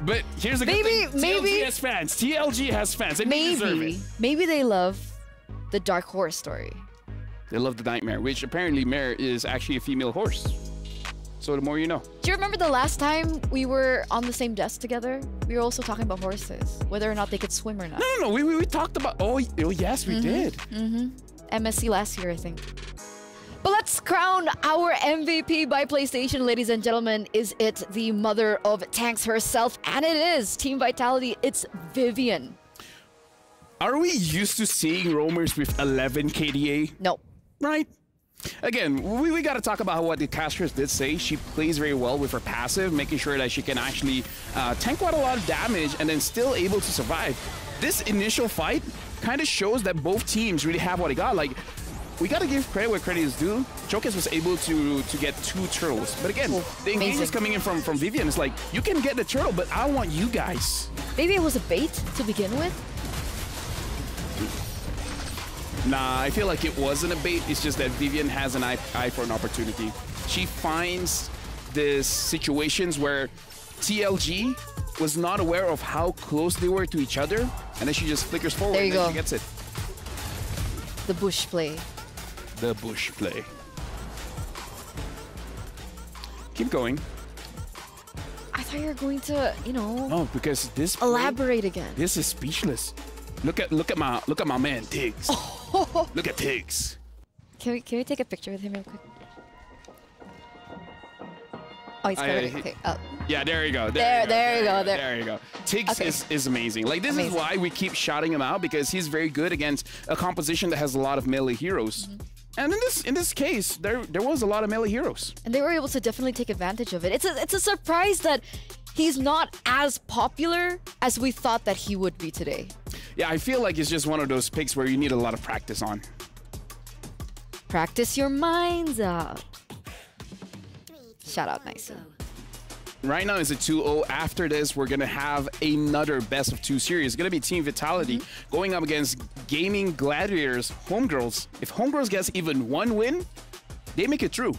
but here's the good thing. TLG has fans. TLG has fans. And they deserve it. Maybe they love the Dark Horse story. They love the Nightmare, which apparently Mare is actually a female horse. So the more you know. Do you remember the last time we were on the same desk together? We were also talking about horses, whether or not they could swim or not. No. We talked about. Oh yes, we did. MSC last year, I think. But let's crown our MVP by PlayStation, ladies and gentlemen. Is it the mother of tanks herself? And it is Team Vitality. It's Vivian. Are we used to seeing roamers with 11 KDA? No. Right? Again, we got to talk about what the casters did say. She plays very well with her passive, making sure that she can actually tank quite a lot of damage and then still able to survive. This initial fight kind of shows that both teams really have what they got. Like, we got to give credit where credit is due. Chokes was able to get 2 turtles. But again, the engage is coming in from Vivian. It's like, you can get the turtle, but I want you guys. Maybe it was a bait to begin with? Nah, I feel like it wasn't a bait. It's just that Vivian has an eye for an opportunity. She finds these situations where TLG was not aware of how close they were to each other, and then she just flickers forward and then she gets it. The bush play. The bush play. Keep going. I thought you were going to, you know... No, because this... Elaborate again. This is speechless. Look at my man, Tiggs. Look at Tiggs. Can we take a picture with him real quick? Oh, he's got okay. Yeah, there you go. There you go. Tiggs is amazing. Like, this is why we keep shouting him out, because he's very good against a composition that has a lot of melee heroes. And in this case, there was a lot of melee heroes. And they were able to definitely take advantage of it. It's a surprise that he's not as popular as we thought that he would be today. Yeah, I feel like it's just one of those picks where you need a lot of practice on. Practice your minds out. Shout out, Nicey. Right now it's a 2-0. After this, we're going to have another best of 2 series. It's going to be Team Vitality going up against Gaming Gladiators Homegirls. If Homegirls gets even 1 win, they make it through.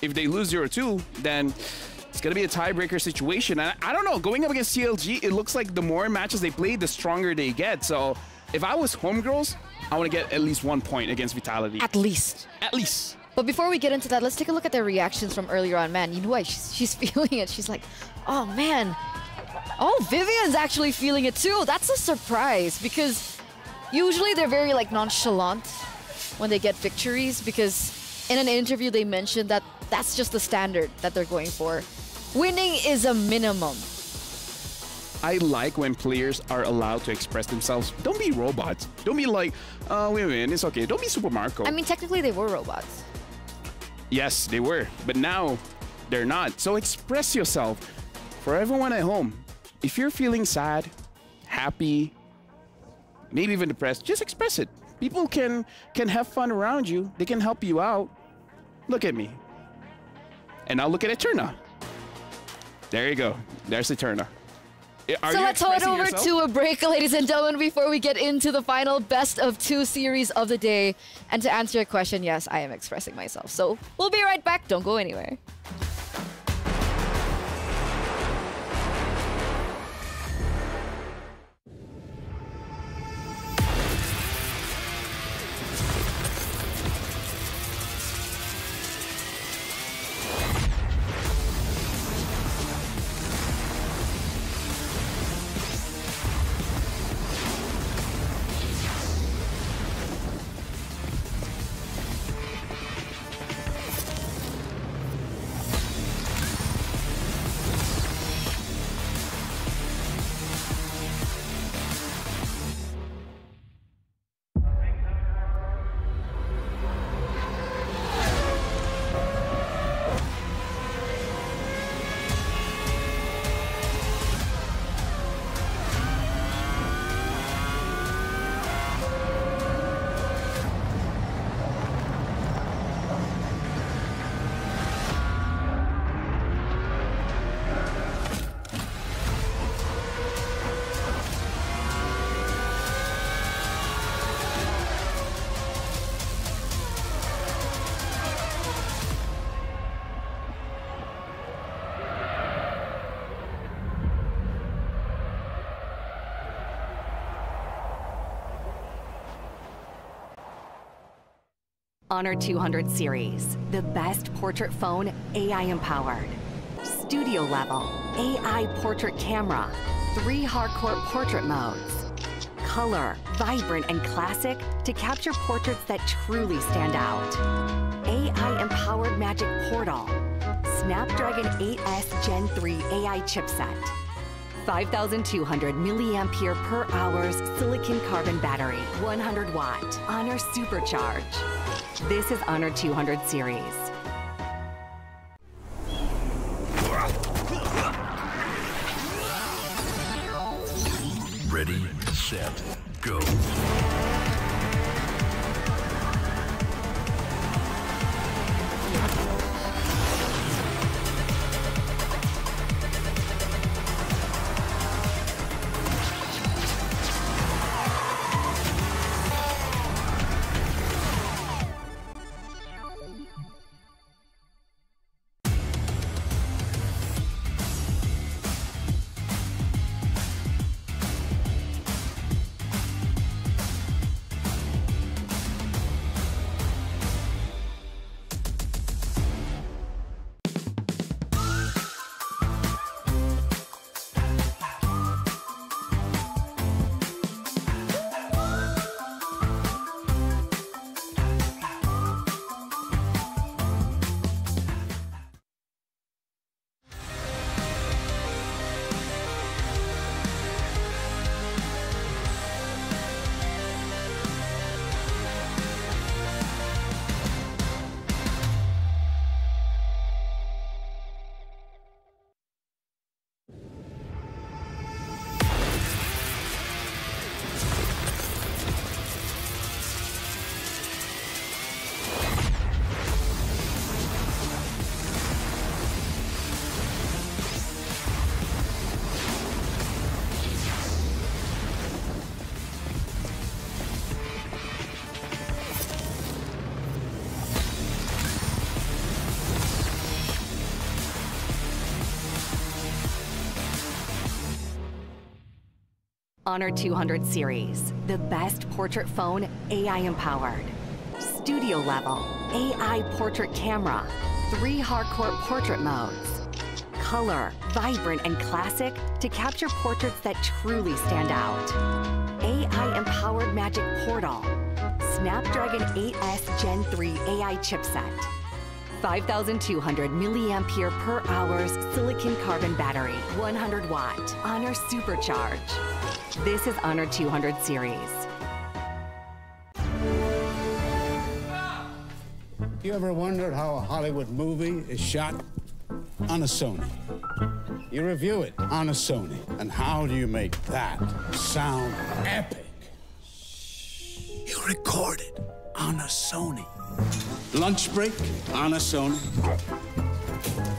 If they lose 0-2, then it's going to be a tiebreaker situation. And I don't know, going up against TLG, it looks like the more matches they play, the stronger they get. So if I was Homegirls, I want to get at least 1 point against Vitality. At least. At least. But before we get into that, let's take a look at their reactions from earlier on. Man, you know what? She's feeling it. She's like, oh, man. Oh, Vivian's actually feeling it, too. That's a surprise because usually they're very, like, nonchalant when they get victories because in an interview they mentioned that that's just the standard that they're going for. Winning is a minimum. I like when players are allowed to express themselves. Don't be robots. Don't be like, we win, it's okay. Don't be Super Marco. I mean, technically they were robots. Yes, they were, but now they're not. So express yourself. For everyone at home, if you're feeling sad, happy, maybe even depressed, just express it. People can have fun around you. They can help you out. Look at me. And now look at Eterna. There you go. There's Eterna. So let's head over to a break, ladies and gentlemen, before we get into the final best of 2 series of the day. And to answer your question, yes, I am expressing myself. So we'll be right back. Don't go anywhere. Honor 200 series, the best portrait phone AI empowered. Studio level, AI portrait camera, 3 hardcore portrait modes. Color, vibrant and classic to capture portraits that truly stand out. AI empowered magic portal. Snapdragon 8S Gen 3 AI chipset. 5,200 milliampere per hours silicon carbon battery, 100 watt, Honor Supercharge. This is Honor 200 series. Ready, set, go. Honor 200 series, the best portrait phone AI-empowered. Studio level, AI portrait camera, 3 hardcore portrait modes. Color, vibrant and classic to capture portraits that truly stand out. AI-empowered Magic Portal. Snapdragon 8S Gen 3 AI chipset. 5,200 milliampere per hour silicon carbon battery, 100 watt. Honor Supercharge. This is Honor 200 series. You ever wondered how a Hollywood movie is shot? On a Sony. You review it on a Sony. And how do you make that sound epic? You record it on a Sony. Lunch break on a Sony.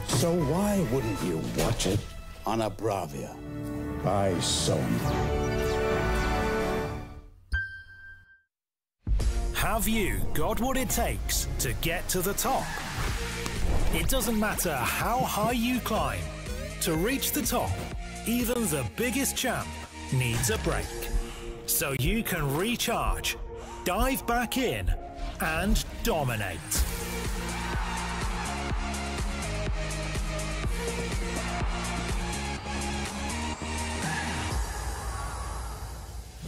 So why wouldn't you watch it on a Bravia by Sony? Have you got what it takes to get to the top? It doesn't matter how high you climb. To reach the top, even the biggest champ needs a break. So you can recharge, dive back in, and dominate.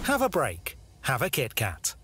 Have a break. Have a Kit Kat.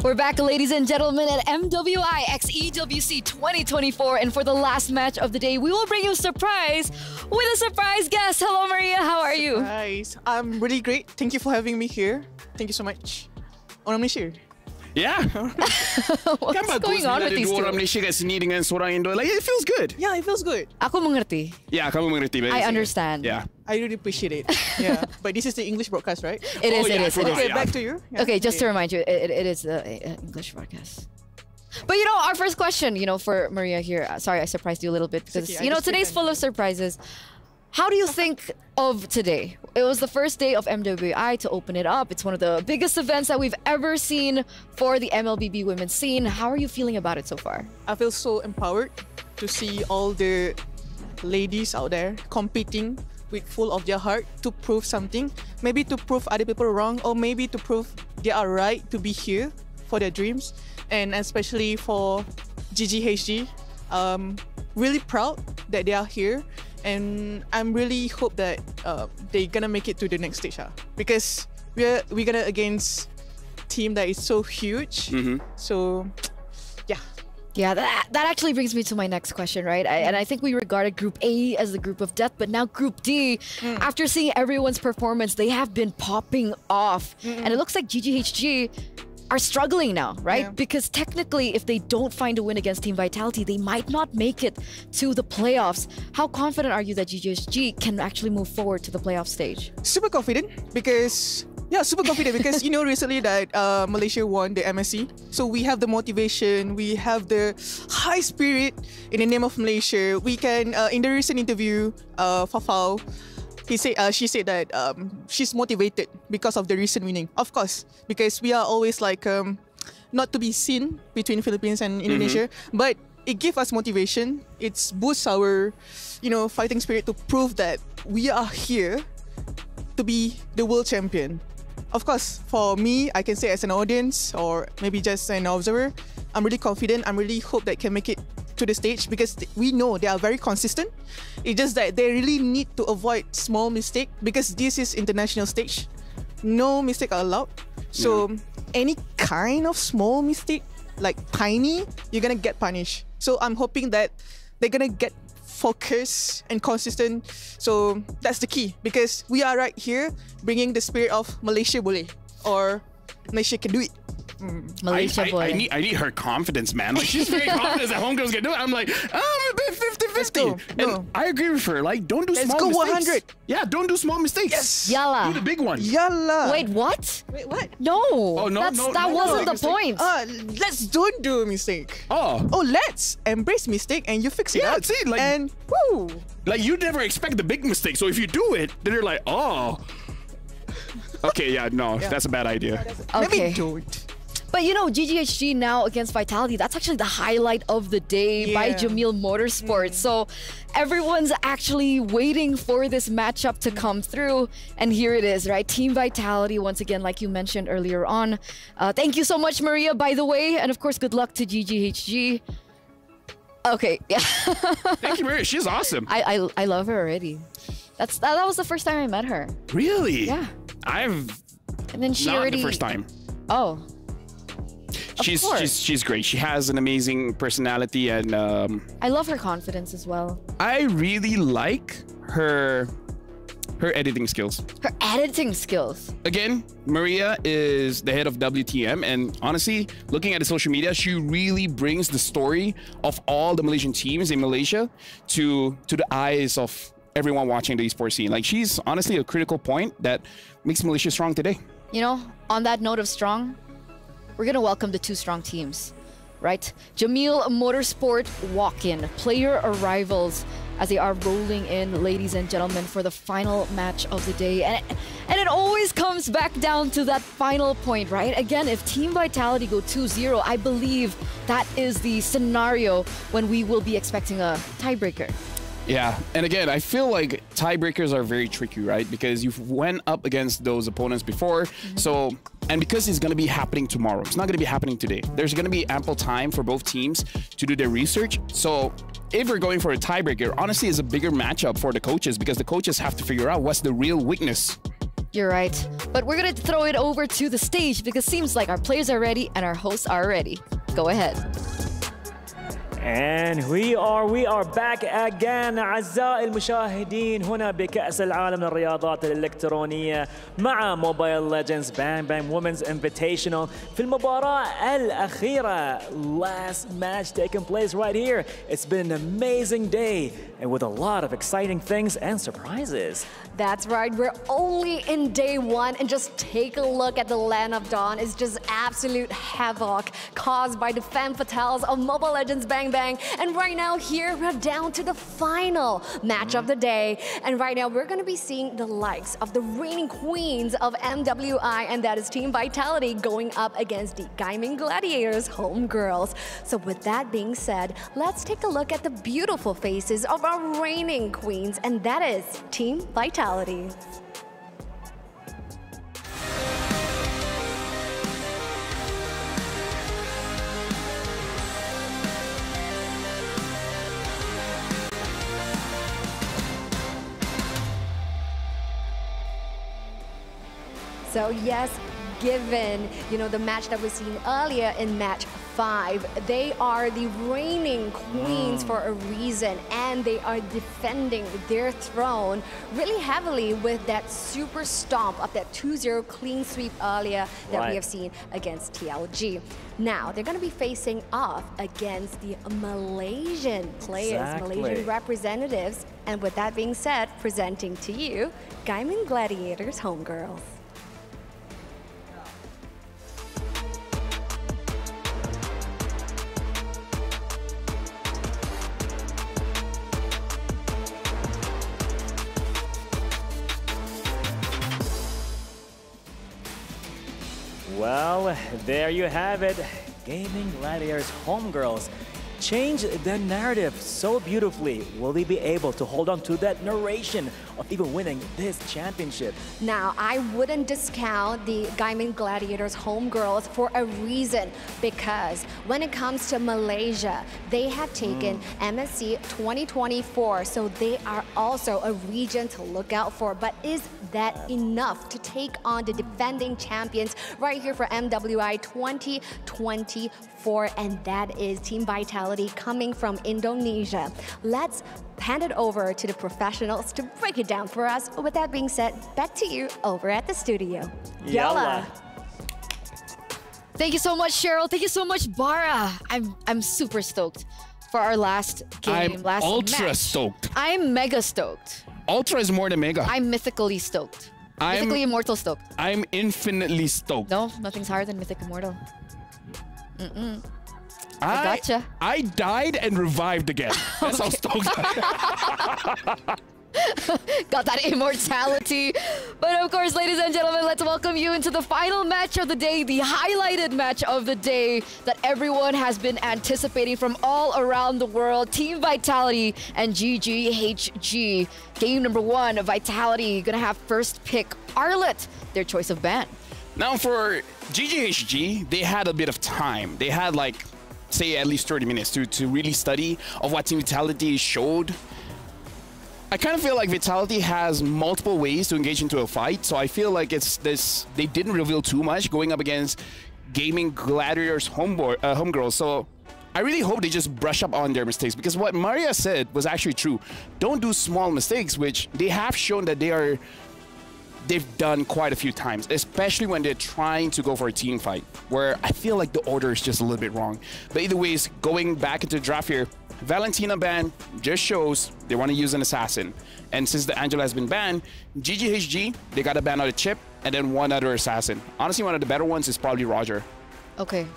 We're back, ladies and gentlemen, at MWI X EWC 2024. And for the last match of the day, we will bring you a surprise with a surprise guest. Hello, Maria. How are you? Surprise. I'm really great. Thank you for having me here. Thank you so much. Orang Malaysia. Yeah. What's going on with these two? Orang Malaysia kat sini dengan seorang Indo. Like, it feels good. Yeah, it feels good. Aku mengerti. Yeah, kamu mengerti. I understand. Yeah. I really appreciate it. Yeah. But this is the English broadcast, right? It is. Okay, back to you. Yeah. Okay, just to remind you, it is the English broadcast. But you know, our first question, you know, for Maria here. Sorry, I surprised you a little bit because you know today's full of surprises. How do you think of today? It was the first day of MWI to open it up. It's one of the biggest events that we've ever seen for the MLBB women's scene. How are you feeling about it so far? I feel so empowered to see all the ladies out there competing with full of their heart to prove something. Maybe to prove other people wrong, or maybe to prove they are right to be here for their dreams. And especially for GGHG, really proud that they are here. And I'm really hope that they're gonna make it to the next stage, because we're gonna against team that is so huge. So yeah. Yeah, that actually brings me to my next question, right? And I think we regarded Group A as the group of death, but now Group D, after seeing everyone's performance, they have been popping off. And it looks like GGHG are struggling now, right? Yeah. Because technically, if they don't find a win against Team Vitality, they might not make it to the playoffs. How confident are you that GGHG can actually move forward to the playoff stage? Super confident because you know recently that Malaysia won the MSC, so we have the motivation, we have the high spirit in the name of Malaysia. We can in the recent interview, Fafau, she said that she's motivated because of the recent winning. Of course, because we are always like not to be seen between Philippines and Indonesia, but it gives us motivation. It boosts our, you know, fighting spirit to prove that we are here to be the world champion. Of course, for me, I can say as an audience or maybe just an observer, I'm really confident. I'm really hope that can make it to the stage because we know they are very consistent. It's just that they really need to avoid small mistake because this is international stage. No mistake are allowed. So any kind of small mistake, like tiny, you're gonna get punished. So I'm hoping that they're gonna get focused and consistent. So that's the key because we are right here bringing the spirit of Malaysia boleh or Malaysia can do it. Malaysia boy. I need her confidence, man. Like, she's very confident that homegirls can do it. I'm like, I'm a bit 50-50. And I agree with her. Like, don't do small mistakes. Let's go 100. Yeah, don't do small mistakes. Yes. Yalla. Do the big one. Yalla. Wait, what? Wait, what? No. Oh, no, that wasn't the point. Let's don't do a mistake. Oh, let's embrace mistake and you fix it. Yeah, up. see, like, and woo. Like, you never expect the big mistake. So if you do it, then you're like, oh. Okay, yeah, no, that's a bad idea. Maybe don't. But you know, GGHG now against Vitality, that's actually the highlight of the day by Jamil Motorsports. So everyone's actually waiting for this matchup to come through. And here it is, right? Team Vitality, once again, like you mentioned earlier on. Thank you so much, Maria, by the way. And of course, good luck to GGHG. Okay, yeah. Thank you, Maria. She's awesome. I love her already. That was the first time I met her. Really? Yeah. And then she not already... the first time. Oh. She's great. She has an amazing personality and I love her confidence as well. I really like her editing skills. Her editing skills. Again, Maria is the head of WTM, and honestly, looking at the social media, she really brings the story of all the Malaysian teams in Malaysia to the eyes of everyone watching the esports scene. Like, she's honestly a critical point that makes Malaysia strong today. You know, on that note of strong, we're going to welcome the two strong teams, right? Jamil Motorsport walk-in, player arrivals as they are rolling in, ladies and gentlemen, for the final match of the day. And it always comes back down to that final point, right? Again, if Team Vitality go 2-0, I believe that is the scenario when we will be expecting a tiebreaker. Yeah, and again, I feel like tiebreakers are very tricky, right? Because you've went up against those opponents before, so, and because it's going to be happening tomorrow, it's not going to be happening today. There's going to be ample time for both teams to do their research. So if we're going for a tiebreaker, honestly, it's a bigger matchup for the coaches because the coaches have to figure out what's the real weakness You're right. But we're going to throw it over to the stage because it seems like our players are ready and our hosts are ready. Go ahead. And we are back again أعزائي المشاهدين هنا بكأس العالم للرياضات الإلكترونية مع موبايل ليجندز بانج بانج Women's Invitational في المباراة الأخيرة. Last match taking place right here. It's been an amazing day and with a lot of exciting things and surprises. That's right, we're only in day one and just take a look at the Land of Dawn. It's just absolute havoc caused by the femme fatales of Mobile Legends Bang Bang. And right now here, we're down to the final match of the day. And right now we're gonna be seeing the likes of the reigning queens of MWI, and that is Team Vitality, going up against the Gaming Gladiators homegirls. So with that being said, let's take a look at the beautiful faces of our reigning queens, and that is Team Vitality. So yes, given, the match that we've seen earlier in match 5, they are the reigning queens for a reason, and they are defending their throne really heavily with that super stomp of that 2-0 clean sweep earlier that we have seen against TLG. Now, they're going to be facing off against the Malaysian players, Malaysian representatives. And with that being said, presenting to you, Gaming Gladiators homegirls. Well, there you have it. Gaming Gladiators homegirls change the narrative so beautifully. Will they be able to hold on to that narration of even winning this championship? Now, I wouldn't discount the Gaming Gladiators homegirls for a reason, because when it comes to Malaysia, they have taken MSC 2024, so they are also a region to look out for. But is that enough to take on the defending champions right here for MWI 2024? And that is Team Vitality coming from Indonesia. Let's hand it over to the professionals to break it down for us. With that being said, back to you over at the studio. Yalla! Thank you so much, Cheryl. Thank you so much, Bara. I'm super stoked for our last game, last ultra match. Stoked. I'm mega stoked. Ultra is more than mega. I'm mythically stoked. Mythically immortal stoked. I'm infinitely stoked. No, nothing's higher than mythic immortal. I gotcha. I died and revived again. That's how stoked I am. Got that immortality. But of course, ladies and gentlemen, let's welcome you into the final match of the day, the highlighted match of the day that everyone has been anticipating from all around the world. Team Vitality and GGHG. Game number 1, Vitality gonna have first pick Arlet, their choice of ban. Now for GGHG, they had a bit of time. They had say at least 30 minutes to really study of what Team Vitality showed. I kind of feel like Vitality has multiple ways to engage into a fight, so I feel like they didn't reveal too much going up against Gaming Gladiators homegirls. So I really hope they just brush up on their mistakes, because what Maria said was actually true. Don't do small mistakes, which they have shown that they've done quite a few times, especially when they're trying to go for a team fight, where I feel like the order is just a little bit wrong. But either ways, going back into the draft here, Valentina ban just shows they want to use an assassin. And since the Angela has been banned, GGHG, they got to ban out a Chip and then one other assassin. Honestly, one of the better ones is probably Roger. Okay.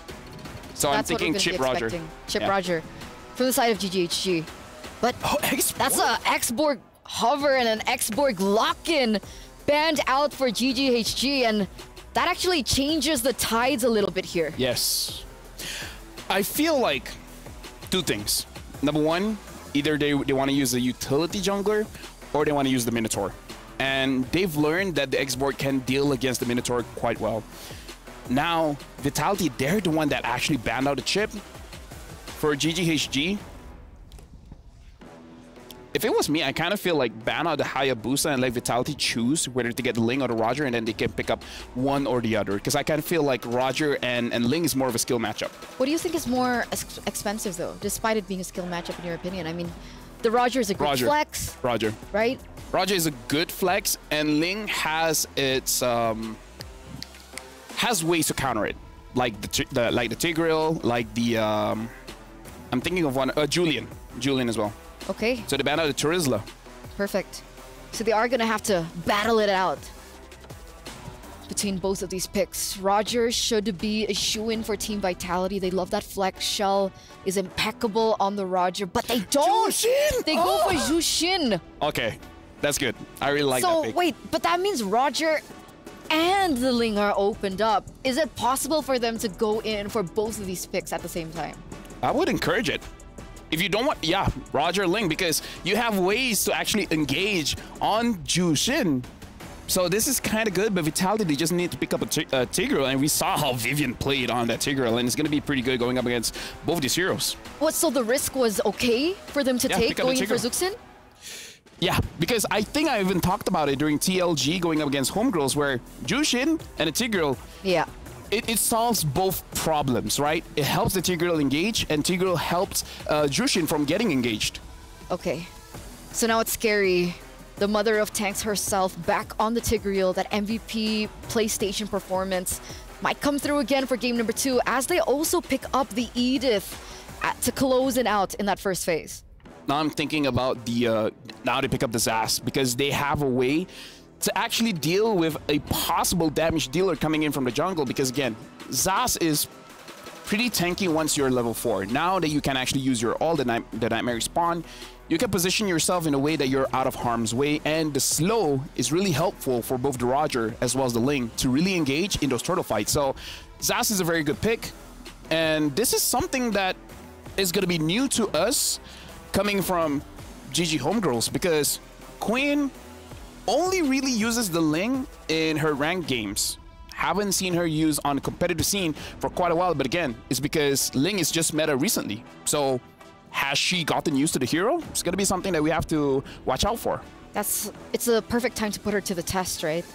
So I'm thinking Chip Roger. Chip Roger from the side of GGHG. But that's a X-Borg hover and an X-Borg lock-in banned out for GGHG, and that actually changes the tides a little bit here. Yes. I feel like 2 things. Number 1, either they want to use the utility jungler or they want to use the Minotaur. And they've learned that the X-Borg can deal against the Minotaur quite well. Now, Vitality, they're the one that actually banned out a Chip. For GGHG, if it was me, I kind of feel like ban out the Hayabusa and let Vitality choose whether to get the Ling or the Roger, and then they can pick up one or the other. Because I kind of feel like Roger and Ling is more of a skill matchup. What do you think is more expensive, though, despite it being a skill matchup, in your opinion? I mean, the Roger is a good flex. Roger. Right? Roger is a good flex, and Ling has its has ways to counter it, like the Tigreal, like the I'm thinking of one Julian as well. Okay. So they ban out the Turizla. Perfect. So they are gonna have to battle it out between both of these picks. Roger should be a shoo-in for Team Vitality. They love that flex. Shell is impeccable on the Roger, but they don't. Jushin! They go for Jushin. Okay, that's good. I really like that So pick. wait, but that means Roger and the Ling are opened up. Is it possible for them to go in for both of these picks at the same time? I would encourage it. If you don't want, yeah, Roger Ling, because you have ways to actually engage on Jushin. So this is kind of good, but Vitality, they just need to pick up a Tigreal, and we saw how Vivian played on that Tigreal, and it's going to be pretty good going up against both these heroes. What, so the risk was okay for them to take going in for Zuxin? Yeah, because I think I even talked about it during TLG going up against Homegirls, where Jushin and a Tigreal, yeah, it solves both problems, right? It helps the Tigreal engage, and Tigreal helps Jushin from getting engaged. Okay, so now it's scary. The mother of tanks herself back on the Tigreal. That MVP PlayStation performance might come through again for game number 2, as they also pick up the Edith to close it out in that first phase. Now I'm thinking about the now they pick up the Zas, because they have a way to actually deal with a possible damage dealer coming in from the jungle, because again, Zas is pretty tanky once you're level 4. Now that you can actually use your the Nightmare Spawn, you can position yourself in a way that you're out of harm's way, and the slow is really helpful for both the Roger as well as the Ling to really engage in those turtle fights. So Zas is a very good pick, and this is something that is going to be new to us coming from GG Homegirls, because Queen only really uses the Ling in her ranked games. Haven't seen her use on the competitive scene for quite a while, but again, it's because Ling is just meta recently. So has she gotten used to the hero? It's going to be something that we have to watch out for. It's a perfect time to put her to the test, right?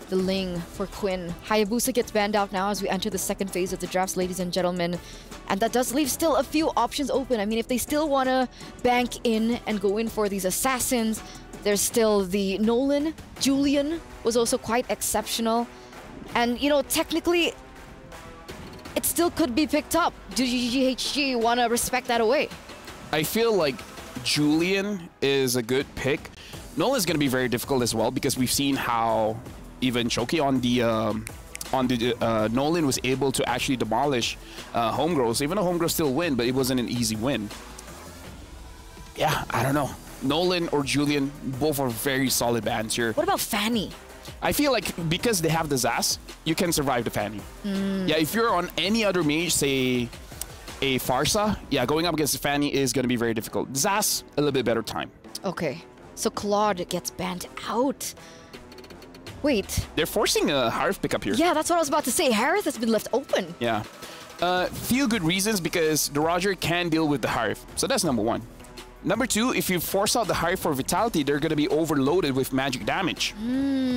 The Ling for Quinn. Hayabusa gets banned out now as we enter the second phase of the drafts, ladies and gentlemen. And that does leave still a few options open. I mean, if they still want to bank in and go in for these assassins, there's still the Nolan. Julian was also quite exceptional. And, you know, technically, it still could be picked up. Do GGHG want to respect that away? I feel like Julian is a good pick. Nolan is going to be very difficult as well, because we've seen how even Choki on the Nolan was able to actually demolish Homegirls. Even though Homegirls still win, but it wasn't an easy win. Yeah, I don't know. Nolan or Julian, both are very solid bans here. What about Fanny? I feel like because they have the Zas, you can survive the Fanny. Yeah, if you're on any other mage, say a Farsa, yeah, going up against the Fanny is going to be very difficult. Zas, a little bit better time. Okay, so Claude gets banned out. Wait. They're forcing a Harith pickup here. Yeah, that's what I was about to say. Harith has been left open. Yeah. Few good reasons, because the Roger can deal with the Harith. So that's number 1. Number 2, if you force out the Harith for Vitality, they're going to be overloaded with magic damage.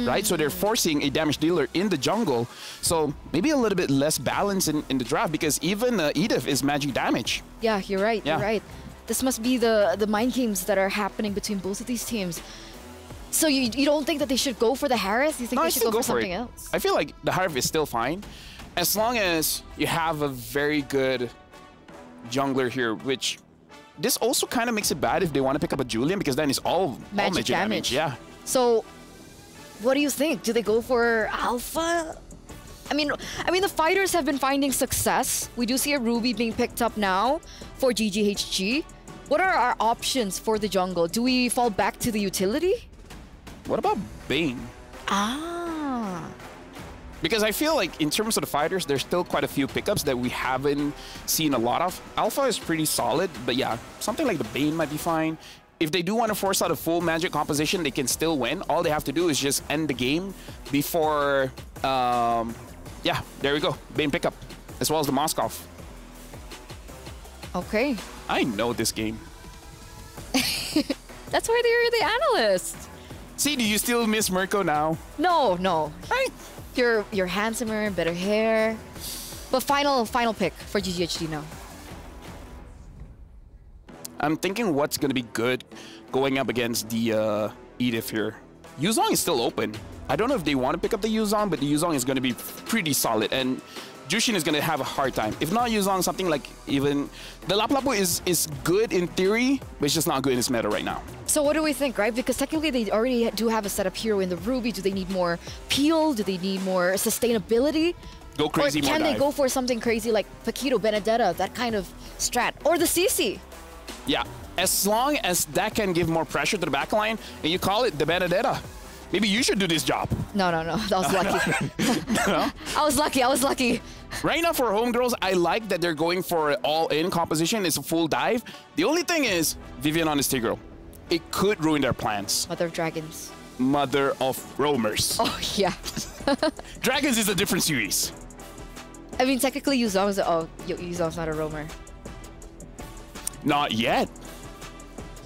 Right? So they're forcing a damage dealer in the jungle. So maybe a little bit less balance in the draft, because even Edith is magic damage. Yeah, you're right. Yeah. You're right. This must be the mind games that are happening between both of these teams. So you don't think that they should go for the Harith? You think they should go for something else? I feel like the Harith is still fine, as long as you have a very good jungler here, which this also kind of makes it bad if they want to pick up a Julian, because then it's all magic damage. Yeah. So what do you think? Do they go for Alpha? I mean, the fighters have been finding success. We do see a Ruby being picked up now for GGHG. What are our options for the jungle? Do we fall back to the utility? What about Bane? Because I feel like in terms of the fighters, there's still quite a few pickups that we haven't seen a lot of. Alpha is pretty solid, but yeah, something like the Bane might be fine. If they do want to force out a full magic composition, they can still win. All they have to do is just end the game before... yeah, there we go. Bane pickup, as well as the Moskov. Okay. I know this game. That's why they're the analysts. See, do you still miss Mirko now? No, no. You're handsomer, better hair. But final pick for GGHD now. I'm thinking what's going to be good going up against the Edith here. Yuzong is still open. I don't know if they want to pick up the Yuzong, but the Yuzong is going to be pretty solid. And Jushin is going to have a hard time. If not Yuzong, something like even... The Lapu-Lapu is good in theory, but it's just not good in its meta right now. So what do we think, right? Because technically they already do have a setup hero in the Ruby. Do they need more peel? Do they need more sustainability? Go crazy, or can they go for something crazy like Paquito, Benedetta, that kind of strat? Or the CC? Yeah, as long as that can give more pressure to the backline, and you call it the Benedetta. Maybe you should do this job. No. That was lucky. No? I was lucky. Right now for homegirls, I like that they're going for an all-in composition. It's a full dive. The only thing is, Vivian on this Tigreal. It could ruin their plans. Mother of Dragons. Mother of Roamers. Oh, yeah. Dragons is a different series. I mean, technically, Yuzong's not a roamer. Not yet.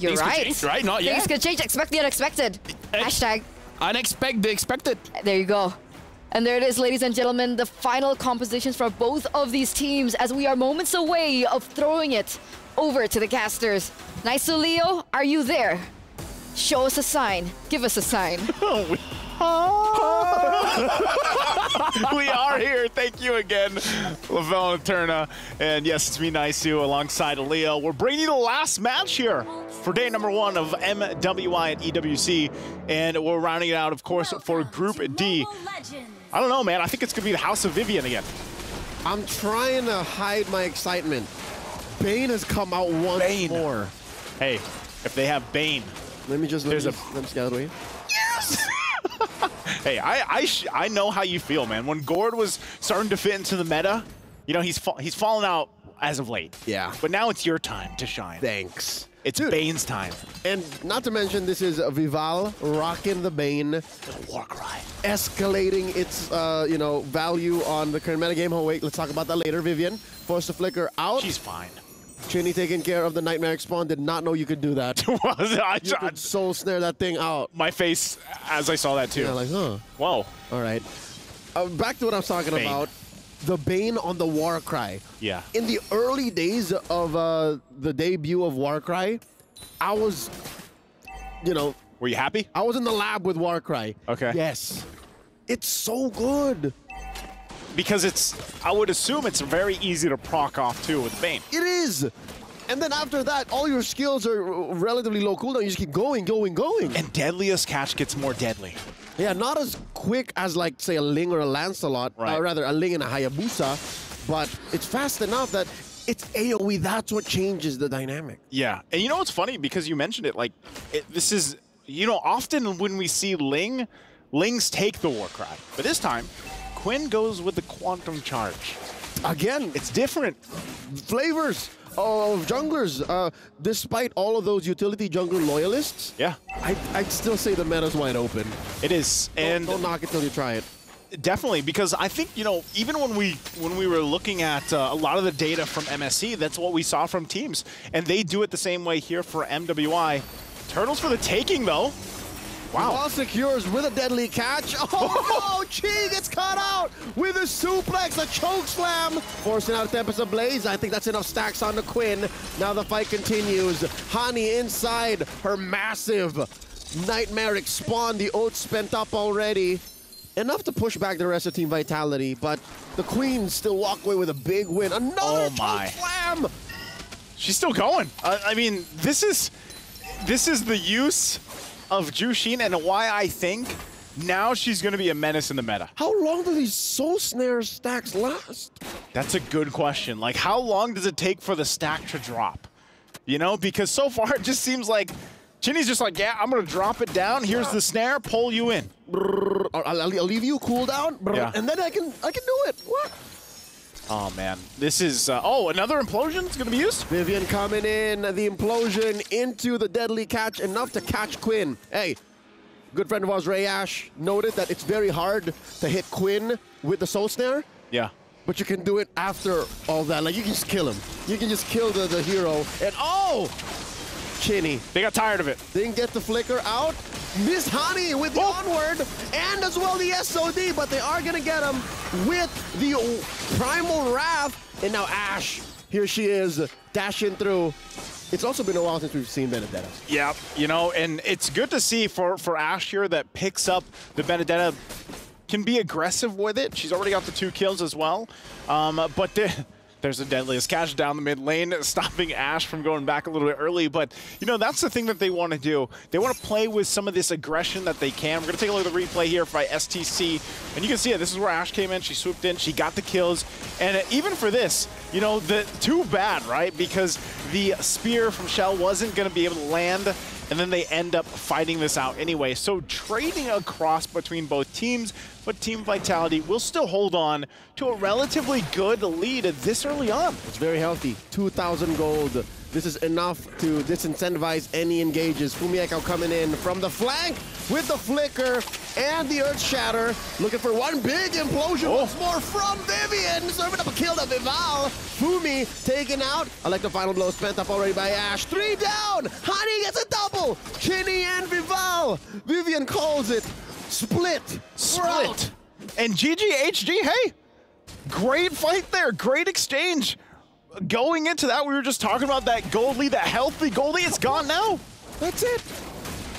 You're Things right. Could change, right? Not yet. Things could change. Expect the unexpected. Hashtag. Unexpected the expected. There you go. And there it is, ladies and gentlemen, the final compositions for both of these teams as we are moments away of throwing it over to the casters. Nice to Leo, are you there? Show us a sign. Give us a sign. We are here. Thank you again, Lavelle and Turna. And yes, it's me, Naisu, alongside Leo. We're bringing you the last match here for day number 1 of MWI at EWC. And we're rounding it out, of course, for Group D. I don't know, man. I think it's going to be the House of Vivian again. I'm trying to hide my excitement. Bane has come out once more. Hey, if they have Bane. Let me just get out of the way. Yes! Hey, I know how you feel, man. When Gord was starting to fit into the meta, you know, he's fallen out as of late. Yeah. But now it's your time to shine. Thanks. It's Bane's time. And not to mention, this is Vival rocking the Bane. The Warcry. Escalating its, value on the current metagame. Oh, wait, let's talk about that later. Vivian forced to flicker out. She's fine. Chinny taking care of the Nightmare Spawn. Did not know you could do that. You could soul snare that thing out. My face as I saw that too. Yeah, like, huh. Whoa. All right. Back to what I was talking about. The Bane on the Warcry. Yeah. In the early days of the debut of Warcry, I was, Were you happy? I was in the lab with Warcry. Okay. Yes. It's so good. Because I would assume it's very easy to proc off too with Bane. It is. And then after that, all your skills are relatively low cooldown. You just keep going. And Deadliest Catch gets more deadly. Yeah, not as quick as, like, say, a Ling or a Lancelot. Right. Or rather, a Ling and a Hayabusa. But it's fast enough that it's AoE. That's what changes the dynamic. Yeah. And you know what's funny? Because you mentioned it, like, this is, often when we see Lings take the Warcry. But this time, Quinn goes with the Quantum Charge. Again, it's different. Flavors of junglers. Despite all of those utility jungler loyalists, yeah, I'd still say the meta's wide open. It is. And don't knock it till you try it. Definitely, because I think, even when we were looking at a lot of the data from MSC, that's what we saw from teams. And they do it the same way here for MWI. Turtles for the taking, though. Wow. Ball secures with a deadly catch. Oh, no! Chi gets caught out with a suplex, a choke slam. Forcing out Tempest Ablaze. I think that's enough stacks on the Quinn. Now the fight continues. Hani inside her massive nightmaric spawn. The oats spent up already. Enough to push back the rest of Team Vitality, but the Queen still walk away with a big win. Another choke slam! She's still going. I mean, this is the use of Jushin and why I think now she's going to be a menace in the meta. How long do these soul snare stacks last? That's a good question. Like, how long does it take for the stack to drop? Because so far it just seems like Chinny's just like, yeah, I'm going to drop it down. Here's the snare, pull you in. I'll leave you cool down, and then I can do it. What? Oh, man. This is... another implosion is going to be used? Vivian coming in. The implosion into the deadly catch. Enough to catch Quinn. Hey, good friend of ours, Ray Ash, noted that it's very hard to hit Quinn with the soul snare. Yeah. But you can do it after all that. Like, you can just kill him. You can just kill the hero. And, Chinny. They got tired of it. Didn't get the flicker out. Miss Honey with the onward and as well the SOD, but they are gonna get him with the Primal Wrath. And now Ash, here she is, dashing through. It's also been a while since we've seen Benedetta. Yeah, you know, and it's good to see for Ash here that picks up the Benedetta, can be aggressive with it. She's already got the 2 kills as well. But there's the Deadliest Catch down the mid lane, stopping Ash from going back a little bit early. But, you know, that's the thing that they want to do. They want to play with some of this aggression that they can. We're going to take a look at the replay here by STC. And you can see it. This is where Ash came in. She swooped in. She got the kills. And even for this, you know, too bad, right? Because the spear from Shell wasn't going to be able to land. And then they end up fighting this out anyway. So trading across between both teams, but Team Vitality will still hold on to a relatively good lead this early on. It's very healthy. 2,000 gold. This is enough to disincentivize any engages. Fumieko coming in from the flank with the flicker and the Earth Shatter. Looking for one big implosion once more from Vivian. Serving up a kill to Vival. Fumi taken out. I like the final blow spent up already by Ash. 3 down. Honey gets a double. Chinny and Vival. Vivian calls it. Split. Split. And GGHG, hey, great fight there. Great exchange. Going into that, we were just talking about that gold lead, that healthy gold lead. It's gone now. That's it.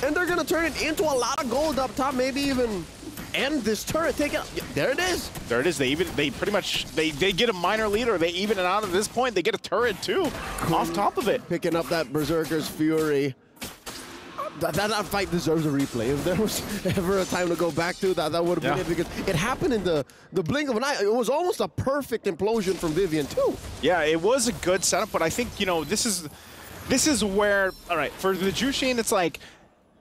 And they're going to turn it into a lot of gold up top, maybe even end this turret. Take it. There it is. There it is. They pretty much get a minor lead, or they even it out at this point. They get a turret too, off top of it. Picking up that Berserker's Fury. That fight deserves a replay. If there was ever a time to go back to that, that would have been it, because it happened in the blink of an eye. It was almost a perfect implosion from Vivian too. Yeah, it was a good setup, but I think, you know, this is where, all right, for the Jushin, it's like,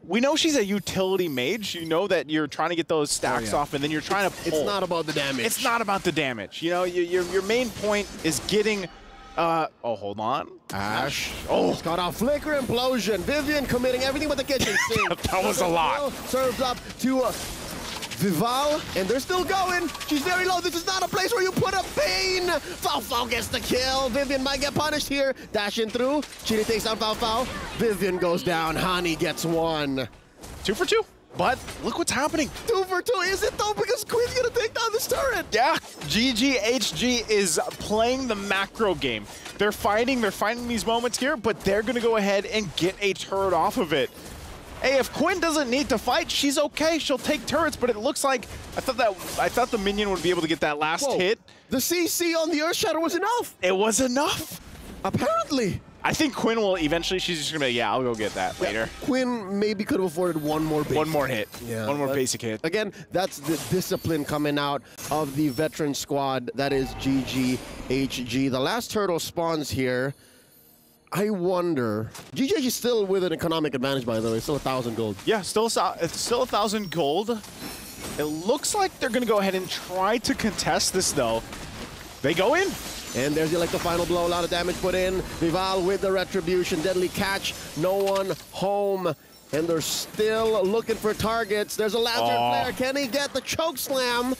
we know she's a utility mage. You know that you're trying to get those stacks off, and then you're trying to pull. It's not about the damage. It's not about the damage. You know, your main point is getting. Oh, hold on. Ash. Oh, it's got a flicker implosion. Vivian committing everything but the kitchen sink. That was a lot. Serves up to Vival, and they're still going. She's very low. This is not a place where you put a Bane. Falfal gets the kill. Vivian might get punished here. Dashing through. Chini takes down Falfal. Vivian goes down. Hani gets 1. 2 for 2. But look what's happening. 2 for 2, is it though? Because Queen's gonna take down this turret. Yeah, GGHG is playing the macro game. They're finding these moments here, but they're gonna go ahead and get a turret off of it. Hey, if Quinn doesn't need to fight, she's okay. She'll take turrets, but it looks like I thought the minion would be able to get that last hit. The CC on the Earth Shatter was enough. It was enough. Apparently. I think Quinn will eventually, she's just gonna be, yeah, I'll go get that later. Quinn maybe could have afforded one more basic. One more hit. Yeah, one more basic hit. Again, that's the discipline coming out of the veteran squad. That is GGHG. The last turtle spawns here. I wonder, GGHG is still with an economic advantage, by the way. Still 1,000 gold. Yeah, it's still 1,000 gold. It looks like they're gonna go ahead and try to contest this though. They go in. And there's the final blow, a lot of damage put in. Vival with the retribution, deadly catch, no one home. And they're still looking for targets. There's a lantern flare. Can he get the choke slam?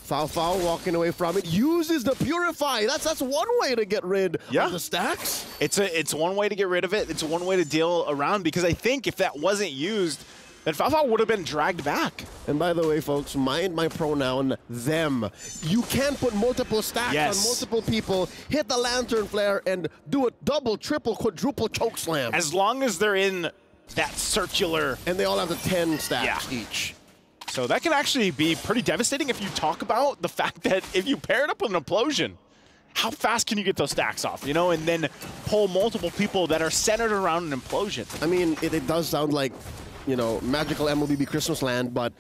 Falfal walking away from it, uses the Purify. That's one way to get rid of the stacks. It's one way to get rid of it. It's one way to deal around, because I think if that wasn't used, then Falfal would have been dragged back. And by the way, folks, mind my pronoun, them. You can put multiple stacks on multiple people, hit the lantern flare, and do a double, triple, quadruple choke slam. As long as they're in that circular. And they all have the 10 stacks each. So that can actually be pretty devastating if you talk about the fact that if you pair it up with an implosion, how fast can you get those stacks off, you know, and then pull multiple people that are centered around an implosion? I mean, it does sound like, you know, magical MLBB Christmas land, but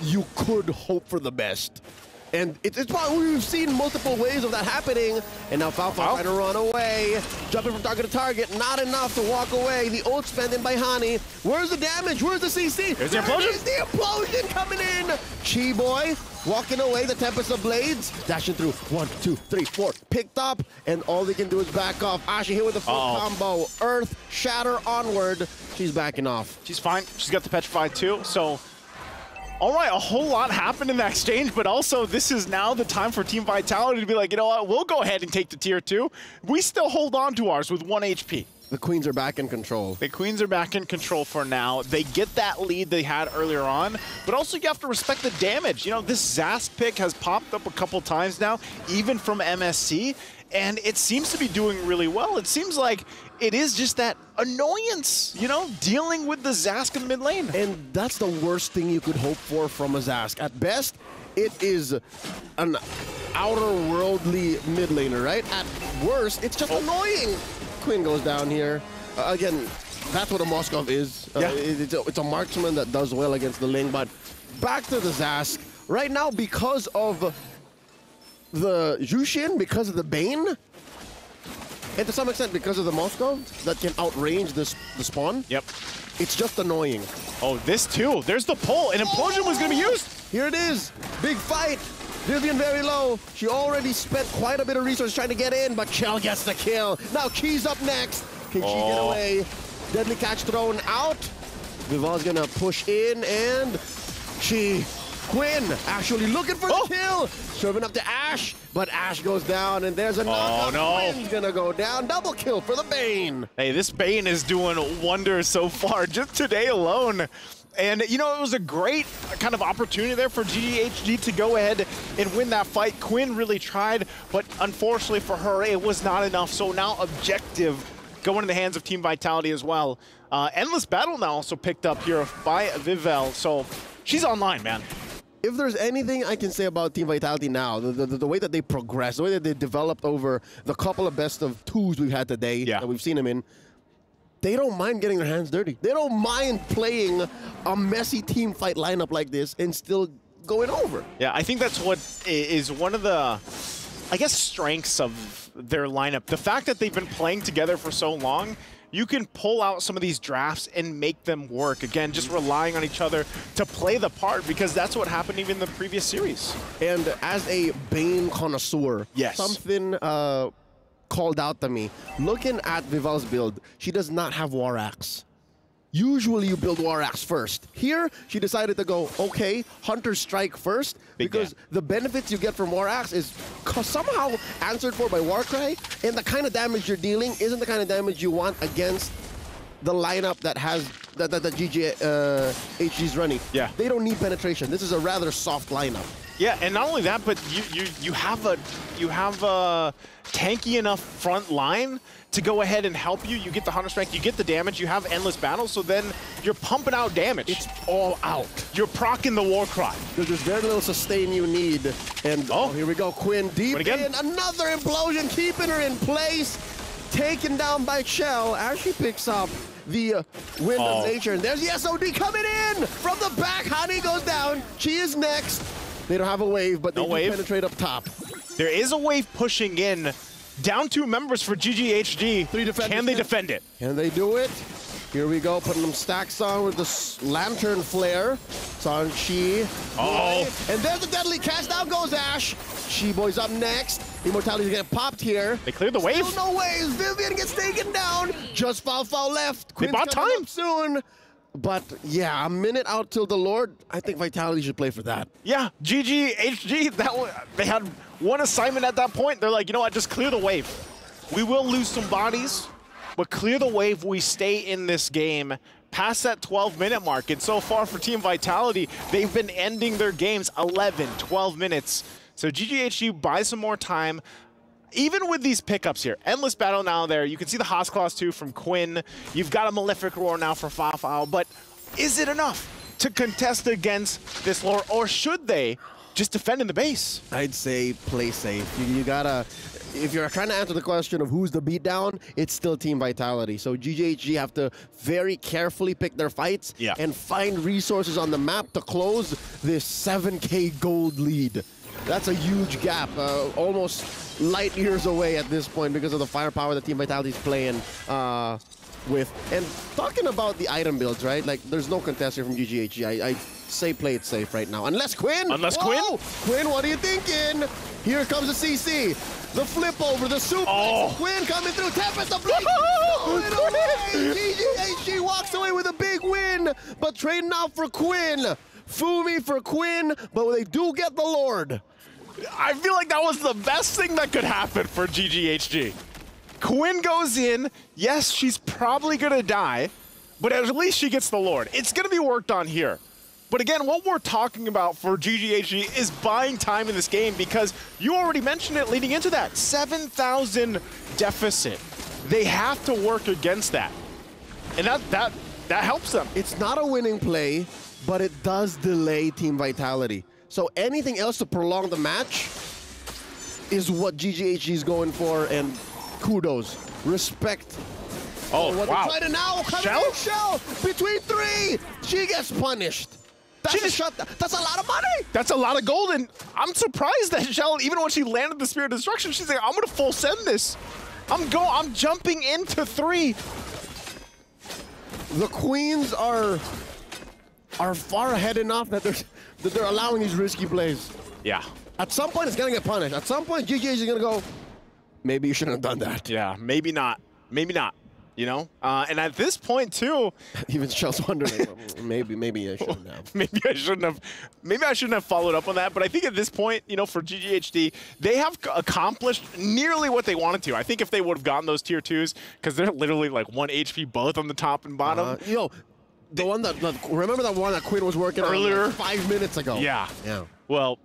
you could hope for the best. And it's probably, we've seen multiple ways of that happening, and now Falfal trying to run away. Jumping from target to target, not enough to walk away. The ult spent in by Hani. Where's the damage? Where's the CC? There's the implosion. There's the implosion coming in. Chi Boy walking away, the Tempest of Blades. Dashing through, 1, 2, 3, 4. Picked up, and all they can do is back off. Ashi hit with the full combo. Earth, Shatter, onward. She's backing off. She's fine. She's got the Petrify too, so... All right, a whole lot happened in that exchange, but also this is now the time for Team Vitality to be like, you know what, we'll go ahead and take the tier 2. We still hold on to ours with 1 HP. the Queens are back in control. The Queens are back in control for now. They get that lead they had earlier on, but also you have to respect the damage. You know, this Zast pick has popped up a couple times now, even from MSC, and it seems to be doing really well. It seems like it is just that annoyance, you know, dealing with the Zask in the mid lane. And that's the worst thing you could hope for from a Zask. At best, it is an outer worldly mid laner, right? At worst, it's just annoying. Quinn goes down here. Again, that's what a Moskov is. It's a marksman that does well against the Ling, but back to the Zask. Right now, because of the Jushin, because of the Bane, and to some extent because of the Moskov that can outrange the spawn. Yep. It's just annoying. Oh, this too. There's the pull. An implosion was going to be used. Here it is. Big fight. Vivian very low. She already spent quite a bit of resources trying to get in, but Chell gets the kill. Now Key's up next. Can she get away? Deadly catch thrown out. Vival's gonna push in, and Quinn actually looking for the kill. Serving up to Ashe, but Ashe goes down, and there's a knock. Quinn's gonna go down. Double kill for the Bane. Hey, this Bane is doing wonders so far, just today alone. And, you know, it was a great kind of opportunity there for GGHG to go ahead and win that fight. Quinn really tried, but unfortunately for her, it was not enough. So now objective going in the hands of Team Vitality as well. Endless Battle now also picked up here by Vivel. So she's online, man. If there's anything I can say about Team Vitality now, the way that they progressed, the way that they developed over the couple of best of twos we've had today that we've seen them in, they don't mind getting their hands dirty. They don't mind playing a messy team fight lineup like this and still going over. Yeah, I think that's what is one of the, I guess, strengths of their lineup. The fact that they've been playing together for so long, you can pull out some of these drafts and make them work. Again, just relying on each other to play the part, because that's what happened even in the previous series. And as a Bane connoisseur, something called out to me. Looking at Vival's build, she does not have War Axe. Usually you build War Axe first. Here, she decided to go, okay, Hunter Strike first, because the benefits you get from War Axe is somehow answered for by Warcry, and the kind of damage you're dealing isn't the kind of damage you want against the lineup that has that HG's running. Yeah. They don't need penetration. This is a rather soft lineup. Yeah, and not only that, but you have a tanky enough front line to go ahead and help you. You get the Hunter Strike, you get the damage, you have Endless Battle, so then you're pumping out damage. It's all out. You're proccing the Warcry. There's very little sustain you need. And here we go, Quinn deep in. Another implosion, keeping her in place. Taken down by Chell as she picks up the Wind of Nature. And there's the SOD coming in from the back. Honey goes down. She is next. They don't have a wave, but they do penetrate up top. There is a wave pushing in. Down 2 members for GGHG. 3 defenders. Can they defend it? Can they do it? Here we go, putting them stacks on with the Lantern Flare. Sanchi. And there's the deadly cast. Down goes Ashe. She-Boy's up next. Immortality's getting popped here. They cleared the wave. Still no waves. Vivian gets taken down. Just Foul left. They bought time soon. But yeah, a minute out till the Lord. I think Vitality should play for that. Yeah, GGHG, they had one assignment at that point. They're like, you know what, just clear the wave. We will lose some bodies, but clear the wave. We stay in this game past that 12-minute mark. And so far for Team Vitality, they've been ending their games 11, 12 minutes. So GGHG buys some more time. Even with these pickups here, Endless Battle now there, you can see the Haas Claws too from Quinn. You've got a Malefic Roar now for Foul, but is it enough to contest against this lore, or should they just defend in the base? I'd say play safe. You gotta, if you're trying to answer the question of who's the beatdown, it's still Team Vitality. So GGHG have to very carefully pick their fights and find resources on the map to close this 7K gold lead. That's a huge gap, almost light years away at this point because of the firepower that Team Vitality is playing with. And talking about the item builds, right? Like, there's no contest here from GGHG. I say play it safe right now. Unless Quinn! Quinn, what are you thinking? Here comes the CC. The flip over, the suplex. Quinn coming through. Tempest the blade. GGHG walks away with a big win, but trading out for Quinn. Fumi for Quinn, but they do get the Lord. I feel like that was the best thing that could happen for GGHG. Quinn goes in. Yes, she's probably going to die, but at least she gets the Lord. It's going to be worked on here. But again, what we're talking about for GGHG is buying time in this game because you already mentioned it leading into that. 7,000 deficit. They have to work against that. And that helps them. It's not a winning play, but it does delay team vitality. So anything else to prolong the match is what GGHG is going for, and kudos, respect. Oh, wow. Trying to now Shell between three. She gets punished. That's a lot of money. That's a lot of gold, and I'm surprised that Shell, even when she landed the Spirit of Destruction, she's like, I'm going to full send this. I'm jumping into 3. The Queens are far ahead enough that they're allowing these risky plays. Yeah. At some point, it's going to get punished. At some point, GGHG is going to go, maybe you shouldn't have done that. Yeah, maybe not. Maybe not. You know? And at this point, too... Even Shell's wondering, maybe I shouldn't have. Maybe I shouldn't have followed up on that. But I think at this point, you know, for GGHD, they have accomplished nearly what they wanted to. I think if they would have gotten those tier 2s, because they're literally like 1 HP both on the top and bottom. The one that... remember that one that Quinn was working earlier? On like 5 minutes ago? Yeah. Yeah. Well...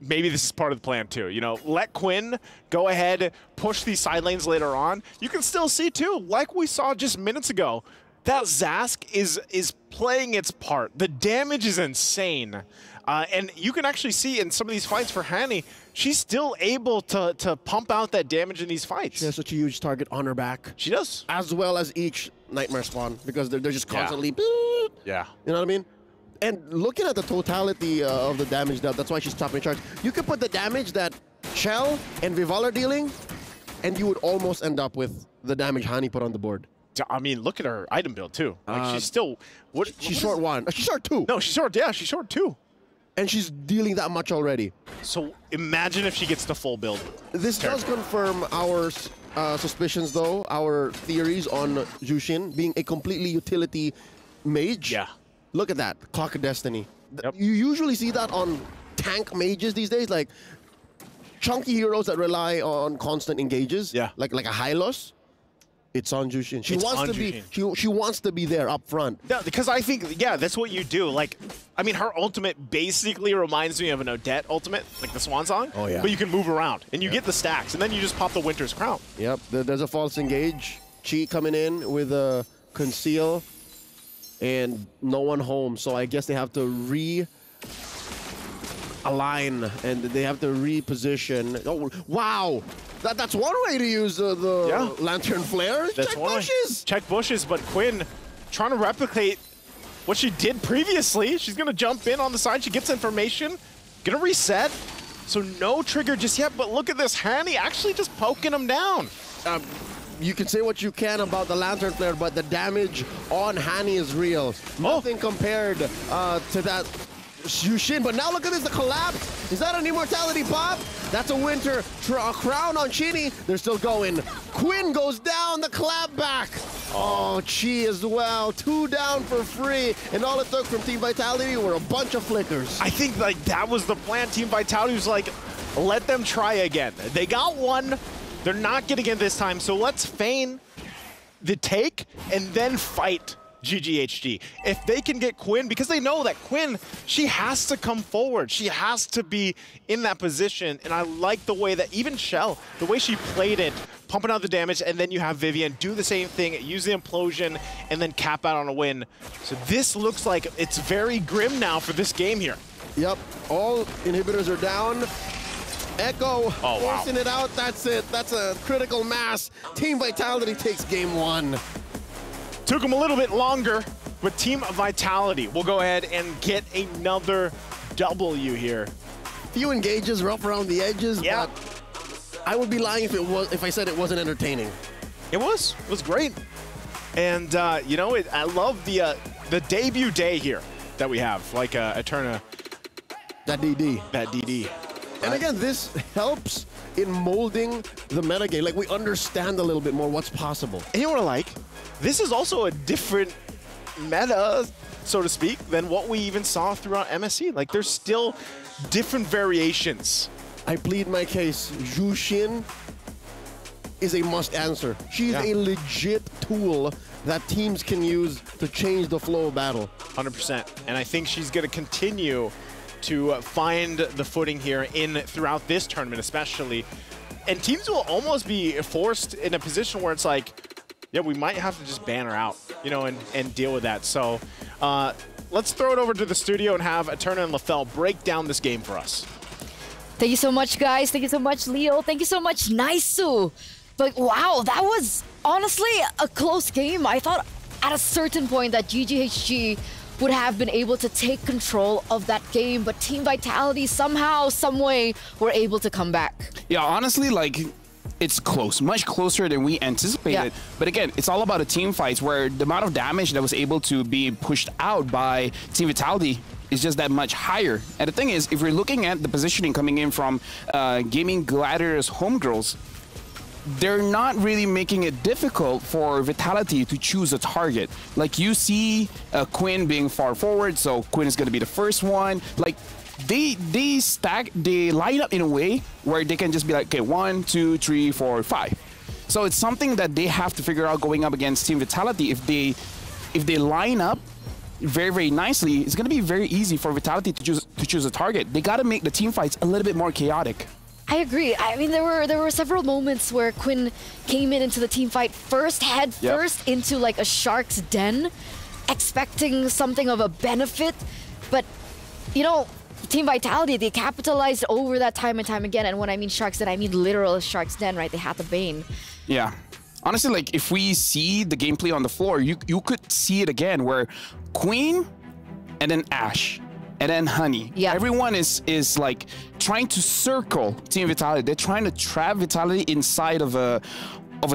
maybe this is part of the plan too. You know, let Quinn go ahead, push these side lanes later on. You can still see too, like we saw just minutes ago, that Zask is playing its part. The damage is insane. And you can actually see in some of these fights for Hani, she's still able to pump out that damage in these fights. She has such a huge target on her back. She does. As well as each Nightmare spawn, because they're just constantly... Yeah. You know what I mean? And looking at the totality of the damage, that's why she's top in charge. You could put the damage that Shell and Vival are dealing, and you would almost end up with the damage Hani put on the board. I mean, look at her item build, too. Like, she's still... She's short 1. She's short 2. No, she's short 2. And she's dealing that much already. So imagine if she gets the full build. This does confirm our suspicions, though, our theories on Jushin being a completely utility mage. Yeah. Look at that, Clock of Destiny. Yep. You usually see that on tank mages these days, like chunky heroes that rely on constant engages. Yeah. Like a Hylos. It's on Jushin. She wants to be there up front. Yeah, because I think, yeah, that's what you do. Like, I mean, her ultimate basically reminds me of an Odette ultimate, like the Swan Song. Oh, yeah. But you can move around, and you get the stacks, and then you just pop the Winter's Crown. Yep, there's a false engage. Chi coming in with a conceal, and no one home. So I guess they have to realign, and they have to reposition. Oh, wow. That's one way to use the Lantern Flare. That's Check one bushes. Way. Check bushes, but Quinn trying to replicate what she did previously. She's going to jump in on the side. She gets information. Going to reset. So no trigger just yet, but look at this. Hani actually just poking him down. You can say what you can about the Lantern Flare, but the damage on Hani is real. Nothing compared to that Jushin. But now look at this, the collapse. Is that an Immortality pop? That's a Winter Crown on Chini. They're still going. Quinn goes down, the clap back. Oh, Chi as well. 2 down for free. And all it took from Team Vitality were a bunch of flickers. I think like that was the plan. Team Vitality was like, let them try again. They got one. They're not getting it this time, so let's feign the take and then fight GGHG. If they can get Quinn, because they know that Quinn, she has to come forward. She has to be in that position, and I like the way that even Shell, the way she played it, pumping out the damage, and then you have Vivian do the same thing, use the implosion, and then cap out on a win. So this looks like it's very grim now for this game here. Yep, all inhibitors are down. Echo forcing it out. That's it. That's a critical mass. Team Vitality takes game 1. Took them a little bit longer, but Team Vitality will go ahead and get another W here. Few engages, rough around the edges, but I would be lying if I said it wasn't entertaining. It was great. And you know, I love the debut day here that we have, like Eterna. That DD. That DD. And again, this helps in molding the metagame. Like, we understand a little bit more what's possible. And you know what I like? This is also a different meta, so to speak, than what we even saw throughout MSC. Like, there's still different variations. I plead my case. Jushin is a must answer. She's a legit tool that teams can use to change the flow of battle. 100%. And I think she's going to continue to find the footing here throughout this tournament especially. And teams will almost be forced in a position where it's like, yeah, we might have to just ban her out, you know, and deal with that. So let's throw it over to the studio and have Eterna and LaFell break down this game for us. Thank you so much, guys. Thank you so much, Leo. Thank you so much, Naisu. But wow, that was honestly a close game. I thought at a certain point that GGHG would have been able to take control of that game, but Team Vitality somehow, some way, were able to come back. Yeah, honestly, like, it's close, much closer than we anticipated. Yeah. But again, it's all about a team fights where the amount of damage that was able to be pushed out by Team Vitality is just that much higher. And the thing is, if we're looking at the positioning coming in from Gaming Gladiators Homegirls, they're not really making it difficult for Vitality to choose a target. Like, you see Quinn being far forward, so Quinn is going to be the first one. Like, they line up in a way where they can just be like, okay, 1, 2, 3, 4, 5. So it's something that they have to figure out going up against Team Vitality. If they line up very, very nicely, it's going to be very easy for Vitality to choose a target. They got to make the team fights a little bit more chaotic. I agree. I mean, there were several moments where Quinn came into the team fight first into like a shark's den, expecting something of a benefit. But, you know, Team Vitality, they capitalized over that time and time again. And when I mean shark's den, I mean literal shark's den, right? They had the Bane. Yeah. Honestly, like, if we see the gameplay on the floor, you could see it again where Queen and then Ashe and then Honey. Yeah. Everyone is like trying to circle Team Vitality. They're trying to trap Vitality inside of a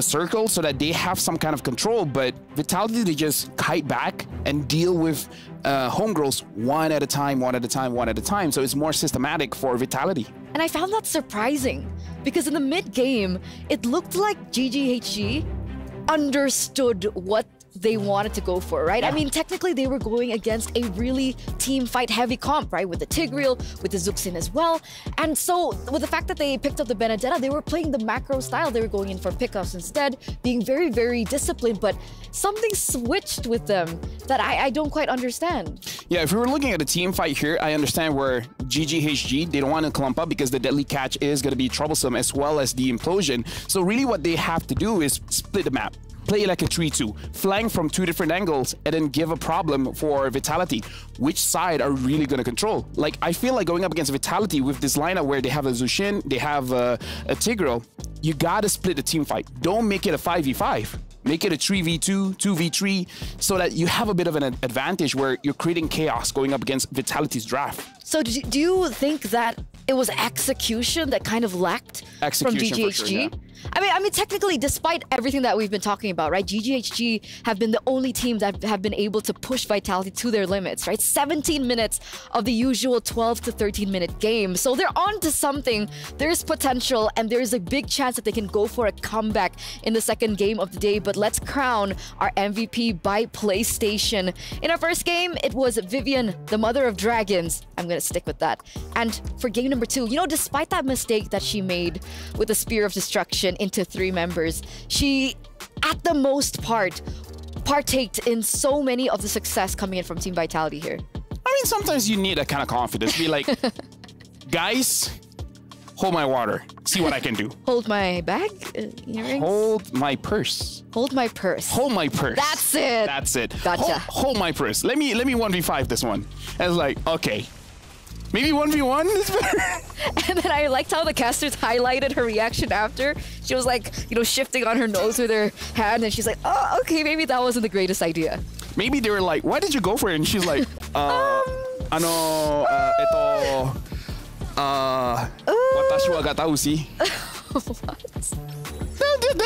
circle so that they have some kind of control. But Vitality, they just kite back and deal with homegirls one at a time, one at a time, one at a time. So it's more systematic for Vitality. And I found that surprising because in the mid-game, it looked like GGHG understood what they wanted to go for, right? Yeah. I mean, technically they were going against a really team fight heavy comp, right? With the Tigreal, with the Zuxin as well. And so with the fact that they picked up the Benedetta, they were playing the macro style. They were going in for pickups instead, being very, very disciplined, but something switched with them that I don't quite understand. Yeah, if we were looking at a team fight here, I understand where GGHG, they don't want to clump up because the deadly catch is going to be troublesome as well as the implosion. So really what they have to do is split the map. Play like a 3-2, flank from 2 different angles, and then give a problem for Vitality. Which side are really going to control? Like, I feel like going up against Vitality with this lineup where they have a Zushin, they have a Tigreal, you got to split the team fight. Don't make it a 5v5. Make it a 3v2, 2v3, so that you have a bit of an advantage where you're creating chaos going up against Vitality's draft. So do you think that it was execution that kind of lacked from GGHG? Sure, yeah. I mean, technically, despite everything that we've been talking about, right? GGHG have been the only team that have been able to push Vitality to their limits, right? 17 minutes of the usual 12 to 13-minute game. So they're on to something. There's potential, and there's a big chance that they can go for a comeback in the second game of the day. But let's crown our MVP by PlayStation. In our first game, it was Vivian, the Mother of Dragons. I'm going to stick with that. And for game number 2, you know, despite that mistake that she made with the Spear of Destruction into 3 members, she, at the most part, partaked in so many of the success coming in from Team Vitality here. I mean, sometimes you need that kind of confidence. Be like, guys, hold my water. See what I can do. Hold my bag? Earrings? Hold my purse. Hold my purse. Hold my purse. That's it. That's it. Gotcha. Hold my purse. Let me 1v5 this one. And it's like, okay. Maybe 1v1 is better. And then I liked how the casters highlighted her reaction after. She was like, you know, shifting on her nose with her hand, and she's like, oh, okay, maybe that wasn't the greatest idea. Maybe they were like, why did you go for it? And she's like, watashi wa gatau si.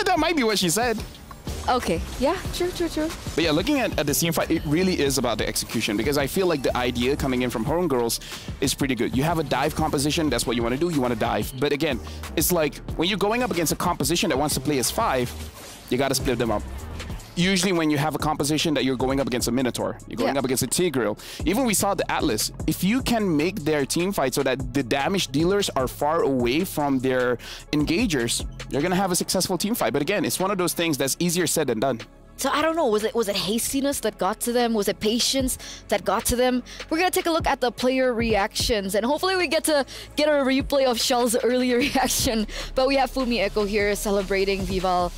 That might be what she said. Okay, yeah, true. But yeah, looking at the team fight, it really is about the execution, because I feel like the idea coming in from Homegirls is pretty good. You have a dive composition, that's what you want to do, you want to dive. But again, it's like when you're going up against a composition that wants to play as 5, you got to split them up. usually when you have a composition that you're going up against a Minotaur, you're going up against a Tigreal. Even we saw the Atlas. If you can make their team fight so that the damage dealers are far away from their engagers, you're gonna have a successful team fight. But again, it's one of those things that's easier said than done. So I don't know, was it hastiness that got to them? Was it patience that got to them? We're gonna take a look at the player reactions, and hopefully we get a replay of Shell's earlier reaction. But we have Fumi Echo here celebrating Vival.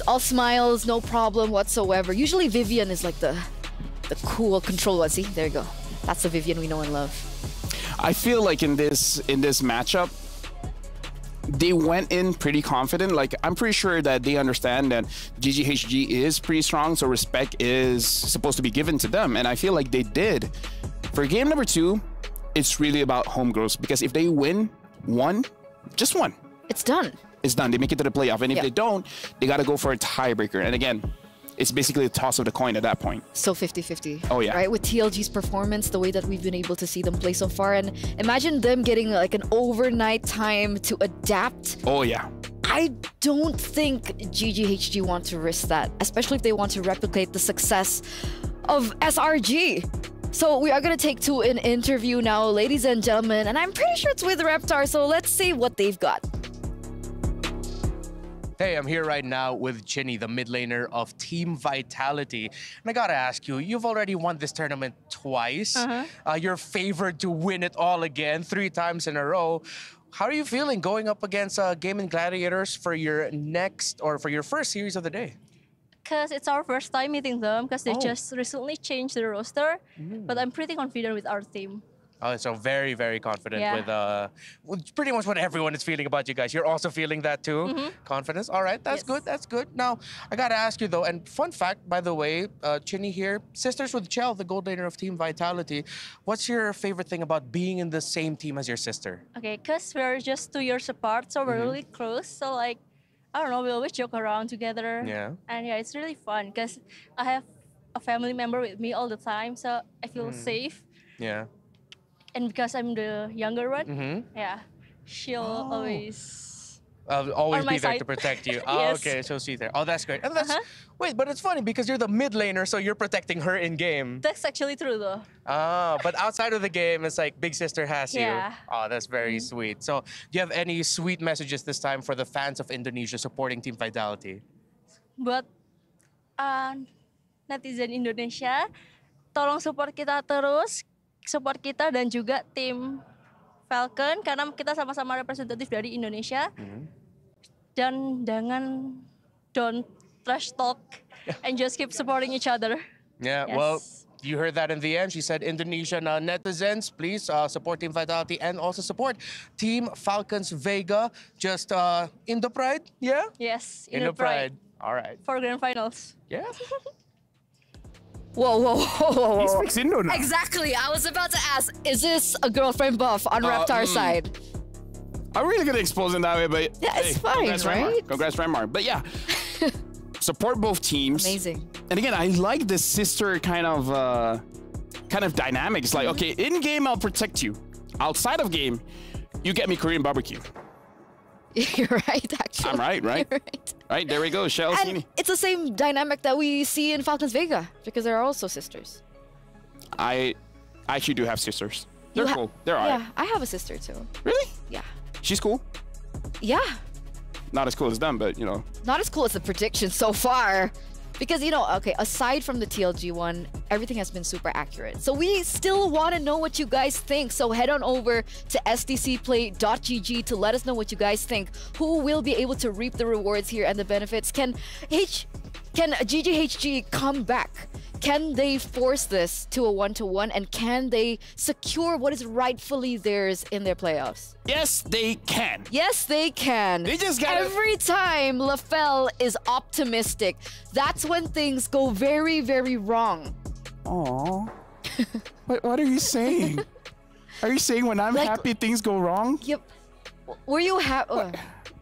All smiles, no problem whatsoever. Usually Vivian is like the cool control one. See, there you go. That's the Vivian we know and love. I feel like in this matchup, they went in pretty confident. Like, I'm pretty sure that they understand that GGHG is pretty strong, so respect is supposed to be given to them. And I feel like they did. For game number 2, it's really about home grows, because if they win just one, it's done. It's done. They make it to the playoff. And if they don't, they got to go for a tiebreaker. And again, it's basically a toss of the coin at that point. So 50-50. Oh, yeah. Right? With TLG's performance, the way that we've been able to see them play so far, and imagine them getting like an overnight time to adapt. Oh, yeah. I don't think GGHG want to risk that, especially if they want to replicate the success of SRG. So we are going to take to an interview now, ladies and gentlemen, and I'm pretty sure it's with Reptar, so let's see what they've got. Hey, I'm here right now with Ginny, the mid laner of Team Vitality. And I gotta ask you, you've already won this tournament twice. You're favored to win it all again 3 times in a row. How are you feeling going up against Gaming Gladiators for your first series of the day? Because it's our first time meeting them, because they just recently changed the roster. But I'm pretty confident with our team. Oh, so very, very confident with pretty much what everyone is feeling about you guys. You're also feeling that too? Confidence? All right, that's good, that's good. Now, I gotta ask you though, and fun fact, by the way, Chinny here, sisters with Chell, the gold laner of Team Vitality. What's your favorite thing about being in the same team as your sister? Okay, because we're just 2 years apart, so we're really close. So like, I don't know, we always joke around together. Yeah. And yeah, it's really fun because I have a family member with me all the time, so I feel safe. Yeah. And because I'm the younger one, yeah, she'll always be there to protect you. Oh, okay, so she's there. Oh, that's great. And that's wait, but it's funny because you're the mid laner, so you're protecting her in game. That's actually true though. Ah, but outside of the game, it's like big sister has you. Oh, that's very sweet. So, do you have any sweet messages this time for the fans of Indonesia supporting Team Vitality? Buat netizen Indonesia, tolong support kita terus. Support kita dan juga tim Falcon karena kita sama-sama representatif dari Indonesia. Dan don't trash talk and just keep supporting each other. Yeah, well, you heard that in the end. She said, Indonesian netizens, please support Team Vitality and also support Team Falcons Vega. Just in the pride, yeah? Yes, in the pride. All right. For grand finals. Yeah. Whoa. He speaks Indo now. Exactly. I was about to ask, is this a girlfriend buff on Reptar's side? I'm really gonna expose him that way, but yeah, it's fine, right? Congrats, Remar. But yeah, support both teams. Amazing. And again, I like this sister kind of dynamics. Like, okay, in game I'll protect you. Outside of game, you get me Korean barbecue. You're right, actually. I'm right? You're right. Right, there we go, Shell. And it's the same dynamic that we see in Falcons Vega, because they're also sisters. I actually do have sisters. They're cool. They're alright. Yeah, I have a sister too. Really? Yeah. She's cool? Yeah. Not as cool as them, but you know. Not as cool as the prediction so far. Because, you know, okay, aside from the TLG one, everything has been super accurate. So we still want to know what you guys think. So head on over to stcplay.gg to let us know what you guys think. Who will be able to reap the rewards here and the benefits? Can GGHG come back? Can they force this to a 1-to-1? And can they secure what is rightfully theirs in their playoffs? Yes, they can. Yes, they can. They just gotta... Every time LaFell is optimistic, that's when things go very, very wrong. Aww. What are you saying? Are you saying when I'm happy, things go wrong? Yep. Were you happy?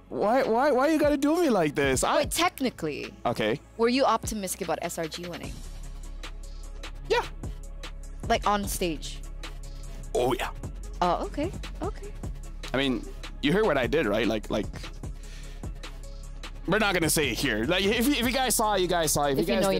Why you gotta do me like this? Wait, technically. Okay. Were you optimistic about SRG winning? Yeah. Like on stage? Oh, yeah. Oh, okay. Okay. I mean, you heard what I did, right? Like We're not gonna say it here. Like if you guys saw, you guys saw. If you guys know,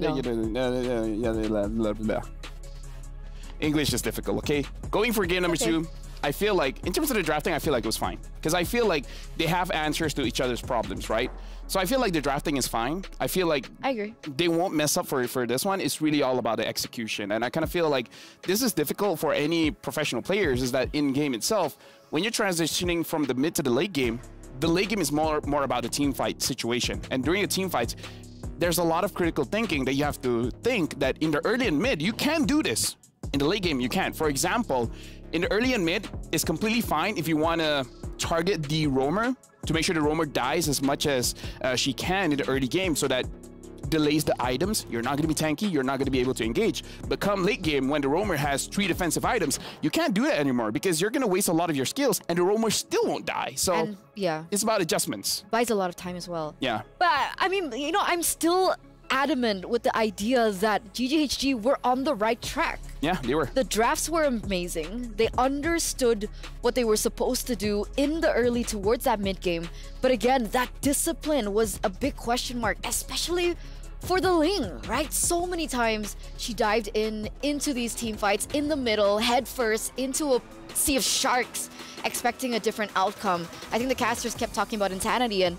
English is difficult. Okay, going for game number 2. I feel like in terms of the drafting, I feel like it was fine because I feel like they have answers to each other's problems, right? So I feel like the drafting is fine. I feel like I agree. They won't mess up for this one. It's really all about the execution, and I kind of feel like this is difficult for any professional players. Is that in game itself, when you're transitioning from the mid to the late game is more about the team fight situation, and during a team fight, there's a lot of critical thinking that you have to think that in the early and mid you can do this. In the late game, you can't. For example, in the early and mid, it's completely fine if you want to target the roamer to make sure the roamer dies as much as she can in the early game so that delays the items. You're not going to be tanky. You're not going to be able to engage. But come late game, when the roamer has 3 defensive items, you can't do that anymore because you're going to waste a lot of your skills and the roamer still won't die. So yeah, it's about adjustments. Buys a lot of time as well. Yeah. But I mean, you know, I'm still adamant with the idea that GGHG were on the right track. Yeah, they were. The drafts were amazing. They understood what they were supposed to do in the early towards that mid game. But again, that discipline was a big question mark, especially for the Ling, right? So many times she dived into these team fights in the middle, head first, into a sea of sharks, expecting a different outcome. I think the casters kept talking about insanity, and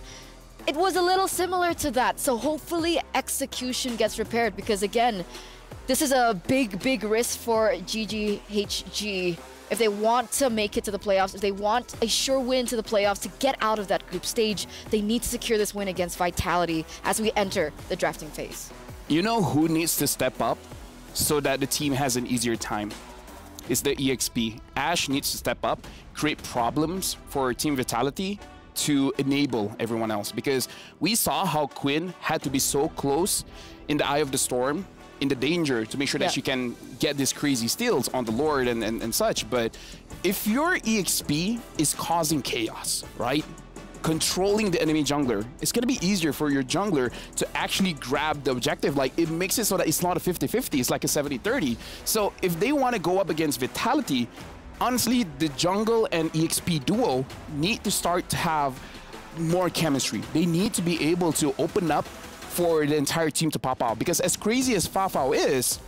it was a little similar to that. So hopefully execution gets repaired because again, this is a big risk for GGHG. If they want to make it to the playoffs, if they want a sure win to the playoffs to get out of that group stage, they need to secure this win against Vitality as we enter the drafting phase. You know who needs to step up so that the team has an easier time? It's the EXP. Ash needs to step up, create problems for Team Vitality to enable everyone else, because we saw how Quinn had to be so close in the eye of the storm, in the danger, to make sure that she can get these crazy steals on the Lord and such. But if your EXP is causing chaos, right, controlling the enemy jungler, it's going to be easier for your jungler to actually grab the objective. Like, it makes it so that it's not a 50-50, it's like a 70-30. So if they want to go up against Vitality, honestly, the jungle and EXP duo need to start to have more chemistry. They need to be able to open up for the entire team to pop out. Because as crazy as Fafao is,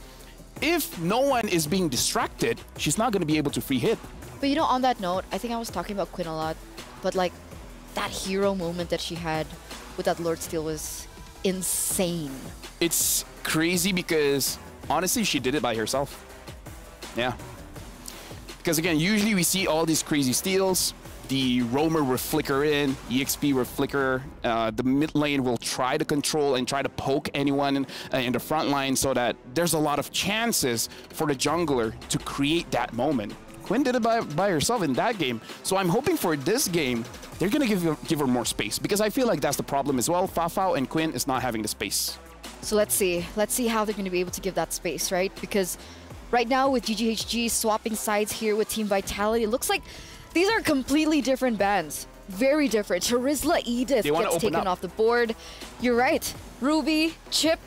if no one is being distracted, she's not going to be able to free hit. But you know, on that note, I think I was talking about Quinn a lot, but like that hero moment that she had with that Lord Steal was insane. It's crazy because honestly, she did it by herself. Yeah. Because again, usually we see all these crazy steals. The roamer will flicker in, EXP will flicker, the mid lane will try to control and try to poke anyone in the front line so that there's a lot of chances for the jungler to create that moment. Quinn did it by herself in that game, so I'm hoping for this game, they're gonna give her more space, because I feel like that's the problem as well. Fafao and Quinn is not having the space. So let's see how they're gonna be able to give that space, right? Because right now with GGHG swapping sides here with Team Vitality, it looks like these are completely different bands. Very different. Charizla Edith gets taken off the board. You're right. Ruby, Chip,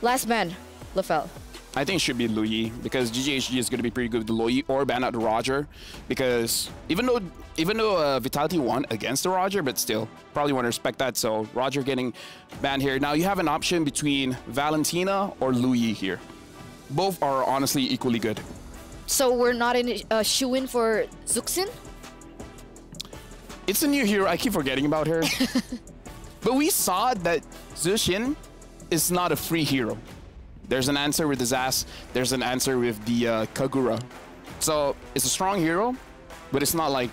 last man, Lafel. I think it should be Luyi, because GGHG is going to be pretty good with the Luyi, or ban out the Roger, because even though Vitality won against the Roger, but still, probably want to respect that. So Roger getting banned here. Now you have an option between Valentina or Luyi here. Both are honestly equally good. So we're not in a shoe-in for Zuxin? It's a new hero. I keep forgetting about her. But we saw that Zuxin is not a free hero. There's an answer with the Zas. There's an answer with the Kagura. So it's a strong hero, but it's not like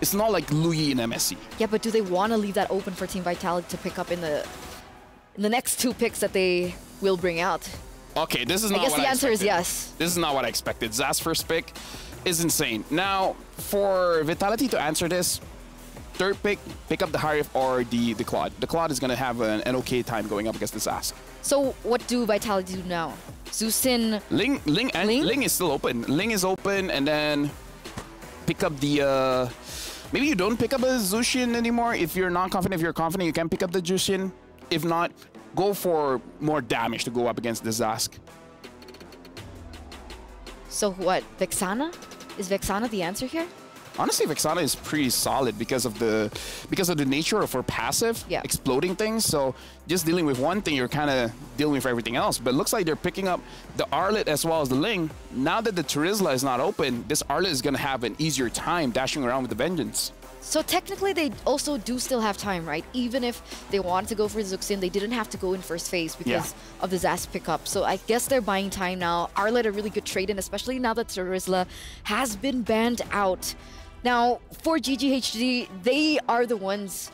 Luyi in MSC. Yeah, but do they want to leave that open for Team Vitality to pick up in the next 2 picks that they will bring out? Okay, this is not what I expected. I guess the answer is yes. This is not what I expected. Zas first pick is insane. Now, for Vitality to answer this, 3rd pick up the Harif or the Claude. The Claude is going to have an okay time going up against the Zas. So what do Vitality do now? Zuxin... Ling is still open. Ling is open, and then pick up the... maybe you don't pick up a Zuxin anymore. If you're not confident, if you're confident, you can pick up the Zuxin. If not, go for more damage to go up against the Zask. So what, Vexana? Is Vexana the answer here? Honestly, Vexana is pretty solid because of the nature of her passive, exploding things. So just dealing with one thing, you're kind of dealing with everything else. But it looks like they're picking up the Arlet as well as the Ling. Now that the Terizla is not open, this Arlet is going to have an easier time dashing around with the Vengeance. So technically, they also do still have time, right? Even if they wanted to go for Zuxin, they didn't have to go in first phase because of the Zas pickup. So I guess they're buying time now. Arlet a really good trade-in, especially now that Terizla has been banned out. Now, for GGHG, they are the ones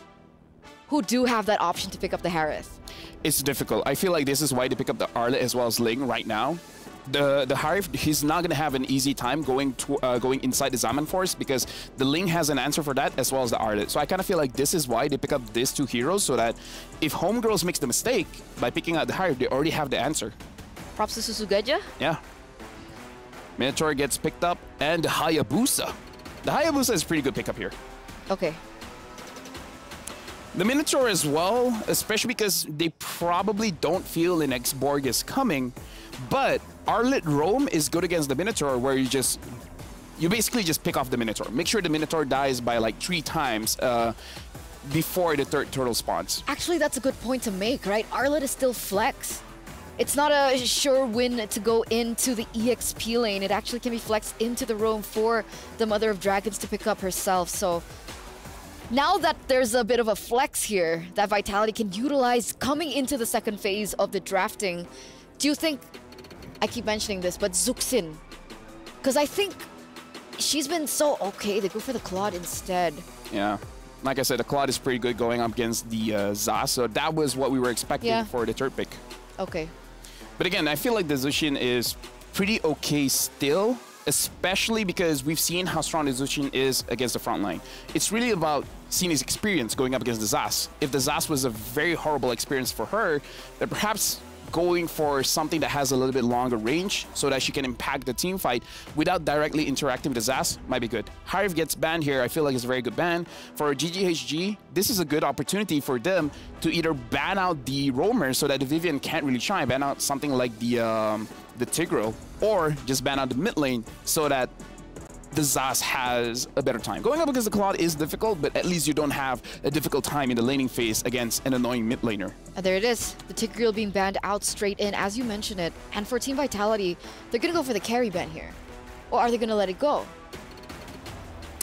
who do have that option to pick up the Harith. It's difficult. I feel like this is why they pick up the Arlet as well as Ling right now. The Harith, he's not going to have an easy time going inside the Zaman Force because the Ling has an answer for that as well as the Arlet. So I kind of feel like this is why they pick up these two heroes, so that if Homegirls makes the mistake by picking out the Harith, they already have the answer. Props to Susugeja. Yeah. Minotaur gets picked up, and the Hayabusa. The Hayabusa is a pretty good pickup here. Okay. The Minotaur as well, especially because they probably don't feel an X-Borg is coming, but Arlet Roam is good against the Minotaur, where you basically just pick off the Minotaur. Make sure the Minotaur dies by like 3 times before the third turtle spawns. Actually, that's a good point to make, right? Arlet is still flex. It's not a sure win to go into the EXP lane. It actually can be flexed into the roam for the Mother of Dragons to pick up herself. So now that there's a bit of a flex here that Vitality can utilize coming into the second phase of the drafting, do you think, I keep mentioning this, but Zuxin, because I think she's been so okay, they go for the Claude instead. Yeah. Like I said, the Claude is pretty good going up against the Zas, so that was what we were expecting for the third pick. Okay. But again, I feel like the Zushin is pretty okay still, especially because we've seen how strong the Zushin is against the front line. It's really about seeing his experience going up against the Zas. If the Zas was a very horrible experience for her, then perhaps going for something that has a little bit longer range so that she can impact the team fight without directly interacting with the Zas might be good. Harith gets banned here. I feel like it's a very good ban. For GGHG, this is a good opportunity for them to either ban out the roamer so that the Vivian can't really shine, ban out something like the Tigreal, or just ban out the mid lane so that the Zas has a better time. Going up against the Claude is difficult, but at least you don't have a difficult time in the laning phase against an annoying mid laner. And there it is, the Tigreal being banned out straight in, as you mentioned it. And for Team Vitality, they're going to go for the carry ban here. Or are they going to let it go?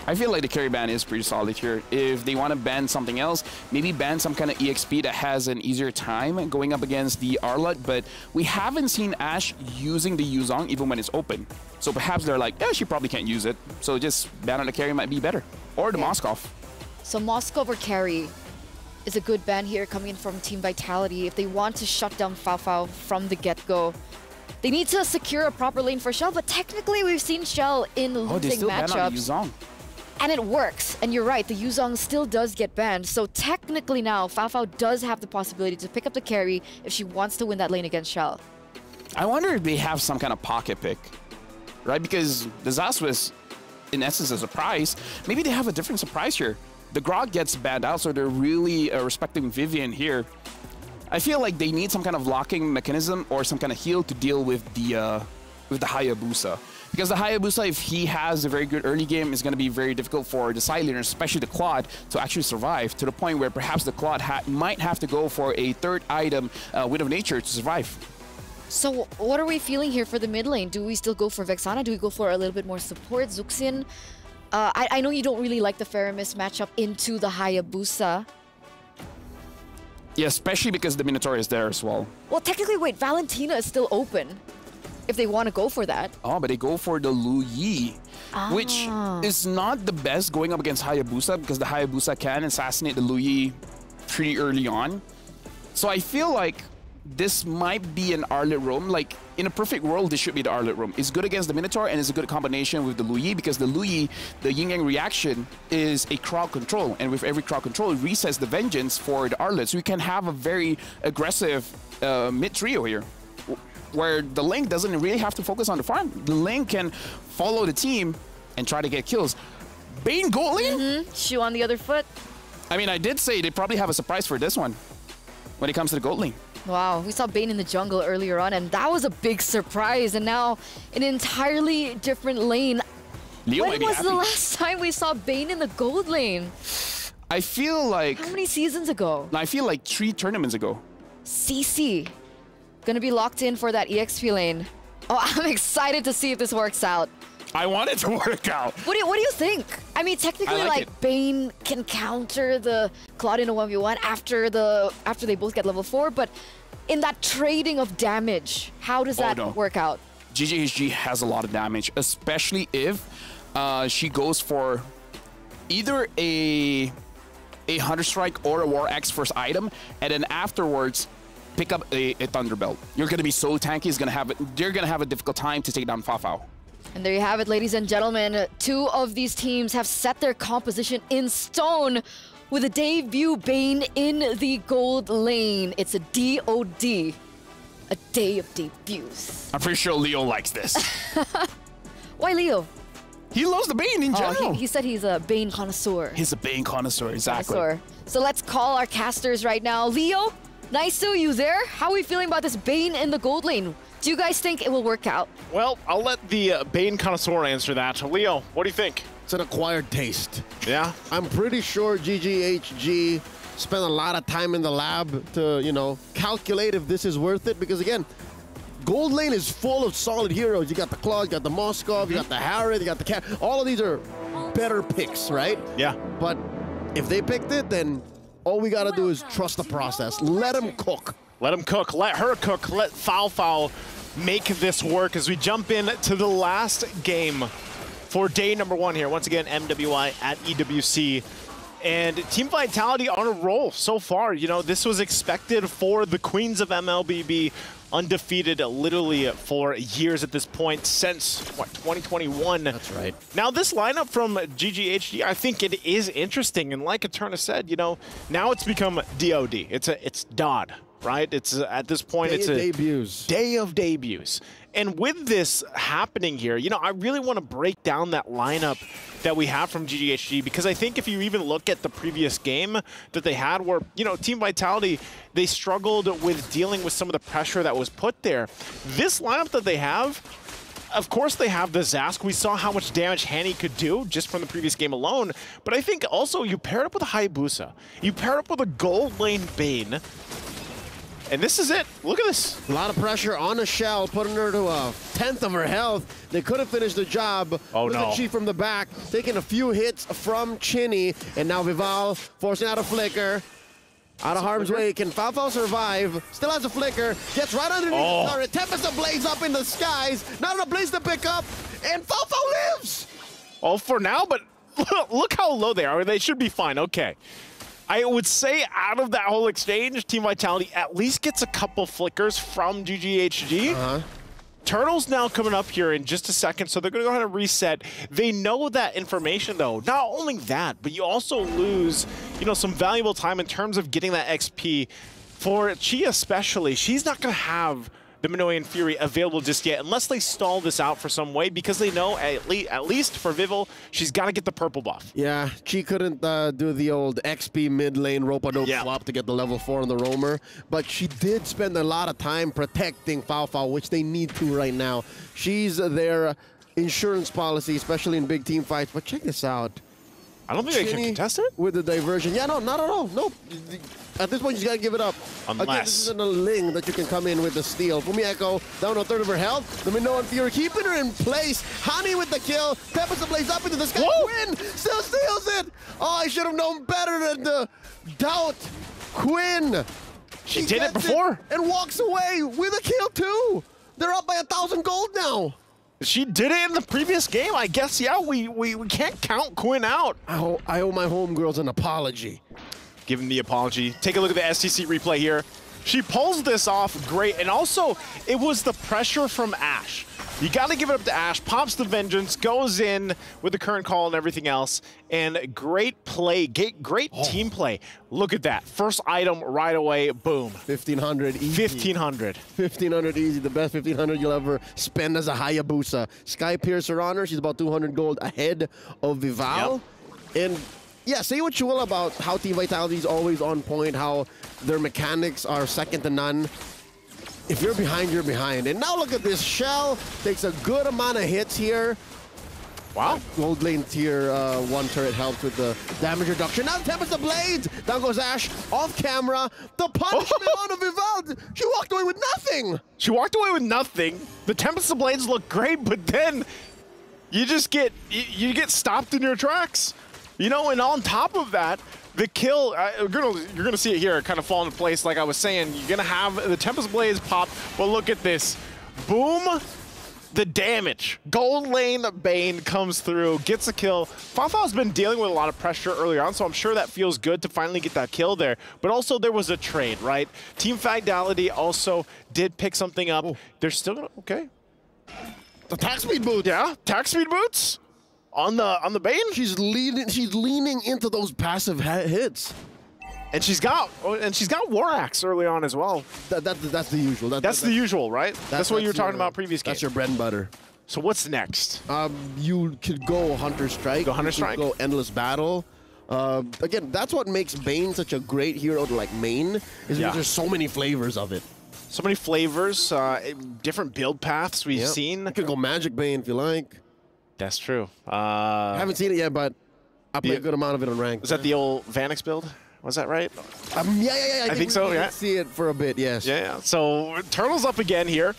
I feel like the carry ban is pretty solid here. If they want to ban something else, maybe ban some kind of EXP that has an easier time going up against the Arlet, but we haven't seen Ashe using the Yuzong even when it's open. So perhaps they're like, yeah, she probably can't use it, so just ban on the carry might be better. Or the Moskov. So Moskov or carry is a good ban here coming in from Team Vitality. If they want to shut down Fao from the get-go, they need to secure a proper lane for Shell, but technically we've seen Shell in losing they still ban on the matchups. And it works. And you're right, the Yuzong still does get banned. So technically now, Fao does have the possibility to pick up the carry if she wants to win that lane against Shell. I wonder if they have some kind of pocket pick, right? Because the Zas was, in essence, a surprise. Maybe they have a different surprise here. The Grog gets banned out, so they're really respecting Vivian here. I feel like they need some kind of locking mechanism or some kind of heal to deal with the Hayabusa. Because the Hayabusa, if he has a very good early game, is going to be very difficult for the side laner, especially the Claude, to actually survive, to the point where perhaps the Claude might have to go for a third item, Wind of Nature, to survive. So what are we feeling here for the mid lane? Do we still go for Vexana? Do we go for a little bit more support? Zuxin? I know you don't really like the Faramis matchup into the Hayabusa. Yeah, especially because the Minotaur is there as well. Well, technically, wait, Valentina is still open. If they want to go for that. Oh, but they go for the Lu Yi, which is not the best going up against Hayabusa because the Hayabusa can assassinate the Lu Yi pretty early on. So I feel like this might be an Arlet roam. Like, in a perfect world, this should be the Arlet roam. It's good against the Minotaur and it's a good combination with the Lu Yi because the Lu Yi, the Yin Yang reaction is a crowd control. And with every crowd control, it resets the Vengeance for the Arlet. So we can have a very aggressive mid trio here, where the Link doesn't really have to focus on the farm. The Link can follow the team and try to get kills. Bane gold lane? Shoe on the other foot. I mean, I did say they probably have a surprise for this one when it comes to the gold lane. Wow, we saw Bane in the jungle earlier on, and that was a big surprise. And now, an entirely different lane. Leo When was the last time we saw Bane in the gold lane? I feel like... How many seasons ago? I feel like 3 tournaments ago. CC. Gonna be locked in for that EXP lane. Oh, I'm excited to see if this works out. I want it to work out. What do you think? I mean, technically, I like Bane can counter the Claude in a 1v1 after they both get level 4, but in that trading of damage, how does that work out? GGHG has a lot of damage, especially if she goes for either a Hunter Strike or a War X first item, and then afterwards pick up a Thunderbelt. You're gonna be so tanky. You're gonna have a difficult time to take down Fafao. And there you have it, ladies and gentlemen. 2 of these teams have set their composition in stone with a debut Bane in the gold lane. It's a DOD, a day of debuts. I'm pretty sure Leo likes this. Why Leo? He loves the Bane in general. He said he's a Bane connoisseur. He's a Bane connoisseur, exactly. So let's call our casters right now. Leo, Naisu, you there? How are we feeling about this Bane in the gold lane? Do you guys think it will work out? Well, I'll let the Bane connoisseur answer that. Leo, what do you think? It's an acquired taste. Yeah? I'm pretty sure GGHG spent a lot of time in the lab to, you know, calculate if this is worth it. Because again, gold lane is full of solid heroes. You got the Claude, you got the Moskov, you got the Harrod, you got the Cat. All of these are better picks, right? Yeah. But if they picked it, then all we got to do is trust the process. Let them cook. Let him cook. Let her cook. Let Fafao make this work as we jump in to the last game for day number 1 here. Once again, MWI at EWC. And Team Vitality on a roll so far. You know, this was expected for the Queens of MLBB, undefeated literally for years at this point since, what, 2021? That's right. Now this lineup from GGHG, I think it is interesting. And like Eterna said, you know, now it's become DOD. It's DOD, right? It's at this point, it's a day of debuts. And with this happening here, you know, I really want to break down that lineup that we have from GGHG, because I think if you even look at the previous game that they had where, you know, Team Vitality, they struggled with dealing with some of the pressure that was put there. This lineup that they have, of course they have the Zask. We saw how much damage Hanny could do just from the previous game alone, but I think also you pair it up with a Hayabusa. You pair it up with a gold lane Bane, and this is it. Look at this. A lot of pressure on a Shell, putting her to a 10th of her health. They couldn't finish the job. Oh, Look no. at Chi from the back, taking a few hits from Chinny, and now Vival forcing out a flicker. Out of harm's way. Can Fafao survive? Still has a flicker. Gets right underneath the turret. Tempest ablaze up in the skies. Not enough blaze to pick up. And Fafao lives! Oh, for now, but look how low they are. They should be fine. Okay. I would say out of that whole exchange, Team Vitality at least gets a couple flickers from GGHG. Turtle's now coming up here in just a second, so they're going to go ahead and reset. They know that information, though. Not only that, but you also lose, you know, some valuable time in terms of getting that XP. For Chi especially, she's not going to have the Minoan Fury available just yet, unless they stall this out for some way, because they know, at least for Vival, she's got to get the purple buff. Yeah, Chi couldn't do the old XP mid lane rope-a-dope swap to get the level 4 on the roamer, but she did spend a lot of time protecting Fafao, which they need to right now. She's their insurance policy, especially in big team fights, but check this out. I don't think they can contest it? With the diversion. Yeah, no, not at all. No. At this point, you just got to give it up. Unless. Again, this isn't a Ling that you can come in with the steal. Fumi Echo down a third of her health. The Minoan Fury keeping her in place. Hani with the kill. Tempest ablaze up into the sky. Quinn still steals it. Oh, I should have known better than to doubt Quinn. She did it before. And walks away with a kill, too. They're up by 1,000 gold now. She did it in the previous game. I guess, yeah, we can't count Quinn out. I owe my homegirls an apology. Give him the apology. Take a look at the STC replay here. She pulls this off great, and also it was the pressure from Ashe. You got to give it up to Ashe. Pops the Vengeance, goes in with the current call and everything else, and great play, great team play. Look at that. First item right away, boom. 1,500 easy. 1,500. 1,500 easy, the best 1,500 you'll ever spend as a Hayabusa. Sky Piercer on her, she's about 200 gold ahead of Vival. And yeah, say what you will about how Team Vitality is always on point, how their mechanics are second to none. If you're behind, you're behind. And now look at this. Shell takes a good amount of hits here. Wow. Gold lane tier 1 turret helps with the damage reduction. Now Tempest the Blades! Down goes Ash, off camera. The punishment on the Vivaldi! She walked away with nothing! She walked away with nothing. The Tempest of Blades look great, but then you just get stopped in your tracks. You know, and on top of that, the kill, you're gonna see it here kind of fall into place. Like I was saying, you're gonna have the Tempest Blades pop, but look at this. Boom. The damage. Gold lane Bane comes through, gets a kill. Fafa's been dealing with a lot of pressure early on, so I'm sure that feels good to finally get that kill there. But also there was a trade, right? Team Vitality also did pick something up. Oh. They're still gonna, okay. The attack speed boots. Yeah, attack speed boots on the Bane. She's leaning into those passive hits. And she's got War Axe early on as well. That's the usual. That's the usual, right? That's what you were talking about previous game. That's your bread and butter. So what's next? You could go Hunter Strike. Go Hunter Strike. Go Endless Battle. Again, that's what makes Bane such a great hero to like main, is because there's so many flavors of it. So many flavors, different build paths we've seen. You could go Magic Bane if you like. That's true. I haven't seen it yet, but I play a good amount of it on rank. Was that the old Vanix build? Was that right? Yeah. I think so, yeah. See it for a bit, yes. Yeah. So Turtles up again here.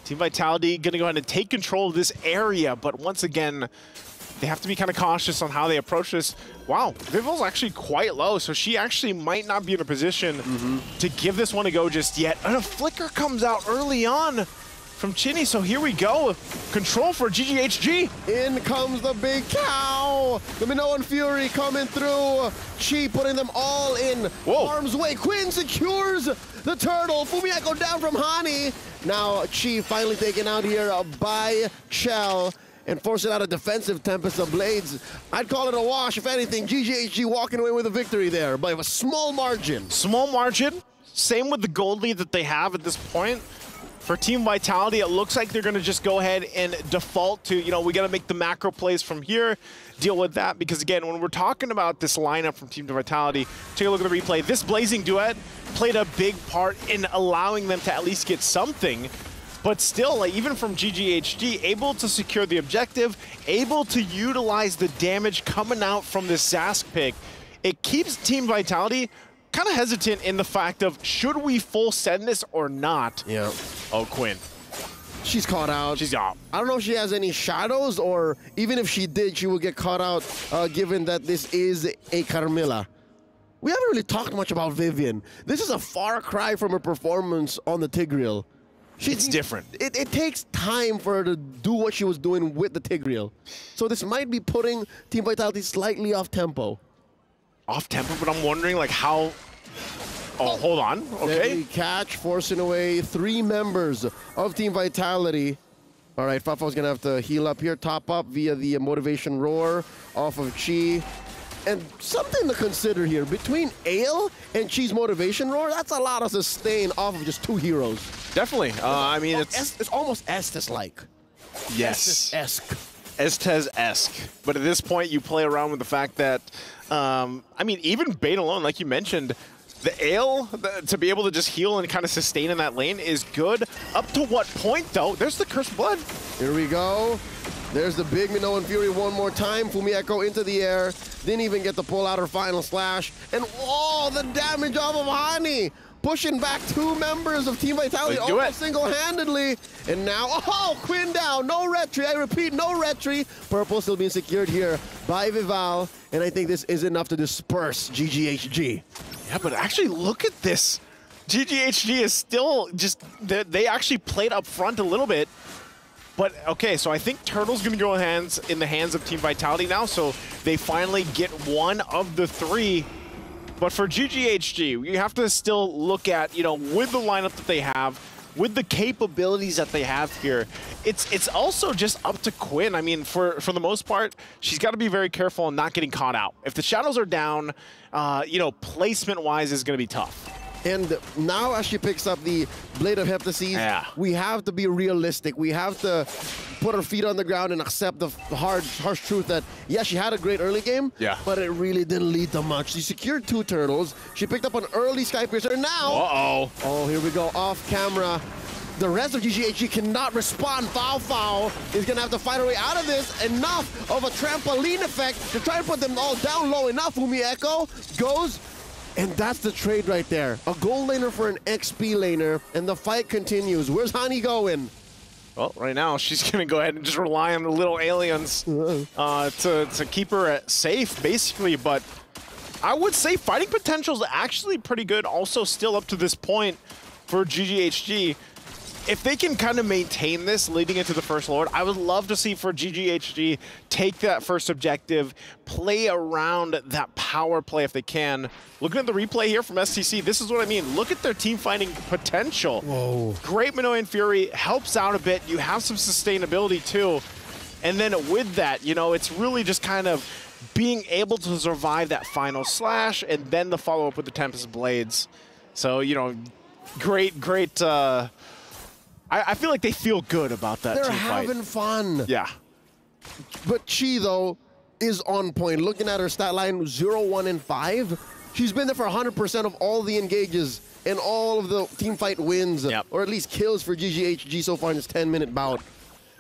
Team Vitality going to go ahead and take control of this area, but once again, they have to be kind of cautious on how they approach this. Wow, Vival's actually quite low, so she actually might not be in a position to give this one a go just yet. And a flicker comes out early on from Chinny, so here we go. Control for GGHG. In comes the big cow. The Minoan Fury coming through. Chi putting them all in harm's way. Quinn secures the turtle. Fumieko down from Hani. Now Chi finally taken out here by Shell and forcing out a defensive Tempest of Blades. I'd call it a wash. If anything, GGHG walking away with a victory there by a small margin. Small margin. Same with the gold lead that they have at this point. For Team Vitality, it looks like they're going to just go ahead and default to, you know, we got to make the macro plays from here, deal with that. Because, again, when we're talking about this lineup from Team Vitality, take a look at the replay. This Blazing Duet played a big part in allowing them to at least get something. But still, like, even from GGHG, able to secure the objective, able to utilize the damage coming out from this Zask pick, it keeps Team Vitality kind of hesitant in the fact of, should we full send this or not? Yeah. Oh, Quinn. She's caught out. She's out. I don't know if she has any shadows, or even if she did, she would get caught out, given that this is a Carmilla. We haven't really talked much about Vivian. This is a far cry from her performance on the Tigreal. It's different. It takes time for her to do what she was doing with the Tigreal. So this might be putting Team Vitality slightly off tempo. Off tempo, but I'm wondering like how. Oh, hold on. Okay. Deadly catch, forcing away 3 members of Team Vitality. All right, Fafa's gonna have to heal up here, top up via the motivation roar off of Chi. And something to consider here, between Ale and Chi's motivation roar, that's a lot of sustain off of just 2 heroes. Definitely. I mean, it's almost Estes-like. Yes. Estes-esque. Estes-esque. But at this point, you play around with the fact that, I mean, even Bane alone, like you mentioned, the Ale, to be able to just heal and kind of sustain in that lane is good. Up to what point, though? There's the Cursed Blood. Here we go. There's the big Minoan Fury one more time. Fumieko into the air. Didn't even get to pull out her final slash. And oh, the damage off of Hani. Pushing back 2 members of Team Vitality almost single-handedly. And now, oh, Quinn down. No retry. I repeat, no retry. Purple still being secured here by Vival. And I think this is enough to disperse GGHG. Yeah, but actually look at this. GGHG is still just, they actually played up front a little bit. But, okay, so I think Turtle's going to go in the hands of Team Vitality now, so they finally get 1 of the 3. But for GGHG, you have to still look at, you know, with the lineup that they have, with the capabilities that they have here, it's also just up to Quinn. I mean, for the most part, she's got to be very careful on not getting caught out. If the shadows are down, you know, placement-wise is going to be tough. And now as she picks up the Blade of Heptases, we have to be realistic. We have to put our feet on the ground and accept the harsh truth that, yeah, she had a great early game, but it really didn't lead to much. She secured 2 turtles. She picked up an early Skypiercer. Now, oh, here we go, off camera. the rest of GGHG cannot respond. Foul is going to have to find a way out of this. Enough of a trampoline effect to try and put them all down low enough. Fumi Echo goes, and that's the trade right there. A gold laner for an XP laner, and the fight continues. Where's Hani going? Well, right now, she's going to go ahead and just rely on the little aliens to keep her safe, basically. But I would say fighting potential is actually pretty good. Also, still up to this point for GGHG. If they can kind of maintain this leading into the first Lord, I would love to see for GGHG take that first objective, play around that power play if they can. Looking at the replay here from STC, this is what I mean. Look at their team fighting potential. Whoa. Great Minoan Fury helps out a bit. You have some sustainability too. And then with that, you know, it's really just kind of being able to survive that final slash and then the follow-up with the Tempest Blades. So, you know, great. I feel like they feel good about that They're team fight. having fun. Yeah. But Chi, though, is on point. Looking at her stat line, 0, 1, and 5. She's been there for 100% of all the engages and all of the team fight wins, or at least kills for GGHG so far in this 10-minute bout.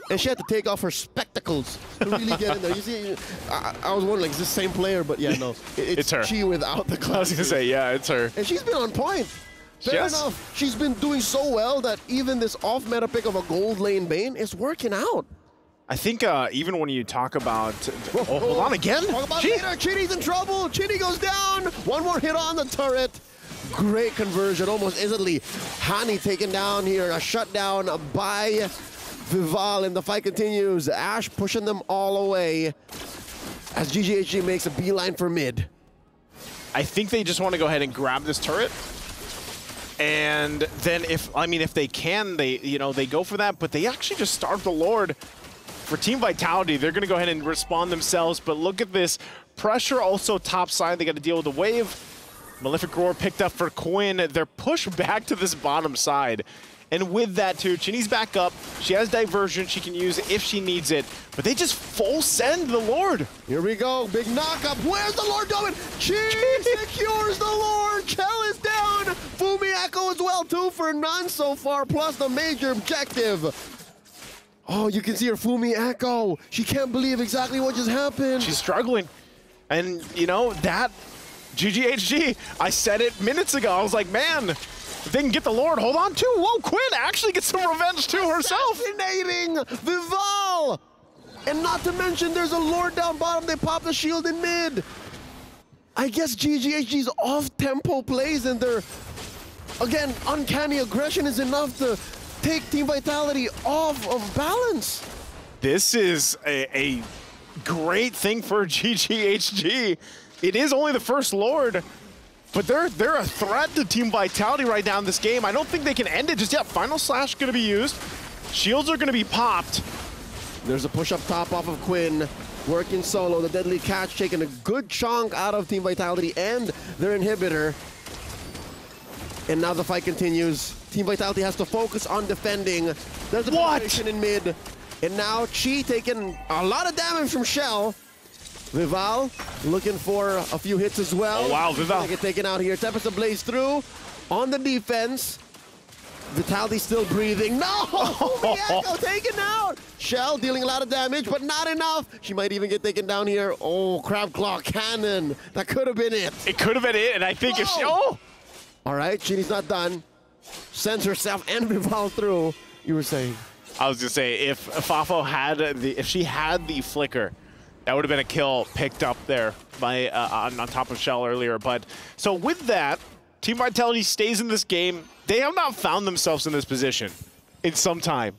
And she had to take off her spectacles to really get in there. You see, I was wondering, like, is this the same player? But yeah, no. It's her. Chi without the glasses. I was going to say, yeah, it's her. And she's been on point. Fair enough. She's been doing so well that even this off-meta pick of a gold lane Bane is working out. I think even when you talk about... hold on again? Talk about later. Chini's in trouble. Chini goes down. One more hit on the turret. Great conversion, almost instantly. Hani taken down here. A shutdown by Vival, and the fight continues. Ash pushing them all away as GGHG makes a beeline for mid. I think they just want to go ahead and grab this turret. And then if they can, they go for that, but they actually just starve the Lord. For Team Vitality, they're going to go ahead and respond themselves, but look at this. Pressure also top side. They got to deal with the wave. Malefic Roar picked up for Quinn. They're pushed back to this bottom side. And with that too, Chini's back up. She has diversion she can use if she needs it, but they just full send the Lord. Here we go, big knockup. Where's the Lord going? Chi secures the Lord. Chell is down. Fumi Echo as well, 2 for none so far, plus the major objective. Oh, you can see her Fumi Echo. She can't believe exactly what just happened. She's struggling. And you know, that GGHG, I said it minutes ago. I was like, man, if they can get the Lord, hold on too. Whoa, Quinn actually gets some revenge too herself. Fascinating, Vival. And not to mention, there's a Lord down bottom. They pop the shield in mid. I guess GGHG's off-tempo plays and their, again, uncanny aggression is enough to take Team Vitality off of balance. This is a great thing for GGHG. It is only the first Lord, but they're a threat to Team Vitality right now in this game. I don't think they can end it just yet. Final Slash going to be used. Shields are going to be popped. There's a push up top off of Quinn. Working solo. The Deadly Catch taking a good chunk out of Team Vitality and their inhibitor. And now the fight continues. Team Vitality has to focus on defending. There's a penetration in mid. And now Chi taking a lot of damage from Shell. Vival looking for a few hits as well. Oh, wow, Vival. Get taken out here. Tempest Blaze through on the defense. Vitality still breathing. No! Echo taken out! Shell dealing a lot of damage, but not enough. She might even get taken down here. Oh, Crab Claw Cannon. That could have been it. It could have been it, and I think if she... Oh! All right, Chini's not done. Sends herself and Vival through. You were saying? I was going to say, if Fafo had if she had the flicker, that would have been a kill picked up there by on top of Shell earlier. But so with that, Team Vitality stays in this game. They have not found themselves in this position in some time.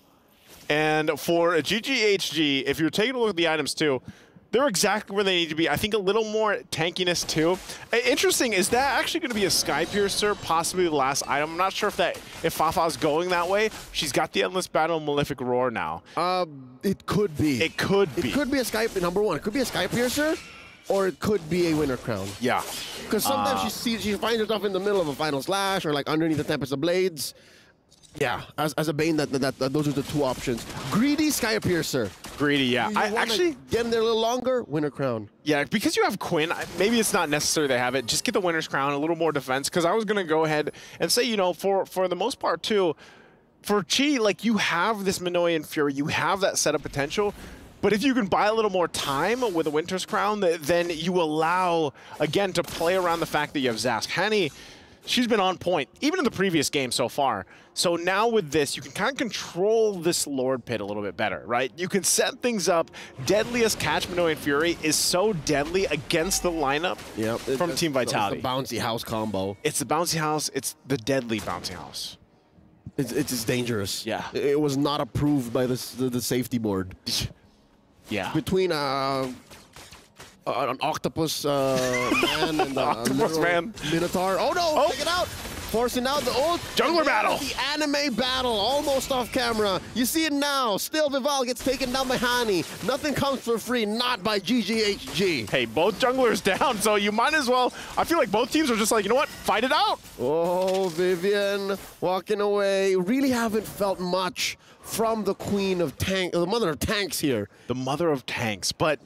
And for GGHG, if you're taking a look at the items too, they're exactly where they need to be. I think a little more tankiness too. Interesting, is that actually going to be a Sky Piercer, possibly the last item? I'm not sure if Fafa's going that way. She's got the Endless Battle Malefic Roar now. It could be. It could be. It could be a Sky, number one, it could be a Sky Piercer, or it could be a Winter Crown. Yeah. Because sometimes she finds herself in the middle of a Final Slash or like underneath the Tempest of Blades. Yeah, as a Bane, those are the two options. Greedy, Sky Piercer. Greedy, yeah. I actually get in there a little longer, Winter Crown. Yeah, because you have Quinn, maybe it's not necessary to have it. Just get the Winter's Crown, a little more defense, because I was going to go ahead and say, you know, for the most part, too, for Chi, like, you have this Minoan Fury, you have that setup potential, but if you can buy a little more time with a Winter's Crown, then you allow, again, to play around the fact that you have Zask. Hani, she's been on point, even in the previous game so far. So now with this, you can kind of control this Lord Pit a little bit better, right? You can set things up. Deadliest catch Minoan Fury is so deadly against the lineup from Team Vitality. It's the bouncy house combo. It's the bouncy house. It's the deadly bouncy house. It's just dangerous. Yeah. It was not approved by the safety board. Yeah. Between an octopus man and octopus man Minotaur. Oh no! Check it out. Forcing out the old jungler battle. The anime battle, almost off camera. You see it now. Still, Vival gets taken down by Hani. Nothing comes for free, not by GGHG. Hey, both junglers down, so you might as well. I feel like both teams are just like, you know what? Fight it out. Oh, Vivian walking away. Really haven't felt much from the queen of tank, the mother of tanks here. The mother of tanks, but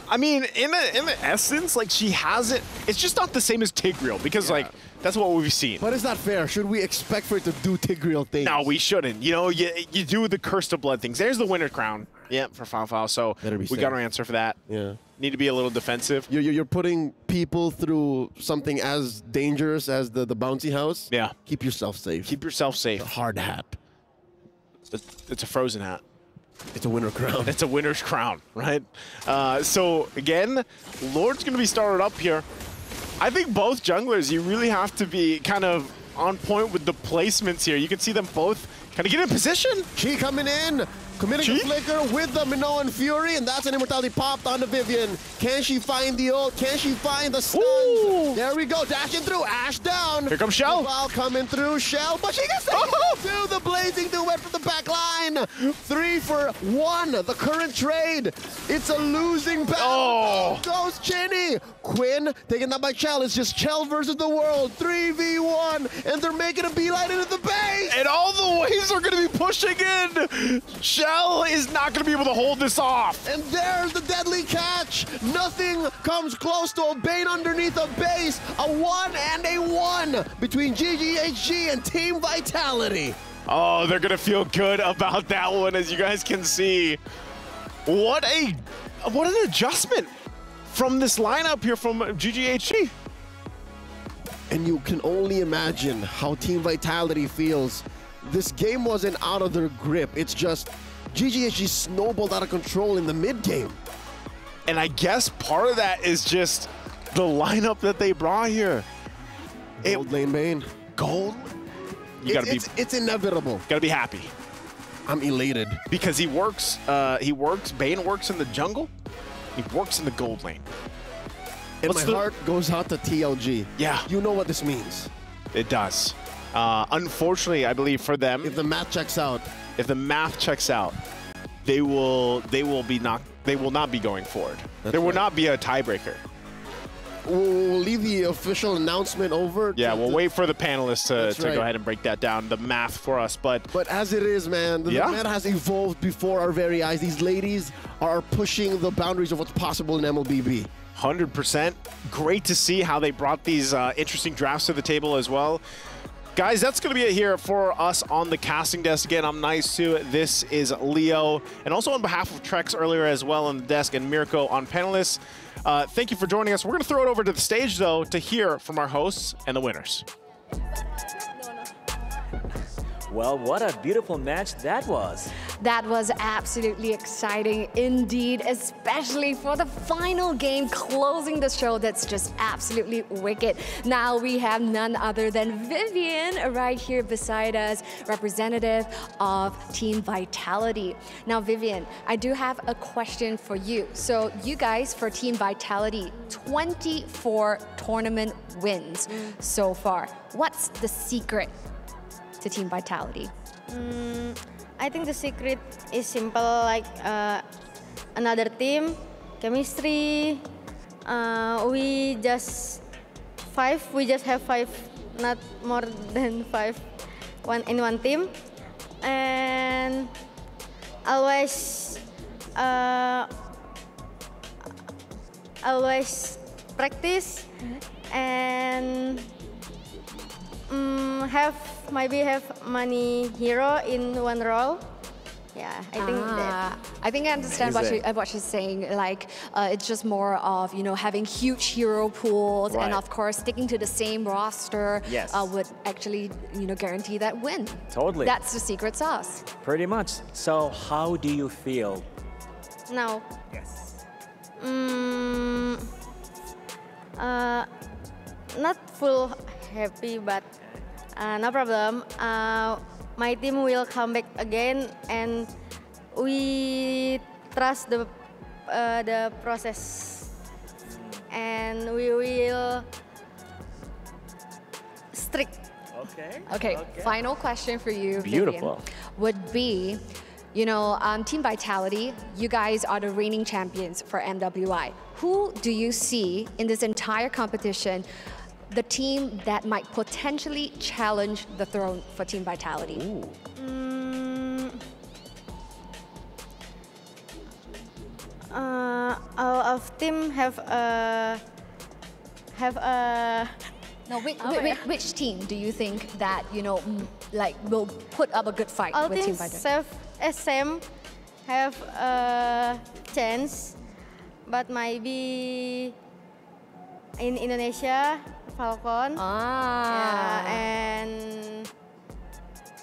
I mean, in the essence, like, she has it. It's just not the same as Tigreal because like that's what we've seen. But it's not fair. Should we expect for it to do Tigreal things? No, we shouldn't. You know, you do the Curse of Blood things. There's the Winter Crown. Yeah, for Fao. So we got our answer for that. Yeah. Need to be a little defensive. You're putting people through something as dangerous as the bouncy house. Yeah. Keep yourself safe. Keep yourself safe. A hard hat. It's a frozen hat. It's a winter crown. It's a winter's crown, right? So again, Lord's going to be started up here. I think both junglers, you really have to be kind of on point with the placements here. You can see them both kind of get in position. Chi coming in, committing a flicker with the Minoan Fury, and that's an immortality popped onto Vivian. Can she find the ult? Can she find the stuns? There we go, dashing through, Ash down. Here comes Shell. While coming through, Shell, but she gets to the blazing duet from the back line. 3 for 1, the current trade. It's a losing battle. Goes Chinny. Quinn taken down by Chell. It's just Chell versus the world. 3v1, and they're making a beeline into the base. And all the waves are going to be pushing in. Shell is not going to be able to hold this off. And there's the deadly catch. Nothing comes close to a Bane underneath a base. A 1 and a 1 between GGHG and Team Vitality. Oh, they're going to feel good about that one, as you guys can see. What an adjustment from this lineup here from GGHG. And you can only imagine how Team Vitality feels. This game wasn't out of their grip. It's just GGHG snowballed out of control in the mid game. And I guess part of that is just the lineup that they brought here. Gold lane Bane. Gold? You gotta be. It's inevitable. Gotta be happy. I'm elated because he works. Bane works in the jungle. He works in the gold lane. And my heart goes out to TLG. Yeah. You know what this means. It does. Unfortunately, I believe for them, if the math checks out, they will not be going forward. There will not be a tiebreaker. We'll leave the official announcement over. Yeah, we'll wait for the panelists to go ahead and break that down, the math for us. But as it is, man, the meta has evolved before our very eyes. These ladies are pushing the boundaries of what's possible in MLBB. 100%. Great to see how they brought these interesting drafts to the table as well. Guys, that's going to be it here for us on the casting desk. Again, I'm Nice2. This is Leo. And also on behalf of Trex earlier as well on the desk and Mirko on panelists, thank you for joining us. We're going to throw it over to the stage, though, to hear from our hosts and the winners. Well, what a beautiful match that was. That was absolutely exciting indeed, especially for the final game closing the show. That's just absolutely wicked. Now we have none other than Vivian right here beside us, representative of Team Vitality. Now, Vivian, I do have a question for you. So you guys for Team Vitality, 24 tournament wins so far. What's the secret to Team Vitality? I think the secret is simple, like another team, chemistry. We just have 5, not more than 5 in one team. And always practice and Maybe have money hero in one role. Yeah, I think that. I think I understand what she's saying. Like, it's just more of, you know, having huge hero pools, and of course, sticking to the same roster would actually, you know, guarantee that win. Totally. That's the secret sauce. Pretty much. So, how do you feel? Now. Yes. Not full happy, but no problem. My team will come back again, and we trust the process, and we will strict. Okay. Final question for you, Beautiful. Vivian, would be, you know, Team Vitality, you guys are the reigning champions for MWI. Who do you see in this entire competition, the team that might potentially challenge the throne for Team Vitality? All of team have a. No, which team do you think that, you know, like will put up a good fight All with Team teams Vitality? SM have a chance, but maybe in Indonesia, Falcon. Yeah, and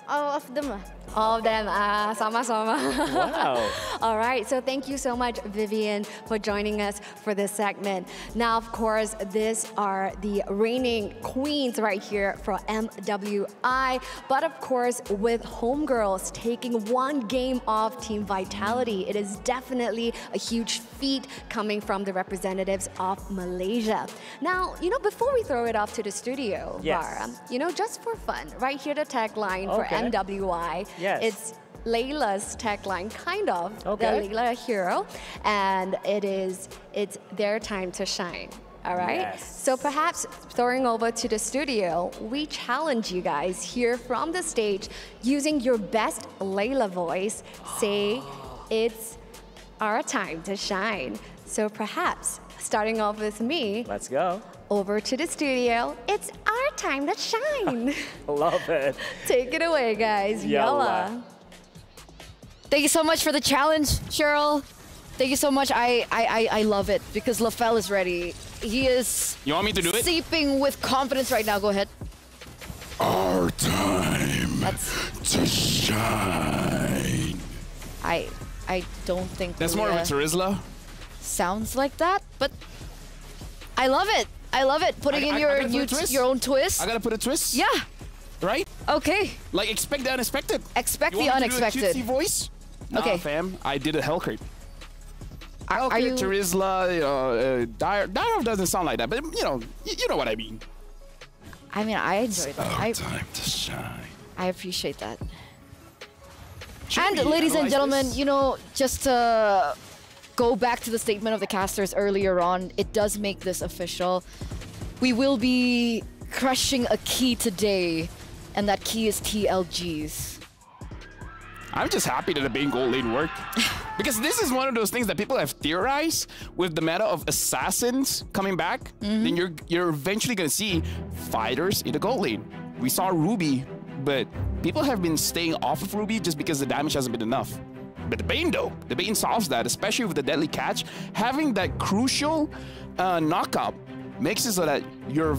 all of them lah. All of them, sama-sama. Wow. All right, so thank you so much, Vivian, for joining us for this segment. Now, of course, these are the reigning queens right here for MWI. But of course, with homegirls taking one game off Team Vitality, it is definitely a huge feat coming from the representatives of Malaysia. Now, you know, before we throw it off to the studio, Bara, you know, just for fun, right here the tagline for MWI. Yes. It's Layla's tagline, kind of, the Okay. Layla hero, and it's their time to shine. All right? Yes. So perhaps throwing over to the studio, we challenge you guys here from the stage using your best Layla voice, say it's our time to shine. So perhaps starting off with me. Let's go. Over to the studio. It's our time to shine. Love it. Take it away, guys. Yalla. Yalla. Thank you so much for the challenge, Cheryl. Thank you so much. I love it because LaFell is ready. He is You want me to do it? seeping with confidence right now. Go ahead. Our time to shine. I don't think That's more of a Maria Terizla. sounds like that, but I love it. I love it. Putting in I your gotta put a twist. your own twist. I gotta put a twist. Yeah. Right? Okay. Like, expect the unexpected. Expect You the want me to do a unexpected. cutesy voice? Okay. Nah, fam. I did a Hellcrate. Are you? Terizla, Dyrov doesn't sound like that, but you know what I mean. I mean, I enjoyed that. Time to shine. I appreciate that. Should And we ladies and analyze gentlemen, this? you know, just to go back to the statement of the casters earlier on, it does make this official. We will be crushing a key today, and that key is TLGs. I'm just happy that the Bane gold lane worked. Because this is one of those things that people have theorized with the meta of assassins coming back. Then you're eventually going to see fighters in the gold lane. We saw Ruby, but people have been staying off of Ruby just because the damage hasn't been enough. But the Bane though, the Bane solves that, especially with the deadly catch. Having that crucial knockup makes it so that you're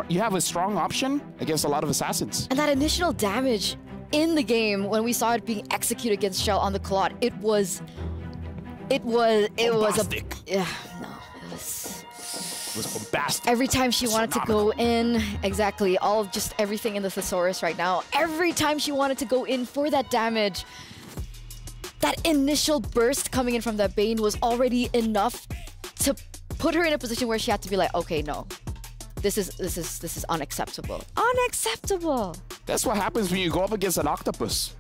you have a strong option against a lot of assassins. And that initial damage in the game, when we saw it being executed against Shell on the Claude, it was Bombastic. yeah, no, it was bombastic. Every time she wanted to go in, exactly, just everything in the Thesaurus right now, every time she wanted to go in for that damage, that initial burst coming in from that Bane was already enough to put her in a position where she had to be like, okay, no, this is unacceptable. Unacceptable. That's what happens when you go up against an octopus.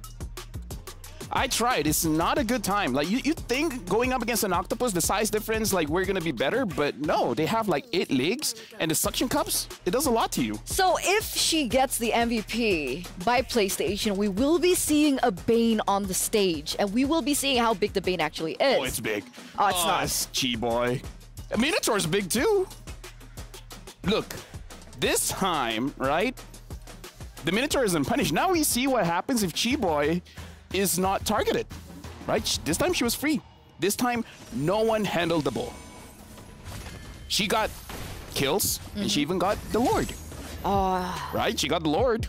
I tried. It's not a good time. Like, you think going up against an octopus, the size difference, like, we're gonna be better, but no, they have like 8 legs, and the suction cups, it does a lot to you. So if she gets the MVP by PlayStation, we will be seeing a Bane on the stage, and we will be seeing how big the Bane actually is. Oh, it's big. Oh, it's not. It's Chi-boy. Minotaur's big too. Look, this time, right? the Minotaur isn't punished. Now we see what happens if Chi-Boy is not targeted, right? This time she was free. This time, no one handled the ball. She got kills, and she even got the Lord. Right? She got the Lord.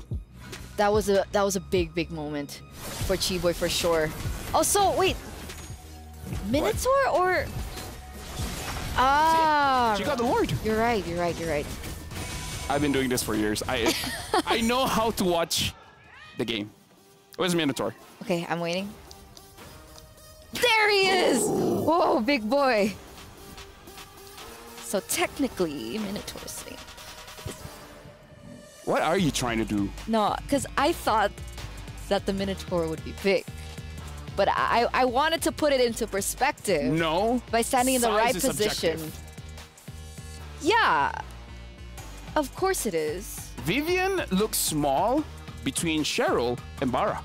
That was a big moment for Chi-Boy for sure. Oh, so wait, Minotaur or? She got the Lord. You're right. You're right. You're right. I've been doing this for years. I know how to watch the game. Where's Minotaur? Okay, I'm waiting. There he is! Whoa, big boy. So technically, Minotaur's safe. What are you trying to do? No, because I thought that the Minotaur would be big. But I wanted to put it into perspective. No. By standing in the right Size is position. subjective. Yeah. Of course it is. Vivian looks small between Cheryl and Bara.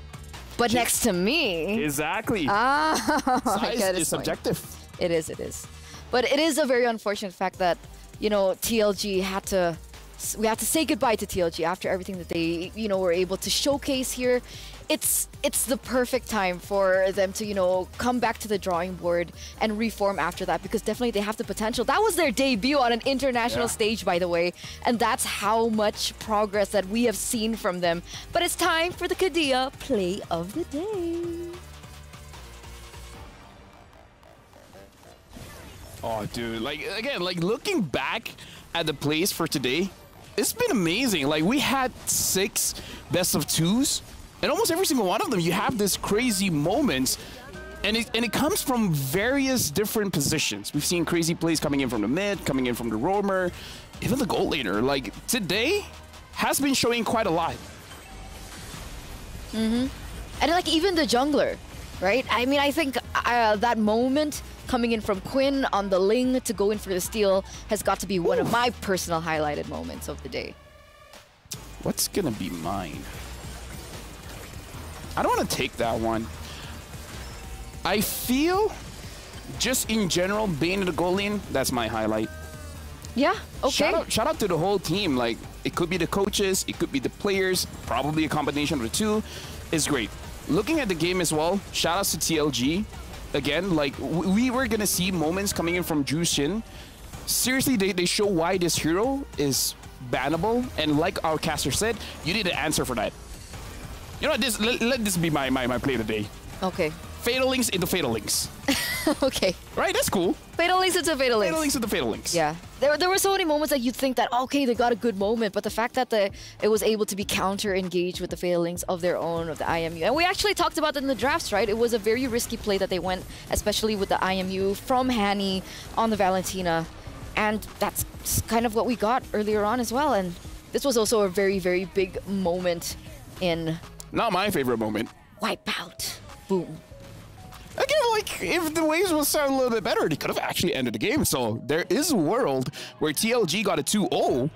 But next to me. Exactly. Size is subjective. It is, it is. But it is a very unfortunate fact that, you know, TLG had to, we have to say goodbye to TLG after everything that they, you know, were able to showcase here. It's the perfect time for them to, you know, come back to the drawing board and reform after that, because definitely they have the potential. That was their debut on an international stage, by the way, and that's how much progress that we have seen from them. But it's time for the Kadia Play of the Day. Oh, dude, like, again, like, looking back at the plays for today, it's been amazing. Like, we had 6 best of 2s, and almost every single one of them, you have this crazy moments, and it comes from various different positions. We've seen crazy plays coming in from the mid, coming in from the roamer, even the gold laner. Like, today has been showing quite a lot. And like even the jungler, right? I mean, I think that moment coming in from Quinn on the Ling to go in for the steal has got to be one of my personal highlighted moments of the day. What's gonna be mine? I don't want to take that one. I feel, just in general, being in the goal lane, that's my highlight. Yeah, okay. Shout out to the whole team. Like, it could be the coaches, it could be the players, probably a combination of the two. It's great. Looking at the game as well, shout outs to TLG. Again, like, we were gonna see moments coming in from Jushin. Seriously, they show why this hero is bannable, and like our caster said, you need an answer for that. You know what, let this be my play of the day. Okay. Fatal Links into Fatal Links. Okay. Right, that's cool. Fatal Links into Fatal Links. Fatal Links into Fatal Links. Yeah. There were so many moments that you'd think that, okay, they got a good moment, but the fact that it was able to be counter-engaged with the Fatal Links of their own, of the IMU. And we actually talked about it in the drafts, right? It was a very risky play that they went, especially with the IMU from Hanny on the Valentina. And that's kind of what we got earlier on as well. And this was also a very, very big moment in... Not my favorite moment. Wipeout. Boom. Again, like, if the waves will start a little bit better, they could have actually ended the game. So there is a world where TLG got a 2-0,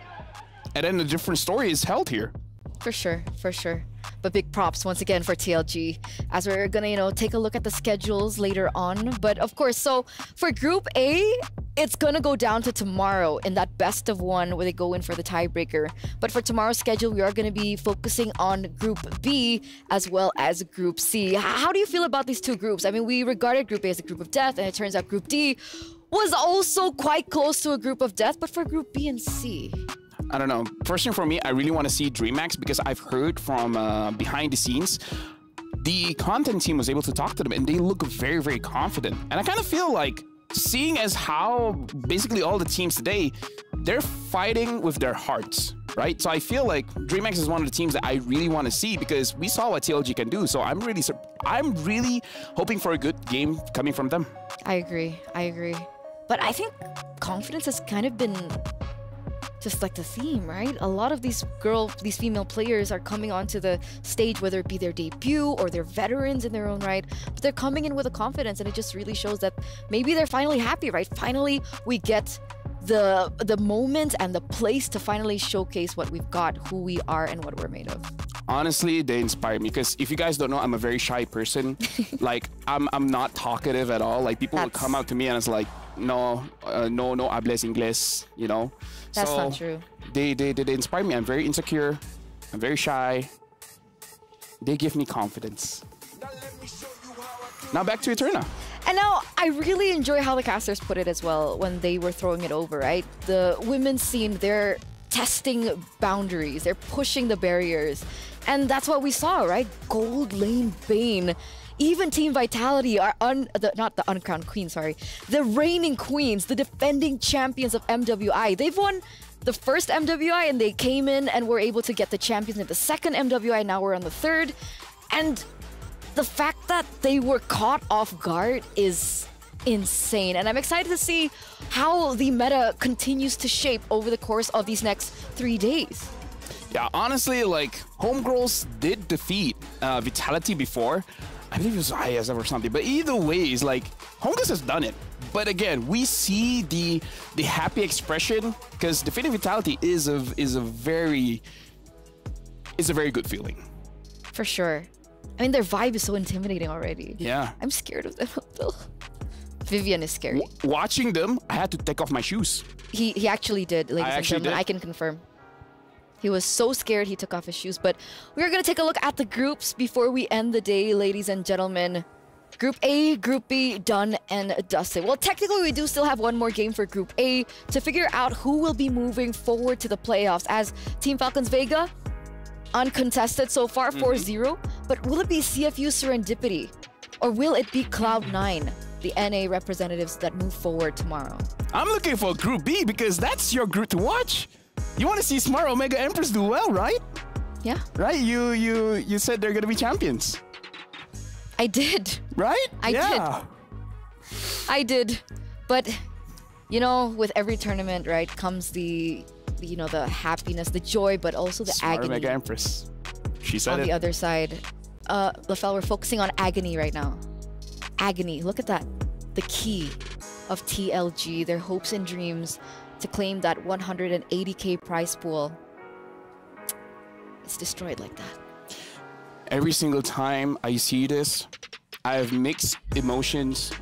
and then a different story is held here. For sure, for sure. But big props once again for TLG, as we're gonna, you know, take a look at the schedules later on. But of course, so for Group A, it's gonna go down to tomorrow in that best of one where they go in for the tiebreaker. But for tomorrow's schedule, we are gonna be focusing on Group B as well as Group C. How do you feel about these two groups? I mean, we regarded Group A as a group of death, and it turns out Group D was also quite close to a group of death. But for Group B and C, I don't know. First thing for me, I really want to see DreamHack because I've heard from behind the scenes, the content team was able to talk to them and they look very, very confident. And I kind of feel like, seeing as how basically all the teams today, they're fighting with their hearts, right? So I feel like DreamHack is one of the teams that I really want to see because we saw what TLG can do. So I'm really hoping for a good game coming from them. I agree. I agree. But I think confidence has kind of been just like the theme, right? A lot of these female players are coming onto the stage, whether it be their debut or they're veterans in their own right, but they're coming in with a confidence, and it just really shows that maybe they're finally happy, right? Finally, we get the moment and the place to finally showcase what we've got, who we are, and what we're made of. Honestly, they inspire me because if you guys don't know, I'm a very shy person. Like, I'm not talkative at all. Like, people would come out to me and it's like, no hables inglés, you know? That's not true. They inspire me. I'm very insecure. I'm very shy. They give me confidence. Now back to Eterna. And now I really enjoy how the casters put it as well when they were throwing it over, right? The women's scene, they're testing boundaries, they're pushing the barriers. And that's what we saw, right? Gold Lane Bane. Even Team Vitality are not the uncrowned queens, sorry. The reigning queens, the defending champions of MWI. They've won the first MWI and they came in and were able to get the champions in the second MWI. Now we're on the third. And the fact that they were caught off guard is insane. And I'm excited to see how the meta continues to shape over the course of these next 3 days. Yeah, honestly, like, Homegirls did defeat Vitality before. I believe it was ISF or something. But either way, it's like, Homegirls has done it. But again, we see the happy expression because defeating Vitality is a very good feeling. For sure. I mean, their vibe is so intimidating already. Yeah. I'm scared of them though. Vivian is scary. Watching them, I had to take off my shoes. He actually did, ladies and gentlemen. I can confirm. He was so scared he took off his shoes. But we're going to take a look at the groups before we end the day, ladies and gentlemen. Group A, Group B, done and dusted. Well, technically, we do still have one more game for Group A to figure out who will be moving forward to the playoffs as Team Falcons Vega, uncontested so far, 4-0. But will it be CFU Serendipity? Or will it be Cloud9, the NA representatives that move forward tomorrow? I'm looking for Group B because that's your group to watch. You want to see Smart Omega Empress do well, right? Yeah. Right? You said they're going to be champions. I did. Right? I did. But, you know, with every tournament, right, comes the happiness, the joy, but also the Smart agony. Omega Empress. She said on it. the other side. LaFell, we're focusing on agony right now. Agony. Look at that. The key of TLG, their hopes and dreams to claim that 180K prize pool. It's destroyed like that. Every single time I see this, I have mixed emotions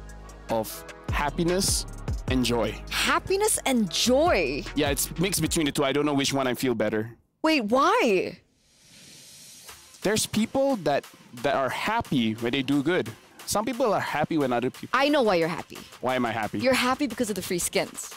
of happiness and joy. Happiness and joy? Yeah, it's mixed between the two. I don't know which one I feel better. Wait, why? There's people that are happy when they do good. Some people are happy when other people... I know why you're happy. Why am I happy? You're happy because of the free skins.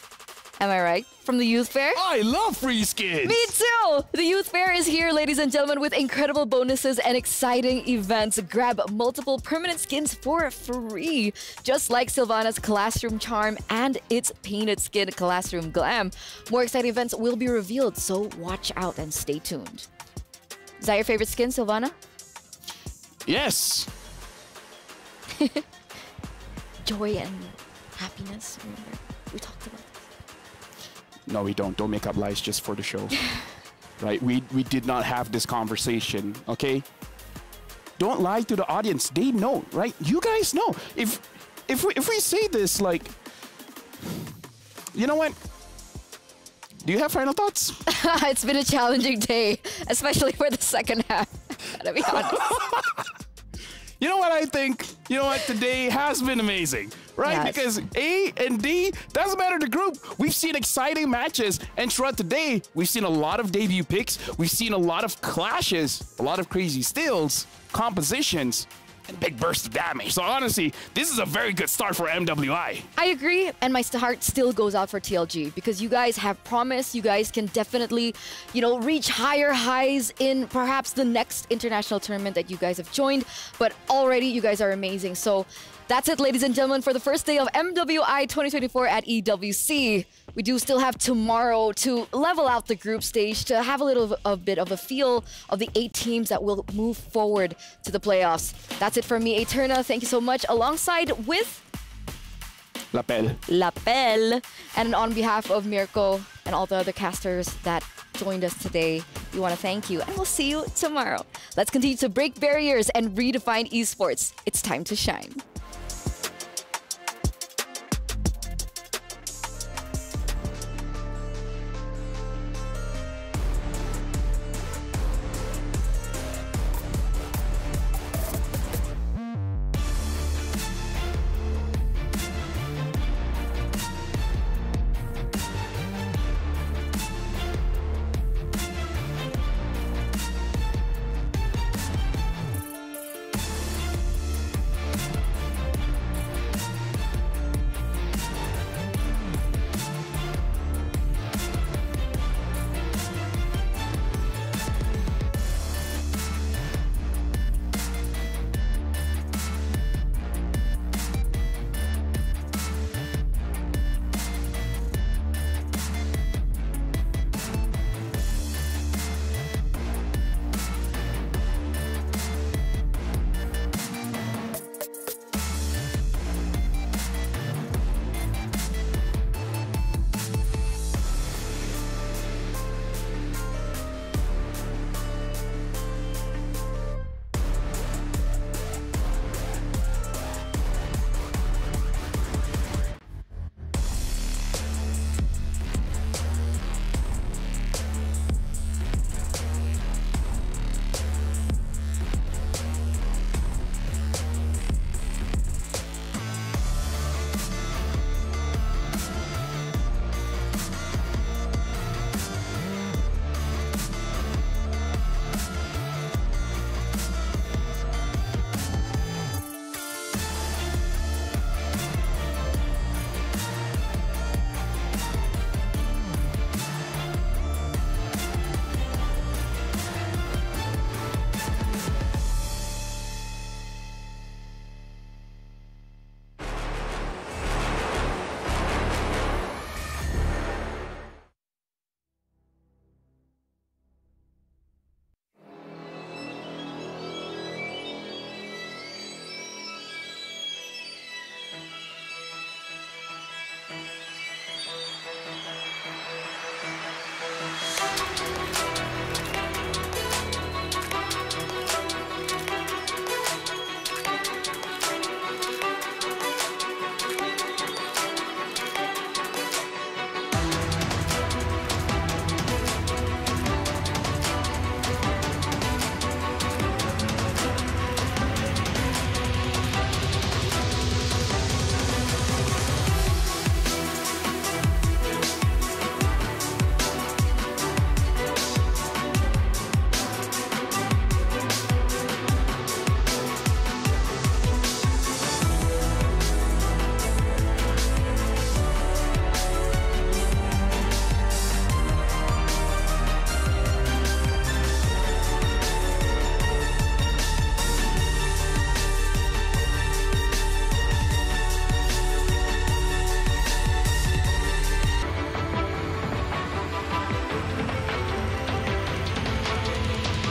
Am I right? From the Youth Fair? I love free skins! Me too! The Youth Fair is here, ladies and gentlemen, with incredible bonuses and exciting events. Grab multiple permanent skins for free, just like Sylvana's Classroom Charm and its Painted Skin Classroom Glam. More exciting events will be revealed, so watch out and stay tuned. Is that your favorite skin, Sylvana? Yes! Joy and happiness, remember? We talked about this. No, we don't. Don't make up lies just for the show. Right? We did not have this conversation, okay? Don't lie to the audience. They know, right? You guys know. If we say this, like, you know what? Do you have final thoughts? It's been a challenging day, especially for the second half. Gotta be honest. You know what I think? You know what? Today has been amazing, right? Yes. Because A and D, doesn't matter the group. We've seen exciting matches. And throughout the day, we've seen a lot of debut picks. We've seen a lot of clashes, a lot of crazy steals, compositions, and big bursts of damage. So honestly, this is a very good start for MWI. I agree, and my heart still goes out for TLG because you guys have promise. You guys can definitely, reach higher highs in perhaps the next international tournament that you guys have joined. But already, you guys are amazing. So that's it, ladies and gentlemen, for the first day of MWI 2024 at EWC. We do still have tomorrow to level out the group stage, to have a little bit of a feel of the 8 teams that will move forward to the playoffs. That's it from me, Eterna. Thank you so much. Alongside with... Lapel. And on behalf of Mirko and all the other casters that joined us today, we want to thank you, and we'll see you tomorrow. Let's continue to break barriers and redefine esports. It's time to shine.